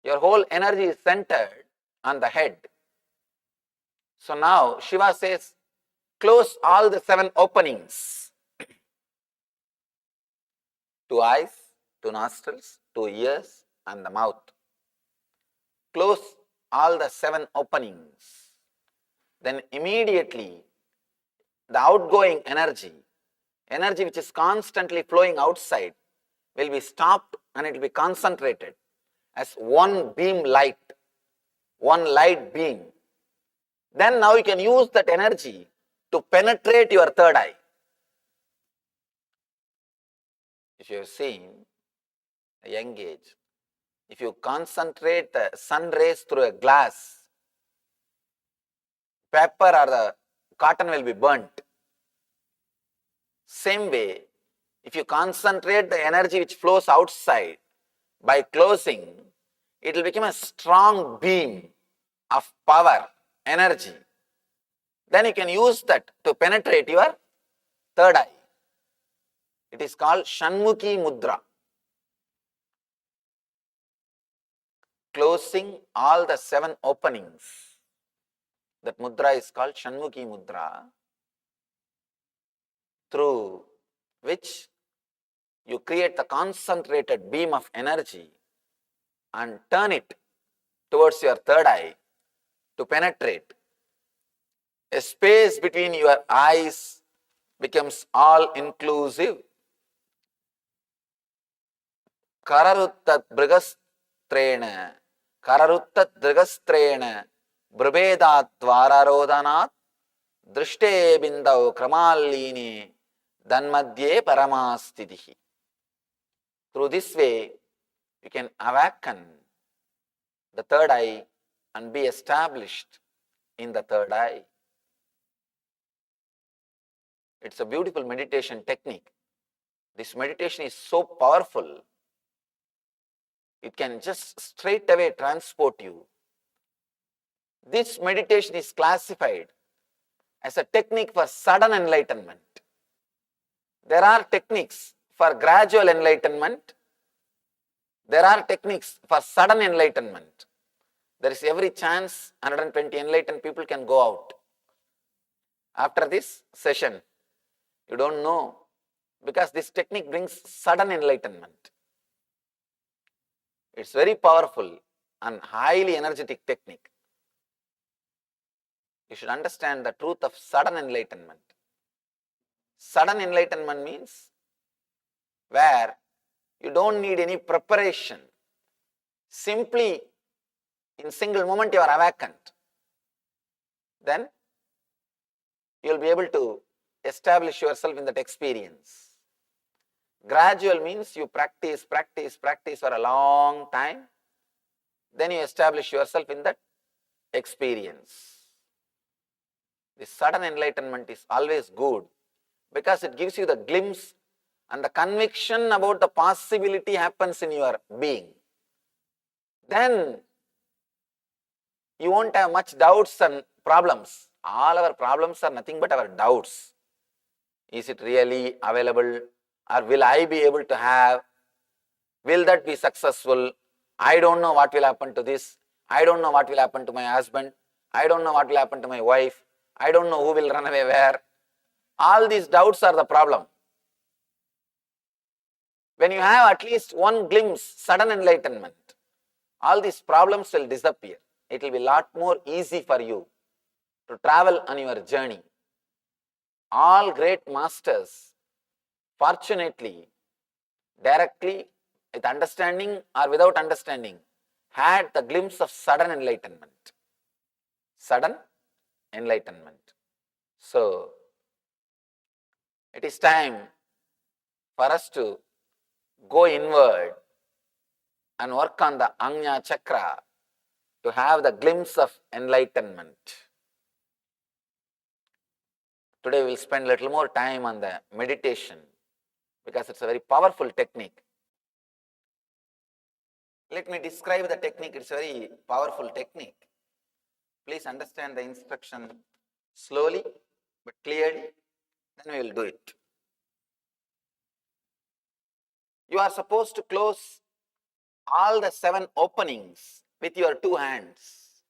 Your whole energy is centered on the head. So now Shiva says, close all the 7 openings. 2 eyes, 2 nostrils, 2 ears and the mouth. Close all the 7 openings. Then immediately the outgoing energy which is constantly flowing outside, will be stopped and it will be concentrated as one beam light. one light beam. Then now you can use that energy to penetrate your third eye. If you have seen a young age, if you concentrate the sun rays through a glass, paper or the cotton will be burnt. Same way, if you concentrate the energy which flows outside by closing, it will become a strong beam of power, energy. Then you can use that to penetrate your third eye. It is called Shanmukhi Mudra. Closing all the 7 openings. That mudra is called Shanmukhi Mudra, through which you create the concentrated beam of energy and turn it towards your third eye to penetrate. A space between your eyes becomes all inclusive. Kararuttat brigastrena, kararuttat brigastrena, brubedat vararodanat, drishte bindau kramalini, danmadye paramastitihi. Through this way, you can awaken the third eye and be established in the third eye. It's a beautiful meditation technique. This meditation is so powerful, it can just straight away transport you. This meditation is classified as a technique for sudden enlightenment. There are techniques for gradual enlightenment. There are techniques for sudden enlightenment. There is every chance 120 enlightened people can go out. After this session, you don't know, because this technique brings sudden enlightenment. It's very powerful and highly energetic technique. You should understand the truth of sudden enlightenment. Sudden enlightenment means where you don't need any preparation. Simply in single moment you are awakened. Then you will be able to establish yourself in that experience. Gradual means you practice for a long time. Then you establish yourself in that experience. This sudden enlightenment is always good because it gives you the glimpse and the conviction about the possibility happens in your being. Then you won't have much doubts and problems. All our problems are nothing but our doubts. Is it really available? Or will I be able to have? Will that be successful? I don't know what will happen to this. I don't know what will happen to my husband. I don't know what will happen to my wife. I don't know who will run away where. All these doubts are the problem. When you have at least one glimpse, sudden enlightenment, all these problems will disappear. It will be a lot more easy for you to travel on your journey. All great masters, fortunately, directly, with understanding or without understanding, had the glimpse of sudden enlightenment. Sudden enlightenment. So, it is time for us to go inward and work on the Ajna Chakra to have the glimpse of enlightenment. Today we will spend a little more time on the meditation because it's a very powerful technique. Let me describe the technique. It's a very powerful technique. Please understand the instruction slowly but clearly, then we will do it. You are supposed to close all the 7 openings with your 2 hands.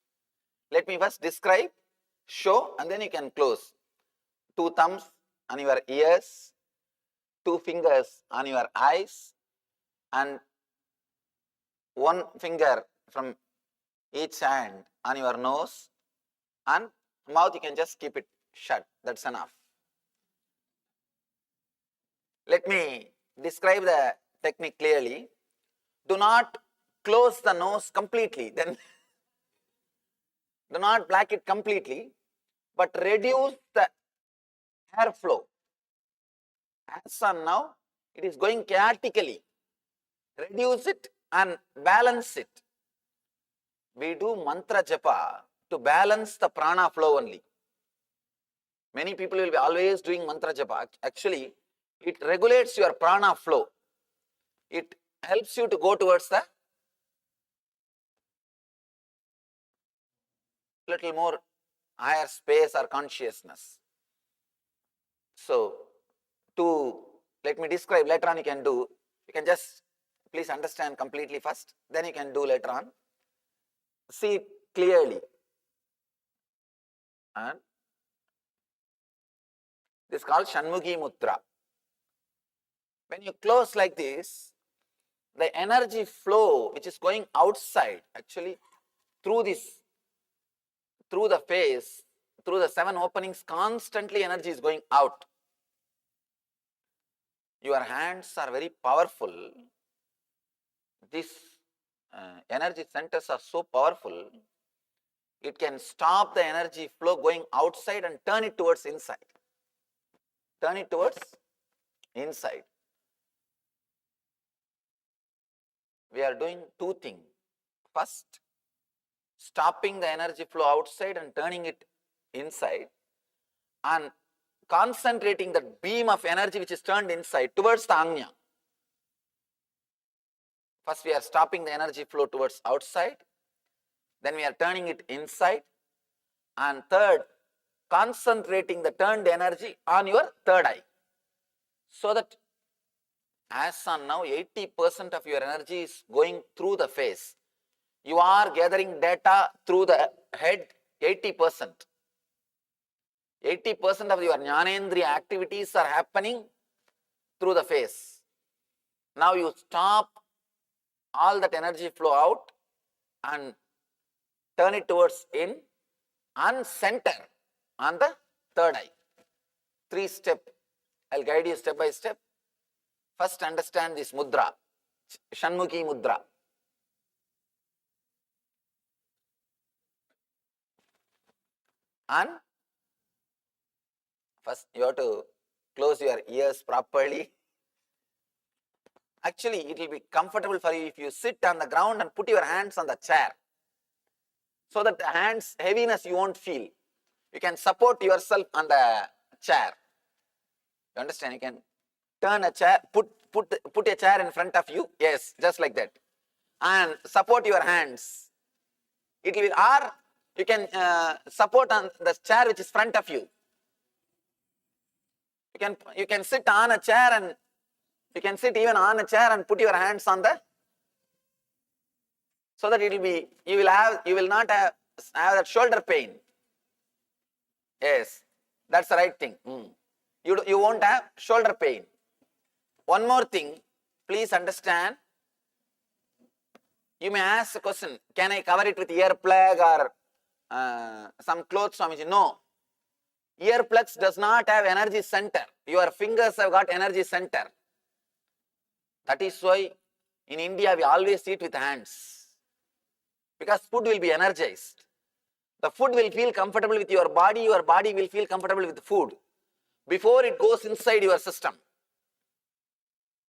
Let me first describe, show, and then you can close. 2 thumbs on your ears, 2 fingers on your eyes, and 1 finger from each hand on your nose, and mouth you can just keep it shut. That's enough. Let me describe the technique clearly. Do not close the nose completely. Then Do not black it completely, but reduce the airflow. As on now, it is going chaotically. Reduce it and balance it. We do mantra japa to balance the prana flow only. Many people will be always doing mantra japa. Actually, it regulates your prana flow. It helps you to go towards the little more higher space or consciousness. So, let me describe, later on you can do, you can just please understand completely first, then you can do later on. See it clearly. And this is called Shanmukhi Mudra. When you close like this, the energy flow which is going outside, actually through the face, through the 7 openings, constantly energy is going out. Your hands are very powerful. These energy centers are so powerful, it can stop the energy flow going outside and turn it towards inside. Turn it towards inside. We are doing 2 things. First, stopping the energy flow outside and turning it inside, and concentrating the beam of energy which is turned inside towards the Anya. First we are stopping the energy flow towards outside, then we are turning it inside, and third, concentrating the turned energy on your third eye. So that as on now 80% of your energy is going through the face. You are gathering data through the head, 80%. 80% of your Jnanendriya activities are happening through the face. Now you stop all that energy flow out and turn it towards in and center on the third eye. 3 steps. I'll guide you step by step. First understand this mudra, Shanmukhi Mudra. And first you have to close your ears properly. Actually, it will be comfortable for you if you sit on the ground and put your hands on the chair, so that the hands heaviness you won't feel. You can support yourself on the chair. You understand? You can turn a chair, put a chair in front of you. Yes, just like that, and support your hands. It will, or you can support on the chair which is front of you. You can sit on a chair, and you can sit even on a chair and put your hands on the, so that it will be, you will not have that shoulder pain. Yes, that's the right thing. You won't have shoulder pain. One more thing, please understand. You may ask a question, can I cover it with earplug or some clothes, Swamiji? No. Earplugs does not have energy center. Your fingers have got energy center. That is why in India we always eat with hands, because food will be energized. The food will feel comfortable with your body will feel comfortable with the food before it goes inside your system.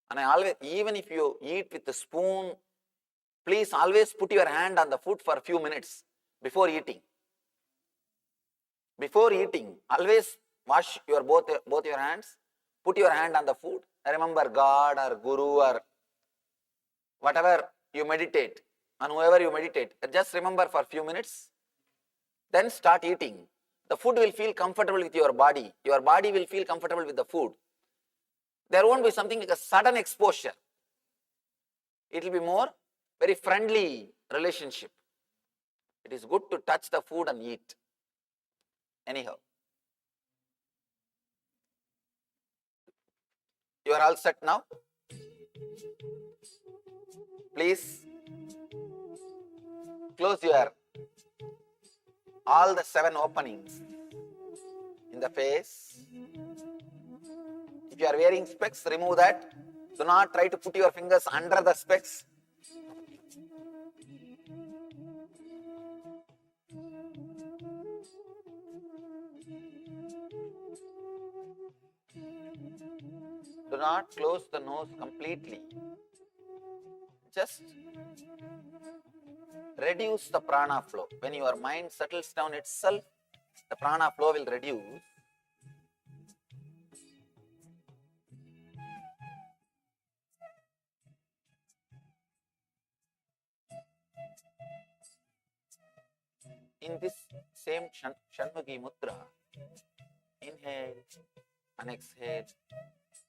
And I always, even if you eat with a spoon, please always put your hand on the food for a few minutes before eating. Before eating, always wash your both your hands, put your hand on the food. Remember God or Guru or whatever you meditate, and whoever you meditate, just remember for a few minutes, then start eating. The food will feel comfortable with your body will feel comfortable with the food. There won't be something like a sudden exposure. It will be more very friendly relationship. It is good to touch the food and eat. Anyhow, you are all set now? Please close your all the 7 openings in the face. If you are wearing specs, remove that. Do not try to put your fingers under the specs. not close the nose completely. Just reduce the prana flow. When your mind settles down itself, the prana flow will reduce. In this same Shanmukhi Mudra, inhale and exhale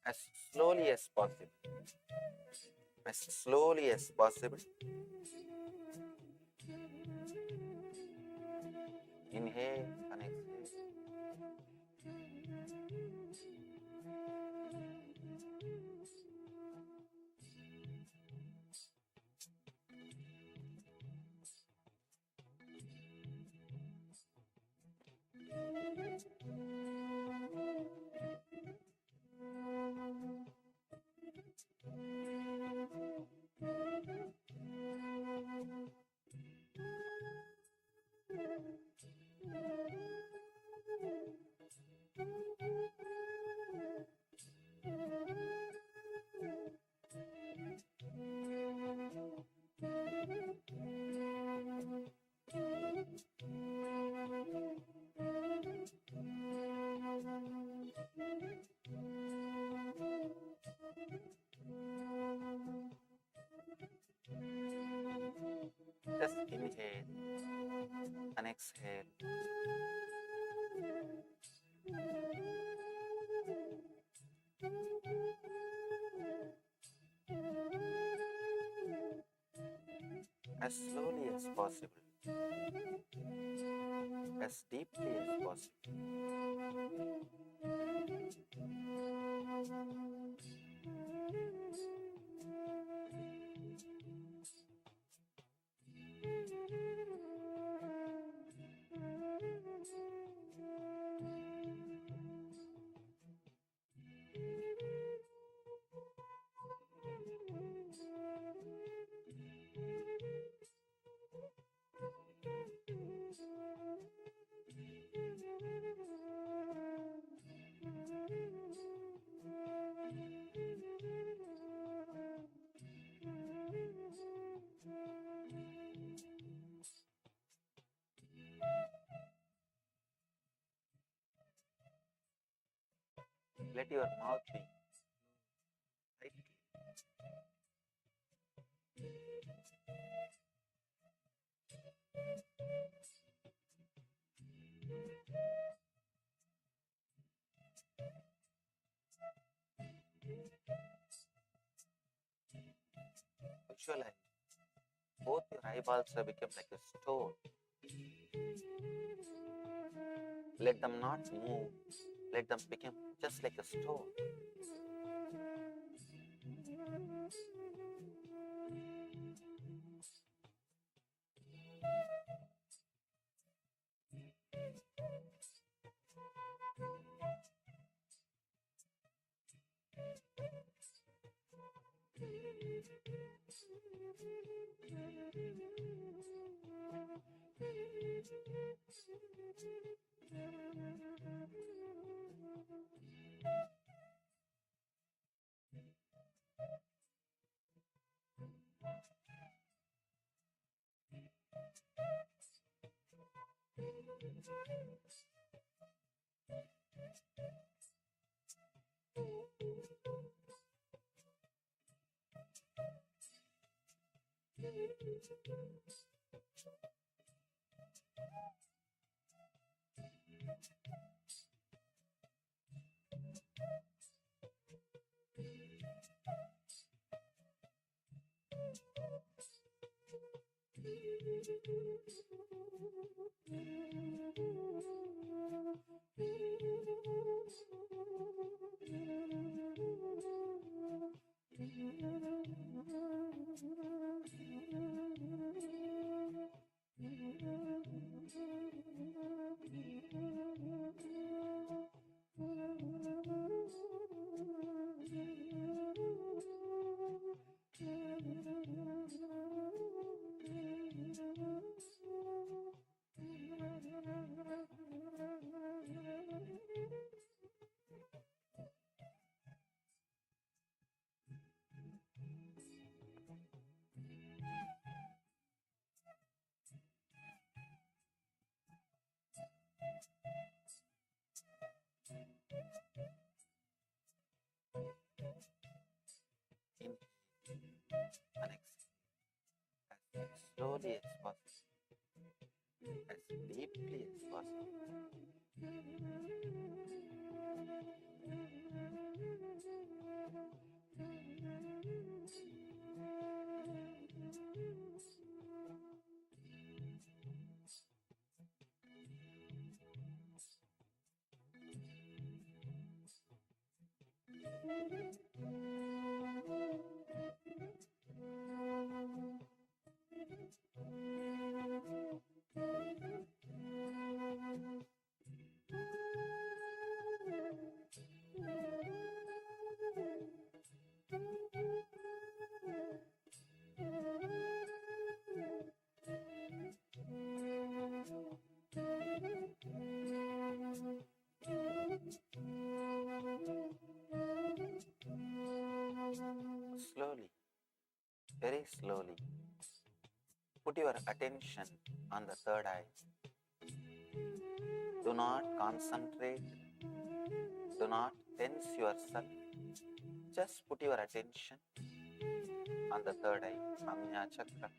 as slowly as possible. As slowly as possible. Inhale and exhale. Just inhale and exhale. As slowly as possible, as deeply as possible. Let your mouth be tight. Visualize both your eyeballs have become like a stone. Let them not move. Let them become just like a stone. possible. Slowly, very slowly, put your attention on the third eye. Do not concentrate, do not tense yourself. Just put your attention on the third eye, Amya Chakra.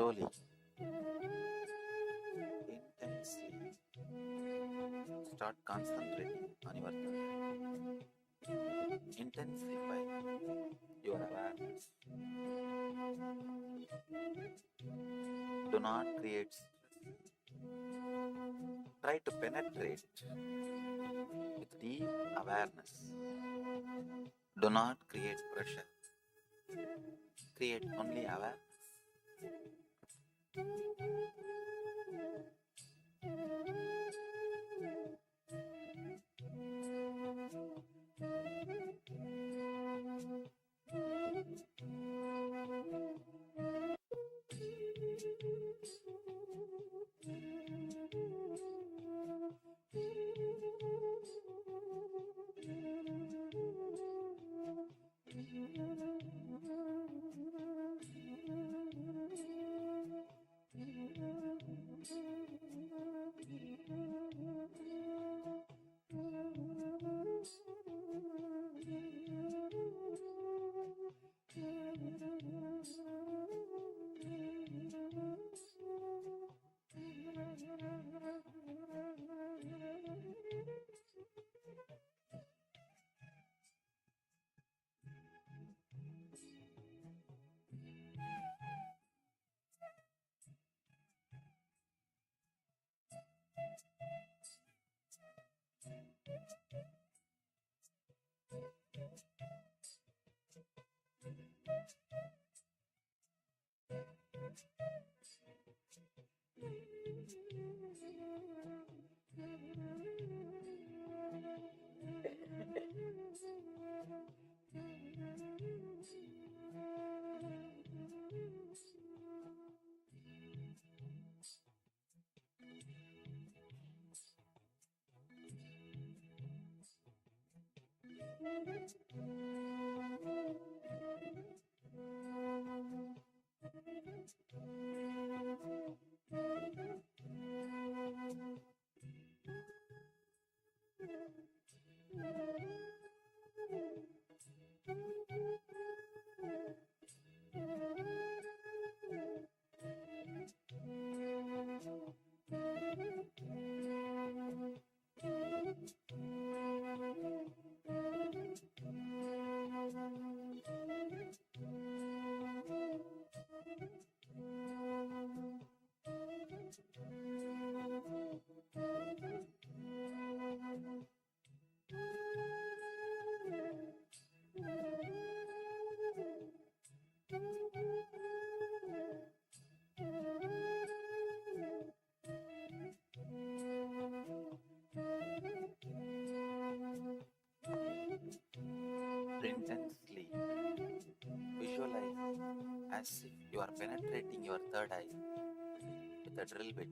slowly, intensely start concentrating on your third eye. Intensify your awareness. Do not create stress. Try to penetrate with deep awareness. Do not create pressure. Create only awareness. Intensely visualize as if you are penetrating your third eye with a drill bit.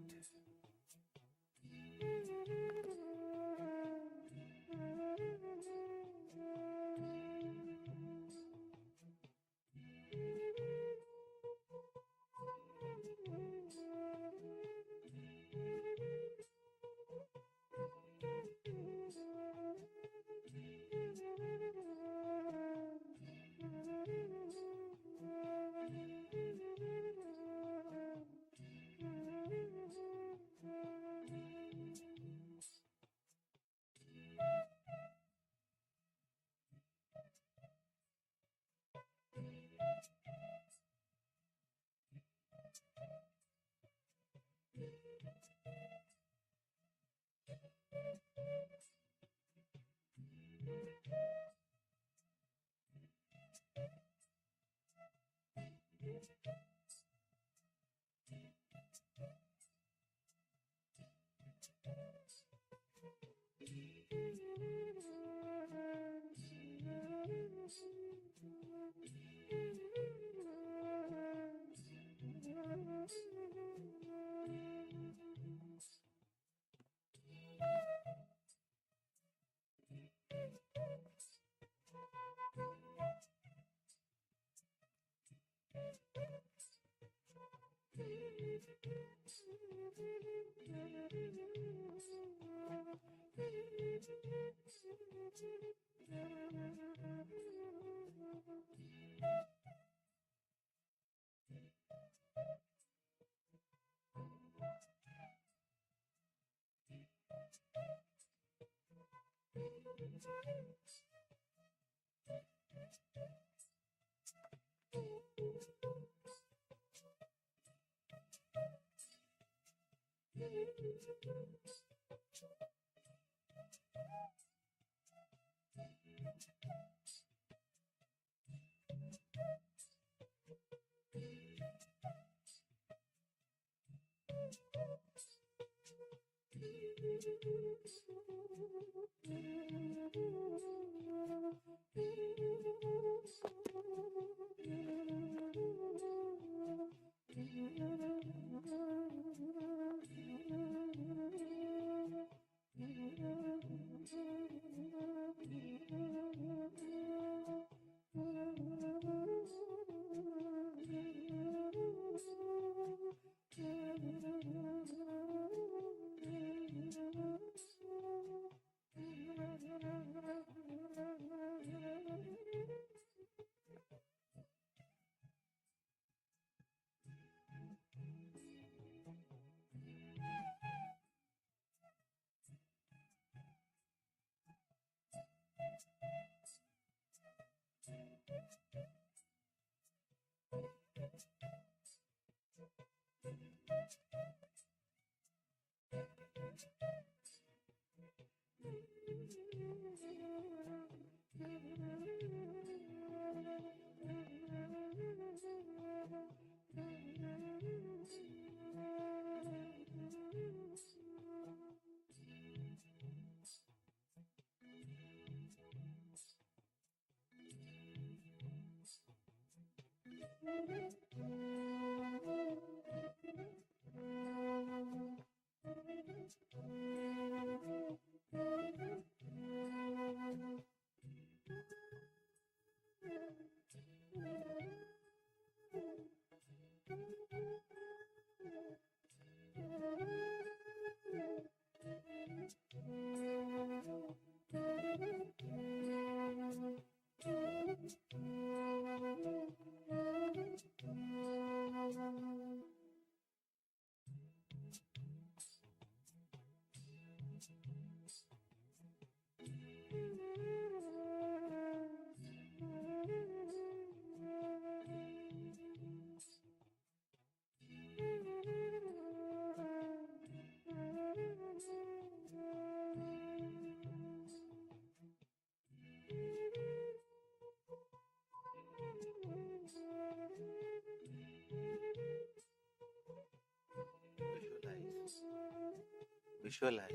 Visualize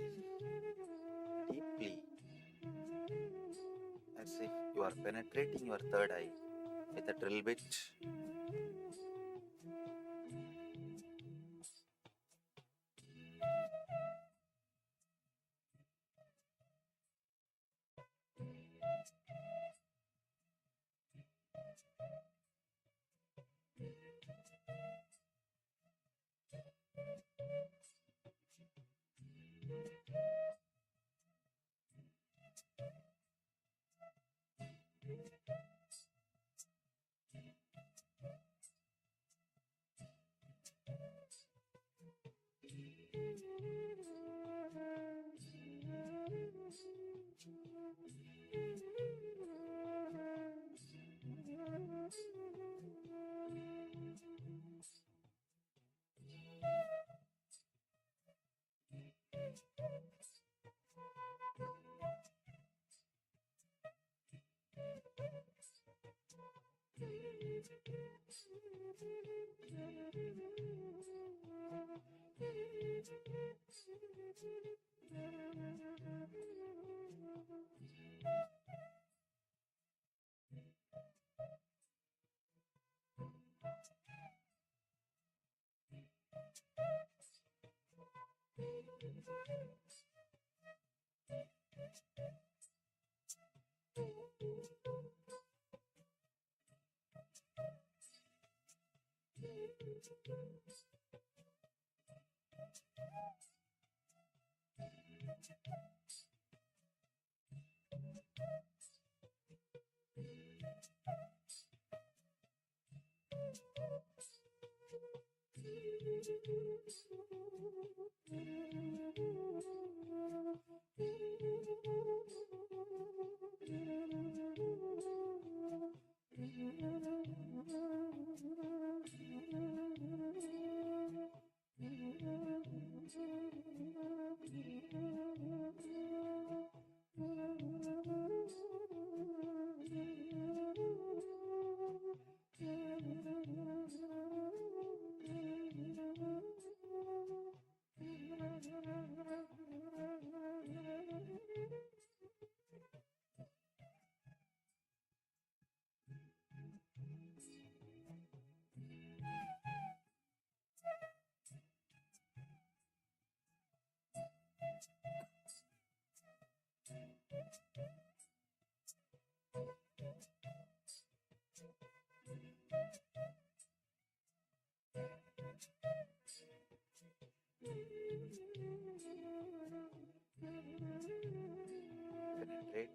deeply as if you are penetrating your third eye with a drill bit.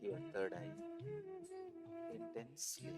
Concentrate your third eye intensely.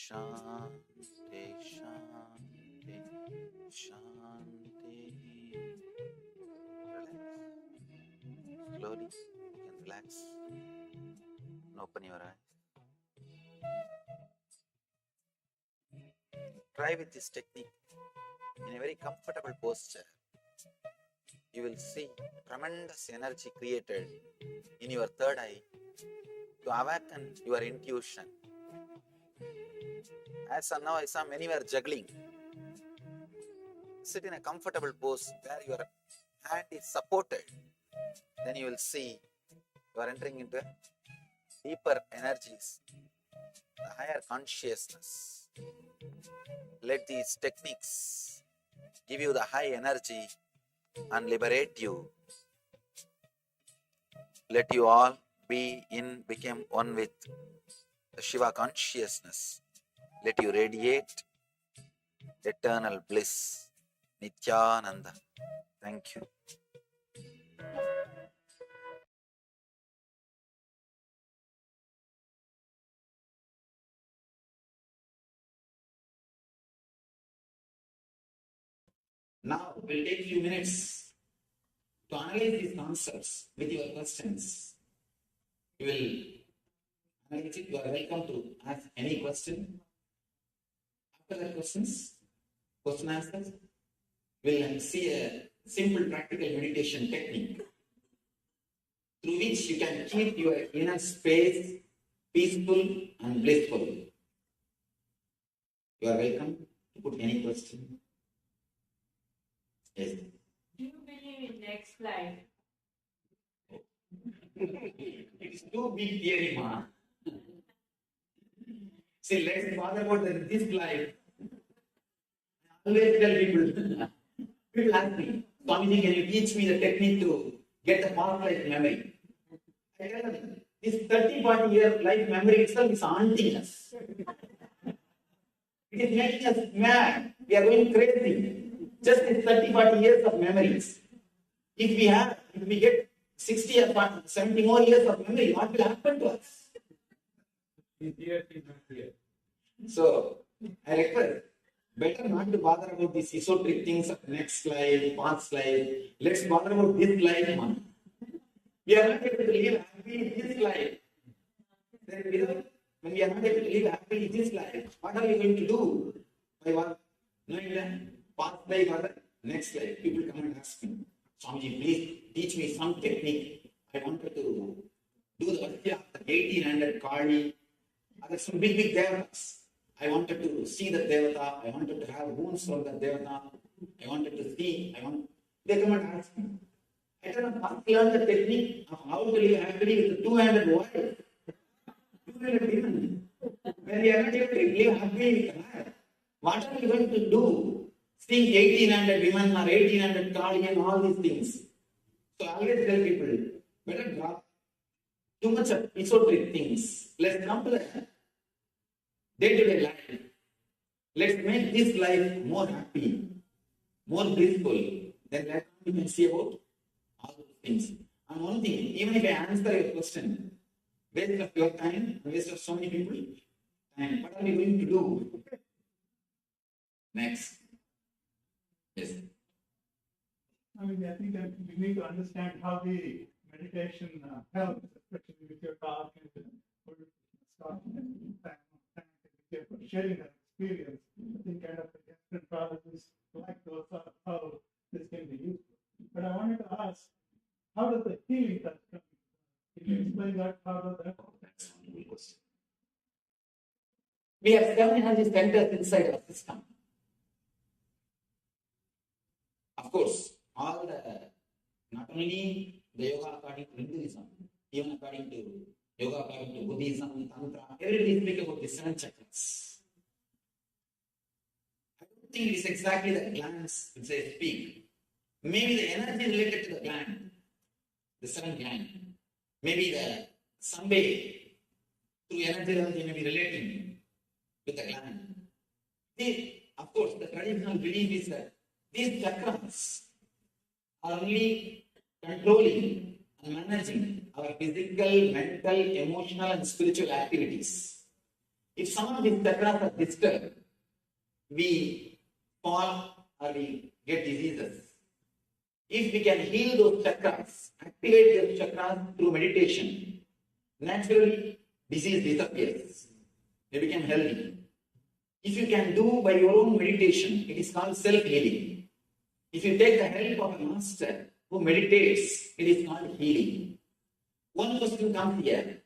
Shanti, Shanti. Shanti. Relax. Slowly, you can relax and open your eyes. Try with this technique in a very comfortable posture. You will see tremendous energy created in your third eye to awaken your intuition. As of now, I saw many were juggling. Sit in a comfortable pose where your hand is supported. Then you will see you are entering into deeper energies, the higher consciousness. Let these techniques give you the high energy and liberate you. Let you all become one with the Shiva consciousness. Let you radiate eternal bliss. Nityananda. Thank you. Now we'll take a few minutes to analyze these concepts with your questions. You will analyze it. You are welcome to ask any question. After that question answers, we'll see a simple practical meditation technique through which you can keep your inner space peaceful and blissful. You are welcome to put any question. Yes. Do you believe in next life? It's too big theory, ma. See, let's bother about this life. I always tell people ask me, Swamiji, can you teach me the technique to get the past life memory? I tell them, this 30-40 year life memory itself is haunting us. It is making us mad. We are going crazy. Just in 30-40 years of memories. If we get 60 or 70 more years of memory, what will happen to us? So, I request, better not to bother about these esoteric things of next life, past life. Let's bother about this life, man. We are not able to live happily in this life. Then when we are not able to live happily in this life, what are we going to do? By what? Knowing that past life or the next life, people come and ask me, Swamiji, please teach me some technique. I wanted to do the Vastya of the 1800 Kali. There's some big devatas. I wanted to see the devata. I wanted to have wounds from the devata. I wanted to see. They come and ask me. I tell them, first learn the technique of how to live happily with the 200 wives. 200 women. When we are not able to live happily with her, what are we going to do? Seeing 1800 women or 1800 Kali and all these things. So I always tell people, better drop too much of esoteric things. Let's come to the day-to-day life. Let's make this life more happy, more blissful. Then later we can see about all those things. And one thing, even if I answer your question, waste of your time, waste of so many people, and what are we going to do? Next. Yes. I think that we need to understand how the meditation helps, especially with your talk and stuff, and sharing that experience. I think kind of different processes like those are how this can be useful. But I wanted to ask, how does the healing touch come? Can you explain that? How does that? That's one good question. We have 7 energy centers inside our system. Of course, all not only the yoga according to Hinduism, even according to yoga according to Buddhism, Tantra, everybody speak about the 7 chakras. I don't think it is exactly the glands which they speak. Maybe the energy related to the gland, the 7 gland. Maybe the someday through energy they may be relating with the gland. Of course, the traditional belief is that these chakras are only controlling and managing our physical, mental, emotional, and spiritual activities. If some of these chakras are disturbed, we fall or we get diseases. If we can heal those chakras, activate those chakras through meditation, naturally disease disappears. They become healthy. If you can do by your own meditation, it is called self-healing. If you take the help of a master who meditates, it is called healing. One question comes here.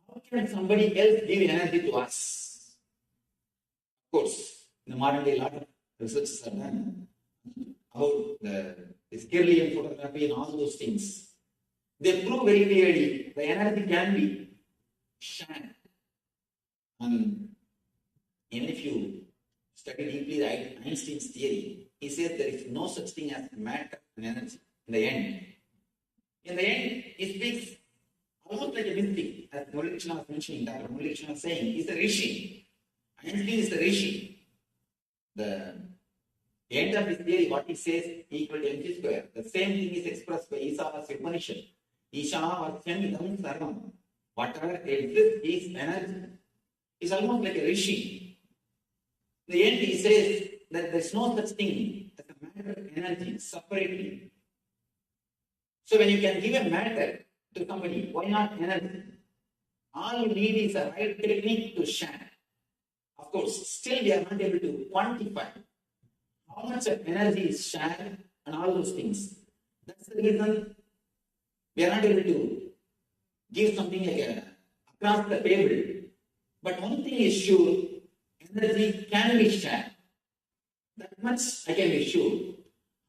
How can somebody else give energy to us? Of course, in the modern day, a lot of research are done about this Kirlian photography and all those things. They prove very clearly the energy can be shared. And even if you study deeply Einstein's theory, he says there is no such thing as matter and energy in the end. In the end, he speaks almost like a mystic, as Murali Krishna was mentioning, Dr. Murali Krishna was saying, he's a rishi. Einstein is the rishi. The end of his theory, what he says, equal to mc square. The same thing is expressed by Isha Upanishad. Isha Vasyam Idam Sarvam. Whatever exists is energy. It's almost like a rishi. In the end, he says that there is no such thing as a matter energy separately. So when you can give a matter to somebody, why not energy? All you need is a right technique to share. Of course, still we are not able to quantify how much of energy is shared and all those things. That's the reason we are not able to give something like a across the table. But one thing is sure, energy can be shared. That much I can be sure.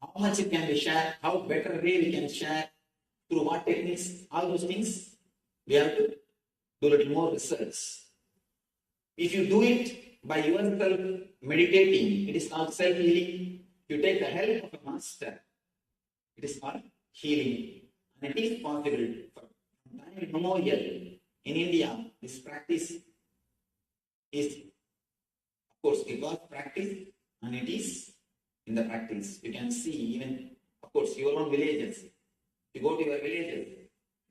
How much it can be shared, how better way we can share, through what techniques, all those things, we have to do a little more research. If you do it by yourself meditating, it is called self-healing. You take the help of a master, it is called healing. And it is possible from time immemorial in India, this practice is, of course, it was practiced and it is in the practice. You can see even, of course, your own villages. You go to your villages,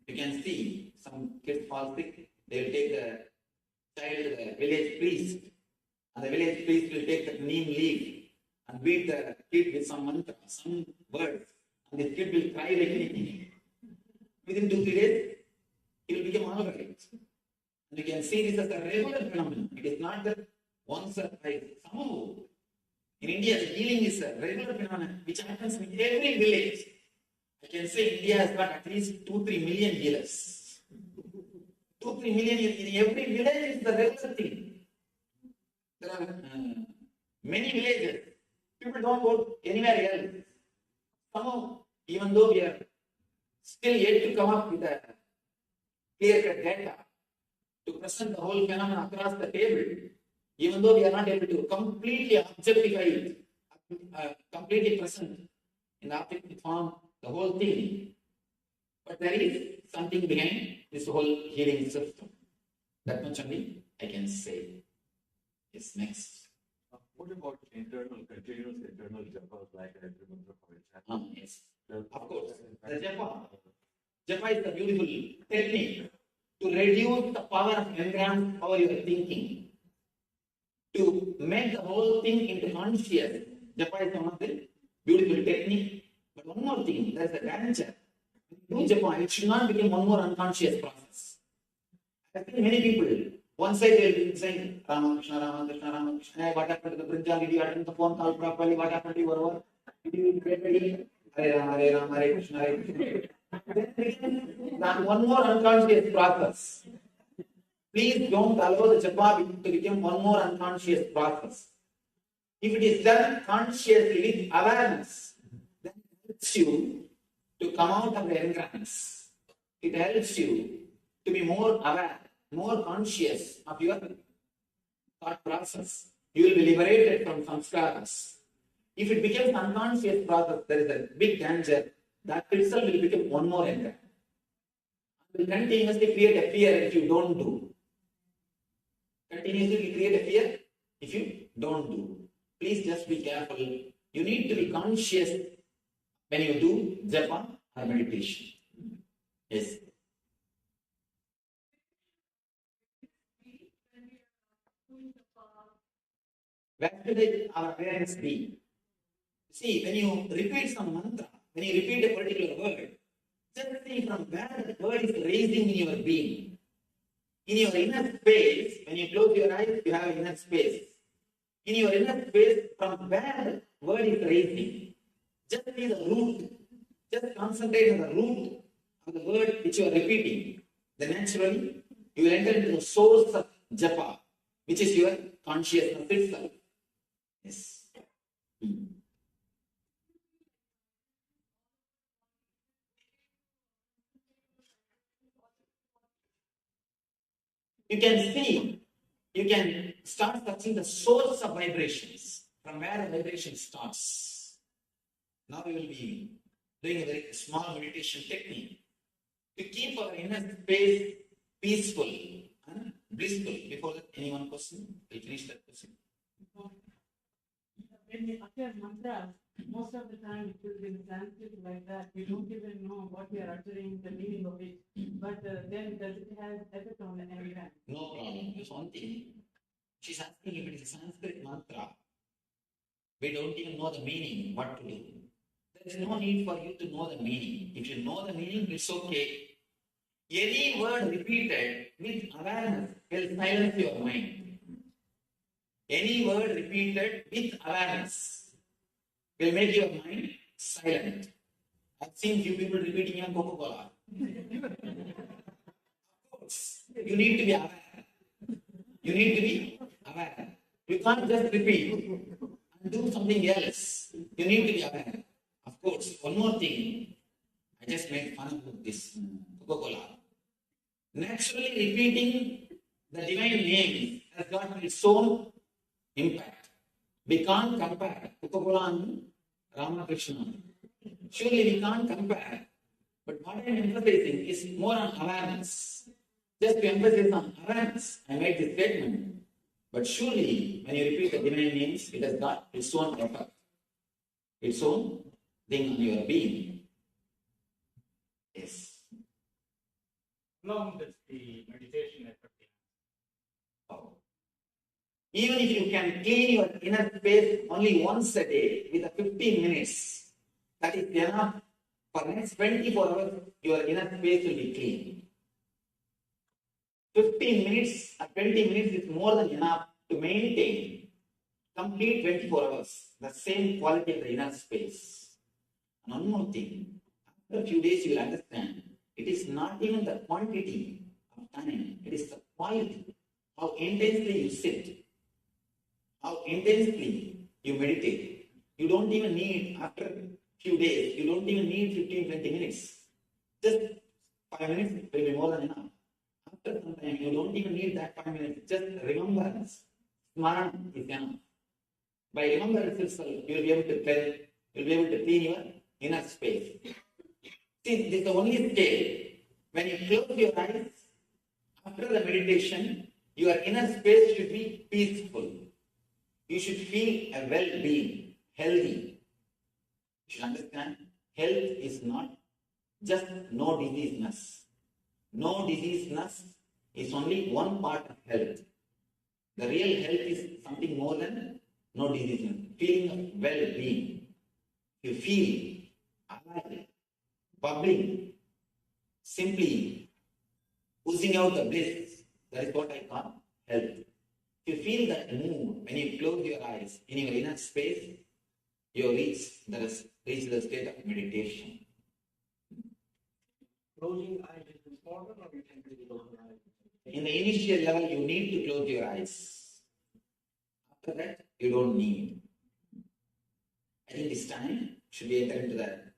you can see some kids fall sick, they will take the child to the village priest, and the village priest will take the neem leaf and beat the kid with some mantra, some words, and the kid will cry like anything. Within 2-3 days, he will become all right. And you can see this as a regular phenomenon. It is not that once or twice. Somehow, in India, the healing is a regular phenomenon which happens in every village. I can say India has got at least 2-3 million healers. 2-3 million in every village is the regular thing. There are many villages. People don't go anywhere else. Somehow, even though we are still yet to come up with a clear-cut data to present the whole phenomenon across the table, even though we are not able to completely objectify it, completely present in the objective form, the whole thing. But there is something behind this whole healing system. That much only I can say. Yes, next. What about continuous internal japas like I remember for example? Yes. Of course. The japa is the beautiful technique to reduce the power of engrams over your thinking. To make the whole thing into conscious. Japa is one of the beautiful technique. But one more thing, there is a danger. When you do japa, it should not become one more unconscious process. I think many people, one side they will be saying, Rama Krishna, Rama Krishna, Rama Krishna. Hey, what happened to the brinjal? Did you attend the phone call properly? What happened to your work? Did you get ready? Hare Rama, Hare Rama, Hare Krishna, Hare Krishna. Then becomes that one more unconscious process. Please don't allow the japa to become one more unconscious process. If it is done consciously with awareness, then it helps you to come out of the engrams. It helps you to be more aware, more conscious of your thought process. You will be liberated from samskaras. If it becomes unconscious process, there is a big danger that itself will become one more engram. It will continuously create a fear if you don't do. Continuously create a fear if you don't do. Please just be careful. You need to be conscious when you do japa or meditation. Yes. Where should our awareness be? See, when you repeat some mantra, when you repeat a particular word, just think from where that word is raising in your being. In your inner space, when you close your eyes, you have inner space. In your inner space, from where the word is raising, just see the root. Just concentrate on the root of the word which you are repeating. Then naturally, you will enter into the source of japa, which is your consciousness itself. Yes. You can see, you can start touching the source of vibrations, from where the vibration starts. Now we will be doing a very small meditation technique to keep our inner space peaceful and blissful. Before that, any one question? We finish that question. When we utter mantras, most of the time it will be in Sanskrit like that. We don't even know what we are uttering, the meaning of it. But then does it have effect on the environment? No problem. Just one thing. She's asking if it is a Sanskrit mantra. We don't even know the meaning, what to do. There is no need for you to know the meaning. If you know the meaning, it's okay. Any word repeated with awareness will silence your mind. Any word repeated with awareness will make your mind silent. I've seen few people repeating on Coca-Cola. Of course, you need to be aware. You need to be aware. You can't just repeat and do something else. You need to be aware. Of course, one more thing. I just made fun of this Coca-Cola. Naturally repeating the divine name has got its own impact. We can't compare Coca-Cola and Ramakrishna. Surely we can't compare. But what I am emphasizing is more on awareness. Just to emphasize on awareness, I made this statement. But surely, when you repeat the divine names, it has got its own effect, its own thing on your being. Yes. How long does the meditation effect? Even if you can clean your inner space only once a day with a 15 minutes, that is enough. For next 24 hours, your inner space will be clean. 15 minutes or 20 minutes is more than enough to maintain complete 24 hours, the same quality of the inner space. And one more thing, after a few days you will understand, it is not even the quantity of time, it is the quality, how intensely you sit, how intensely you meditate. You don't even need, after a few days, you don't even need 15-20 minutes. Just 5 minutes will be more than enough. After some time, you don't even need that 5 minutes. Just remembrance. Smarana is enough. By remembrance itself, you will be able to tell, you will be able to clean your inner space. See, this is the only stage. When you close your eyes, after the meditation, your inner space should be peaceful. You should feel a well-being, healthy. You should understand, health is not just no diseaseness. No diseaseness is only one part of health. The real health is something more than no diseaseness. Feeling of well-being. You feel alive, bubbling, simply oozing out the bliss. That is what I call health. If you feel that mood when you close your eyes in your inner space, you reach the state of meditation. Closing eyes is important, or you can do it open eyes? In the initial level, you need to close your eyes. After that, you don't need. I think this time should be enter into that.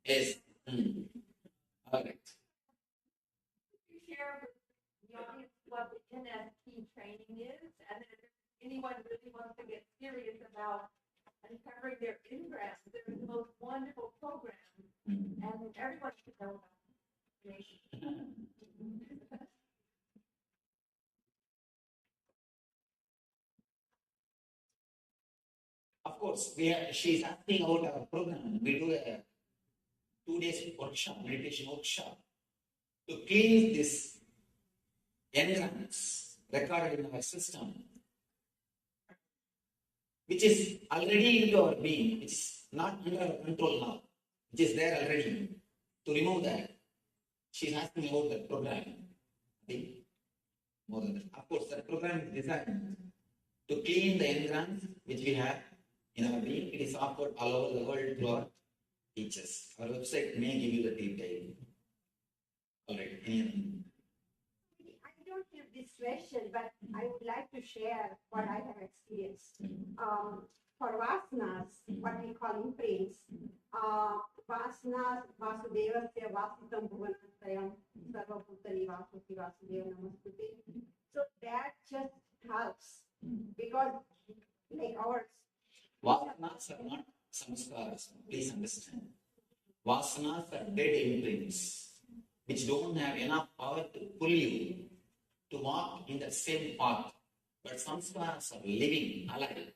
Yes. All right. You share with the audience what the NFT training is, and if anyone really wants to get serious about uncovering their ingress, there's the most wonderful program, and everyone should know about information. Of course, she is asking about our program. We do a 2 days workshop, meditation workshop, to clean this engrams recorded in our system. which is already into our being, which is not under our control now, which is there already. To remove that, she's asking about that program. See? More than that. Of course, that program is designed to clean the engrams which we have in our being. It is offered all over the world through our teachers. Our website may give you the detail. All right. Anything? I don't have this question, but I would like to share what I have experienced. For vasanas, what we call imprints, vasanas, vasudevasya vasitam bhuvanasayam sarvabhutani vasuti vasudeva namastuti. So that just helps because like ours. Vasanas are not samskaras. Please understand. Vasanas are dead imprints which don't have enough power to pull you to walk in the same path. But samskaras are living, alive.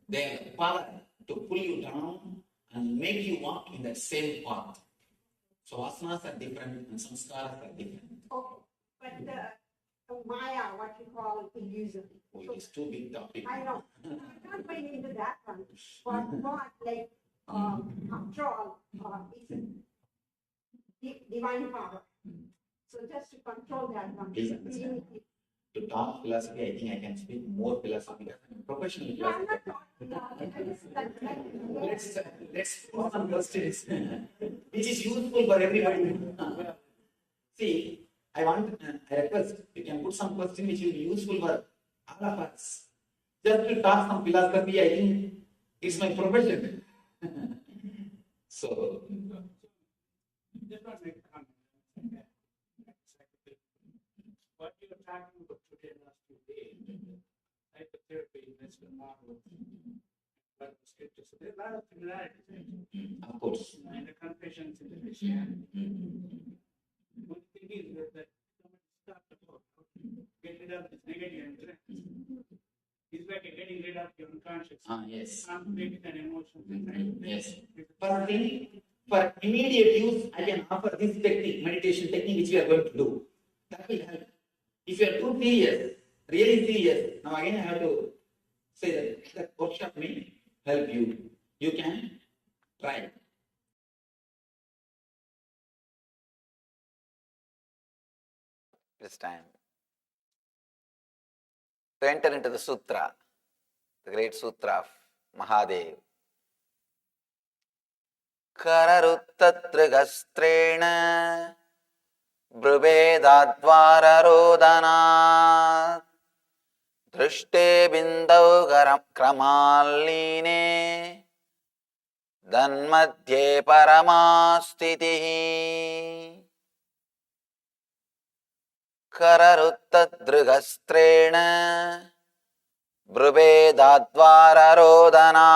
They have the power to pull you down and make you walk in that same path. So vasanas are different and samskaras are different. Okay, but the Maya, what you call illusion. Oh, it is too big topic. I know. I'm not going into that one. But what, like, after all, it's a divine power. So just to control that one. Please understand. To talk philosophy, I think I can speak more philosophy. Professional No, I'm philosophy. not talking Let's put some questions which is useful for everybody. See, I request you can put some question which will be useful for all of us. Just to talk some philosophy, I think it's my profession. So, Just not make a comment. What you're talking about today, last 2 days, psychotherapy, Western model, but the scriptures. So there's a lot of similarities. Of course. And the confessions in the Christianity. One thing is that somebody start about get rid of this negative influence. It's like getting rid of your unconscious. Yes. Conflict and emotions. Yes. For immediate use, I can offer this technique, meditation technique, which we are going to do. That will help. If you are too serious, really serious, now again I have to say that workshop may help you. You can try. This time. To enter into the sutra, the great sutra of Mahadev. Kararuttattrigastrena brubedadvararodana drishte bindau kramalline danmadhye paramastitihi Kararuttadrigastrena brubedadvararodana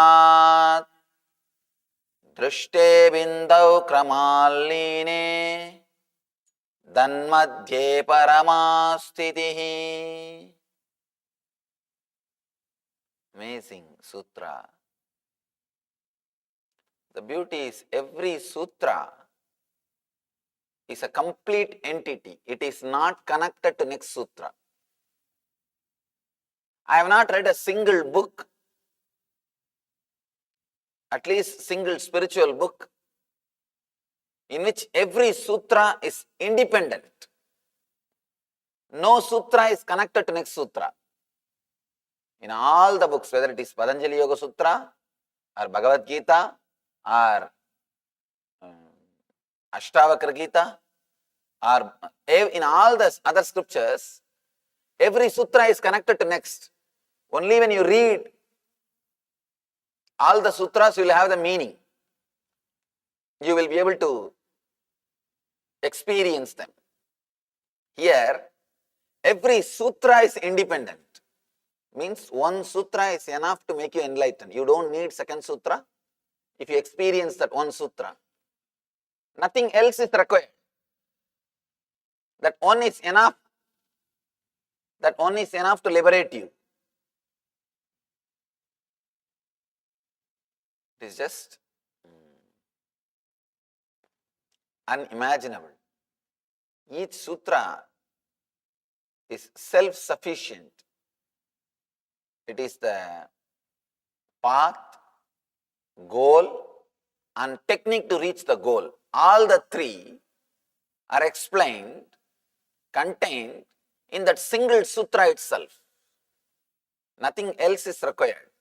Drishte bindau kramalline danmadhye paramastitihi. Amazing sutra. The beauty is every sutra is a complete entity. It is not connected to next sutra. I have not read a single book, at least single spiritual book, in which every sutra is independent. No sutra is connected to next sutra. In all the books, whether it is Patanjali Yoga Sutra, or Bhagavad Gita, or Ashtavakra Gita, or in all the other scriptures, every sutra is connected to next. Only when you read all the sutras, you will have the meaning. You will be able to experience them. Here, every sutra is independent. Means one sutra is enough to make you enlightened. You don't need second sutra if you experience that one sutra. Nothing else is required. That one is enough. That one is enough to liberate you. It is just unimaginable. Each sutra is self-sufficient. It is the path, goal, and technique to reach the goal. All the three are explained, contained in that single sutra itself. Nothing else is required.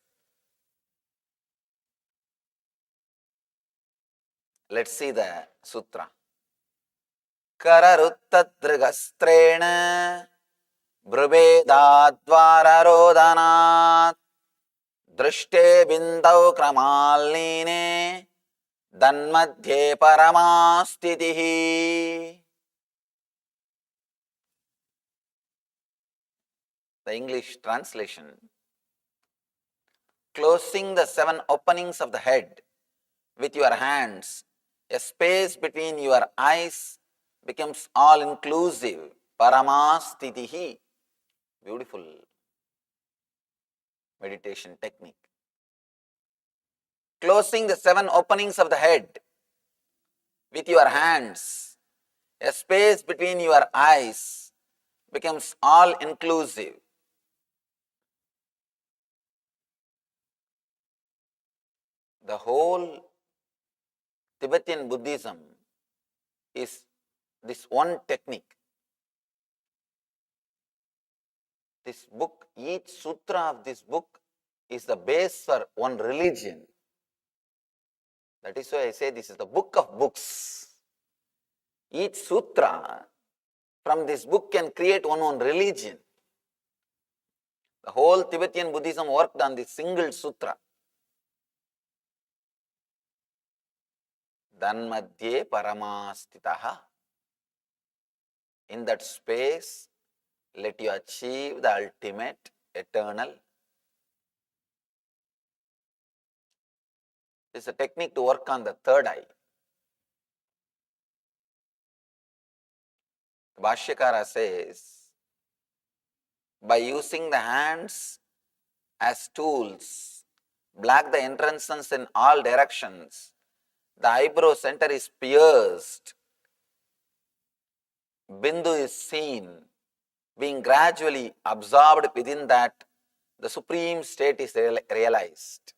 Let's see the sutra. Kararuttatdrigastrena brubedadvararodhanat drishte bindau kramalnine danmadhye paramastitihi. The English translation. Closing the 7 openings of the head with your hands, a space between your eyes becomes all-inclusive. Paramastitihi. Beautiful meditation technique. Closing the 7 openings of the head with your hands, a space between your eyes becomes all-inclusive. The whole Tibetan Buddhism is this one technique. This book, each sutra of this book is the base for one religion. That is why I say this is the book of books. Each sutra from this book can create one religion. The whole Tibetan Buddhism worked on this single sutra. Danmadhye paramastitaha. In that space, let you achieve the ultimate, eternal. It's a technique to work on the third eye. Bhashyakara says, by using the hands as tools, block the entrances in all directions, the eyebrow center is pierced, Bindu is seen, being gradually absorbed within that, the supreme state is realized.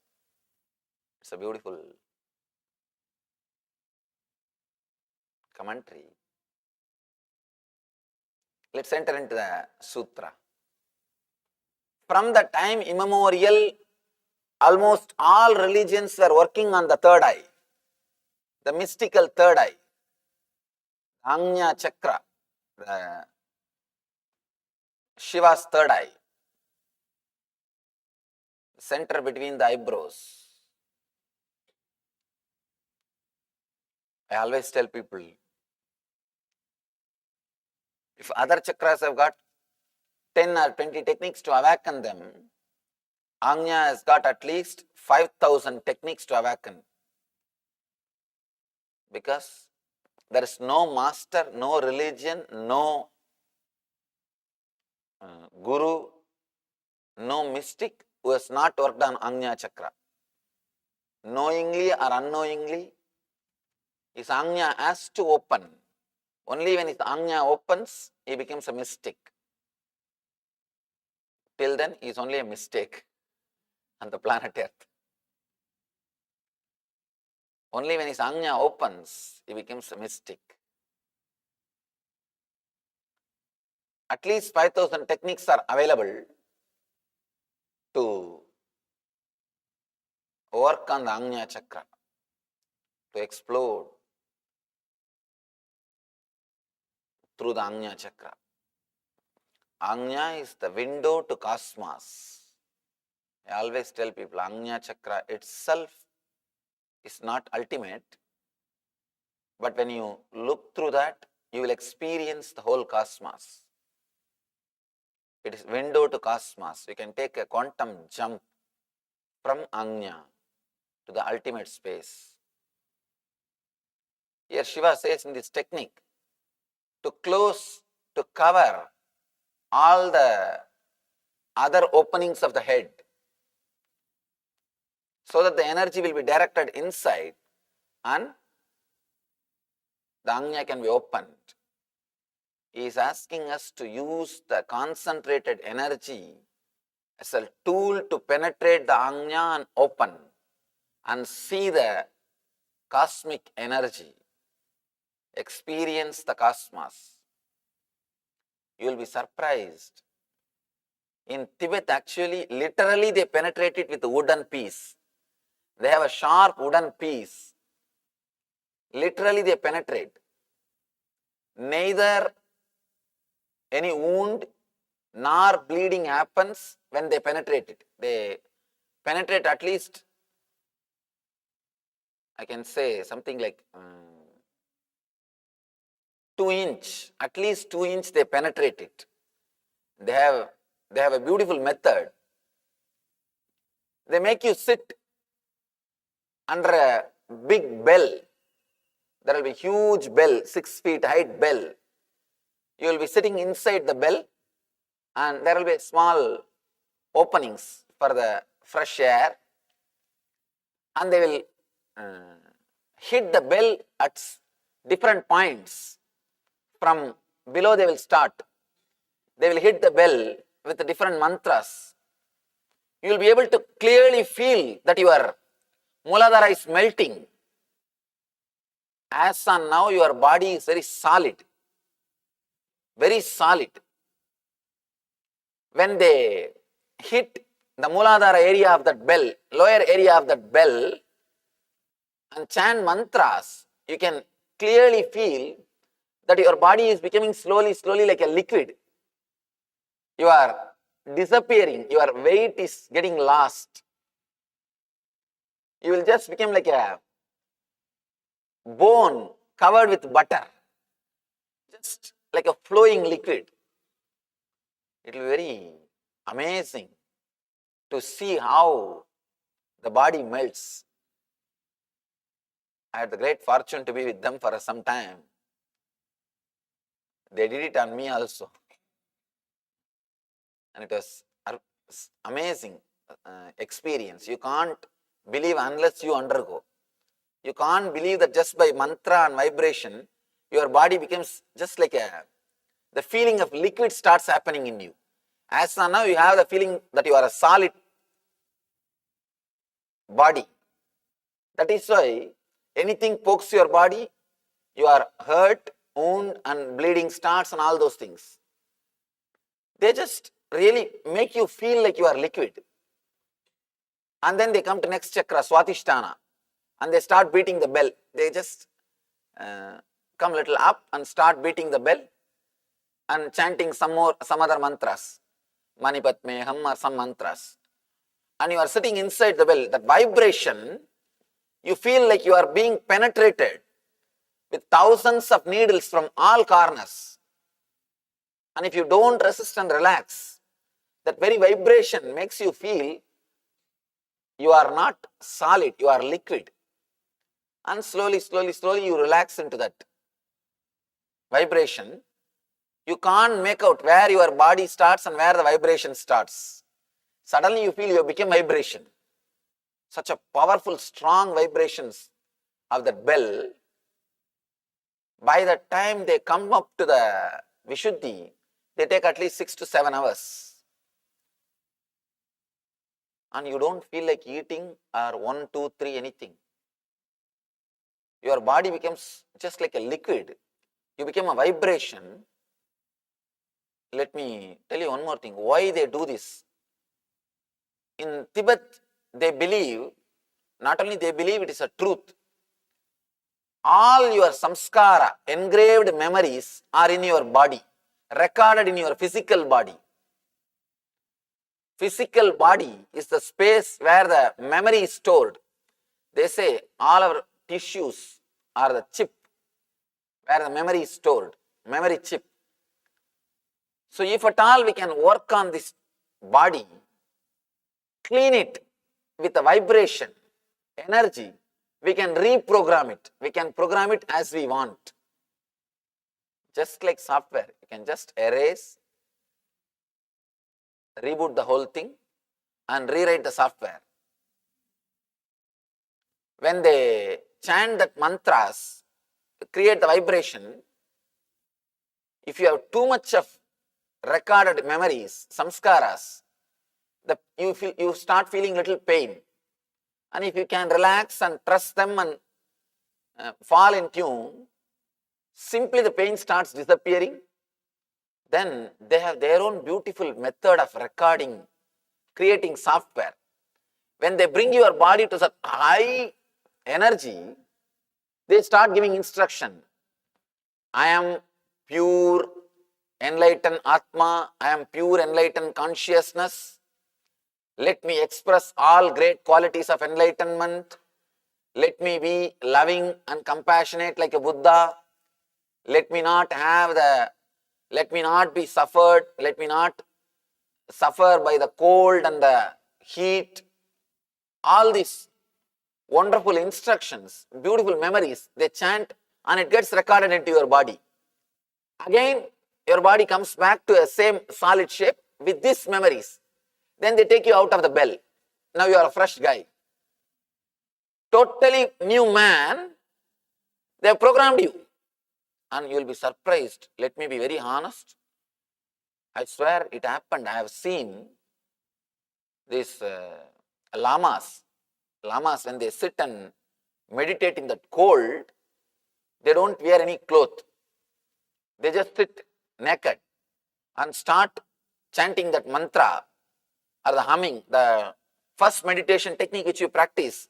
It's a beautiful commentary. Let's enter into the sutra. From the time immemorial, almost all religions were working on the third eye, the mystical third eye, Agnya Chakra, the Shiva's third eye, center between the eyebrows. I always tell people, if other chakras have got 10 or 20 techniques to awaken them, Agnya has got at least 5,000 techniques to awaken. Because there is no master, no religion, no guru, no mystic who has not worked on Agnya Chakra. Knowingly or unknowingly, his Agnya has to open. Only when his Agnya opens, he becomes a mystic. Till then, he is only a mistake on the planet Earth. Only when his Agnya opens, he becomes a mystic. At least 5,000 techniques are available to work on the Agnya Chakra, to explode through the Agnya Chakra. Agnya is the window to cosmos. I always tell people, Agnya Chakra itself is not ultimate, but when you look through that, you will experience the whole cosmos. It is window to cosmos. You can take a quantum jump from Agnya to the ultimate space. Here Shiva says in this technique, to close, to cover all the other openings of the head, so that the energy will be directed inside and the Agnya can be opened. He is asking us to use the concentrated energy as a tool to penetrate the Ajna and open and see the cosmic energy, experience the cosmos, you will be surprised. In Tibet, actually, literally they penetrate it with a wooden piece. They have a sharp wooden piece. Literally they penetrate. Neither any wound nor bleeding happens when they penetrate it. They penetrate at least, I can say something like 2 inch, at least 2 inch they penetrate it. They have a beautiful method. They make you sit under a big bell. There will be huge bell, 6 feet height bell. You will be sitting inside the bell and there will be small openings for the fresh air, and they will hit the bell at different points. From below they will start. They will hit the bell with different mantras. You will be able to clearly feel that your Muladhara is melting. As on now, your body is very solid. Very solid. When they hit the Muladhara area of that bell, lower area of that bell, and chant mantras, you can clearly feel that your body is becoming slowly like a liquid. You are disappearing, your weight is getting lost. You will just become like a bone covered with butter, just like a flowing liquid. It will be very amazing to see how the body melts. I had the great fortune to be with them for some time. They did it on me also. And it was amazing experience. You can't believe unless you undergo. You can't believe that just by mantra and vibration, your body becomes just like the feeling of liquid starts happening in you. As of now, you have the feeling that you are a solid body. That is why anything pokes your body, you are hurt, wound and bleeding starts and all those things. They just really make you feel like you are liquid. And then they come to next chakra, Swatisthana, and they start beating the bell. They just come little up and start beating the bell and chanting some other mantras, Manipatmeham or some mantras. And you are sitting inside the bell. That vibration, you feel like you are being penetrated with thousands of needles from all corners. And if you don't resist and relax, that very vibration makes you feel you are not solid, you are liquid. And slowly you relax into that vibration. You can't make out where your body starts and where the vibration starts. Suddenly you feel you become vibration. Such a powerful, strong vibrations of that bell. By the time they come up to the Vishuddhi, they take at least 6 to 7 hours. And you don't feel like eating or 1, 2, 3 anything. Your body becomes just like a liquid. You become a vibration. Let me tell you one more thing. Why they do this? In Tibet, they believe, not only they believe it is a truth, all your samskara, engraved memories are in your body, recorded in your physical body. Physical body is the space where the memory is stored. They say all our tissues are the chip where the memory is stored, memory chip. So if at all we can work on this body, clean it with a vibration, energy, we can reprogram it. We can program it as we want. Just like software, you can just erase, reboot the whole thing and rewrite the software. When they chant that mantras, create the vibration, if you have too much of recorded memories, samskaras, you start feeling little pain. And if you can relax and trust them and fall in tune, simply the pain starts disappearing. Then they have their own beautiful method of recording, creating software. When they bring your body to such high energy, they start giving instruction. I am pure enlightened Atma, I am pure enlightened consciousness. Let me express all great qualities of enlightenment. Let me be loving and compassionate like a Buddha. Let me not be suffered. Let me not suffer by the cold and the heat. All these wonderful instructions, beautiful memories, they chant and it gets recorded into your body. Again, your body comes back to a same solid shape with these memories. Then they take you out of the bell. Now you are a fresh guy. Totally new man. They have programmed you. And you will be surprised. Let me be very honest. I swear it happened. I have seen these lamas. Lamas, when they sit and meditate in the cold, they don't wear any cloth. They just sit naked and start chanting that mantra or the humming, the first meditation technique which you practice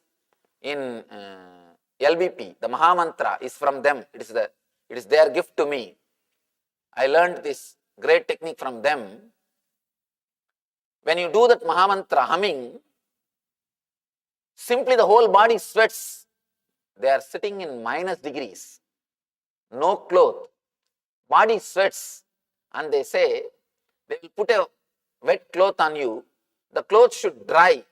in LVP, the Maha Mantra is from them. It is their gift to me. I learned this great technique from them. When you do that Maha Mantra humming, simply the whole body sweats. They are sitting in minus degrees, no cloth, body sweats, and they say they will put a wet cloth on you. The cloth should dry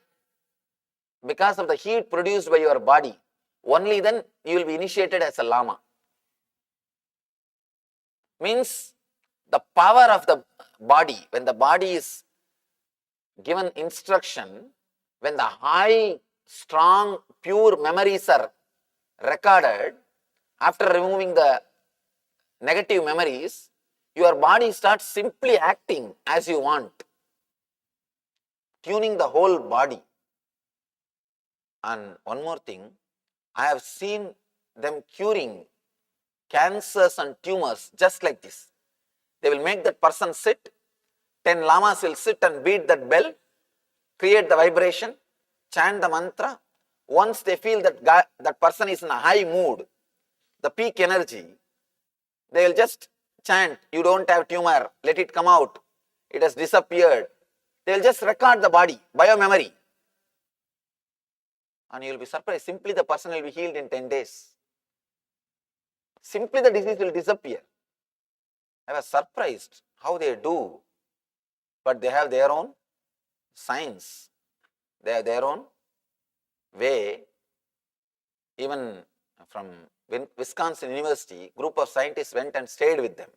because of the heat produced by your body. Only then you will be initiated as a Lama. Means the power of the body, when the body is given instruction, when the high, strong, pure memories are recorded, after removing the negative memories, your body starts simply acting as you want, tuning the whole body. And one more thing, I have seen them curing cancers and tumors just like this. They will make that person sit, 10 lamas will sit and beat that bell, create the vibration, chant the mantra. Once they feel that that person is in a high mood, the peak energy, they will just chant, you don't have tumor, let it come out, it has disappeared. They will just record the body, bio-memory. And you will be surprised, simply the person will be healed in 10 days. Simply the disease will disappear. I was surprised how they do, but they have their own science. They have their own way. Even from Wisconsin University, group of scientists went and stayed with them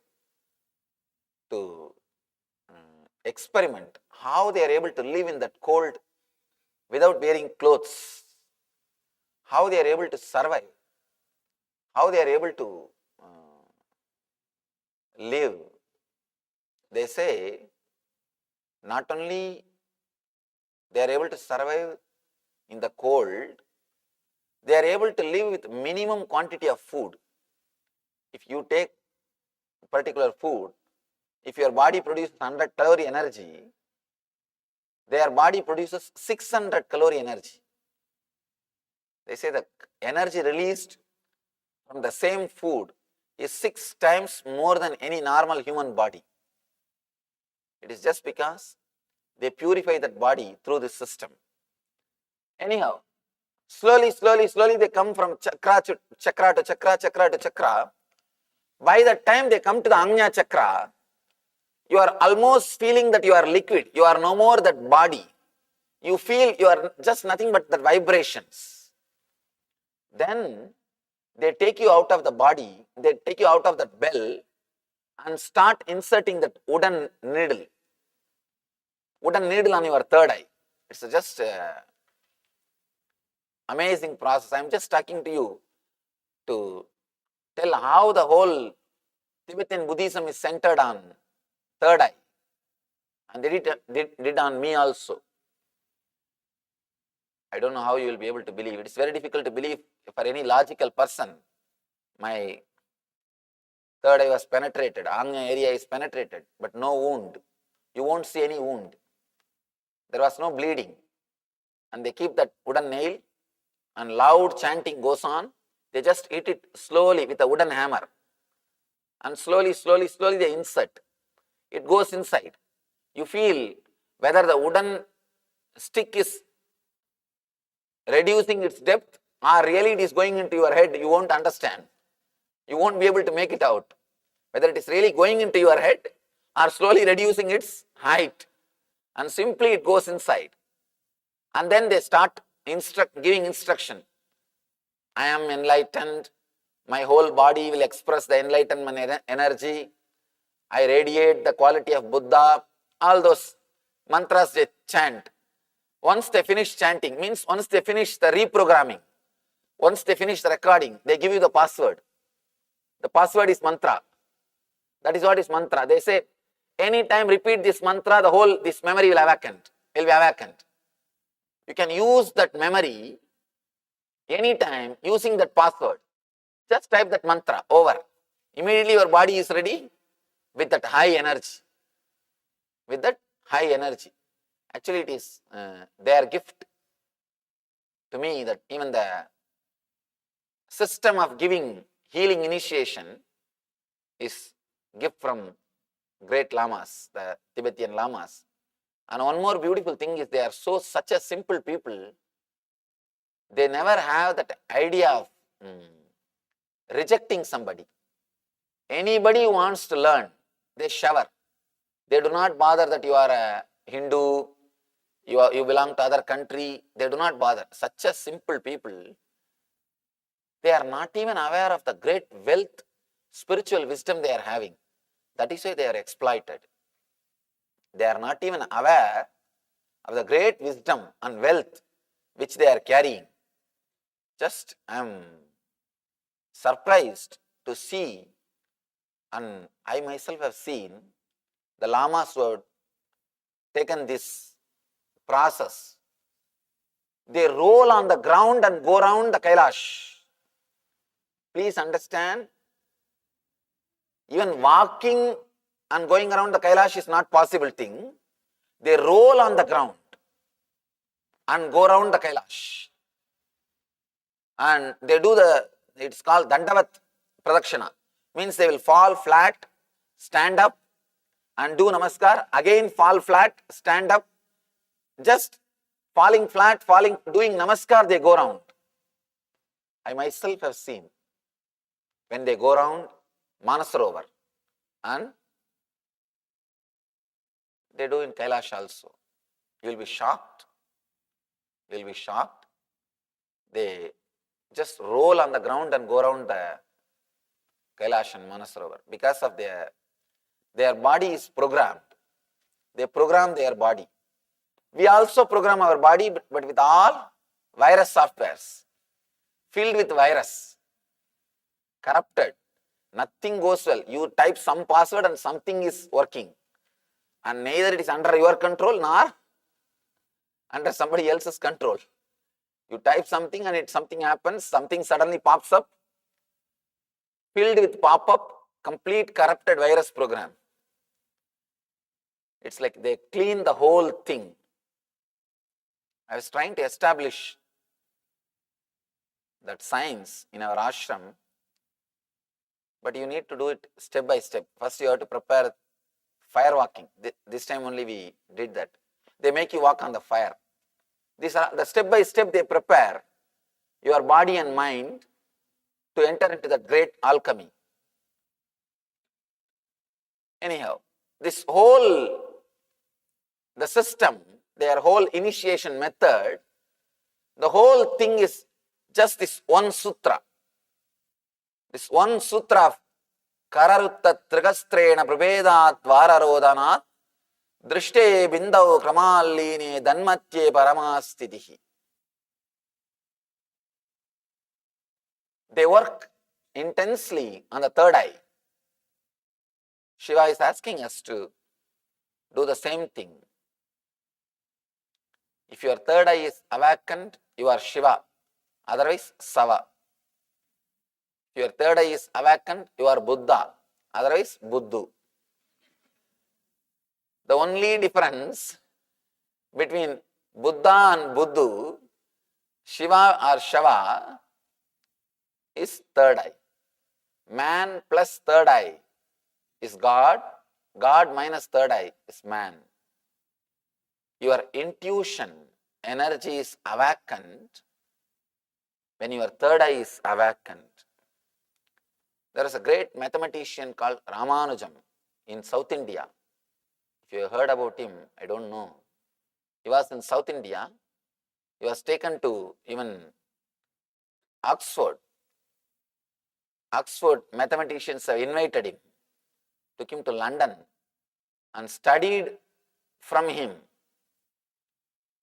to experiment how they are able to live in that cold without wearing clothes, how they are able to survive, how they are able to live. They say not only they are able to survive in the cold, they are able to live with minimum quantity of food. If you take particular food, if your body produces 100 calorie energy, their body produces 600 calorie energy. They say the energy released from the same food is 6 times more than any normal human body. It is just because they purify that body through this system. Anyhow, slowly they come from chakra to chakra to chakra, chakra to chakra. By the time they come to the Ajna chakra, you are almost feeling that you are liquid. You are no more that body. You feel you are just nothing but the vibrations. Then they take you out of the body, they take you out of that bell and start inserting that wooden needle on your third eye. It's just amazing process. I'm just talking to you to tell how the whole Tibetan Buddhism is centered on third eye. And they did on me also. I don't know how you will be able to believe. It is very difficult to believe for any logical person. My third eye was penetrated, Anga area is penetrated, but no wound. You won't see any wound. There was no bleeding. And they keep that wooden nail and loud chanting goes on. They just hit it slowly with a wooden hammer. And slowly they insert. It goes inside. You feel whether the wooden stick is reducing its depth or really it is going into your head, you won't understand. You won't be able to make it out. Whether it is really going into your head or slowly reducing its height. And simply it goes inside. And then they start giving instruction. I am enlightened. My whole body will express the enlightenment energy. I radiate the quality of Buddha. All those mantras they chant. Once they finish chanting, means once they finish the reprogramming, once they finish the recording, they give you the password. The password is mantra. That is what is mantra. They say, anytime repeat this mantra, this memory will be awakened. You can use that memory anytime using that password. Just type that mantra over. Immediately your body is ready with that high energy. With that high energy. Actually, it is their gift to me that even the system of giving healing initiation is gift from great lamas, the Tibetan lamas. And one more beautiful thing is they are such a simple people. They never have that idea of rejecting somebody. Anybody who wants to learn, they shower. They do not bother that you are a Hindu, you belong to other country. They do not bother. Such a simple people. They are not even aware of the great wealth, spiritual wisdom they are having. That is why they are exploited. They are not even aware of the great wisdom and wealth which they are carrying. Just I am surprised to see, and I myself have seen, the lamas who have taken this process. They roll on the ground and go around the Kailash. Please understand, even walking and going around the Kailash is not possible thing. They roll on the ground and go around the Kailash. And they do it's called Dandavat Pradakshina. Means they will fall flat, stand up and do Namaskar, again fall flat, stand up, just falling flat, doing Namaskar, they go around. I myself have seen when they go around Manasarovar and they do in Kailash also. You will be shocked. They just roll on the ground and go around the Kailash and Manasarovar because of their body is programmed. They program their body. We also program our body, but with all virus softwares, filled with virus, corrupted. Nothing goes well. You type some password and something is working. And neither it is under your control nor under somebody else's control. You type something and something happens, something suddenly pops up, filled with pop-up, complete corrupted virus program. It's like they clean the whole thing. I was trying to establish that science in our ashram, but you need to do it step by step. First you have to prepare fire walking. This time only we did that. They make you walk on the fire. These are the step by step they prepare your body and mind to enter into that great alchemy. Anyhow, this whole, the system, their whole initiation method, the whole thing is just this one sutra. This one sutra of Kararutta Trigastrena Prabhedat Vararodhanat Drishte Bindau Kramalini Danmatye Paramastitihi. They work intensely on the third eye. Shiva is asking us to do the same thing. If your third eye is awakened, you are Shiva, otherwise Sava. If your third eye is awakened, you are Buddha, otherwise Buddhu. The only difference between Buddha and Buddhu, Shiva or Shava, is third eye. Man plus third eye is God, God minus third eye is man. Your intuition energy is awakened when your third eye is awakened. There is a great mathematician called Ramanujam in South India. If you have heard about him, I don't know. He was in South India. He was taken to even Oxford. Oxford mathematicians have invited him, took him to London and studied from him.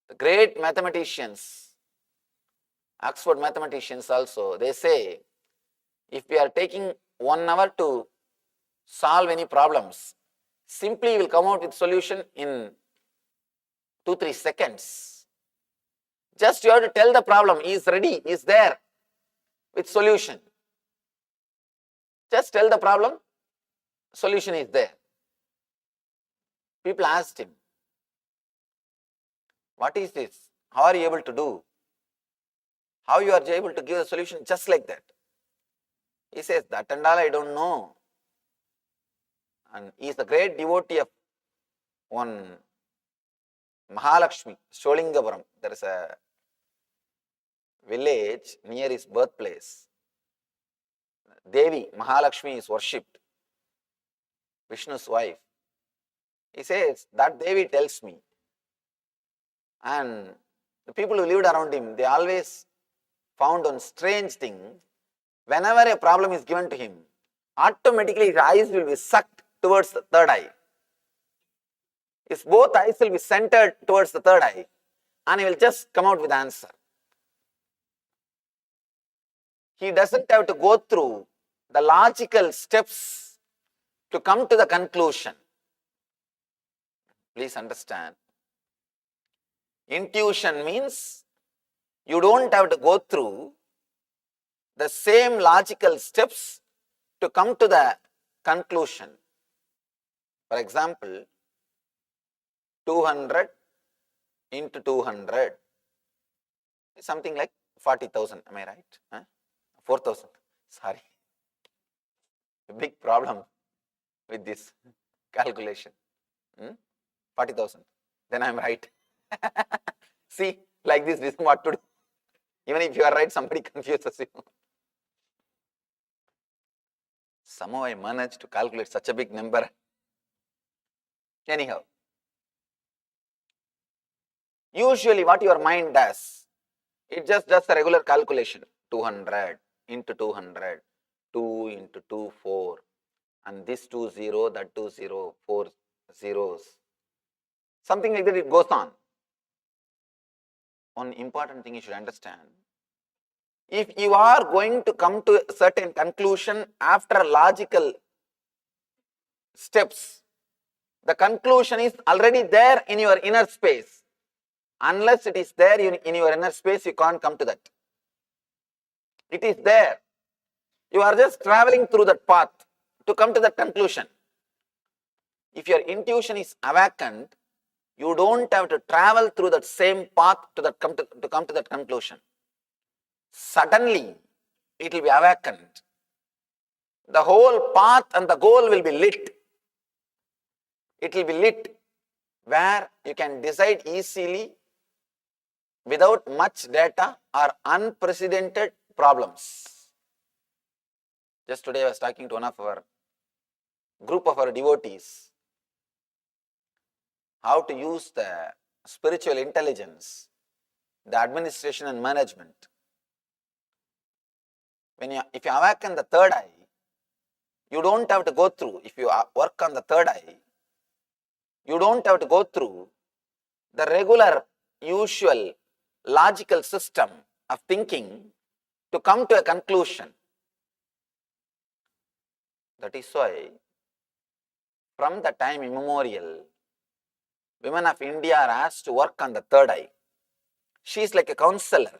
The great mathematicians, Oxford mathematicians also, they say, if we are taking 1 hour to solve any problems, simply will come out with solution in 2-3 seconds. Just you have to tell the problem, he is ready, he is there with solution. Just tell the problem, solution is there. People asked him, what is this? How are you able to do? How you are able to give a solution just like that? He says, that and all I don't know. And he is the great devotee of one Mahalakshmi, Sholingapuram. There is a village near his birthplace. Devi, Mahalakshmi is worshipped, Vishnu's wife. He says, that Devi tells me. And the people who lived around him, they always found one strange thing. Whenever a problem is given to him, automatically his eyes will be sucked towards the third eye. His both eyes will be centered towards the third eye and he will just come out with the answer. He doesn't have to go through the logical steps to come to the conclusion. Please understand. Intuition means you don't have to go through the same logical steps to come to the conclusion. For example, 200 into 200 is something like 40,000. Am I right? Huh? 4,000. Sorry. A big problem with this calculation. 40,000. Then I am right. See, like this is what to do. Even if you are right, somebody confuses you. Somehow I managed to calculate such a big number. Anyhow, usually what your mind does, it just does a regular calculation. 200 into 200, 2 into 2, 4. And this 2, 0, that 2, 0, 4 zeros. Something like that, it goes on. One important thing you should understand. If you are going to come to a certain conclusion after logical steps, the conclusion is already there in your inner space. Unless it is there in your inner space, you can't come to that. It is there. You are just traveling through that path to come to that conclusion. If your intuition is awakened, you don't have to travel through that same path to come to that conclusion. Suddenly, it will be awakened. The whole path and the goal will be lit. It will be lit where you can decide easily without much data or unprecedented problems. Just today I was talking to one of our group of our devotees how to use the spiritual intelligence, the administration and management. If you awaken the third eye, you don't have to go through, if you work on the third eye, you don't have to go through the regular, usual, logical system of thinking to come to a conclusion. That is why, from the time immemorial, women of India are asked to work on the third eye. She is like a counselor.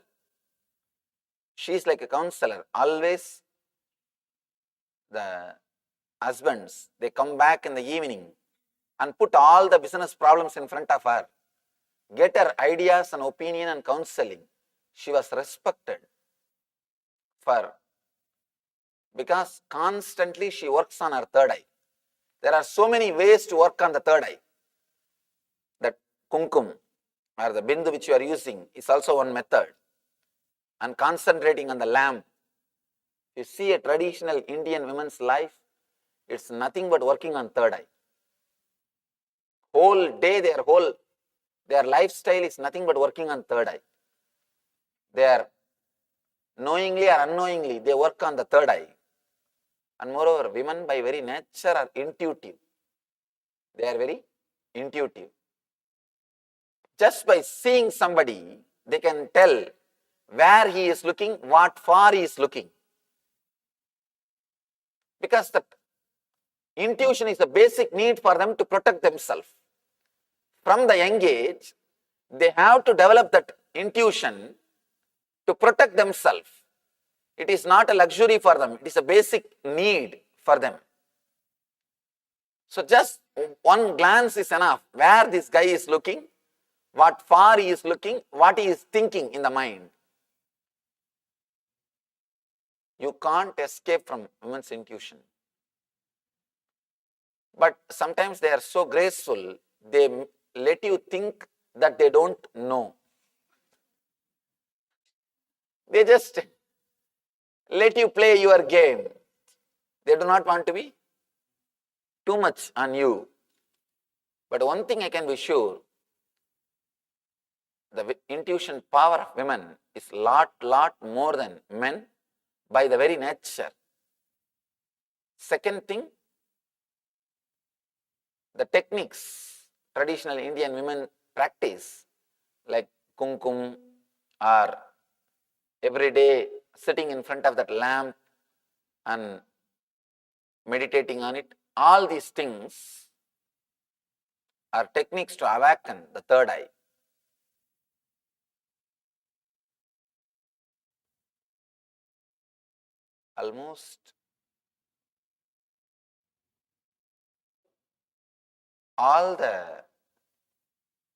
She is like a counselor. Always the husbands, they come back in the evening and put all the business problems in front of her. Get her ideas and opinion and counseling. She was respected because constantly she works on her third eye. There are so many ways to work on the third eye. That kumkum or the bindu which you are using is also one method. And concentrating on the lamp. You see a traditional Indian woman's life, it's nothing but working on third eye. Whole day, their lifestyle is nothing but working on third eye. They are knowingly or unknowingly, they work on the third eye. And moreover, women by very nature are intuitive. They are very intuitive. Just by seeing somebody, they can tell where he is looking, what far he is looking. Because the intuition is the basic need for them to protect themselves. From the young age, they have to develop that intuition to protect themselves. It is not a luxury for them, it is a basic need for them. So just one glance is enough, where this guy is looking, what far he is looking, what he is thinking in the mind. You can't escape from women's intuition. But sometimes they are so graceful, they let you think that they don't know. They just let you play your game. They do not want to be too much on you. But one thing I can be sure, the intuition power of women is lot more than men by the very nature. Second thing, the techniques traditional Indian women practice, like kumkum or every day sitting in front of that lamp and meditating on it, all these things are techniques to awaken the third eye. Almost all the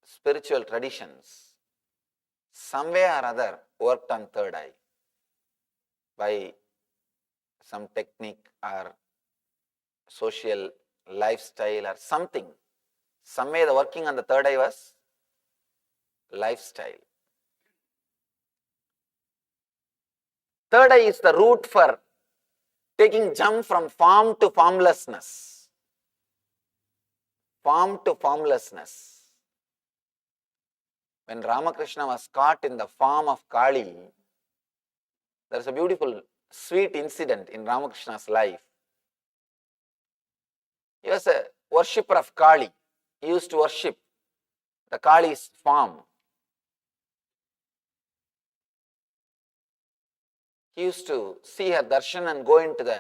spiritual traditions, some way or other, worked on third eye by some technique or social lifestyle or something. Some way the working on the third eye was lifestyle. Third eye is the route for taking jump from form to formlessness. Form to formlessness. When Ramakrishna was caught in the form of Kali, there is a beautiful, sweet incident in Ramakrishna's life. He was a worshipper of Kali. He used to worship the Kali's form. He used to see her darshan and go into the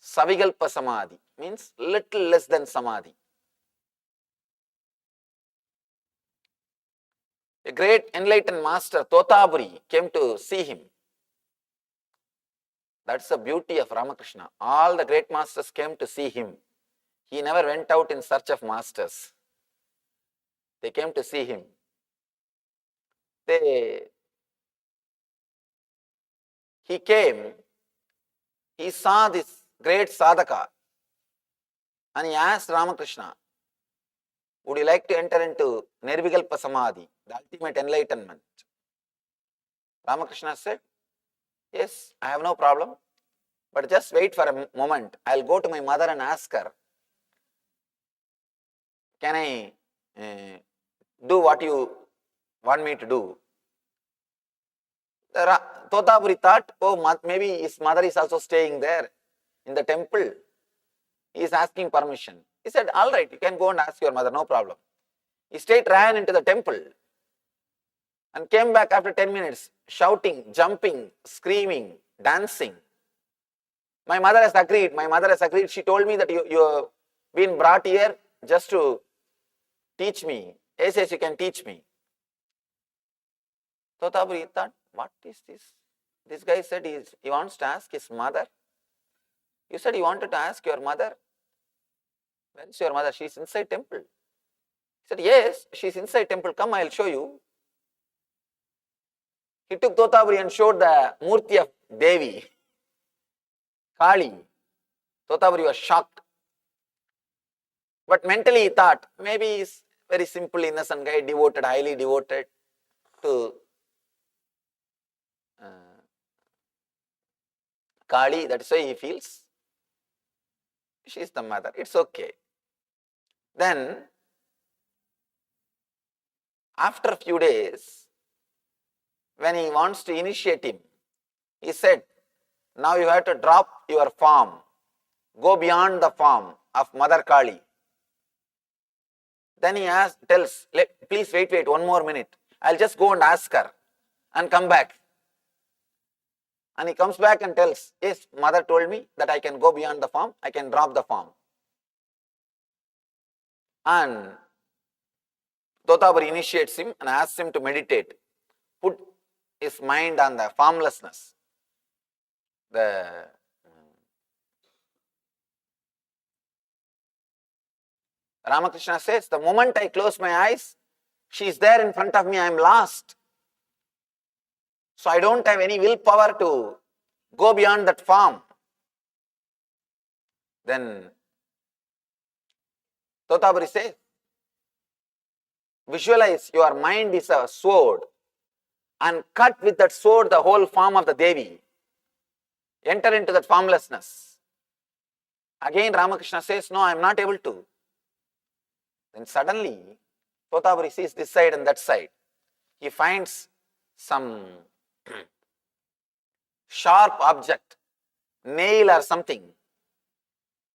Savigalpa Samadhi, means little less than Samadhi. A great enlightened master, Totaburi, came to see him. That's the beauty of Ramakrishna. All the great masters came to see him. He never went out in search of masters. They came to see him. He came, he saw this great sadhaka, and he asked Ramakrishna, would you like to enter into Nirvikalpa Samadhi, the ultimate enlightenment? Ramakrishna said, yes, I have no problem, but just wait for a moment. I'll go to my mother and ask her, can I do what you want me to do? Totaburi thought, oh, maybe his mother is also staying there in the temple. He is asking permission. He said, all right, you can go and ask your mother, no problem. He straight ran into the temple and came back after 10 minutes, shouting, jumping, screaming, dancing. My mother has agreed. My mother has agreed. She told me that you have been brought here just to teach me. Yes, you can teach me. Totaburi thought, what is this? This guy said he wants to ask his mother. You said you wanted to ask your mother. Where is your mother? She is inside temple. He said, yes, she is inside temple. Come, I will show you. He took Totaburi and showed the Murti of Devi, Kali. Totaburi was shocked. But mentally he thought, maybe he is very simple, innocent guy, devoted, highly devoted to Kali. That is why he feels she is the mother. It's okay. Then, after a few days, when he wants to initiate him, he said, now you have to drop your form. Go beyond the form of Mother Kali. Then he tells, please wait 1 more minute. I'll just go and ask her and come back. And he comes back and tells, yes, mother told me that I can go beyond the form, I can drop the form. And Totaburi initiates him and asks him to meditate, put his mind on the formlessness. Ramakrishna says, the moment I close my eyes, she is there in front of me, I am lost. So I don't have any willpower to go beyond that form. Then Totaburi says, visualize your mind is a sword and cut with that sword the whole form of the Devi. Enter into that formlessness. Again Ramakrishna says, no, I am not able to. Then suddenly Totaburi sees this side and that side. He finds some sharp object, nail or something,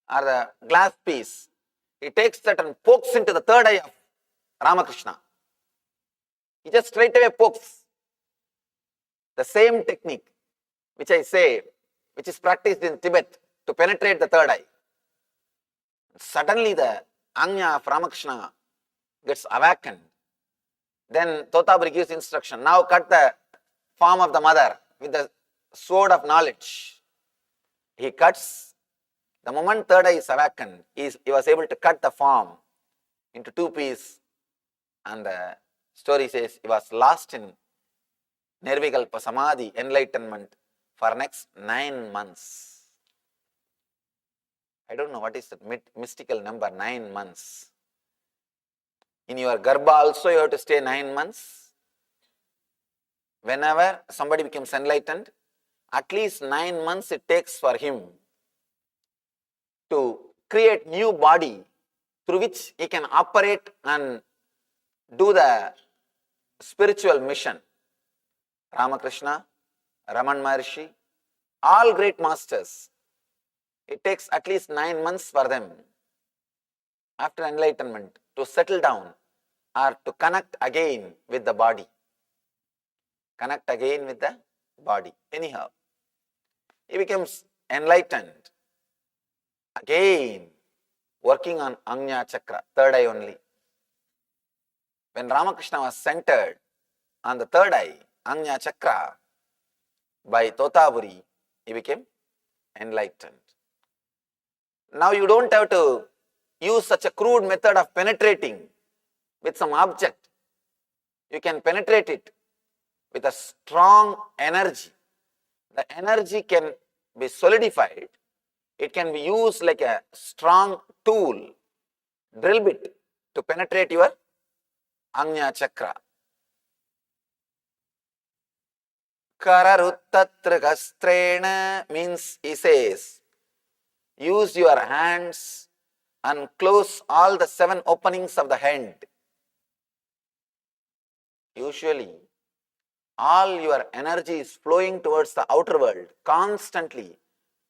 or a glass piece. He takes that and pokes into the third eye of Ramakrishna. He just straight away pokes. The same technique which I say, which is practiced in Tibet to penetrate the third eye. Suddenly the Anya of Ramakrishna gets awakened. Then Totaburi gives instruction, now cut the form of the mother with the sword of knowledge. He cuts. The moment third eye is awakened, he was able to cut the form into 2 pieces. And the story says he was lost in Nirvikalpa Samadhi, enlightenment, for next 9 months. I don't know what is that mystical number, 9 months. In your Garbha also you have to stay 9 months. Whenever somebody becomes enlightened, at least 9 months it takes for him to create new body through which he can operate and do the spiritual mission. Ramakrishna, Raman Maharshi, all great masters, it takes at least 9 months for them after enlightenment to settle down or to connect again with the body. Connect again with the body. Anyhow, he becomes enlightened. Again, working on Anya Chakra, third eye only. When Ramakrishna was centered on the third eye, Anya Chakra, by Totaburi, he became enlightened. Now you don't have to use such a crude method of penetrating with some object. You can penetrate it with a strong energy. The energy can be solidified. It can be used like a strong tool, drill bit, to penetrate your Anya Chakra. Kararuttatragastrena means, he says, use your hands and close all the 7 openings of the hand. Usually, all your energy is flowing towards the outer world constantly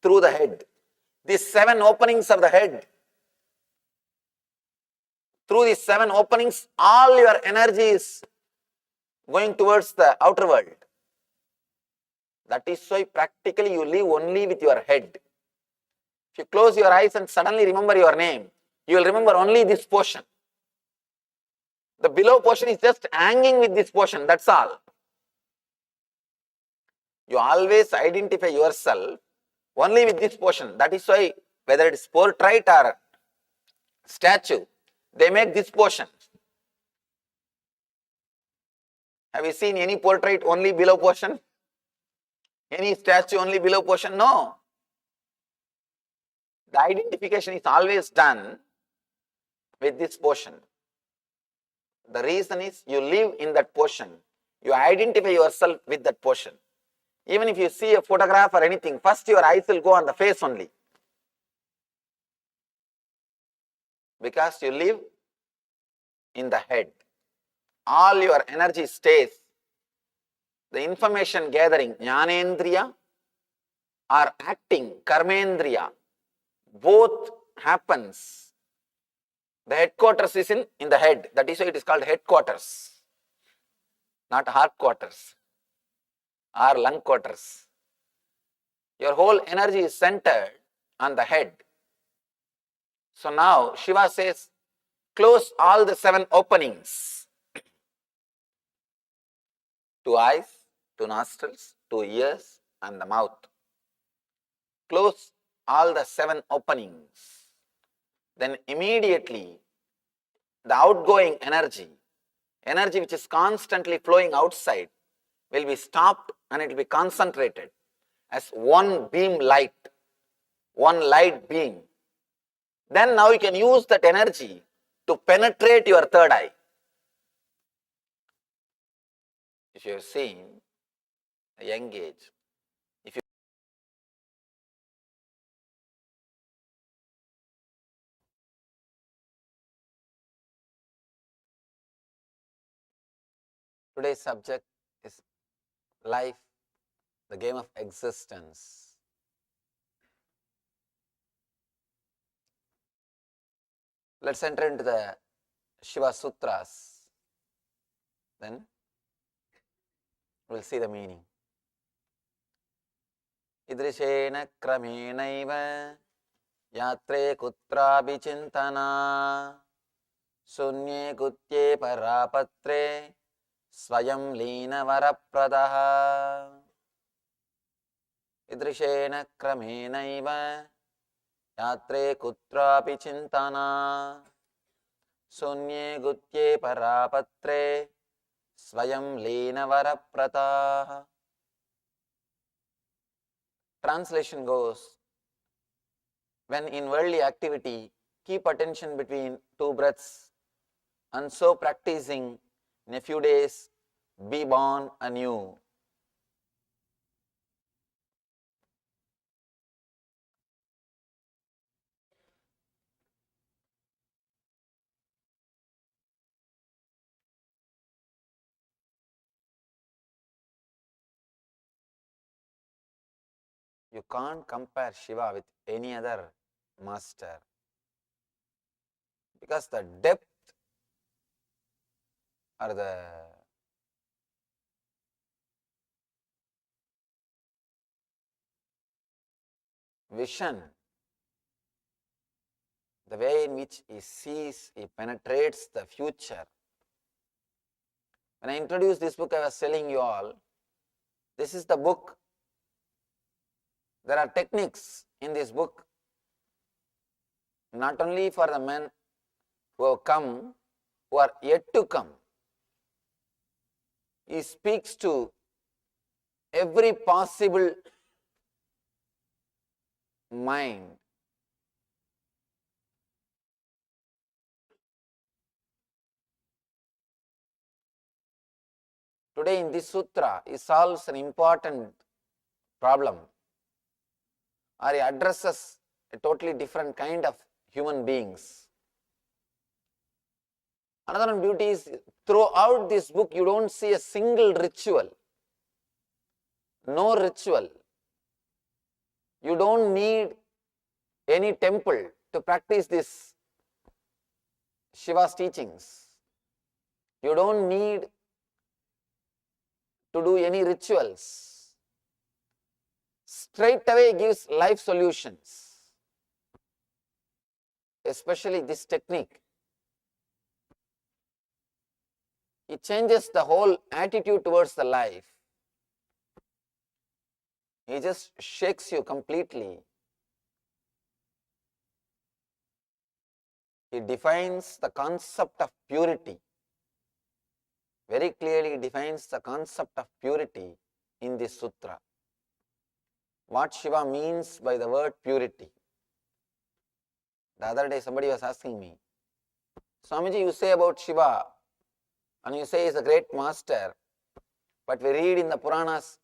through the head. These 7 openings of the head, through these 7 openings, all your energy is going towards the outer world. That is why practically you live only with your head. If you close your eyes and suddenly remember your name, you will remember only this portion. The below portion is just hanging with this portion, that's all. You always identify yourself only with this portion. That is why whether it is portrait or statue, they make this portion. Have you seen any portrait only below portion? Any statue only below portion? No. The identification is always done with this portion. The reason is you live in that portion. You identify yourself with that portion. Even if you see a photograph or anything, first your eyes will go on the face only. Because you live in the head. All your energy stays. The information gathering, jnanendriya or acting, karmendriya, both happens. The headquarters is in the head. That is why it is called headquarters, not heart quarters or lung quarters. Your whole energy is centered on the head. So now Shiva says, close all the 7 openings. 2 eyes, 2 nostrils, 2 ears and the mouth. Close all the 7 openings. Then immediately the outgoing energy which is constantly flowing outside, will be stopped and it will be concentrated as one beam light, one light beam. Then now you can use that energy to penetrate your third eye. If you have seen a young age, if you today's subject is life, the game of existence. Let's enter into the Shiva Sutras. Then we'll see the meaning. Idrishena kramenaiva yatre kutrapi chintana sunye gutye parapatre swayam lina varapradaha. Idrishena kramenaiva yatre kutrapi chintana sunye gutye parapatre swayam lina varapradaha. Translation goes, when in worldly activity, keep attention between 2 breaths, and so practicing, in a few days, be born anew. You can't compare Shiva with any other master, because the depth or the vision, the way in which he sees, he penetrates the future. When I introduced this book, I was telling you all, this is the book. There are techniques in this book, not only for the men who have come, who are yet to come. He speaks to every possible mind. Today in this sutra, he solves an important problem, or he addresses a totally different kind of human beings. Another beauty is, throughout this book, you don't see a single ritual. No ritual. You don't need any temple to practice this Shiva's teachings. You don't need to do any rituals. Straight away gives life solutions, especially this technique. It changes the whole attitude towards the life. He just shakes you completely. He defines the concept of purity. Very clearly defines the concept of purity in this sutra. What Shiva means by the word purity. The other day somebody was asking me, Swamiji, you say about Shiva and you say he is a great master, but we read in the Puranas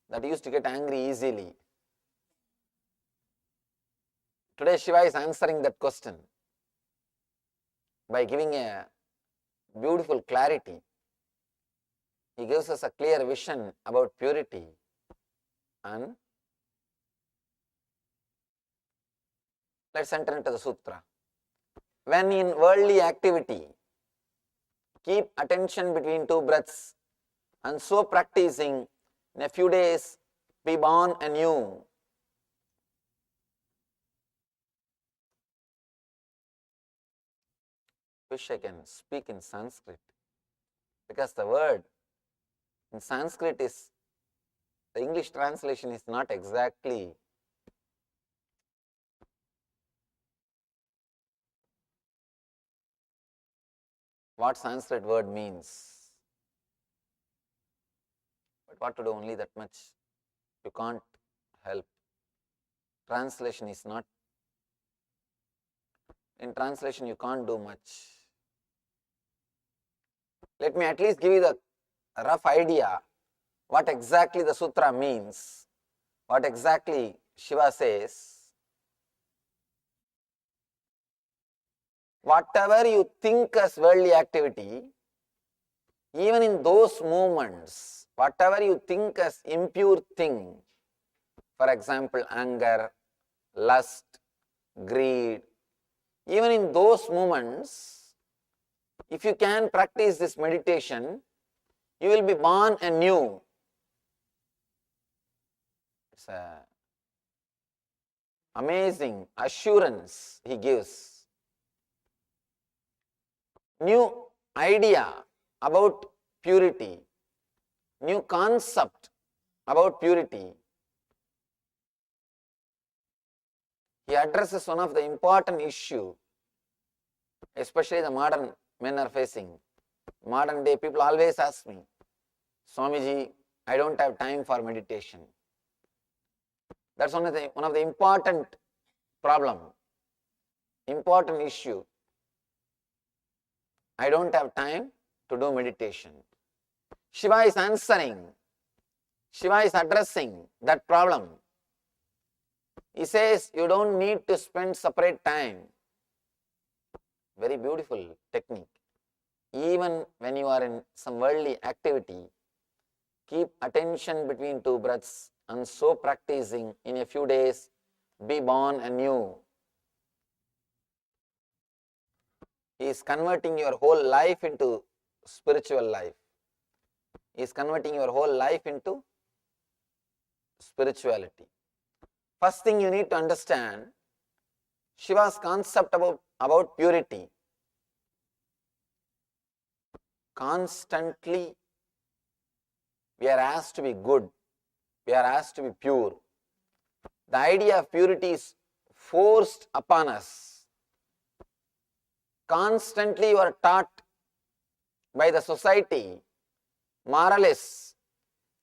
that he used to get angry easily. Today Shiva is answering that question by giving a beautiful clarity. He gives us a clear vision about purity, and let's enter into the sutra. When in worldly activity, keep attention between two breaths, and so practicing, in a few days, be born anew. Wish I can speak in Sanskrit, because the word in Sanskrit is, the English translation is not exactly what Sanskrit word means. But what to do, only that much. You can't help. Translation is not, in translation you can't do much. Let me at least give you the rough idea what exactly the sutra means, what exactly Shiva says. Whatever you think as worldly activity, even in those moments, whatever you think as impure thing, for example, anger, lust, greed, even in those moments, if you can practice this meditation, you will be born anew. It's an amazing assurance he gives. New idea about purity, new concept about purity. He addresses one of the important issue, especially the modern men are facing. Modern day people always ask me, Swamiji, I don't have time for meditation. That's one of the important problem, important issue. I don't have time to do meditation. Shiva is answering, Shiva is addressing that problem. He says you don't need to spend separate time. Very beautiful technique. Even when you are in some worldly activity, keep attention between two breaths, and so practicing, in a few days, be born anew. He is converting your whole life into spiritual life. He is converting your whole life into spirituality. First thing you need to understand, Shiva's concept about purity. Constantly we are asked to be good, we are asked to be pure. The idea of purity is forced upon us. Constantly you are taught by the society, moralists,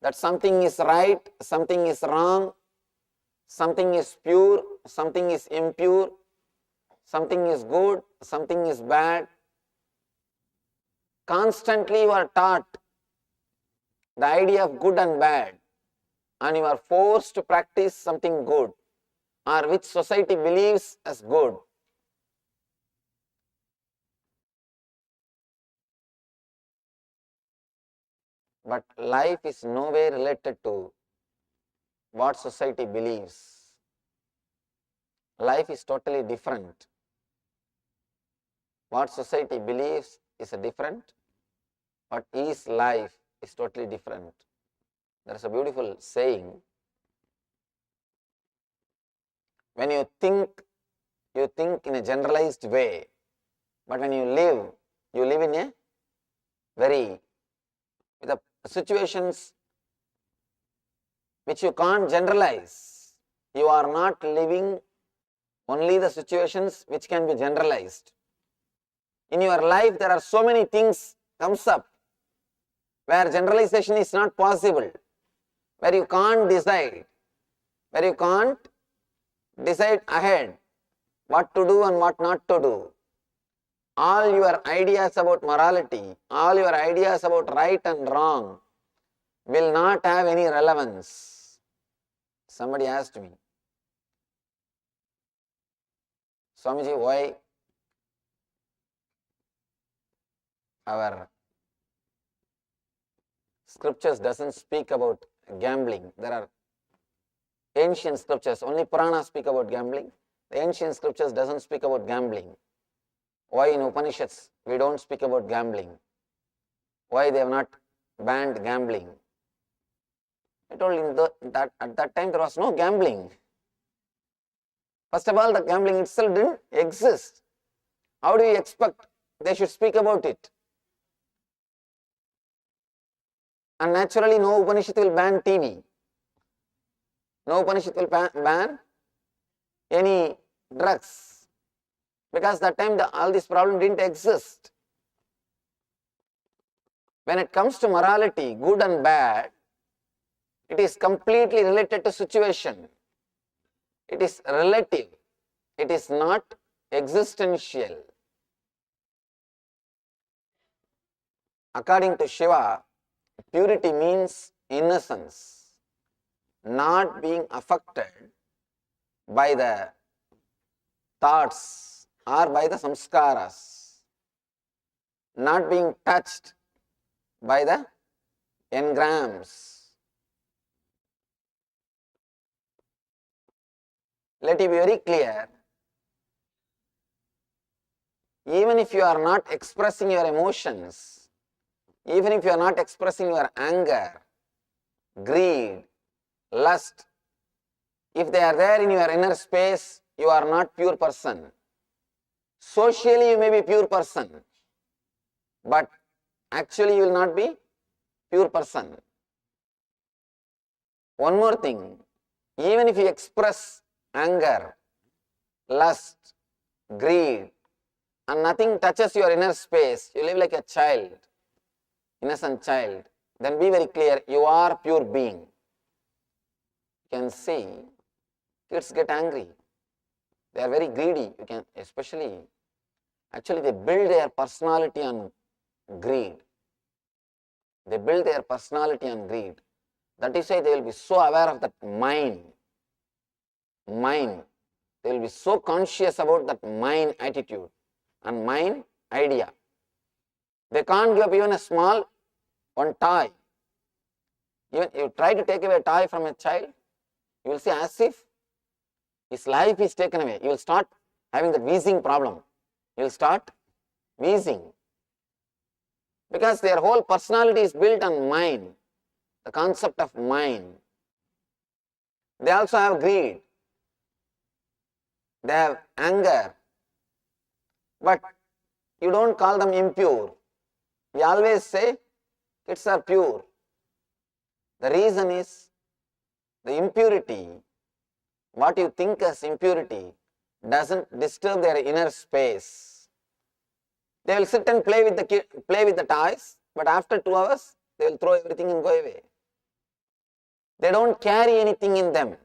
that something is right, something is wrong, something is pure, something is impure, something is good, something is bad. Constantly you are taught the idea of good and bad, and you are forced to practice something good, or which society believes as good. But life is nowhere related to what society believes. Life is totally different. What society believes is different. What is life is totally different. There is a beautiful saying. When you think in a generalized way, but when you live in a very, with the situations which you can't generalize. You are not living only the situations which can be generalized. In your life, there are so many things comes up where generalization is not possible, where you can't decide, ahead what to do and what not to do. All your ideas about morality, all your ideas about right and wrong will not have any relevance. Somebody asked me, Swamiji, why our scriptures doesn't speak about gambling? There are ancient scriptures, only Puranas speak about gambling. The ancient scriptures doesn't speak about gambling. Why in Upanishads we don't speak about gambling? Why they have not banned gambling? I told him that at that time there was no gambling. First of all, the gambling itself didn't exist. How do you expect they should speak about it? And naturally, no Upanishad will ban TV. No Upanishad will ban any drugs. Because that time all this problem didn't exist. When it comes to morality, good and bad, it is completely related to situation. It is relative. It is not existential. According to Shiva, purity means innocence, not being affected by the thoughts or by the samskaras, not being touched by the engrams. Let it be very clear, even if you are not expressing your emotions, even if you are not expressing your anger, greed, lust, if they are there in your inner space, you are not pure person. Socially you may be pure person, but actually you will not be pure person. One more thing, even if you express anger, lust, greed, and nothing touches your inner space, you live like a child, innocent child, then be very clear, you are pure being. You can see kids get angry. They are very greedy. You can actually they build their personality on greed. They build their personality on greed. That is why they will be so aware of that mind. They will be so conscious about that mind attitude and mind idea. They can't give up even a small one toy. Even you try to take away a toy from a child, you will see as if his life is taken away. You will start having the wheezing problem. You will start wheezing. Because their whole personality is built on mind, the concept of mind. They also have greed. They have anger. But you don't call them impure. We always say kids are pure. The reason is the impurity, what you think as impurity, doesn't disturb their inner space. They will sit and play with the toys, but after 2 hours, they will throw everything and go away. They don't carry anything in them.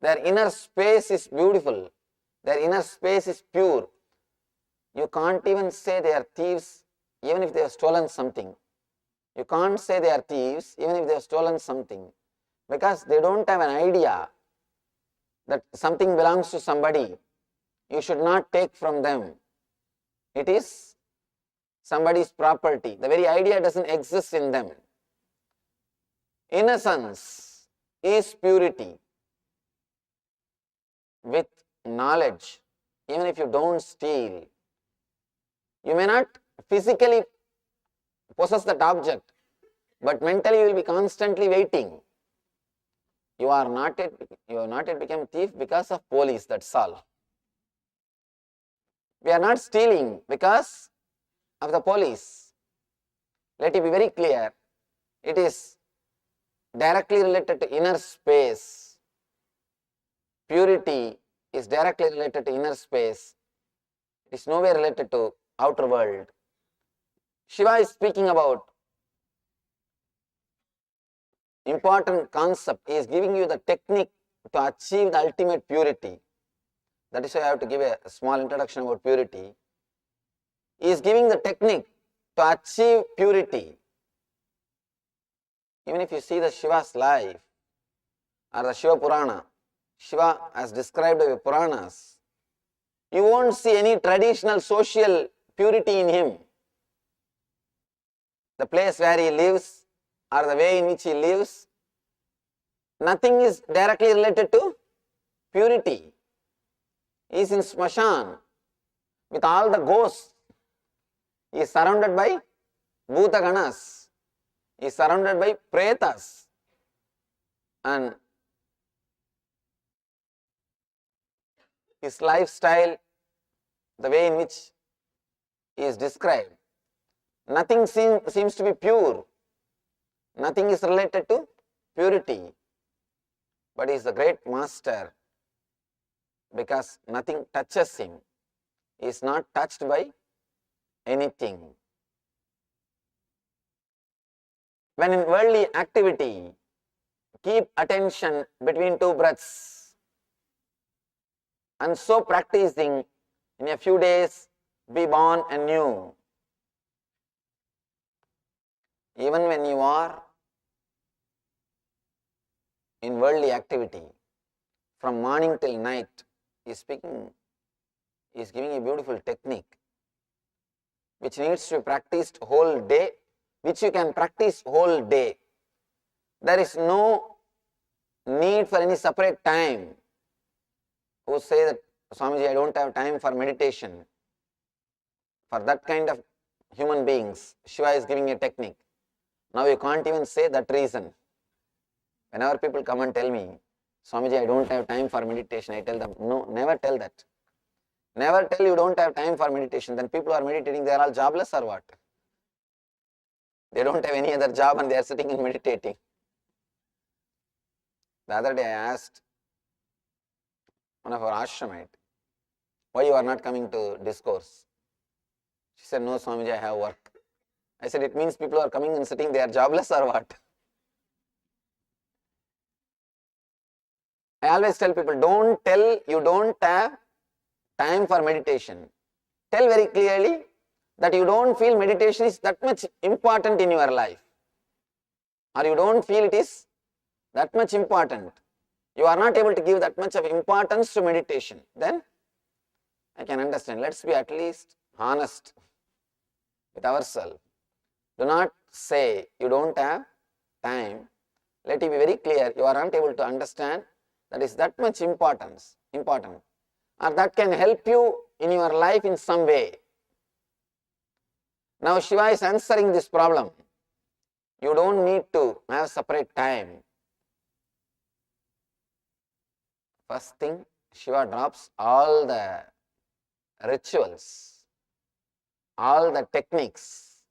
Their inner space is beautiful. Their inner space is pure. You can't even say they are thieves even if they have stolen something. You can't say they are thieves even if they have stolen something, because they don't have an idea that something belongs to somebody. You should not take from them. It is somebody's property. The very idea doesn't exist in them. Innocence is purity. With knowledge, even if you don't steal, you may not physically possess that object, but mentally you will be constantly waiting. You have not yet become a thief because of police, that's all. We are not stealing because of the police. Let it be very clear, it is directly related to inner space. Purity is directly related to inner space. It is nowhere related to outer world. Shiva is speaking about important concept. He is giving you the technique to achieve the ultimate purity. That is why I have to give a small introduction about purity. He is giving the technique to achieve purity. Even if you see the Shiva's life or the Shiva Purana, Shiva as described by Puranas, you won't see any traditional social purity in him. The place where he lives or the way in which he lives, nothing is directly related to purity. He is in Smashan with all the ghosts. He is surrounded by Bhutaganas. He is surrounded by Pretas. And his lifestyle, the way in which he is described, nothing seems to be pure. Nothing is related to purity. But he is the great master because nothing touches him. He is not touched by anything. When in worldly activity, keep attention between two breaths, and so practicing, in a few days be born anew. Even when you are in worldly activity, from morning till night, he is speaking, he is giving a beautiful technique which needs to be practiced whole day, which you can practice whole day. There is no need for any separate time. Who say that, Swamiji, I don't have time for meditation. For that kind of human beings, Shiva is giving a technique. Now you can't even say that reason. Whenever people come and tell me, Swamiji, I don't have time for meditation, I tell them, no, never tell that. Never tell you don't have time for meditation. Then people who are meditating, they are all jobless or what? They don't have any other job and they are sitting and meditating. The other day I asked one of our ashramite, why you are not coming to discourse? She said, no, Swamiji, I have work. I said, it means people are coming and sitting, they are jobless or what? I always tell people, don't tell you don't have time for meditation. Tell very clearly that you don't feel meditation is that much important in your life, or you don't feel it is that much important. You are not able to give that much of importance to meditation. Then I can understand. Let's be at least honest with ourselves. Do not say you don't have time. Let it be very clear. You are not able to understand that is that much important, or that can help you in your life in some way. Now Shiva is answering this problem. You don't need to have separate time. First thing, Shiva drops all the rituals, all the techniques.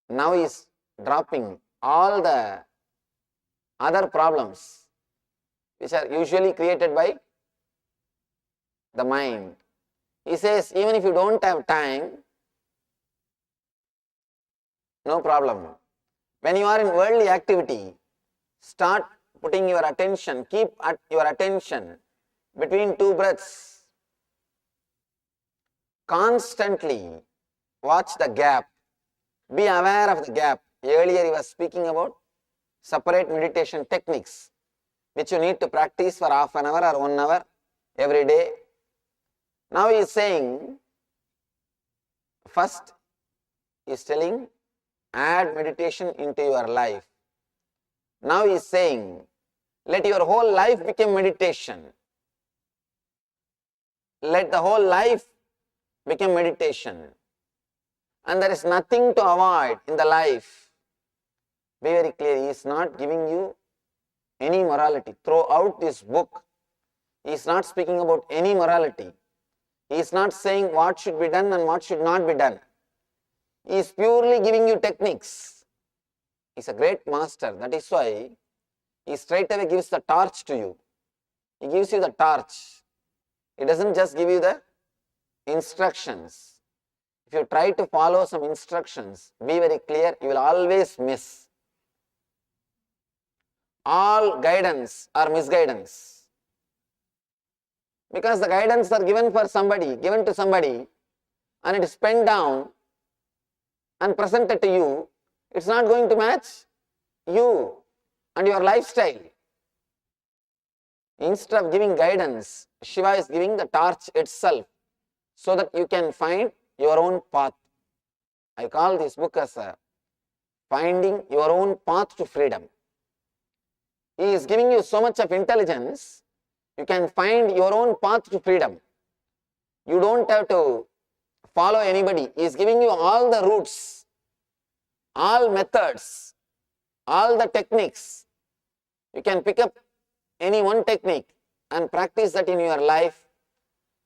Now he is dropping all the other problems which are usually created by the mind. He says, even if you don't have time, no problem. When you are in worldly activity, start putting your attention, keep your attention between two breaths. Constantly watch the gap. Be aware of the gap. Earlier he was speaking about separate meditation techniques which you need to practice for half an hour or 1 hour every day. Now he is saying, first he is telling, add meditation into your life. Now he is saying, let your whole life become meditation. Let the whole life become meditation. And there is nothing to avoid in the life. Be very clear, he is not giving you any morality. Throughout this book, he is not speaking about any morality. He is not saying what should be done and what should not be done. He is purely giving you techniques. He's a great master. That is why he straight away gives the torch to you. He gives you the torch. He doesn't just give you the instructions. If you try to follow some instructions, be very clear, you will always miss. All guidance are misguidance. Because the guidance are given for somebody, given to somebody, and it is penned down and presented to you, it's not going to match you and your lifestyle. Instead of giving guidance, Shiva is giving the torch itself so that you can find your own path. I call this book as finding your own path to freedom. He is giving you so much of intelligence, you can find your own path to freedom. You don't have to follow anybody. He is giving you all the routes, all methods, all the techniques. You can pick up any one technique and practice that in your life.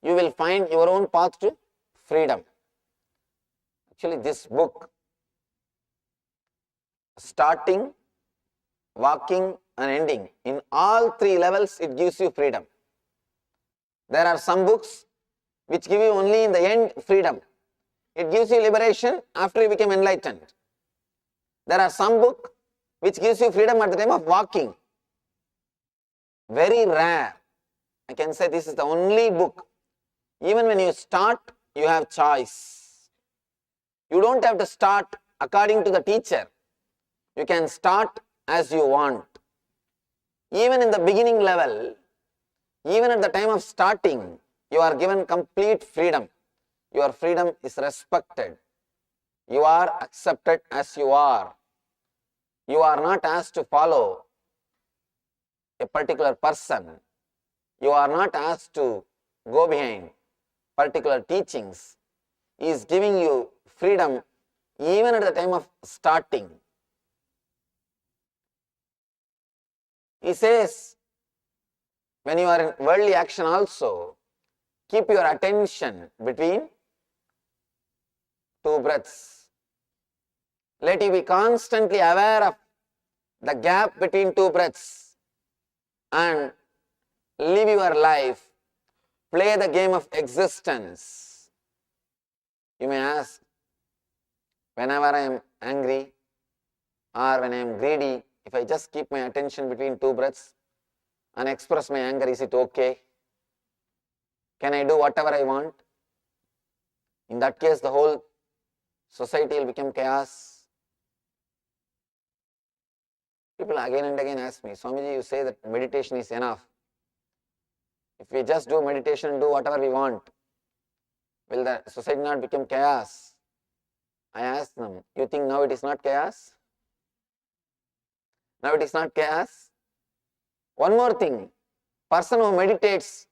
You will find your own path to freedom. Actually, this book, starting, walking and ending, in all three levels it gives you freedom. There are some books which give you only in the end freedom. It gives you liberation after you become enlightened. There are some books which gives you freedom at the time of walking. Very rare. I can say this is the only book. Even when you start, you have choice. You don't have to start according to the teacher. You can start as you want. Even in the beginning level, even at the time of starting, you are given complete freedom. Your freedom is respected. You are accepted as you are. You are not asked to follow a particular person. You are not asked to go behind particular teachings. He is giving you freedom even at the time of starting. He says, when you are in worldly action also, keep your attention between two breaths. Let you be constantly aware of the gap between two breaths and live your life. Play the game of existence. You may ask, whenever I am angry or when I am greedy, if I just keep my attention between two breaths and express my anger, is it okay? Can I do whatever I want? In that case, the whole society will become chaos. People again and again ask me, Swamiji, you say that meditation is enough. If we just do meditation and do whatever we want, will the society not become chaos? I ask them, you think now it is not chaos? Now it is not chaos? One more thing, person who meditates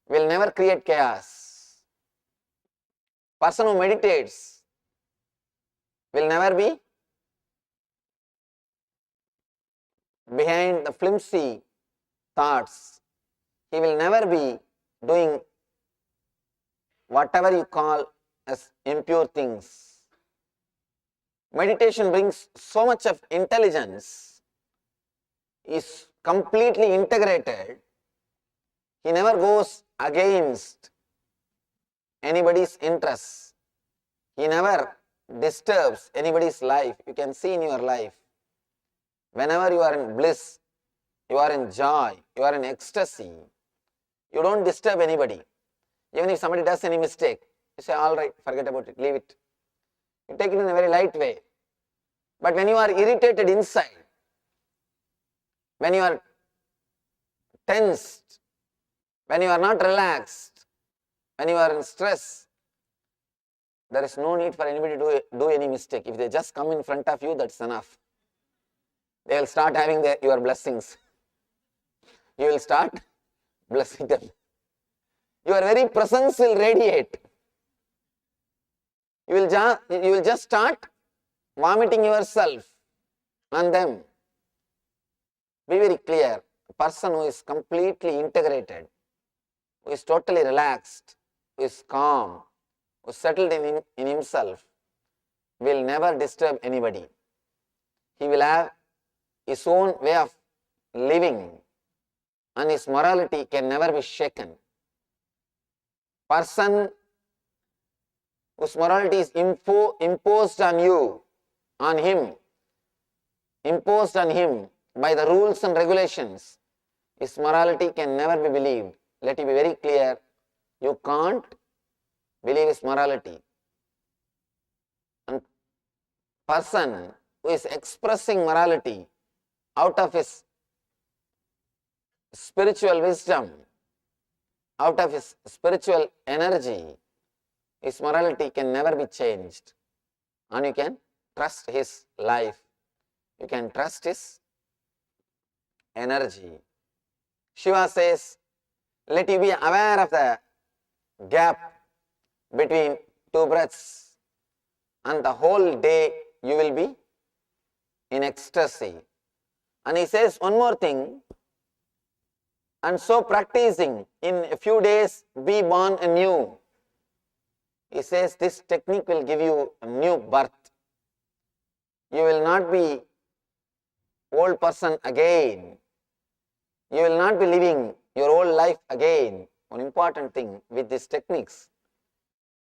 will never create chaos. Person who meditates will never be behind the flimsy thoughts. He will never be doing whatever you call as impure things. Meditation brings so much of intelligence, is completely integrated. He never goes against anybody's interests. He never disturbs anybody's life. You can see in your life, whenever you are in bliss, you are in joy, you are in ecstasy, you don't disturb anybody. Even if somebody does any mistake, you say, all right, forget about it, leave it. You take it in a very light way. But when you are irritated inside, when you are tensed, when you are not relaxed, when you are in stress, there is no need for anybody to do any mistake. If they just come in front of you, that's enough. They will start having your blessings. You will start blessing them. Your very presence will radiate. You will just start vomiting yourself on them. Be very clear. A person who is completely integrated, who is totally relaxed, who is calm, who is settled in himself, will never disturb anybody. he will have his own way of living and his morality can never be shaken. Person whose morality is imposed on you, on him, imposed on him by the rules and regulations, his morality can never be believed. Let it be very clear, you can't believe his morality. And person who is expressing morality out of his spiritual wisdom, out of his spiritual energy, his morality can never be changed. And you can trust his life. You can trust his energy. Shiva says, let you be aware of the gap between two breaths, and the whole day you will be in ecstasy. And he says one more thing, and so practicing in a few days be born anew. He says this technique will give you a new birth. You will not be old person again. You will not be living your old life again. One important thing with these techniques,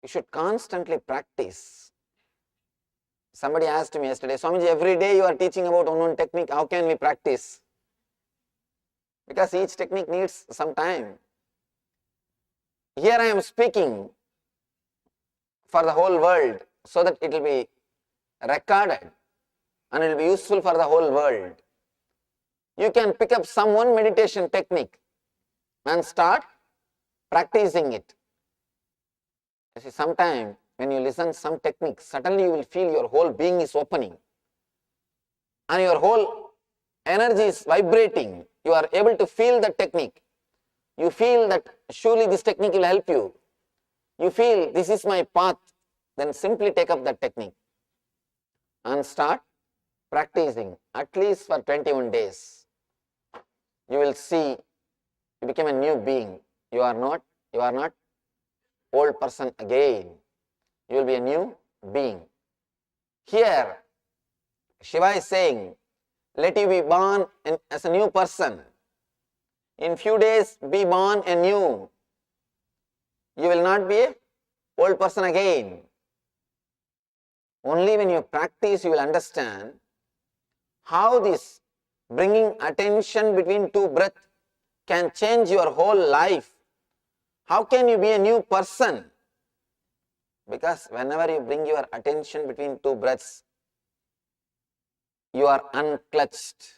you should constantly practice. Somebody asked me yesterday, Swamiji, every day you are teaching about one technique, how can we practice? Because each technique needs some time. Here I am speaking for the whole world so that it will be recorded and it will be useful for the whole world. You can pick up some one meditation technique and start practicing it. You see, sometime when you listen some technique, suddenly you will feel your whole being is opening and your whole energy is vibrating. You are able to feel the technique. You feel that surely this technique will help you. You feel this is my path, then simply take up that technique and start practicing at least for 21 days. You will see you become a new being. You are not old person again. You will be a new being. Here, Shiva is saying, let you be born as a new person. In few days, be born anew. You will not be an old person again. Only when you practice, you will understand how this bringing attention between two breaths can change your whole life. How can you be a new person? Because whenever you bring your attention between two breaths, you are unclutched.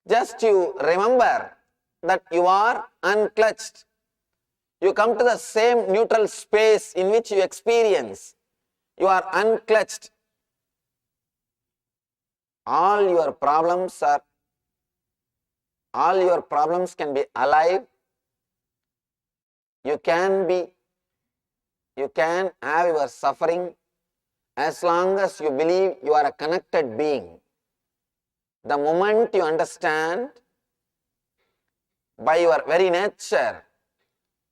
Just you remember that you are unclutched. You come to the same neutral space in which you experience. You are unclutched. All your problems can be alive. You can have your suffering as long as you believe you are a connected being. The moment you understand by your very nature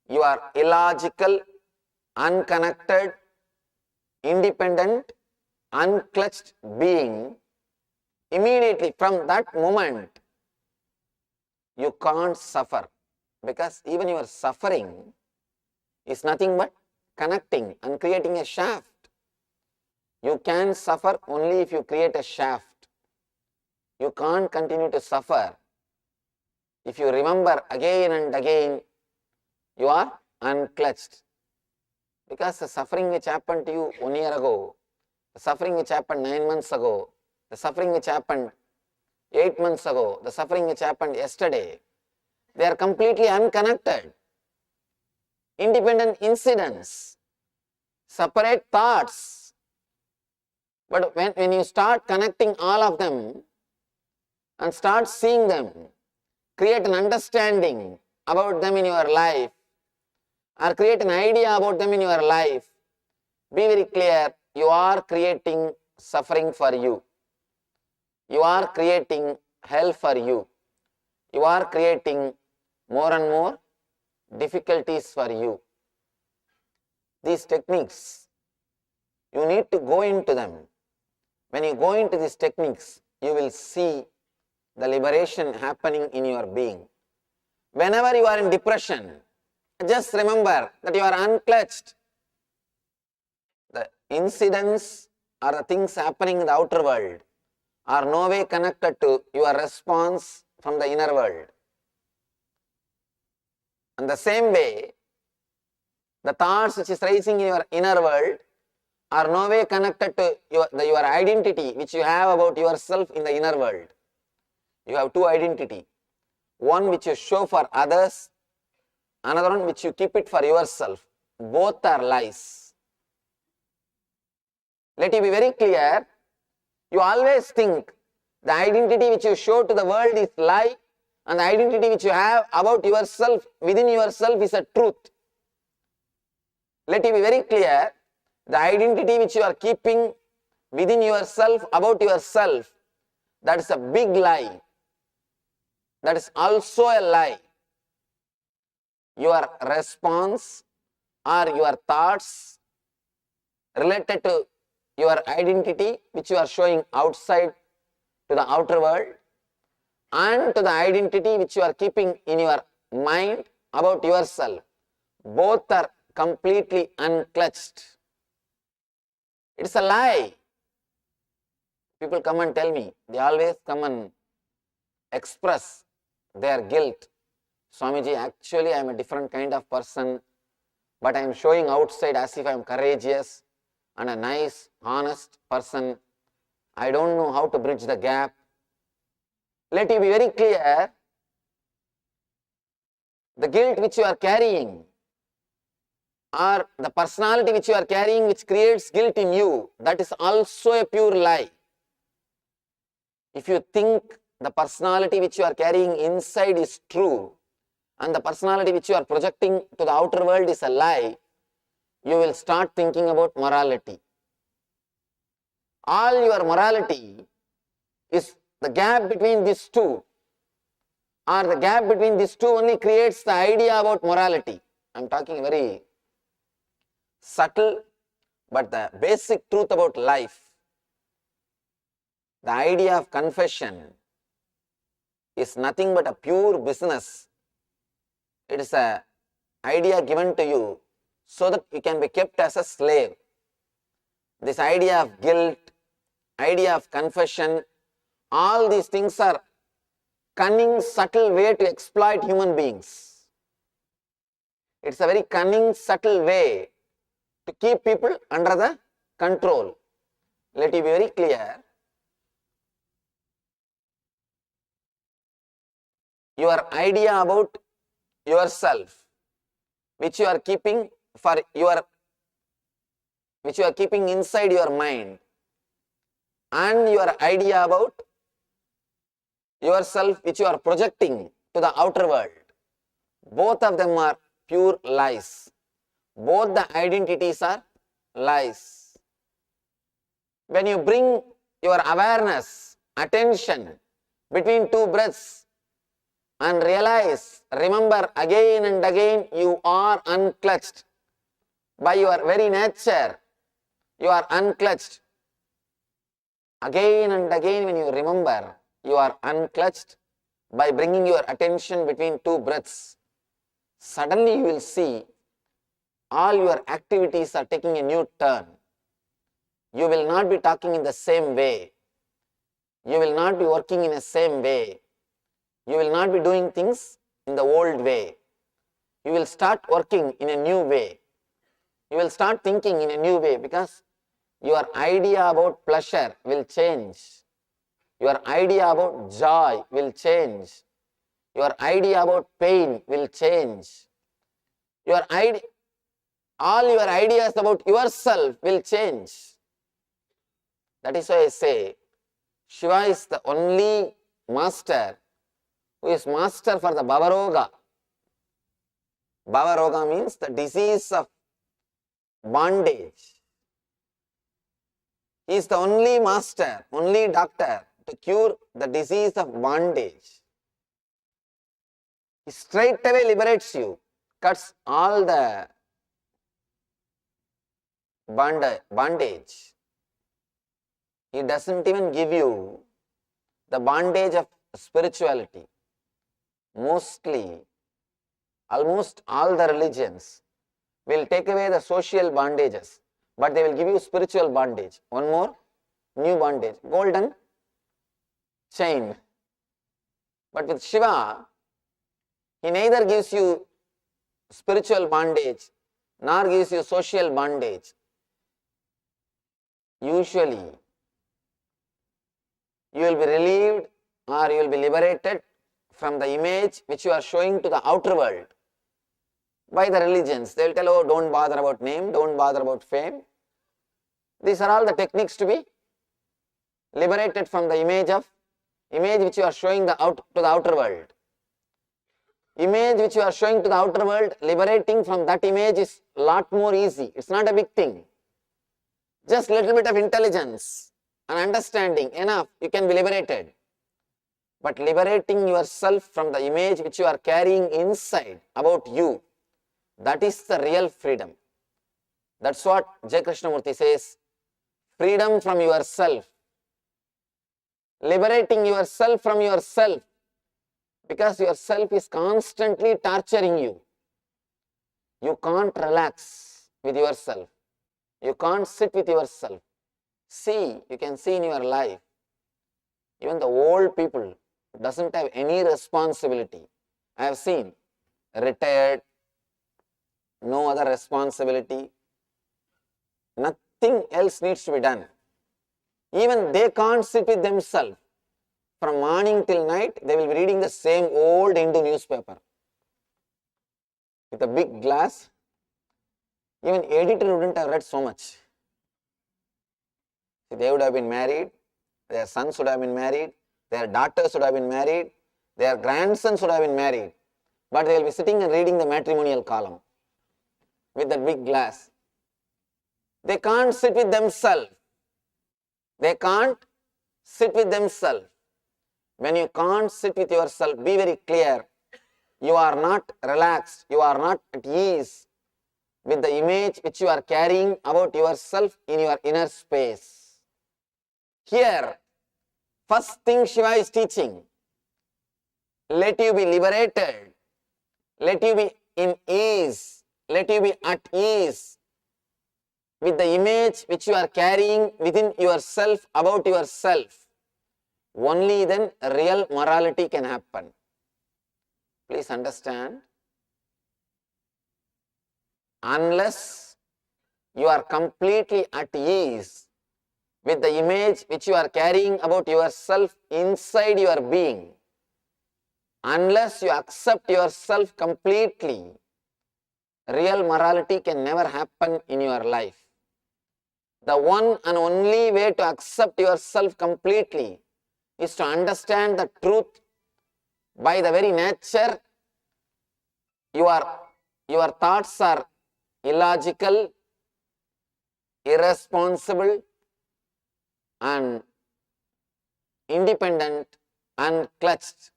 you are illogical, unconnected, independent, unclutched being, immediately from that moment you can't suffer, because even your suffering is nothing but connecting and creating a shaft. You can suffer only if you create a shaft. You can't continue to suffer if you remember again and again you are unclutched. Because the suffering which happened to you 1 year ago, the suffering which happened 9 months ago, the suffering which happened 8 months ago, the suffering which happened yesterday, they are completely unconnected. Independent incidents, separate thoughts. But when you start connecting all of them and start seeing them, create an understanding about them in your life, or create an idea about them in your life, be very clear, you are creating suffering for you. You are creating hell for you. You are creating more and more difficulties for you. These techniques, you need to go into them. When you go into these techniques, you will see the liberation happening in your being. Whenever you are in depression, just remember that you are unclutched. The incidents or the things happening in the outer world are no way connected to your response from the inner world. And the same way, the thoughts which is rising in your inner world are no way connected to your identity which you have about yourself in the inner world. You have two identity. One which you show for others, another one which you keep it for yourself. Both are lies. Let you be very clear, you always think the identity which you show to the world is lie, and the identity which you have about yourself, within yourself, is a truth. Let you be very clear, the identity which you are keeping within yourself, about yourself, that is a big lie. That is also a lie. Your response or your thoughts related to your identity which you are showing outside to the outer world, and to the identity which you are keeping in your mind about yourself, both are completely unclutched. It's a lie. People come and tell me, they always come and express their guilt. Swamiji, actually I am a different kind of person, but I am showing outside as if I am courageous and a nice, honest person. I don't know how to bridge the gap. Let you be very clear, the guilt which you are carrying, or the personality which you are carrying which creates guilt in you, that is also a pure lie. If you think the personality which you are carrying inside is true, and the personality which you are projecting to the outer world is a lie, you will start thinking about morality. All your morality is the gap between these two, or the gap between these two only creates the idea about morality. I am talking very subtle, but the basic truth about life. The idea of confession is nothing but a pure business. It is an idea given to you so that you can be kept as a slave. This idea of guilt, idea of confession, all these things are cunning, subtle way to exploit human beings. It's a very cunning, subtle way to keep people under the control. Let you be very clear. Your idea about yourself, which you are keeping which you are keeping inside your mind, and your idea about yourself which you are projecting to the outer world, both of them are pure lies. Both the identities are lies. When you bring your awareness, attention between two breaths and realize, remember again and again, you are unclutched. By your very nature, you are unclutched. Again and again when you remember, you are unclutched by bringing your attention between two breaths. Suddenly you will see all your activities are taking a new turn. You will not be talking in the same way. You will not be working in the same way. You will not be doing things in the old way. You will start working in a new way. You will start thinking in a new way, because your idea about pleasure will change. Your idea about joy will change. Your idea about pain will change. All your ideas about yourself will change. That is why I say, Shiva is the only master who is master for the Bhavaroga. Bhavaroga means the disease of bondage. He is the only master, only doctor to cure the disease of bondage. He straight away liberates you, cuts all the bondage. He doesn't even give you the bondage of spirituality. Mostly, almost all the religions will take away the social bondages, but they will give you spiritual bondage. One more new bondage, golden chain. But with Shiva, he neither gives you spiritual bondage nor gives you social bondage. Usually, you will be relieved or you will be liberated from the image which you are showing to the outer world by the religions. They will tell, oh, don't bother about name, don't bother about fame. These are all the techniques to be liberated from the image which you are showing to the outer world. Image which you are showing to the outer world, liberating from that image is a lot more easy. It's not a big thing. Just little bit of intelligence and understanding, enough, you can be liberated. But liberating yourself from the image which you are carrying inside about you, that is the real freedom. That's what J. Krishnamurti says, freedom from yourself. Liberating yourself from yourself, because yourself is constantly torturing you. You can't relax with yourself. You can't sit with yourself. See, you can see in your life, even the old people doesn't have any responsibility. I have seen retired, no other responsibility, nothing else needs to be done. Even they can't sit with themselves. From morning till night, they will be reading the same old Hindu newspaper with a big glass. Even editor wouldn't have read so much. They would have been married, their sons would have been married, their daughters would have been married, their grandsons would have been married, but they will be sitting and reading the matrimonial column with that big glass. They can't sit with themselves. They can't sit with themselves. When you can't sit with yourself, be very clear. You are not relaxed. You are not at ease with the image which you are carrying about yourself in your inner space. Here, first thing Shiva is teaching, let you be liberated. Let you be in ease. Let you be at ease with the image which you are carrying within yourself about yourself. Only then real morality can happen. Please understand. Unless you are completely at ease with the image which you are carrying about yourself inside your being, unless you accept yourself completely, real morality can never happen in your life. The one and only way to accept yourself completely is to understand the truth by the very nature. Your thoughts are illogical, irresponsible, and independent and clutched.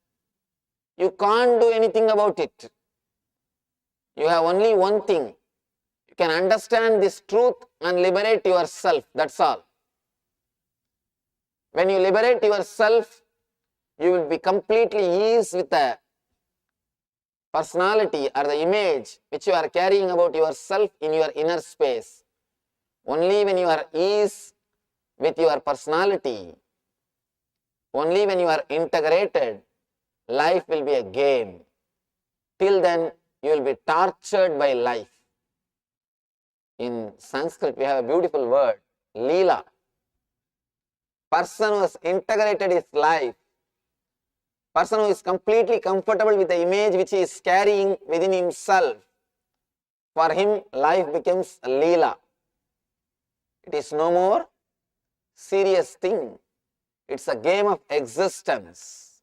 You can't do anything about it. You have only one thing. You can understand this truth and liberate yourself. That's all. When you liberate yourself, you will be completely eased with the personality or the image which you are carrying about yourself in your inner space. Only when you are eased with your personality, only when you are integrated, life will be a game. Till then, you will be tortured by life. In Sanskrit, we have a beautiful word, Leela. Person who has integrated his life, person who is completely comfortable with the image which he is carrying within himself, for him life becomes a Leela. It is no more serious thing. It's a game of existence.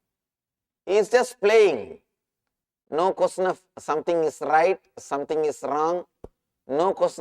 He is just playing. No question of something is right, something is wrong. No question